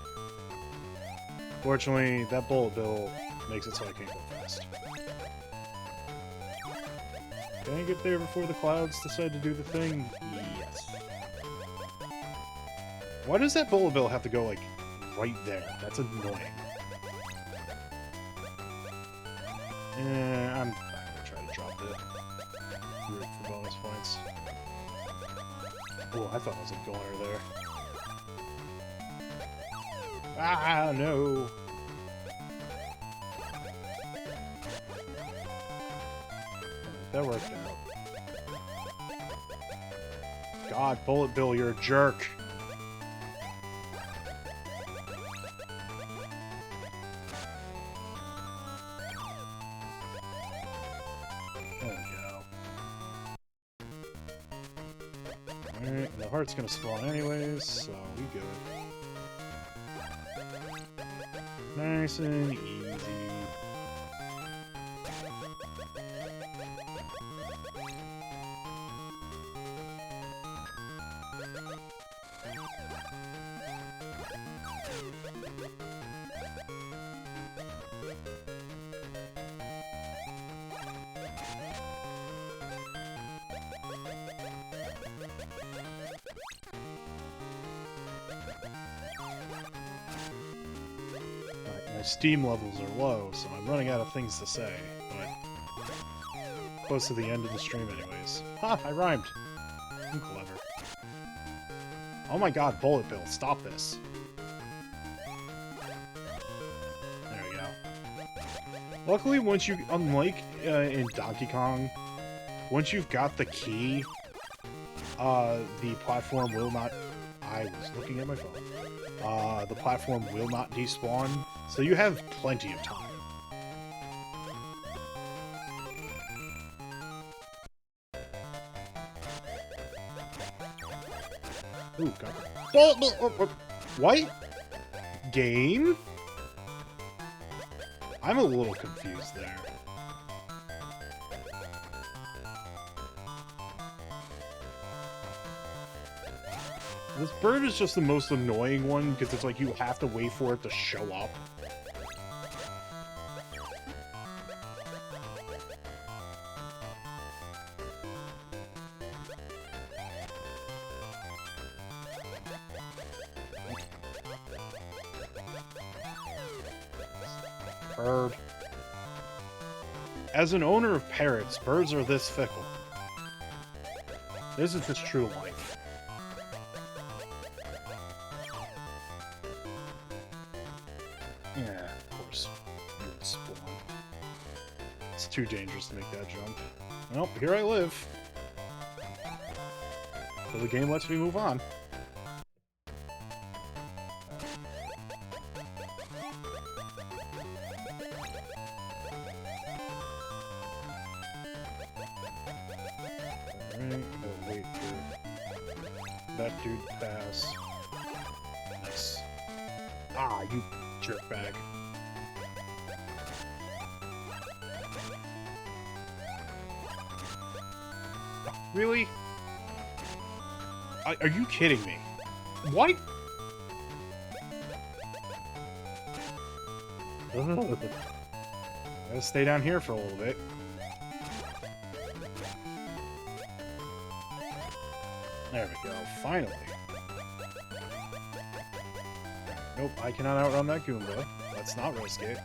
Fortunately, that bullet bill makes it so I can't go fast. Can I get there before the clouds decide to do the thing? Yes. Why does that bullet bill have to go, like, right there? That's annoying. I'm gonna try to drop the root for bonus points. Oh, I thought I was a goner there. Ah, no! That worked out. God, Bullet Bill, you're a jerk. There we go. Alright, the heart's gonna spawn anyways, so we good. Nice and easy. Steam levels are low, so I'm running out of things to say, but close to the end of the stream anyways. Ha! I rhymed! I'm clever. Oh my god, Bullet Bill, stop this. There we go. Luckily, once you, unlike in Donkey Kong, once you've got the key, the platform will not... I was looking at my phone. The platform will not despawn, so you have plenty of time. Ooh, got it. What? Game? I'm a little confused there. This bird is just the most annoying one because it's like you have to wait for it to show up. Bird. As an owner of parrots, birds are this fickle. This is just true life. Yeah, of course. You would spawn. It's too dangerous to make that jump. Well, here I live. So the game lets me move on. Alright, I'll wait for that dude to pass. Nice. Ah, you jerkbag. Really? Are you kidding me? What? Gotta stay down here for a little bit. There we go, finally. Nope, I cannot outrun that Goomba. Let's not risk it.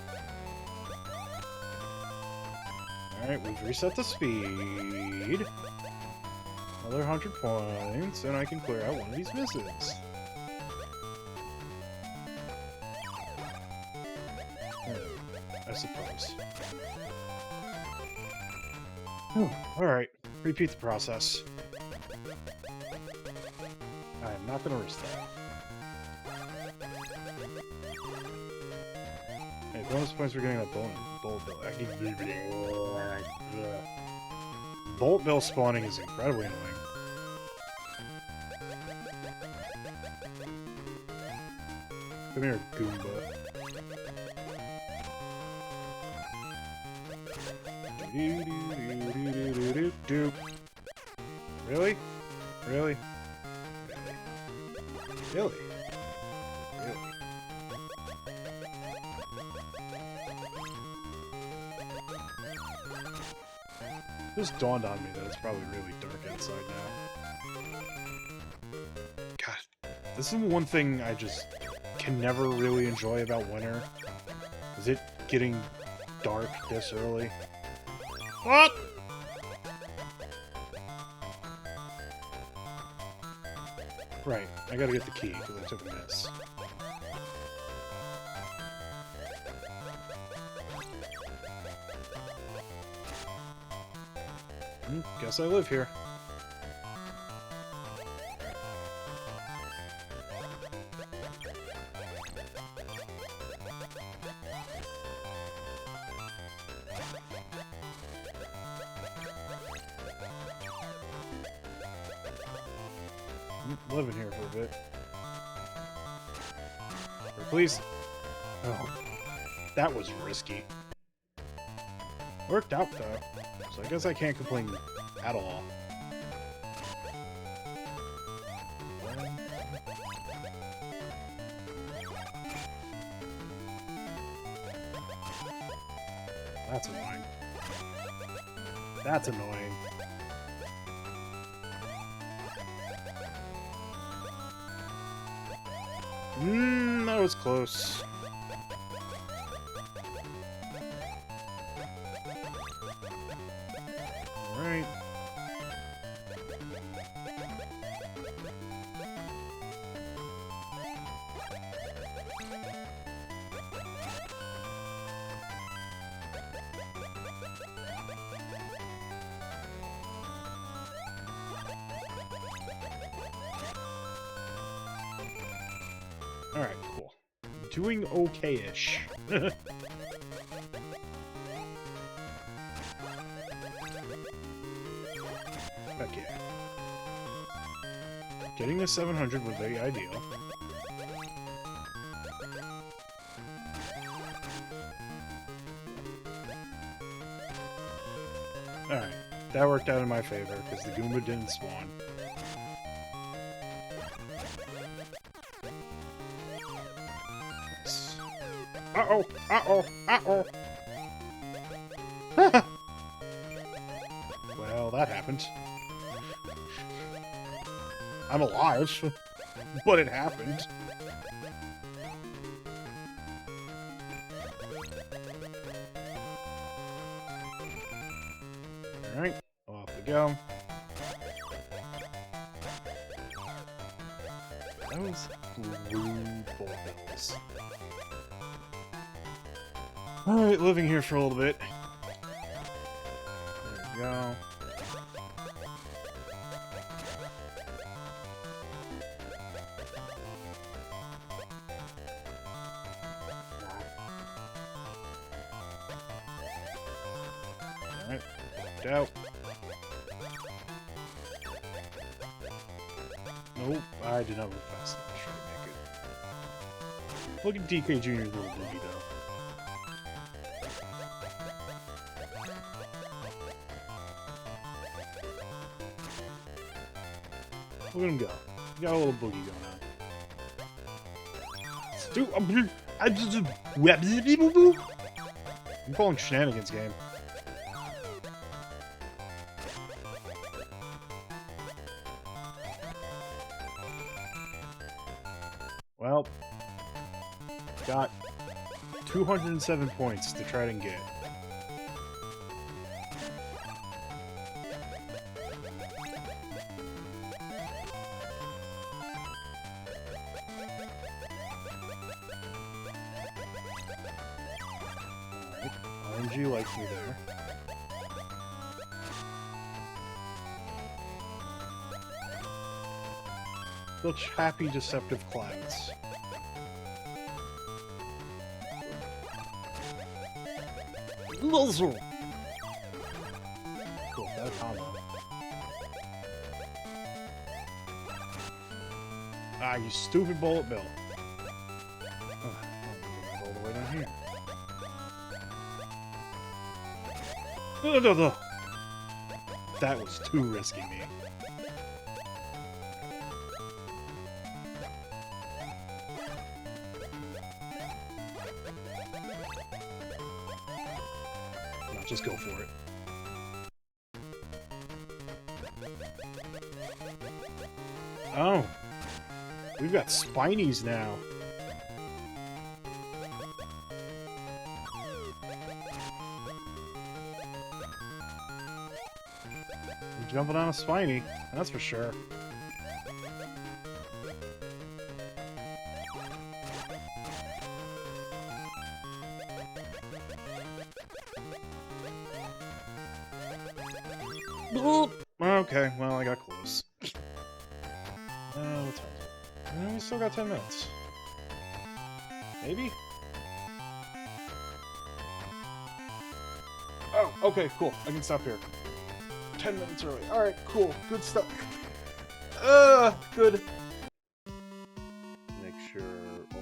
Alright, we've reset the speed. Another 100 points, and I can clear out one of these misses. I suppose. Alright, repeat the process. I am not going to risk that. Hey, bonus points for getting that bullet bill. Bullet bill spawning is incredibly annoying. Come here, Goomba. Really? Really? Really? Really? It just dawned on me that it's probably really dark outside now. God, this is one thing I just can never really enjoy about winter. Is it getting dark this early? What? Right, I gotta get the key because I took a miss. Guess I live here. I'm living here for a bit. Or please. Oh, that was risky. Worked out though, so I guess I can't complain at all. That's annoying. That's annoying. That was close. Alright, cool. Doing okay-ish. Heck yeah. Getting to 700 would be ideal. Alright, that worked out in my favor, because the Goomba didn't spawn. Nice. Uh-oh! Uh-oh! Uh-oh! Well, that happened. I'm alive, but it happened. Alright, off we go. That was blue bulbils. Alright, living here for a little bit. There we go. Alright, walked out. Nope, I did not move fast enough to try to make it. Look at DK Jr.'s little boogie, though. Look at him go. He got a little boogie going on. I'm calling shenanigans game. Well, got 207 points to try and get. Alright, RNG likes me there. Such happy, deceptive clouds. Cool, got a combo. Ah, you stupid bullet bill. Oh, all the way down here. No. That was too risky, me. No, just go for it. Oh. We've got spinies now. We're jumping on a spiny, that's for sure. Okay, well, I got close. What time is it? We still got 10 minutes. Maybe? Oh, okay, cool. I can stop here. 10 minutes early. Alright, cool. Good stuff. Good. Make sure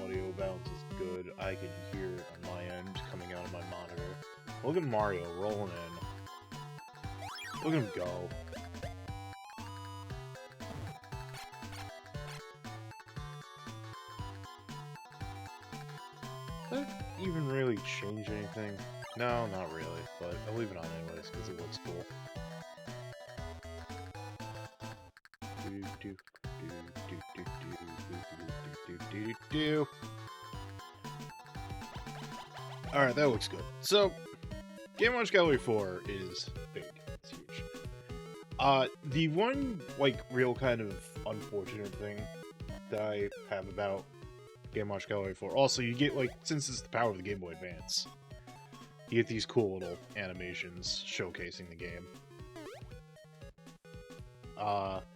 audio balance is good. I can hear it on my end coming out of my monitor. Look at Mario rolling in. Look at him go. Does that even really change anything? No, not really, but I'll leave it on anyways because it looks cool. Alright, that looks good. So, Game & Watch Gallery 4 is big. It's huge. The one, like, real kind of unfortunate thing that I have about Game & Watch Gallery 4, also, you get, like, since it's the power of the Game Boy Advance, you get these cool little animations showcasing the game.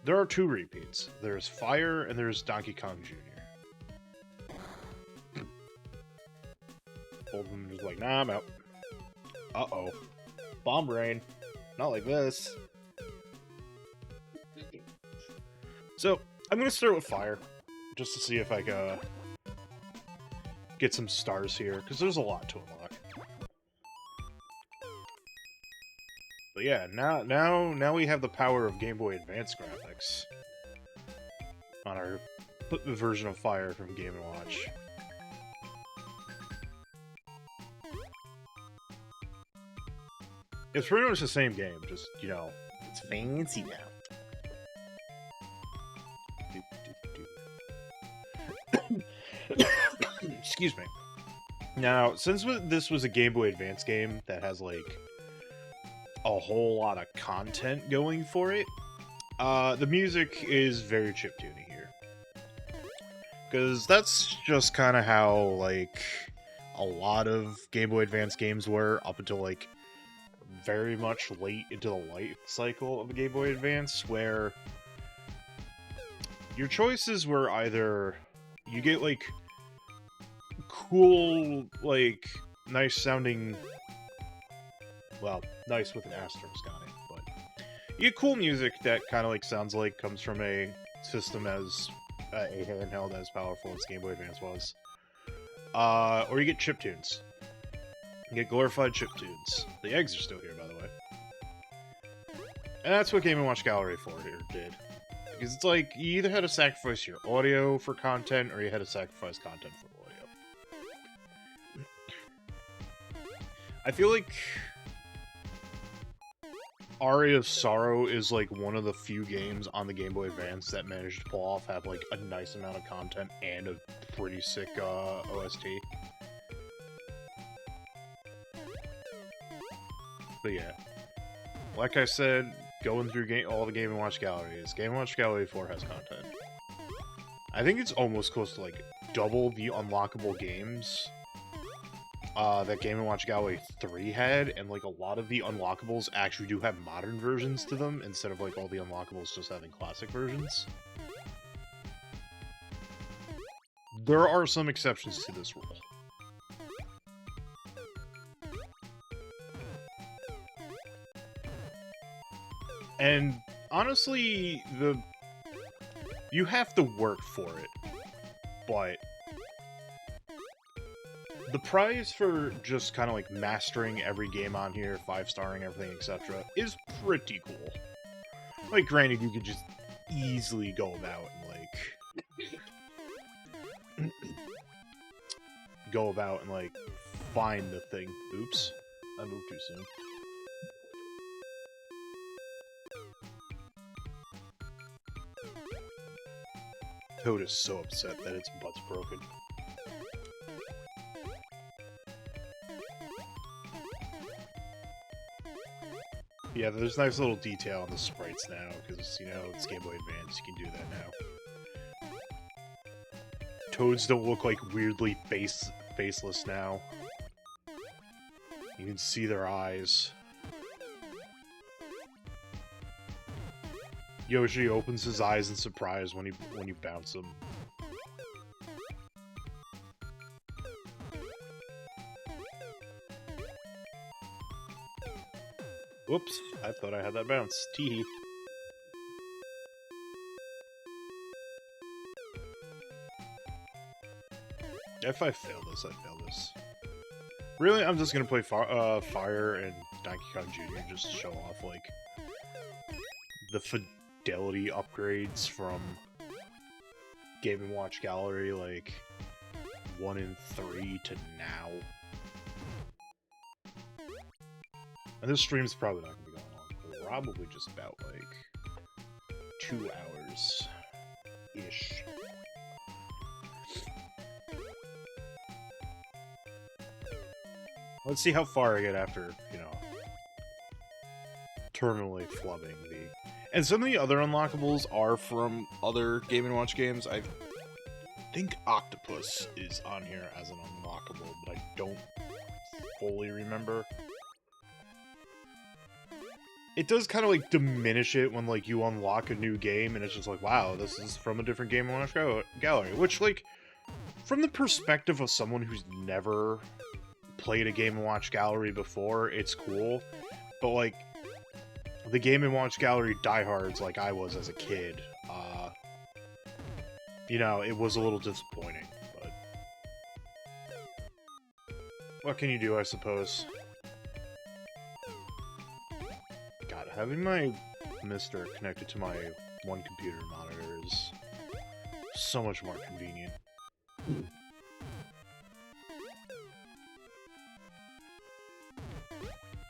There are two repeats. There's Fire and there's Donkey Kong Jr. Both of them just like, nah, I'm out. Uh-oh. Bomb rain. Not like this. So, I'm gonna start with fire. Just to see if I can get some stars here, because there's a lot to unlock. But yeah, now we have the power of Game Boy Advance graphics on our version of Fire from Game & Watch. It's pretty much the same game, just, you know, it's fancy now. Excuse me. Now, since this was a Game Boy Advance game that has, like, a whole lot of content going for it, the music is very chiptune-y here. Because that's just kind of how, like, a lot of Game Boy Advance games were up until, like, very much late into the life cycle of the Game Boy Advance, where your choices were either you get, like, cool, like, nice sounding, well, nice with an asterisk on it, but you get cool music that kind of, like, sounds like comes from a system as a handheld as powerful as Game Boy Advance was. Or you get chiptunes. You get glorified chiptunes. The eggs are still here, by the way. And that's what Game & Watch Gallery 4 here did. Because it's like, you either had to sacrifice your audio for content, or you had to sacrifice content for audio. I feel like Aria of Sorrow is like one of the few games on the Game Boy Advance that managed to pull off, have like a nice amount of content and a pretty sick OST. But yeah, like I said, going through all the Game & Watch galleries, Game & Watch Gallery 4 has content. I think it's almost close to like double the unlockable games that Game & Watch Gallery 3 had, and like a lot of the unlockables actually do have modern versions to them, instead of like all the unlockables just having classic versions. There are some exceptions to this rule. And honestly, you have to work for it, but the prize for just kind of like mastering every game on here, 5-starring everything, etc., is pretty cool. Like, granted, you could just easily go about and like find the thing. Oops, I moved too soon. Toad is so upset that its butt's broken. Yeah, there's nice little detail on the sprites now, because, you know, it's Game Boy Advance, you can do that now. Toads don't look like weirdly faceless now. You can see their eyes. Yoshi opens his eyes in surprise when you bounce him. Whoops, I thought I had that bounce. Teehee. If I fail this, I fail this. Really, I'm just gonna play Fire and Donkey Kong Jr. just to show off, like, the fidelity upgrades from Game & Watch Gallery, like, 1 and 3 to now. And this stream's probably not going to be going on. Probably just about, like, 2 hours-ish. Let's see how far I get after, you know, terminally flubbing the... And some of the other unlockables are from other Game & Watch games. I think Octopus is on here as an unlockable, but I don't fully remember. It does kind of, like, diminish it when, like, you unlock a new game, and it's just like, wow, this is from a different Game & Watch gallery. Which, like, from the perspective of someone who's never played a Game & Watch Gallery before, it's cool. But, like, the Game & Watch Gallery diehards like I was as a kid, you know, it was a little disappointing, but... what can you do, I suppose? God, having my Mister connected to my one computer monitor is so much more convenient.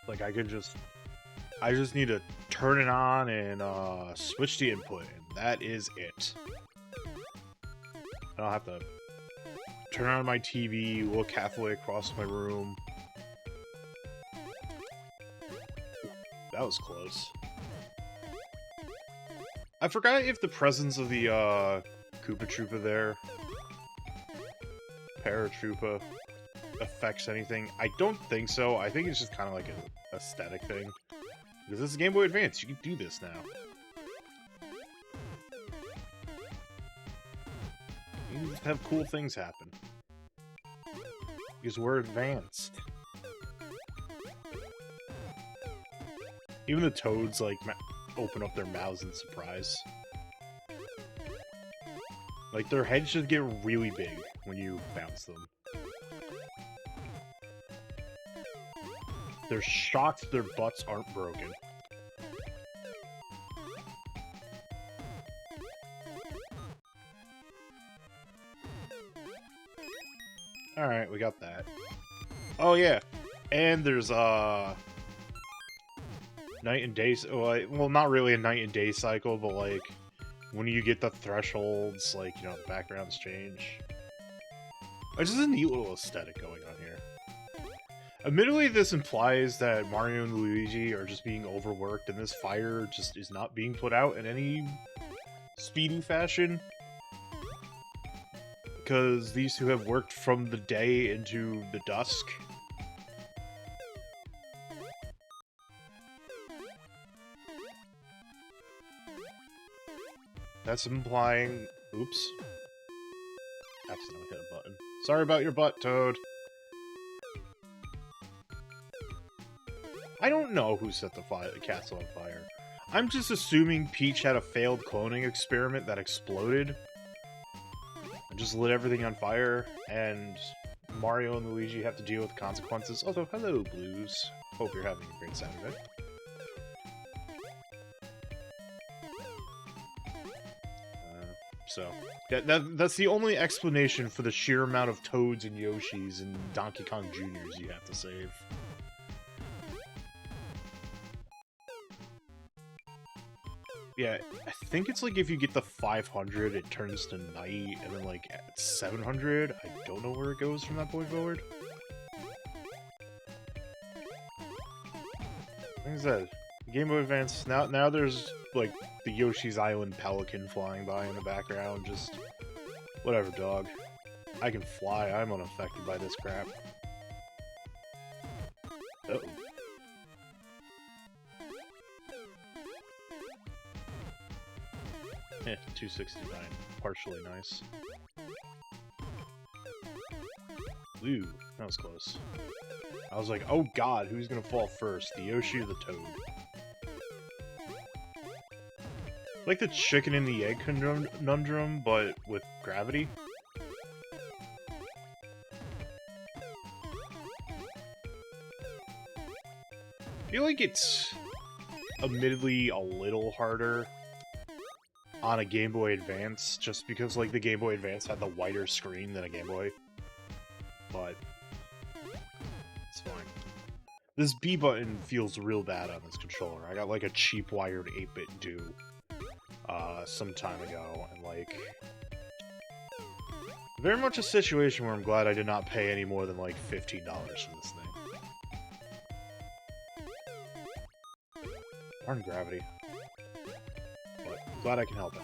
Like, I just need to turn it on and switch the input, and that is it. I don't have to turn on my TV, look halfway across my room. That was close. I forgot if the presence of the Koopa Troopa there, Paratroopa, affects anything. I don't think so. I think it's just kind of like an aesthetic thing. Because this is Game Boy Advance, you can do this now. You can just have cool things happen. Because we're advanced. Even the toads, like, open up their mouths in surprise. Like, their heads should get really big when you bounce them. They're shocked their butts aren't broken. Alright, we got that. Oh, yeah. And there's, night and day... well, not really a night and day cycle, but, like, when you get the thresholds, like, you know, the backgrounds change. It's just a neat little aesthetic going on here. Admittedly, this implies that Mario and Luigi are just being overworked, and this fire just is not being put out in any speedy fashion. Because these two have worked from the day into the dusk. That's implying... oops. Accidentally hit a button. Sorry about your butt, Toad. I don't know who set the castle on fire. I'm just assuming Peach had a failed cloning experiment that exploded. And just lit everything on fire, and Mario and Luigi have to deal with the consequences. Also, hello, Blues. Hope you're having a great Saturday. So, that's the only explanation for the sheer amount of Toads and Yoshis and Donkey Kong Juniors you have to save. Yeah, I think it's like if you get the 500, it turns to night, and then like at 700, I don't know where it goes from that point forward. Like I said, Game Boy Advance, now there's like the Yoshi's Island Pelican flying by in the background, just whatever, dog. I can fly, I'm unaffected by this crap. Uh-oh. Eh, 269. Partially nice. Ooh, that was close. I was like, oh god, who's gonna fall first? The Yoshi or the Toad? Like the chicken and the egg conundrum, but with gravity. I feel like it's admittedly a little harder on a Game Boy Advance, just because like the Game Boy Advance had the wider screen than a Game Boy. But it's fine. This B button feels real bad on this controller. I got like a cheap wired 8-bit do some time ago, and like very much a situation where I'm glad I did not pay any more than like $15 for this thing. Darn gravity. But glad I can help out.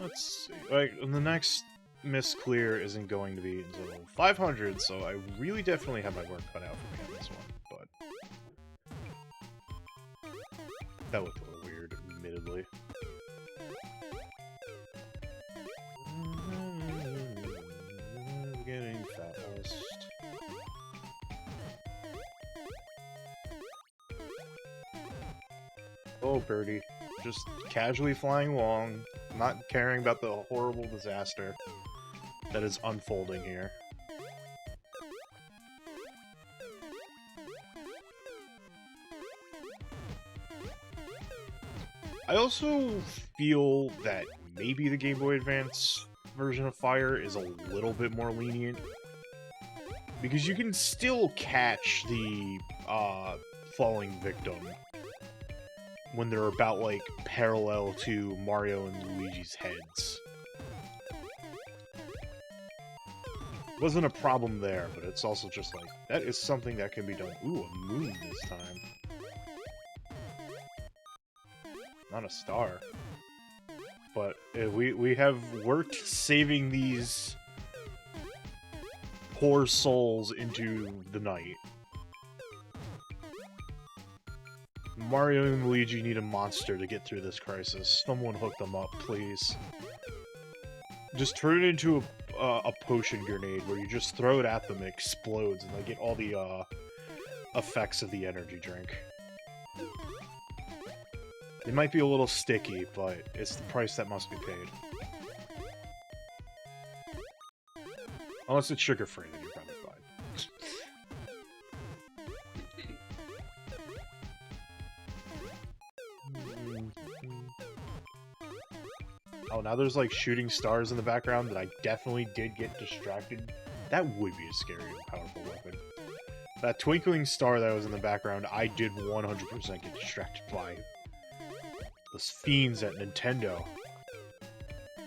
Let's see. Like, the next Miss Clear isn't going to be until 500, so I really definitely have my work cut out for me on this one, but that looked a little weird, admittedly. Oh, birdie. Just casually flying along, not caring about the horrible disaster that is unfolding here. I also feel that maybe the Game Boy Advance version of Fire is a little bit more lenient, because you can still catch the falling victim when they're about, like, parallel to Mario and Luigi's heads. Wasn't a problem there, but it's also just like, that is something that can be done. Ooh, a moon this time. Not a star. But we have worked saving these poor souls into the night. Mario and Luigi need a monster to get through this crisis. Someone hook them up, please. Just turn it into a potion grenade where you just throw it at them, it explodes, and they get all the effects of the energy drink. They might be a little sticky, but it's the price that must be paid. Unless it's sugar-free, then you're probably fine. Oh, now there's, like, shooting stars in the background that I definitely did get distracted. That would be a scary and powerful weapon. That twinkling star that was in the background, I did 100% get distracted by. Those fiends at Nintendo.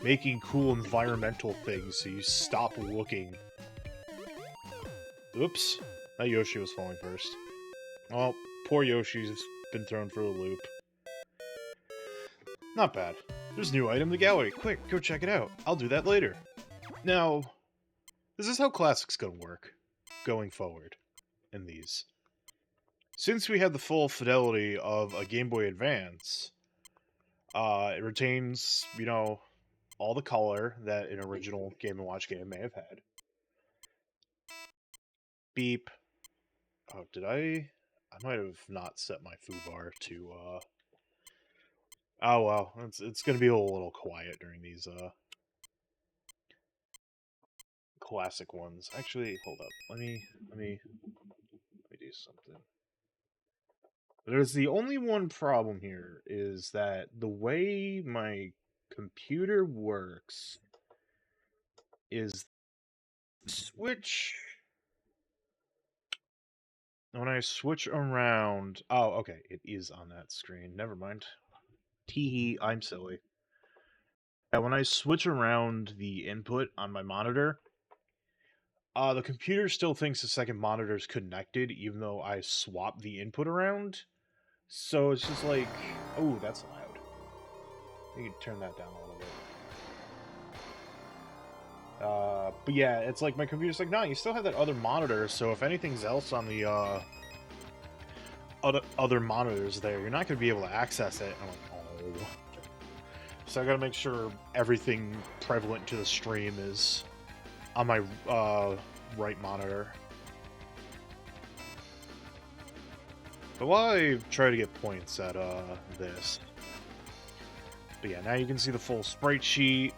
Making cool environmental things so you stop looking. Oops. That Yoshi was falling first. Well, poor Yoshi's been thrown for a loop. Not bad. There's a new item in the gallery. Quick, go check it out. I'll do that later. Now, this is how Classic's gonna work going forward in these. Since we have the full fidelity of a Game Boy Advance, it retains, you know, all the color that an original Game & Watch game may have had. Beep. Oh, did I? I might have not set my foobar to, Oh, well, it's gonna be a little quiet during these, classic ones. Actually, hold up. Let me do something. There's the only one problem here is that the way my computer works is switch. When I switch around... Oh, okay, it is on that screen. Never mind. Teehee, I'm silly. When I switch around the input on my monitor, the computer still thinks the second monitor is connected, even though I swap the input around. So it's just like... Oh, that's loud. You can turn that down a little bit. But yeah, it's like my computer's like, no, you still have that other monitor, so if anything's else on the other monitors there, you're not going to be able to access it. And I'm like, oh. So I gotta make sure everything prevalent to the stream is on my right monitor. But while I try to get points at this... But yeah, now you can see the full sprite sheet,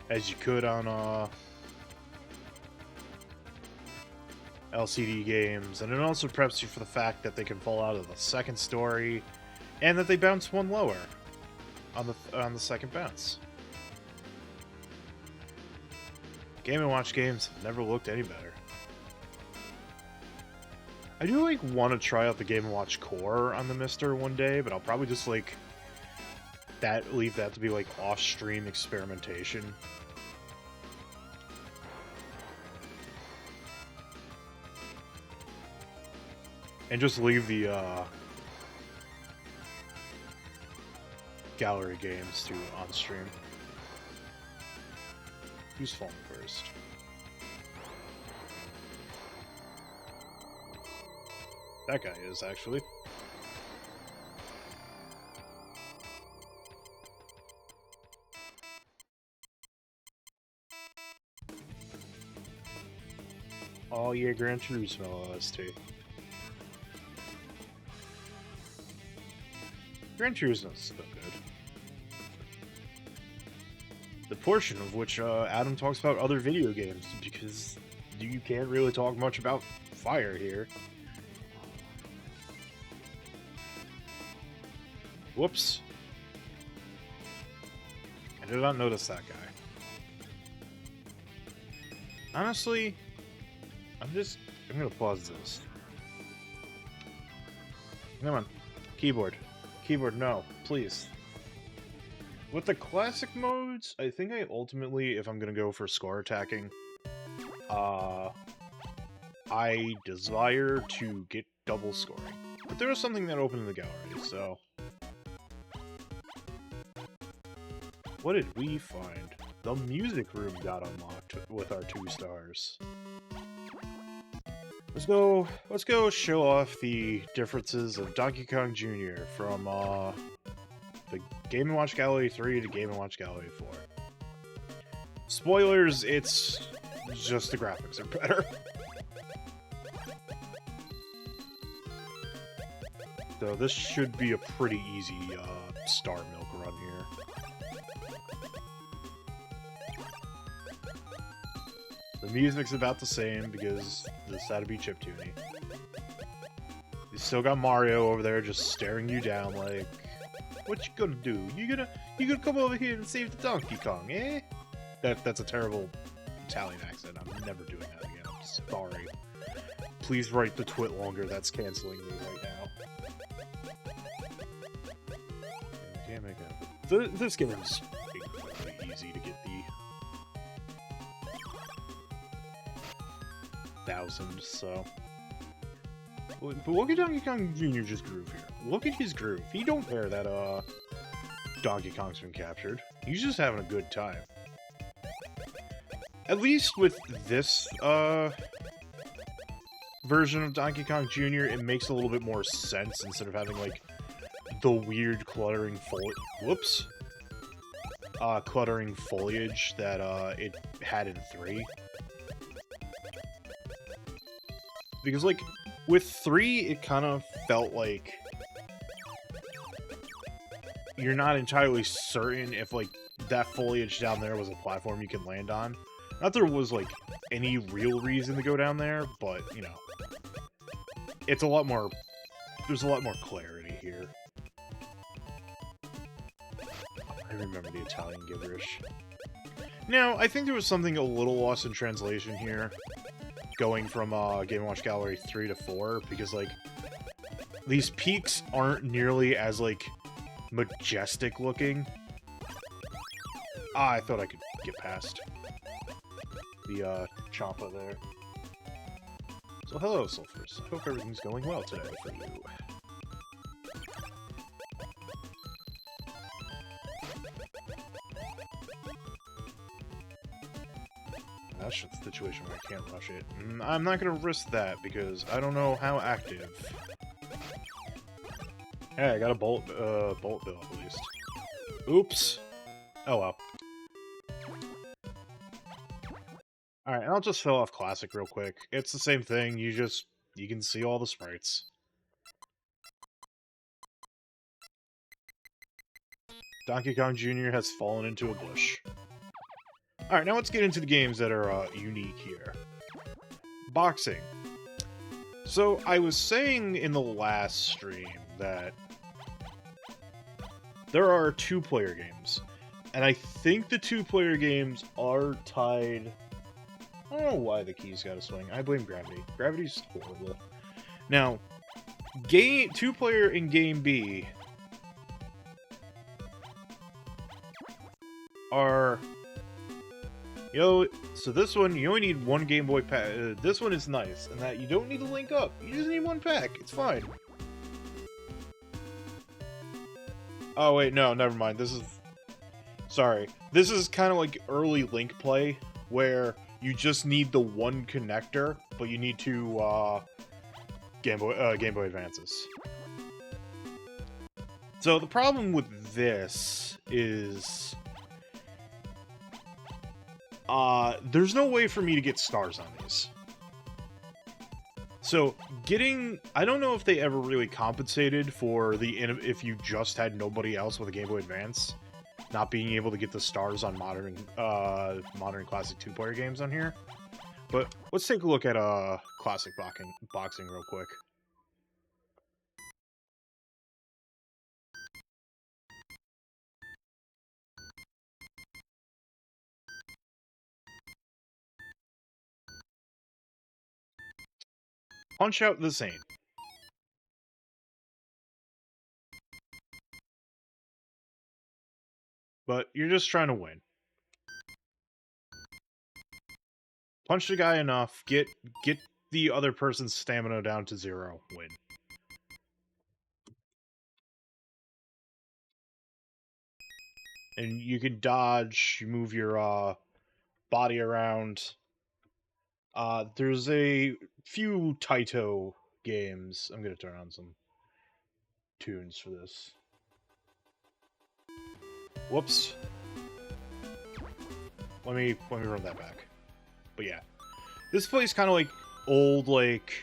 as you could on LCD games, and it also preps you for the fact that they can fall out of the second story, and that they bounce one lower on the second bounce. Game & Watch games have never looked any better. I do like want to try out the Game & Watch Core on the Mister one day, but I'll probably just like leave that to be like off-stream experimentation. And just leave the gallery games to on stream. Who's falling first? That guy is, actually. Oh yeah, Gran Turismo OST. Gran Turismo is still good. The portion of which Adam talks about other video games, because you can't really talk much about fire here. Whoops. I did not notice that guy. Honestly, I'm gonna pause this. Come on. Keyboard. Keyboard, no. Please. With the classic modes, I think I ultimately, if I'm gonna go for score attacking, I desire to get double scoring. But there was something that opened in the gallery, so... What did we find? The music room got unlocked with our 2 stars. Let's go show off the differences of Donkey Kong Jr. from the Game & Watch Gallery 3 to Game & Watch Gallery 4. Spoilers, it's just the graphics are better. So this should be a pretty easy Star Milk run here. The music's about the same because this had to be chiptune-y. You still got Mario over there just staring you down like, what you gonna do? You gonna come over here and save the Donkey Kong, eh? That's a terrible Italian accent. I'm never doing that again. I'm sorry. Please write the twit longer. That's canceling me right now. Can't make it. This game is incredibly easy to get the 1000, so... But look at Donkey Kong Jr. just groove here. Look at his groove. He don't care that, Donkey Kong's been captured. He's just having a good time. At least with this, version of Donkey Kong Jr., it makes a little bit more sense instead of having, like, the weird cluttering cluttering foliage that, it had in 3. Because, like, with 3, it kind of felt like you're not entirely certain if, like, that foliage down there was a platform you can land on. Not there was, like, any real reason to go down there, but, you know, it's a lot more... There's a lot more clarity here. I remember the Italian gibberish. Now, I think there was something a little lost in translation here, going from Game & Watch Gallery 3 to 4, because, like, these peaks aren't nearly as, like, majestic looking. I thought I could get past the Champa there. So hello, Sulfurs. I hope everything's going well today for you. That's a situation where I can't rush it. I'm not gonna risk that because I don't know how active. Hey, I got a bullet bill at least. Oops. Oh well. Alright, and I'll just fill off Classic real quick. It's the same thing, you can see all the sprites. Donkey Kong Jr. has fallen into a bush. Alright, now let's get into the games that are unique here. Boxing. So, I was saying in the last stream that there are 2-player games. And I think the 2-player games are tied... I don't know why the keys gotta swing. I blame gravity. Gravity's horrible. Now, 2-player in Game B are... so this one, you only need 1 Game Boy pack. This one is nice, in that you don't need to link up. You just need 1 pack. It's fine. Oh, wait, no, never mind. This is... Sorry. This is kind of like early Link play, where you just need the 1 connector, but you need 2, Game Boy Advances. So the problem with this is... there's no way for me to get stars on these. So, I don't know if they ever really compensated for if you just had nobody else with a Game Boy Advance, not being able to get the stars on modern classic two-player games on here. But let's take a look at classic boxing real quick. Punch Out the same. But you're just trying to win. Punch the guy enough, get the other person's stamina down to 0, win. And you can dodge, you move your body around. There's a few Taito games. I'm gonna turn on some tunes for this. Whoops. Let me run that back. But yeah. This plays kind of like old, like,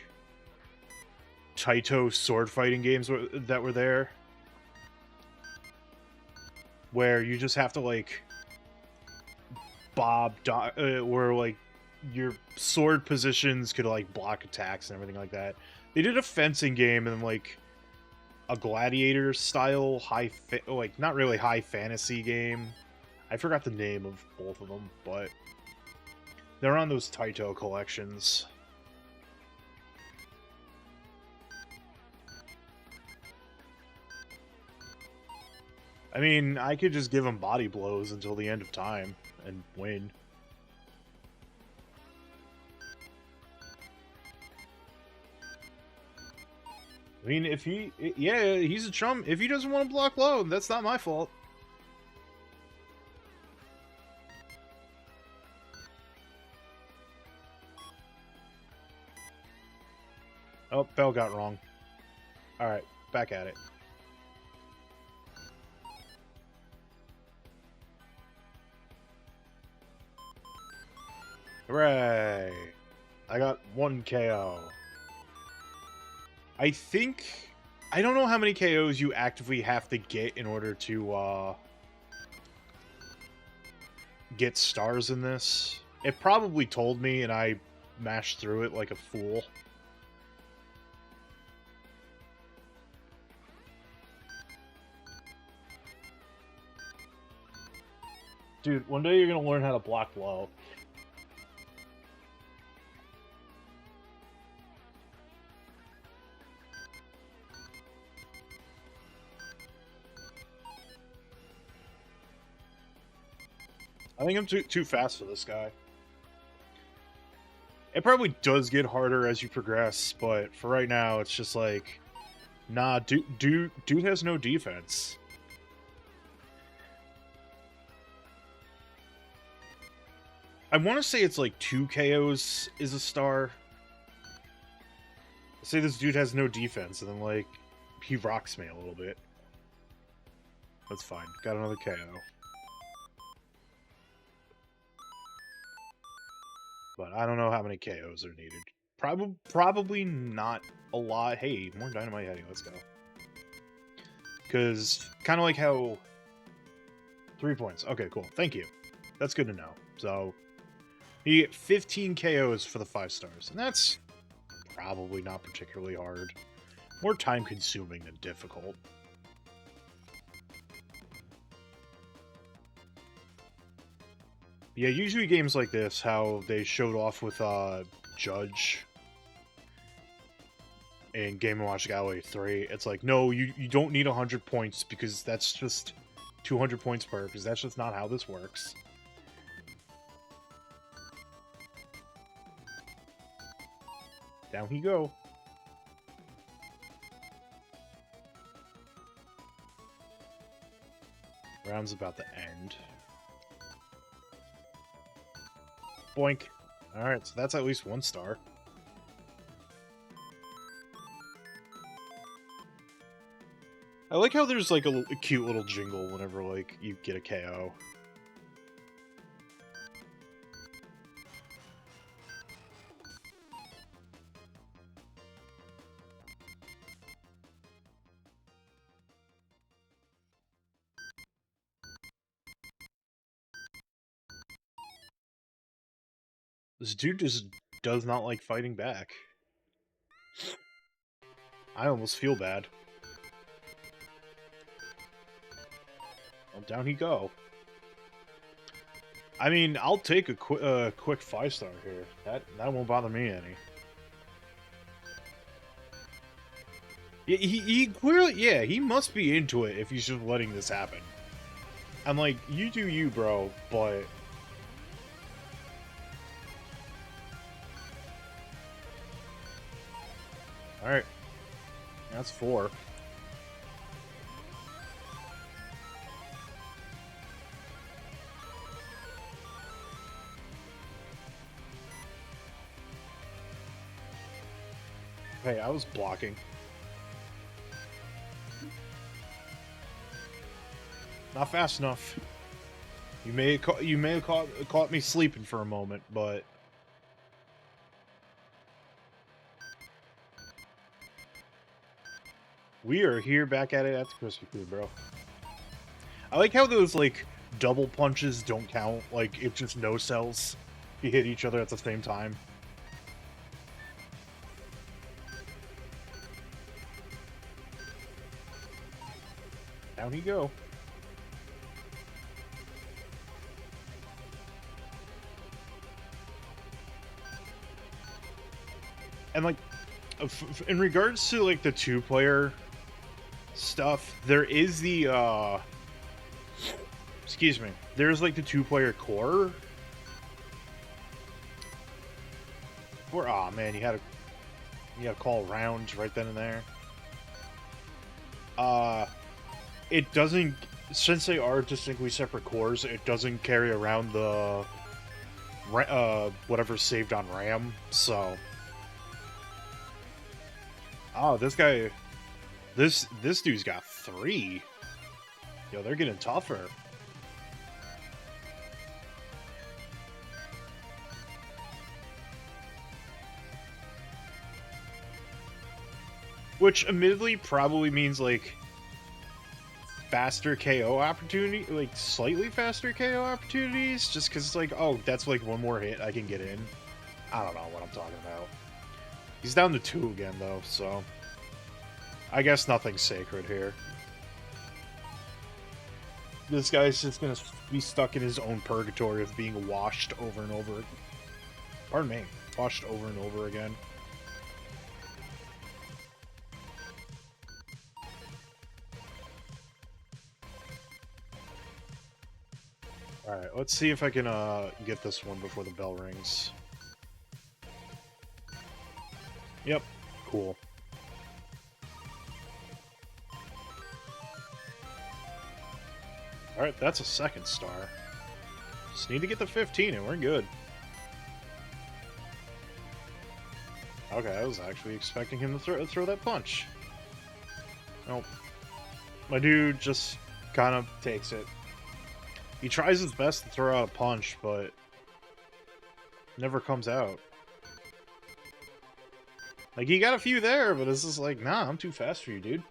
Taito sword fighting games that were there. Where you just have to, like, where, like, your sword positions could, like, block attacks and everything like that. They did a fencing game and, like, a gladiator-style like, not really high fantasy game. I forgot the name of both of them, but they're on those Taito collections. I mean, I could just give him body blows until the end of time and win. I mean, yeah, he's a chum. If he doesn't want to block low, that's not my fault. Oh, bell got wrong. Alright, back at it. Hooray! I got 1 KO. I think... I don't know how many KOs you actively have to get in order to, get stars in this. It probably told me, and I mashed through it like a fool. Dude, one day you're gonna learn how to block low. I think I'm too fast for this guy. It probably does get harder as you progress, but for right now, it's just like, nah, dude has no defense. I want to say it's like 2 KOs is a star. Say this dude has no defense, and then, like, he rocks me a little bit. That's fine. Got another KO. But I don't know how many KOs are needed. Probably not a lot. Hey, more dynamite heading. Let's go. Because, kind of like how... 3 points. Okay, cool. Thank you. That's good to know. So, you get 15 KOs for the 5 stars. And that's probably not particularly hard. More time-consuming than difficult. Yeah, usually games like this, how they showed off with Judge in Game & Watch Gallery 3, it's like, no, you don't need 100 points because that's just 200 points per, because that's just not how this works. Down he go. Round's about to end. Boink. Alright, so that's at least 1 star. I like how there's like a cute little jingle whenever like you get a KO. This dude just does not like fighting back. I almost feel bad. Well, down he go. I mean, I'll take a quick 5-star here. That won't bother me any. He clearly, yeah, he must be into it if he's just letting this happen. I'm like, you do you, bro, but... Alright. That's 4. Hey, I was blocking. Not fast enough. You may have caught me sleeping for a moment, but we are here back at it at the Krispy Kreme, bro. I like how those like double punches don't count. Like it's just no cells. You hit each other at the same time. Down you go. And like, in regards to like the 2-player stuff, there is the excuse me, there's like the 2-player core. Or oh man, you had to call rounds right then and there. It doesn't, since they are distinctly separate cores, it doesn't carry around the whatever's saved on RAM. So, oh, this guy, this dude's got 3. Yo, they're getting tougher. Which admittedly probably means like faster KO opportunity, like slightly faster KO opportunities, just because it's like, oh, that's like one more hit I can get in. I don't know what I'm talking about. He's down to 2 again though, so I guess nothing's sacred here. This guy's just gonna be stuck in his own purgatory of being washed over and over. Pardon me, washed over and over again. Alright, let's see if I can get this one before the bell rings. Yep, cool. Alright, that's a 2nd star. Just need to get the 15 and we're good. Okay, I was actually expecting him to throw that punch. Nope. My dude just kind of takes it. He tries his best to throw out a punch, but never comes out. Like, he got a few there, but it's just like, nah, I'm too fast for you, dude.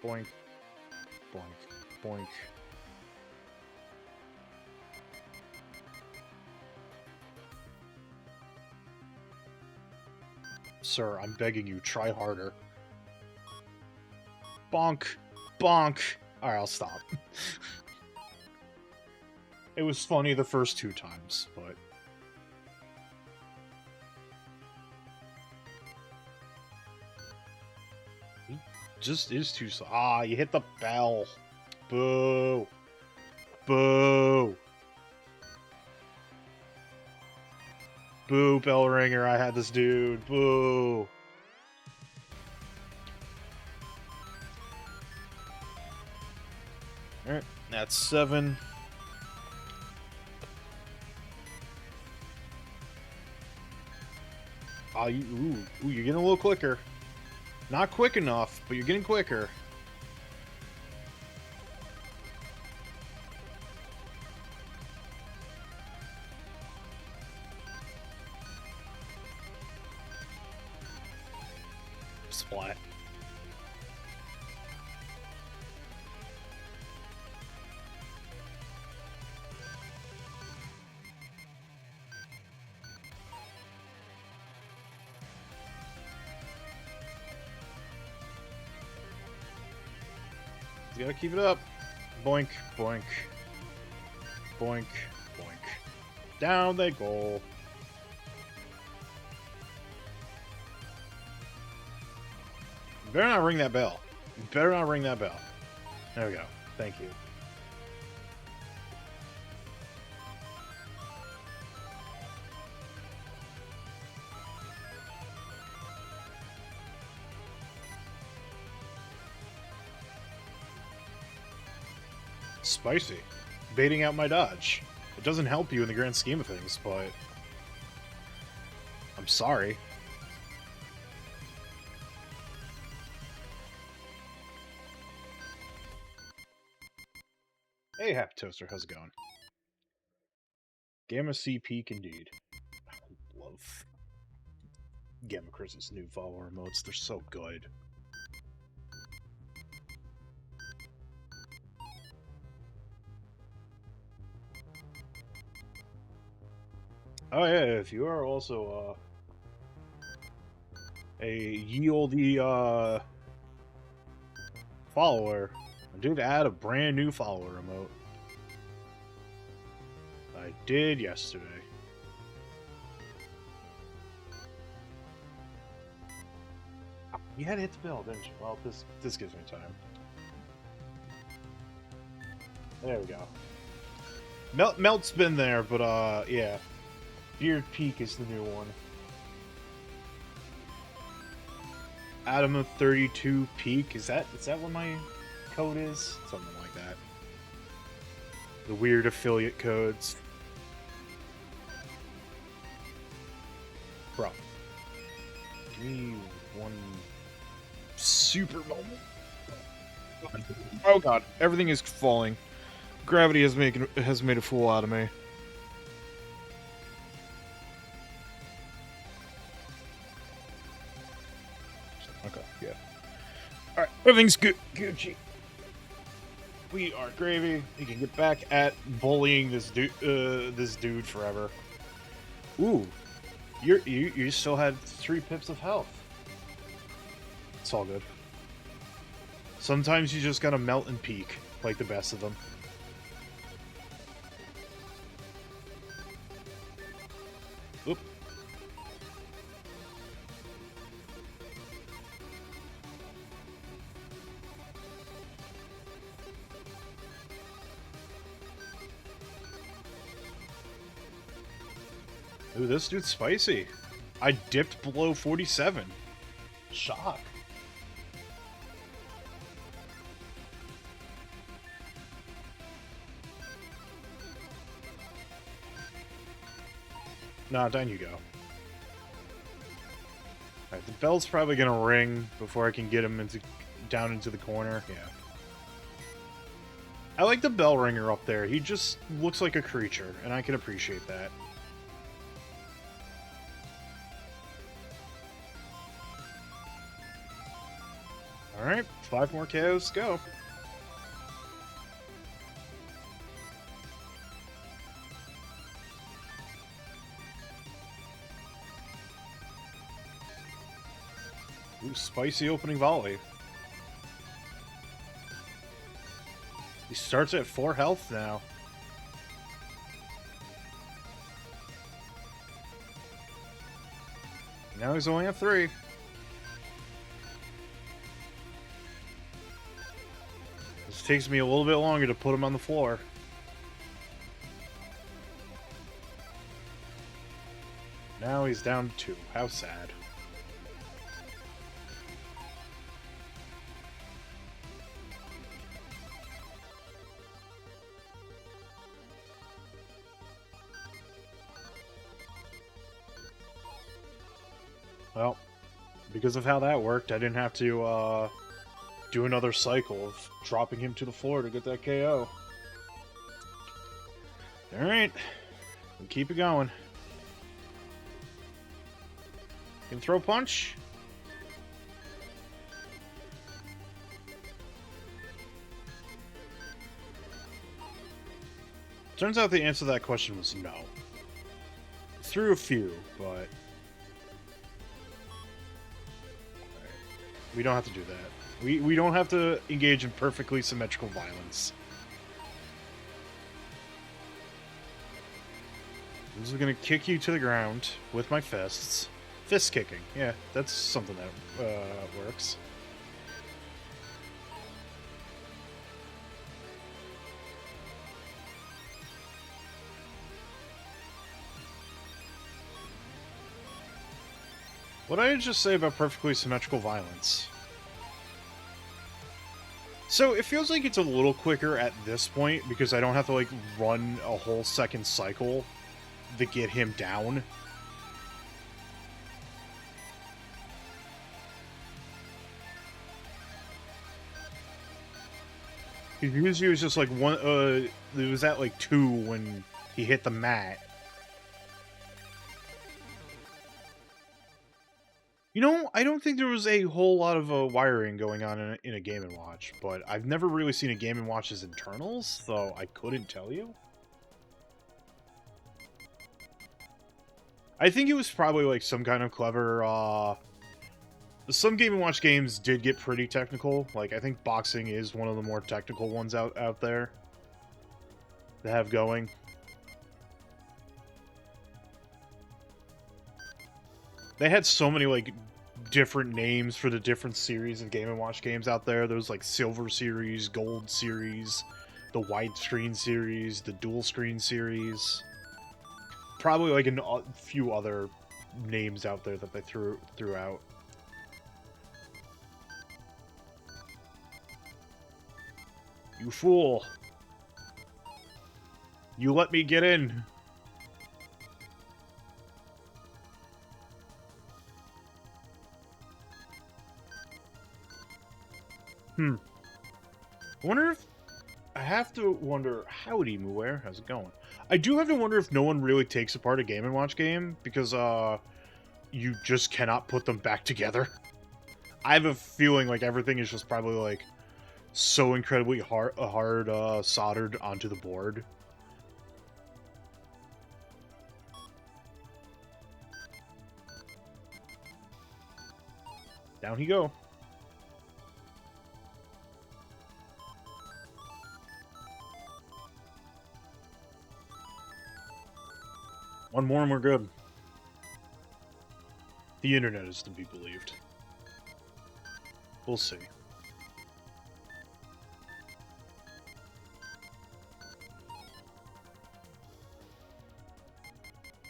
Boink, boink, boink, boink. Sir, I'm begging you, try harder. Bonk, bonk. Alright, I'll stop. It was funny the first 2 times, but... He just is too slow. Ah, you hit the bell. Boo. Boo. Boo, bell ringer, I had this dude. Boo. Alright, that's 7. Oh, ooh, you're getting a little quicker. Not quick enough, but you're getting quicker. Splat. You gotta keep it up. Boink, boink. Boink, boink. Down they go. You better not ring that bell. You better not ring that bell. There we go. Thank you. Spicy. Baiting out my dodge. It doesn't help you in the grand scheme of things, but... I'm sorry. Hey, Happy Toaster, how's it going? Gamma C peak indeed. I love Gamma Chris's new follower emotes, they're so good. Oh yeah, if you are also a ye olde follower, I did add a brand new follower emote. I did yesterday. You had to hit the bell, didn't you? Well, this gives me time. There we go. Melt's been there, but yeah. Beard Peak is the new one. Adam of 32 Peak, is that what my code is? Something like that. The weird affiliate codes. Bro. Give me one super moment. Oh god, everything is falling. Gravity has made a fool out of me. Okay, yeah. Alright, everything's good, Gucci. We are gravy. We can get back at bullying this dude forever. Ooh. You still had 3 pips of health. It's all good. Sometimes you just gotta melt and peak, like the best of them. Oop. Ooh, this dude's spicy. I dipped below 47. Shock. Nah, down you go. Alright, the bell's probably gonna ring before I can get him down into the corner. Yeah. I like the bell ringer up there. He just looks like a creature, and I can appreciate that. Alright, 5 more KOs, go. Ooh, spicy opening volley. He starts at 4 health now. Now he's only at 3. This takes me a little bit longer to put him on the floor. Now he's down to 2. How sad. Well, because of how that worked, I didn't have to do another cycle of dropping him to the floor to get that KO. Alright, we'll keep it going. Can throw punch? Turns out the answer to that question was no. Threw a few, but... We don't have to do that. We don't have to engage in perfectly symmetrical violence. I'm just gonna kick you to the ground with my fists. Fist kicking. Yeah, that's something that works. What did I just say about perfectly symmetrical violence? So it feels like it's a little quicker at this point because I don't have to like run a whole second cycle to get him down. Usually it was just like one, it was at like 2 when he hit the mat. You know, I don't think there was a whole lot of wiring going on in a Game & Watch, but I've never really seen a Game & Watch's internals, so I couldn't tell you. I think it was probably like some kind of clever, some Game & Watch games did get pretty technical. Like, I think boxing is one of the more technical ones out there to have going. They had so many, like, different names for the different series of Game & Watch games out there. There was, like, Silver Series, Gold Series, the Widescreen Series, the Dual Screen Series. Probably, like, a few other names out there that they threw out. You fool! You let me get in! I wonder if... I have to wonder... Howdy, Muware. How's it going? I do have to wonder if no one really takes apart a Game & Watch game, because, you just cannot put them back together. I have a feeling like everything is just probably, like, so incredibly hard soldered onto the board. Down he go. One more and we're good. The internet is to be believed. We'll see.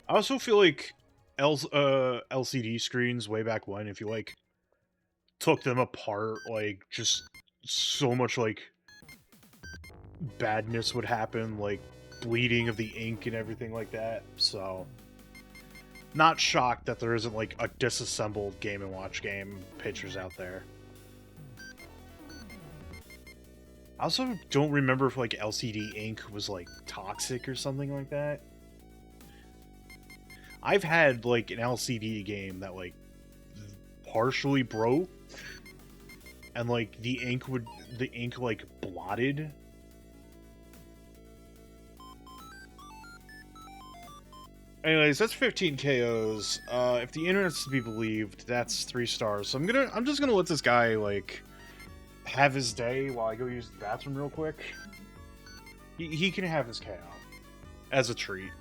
I also feel like LCD screens way back when, if you, like, took them apart, like, just so much, like, badness would happen, like, bleeding of the ink and everything like that, so... Not shocked that there isn't, like, a disassembled Game & Watch game pictures out there. I also don't remember if, like, LCD ink was, like, toxic or something like that. I've had, like, an LCD game that, like, partially broke, and, like, the ink, like, blotted. Anyways, that's 15 KOs. If the internet's to be believed, that's 3 stars. So I'm just gonna let this guy, like, have his day while I go use the bathroom real quick. He can have his KO. As a treat.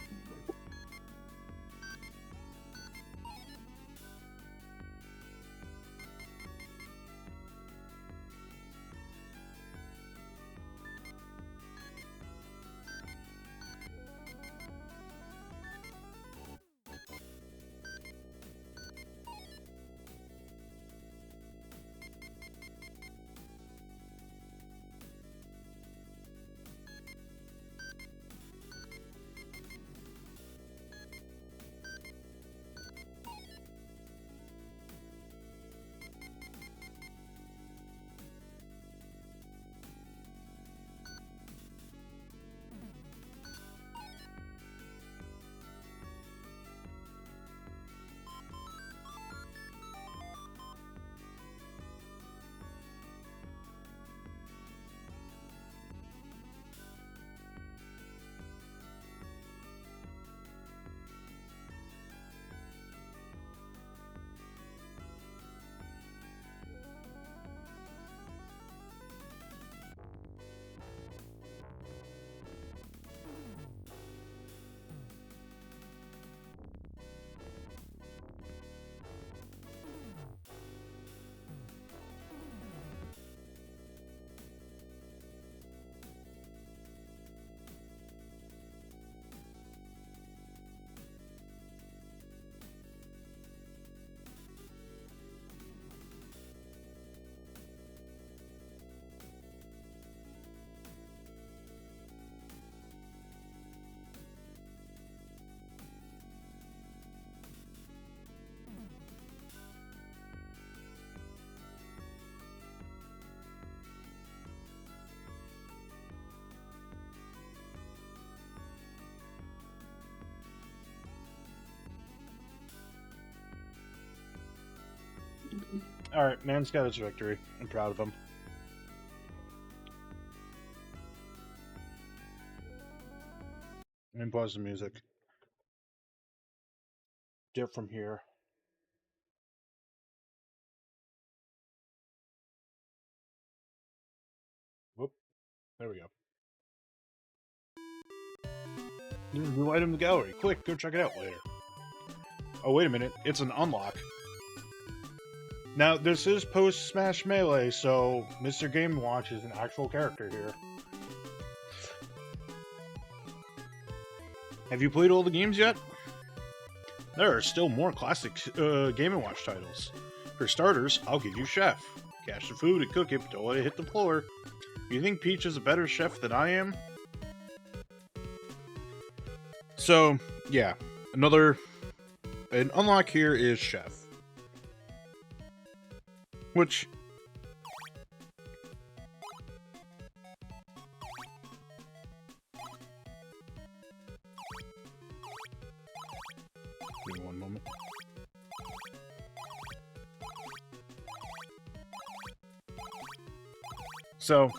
Alright, man's got his victory. I'm proud of him. And pause the music. Dip from here. Whoop. There we go. There's a new item in the gallery. Quick, go check it out later. Oh, wait a minute. It's an unlock. Now, this is post-Smash Melee, so Mr. Game & Watch is an actual character here. Have you played all the games yet? There are still more classic Game & Watch titles. For starters, I'll give you Chef. Catch the food and cook it, but don't let it hit the floor. You think Peach is a better chef than I am? So, yeah. An unlock here is Chef. Which... Give me one moment. So,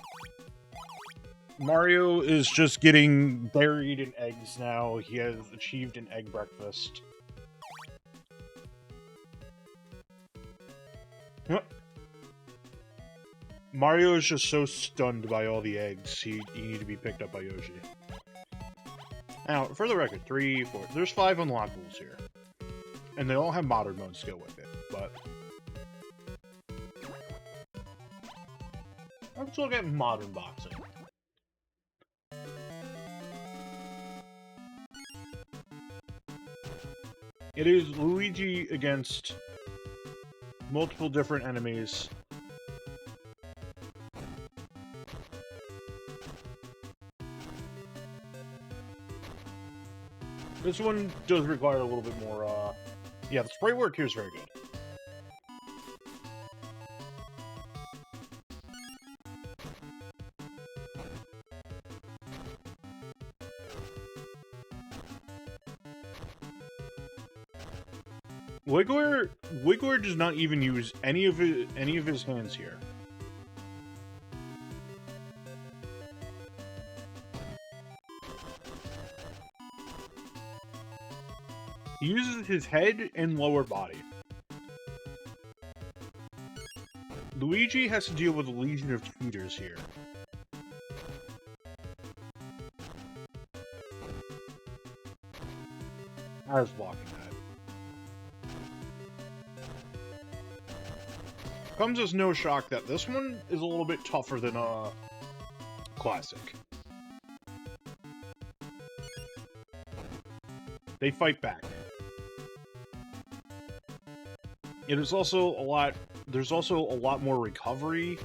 Mario is just getting buried in eggs now. He has achieved an egg breakfast. Mario is just so stunned by all the eggs, he need to be picked up by Yoshi. Now, for the record, 3, 4, there's 5 unlockables here. And they all have modern modes to go with it, but... Let's look at modern boxing. It is Luigi against multiple different enemies. This one does require a little bit more, yeah, the spray work here is very good. Wiggler does not even use any of his hands here. He uses his head and lower body. Luigi has to deal with a legion of cheaters here. I was blocking that. Comes as no shock that this one is a little bit tougher than Classic. They fight back. It is also a lot... There's also a lot more recovery.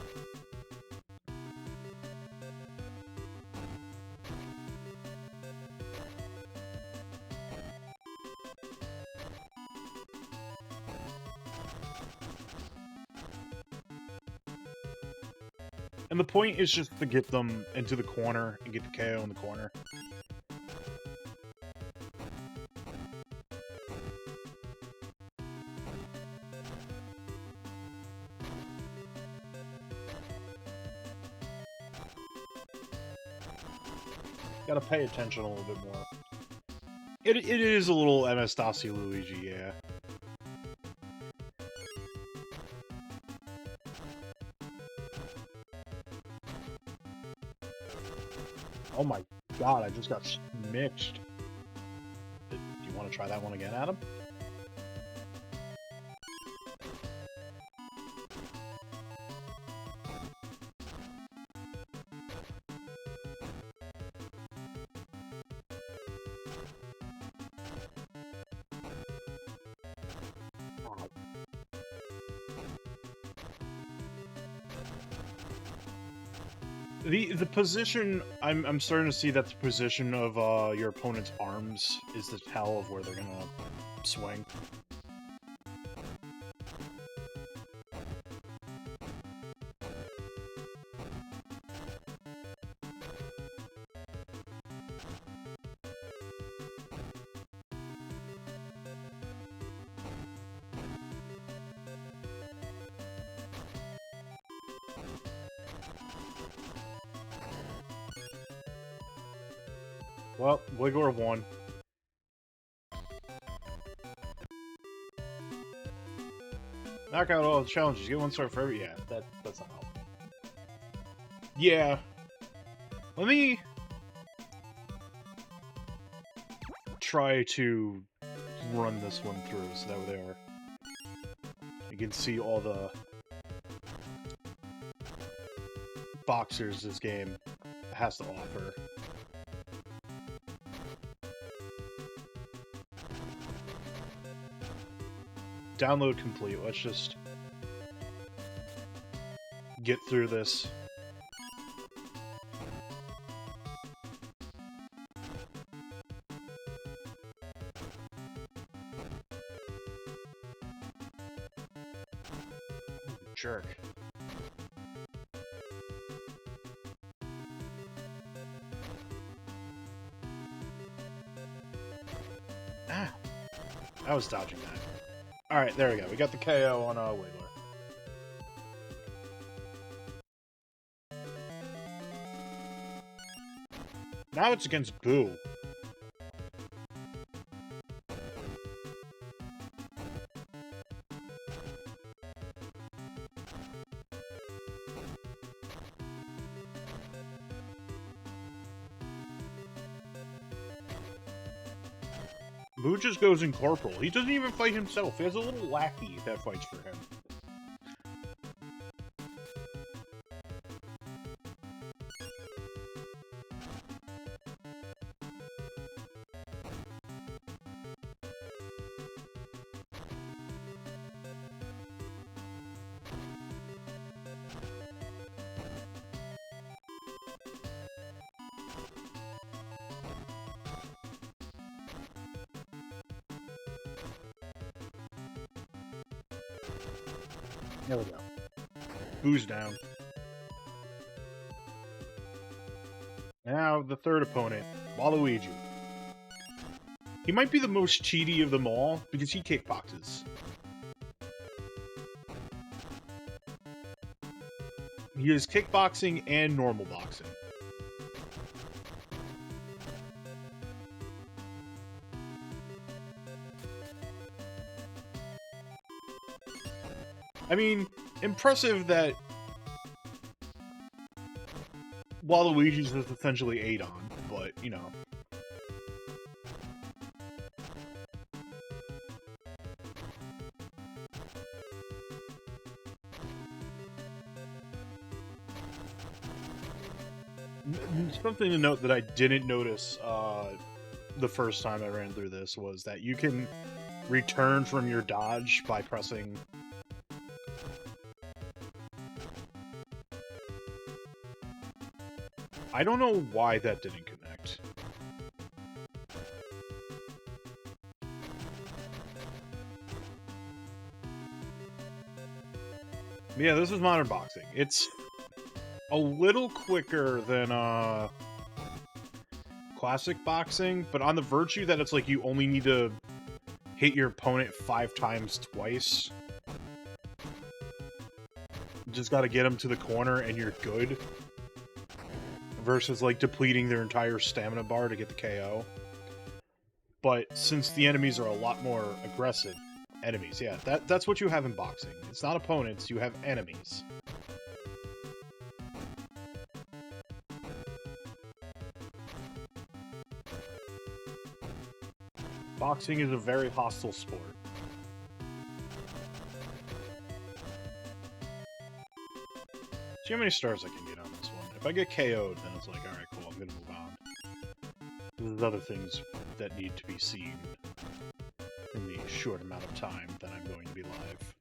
And the point is just to get them into the corner and get the KO in the corner. Gotta pay attention a little bit more. It is a little Anastasia Luigi, yeah. Oh my god, I just got mixed. Do you want to try that one again, Adam? The position, I'm starting to see that the position of your opponent's arms is the tell of where they're gonna swing. Well, Wigor won. Knock out all the challenges. Get 1 star for every. Yeah, that's not helpful. Yeah. Let me try to run this one through so that way there. You can see all the boxers this game has to offer. Download complete. Let's just get through this. Jerk. Ah, I was dodging that. Alright, there we go. We got the KO on Wiggler. Now it's against Boo. Boo just goes in corporal. He doesn't even fight himself. He has a little lackey that fights for him. There we go. Boo's down. Now, the third opponent, Waluigi. He might be the most cheaty of them all, because he kickboxes. He is kickboxing and normal boxing. I mean, impressive that Waluigi's is essentially Adon, but, you know. Something to note that I didn't notice the first time I ran through this was that you can return from your dodge by pressing... I don't know why that didn't connect. Yeah, this is modern boxing. It's a little quicker than classic boxing, but on the virtue that it's like you only need to hit your opponent 5 times twice. You just gotta get them to the corner and you're good. Versus like depleting their entire stamina bar to get the KO. But since the enemies are a lot more aggressive enemies, yeah, that's what you have in boxing. It's not opponents, you have enemies. Boxing is a very hostile sport. See how many stars I can get on this one. If I get KO'd, then it's like, alright, cool, I'm gonna move on. There's other things that need to be seen in the short amount of time that I'm going to be live.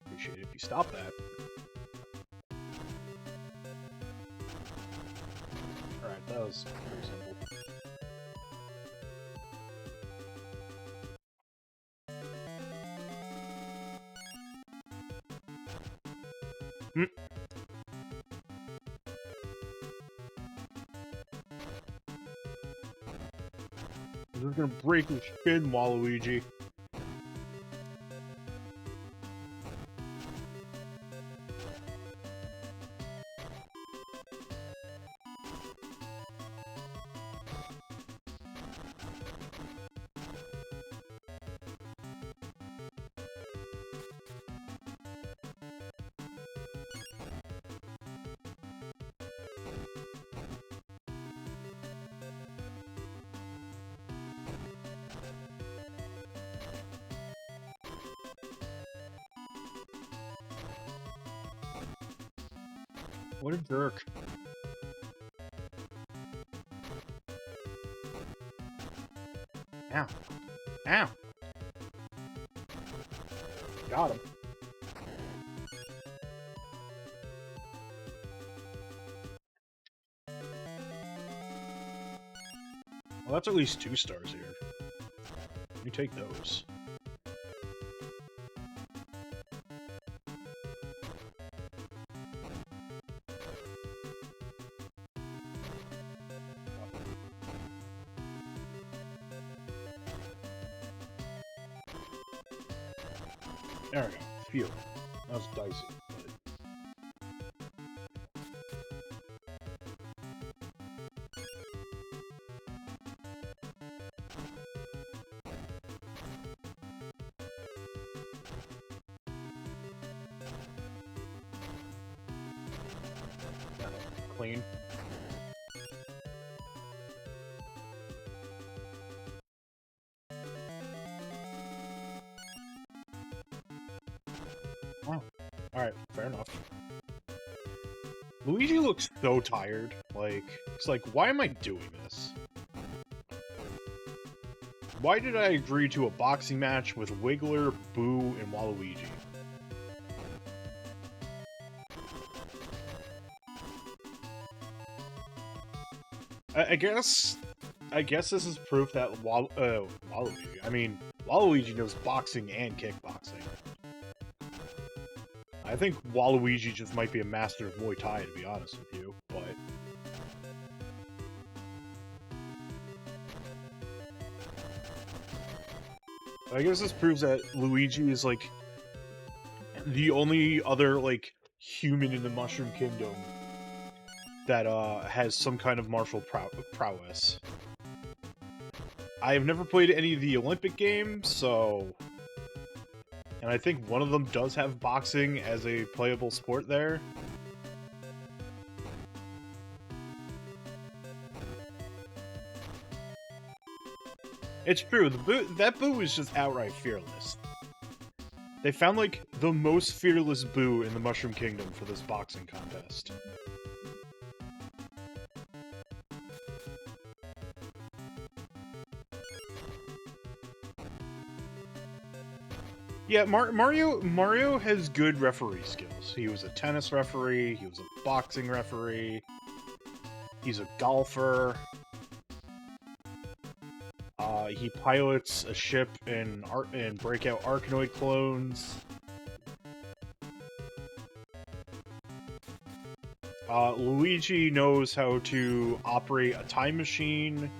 Appreciate it if you stop that. Alright, that was pretty simple. This is gonna break your skin, Waluigi. What a jerk. Ow. Ow. Got him. Well, that's at least 2 stars here. You take those. There we go. Phew. That was dicey. Clean. Oh. Alright, fair enough. Luigi looks so tired. Like, it's like, why am I doing this? Why did I agree to a boxing match with Wiggler, Boo, and Waluigi? I guess this is proof that Waluigi knows boxing and kickboxing. I think Waluigi just might be a master of Muay Thai, to be honest with you, but... I guess this proves that Luigi is, like, the only other, like, human in the Mushroom Kingdom that, has some kind of martial prowess. I have never played any of the Olympic games, so... And I think one of them does have boxing as a playable sport there. It's true, that Boo is just outright fearless. They found, like, the most fearless Boo in the Mushroom Kingdom for this boxing contest. Yeah, Mario has good referee skills. He was a tennis referee, he was a boxing referee, he's a golfer. He pilots a ship and break out Arkanoid clones. Luigi knows how to operate a time machine.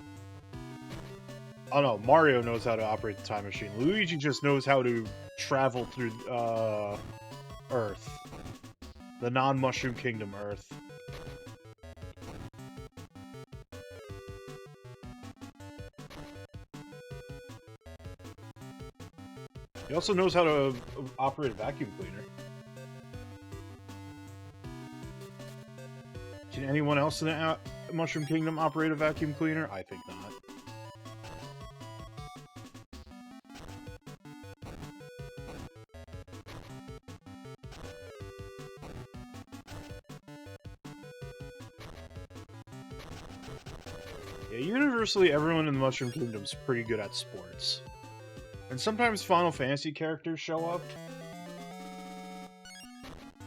Oh no, Mario knows how to operate the time machine. Luigi just knows how to travel through Earth. The non-Mushroom Kingdom Earth. He also knows how to operate a vacuum cleaner. Can anyone else in the Mushroom Kingdom operate a vacuum cleaner? I think not. Yeah, universally, everyone in the Mushroom Kingdom is pretty good at sports. And sometimes Final Fantasy characters show up.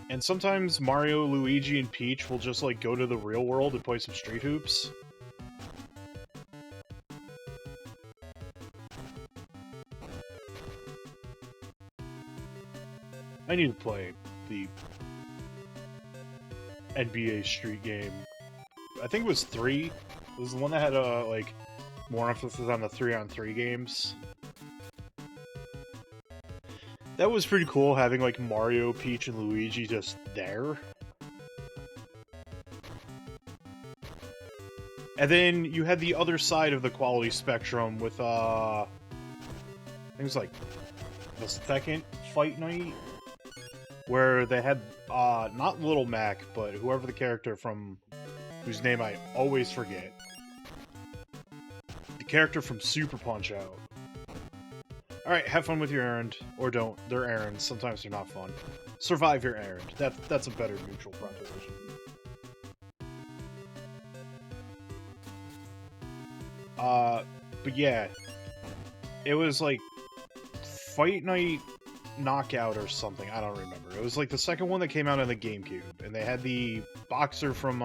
And sometimes Mario, Luigi, and Peach will just, like, go to the real world and play some street hoops. I need to play the NBA Street game. I think it was 3. It was the one that had, like, more emphasis on the 3-on-3 games. That was pretty cool, having, like, Mario, Peach, and Luigi just there. And then you had the other side of the quality spectrum with, I think it was, like, the second Fight Night, where they had, not Little Mac, but whoever the character from, whose name I always forget. The character from Super Punch-Out! Alright, have fun with your errand. Or don't. They're errands. Sometimes they're not fun. Survive your errand. That's a better neutral proposition. But yeah, it was like Fight Night Knockout or something. I don't remember. It was like the second one that came out on the GameCube, and they had the boxer from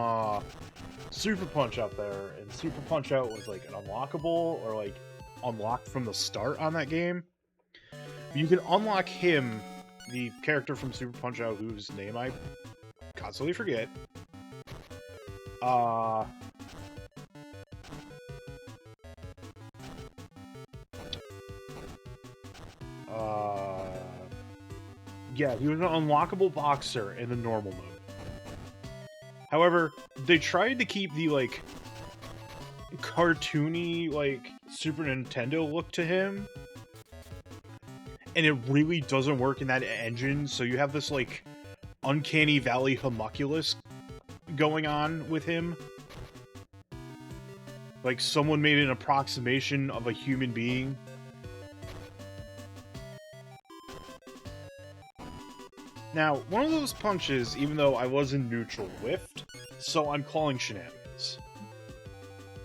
Super Punch Out there, and Super Punch Out was like an unlockable or like unlocked from the start on that game. You can unlock him, the character from Super Punch Out, whose name I constantly forget. Yeah, he was an unlockable boxer in the normal mode. However, they tried to keep the, like, cartoony, like, Super Nintendo look to him. And it really doesn't work in that engine, so you have this, like, Uncanny Valley homunculus going on with him. Like, someone made an approximation of a human being. Now, one of those punches, even though I was in neutral, whiffed, so I'm calling shenanigans.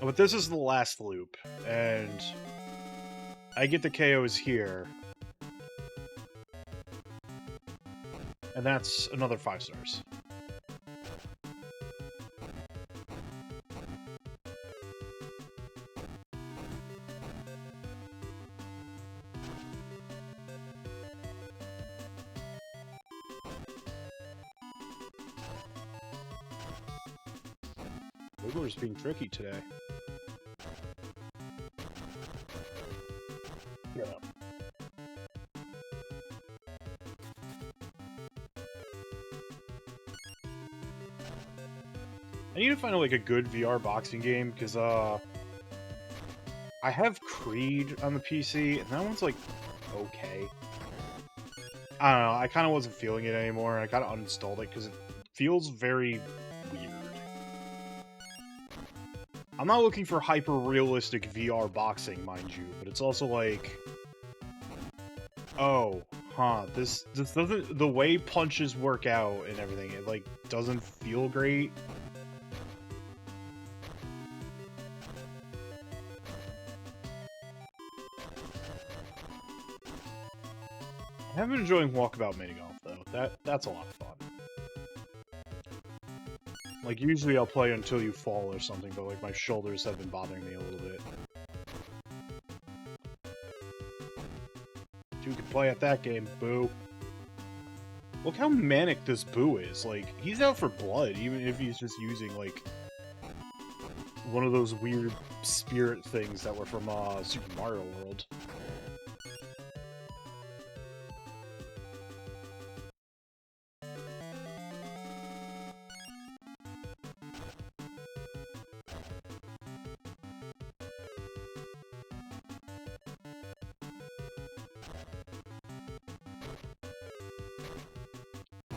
But this is the last loop, and I get the KOs here. And that's another 5 stars. Wiggler's being tricky today. Yeah. I need to find like a good VR boxing game because I have Creed on the PC and that one's like okay. I don't know. I kind of wasn't feeling it anymore, and I kind of uninstalled it because it feels very weird. I'm not looking for hyper-realistic VR boxing, mind you, but it's also like, oh, huh, this doesn't, the way punches work out and everything, it like doesn't feel great. I have been enjoying Walkabout Mini Golf though. That's a lot of fun. Like, usually I'll play until you fall or something, but, like, my shoulders have been bothering me a little bit. Two can play at that game, Boo. Look how manic this Boo is. Like, he's out for blood, even if he's just using, like, one of those weird spirit things that were from, Super Mario World.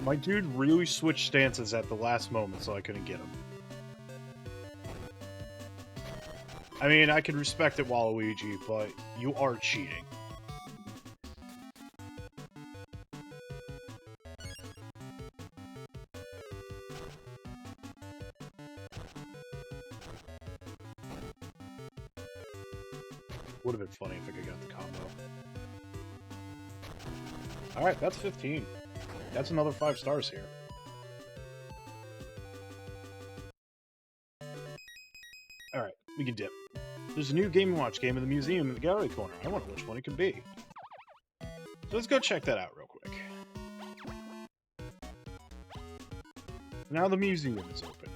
My dude really switched stances at the last moment, so I couldn't get him. I mean, I can respect it, Waluigi, but you are cheating. Would have been funny if I could get the combo. Alright, that's 15. That's another 5 stars here. Alright, we can dip. There's a new Game & Watch game in the museum in the gallery corner. I wonder which one it could be. So let's go check that out real quick. Now the museum is open.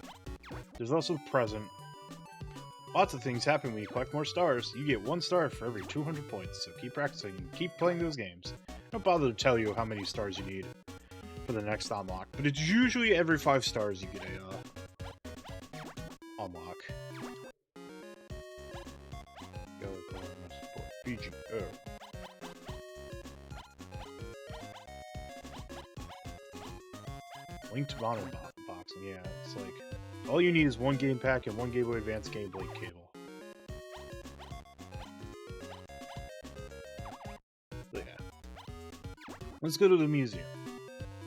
There's also the present. Lots of things happen when you collect more stars. You get 1 star for every 200 points, so keep practicing and keep playing those games. Don't bother to tell you how many stars you need for the next unlock, but it's usually every 5 stars you get a unlock. BGO. Linked modern boxing, yeah, it's like all you need is 1 game pack and 1 Game Boy Advance Game Blade cable. So yeah. Let's go to the museum.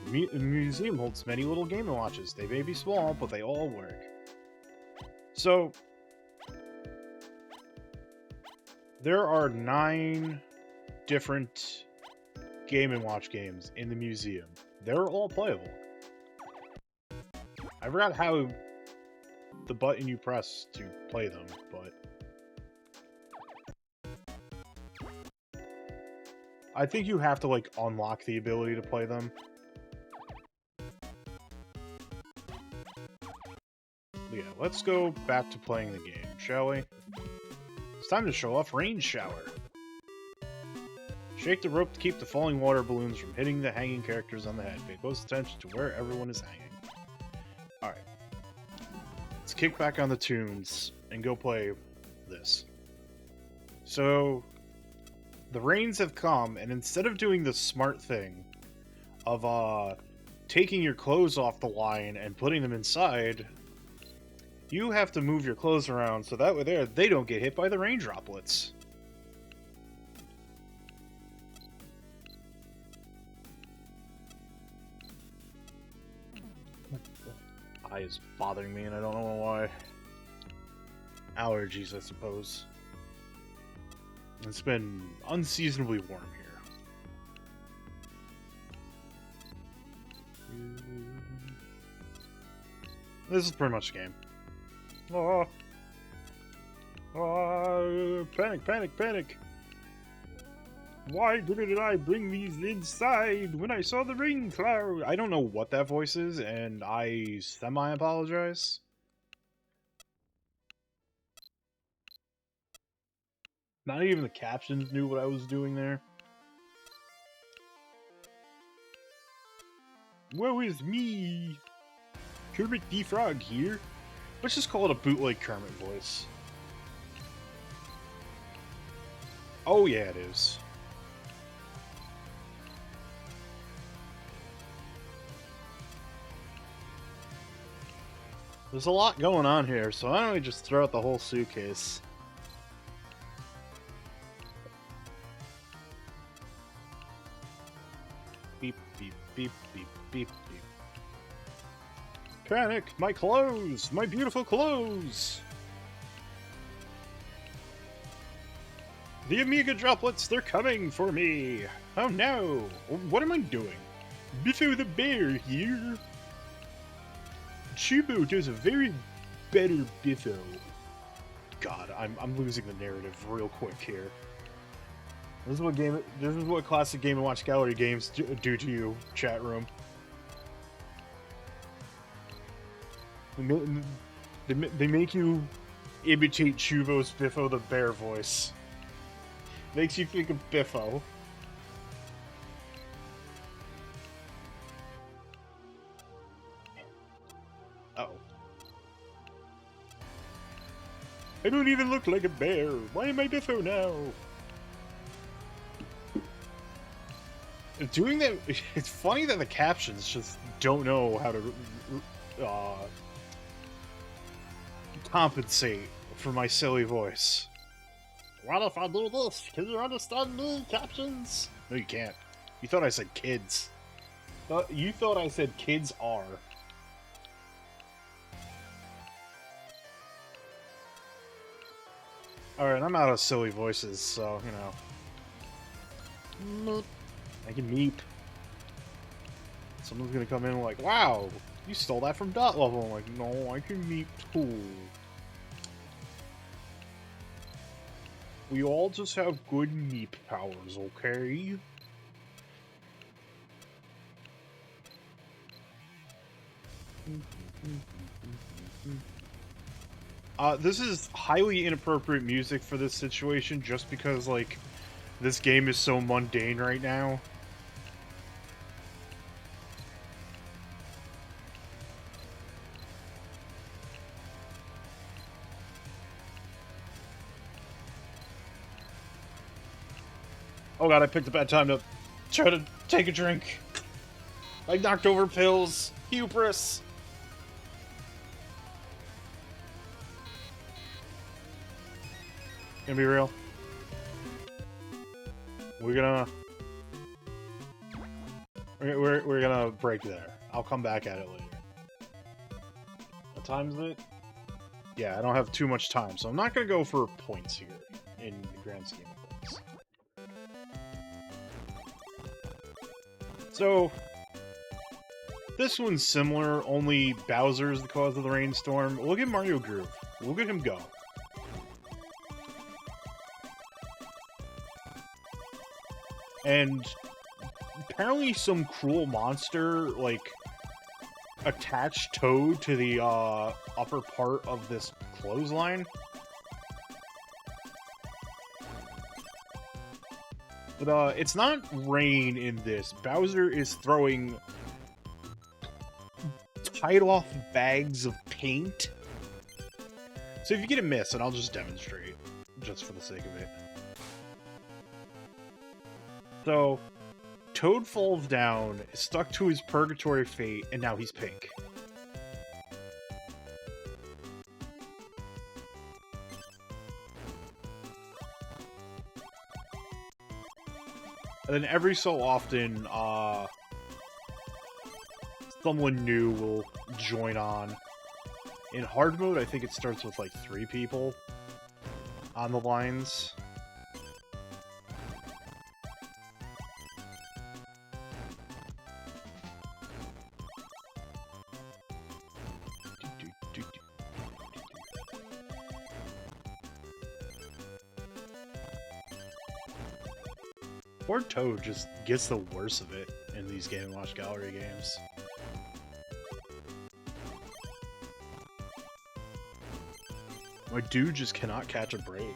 The museum holds many little Game & Watches. They may be small, but they all work. So, there are 9 different Game & Watch games in the museum. They're all playable. I forgot how the button you press to play them, but I think you have to, like, unlock the ability to play them. But yeah, let's go back to playing the game, shall we? It's time to show off Rain Shower. Shake the rope to keep the falling water balloons from hitting the hanging characters on the head. Pay close attention to where everyone is hanging. Alright. Let's kick back on the tunes and go play this. So, the rains have come, and instead of doing the smart thing of taking your clothes off the line and putting them inside, you have to move your clothes around so that way they don't get hit by the rain droplets. Eye is bothering me and I don't know why. Allergies, I suppose. It's been unseasonably warm here. This is pretty much the game. Oh. Oh, panic, panic, panic! Why didn't I bring these inside when I saw the rain cloud? I don't know what that voice is, and I semi-apologize. Not even the captions knew what I was doing there. Woe is me! Kermit the Frog here. Let's just call it a bootleg Kermit voice. Oh yeah, it is. There's a lot going on here, so why don't we just throw out the whole suitcase? Beep, beep, beep, beep, beep, beep. Panic! My clothes! My beautiful clothes! The Amiga droplets, they're coming for me! Oh no! What am I doing? Biffo the Bear here! Chubo does a very better Biffo. God, I'm losing the narrative real quick here. This is what classic Game & Watch Gallery games do to you, chat room. They make you imitate Chubo's Biffo the Bear voice. Makes you think of Biffo. Uh-oh. I don't even look like a bear. Why am I Biffo now? Doing that, it's funny that the captions just don't know how to compensate for my silly voice. What if I do this? Can you understand me, captions? No, you can't. You thought I said kids. You thought I said kids are. Alright, I'm out of silly voices, so, you know. I can meep. Someone's gonna come in and like, wow, you stole that from Dot Level. I'm like, no, I can meep too. We all just have good meep powers, okay? This is highly inappropriate music for this situation just because, like, this game is so mundane right now. Oh god, I picked a bad time to try to take a drink. I knocked over pills. Hubris. Gonna be real. We're gonna break there. I'll come back at it later. What time is it? Yeah, I don't have too much time, so I'm not gonna go for points here. in the grand scheme of things. So, this one's similar, only Bowser is the cause of the rainstorm. Look at Mario Groove. Look at him go. And apparently some cruel monster, like, attached Toad to the upper part of this clothesline. But it's not rain in this. Bowser is throwing tied off bags of paint. So if you get a miss, and I'll just demonstrate, just for the sake of it. So, Toad falls down, stuck to his purgatory fate, and now he's pink. And then every so often, someone new will join on. In hard mode, I think it starts with like 3 people on the lines. Poor Toad just gets the worst of it in these Game & Watch Gallery games. My dude just cannot catch a break.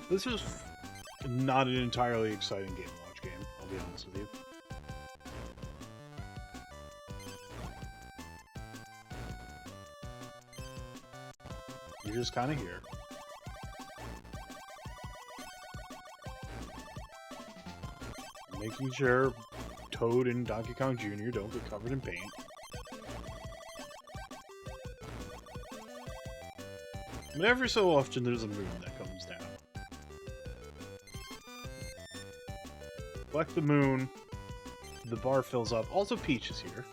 This is not an entirely exciting Game & Watch game, I'll be honest with you. You're just kind of here. Making sure Toad and Donkey Kong Jr. don't get covered in paint. But every so often there's a moon that comes down. Collect the moon, the bar fills up. Also Peach is here.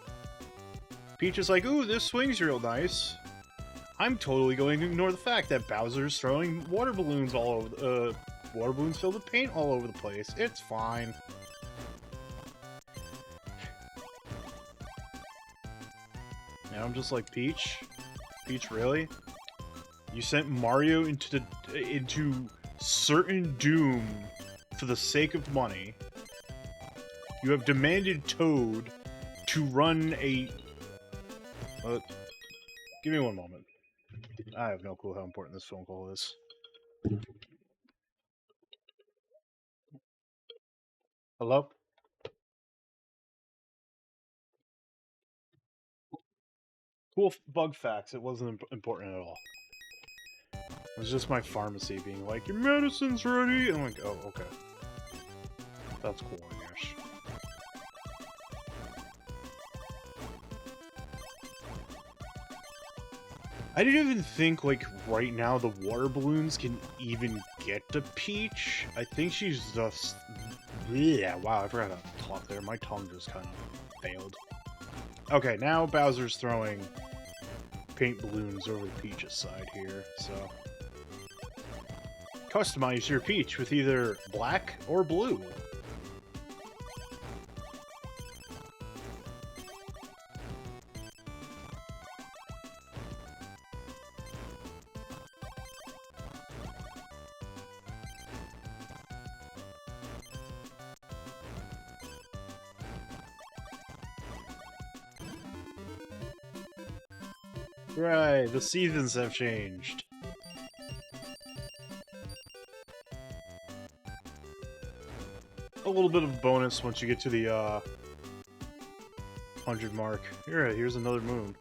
Peach is like, ooh, this swing's real nice. I'm totally going to ignore the fact that Bowser's throwing water balloons all over, water balloons filled with paint all over the place. It's fine. Now I'm just like, Peach? Peach, really? You sent Mario into certain doom for the sake of money. You have demanded Toad to run a... give me one moment. I have no clue how important this phone call is. Hello? Cool bug facts. It wasn't important at all. It was just my pharmacy being like, your medicine's ready! And I'm like, oh, okay. That's cool, I guess. I didn't even think, like, right now the water balloons can even get to Peach. I think she's just... Yeah, wow, I forgot how to talk there. My tongue just kind of failed. Okay, now Bowser's throwing paint balloons over Peach's side here, so... Customize your Peach with either black or blue. Right, the seasons have changed. Oh, little bit of bonus once you get to the 100 mark. Here's another moon.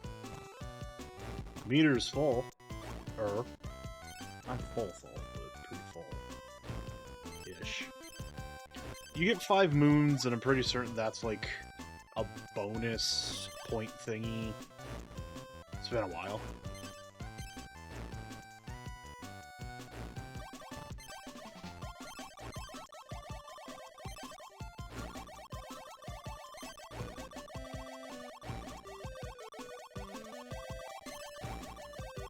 Meters full. Not full, but pretty full-ish. You get 5 moons, and I'm pretty certain that's like a bonus point thingy. It's been a while.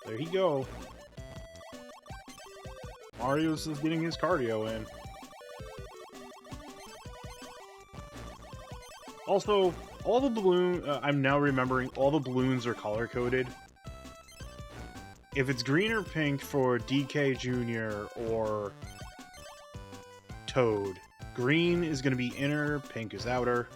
There he go. Mario's just getting his cardio in. Also, all the balloon... I'm now remembering, all the balloons are color-coded. If it's green or pink for DK Jr. or Toad, green is going to be inner, pink is outer.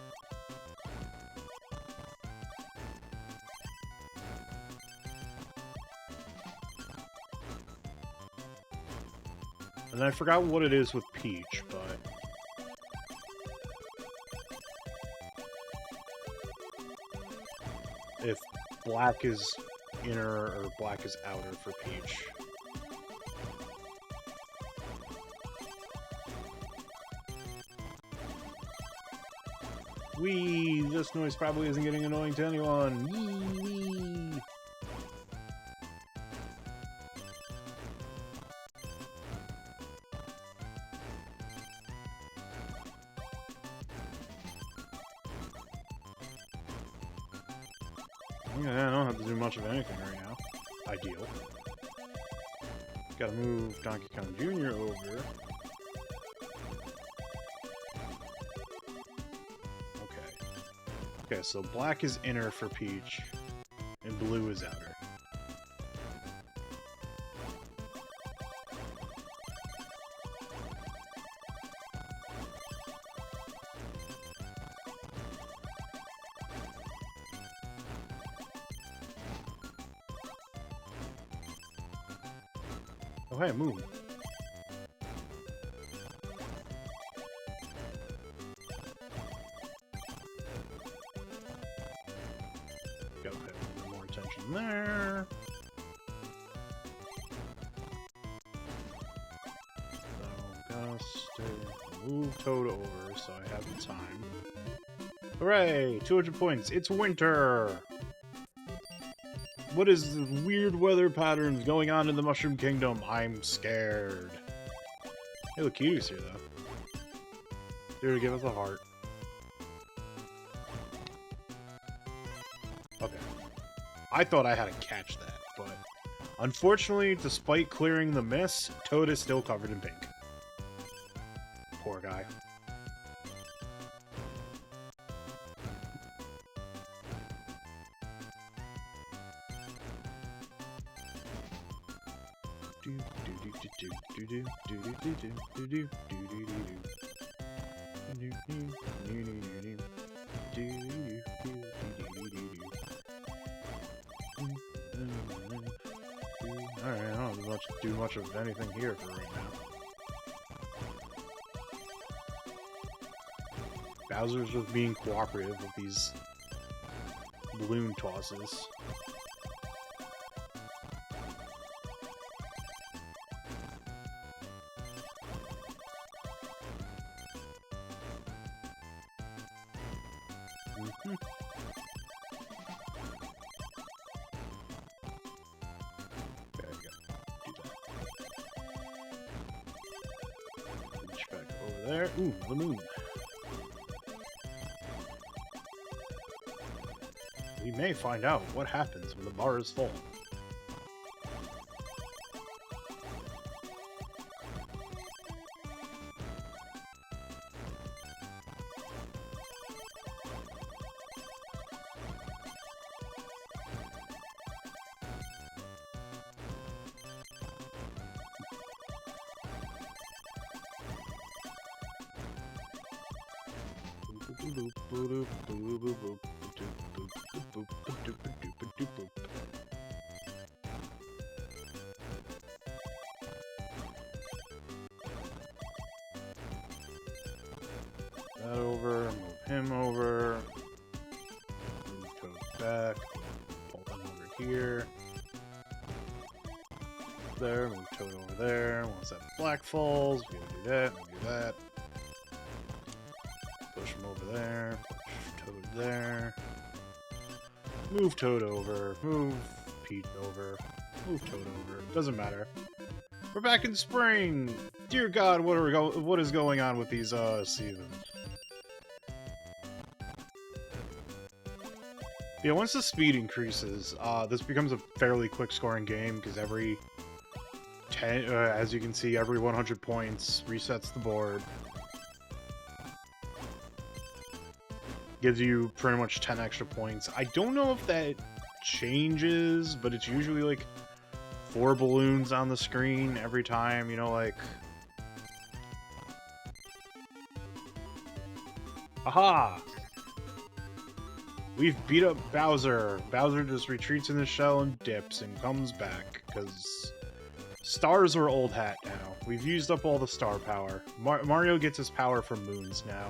And I forgot what it is with Peach, but... if black is inner or black is outer for Peach. Whee! This noise probably isn't getting annoying to anyone. Whee! Whee! Yeah, I don't have to do much of anything right now. Ideal. Gotta move Donkey Kong Jr. over. Okay. Okay, so black is inner for Peach, and blue is outer. Oh, hey, moon. Gotta pay a little bit more attention there. So, gotta move Toad over so I have the time. Hooray! 200 points. It's winter! What is the weird weather patterns going on in the Mushroom Kingdom? I'm scared. Hey, look, Kiru's here, though. Here to give us a heart. Okay. I thought I had to catch that, but... unfortunately, despite clearing the miss, Toad is still covered in pink. Poor guy. Alright, I don't do much of anything here for right now. Bowser's just being cooperative with these balloon tosses. There. Ooh, the moon. We may find out what happens when the bar is full. back. Pull them over here. There, move Toad over there. Once that black falls, we gotta do that, we do that. Push him over there. Push Toad there. Move Toad over. Move Pete over. Move Toad over. Doesn't matter. We're back in spring! Dear God, what is going on with these seasons? Yeah, once the speed increases, this becomes a fairly quick scoring game because every 10, as you can see, every 100 points resets the board. Gives you pretty much 10 extra points. I don't know if that changes, but it's usually like 4 balloons on the screen every time, you know, like... Aha! We've beat up Bowser. Bowser just retreats in his shell and dips and comes back, because stars are old hat now. We've used up all the star power. Mario gets his power from moons now.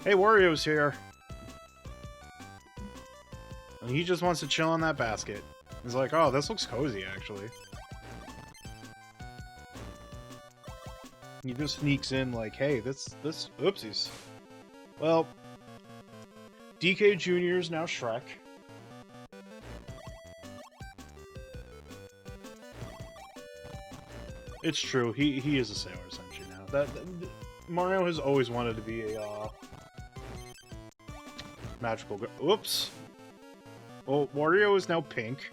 Hey, Wario's here! And he just wants to chill on that basket. He's like, oh, this looks cozy, actually. He just sneaks in like, hey, this, oopsies. Well, DK Jr. is now Shrek. It's true, he is a Sailor Senshi now. Mario has always wanted to be a, magical girl. Oops! Well, Wario is now pink.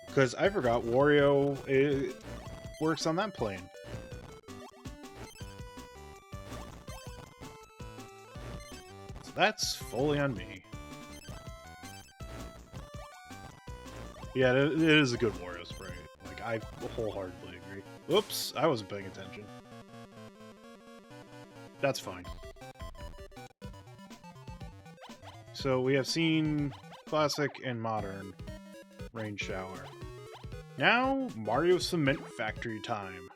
Because I forgot Wario works on that plane. So that's fully on me. Yeah, it is a good Wario sprite. Like, I wholeheartedly agree. Oops, I wasn't paying attention. That's fine. So we have seen classic and modern rain shower. Now, Mario Cement Factory time.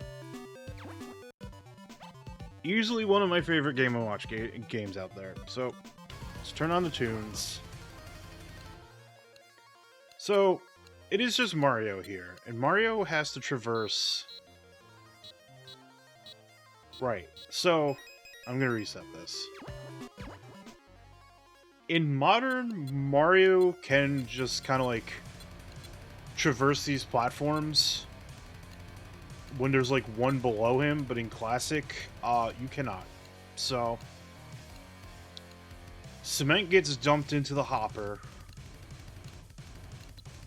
Easily one of my favorite Game & Watch games out there. So, let's turn on the tunes. So, it is just Mario here, and Mario has to traverse... Right, so, I'm gonna reset this. In modern, Mario can just kind of like traverse these platforms when there's like one below him, but in classic, you cannot. So, cement gets dumped into the hopper.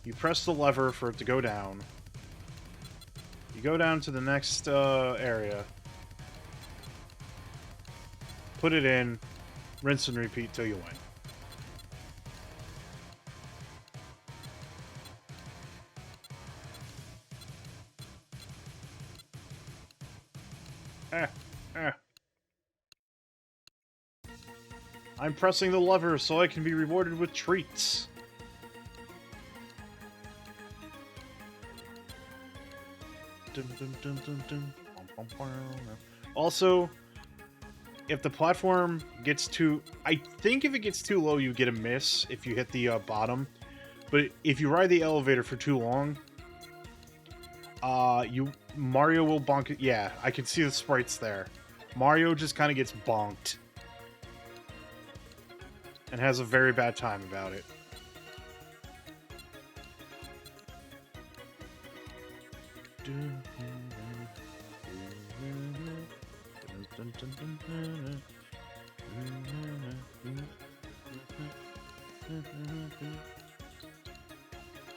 You press the lever for it to go down. You go down to the next area. Put it in, rinse and repeat till you win. I'm pressing the lever so I can be rewarded with treats. Also, if the platform gets too... I think if it gets too low, you get a miss if you hit the bottom. But if you ride the elevator for too long, Mario will bonk it. Yeah, I can see the sprites there. Mario just kind of gets bonked. And has a very bad time about it.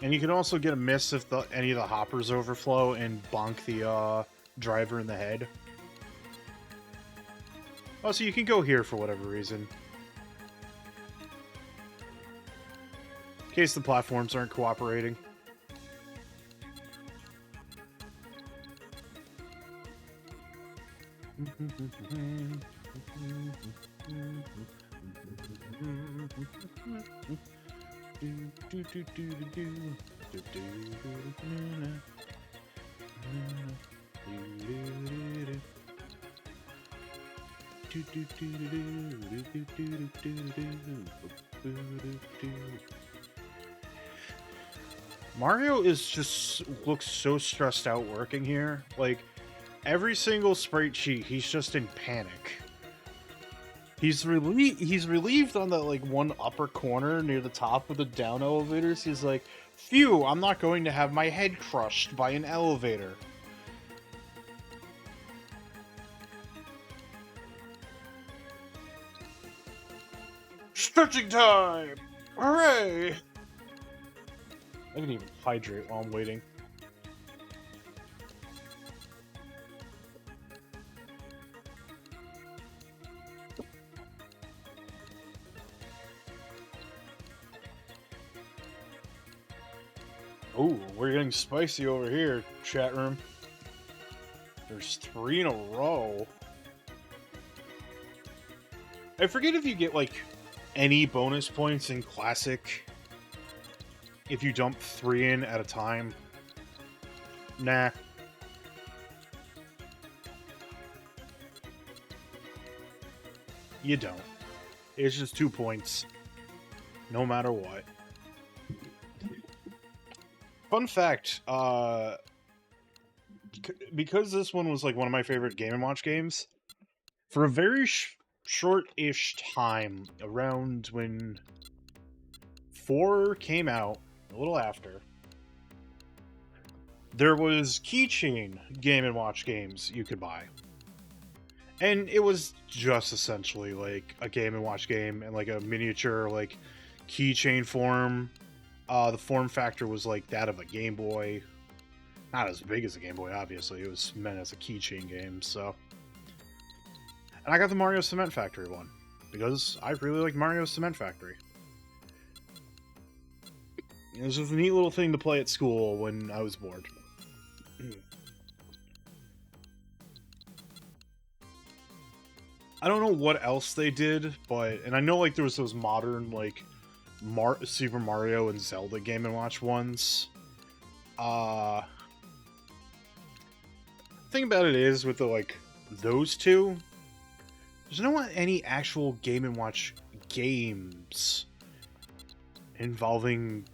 And you can also get a miss if any of the hoppers overflow and bonk the driver in the head. Oh, so you can go here for whatever reason. In case the platforms aren't cooperating. Mario is just looks so stressed out working here. Like every single sprite sheet, he's just in panic. He's relieved on the like one upper corner near the top of the down elevators. He's like, "Phew, I'm not going to have my head crushed by an elevator." Stretching time! Hooray! I can even hydrate while I'm waiting. Oh, we're getting spicy over here, chat room. There's 3 in a row. I forget if you get, like, any bonus points in Classic if you dump 3 in at a time. Nah. You don't. It's just 2 points. No matter what. Fun fact, because this one was like one of my favorite Game & Watch games, for a very short-ish time, around when 4 came out, a little after, there was keychain Game & Watch games you could buy. And it was just essentially like a Game & Watch game and like a miniature like keychain form. The form factor was like that of a Game Boy. Not as big as a Game Boy, obviously. It was meant as a keychain game, so. And I got the Mario Cement Factory one, because I really liked Mario Cement Factory. It was just a neat little thing to play at school when I was bored. I don't know what else they did, but... And I know, like, there was those modern, like... Super Mario and Zelda Game & Watch ones. Thing about it is, with the, like, those two, there's not any actual Game & Watch games involving,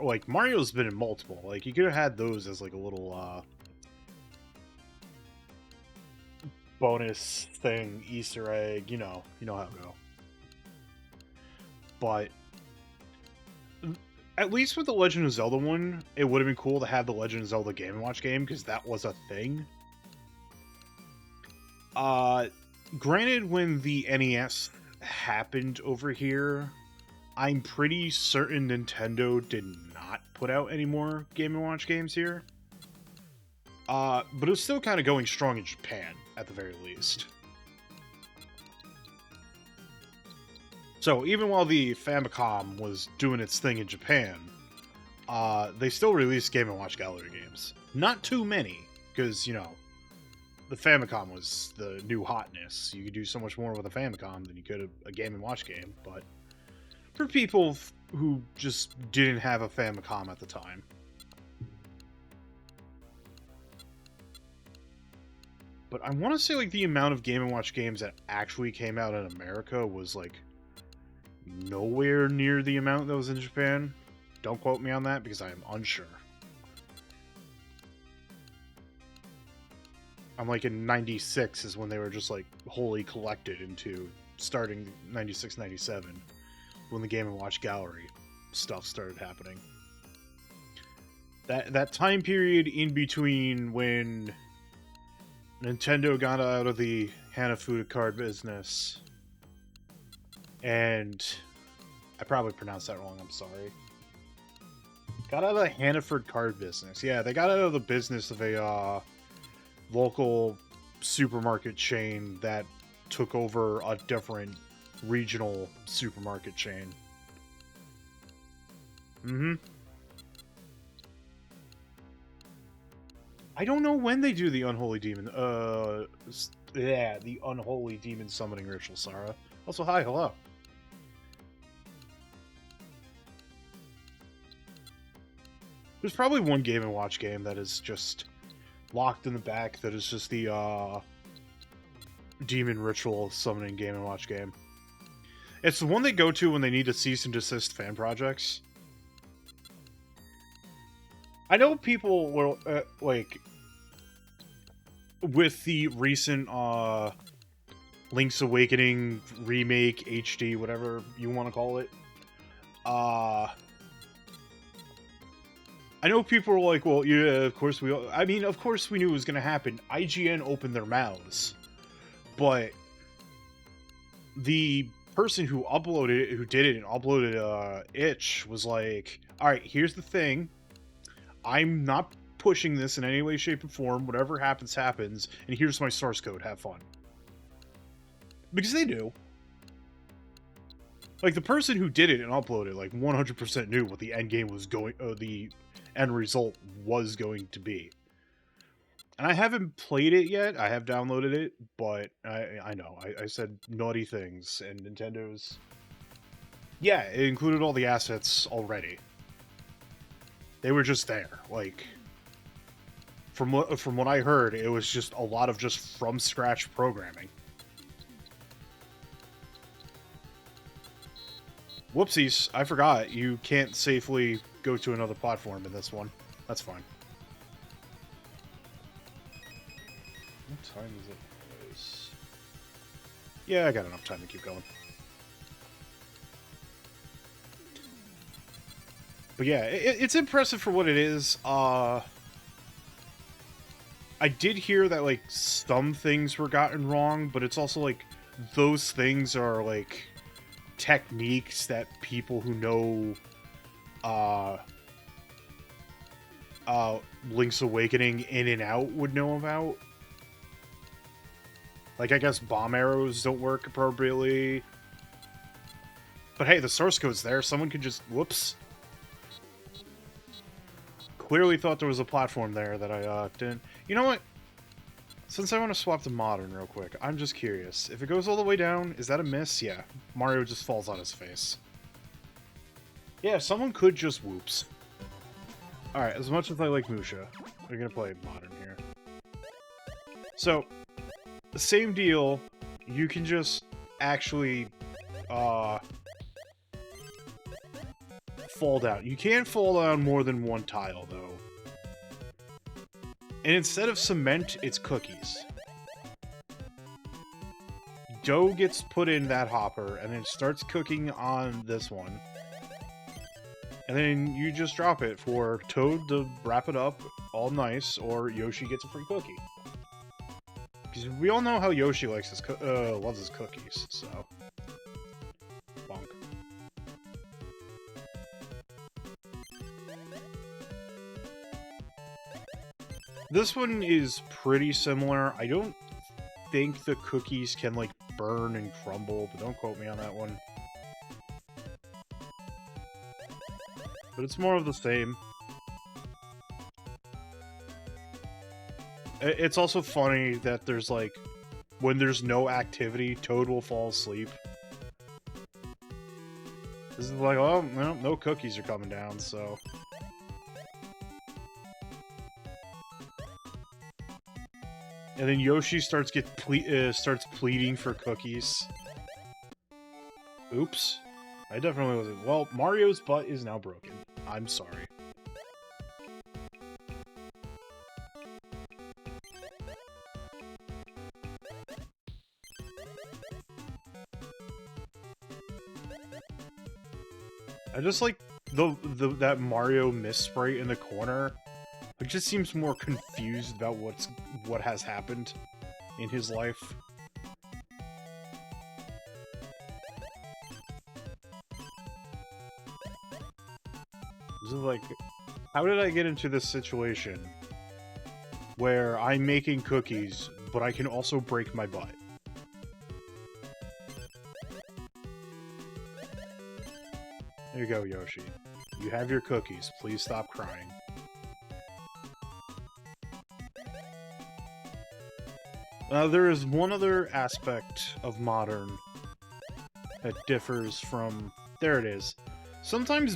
like, Mario's been in multiple. Like, you could have had those as, like, a little, bonus thing, Easter egg, you know how it go. But at least with the Legend of Zelda one, it would have been cool to have the Legend of Zelda Game & Watch game, because that was a thing. Granted, when the NES happened over here, I'm pretty certain Nintendo did not put out any more Game & Watch games here. But it was still kind of going strong in Japan, at the very least. So, even while the Famicom was doing its thing in Japan, they still released Game & Watch Gallery games. Not too many, because, you know, the Famicom was the new hotness. You could do so much more with a Famicom than you could a Game & Watch game, but for people who just didn't have a Famicom at the time. But I want to say, like, the amount of Game & Watch games that actually came out in America was, like, nowhere near the amount that was in Japan. Don't quote me on that, because I am unsure. I'm like in 96 is when they were just like wholly collected into starting 96, 97 when the Game & Watch Gallery stuff started happening. That time period in between when Nintendo got out of the Hanafuda card business, and I probably pronounced that wrong, I'm sorry. Got out of the Hannaford card business. Yeah, they got out of the business of a local supermarket chain that took over a different regional supermarket chain. I don't know when they do the Unholy Demon, the Unholy Demon Summoning Ritual, Sarah. Also, hi, hello. There's probably one Game & Watch game that is just locked in the back that is just the, demon ritual summoning Game & Watch game. It's the one they go to when they need to cease and desist fan projects. I know people will, like, with the recent, Link's Awakening remake, HD, whatever you want to call it, I know people are like, well, yeah, of course of course we knew it was going to happen. IGN opened their mouths. But the person who uploaded it, who did it and uploaded itch, was like, alright, here's the thing. I'm not pushing this in any way, shape, or form. Whatever happens, happens. And here's my source code. Have fun. Because they do. Like, the person who did it and uploaded, like, 100% knew what the end game was going... the end result was going to be. And I haven't played it yet. I have downloaded it, but I know. I said naughty things, and Nintendo's... Yeah, it included all the assets already. They were just there. Like, from what I heard, it was just a lot of just from-scratch programming. Whoopsies, I forgot. You can't safely go to another platform in this one. That's fine. What time is it? Yeah, I got enough time to keep going. But yeah, it's impressive for what it is. I did hear that, like, some things were gotten wrong, but it's also, like, those things are, like, techniques that people who know, Link's Awakening in and out would know about. Like, I guess bomb arrows don't work appropriately. But hey, the source code's there. Someone could just... Whoops. Clearly thought there was a platform there that I, didn't... You know what? Since I want to swap to Modern real quick, I'm just curious. If it goes all the way down, is that a miss? Yeah. Mario just falls on his face. Yeah, someone could just whoops. Alright, as much as I like Musha, we're gonna play Modern here. So, the same deal, you can just actually, fall down. You can't fall down more than one tile, though. And instead of cement, it's cookies. Dough gets put in that hopper, and then it starts cooking on this one. And then you just drop it for Toad to wrap it up all nice, or Yoshi gets a free cookie. Because we all know how Yoshi likes his loves his cookies, so... Bonk. This one is pretty similar. I don't think the cookies can, like, burn and crumble, but don't quote me on that one. But it's more of the same. It's also funny that there's, like, when there's no activity, Toad will fall asleep. This is like, oh, no cookies are coming down, so... And then Yoshi starts pleading for cookies. Oops. I definitely wasn't. Well, Mario's butt is now broken. I'm sorry. I just like that Mario misspray in the corner. It just seems more confused about what has happened in his life. This is like, how did I get into this situation where I'm making cookies, but I can also break my butt? There you go, Yoshi. You have your cookies. Please stop crying. There is one other aspect of Modern that differs from... There it is. Sometimes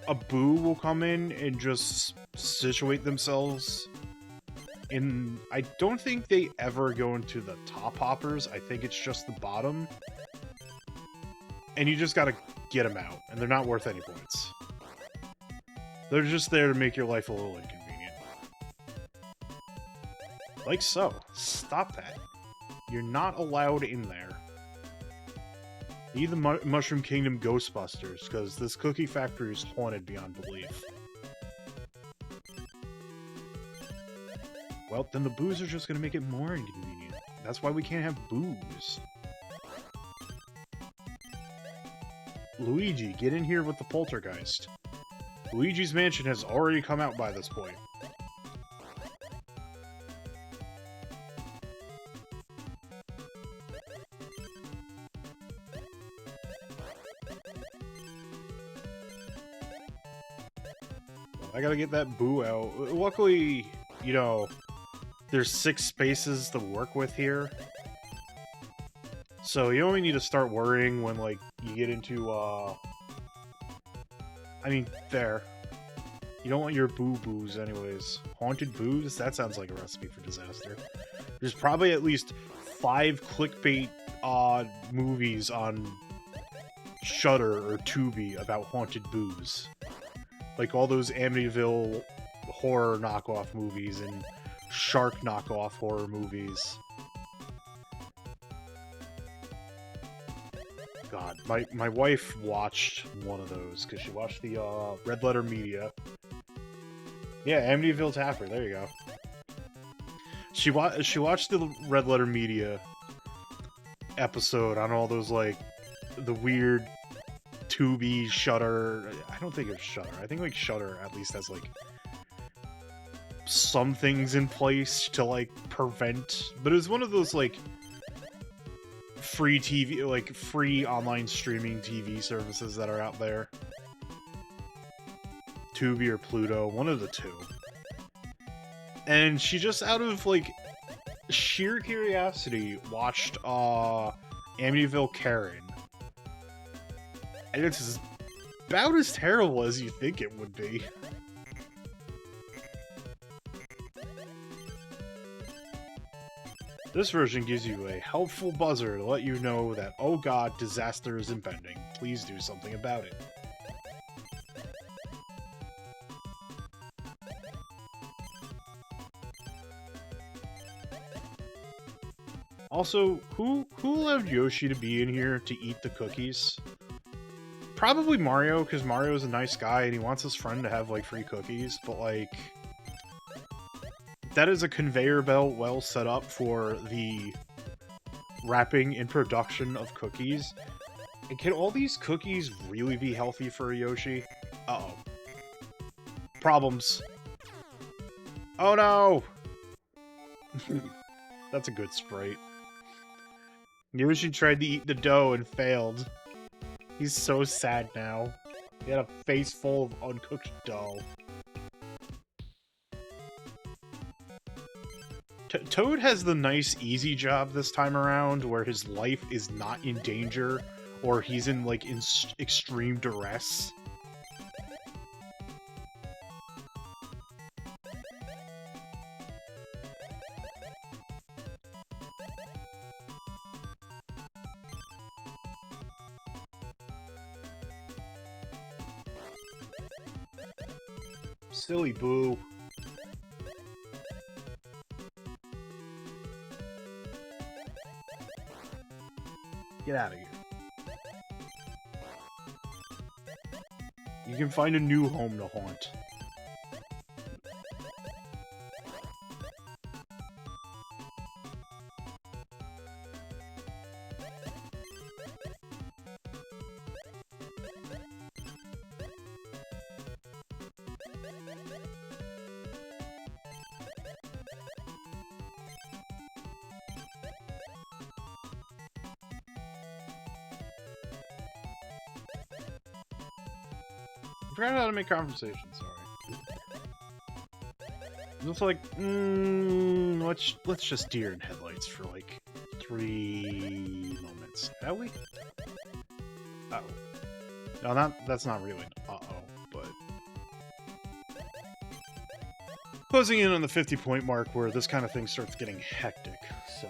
a Boo will come in and just situate themselves I don't think they ever go into the top hoppers. I think it's just the bottom. And you just gotta get them out, and they're not worth any points. They're just there to make your life a little inconvenient. Like so. Stop that. You're not allowed in there. Need the Mushroom Kingdom Ghostbusters, because this cookie factory is haunted beyond belief. Well, then the boos are just going to make it more inconvenient. That's why we can't have boos. Luigi, get in here with the poltergeist. Luigi's Mansion has already come out by this point. I gotta get that boo out. Luckily, you know, there's 6 spaces to work with here. So you only need to start worrying when, like, you get into, I mean, there. You don't want your boo-boos anyways. Haunted boos? That sounds like a recipe for disaster. There's probably at least 5 clickbait, movies on Shudder or Tubi about haunted boos. Like all those Amityville horror knockoff movies and shark knockoff horror movies. God, my wife watched one of those because she watched the Red Letter Media. Yeah, Amityville Tapper. There you go. She watched the Red Letter Media episode on all those, like, the weird Tubi, Shudder. I don't think it's Shudder. I think, like, Shudder at least has, like, some things in place to, like, prevent. But it was one of those, like, free TV, like, free online streaming TV services that are out there. Tubi or Pluto, one of the two. And she just, out of, like, sheer curiosity, watched, Amityville Karen. And it's about as terrible as you think it would be. This version gives you a helpful buzzer to let you know that, oh god, disaster is impending. Please do something about it. Also, who allowed Yoshi to be in here to eat the cookies? Probably Mario, because Mario's a nice guy and he wants his friend to have, like, free cookies, but, like, that is a conveyor belt well set up for the wrapping and production of cookies. And can all these cookies really be healthy for a Yoshi? Uh-oh. Problems. Oh no! That's a good sprite. Yoshi tried to eat the dough and failed. He's so sad now. He had a face full of uncooked dough. Toad has the nice, easy job this time around, where his life is not in danger, or he's in, like, extreme duress. Silly Boo. Get out of here. You can find a new home to haunt. I forgot how to make conversation, sorry. It's like, let's just deer in headlights for like 3 moments. Have we? Uh-oh. No, that's not really an uh-oh, but... closing in on the 50-point mark where this kind of thing starts getting hectic, so...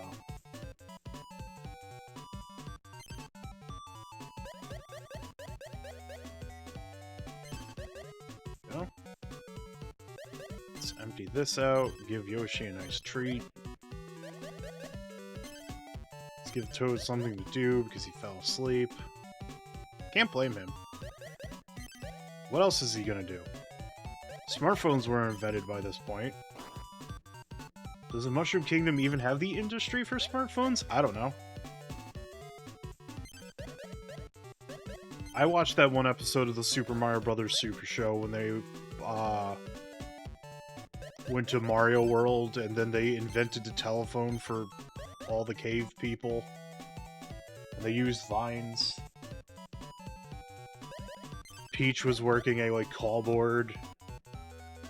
Well, let's empty this out, give Yoshi a nice treat. Let's give Toad something to do because he fell asleep. Can't blame him. What else is he gonna do? Smartphones were invented by this point. Does the Mushroom Kingdom even have the industry for smartphones? I don't know. I watched that one episode of the Super Mario Brothers Super Show when they went to Mario World and then they invented the telephone for all the cave people. And they used vines. Peach was working a call board.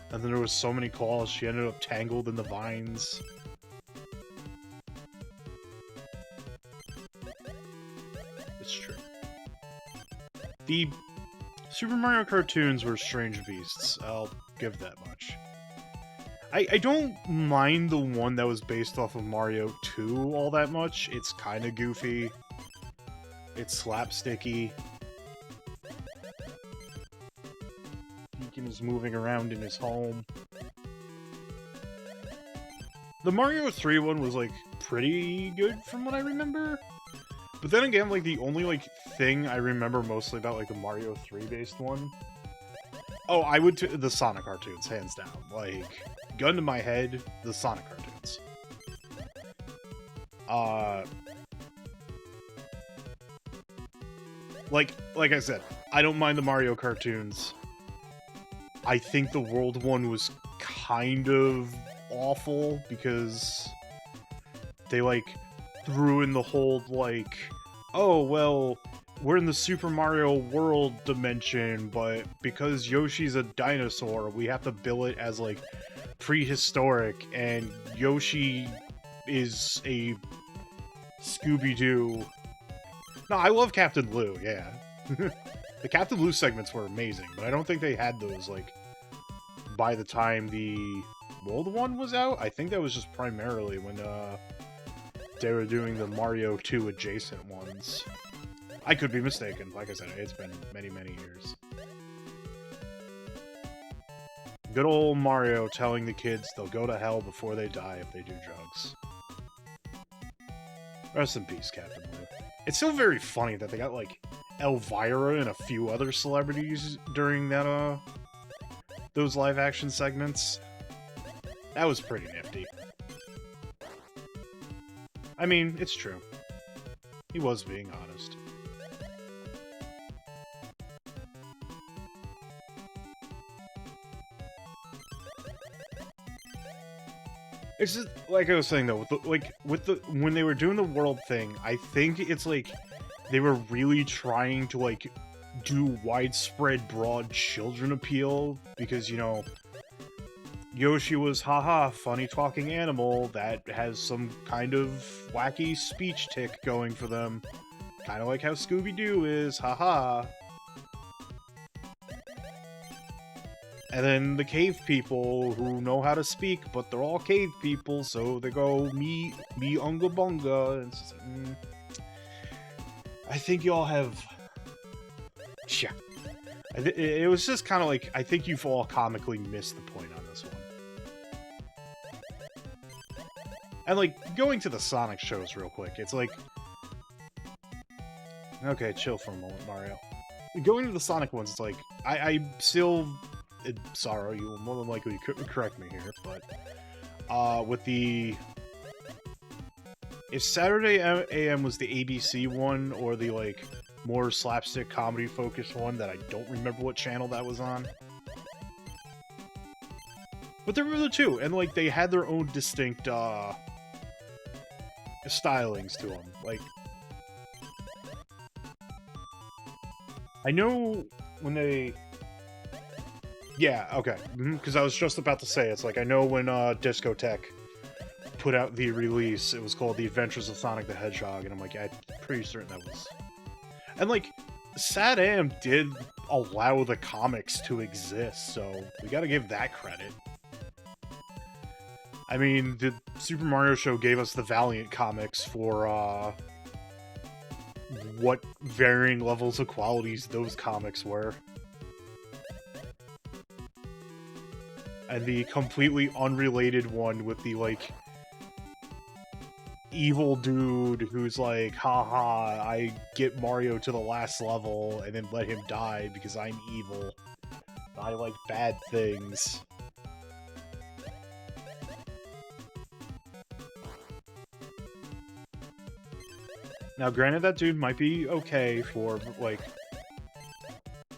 And then there was so many calls, she ended up tangled in the vines. It's true. The Super Mario cartoons were strange beasts, I'll give that much. I don't mind the one that was based off of Mario 2 all that much. It's kind of goofy. It's slapsticky. Deacon is moving around in his home. The Mario 3 one was, pretty good from what I remember. But then again, the only, thing I remember mostly about, the Mario 3 based one... Oh, I would... the Sonic cartoons, hands down. Gun to my head, the Sonic cartoons. Like I said, I don't mind the Mario cartoons. I think the World one was kind of awful because they threw in the whole oh well, we're in the Super Mario World dimension, but because Yoshi's a dinosaur, we have to bill it as prehistoric, and Yoshi is a Scooby-Doo. No, I love Captain Lou, yeah. The Captain Lou segments were amazing, but I don't think they had those, by the time the World one was out. I think that was just primarily when, they were doing the Mario 2 adjacent ones. I could be mistaken. Like I said, it's been many, many years. Good old Mario telling the kids they'll go to hell before they die if they do drugs. Rest in peace, Captain Lou. It's still very funny that they got, Elvira and a few other celebrities during that, those live-action segments. That was pretty nifty. I mean, it's true. He was being honest. It's just, like I was saying though, when they were doing the world thing, I think it's they were really trying to do widespread, broad children appeal, because, Yoshi was, haha, funny talking animal that has some kind of wacky speech tick going for them. Kind of like how Scooby-Doo is, haha. And then the cave people who know how to speak, but they're all cave people, so they go, me unga bunga. And it's just I think y'all have... Yeah. It was just kind of I think you've all comically missed the point on this one. And, going to the Sonic shows real quick, it's okay, chill for a moment, Mario. Going to the Sonic ones, it's I still... Sorrow, you will more than likely correct me here, but... with the... If Saturday AM was the ABC one, or the, more slapstick comedy-focused one that I don't remember what channel that was on. But there were the two, and, they had their own distinct, stylings to them. I know when they... Yeah, okay. Because I was just about to say, it's I know when Discotech put out the release, it was called The Adventures of Sonic the Hedgehog, and I'm I'm pretty certain that was... And, SatAM did allow the comics to exist, so we gotta give that credit. I mean, the Super Mario Show gave us the Valiant comics for, what varying levels of qualities those comics were. And the completely unrelated one with the, like, evil dude who's like, haha, I get Mario to the last level and then let him die because I'm evil. I like bad things. Now, granted, that dude might be okay for, like,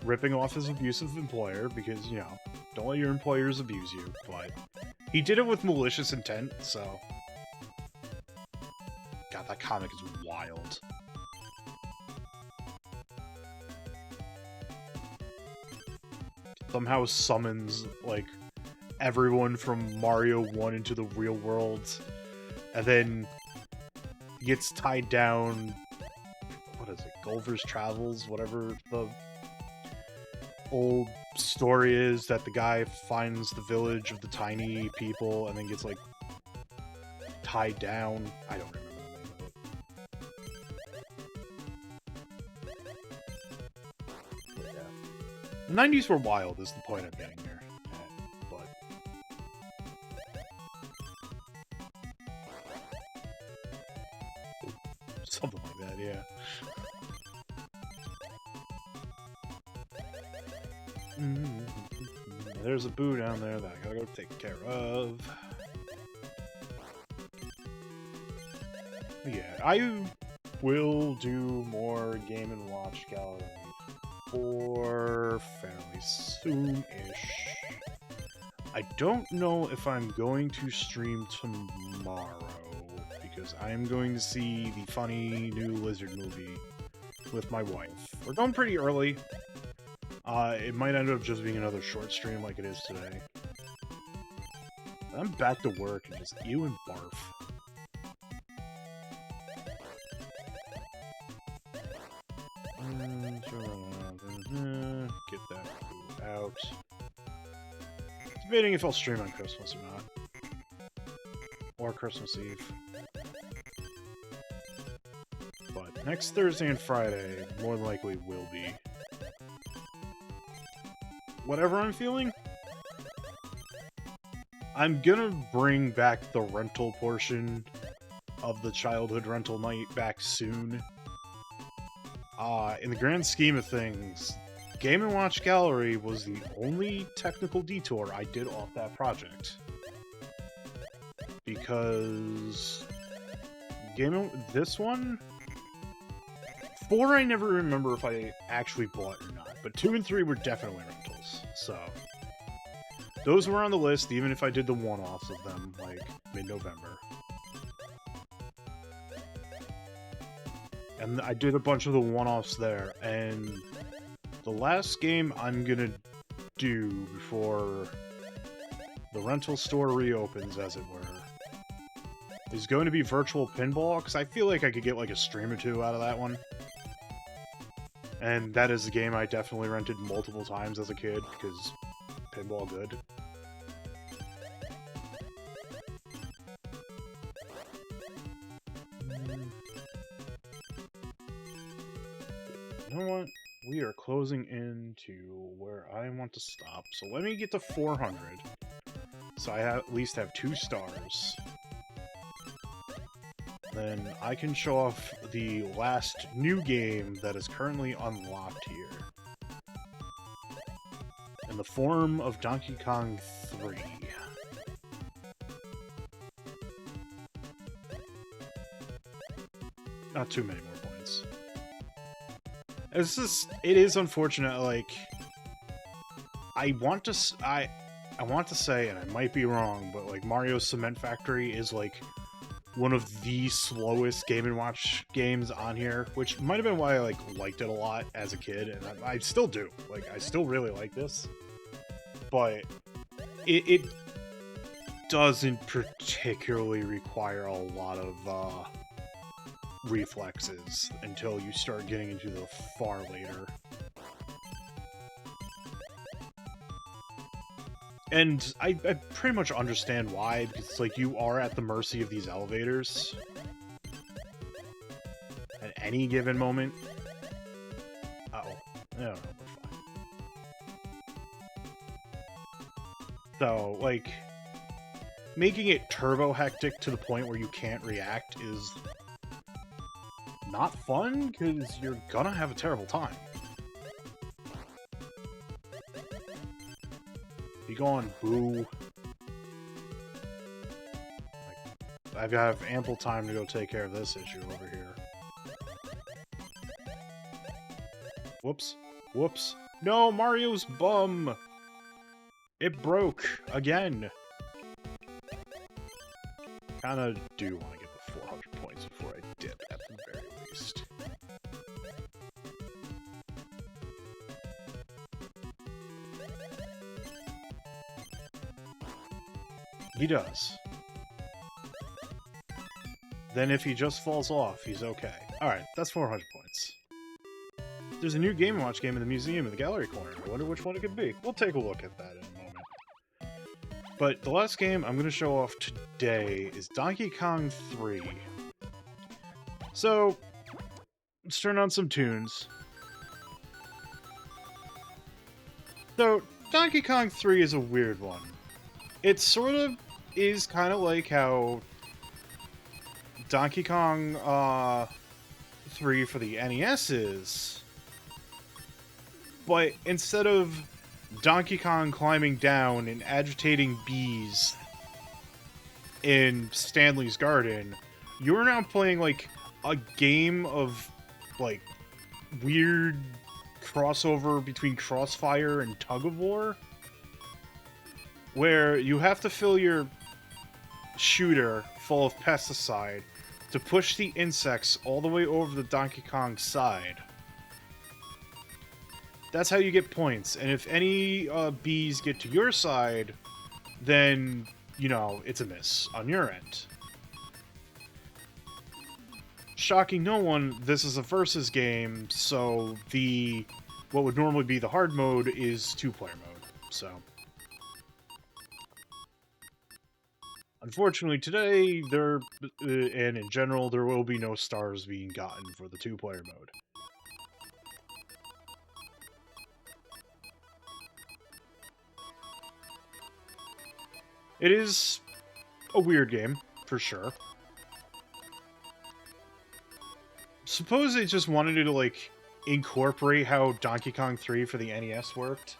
ripping off his abusive employer because, you know, don't let your employers abuse you, but he did it with malicious intent, so... God, that comic is wild. Somehow summons, like, everyone from Mario 1 into the real world, and then gets tied down... What is it? Gulliver's Travels? Whatever the old story is, that the guy finds the village of the tiny people and then gets, like, tied down. I don't remember the name of it. But yeah. The 90s were wild, is the point I'm getting here. But... something like that, yeah. There's a boo down there that I gotta go take care of. Yeah, I will do more Game & Watch Gallery for fairly soon-ish. I don't know if I'm going to stream tomorrow, because I am going to see the funny new Lizard movie with my wife. We're going pretty early. It might end up just being another short stream like it is today. I'm back to work and just ew and barf. Get that out. Debating if I'll stream on Christmas or not. Or Christmas Eve. But next Thursday and Friday, more than likely will be. Whatever I'm feeling, I'm gonna bring back the rental portion of the childhood rental night back soon. In the grand scheme of things, Game & Watch Gallery was the only technical detour I did off that project. Because... this one? 4 I never remember if I actually bought or not, but 2 and 3 were definitely rentals, so... those were on the list, even if I did the one-offs of them, like, mid-November. And I did a bunch of the one-offs there, and the last game I'm gonna do before the rental store reopens, as it were, is going to be Virtual Pinball, because I feel like I could get like a stream or two out of that one. And that is a game I definitely rented multiple times as a kid, because pinball good. You know what? We are closing into where I want to stop, so let me get to 400. So I at least have 2 stars. Then I can show off the last new game that is currently unlocked here. In the form of Donkey Kong 3. Not too many more points. It is unfortunate, like... I want to say, and I might be wrong, but like Mario's Cement Factory is like one of the slowest Game & Watch games on here, which might have been why I liked it a lot as a kid, and I still do. Like, I still really like this, but it doesn't particularly require a lot of reflexes until you start getting into the far later. And I pretty much understand why, because it's like you are at the mercy of these elevators at any given moment. Uh-oh. I don't know, we're fine. So, like, making it turbo hectic to the point where you can't react is not fun, because you're gonna have a terrible time. Be gone, boo. I've got ample time to go take care of this issue over here. Whoops. Whoops. No, Mario's bum! It broke! Again! Kinda do want to get the 400 points before I dip, at the very least. He does. Then if he just falls off, he's okay. Alright, that's 400 points. There's a new Game & Watch game in the museum in the gallery corner. I wonder which one it could be. We'll take a look at that in a moment. But the last game I'm going to show off today is Donkey Kong 3. So, let's turn on some tunes. So, Donkey Kong 3 is a weird one. It sort of is kind of like how Donkey Kong 3 for the NES is. But instead of Donkey Kong climbing down and agitating bees in Stanley's garden, you're now playing like a game of like weird crossover between Crossfire and Tug of War, where you have to fill your shooter full of pesticide to push the insects all the way over the Donkey Kong side. That's how you get points, and if any bees get to your side, then, you know, it's a miss on your end. Shocking no one, this is a versus game, so what would normally be the hard mode is two-player mode, so. Unfortunately, today, and in general, there will be no stars being gotten for the two-player mode. It is a weird game, for sure. Suppose they just wanted to, like, incorporate how Donkey Kong 3 for the NES worked.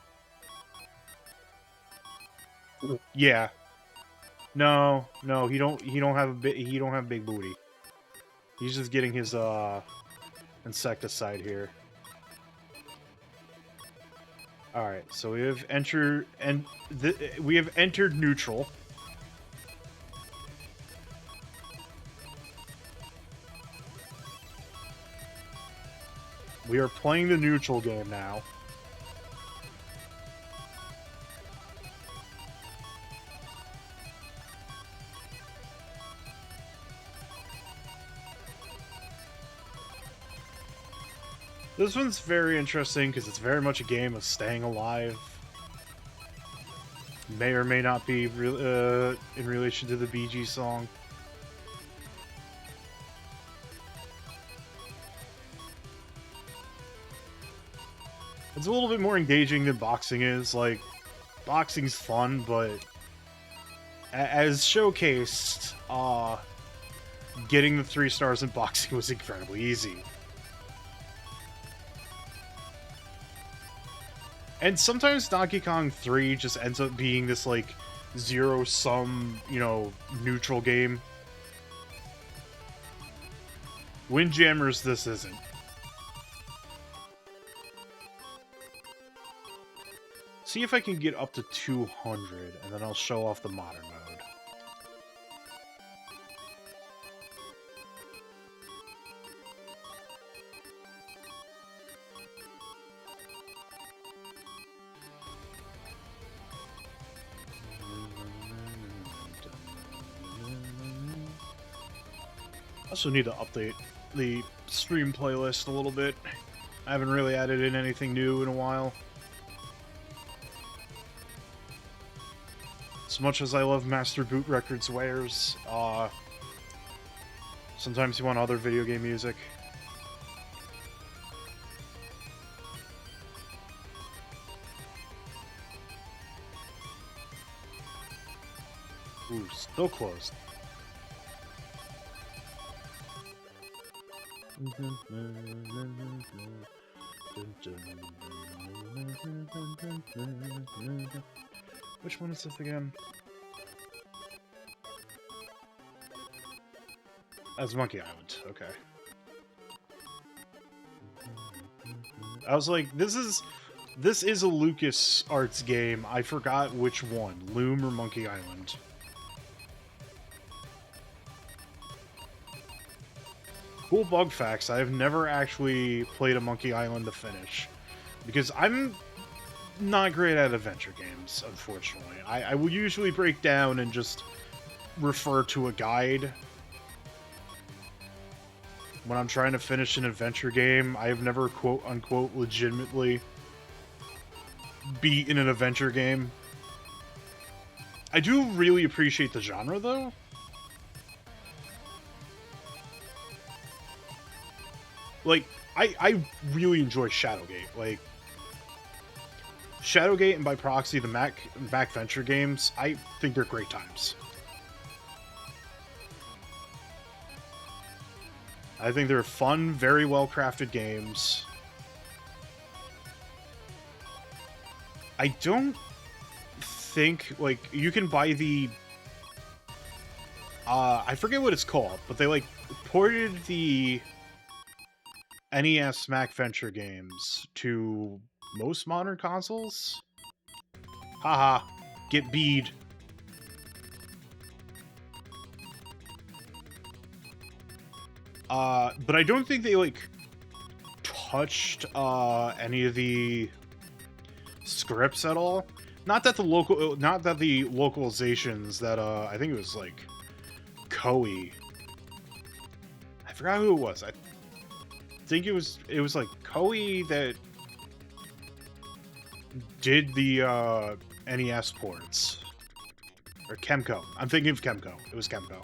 Yeah. No, he don't have big booty. He's just getting his insecticide here. All right, so we have entered neutral. We are playing the neutral game now. This one's very interesting because it's very much a game of staying alive. May or may not be in relation to the Bee Gees song. It's a little bit more engaging than boxing is. Like, boxing's fun, but as showcased, getting the 3 stars in boxing was incredibly easy. And sometimes Donkey Kong 3 just ends up being this, like, zero-sum, you know, neutral game. Windjammers, this isn't. See if I can get up to 200, and then I'll show off the modern mode. I also need to update the stream playlist a little bit. I haven't really added in anything new in a while. as much as I love Master Boot Records wares, sometimes you want other video game music. Ooh, still closed. Which one is this again? That's Monkey Island, okay. I was like, this is a LucasArts game. I forgot which one, Loom or Monkey Island. Cool bug facts, I have never actually played a Monkey Island to finish. Because I'm not great at adventure games, unfortunately. I will usually break down and just refer to a guide. When I'm trying to finish an adventure game, I have never quote-unquote legitimately beaten an adventure game. I do really appreciate the genre, though. Like, I really enjoy Shadowgate. Like, Shadowgate and by proxy the Mac Venture games, I think they're great times. I think they're fun, very well-crafted games. I don't think, like, you can buy the... I forget what it's called, but they, like, ported the NES Mac Venture games to most modern consoles? Haha, get bead. But I don't think they, like, touched, any of the scripts at all. Not that the localizations that, I think it was, like, Koei. I forgot who it was. I think it was, like, Koei that did the, NES ports. Or Kemco. I'm thinking of Kemco. It was Kemco.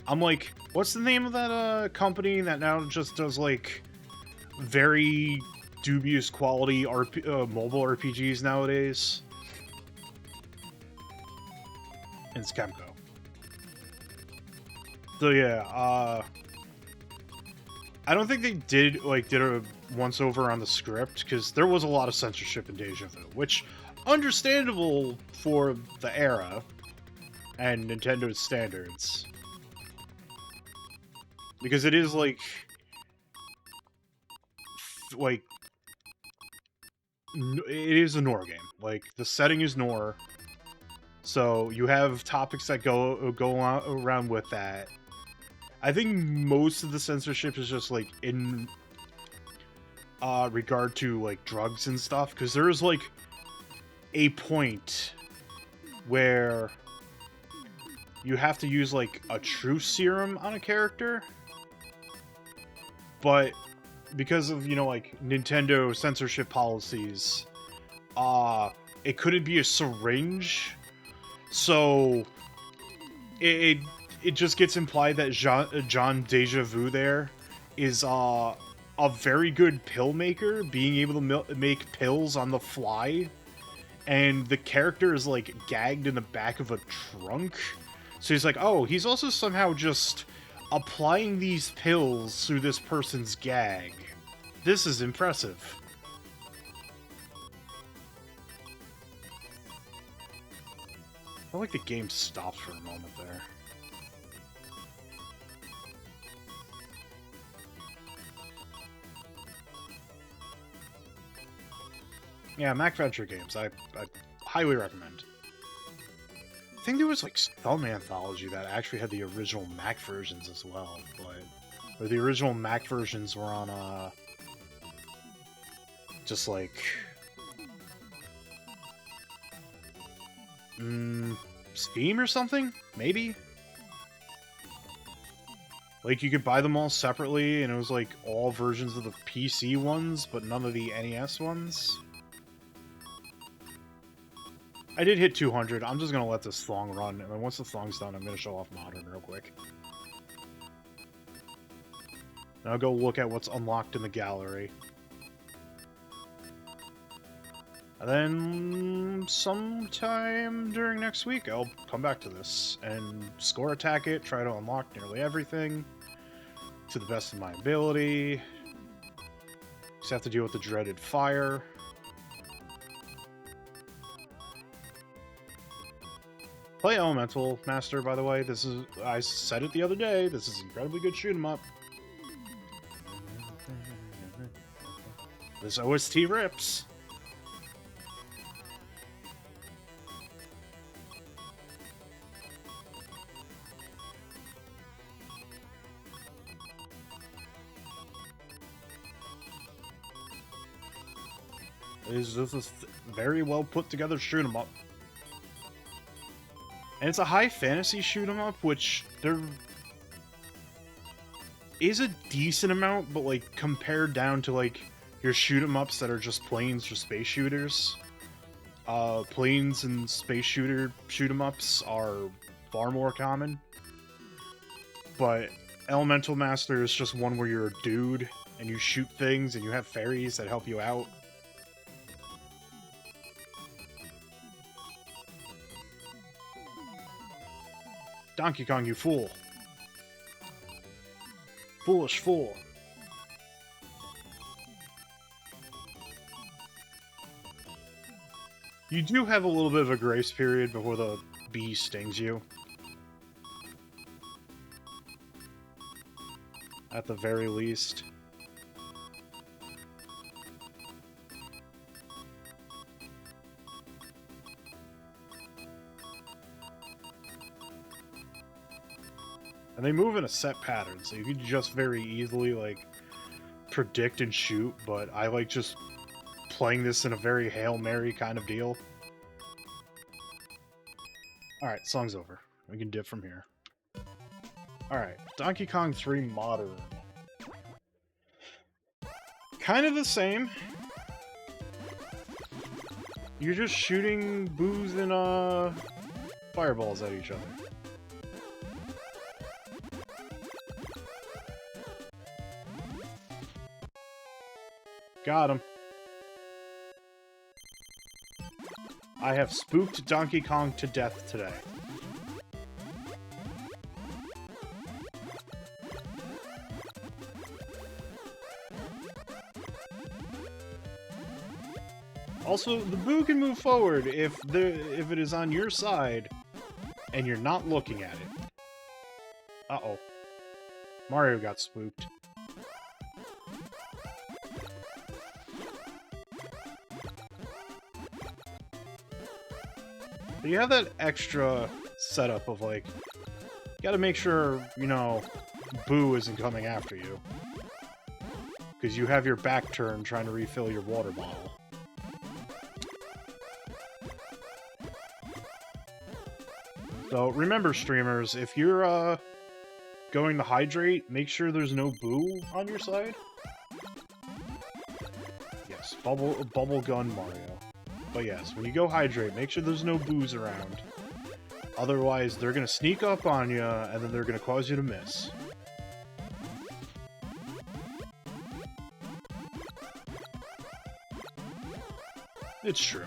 I'm like, what's the name of that company that now just does, like, very dubious quality mobile RPGs nowadays? It's Kemco. So yeah, I don't think they did a once-over on the script, because there was a lot of censorship in Deja Vu, which, understandable for the era and Nintendo's standards. Because it is, like, it is a Noir game. Like, the setting is Noir, so you have topics that go around with that. I think most of the censorship is just, like, in regard to, like, drugs and stuff, because there is, like, a point where you have to use, like, a truth serum on a character, but because of, you know, like, Nintendo censorship policies, it couldn't be a syringe, so it just gets implied that John Deja Vu there is a very good pill maker, being able to make pills on the fly, and the character is, like, gagged in the back of a trunk, so he's like, oh, he's also somehow just applying these pills through this person's gag. This is impressive. I feel like the game stopped for a moment there. Yeah, Mac Venture games, I highly recommend. I think there was, like, some anthology that actually had the original Mac versions as well, but... Or the original Mac versions were on, just, like... Steam or something? Maybe? Like, you could buy them all separately, and it was, like, all versions of the PC ones, but none of the NES ones? I did hit 200. I'm just gonna let this song run, and then once the song's done, I'm gonna show off Modern real quick. Now I'll go look at what's unlocked in the gallery. And then sometime during next week, I'll come back to this and score attack it, try to unlock nearly everything to the best of my ability. Just have to deal with the dreaded fire. Play Elemental Master, by the way. This is, I said it the other day, this is incredibly good shoot 'em up. This OST rips. This is very well put together shoot 'em up. And it's a high fantasy shoot 'em up, which there is a decent amount, but like compared down to like your shoot 'em ups that are just planes or space shooters, planes and space shoot 'em ups are far more common. But Elemental Master is just one where you're a dude and you shoot things and you have fairies that help you out. Donkey Kong, you fool. Foolish fool. You do have a little bit of a grace period before the bee stings you. At the very least. And they move in a set pattern, so you can just very easily, like, predict and shoot, but I like just playing this in a very Hail Mary kind of deal. Alright, song's over. We can dip from here. Alright, Donkey Kong 3 Modern. Kind of the same. You're just shooting boos and, fireballs at each other. Got him. I have spooked Donkey Kong to death today. Also, the boo can move forward if it is on your side and you're not looking at it. Uh-oh. Mario got spooked. But you have that extra setup of, like, you gotta make sure, you know, Boo isn't coming after you. Because you have your back turned trying to refill your water bottle. So, remember, streamers, if you're, going to hydrate, make sure there's no Boo on your side. Yes, bubble gun Mario. But yes, when you go hydrate, make sure there's no boos around. Otherwise, they're gonna sneak up on you, and then they're gonna cause you to miss. It's true.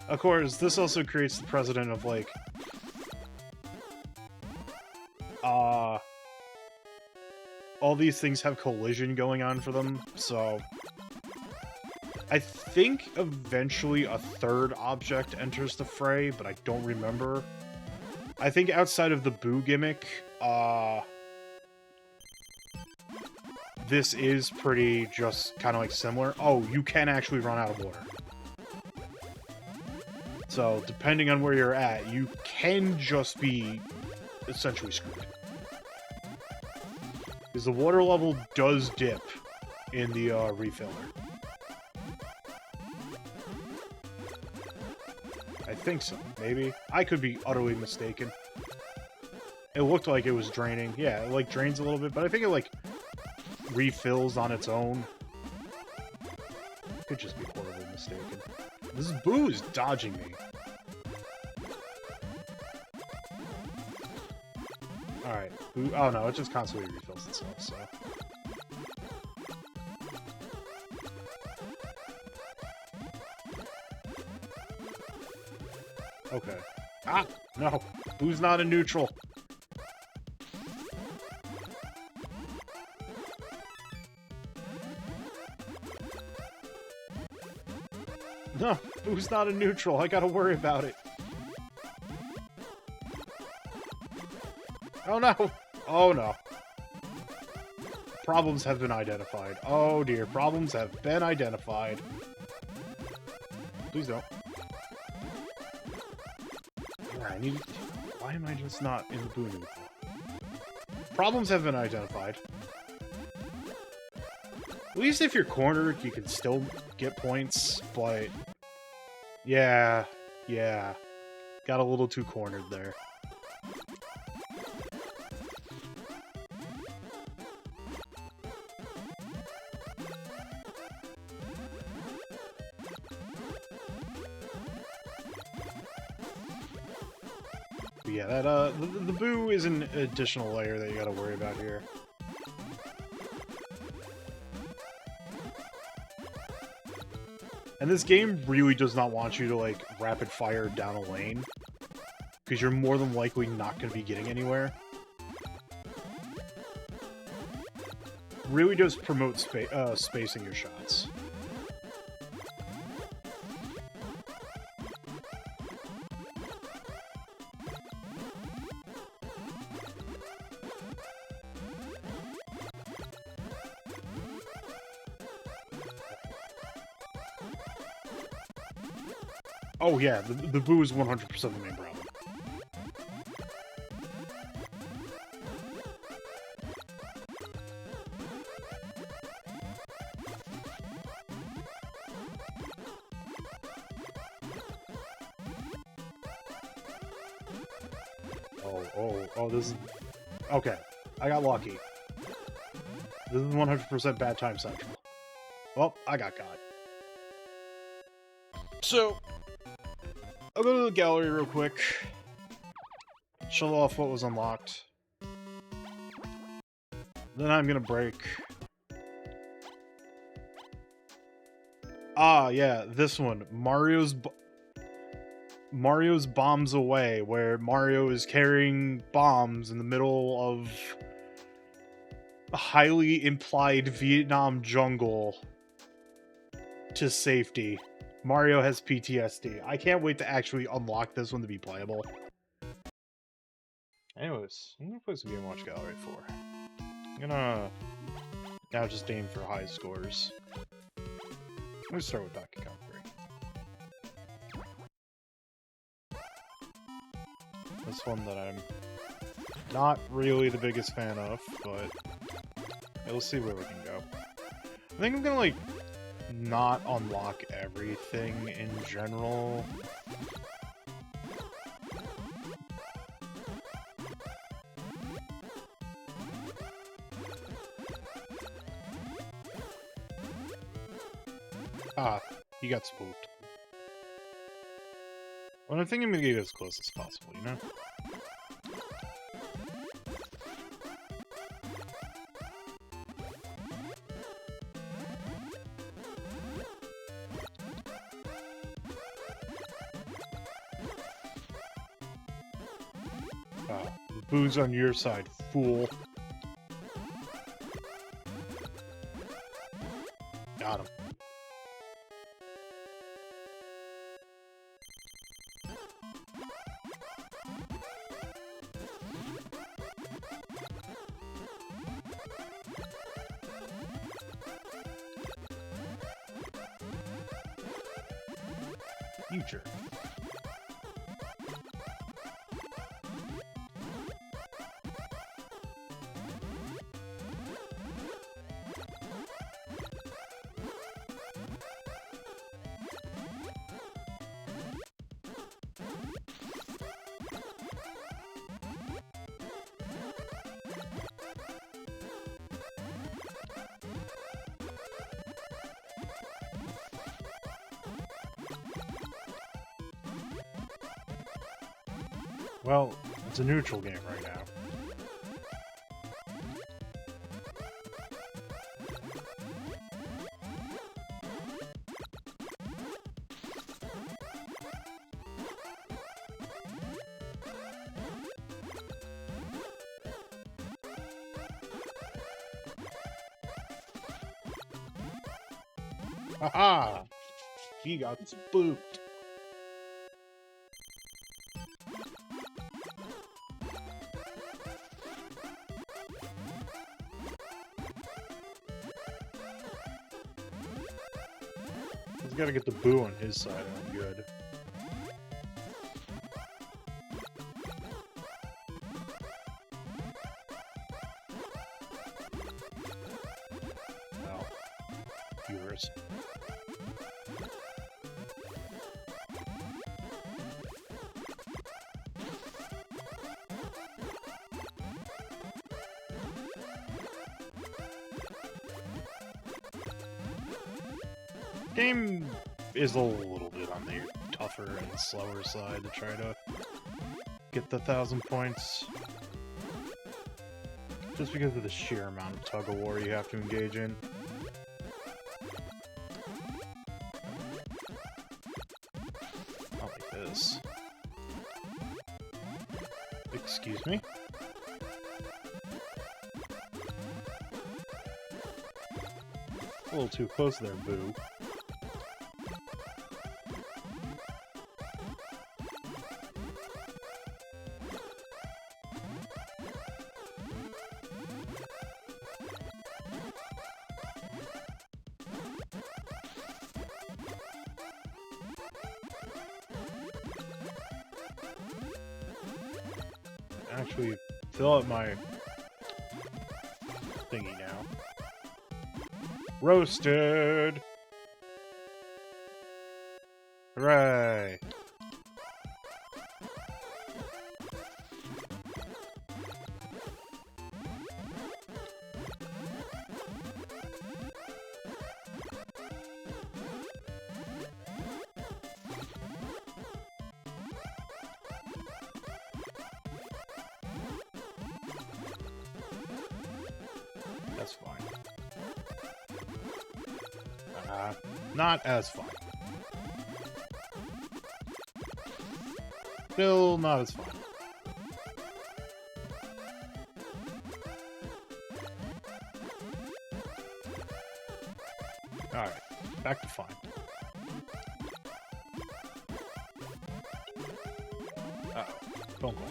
Of course, this also creates the precedent of, like, all these things have collision going on for them, so I think eventually a third object enters the fray, but I don't remember. I think outside of the Boo gimmick, this is pretty just kind of like similar. Oh, you can actually run out of water. So, depending on where you're at, you can just be essentially screwed. Because the water level does dip in the refiller. I think so, maybe. I could be utterly mistaken. It looked like it was draining. Yeah, it like drains a little bit, but I think it like refills on its own. Could just be horribly mistaken. This Boo is dodging me. Alright. Oh no, it just constantly refills itself, so... Okay. Ah! No! Boo's not in neutral! No! Boo's not in neutral! I gotta worry about it! Oh no! Oh no. Problems have been identified. Oh dear, problems have been identified. Please don't. Yeah, I need... Why am I just not in the Boo neutral? Problems have been identified. At least if you're cornered, you can still get points, but... Yeah, yeah. Got a little too cornered there. But yeah, that the Boo is an additional layer that you gotta worry about here. And this game really does not want you to, like, rapid fire down a lane, because you're more than likely not going to be getting anywhere. Really does promote spacing your shots. Oh yeah, the Boo is 100% the main problem. Oh, this is... Okay, I got lucky. This is 100% bad time central. Well, I got caught. So... I'll go to the gallery real quick. Show off what was unlocked. Then I'm gonna break. Ah, yeah, this one. Mario's Bombs Away, where Mario is carrying bombs in the middle of a highly implied Vietnam jungle to safety. Mario has PTSD. I can't wait to actually unlock this one to be playable. Anyways, I'm gonna play some Game Watch Gallery 4. I'm gonna now just aim for high scores. I'm gonna start with Donkey Kong 3. This one that I'm not really the biggest fan of, but we'll see where we can go. I think I'm gonna, like, not unlock everything in general. Ah, you got spooked. Well, I think I'm gonna get as close as possible, you know? Boo's on your side, fool. Got him. You jerk. Well, it's a neutral game right now. Haha! He got spooked. He's got to get the boo on his side. I'm good. Well, viewers. Game is a little bit on the tougher and slower side to try to get the 1,000 points. Just because of the sheer amount of tug-of-war you have to engage in. Not like this. Excuse me? A little too close there, boo. Actually, fill out my thingy now. Roasted! Hooray! That's fine. Not as fine. Still not as fine. Alright, back to fine. Uh-oh, phone call.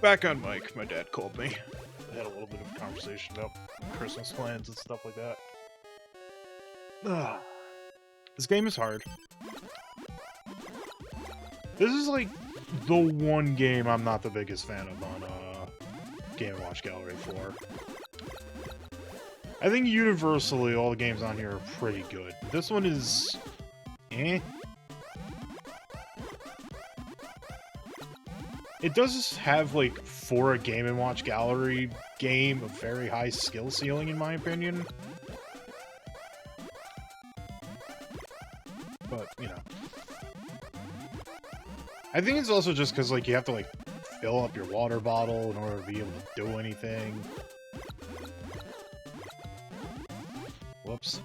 Back on mic. My dad called me. I had a little bit of a conversation about Christmas plans and stuff like that. Ugh. This game is hard. This is like the one game I'm not the biggest fan of on Game & Watch Gallery 4. I think universally all the games on here are pretty good. This one is... eh? It does have, like, for a Game & Watch Gallery game, a very high skill ceiling, in my opinion. But, you know. I think it's also just because, like, you have to, like, fill up your water bottle in order to be able to do anything. Whoops.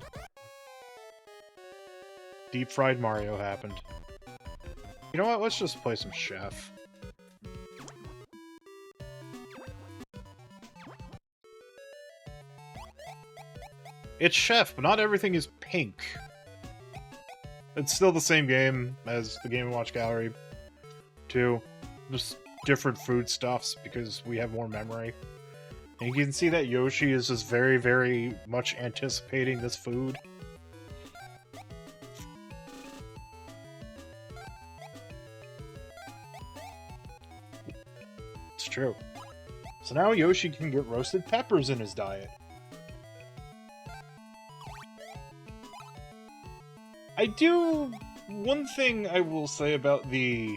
Deep fried Mario happened. You know what? Let's just play some Chef. It's Chef, but not everything is pink. It's still the same game as the Game & Watch Gallery 2. Just different foodstuffs because we have more memory. And you can see that Yoshi is just very, very much anticipating this food. It's true. So now Yoshi can get roasted peppers in his diet. One thing I will say about the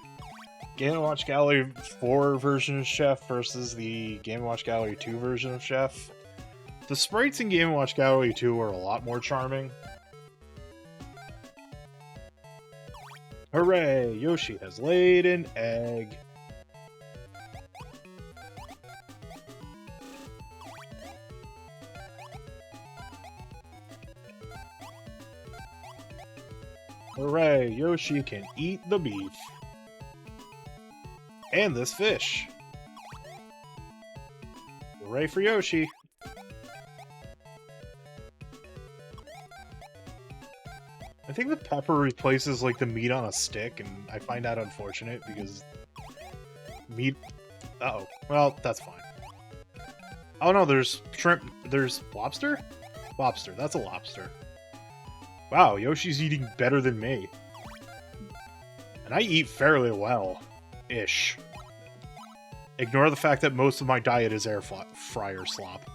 Game & Watch Gallery 4 version of Chef versus the Game & Watch Gallery 2 version of Chef. The sprites in Game & Watch Gallery 2 are a lot more charming. Hooray! Yoshi has laid an egg. Hooray! Yoshi can eat the beef. And this fish. Hooray for Yoshi. I think the pepper replaces, like, the meat on a stick, and I find that unfortunate, because meat... Uh-oh. Well, that's fine. Oh no, there's shrimp... There's lobster? Lobster. That's a lobster. Wow, Yoshi's eating better than me. And I eat fairly well. Ish. Ignore the fact that most of my diet is air fryer slop.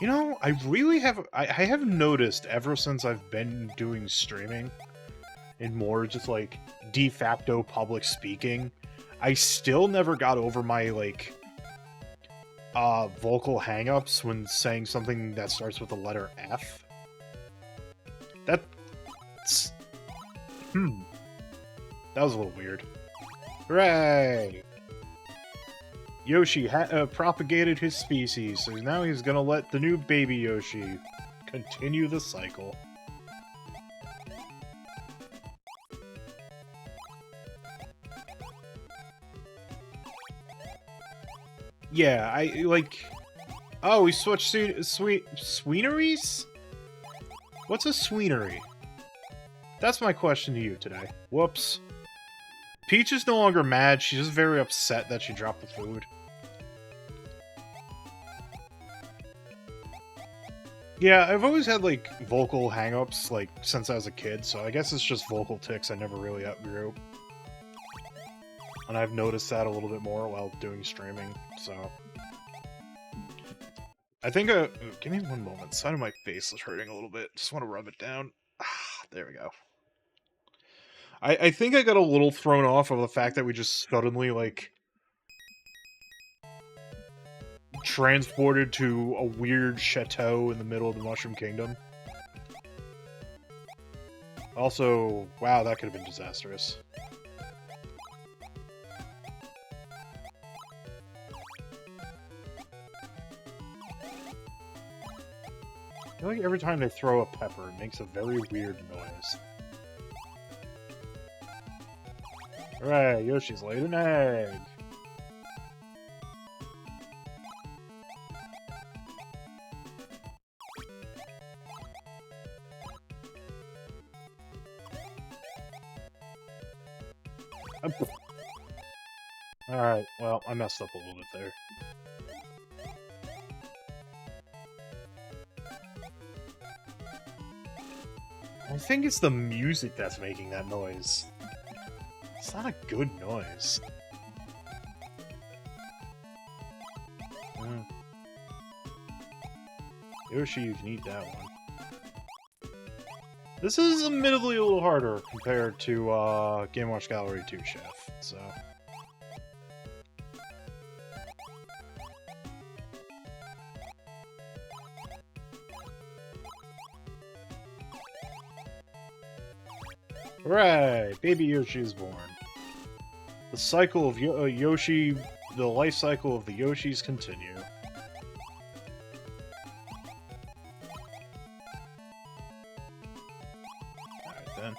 You know, I really have... I have noticed ever since I've been doing streaming and more just, like, de facto public speaking, I still never got over my, like... vocal hang-ups when saying something that starts with the letter F. That's... That was a little weird. Hooray! Yoshi propagated his species, so now he's gonna let the new baby Yoshi continue the cycle. Yeah, I, like... Oh, we switched Sweeneries? What's a Sweenery? That's my question to you today. Whoops. Peach is no longer mad, she's just very upset that she dropped the food. Yeah, I've always had, like, vocal hang-ups, like, since I was a kid, so I guess it's just vocal tics I never really outgrew. And I've noticed that a little bit more while doing streaming, so... I think, give me one moment. The side of my face is hurting a little bit. Just want to rub it down. Ah, there we go. I think I got a little thrown off of the fact that we just suddenly, like... transported to a weird chateau in the middle of the Mushroom Kingdom. Also, wow, that could have been disastrous. I feel like every time they throw a pepper, it makes a very weird noise. Alright, Yoshi's laid an egg. Alright, well, I messed up a little bit there. I think it's the music that's making that noise. It's not a good noise. Yoshi, you can eat that one. This is admittedly a little harder compared to Game Watch Gallery 2 Chef, so... Hooray! Baby Yoshi is born. The cycle of Yoshi... The life cycle of the Yoshis continue. Alright then.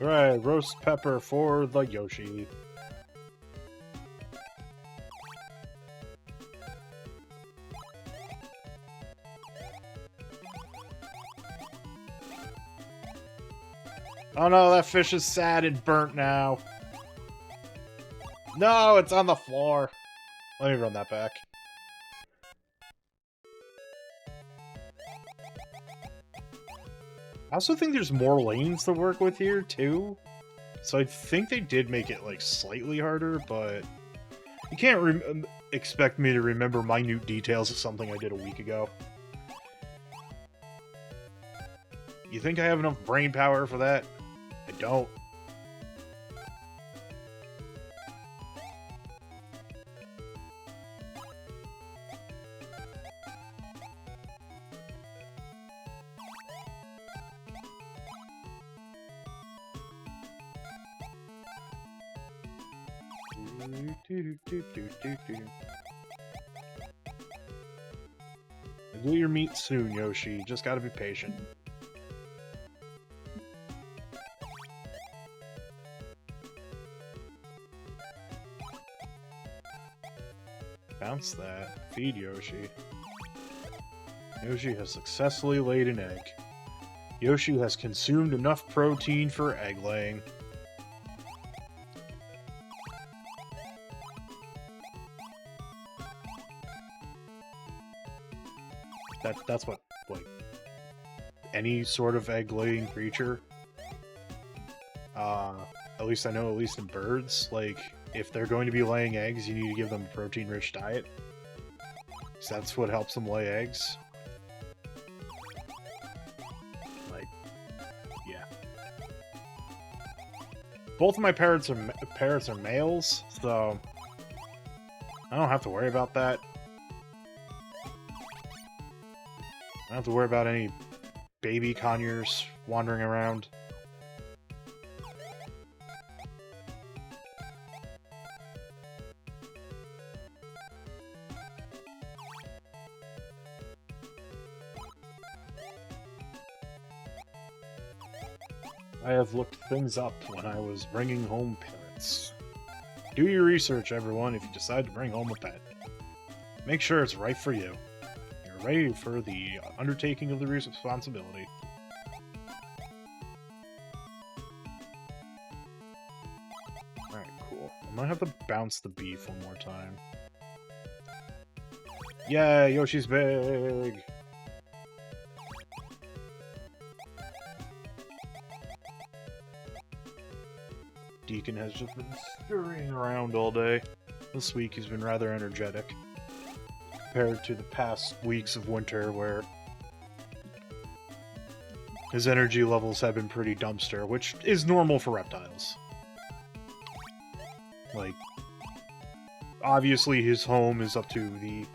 Hooray! Roast pepper for the Yoshi. Oh no, that fish is sad and burnt now. No, it's on the floor. Let me run that back. I also think there's more lanes to work with here, too. So I think they did make it, like, slightly harder, but... You can't expect me to remember minute details of something I did a week ago. You think I have enough brain power for that? I don't. You'll get your meat soon, Yoshi. Just gotta be patient. Bounce that. Feed Yoshi. Yoshi has successfully laid an egg. Yoshi has consumed enough protein for egg laying. That's what, like, any sort of egg-laying creature. At least I know, at least in birds, like, if they're going to be laying eggs, you need to give them a protein-rich diet. So that's what helps them lay eggs. Like, yeah. Both of my parrots are males, so I don't have to worry about that. I don't have to worry about any baby conures wandering around. I have looked things up when I was bringing home parrots. Do your research, everyone, if you decide to bring home a pet. Make sure it's right for you. You're ready for the undertaking of the responsibility. Alright, cool. I might have to bounce the beef one more time. Yeah, Yoshi's big! Deacon has just been scurrying around all day. This week he's been rather energetic, compared to the past weeks of winter where his energy levels have been pretty dumpster, which is normal for reptiles. Like, obviously his home is up to the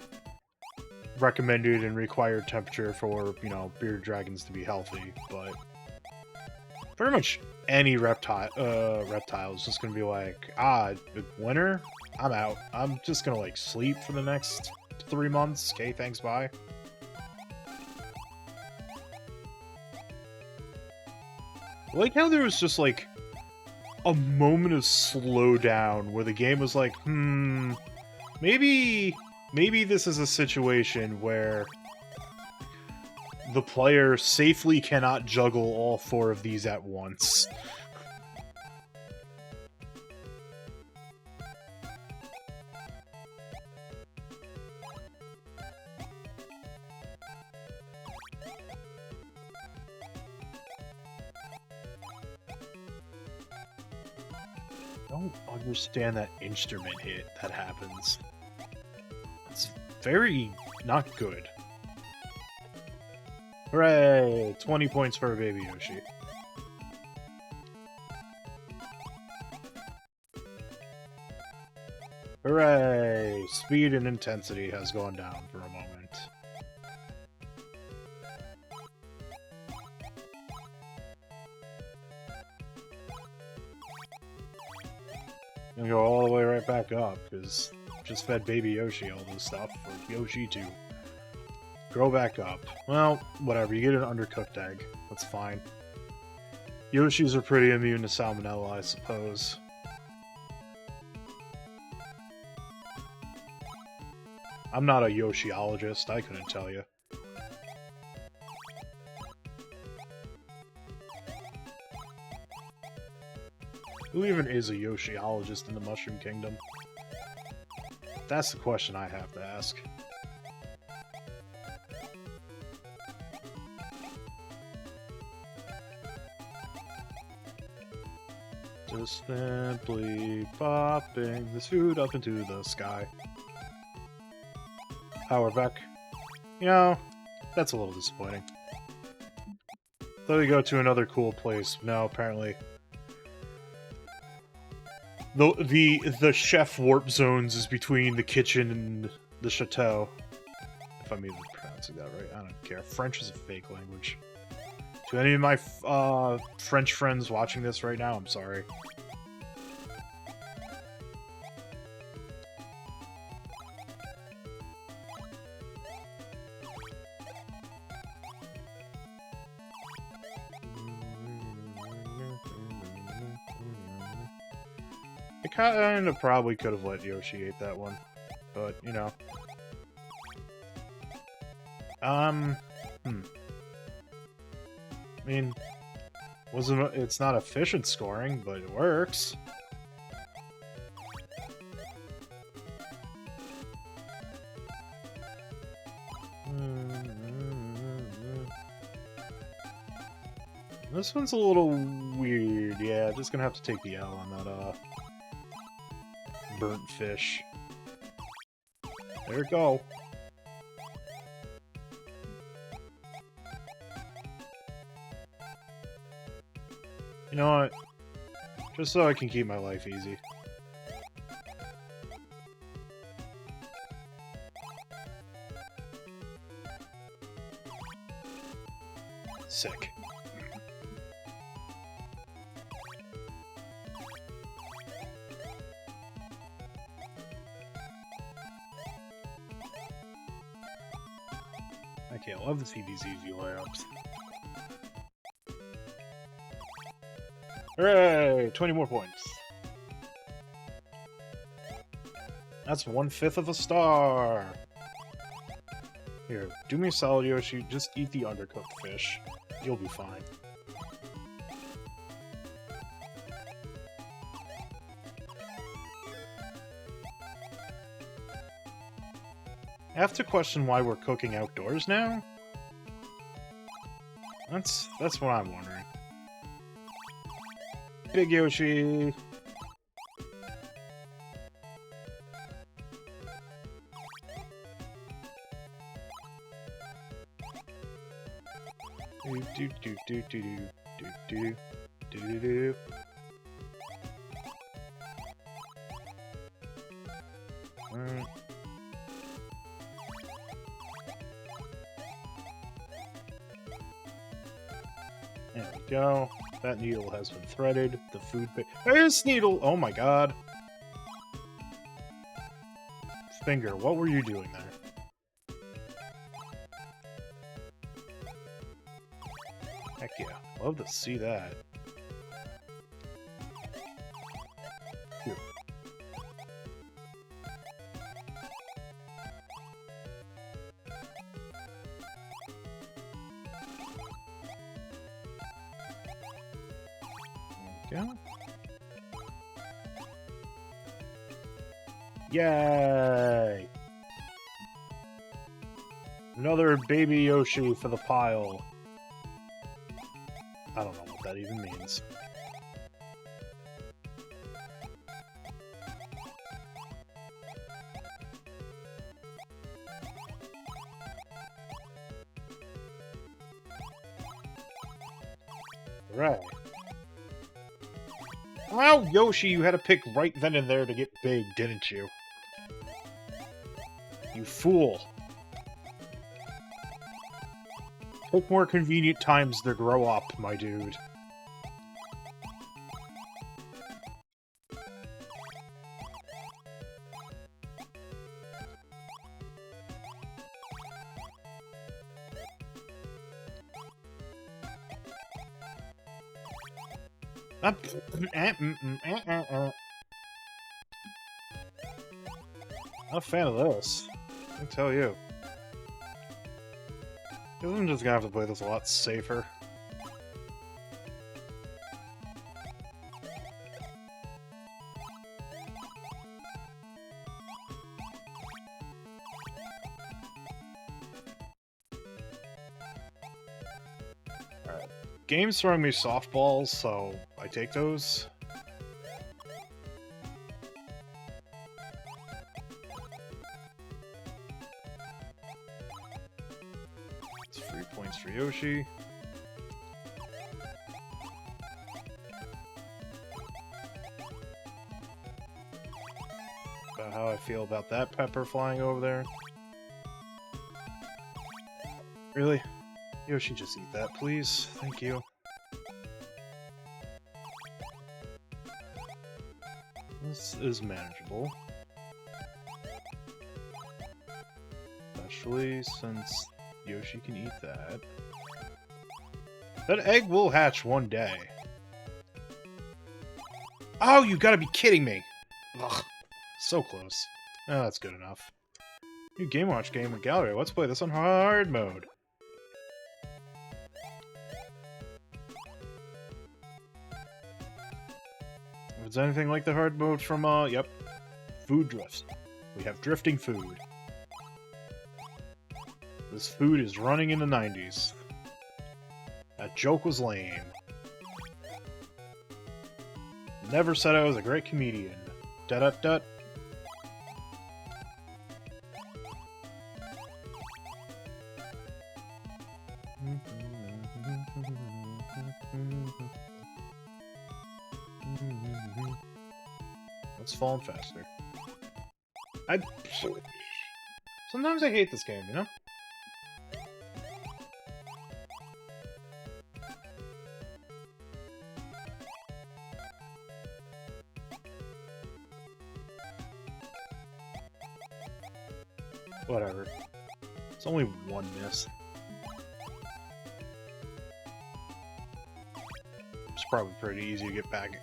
recommended and required temperature for, you know, bearded dragons to be healthy, but pretty much any reptile is just gonna be like, winter? I'm out. I'm just gonna, like, sleep for the next 3 months. Okay, thanks, bye. I like how there was just, like, a moment of slowdown where the game was like, maybe this is a situation where the player safely cannot juggle all 4 of these at once. I don't understand that instrument hit that happens. It's very not good. Hooray! 20 points for Baby Yoshi. Hooray! Speed and intensity has gone down for a moment. I'm gonna go all the way right back up, because just fed Baby Yoshi all this stuff for Yoshi to grow back up. Well, whatever, you get an undercooked egg. That's fine. Yoshis are pretty immune to salmonella, I suppose. I'm not a Yoshiologist, I couldn't tell you. Who even is a Yoshiologist in the Mushroom Kingdom? That's the question I have to ask. Just simply popping this food up into the sky. Power back. You know, that's a little disappointing. Thought we go to another cool place. No, apparently. The chef warp zones is between the kitchen and the chateau. If I'm even pronouncing that right, I don't care. French is a fake language. To any of my French friends watching this right now, I'm sorry. I kind of probably could have let Yoshi eat that one, but, you know. I mean, it's not efficient scoring, but it works. This one's a little weird. Yeah, just gonna have to take the L on that, burnt fish. There we go. You know what? Just so I can keep my life easy. Sick. Okay, I love to see these easy layups. Hooray! 20 more points. That's 1/5 of a star! Here, do me a solid, Yoshi. Just eat the undercooked fish. You'll be fine. I have to question why we're cooking outdoors now? That's what I'm wondering. Big Yoshi! Do do do do do do do do do. There we go. That needle has been threaded. The food This needle! Oh my god. Finger, what were you doing there? Heck yeah. Love to see that. Here. go. Yay! Another baby Yoshi for the pile. I don't know what that even means. Right. Wow, Yoshi, you had to pick right then and there to get big, didn't you? You fool. Take more convenient times to grow up, my dude. Not a fan of this. I can tell you. I'm just gonna have to play this a lot safer. Alright. Game's throwing me softballs, so I take those. It's 3 points for Yoshi. About how I feel about that pepper flying over there. Really? Yoshi, just eat that, please. Thank you. This is manageable. Especially since Yoshi can eat that. That egg will hatch one day. Oh, you gotta be kidding me! Ugh. So close. Oh, that's good enough. New Game Watch game with gallery. Let's play this on hard mode. If it's anything like the hard mode from, yep, Food Drifts. We have drifting food. This food is running in the 90s. That joke was lame. Never said I was a great comedian. Da-da-da. Let's fall faster. Sometimes I hate this game, you know? Whatever. It's only one miss. It's probably pretty easy to get back.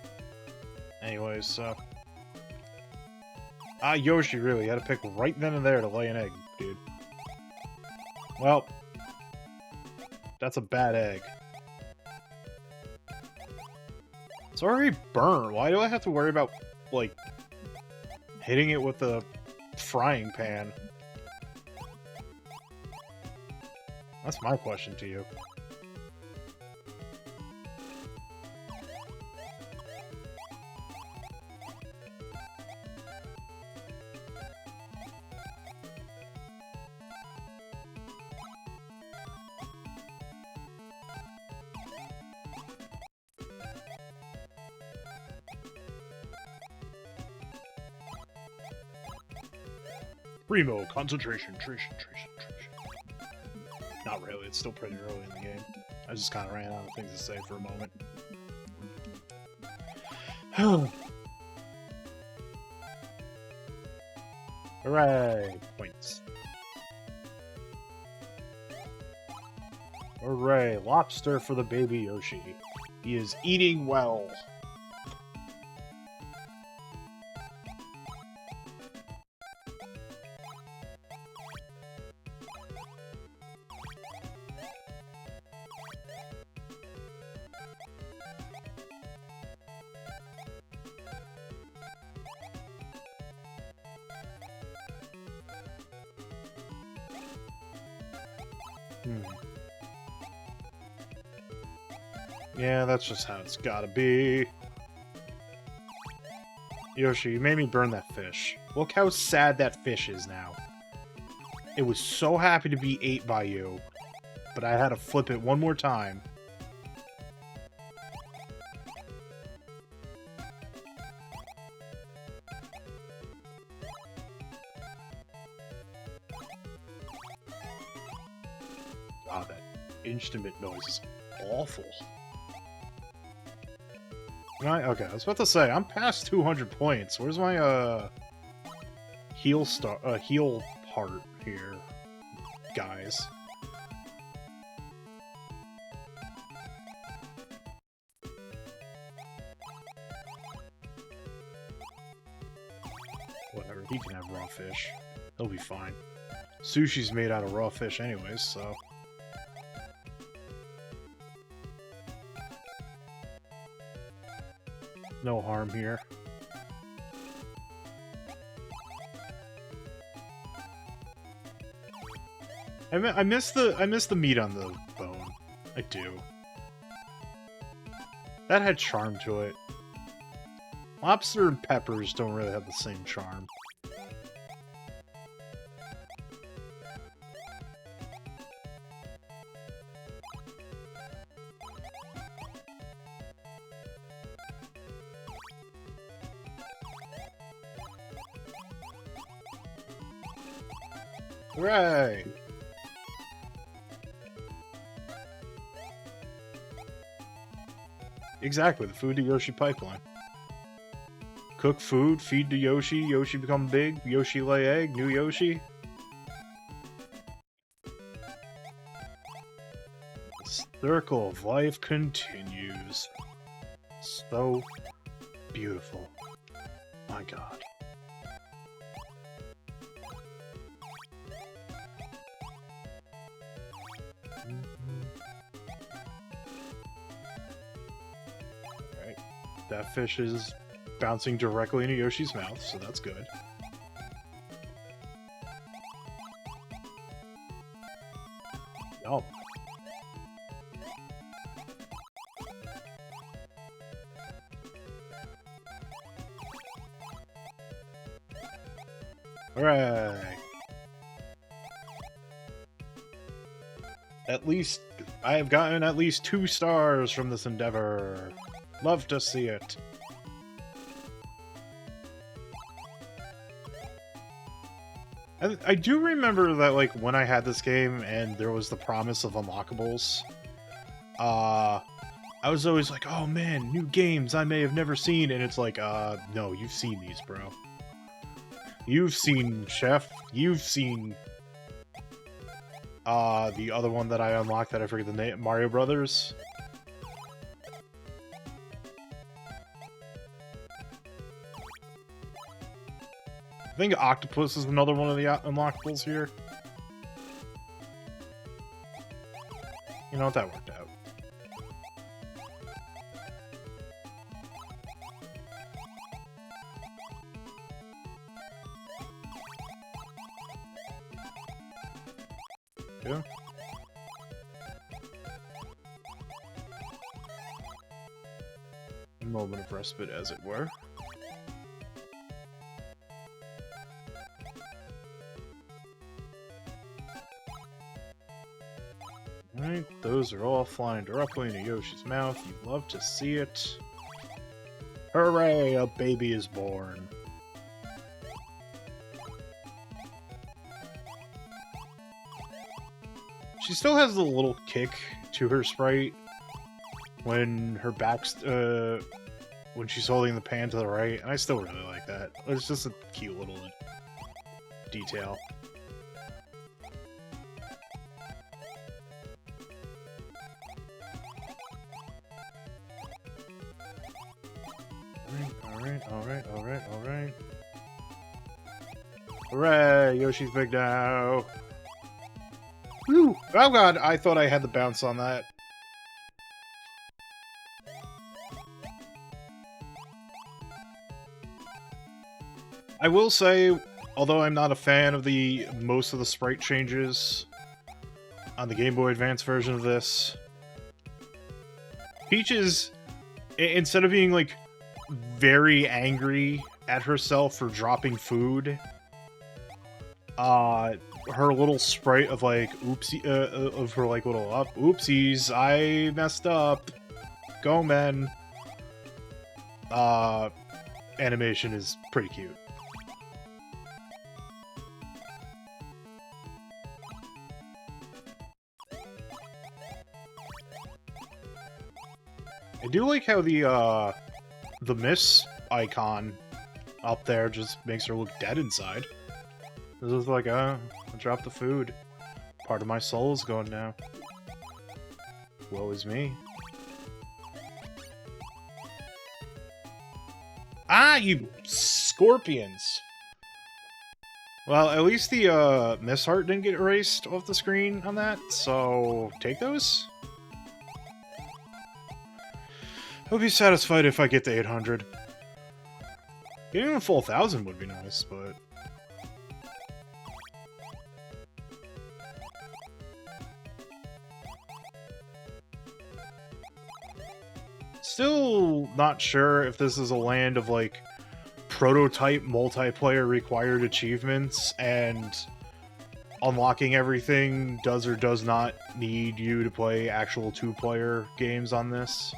Anyways, so... Ah, Yoshi, really. You had to pick right then and there to lay an egg, dude. Well... That's a bad egg. It's already burnt. Why do I have to worry about, like, hitting it with a frying pan? That's my question to you. Primo, concentration, tration. Not really, it's still pretty early in the game. I just kind of ran out of things to say for a moment. Hooray! Points. Hooray! Lobster for the baby Yoshi. He is eating well. Yeah, that's just how it's gotta be. Yoshi, you made me burn that fish. Look how sad that fish is now. It was so happy to be ate by you, but I had to flip it one more time. God, that instrument noise is awful. Okay, I was about to say, I'm past 200 points. Where's my, heal part here, guys? Whatever, he can have raw fish. He'll be fine. Sushi's made out of raw fish anyways, so... no harm here. I miss the meat on the bone. I do. That had charm to it. Lobster and peppers don't really have the same charm. Hooray! Exactly, the food to Yoshi pipeline. Cook food, feed to Yoshi, Yoshi become big, Yoshi lay egg, new Yoshi. The circle of life continues. So beautiful. My God. Alright. That fish is bouncing directly into Yoshi's mouth, so that's good. Yum. Hooray! At least, I have gotten at least 2 stars from this endeavor. Love to see it. I do remember that, like, when I had this game and there was the promise of unlockables, I was always like, oh man, new games I may have never seen, and it's like, no, you've seen these, bro. You've seen Chef, you've seen, the other one that I unlocked that I forget the name, Mario Brothers. I think Octopus is another one of the unlockables here. You know what, that worked out. Yeah. A moment of respite, as it were. Alright, those are all flying directly into Yoshi's mouth. You love to see it. Hooray, a baby is born. She still has the little kick to her sprite when her back's, when she's holding the pan to the right, and I still really like that. It's just a cute little detail. Alright. Hooray! Yoshi's big now! Woo! Oh god, I thought I had the bounce on that. I will say, although I'm not a fan of most of the sprite changes, on the Game Boy Advance version of this. Peach is, instead of being like very angry at herself for dropping food, her little sprite of like oopsie, of her like little oopsies, I messed up, go men, animation is pretty cute. I do like how the miss icon up there just makes her look dead inside. This is like, I dropped the food. Part of my soul is gone now. Woe is me. Ah, you scorpions! Well, at least the miss heart didn't get erased off the screen on that, so take those. I'll be satisfied if I get to 800. Getting a full 1,000 would be nice, but... Still not sure if this is a land of, like, prototype multiplayer required achievements, and unlocking everything does or does not need you to play actual two-player games on this.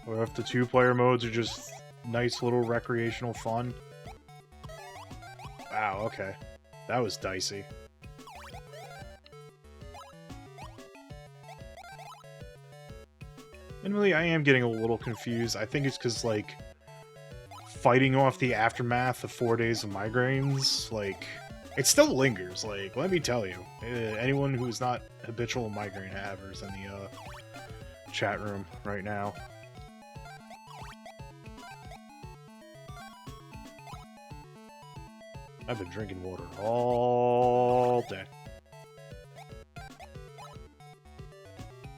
Or if the two-player modes are just nice little recreational fun. Wow, okay. That was dicey. Admittedly, I am getting a little confused. I think it's because, like, fighting off the aftermath of 4 days of migraines, like, it still lingers, like, let me tell you. Anyone who's not habitual migraine havers in the chat room right now. I've been drinking water all day.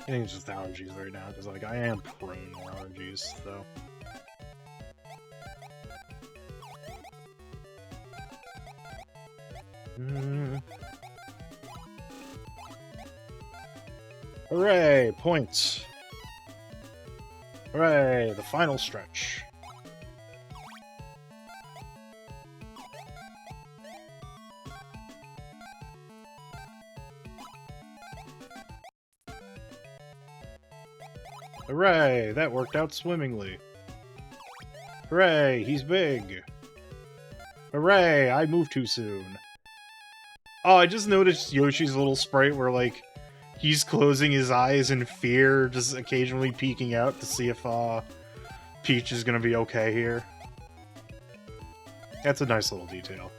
I think it's just allergies right now, because, like, I am prone to allergies, though. Hooray! Points! Hooray! The final stretch. Hooray! That worked out swimmingly. Hooray! He's big! Hooray! I moved too soon. Oh, I just noticed Yoshi's little sprite where, like, he's closing his eyes in fear, just occasionally peeking out to see if, Peach is gonna be okay here. That's a nice little detail.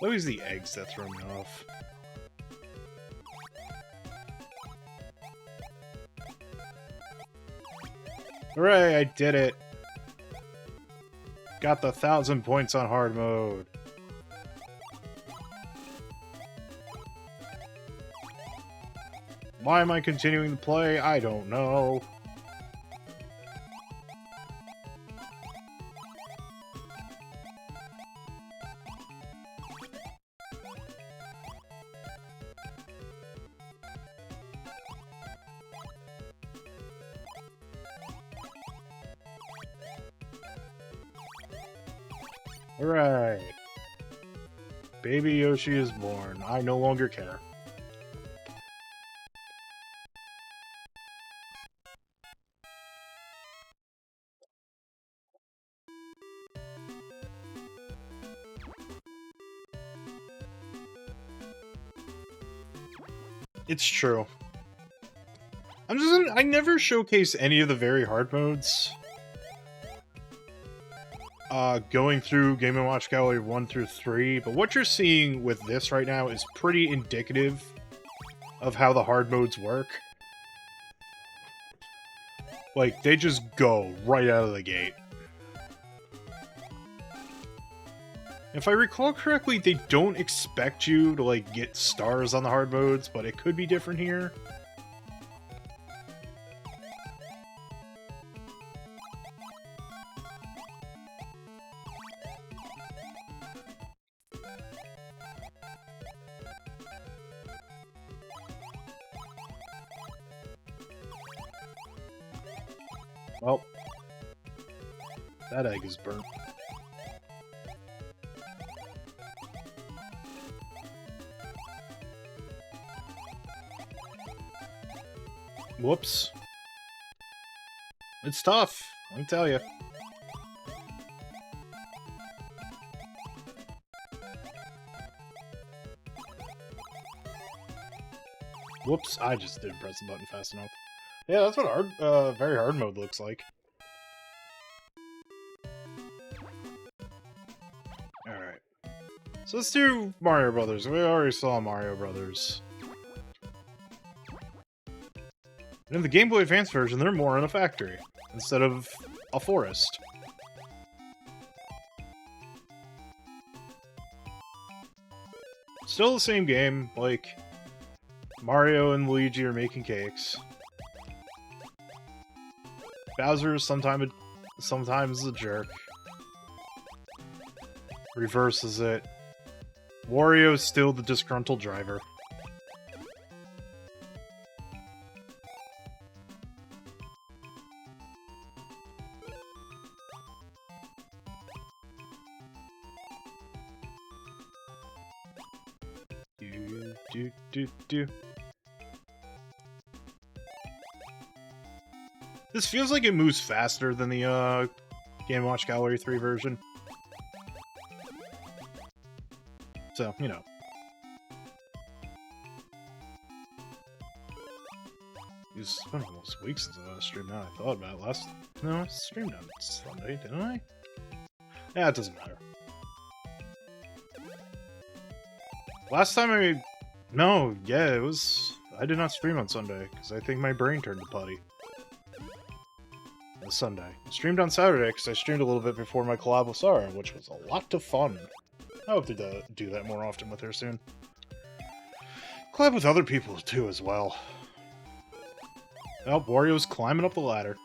Always the eggs that throw me off. Hooray, I did it! Got the 1,000 points on hard mode. Why am I continuing to play? I don't know. Hooray! Baby Yoshi is born. I no longer care. It's true. I never showcase any of the very hard modes. Going through Game & Watch Gallery 1 through 3, but what you're seeing with this right now is pretty indicative of how the hard modes work. Like, they just go right out of the gate. If I recall correctly, they don't expect you to, like, get stars on the hard modes, but it could be different here. Well, that egg is burnt. Whoops. It's tough, let me tell you. Whoops, I just didn't press the button fast enough. Yeah, that's what hard, very hard mode looks like. Alright. So let's do Mario Brothers. We already saw Mario Brothers. And in the Game Boy Advance version, they're more in a factory, instead of a forest. Still the same game, like, Mario and Luigi are making cakes. Bowser is sometimes a jerk. Reverses it. Wario is still the disgruntled driver. Do. This feels like it moves faster than the Game & Watch Gallery 3 version. So, you know. It's been almost a week since I streamed out. I thought about it last... No, I streamed on Sunday, didn't I? Yeah, it doesn't matter. Last time I... No, yeah, it was... I did not stream on Sunday, because I think my brain turned to putty. On Sunday. I streamed on Saturday, because I streamed a little bit before my collab with Sarah, which was a lot of fun. I hope to do that more often with her soon. Collab with other people, too, as well. Oh, Wario's climbing up the ladder.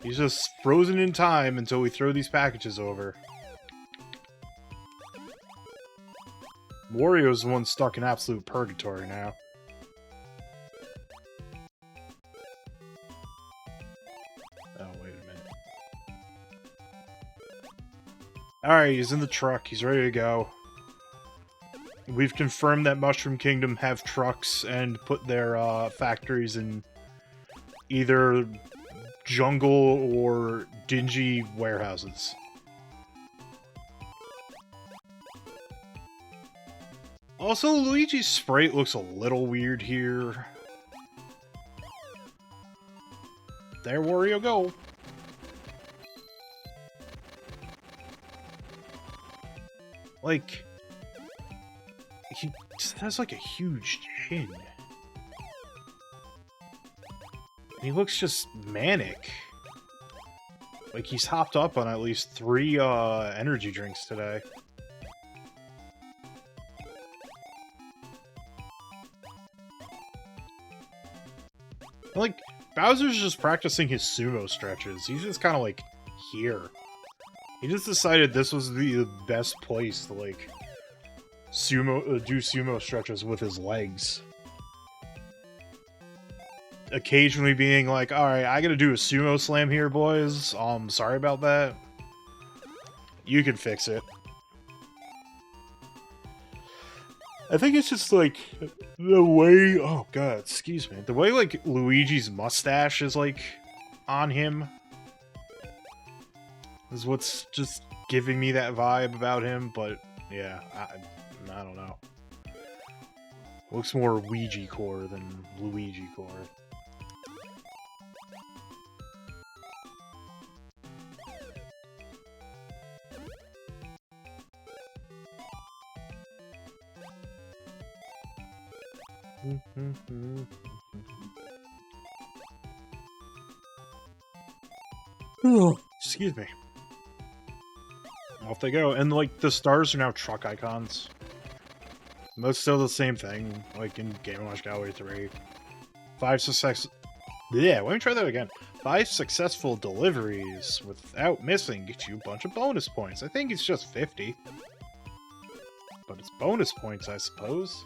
He's just frozen in time until we throw these packages over. Wario's the one stuck in absolute purgatory now. Oh, wait a minute. Alright, he's in the truck. He's ready to go. We've confirmed that Mushroom Kingdom have trucks and put their factories in either jungle or dingy warehouses. Also, Luigi's sprite looks a little weird here. There, Wario, go. Like, he just has like a huge chin. And he looks just manic. Like he's hopped up on at least 3 energy drinks today. Like, Bowser's just practicing his sumo stretches. He's just kind of, like, here. He just decided this was the best place to, like, do sumo stretches with his legs. Occasionally being like, alright, I gotta do a sumo slam here, boys. Sorry about that. You can fix it. I think it's just, like, the way... Oh, God, excuse me. The way, like, Luigi's mustache is, like, on him is what's just giving me that vibe about him, but, yeah, I don't know. Looks more Ouija-core than Luigi-core. Excuse me. Off they go. And, like, the stars are now truck icons. That's still the same thing, like in Game & Watch Gallery 3. 5 success... Yeah, let me try that again. 5 successful deliveries without missing get you a bunch of bonus points. I think it's just 50. But it's bonus points, I suppose.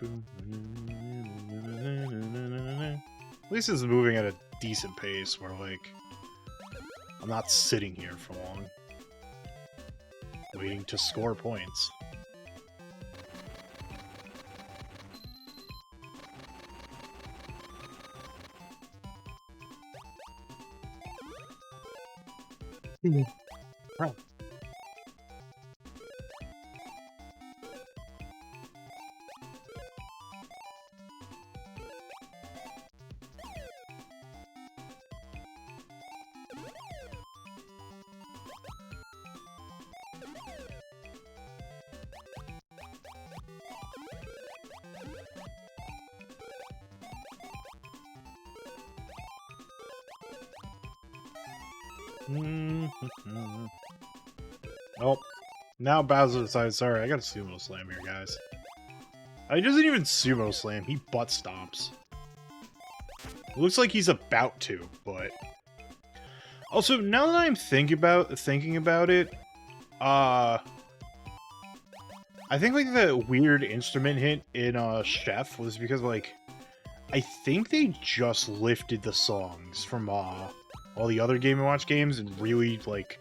At least it's moving at a decent pace where, like, I'm not sitting here for long. Waiting to score points. Right. Nope. Now Bowser decides, sorry, I gotta sumo slam here, guys. He doesn't even sumo slam, he butt stomps. Looks like he's about to, but... Also, now that I'm thinking about it, I think, like, the weird instrument hit in, Chef was because, like, I think they just lifted the songs from, all the other Game & Watch games and really, like,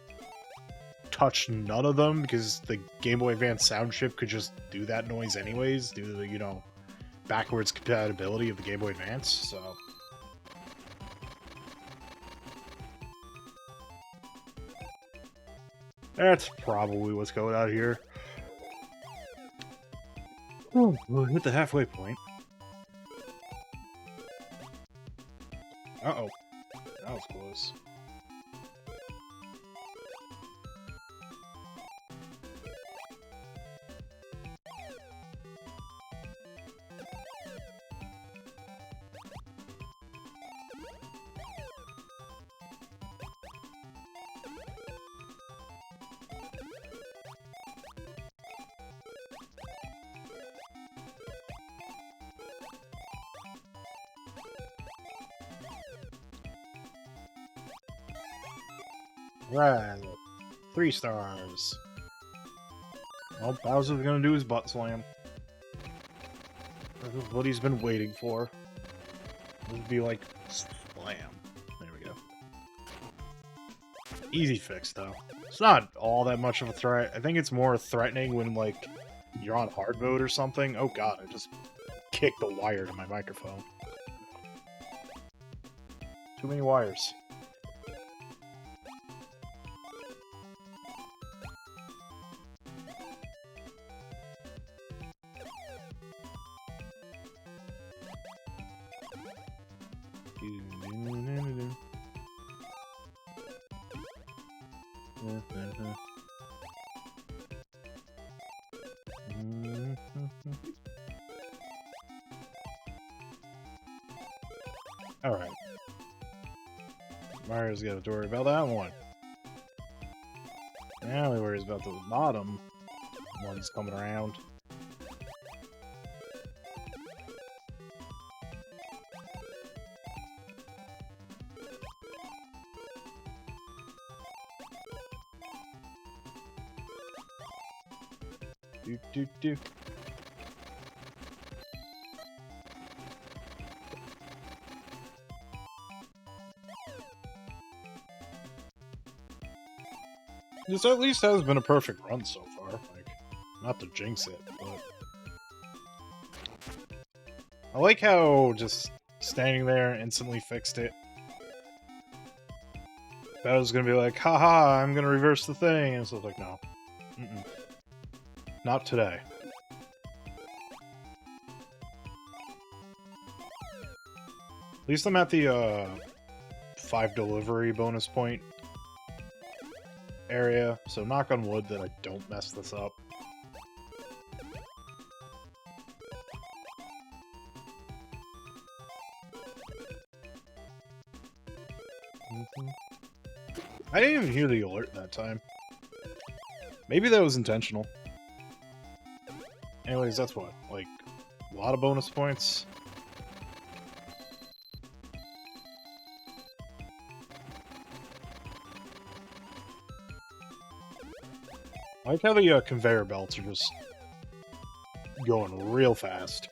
touched none of them because the Game Boy Advance sound chip could just do that noise anyways due to the, you know, backwards compatibility of the Game Boy Advance, so... That's probably what's going on here. We'll hit the halfway point. Uh-oh. That was close. Right. 3 stars. Well, Bowser's gonna do his butt slam. This is what he's been waiting for. It'd be like, slam. There we go. Easy fix, though. It's not all that much of a threat. I think it's more threatening when, like, you're on hard mode or something. Oh god, I just kicked the wire to my microphone. Too many wires. Alright. Mario's got to worry about that one. Now he worries about the bottom ones coming around. Do. This at least has been a perfect run so far. Like, not to jinx it, but... I like how just standing there instantly fixed it. Bowser's gonna be like, haha, I'm gonna reverse the thing, and so it's like, no. Not today. At least I'm at the, 5 delivery bonus point area, so knock on wood that I don't mess this up. I didn't even hear the alert that time. Maybe that was intentional. Anyways, that's what? Like, a lot of bonus points? I like how the conveyor belts are just going real fast.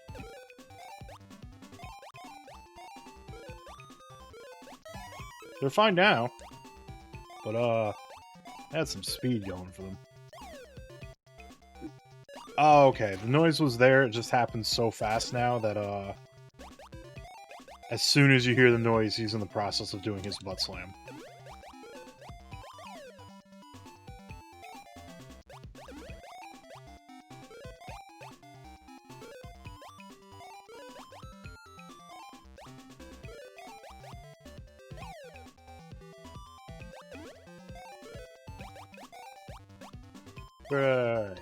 They're fine now, but had some speed going for them. Oh, okay. The noise was there. It just happens so fast now that as soon as you hear the noise, he's in the process of doing his butt slam. Right.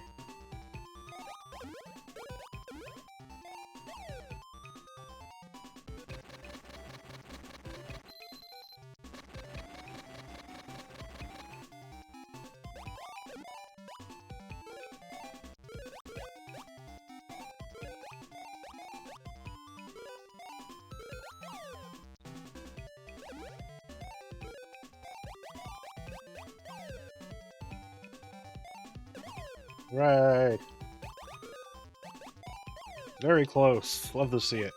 Right. Very close. Love to see it.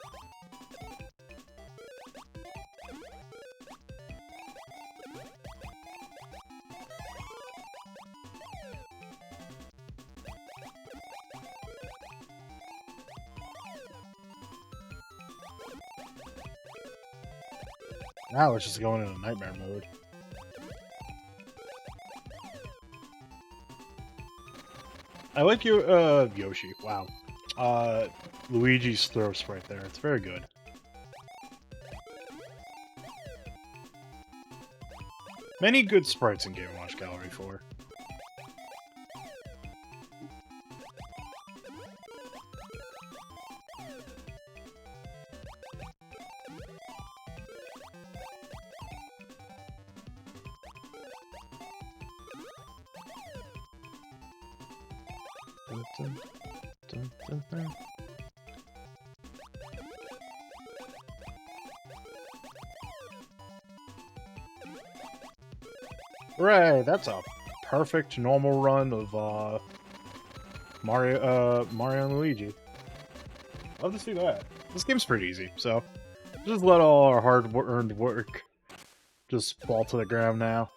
Now it's just going into nightmare mode. I like your, Yoshi. Wow. Luigi's throw sprite there. It's very good. Many good sprites in Game & Watch Gallery 4. Dun, dun, dun, dun, dun. Right, that's a perfect normal run of Mario and Luigi. Love to see that. This game's pretty easy, so just let all our hard-earned work just fall to the ground now.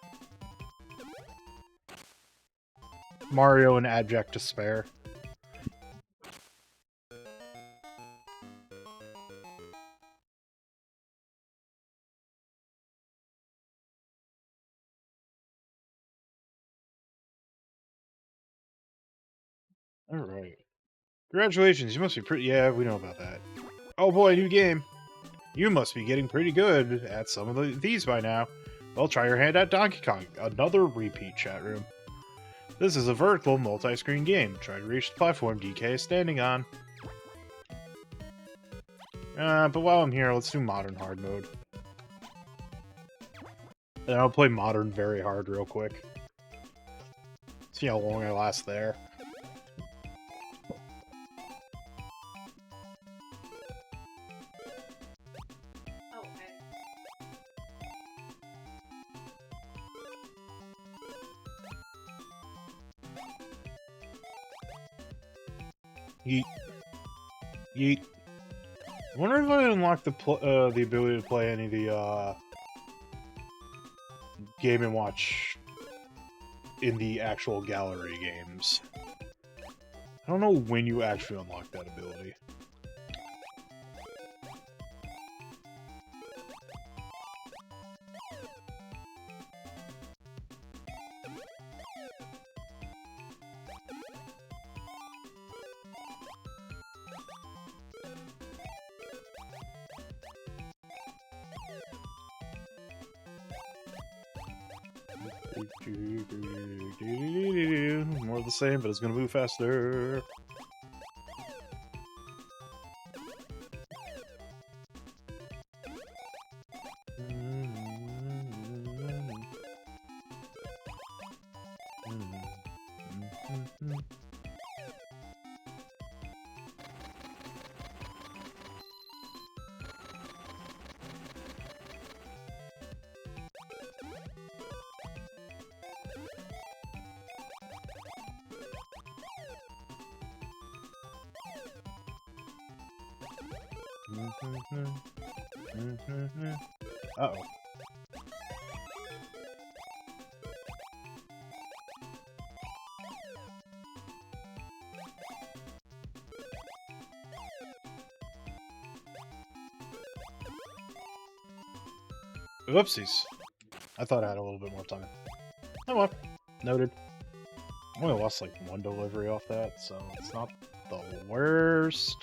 Mario in abject despair. Alright. Congratulations, you must be pretty... Yeah, we know about that. Oh boy, new game. You must be getting pretty good at some of these by now. Well, try your hand at Donkey Kong. Another repeat chat room. This is a vertical multi-screen game. Try to reach the platform DK is standing on. But while I'm here, let's do Modern Hard mode. And I'll play Modern Very Hard real quick. See how long I last there. Yeet. Yeet. I wonder if I unlock the ability to play any of the Game & Watch in the actual gallery games. I don't know when you actually unlock that ability. More of the same, but it's gonna move faster. Uh-oh. Whoopsies. I thought I had a little bit more time. Oh well. Noted. I only lost like one delivery off that, so it's not the worst.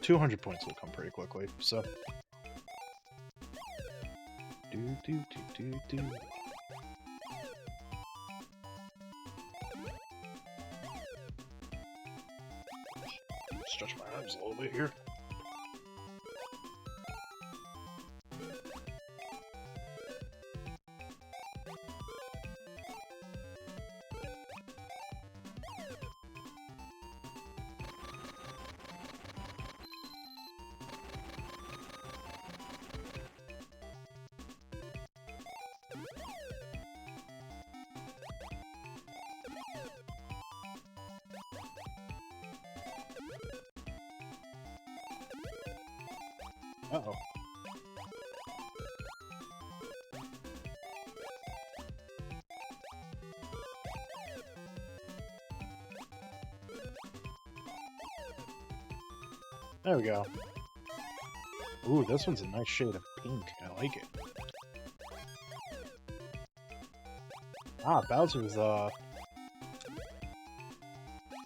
200 points will come pretty quickly, so. Do. Stretch my arms a little bit here. Uh-oh. There we go. Ooh, this one's a nice shade of pink. I like it. Ah, Bowser's,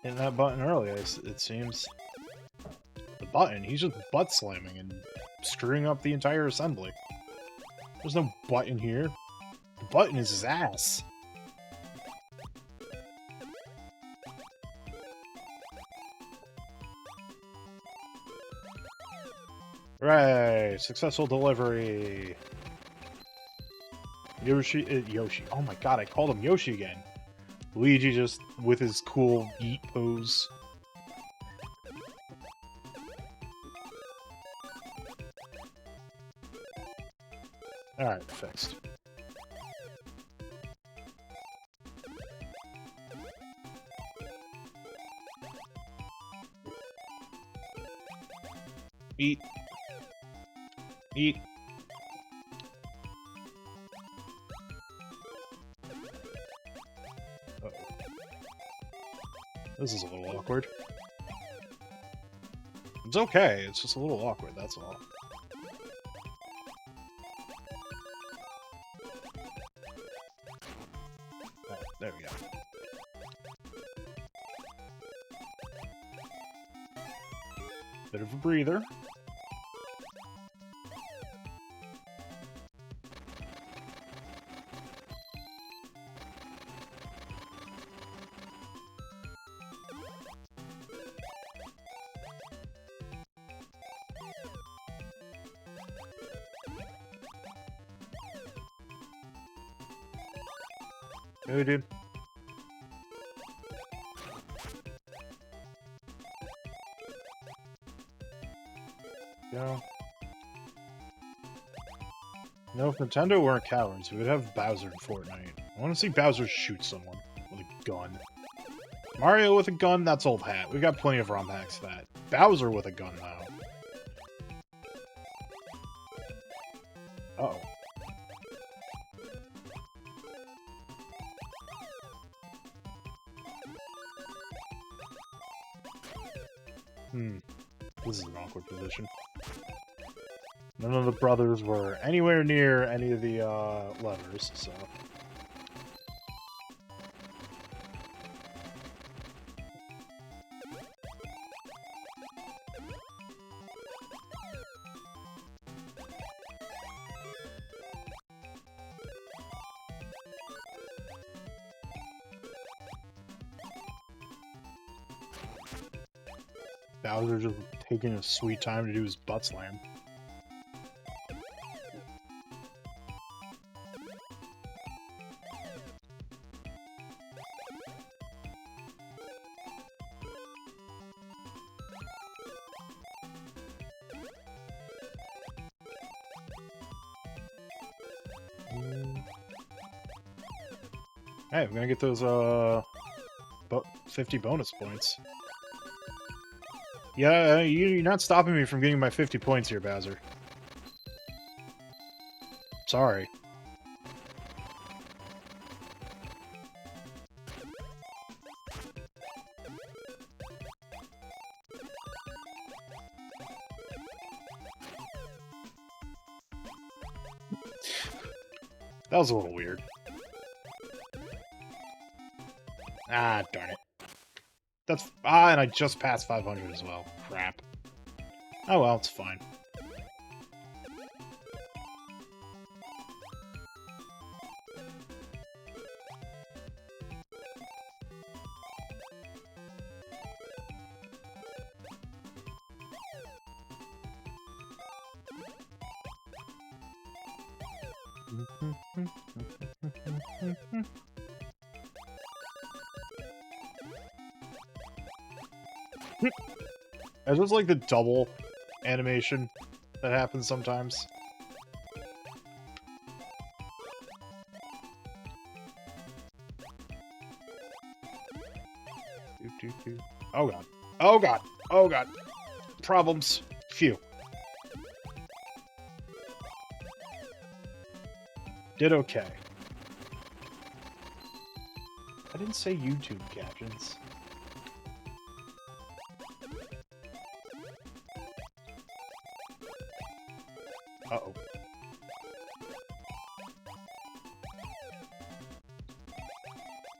hitting that button earlier, it seems. The button? He's just butt slamming and screwing up the entire assembly. There's no button here. The button is his ass. Hooray! Successful delivery! Yoshi. Oh my god, I called him Yoshi again. Luigi just with his cool yeet pose. Alright, fixed. Eat. Eat. Uh-oh. This is a little awkward. It's okay, it's just a little awkward, that's all. Alright, there we go. Bit of a breather. Hey, dude. Yeah. No, if Nintendo weren't cowards, we would have Bowser in Fortnite. I want to see Bowser shoot someone with a gun. Mario with a gun, that's old hat. We've got plenty of ROM hacks for that. Bowser with a gun, though. Uh-oh. This is an awkward position. None of the brothers were anywhere near any of the levers, so... Bowser just taking a sweet time to do his butt slam. Hey, I'm gonna get those 50 bonus points. Yeah, you're not stopping me from getting my 50 points here, Bowser. Sorry. That was a little weird. Ah, darn it. That's... Ah, and I just passed 500 as well. Crap. Oh well, it's fine. Is this like the double animation that happens sometimes? Oh god. Oh god. Oh god. Problems. Phew. Did okay. I didn't say YouTube captions. Uh-oh.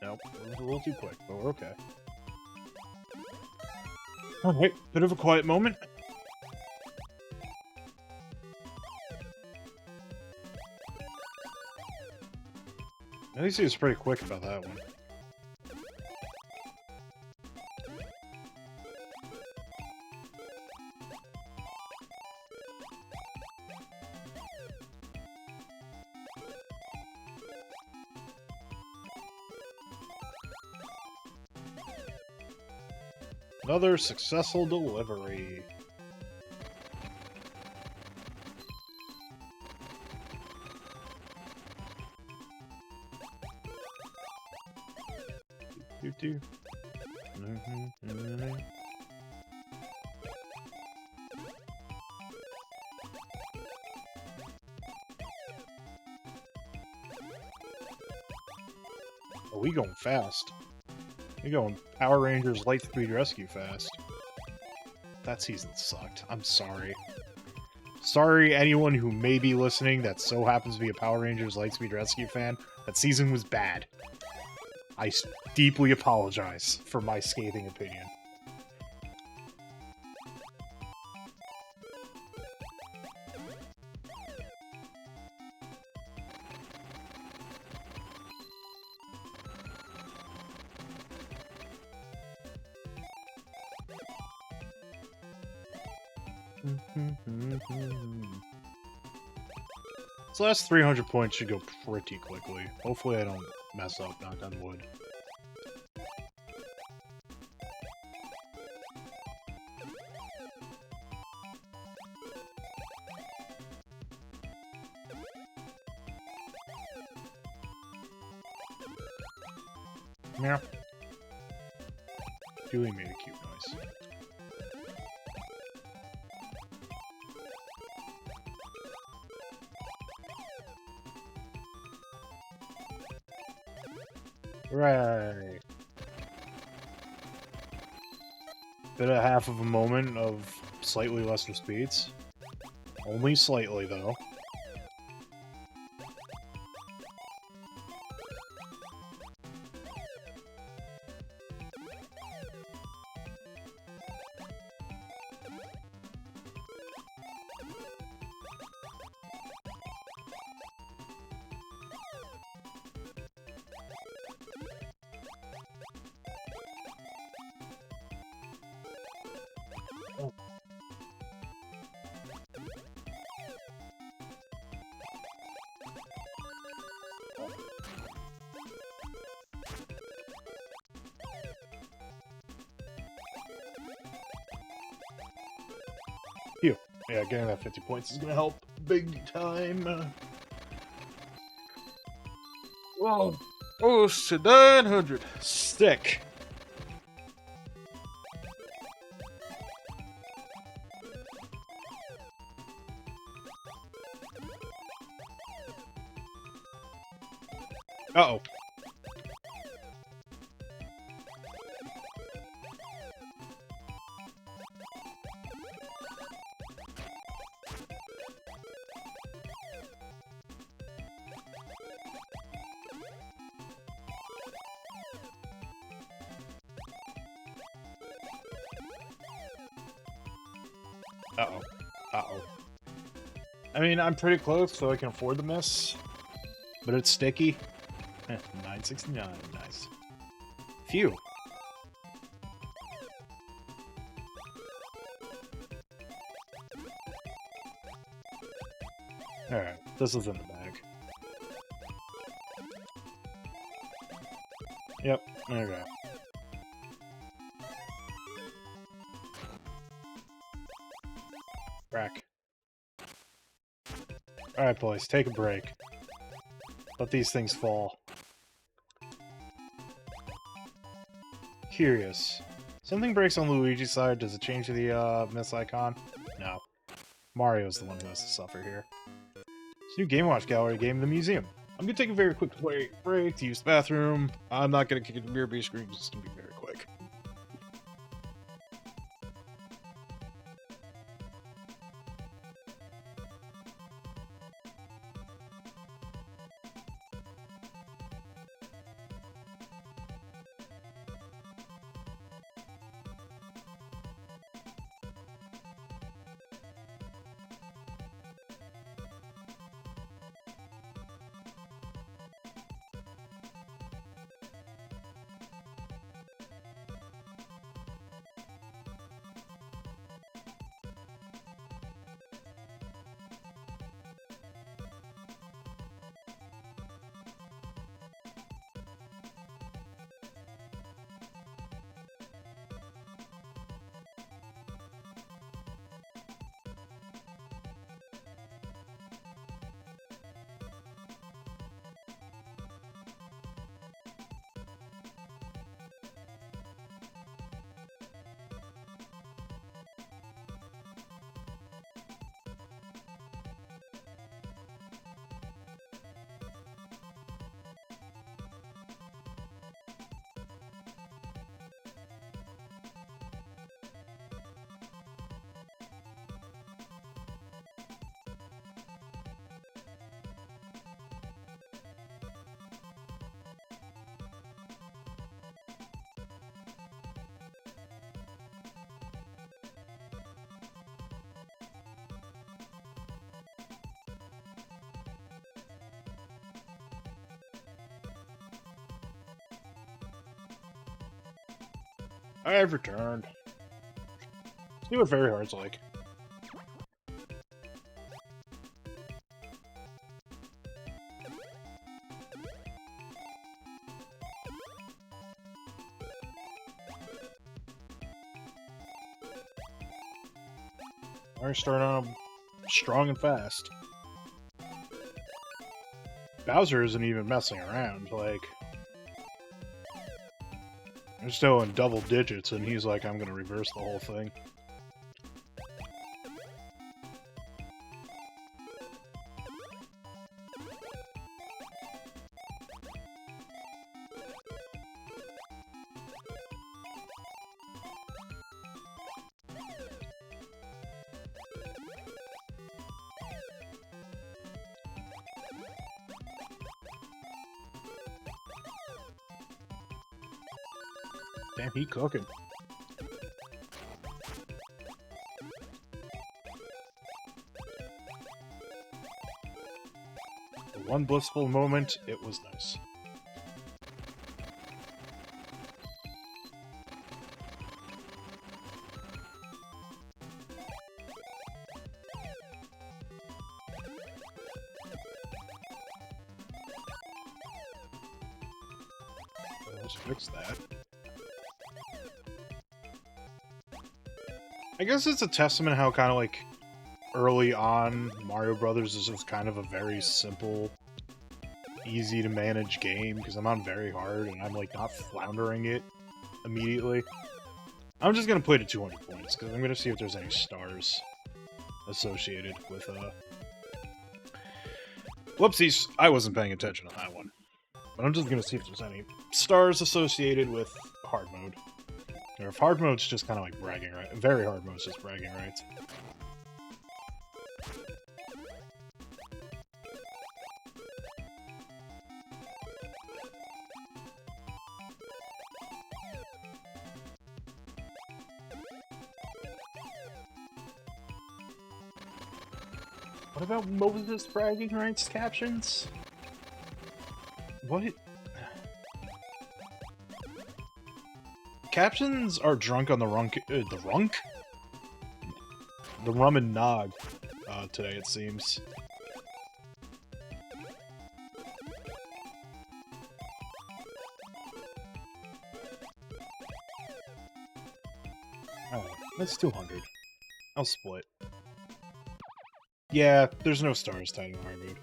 Nope, it was a little too quick, but we're okay. Alright, bit of a quiet moment. At least he was pretty quick about that one. Another successful delivery. Do. Oh, we going fast. We going Power Rangers Lightspeed Rescue fast. That season sucked. I'm sorry. Sorry, anyone who may be listening that so happens to be a Power Rangers Lightspeed Rescue fan. That season was bad. I deeply apologize for my scathing opinion. This last 300 points should go pretty quickly. Hopefully I don't mess up, knock on wood. Yeah. Dewey made a cute noise. Right. Bit of half of a moment of slightly lesser speeds. Only slightly, though. Phew. Yeah, getting that 50 points is gonna help big time. Whoa. Oh, shit, 900. Stick. Uh-oh. Uh-oh. Uh-oh. I mean, I'm pretty close, so I can afford the miss. But it's sticky. 969. Nice. Phew. Alright, this is in the bag. Yep, there we go. Crack. Alright, boys, take a break. Let these things fall. Curious. Something breaks on Luigi's side. Does it change the miss icon? No. Mario's the one who has to suffer here. This new Game Watch gallery game in the museum. I'm gonna take a very quick break to use the bathroom. I'm not gonna kick it to the mirror screen, it's gonna be very quick. I've returned. See what very hard's like. We're starting on strong and fast. Bowser isn't even messing around, like... They're still in double digits, and he's like, I'm gonna reverse the whole thing. Damn, he cooking. For one blissful moment, it was nice. Let's fix that. I guess it's a testament how kind of like early on Mario Brothers is just kind of a very simple easy to manage game because I'm on very hard and I'm like not floundering it immediately. I'm just gonna play to 200 points because I'm gonna see if there's any stars associated with Whoopsies, I wasn't paying attention on that one. But I'm just gonna see if there's any stars associated with hard mode. Or if hard mode's just kind of like bragging rights. Very hard mode's just bragging rights. What about Moses bragging rights captions? What? Captions are drunk on the runk. The runk? The rum and nog today, it seems. Alright, that's 200. I'll split. Yeah, there's no stars tied in hard mode.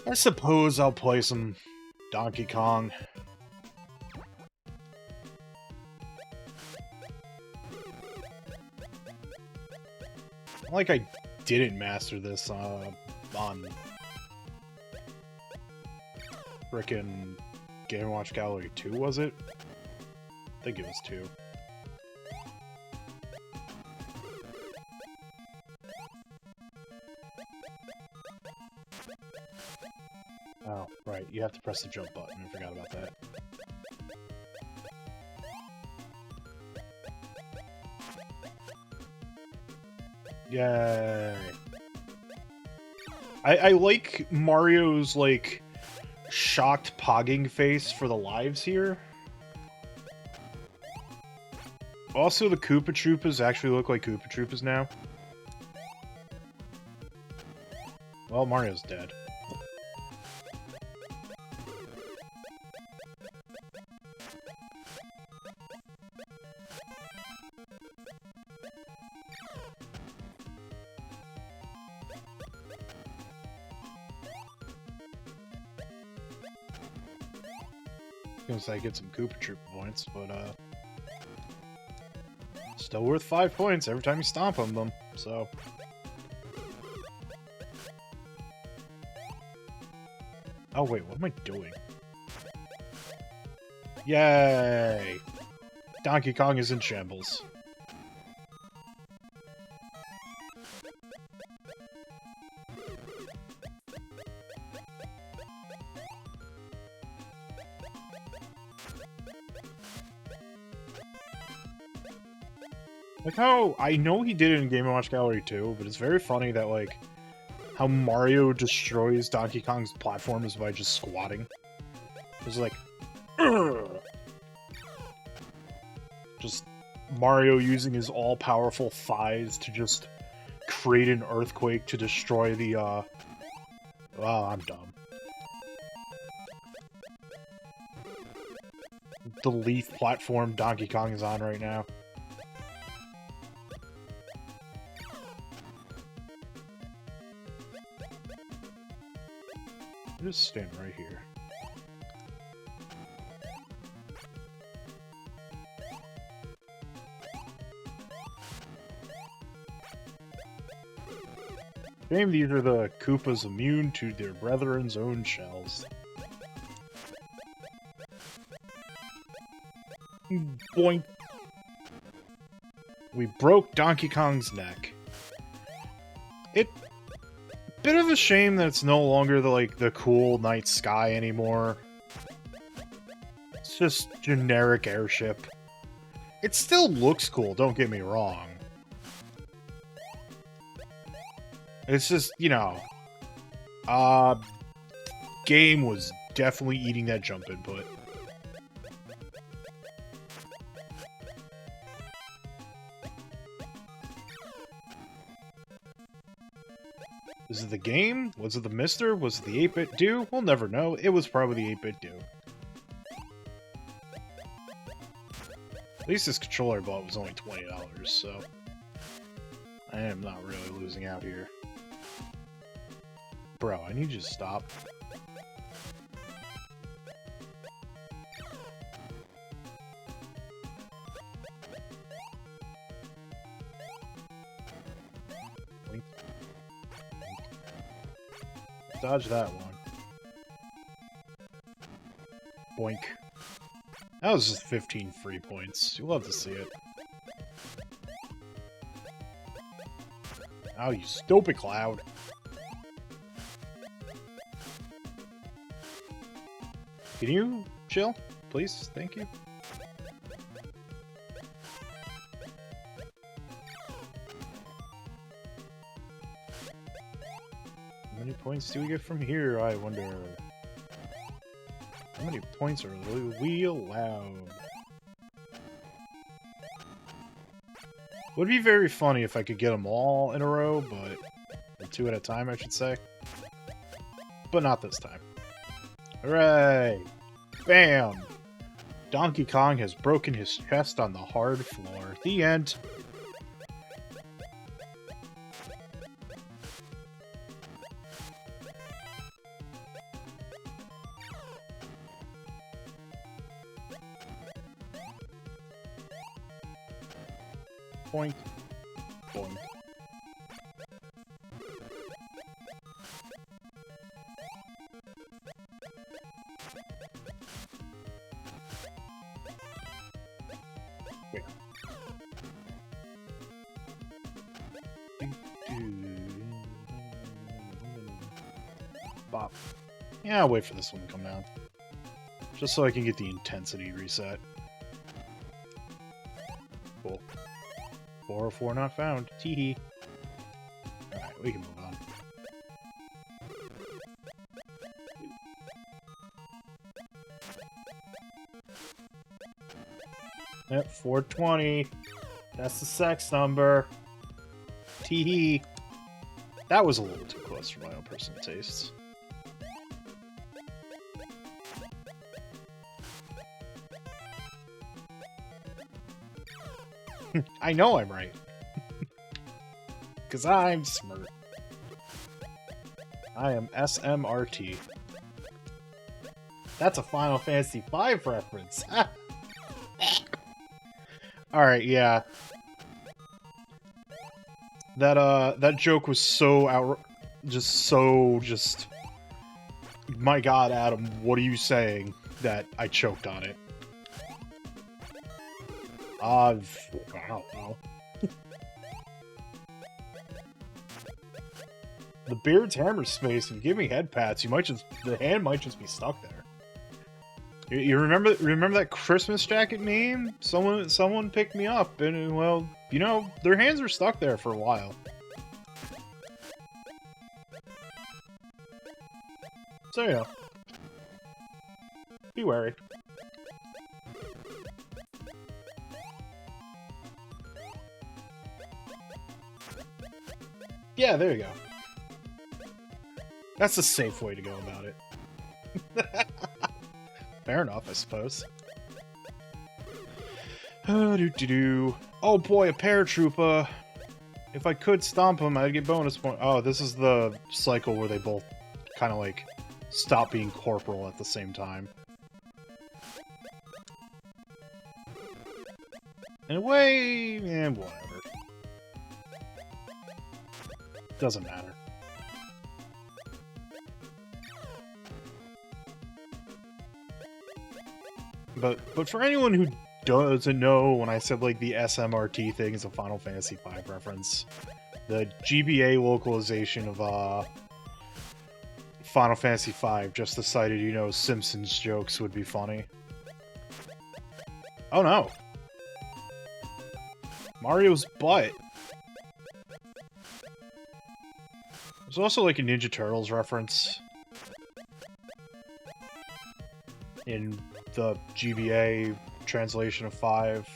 I suppose I'll play some Donkey Kong. Like I didn't master this on frickin' Game & Watch Gallery 2, was it? I think it was 2. Oh, right, you have to press the jump button, I forgot about that. Yay. I like Mario's, like, shocked pogging face for the lives here. Also, the Koopa Troopas actually look like Koopa Troopas now. Well, Mario's dead. Gonna say get some Koopa Troopa points, but still worth 5 points every time you stomp on them, so. Oh wait, what am I doing? Yay! Donkey Kong is in shambles. Like how, I know he did it in Game & Watch Gallery 2, but it's very funny that, like, how Mario destroys Donkey Kong's platforms by just squatting. It's like, Urgh! Just Mario using his all-powerful thighs to just create an earthquake to destroy the, oh, I'm dumb. The leaf platform Donkey Kong is on right now. Just stand right here. Shame these are the Koopas immune to their brethren's own shells. Boink. We broke Donkey Kong's neck. Bit of a shame that it's no longer the cool night sky anymore. It's just generic airship. It still looks cool, don't get me wrong. It's just, you know, game was definitely eating that jump input. Is it the game? Was it the Mister? Was it the 8-bit do? We'll never know. It was probably the 8-bit do. At least this controller I bought was only $20, so I am not really losing out here. Bro, I need you to stop. Dodge that one. Boink. That was just 15 free points. You love to see it. Oh, you stupid cloud. Can you chill? Please? Thank you. How many points do we get from here, I wonder? How many points are we allowed? Would be very funny if I could get them all in a row, but... or 2 at a time, I should say. But not this time. Hooray! Bam! Donkey Kong has broken his chest on the hard floor. The end. Point. Point. Wait. Bop. Yeah, I'll wait for this one to come down. Just so I can get the intensity reset. Cool. 404 not found. Teehee. Alright, we can move on. Yep, 420. That's the sex number. Teehee. That was a little too close for my own personal tastes. I know I'm right. Because I'm smart. I am SMRT. That's a Final Fantasy V reference. Alright, yeah. That joke was so just... My god, Adam, what are you saying? That I choked on it. I don't know. The beard's hammer space. If you give me head pats, the hand might just be stuck there. You remember that Christmas jacket meme? Someone picked me up, and well, you know, their hands are stuck there for a while. So yeah, be wary. Yeah, there you go. That's a safe way to go about it. Fair enough, I suppose. Oh boy, a paratrooper. If I could stomp him, I'd get bonus point. Oh, this is the cycle where they both kind of like stop being corporal at the same time. In a way, whatever. Doesn't matter. But for anyone who doesn't know, when I said like the SMRT thing is a Final Fantasy V reference, the GBA localization of Final Fantasy V just decided, you know, Simpsons jokes would be funny. Oh no! Mario's butt! There's also like a Ninja Turtles reference in the GBA translation of 5.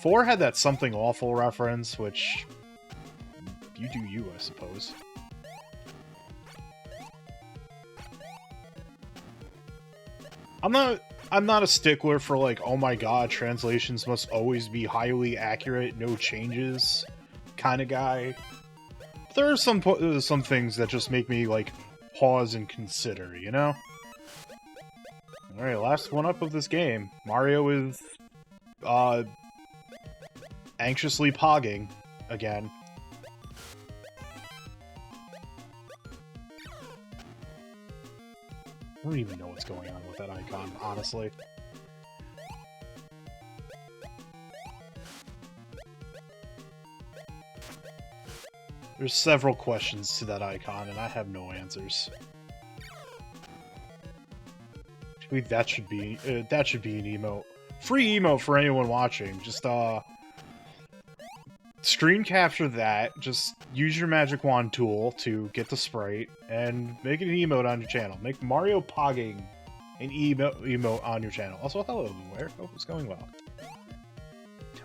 4 had that something awful reference, which you do you, I suppose. I'm not a stickler for like, oh my god, translations must always be highly accurate, no changes kind of guy. There are some things that just make me like pause and consider, you know? Alright, last one up of this game. Mario is anxiously pogging again. don't even know what's going on with that icon, honestly. There's several questions to that icon, and I have no answers. That should be an emote. Free emote for anyone watching. Just screen capture that. Just use your magic wand tool to get the sprite and make it an emote on your channel. Make Mario pogging an emote on your channel. Also, hello everywhere. Hope it's going well.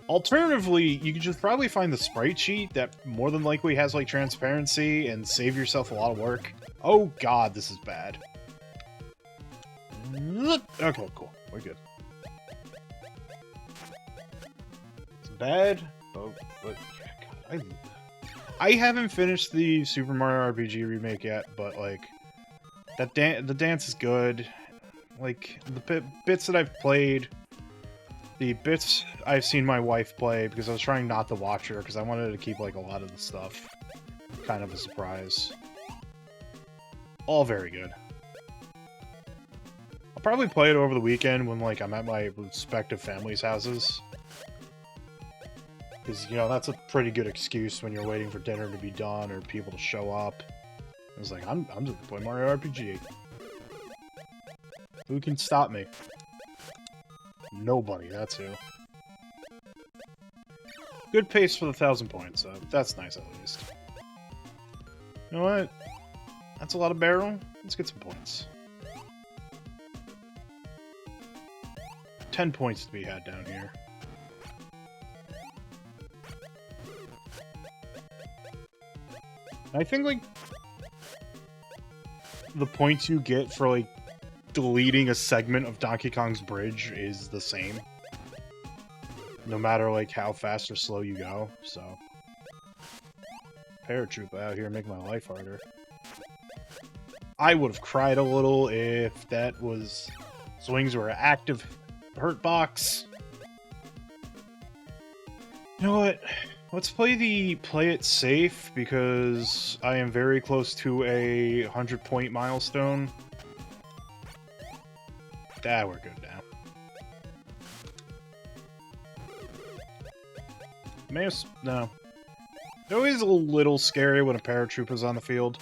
Alternatively, you could just probably find the sprite sheet that more than likely has like transparency and save yourself a lot of work. Oh god, this is bad. Okay, cool. We're good. It's bad, but God, I haven't finished the Super Mario RPG remake yet, but like the dance is good. Like the bits that I've played, the bits I've seen my wife play, because I was trying not to watch her because I wanted to keep like a lot of the stuff kind of a surprise. All very good. I'll probably play it over the weekend when, like, I'm at my respective families' houses. Because, you know, that's a pretty good excuse when you're waiting for dinner to be done or people to show up. I was like, I'm just gonna play Mario RPG. Who can stop me? Nobody, that's who. Good pace for the 1,000 points, so that's nice at least. You know what? That's a lot of barrel. Let's get some points. 10 points to be had down here. I think, like, the points you get for, like, deleting a segment of Donkey Kong's bridge is the same. No matter, like, how fast or slow you go, so... Paratroopa out here making my life harder. I would have cried a little if that was... swings were active hurt box. You know what? Let's play it safe, because I am very close to a 100-point milestone. Ah, we're good now. No. It's always a little scary when a paratroopa's on the field.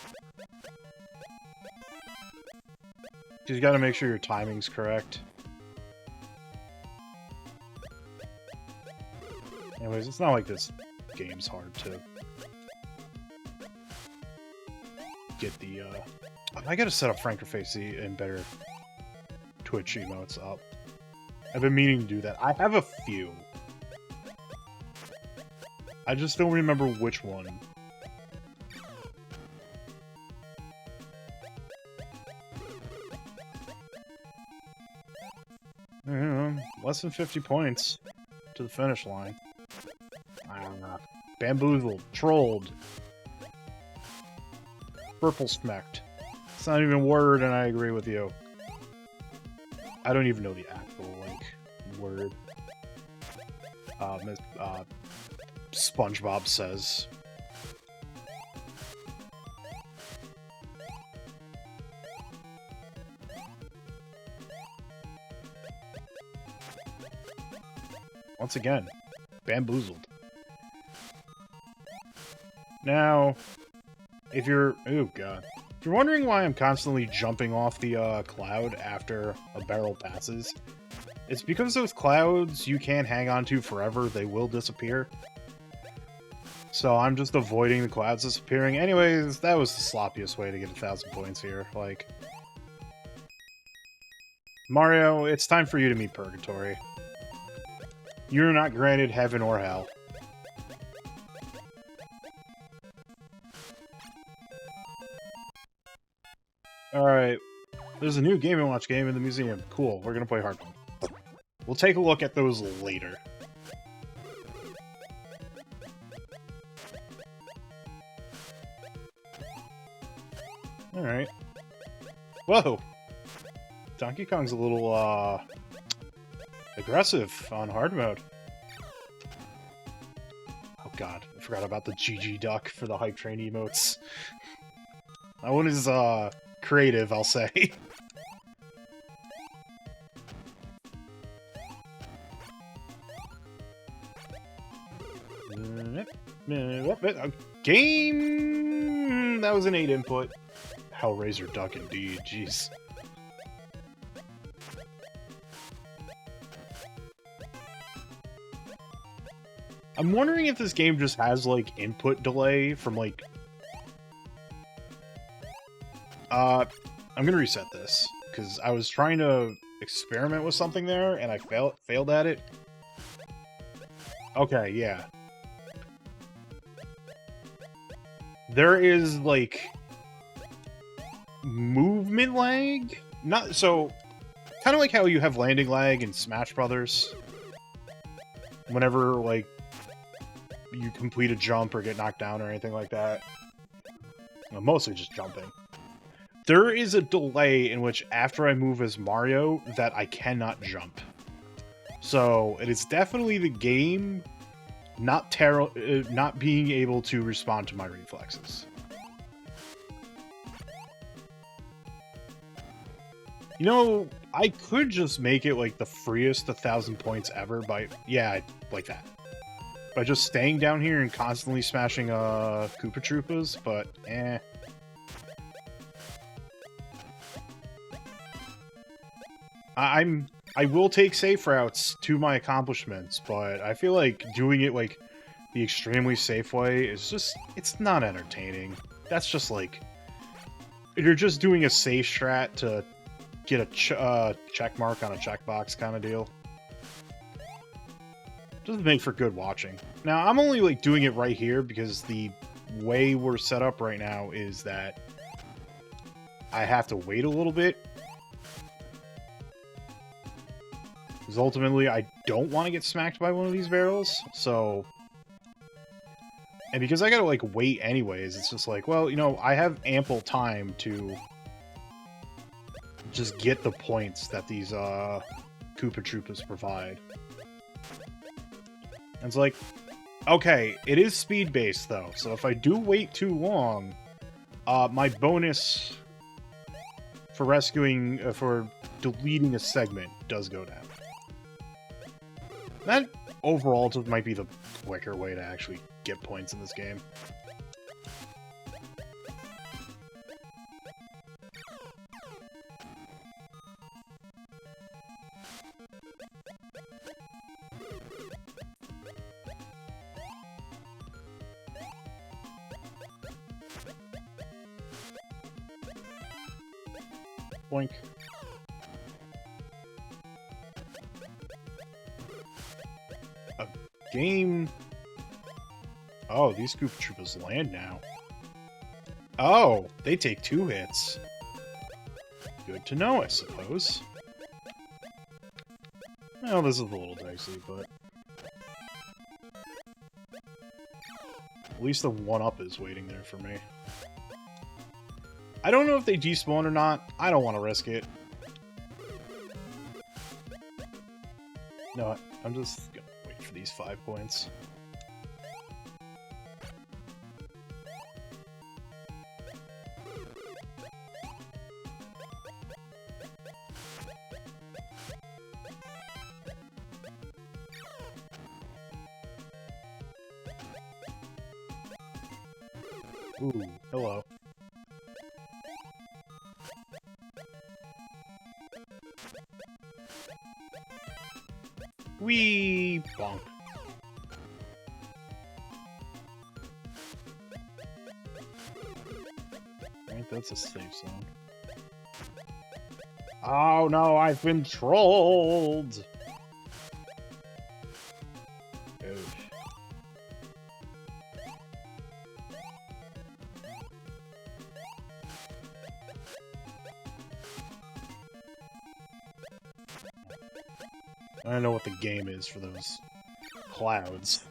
You gotta make sure your timing's correct. Anyways, it's not like this game's hard to get the, I gotta set up Franker Facey and better Twitch emotes up. I've been meaning to do that. I have a few. I just don't remember which one. Less than 50 points to the finish line. I don't know. Bamboozled. Trolled. Purple smacked. It's not even a word, and I agree with you. I don't even know the actual, like, word. SpongeBob says. Once again, bamboozled. Now, if you're... oh god. If you're wondering why I'm constantly jumping off the cloud after a barrel passes, it's because those clouds you can't hang on to forever. They will disappear. So I'm just avoiding the clouds disappearing. Anyways, that was the sloppiest way to get 1,000 points here. Like, Mario, it's time for you to meet Purgatory. You're not granted heaven or hell. Alright. There's a new Game & Watch game in the museum. Cool, we're gonna play hard mode. We'll take a look at those later. Alright. Whoa! Donkey Kong's a little, aggressive on hard mode. Oh god, I forgot about the GG Duck for the hype train emotes. That one is, creative, I'll say. Game. That was an 8 input. Hellraiser duck indeed. Jeez. I'm wondering if this game just has, like, input delay from, like... I'm gonna reset this, because I was trying to experiment with something there, and I failed at it. Okay, yeah. There is, like... movement lag? Not so... Kind of like how you have landing lag in Smash Brothers. Whenever, like... you complete a jump or get knocked down or anything like that. Well, mostly just jumping. There is a delay in which after I move as Mario that I cannot jump. So it is definitely the game not being able to respond to my reflexes. You know, I could just make it like the freest 1,000 points ever by... yeah, like that. By just staying down here and constantly smashing Koopa Troopas, but eh. I will take safe routes to my accomplishments, but I feel like doing it like the extremely safe way is just, it's not entertaining. That's just like, you're just doing a safe strat to get a check mark on a checkbox kind of deal. Doesn't make for good watching. Now, I'm only like doing it right here because the way we're set up right now is that I have to wait a little bit. Because ultimately, I don't want to get smacked by one of these barrels, so... And because I gotta, like, wait anyways, it's just like, well, you know, I have ample time to just get the points that these, Koopa Troopas provide. And it's like, okay, it is speed-based, though, so if I do wait too long, my bonus for rescuing, for deleting a segment does go down. That overall just might be the quicker way to actually get points in this game. Boink. A game... Oh, these Koopa Troopas land now. Oh, they take 2 hits. Good to know, I suppose. Well, this is a little dicey, but... At least the 1-up is waiting there for me. I don't know if they despawn or not. I don't want to risk it. No, I'm just gonna wait for these 5 points. Ooh, hello. Whee! Bonk. Right, that's a safe zone. Oh no, I've been trolled! Dude. I don't know what the game is for those clouds.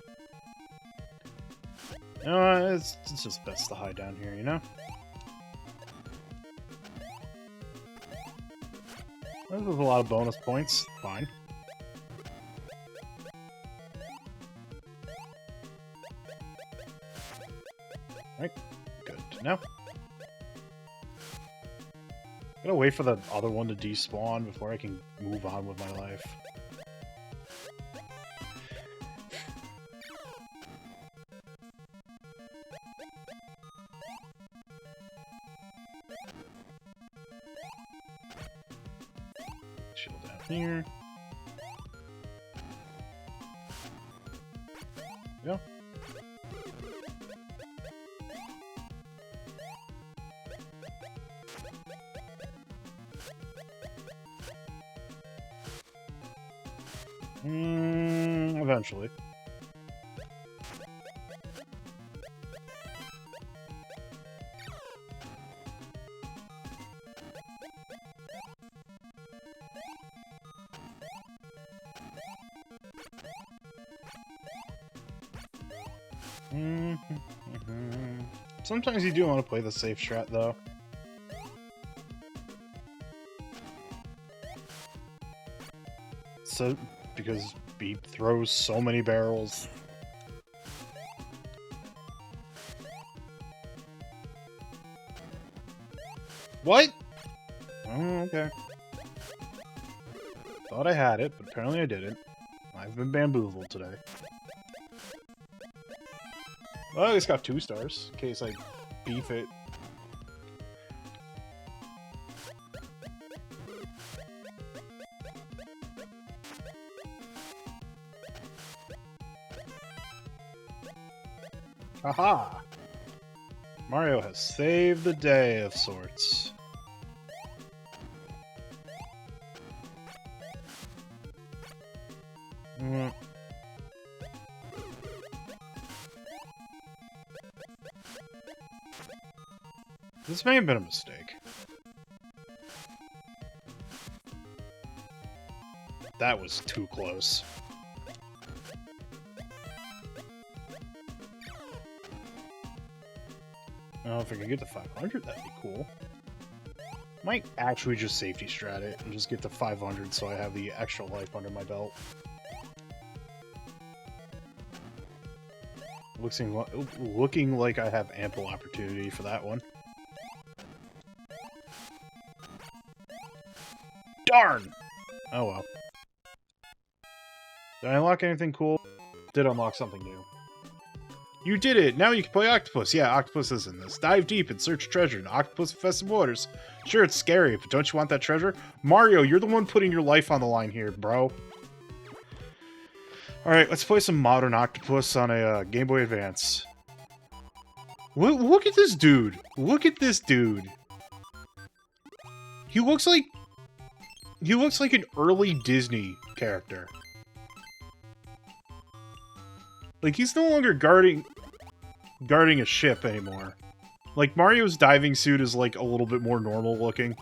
It's just best to hide down here, you know? There's a lot of bonus points. Fine. Right. Good to know. Gotta wait for the other one to despawn before I can move on with my life. here. Yeah. Eventually. Sometimes you do want to play the safe strat, though. So, because Beep throws so many barrels. What? Oh, okay. Thought I had it, but apparently I didn't. I've been bamboozled today. Well, it's got 2 stars, in case I beef it. Haha! Mario has saved the day of sorts. This may have been a mistake. That was too close. Oh, if I could get to 500, that'd be cool. Might actually just safety strat it and just get to 500 so I have the extra life under my belt. Looking like I have ample opportunity for that one. Darn! Oh well. Did I unlock anything cool? Did unlock something new. You did it! Now you can play Octopus! Yeah, Octopus is in this. Dive deep and search treasure in octopus-infested waters. Sure, it's scary, but don't you want that treasure? Mario, you're the one putting your life on the line here, bro. Alright, let's play some modern Octopus on a Game Boy Advance. Look at this dude! Look at this dude! He looks like an early Disney character. Like, he's no longer guarding a ship anymore. Like, Mario's diving suit is, like, a little bit more normal looking.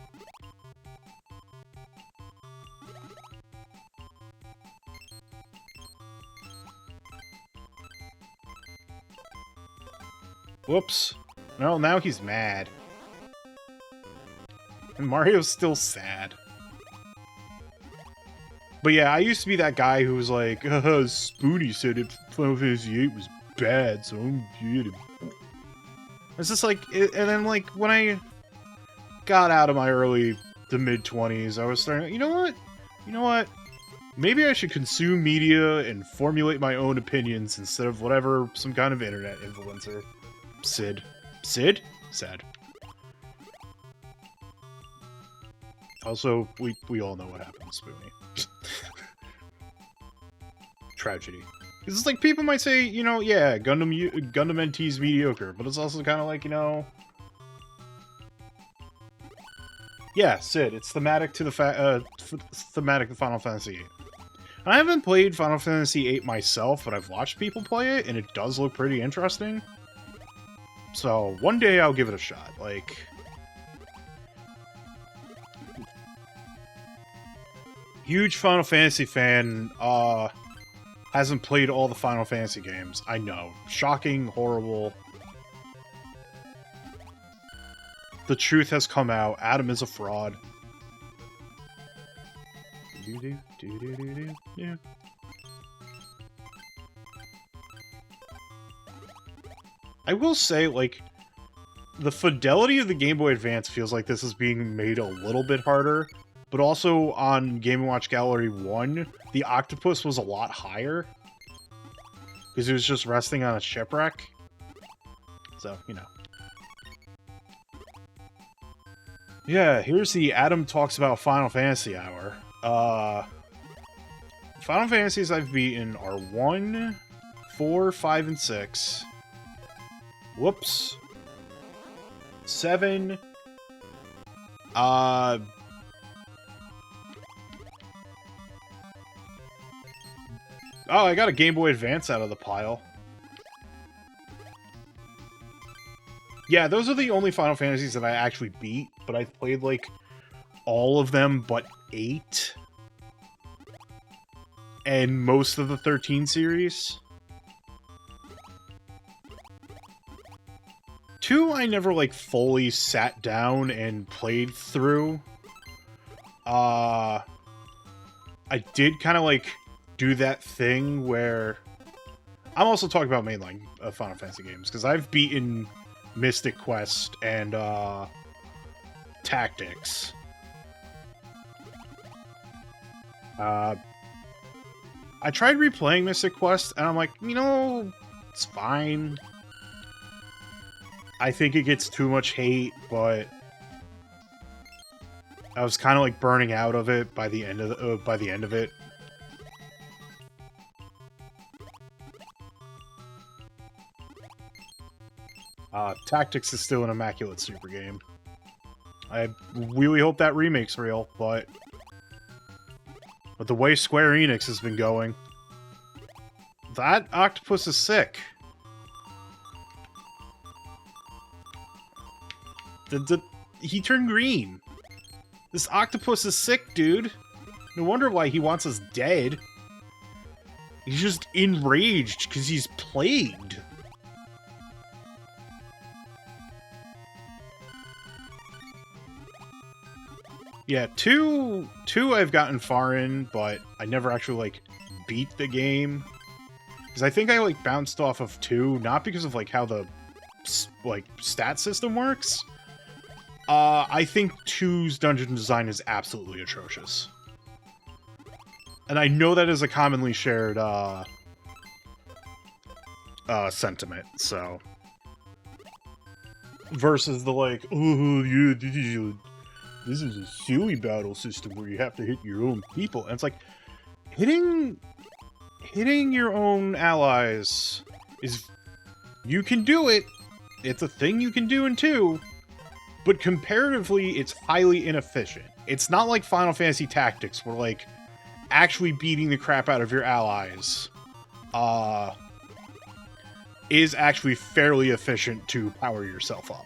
Whoops. No, now he's mad. And Mario's still sad. But yeah, I used to be that guy who was like, Spoony said it Final Fantasy VIII was bad, so I'm good. It's just like, and then like, when I got out of my early to mid-20s, I was starting, you know what? Maybe I should consume media and formulate my own opinions instead of whatever, some kind of internet influencer. Sid? Sad. Also, we all know what happened to Spoony. Tragedy. Because it's like, people might say, yeah, Gundam NT's mediocre, but it's also kind of like, yeah, Sid, it's thematic to thematic to Final Fantasy VIII. I haven't played Final Fantasy VIII myself, but I've watched people play it, and it does look pretty interesting. So, one day I'll give it a shot, like... Huge Final Fantasy fan, hasn't played all the Final Fantasy games. I know. Shocking, horrible. The truth has come out. Adam is a fraud. I will say, like, the fidelity of the Game Boy Advance feels like this is being made a little bit harder. But also on Game & Watch Gallery 1, the octopus was a lot higher. Because it was just resting on a shipwreck. So, Yeah, here's the Adam Talks About Final Fantasy Hour. Final Fantasies I've beaten are 1, 4, 5, and 6. Whoops. 7. Oh, I got a Game Boy Advance out of the pile. Yeah, those are the only Final Fantasies that I actually beat, but I've played, like, all of them but 8. And most of the 13 series. 2, I never, like, fully sat down and played through. I did kind of, like, do that thing where... I'm also talking about mainline Final Fantasy games, because I've beaten Mystic Quest and, Tactics. I tried replaying Mystic Quest, and I'm like, you know, it's fine. I think it gets too much hate, but I was kind of like burning out of it by the end of it. Tactics is still an immaculate super game. I really hope that remake's real, but the way Square Enix has been going, that octopus is sick. He turned green. This octopus is sick, dude. No wonder why he wants us dead. He's just enraged because he's plagued. Yeah, two I've gotten far in, but I never actually, like, beat the game. Because I think I, like, bounced off of 2, not because of, like, how the, like, stat system works. I think 2's dungeon design is absolutely atrocious. And I know that is a commonly shared, sentiment, so... Versus the, like, oh, yeah, this is a silly battle system where you have to hit your own people. And it's like, hitting your own allies is... You can do it. It's a thing you can do in 2. But comparatively, it's highly inefficient. It's not like Final Fantasy Tactics, where, like, actually beating the crap out of your allies is actually fairly efficient to power yourself up.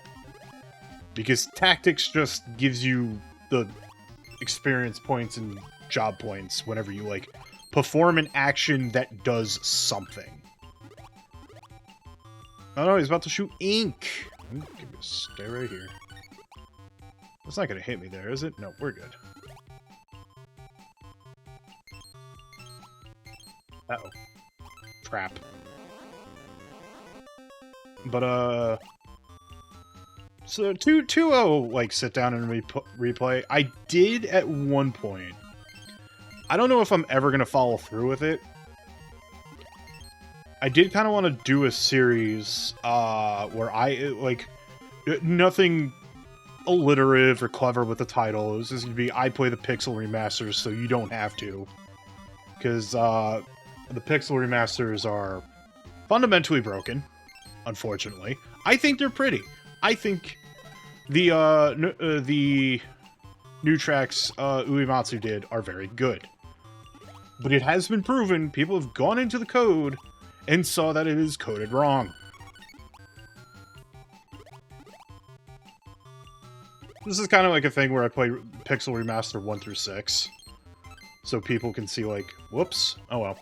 Because Tactics just gives you the experience points and job points whenever you, like, perform an action that does something. Oh no, he's about to shoot ink! Stay right here. It's not gonna hit me there, is it? No, we're good. Uh-oh. Trap. But, so, 2 I'll, like, sit down and replay. I did at one point. I don't know if I'm ever gonna follow through with it. I did kind of want to do a series, where I, like, nothing alliterative or clever with the title. It was just gonna be, I play the Pixel remasters, so you don't have to. Because, the Pixel remasters are fundamentally broken, unfortunately. I think they're pretty. I think the new tracks Uematsu did are very good. But it has been proven, people have gone into the code and saw that it is coded wrong. This is kind of like a thing where I play Pixel Remaster 1 through 6. So people can see, like, whoops, oh well.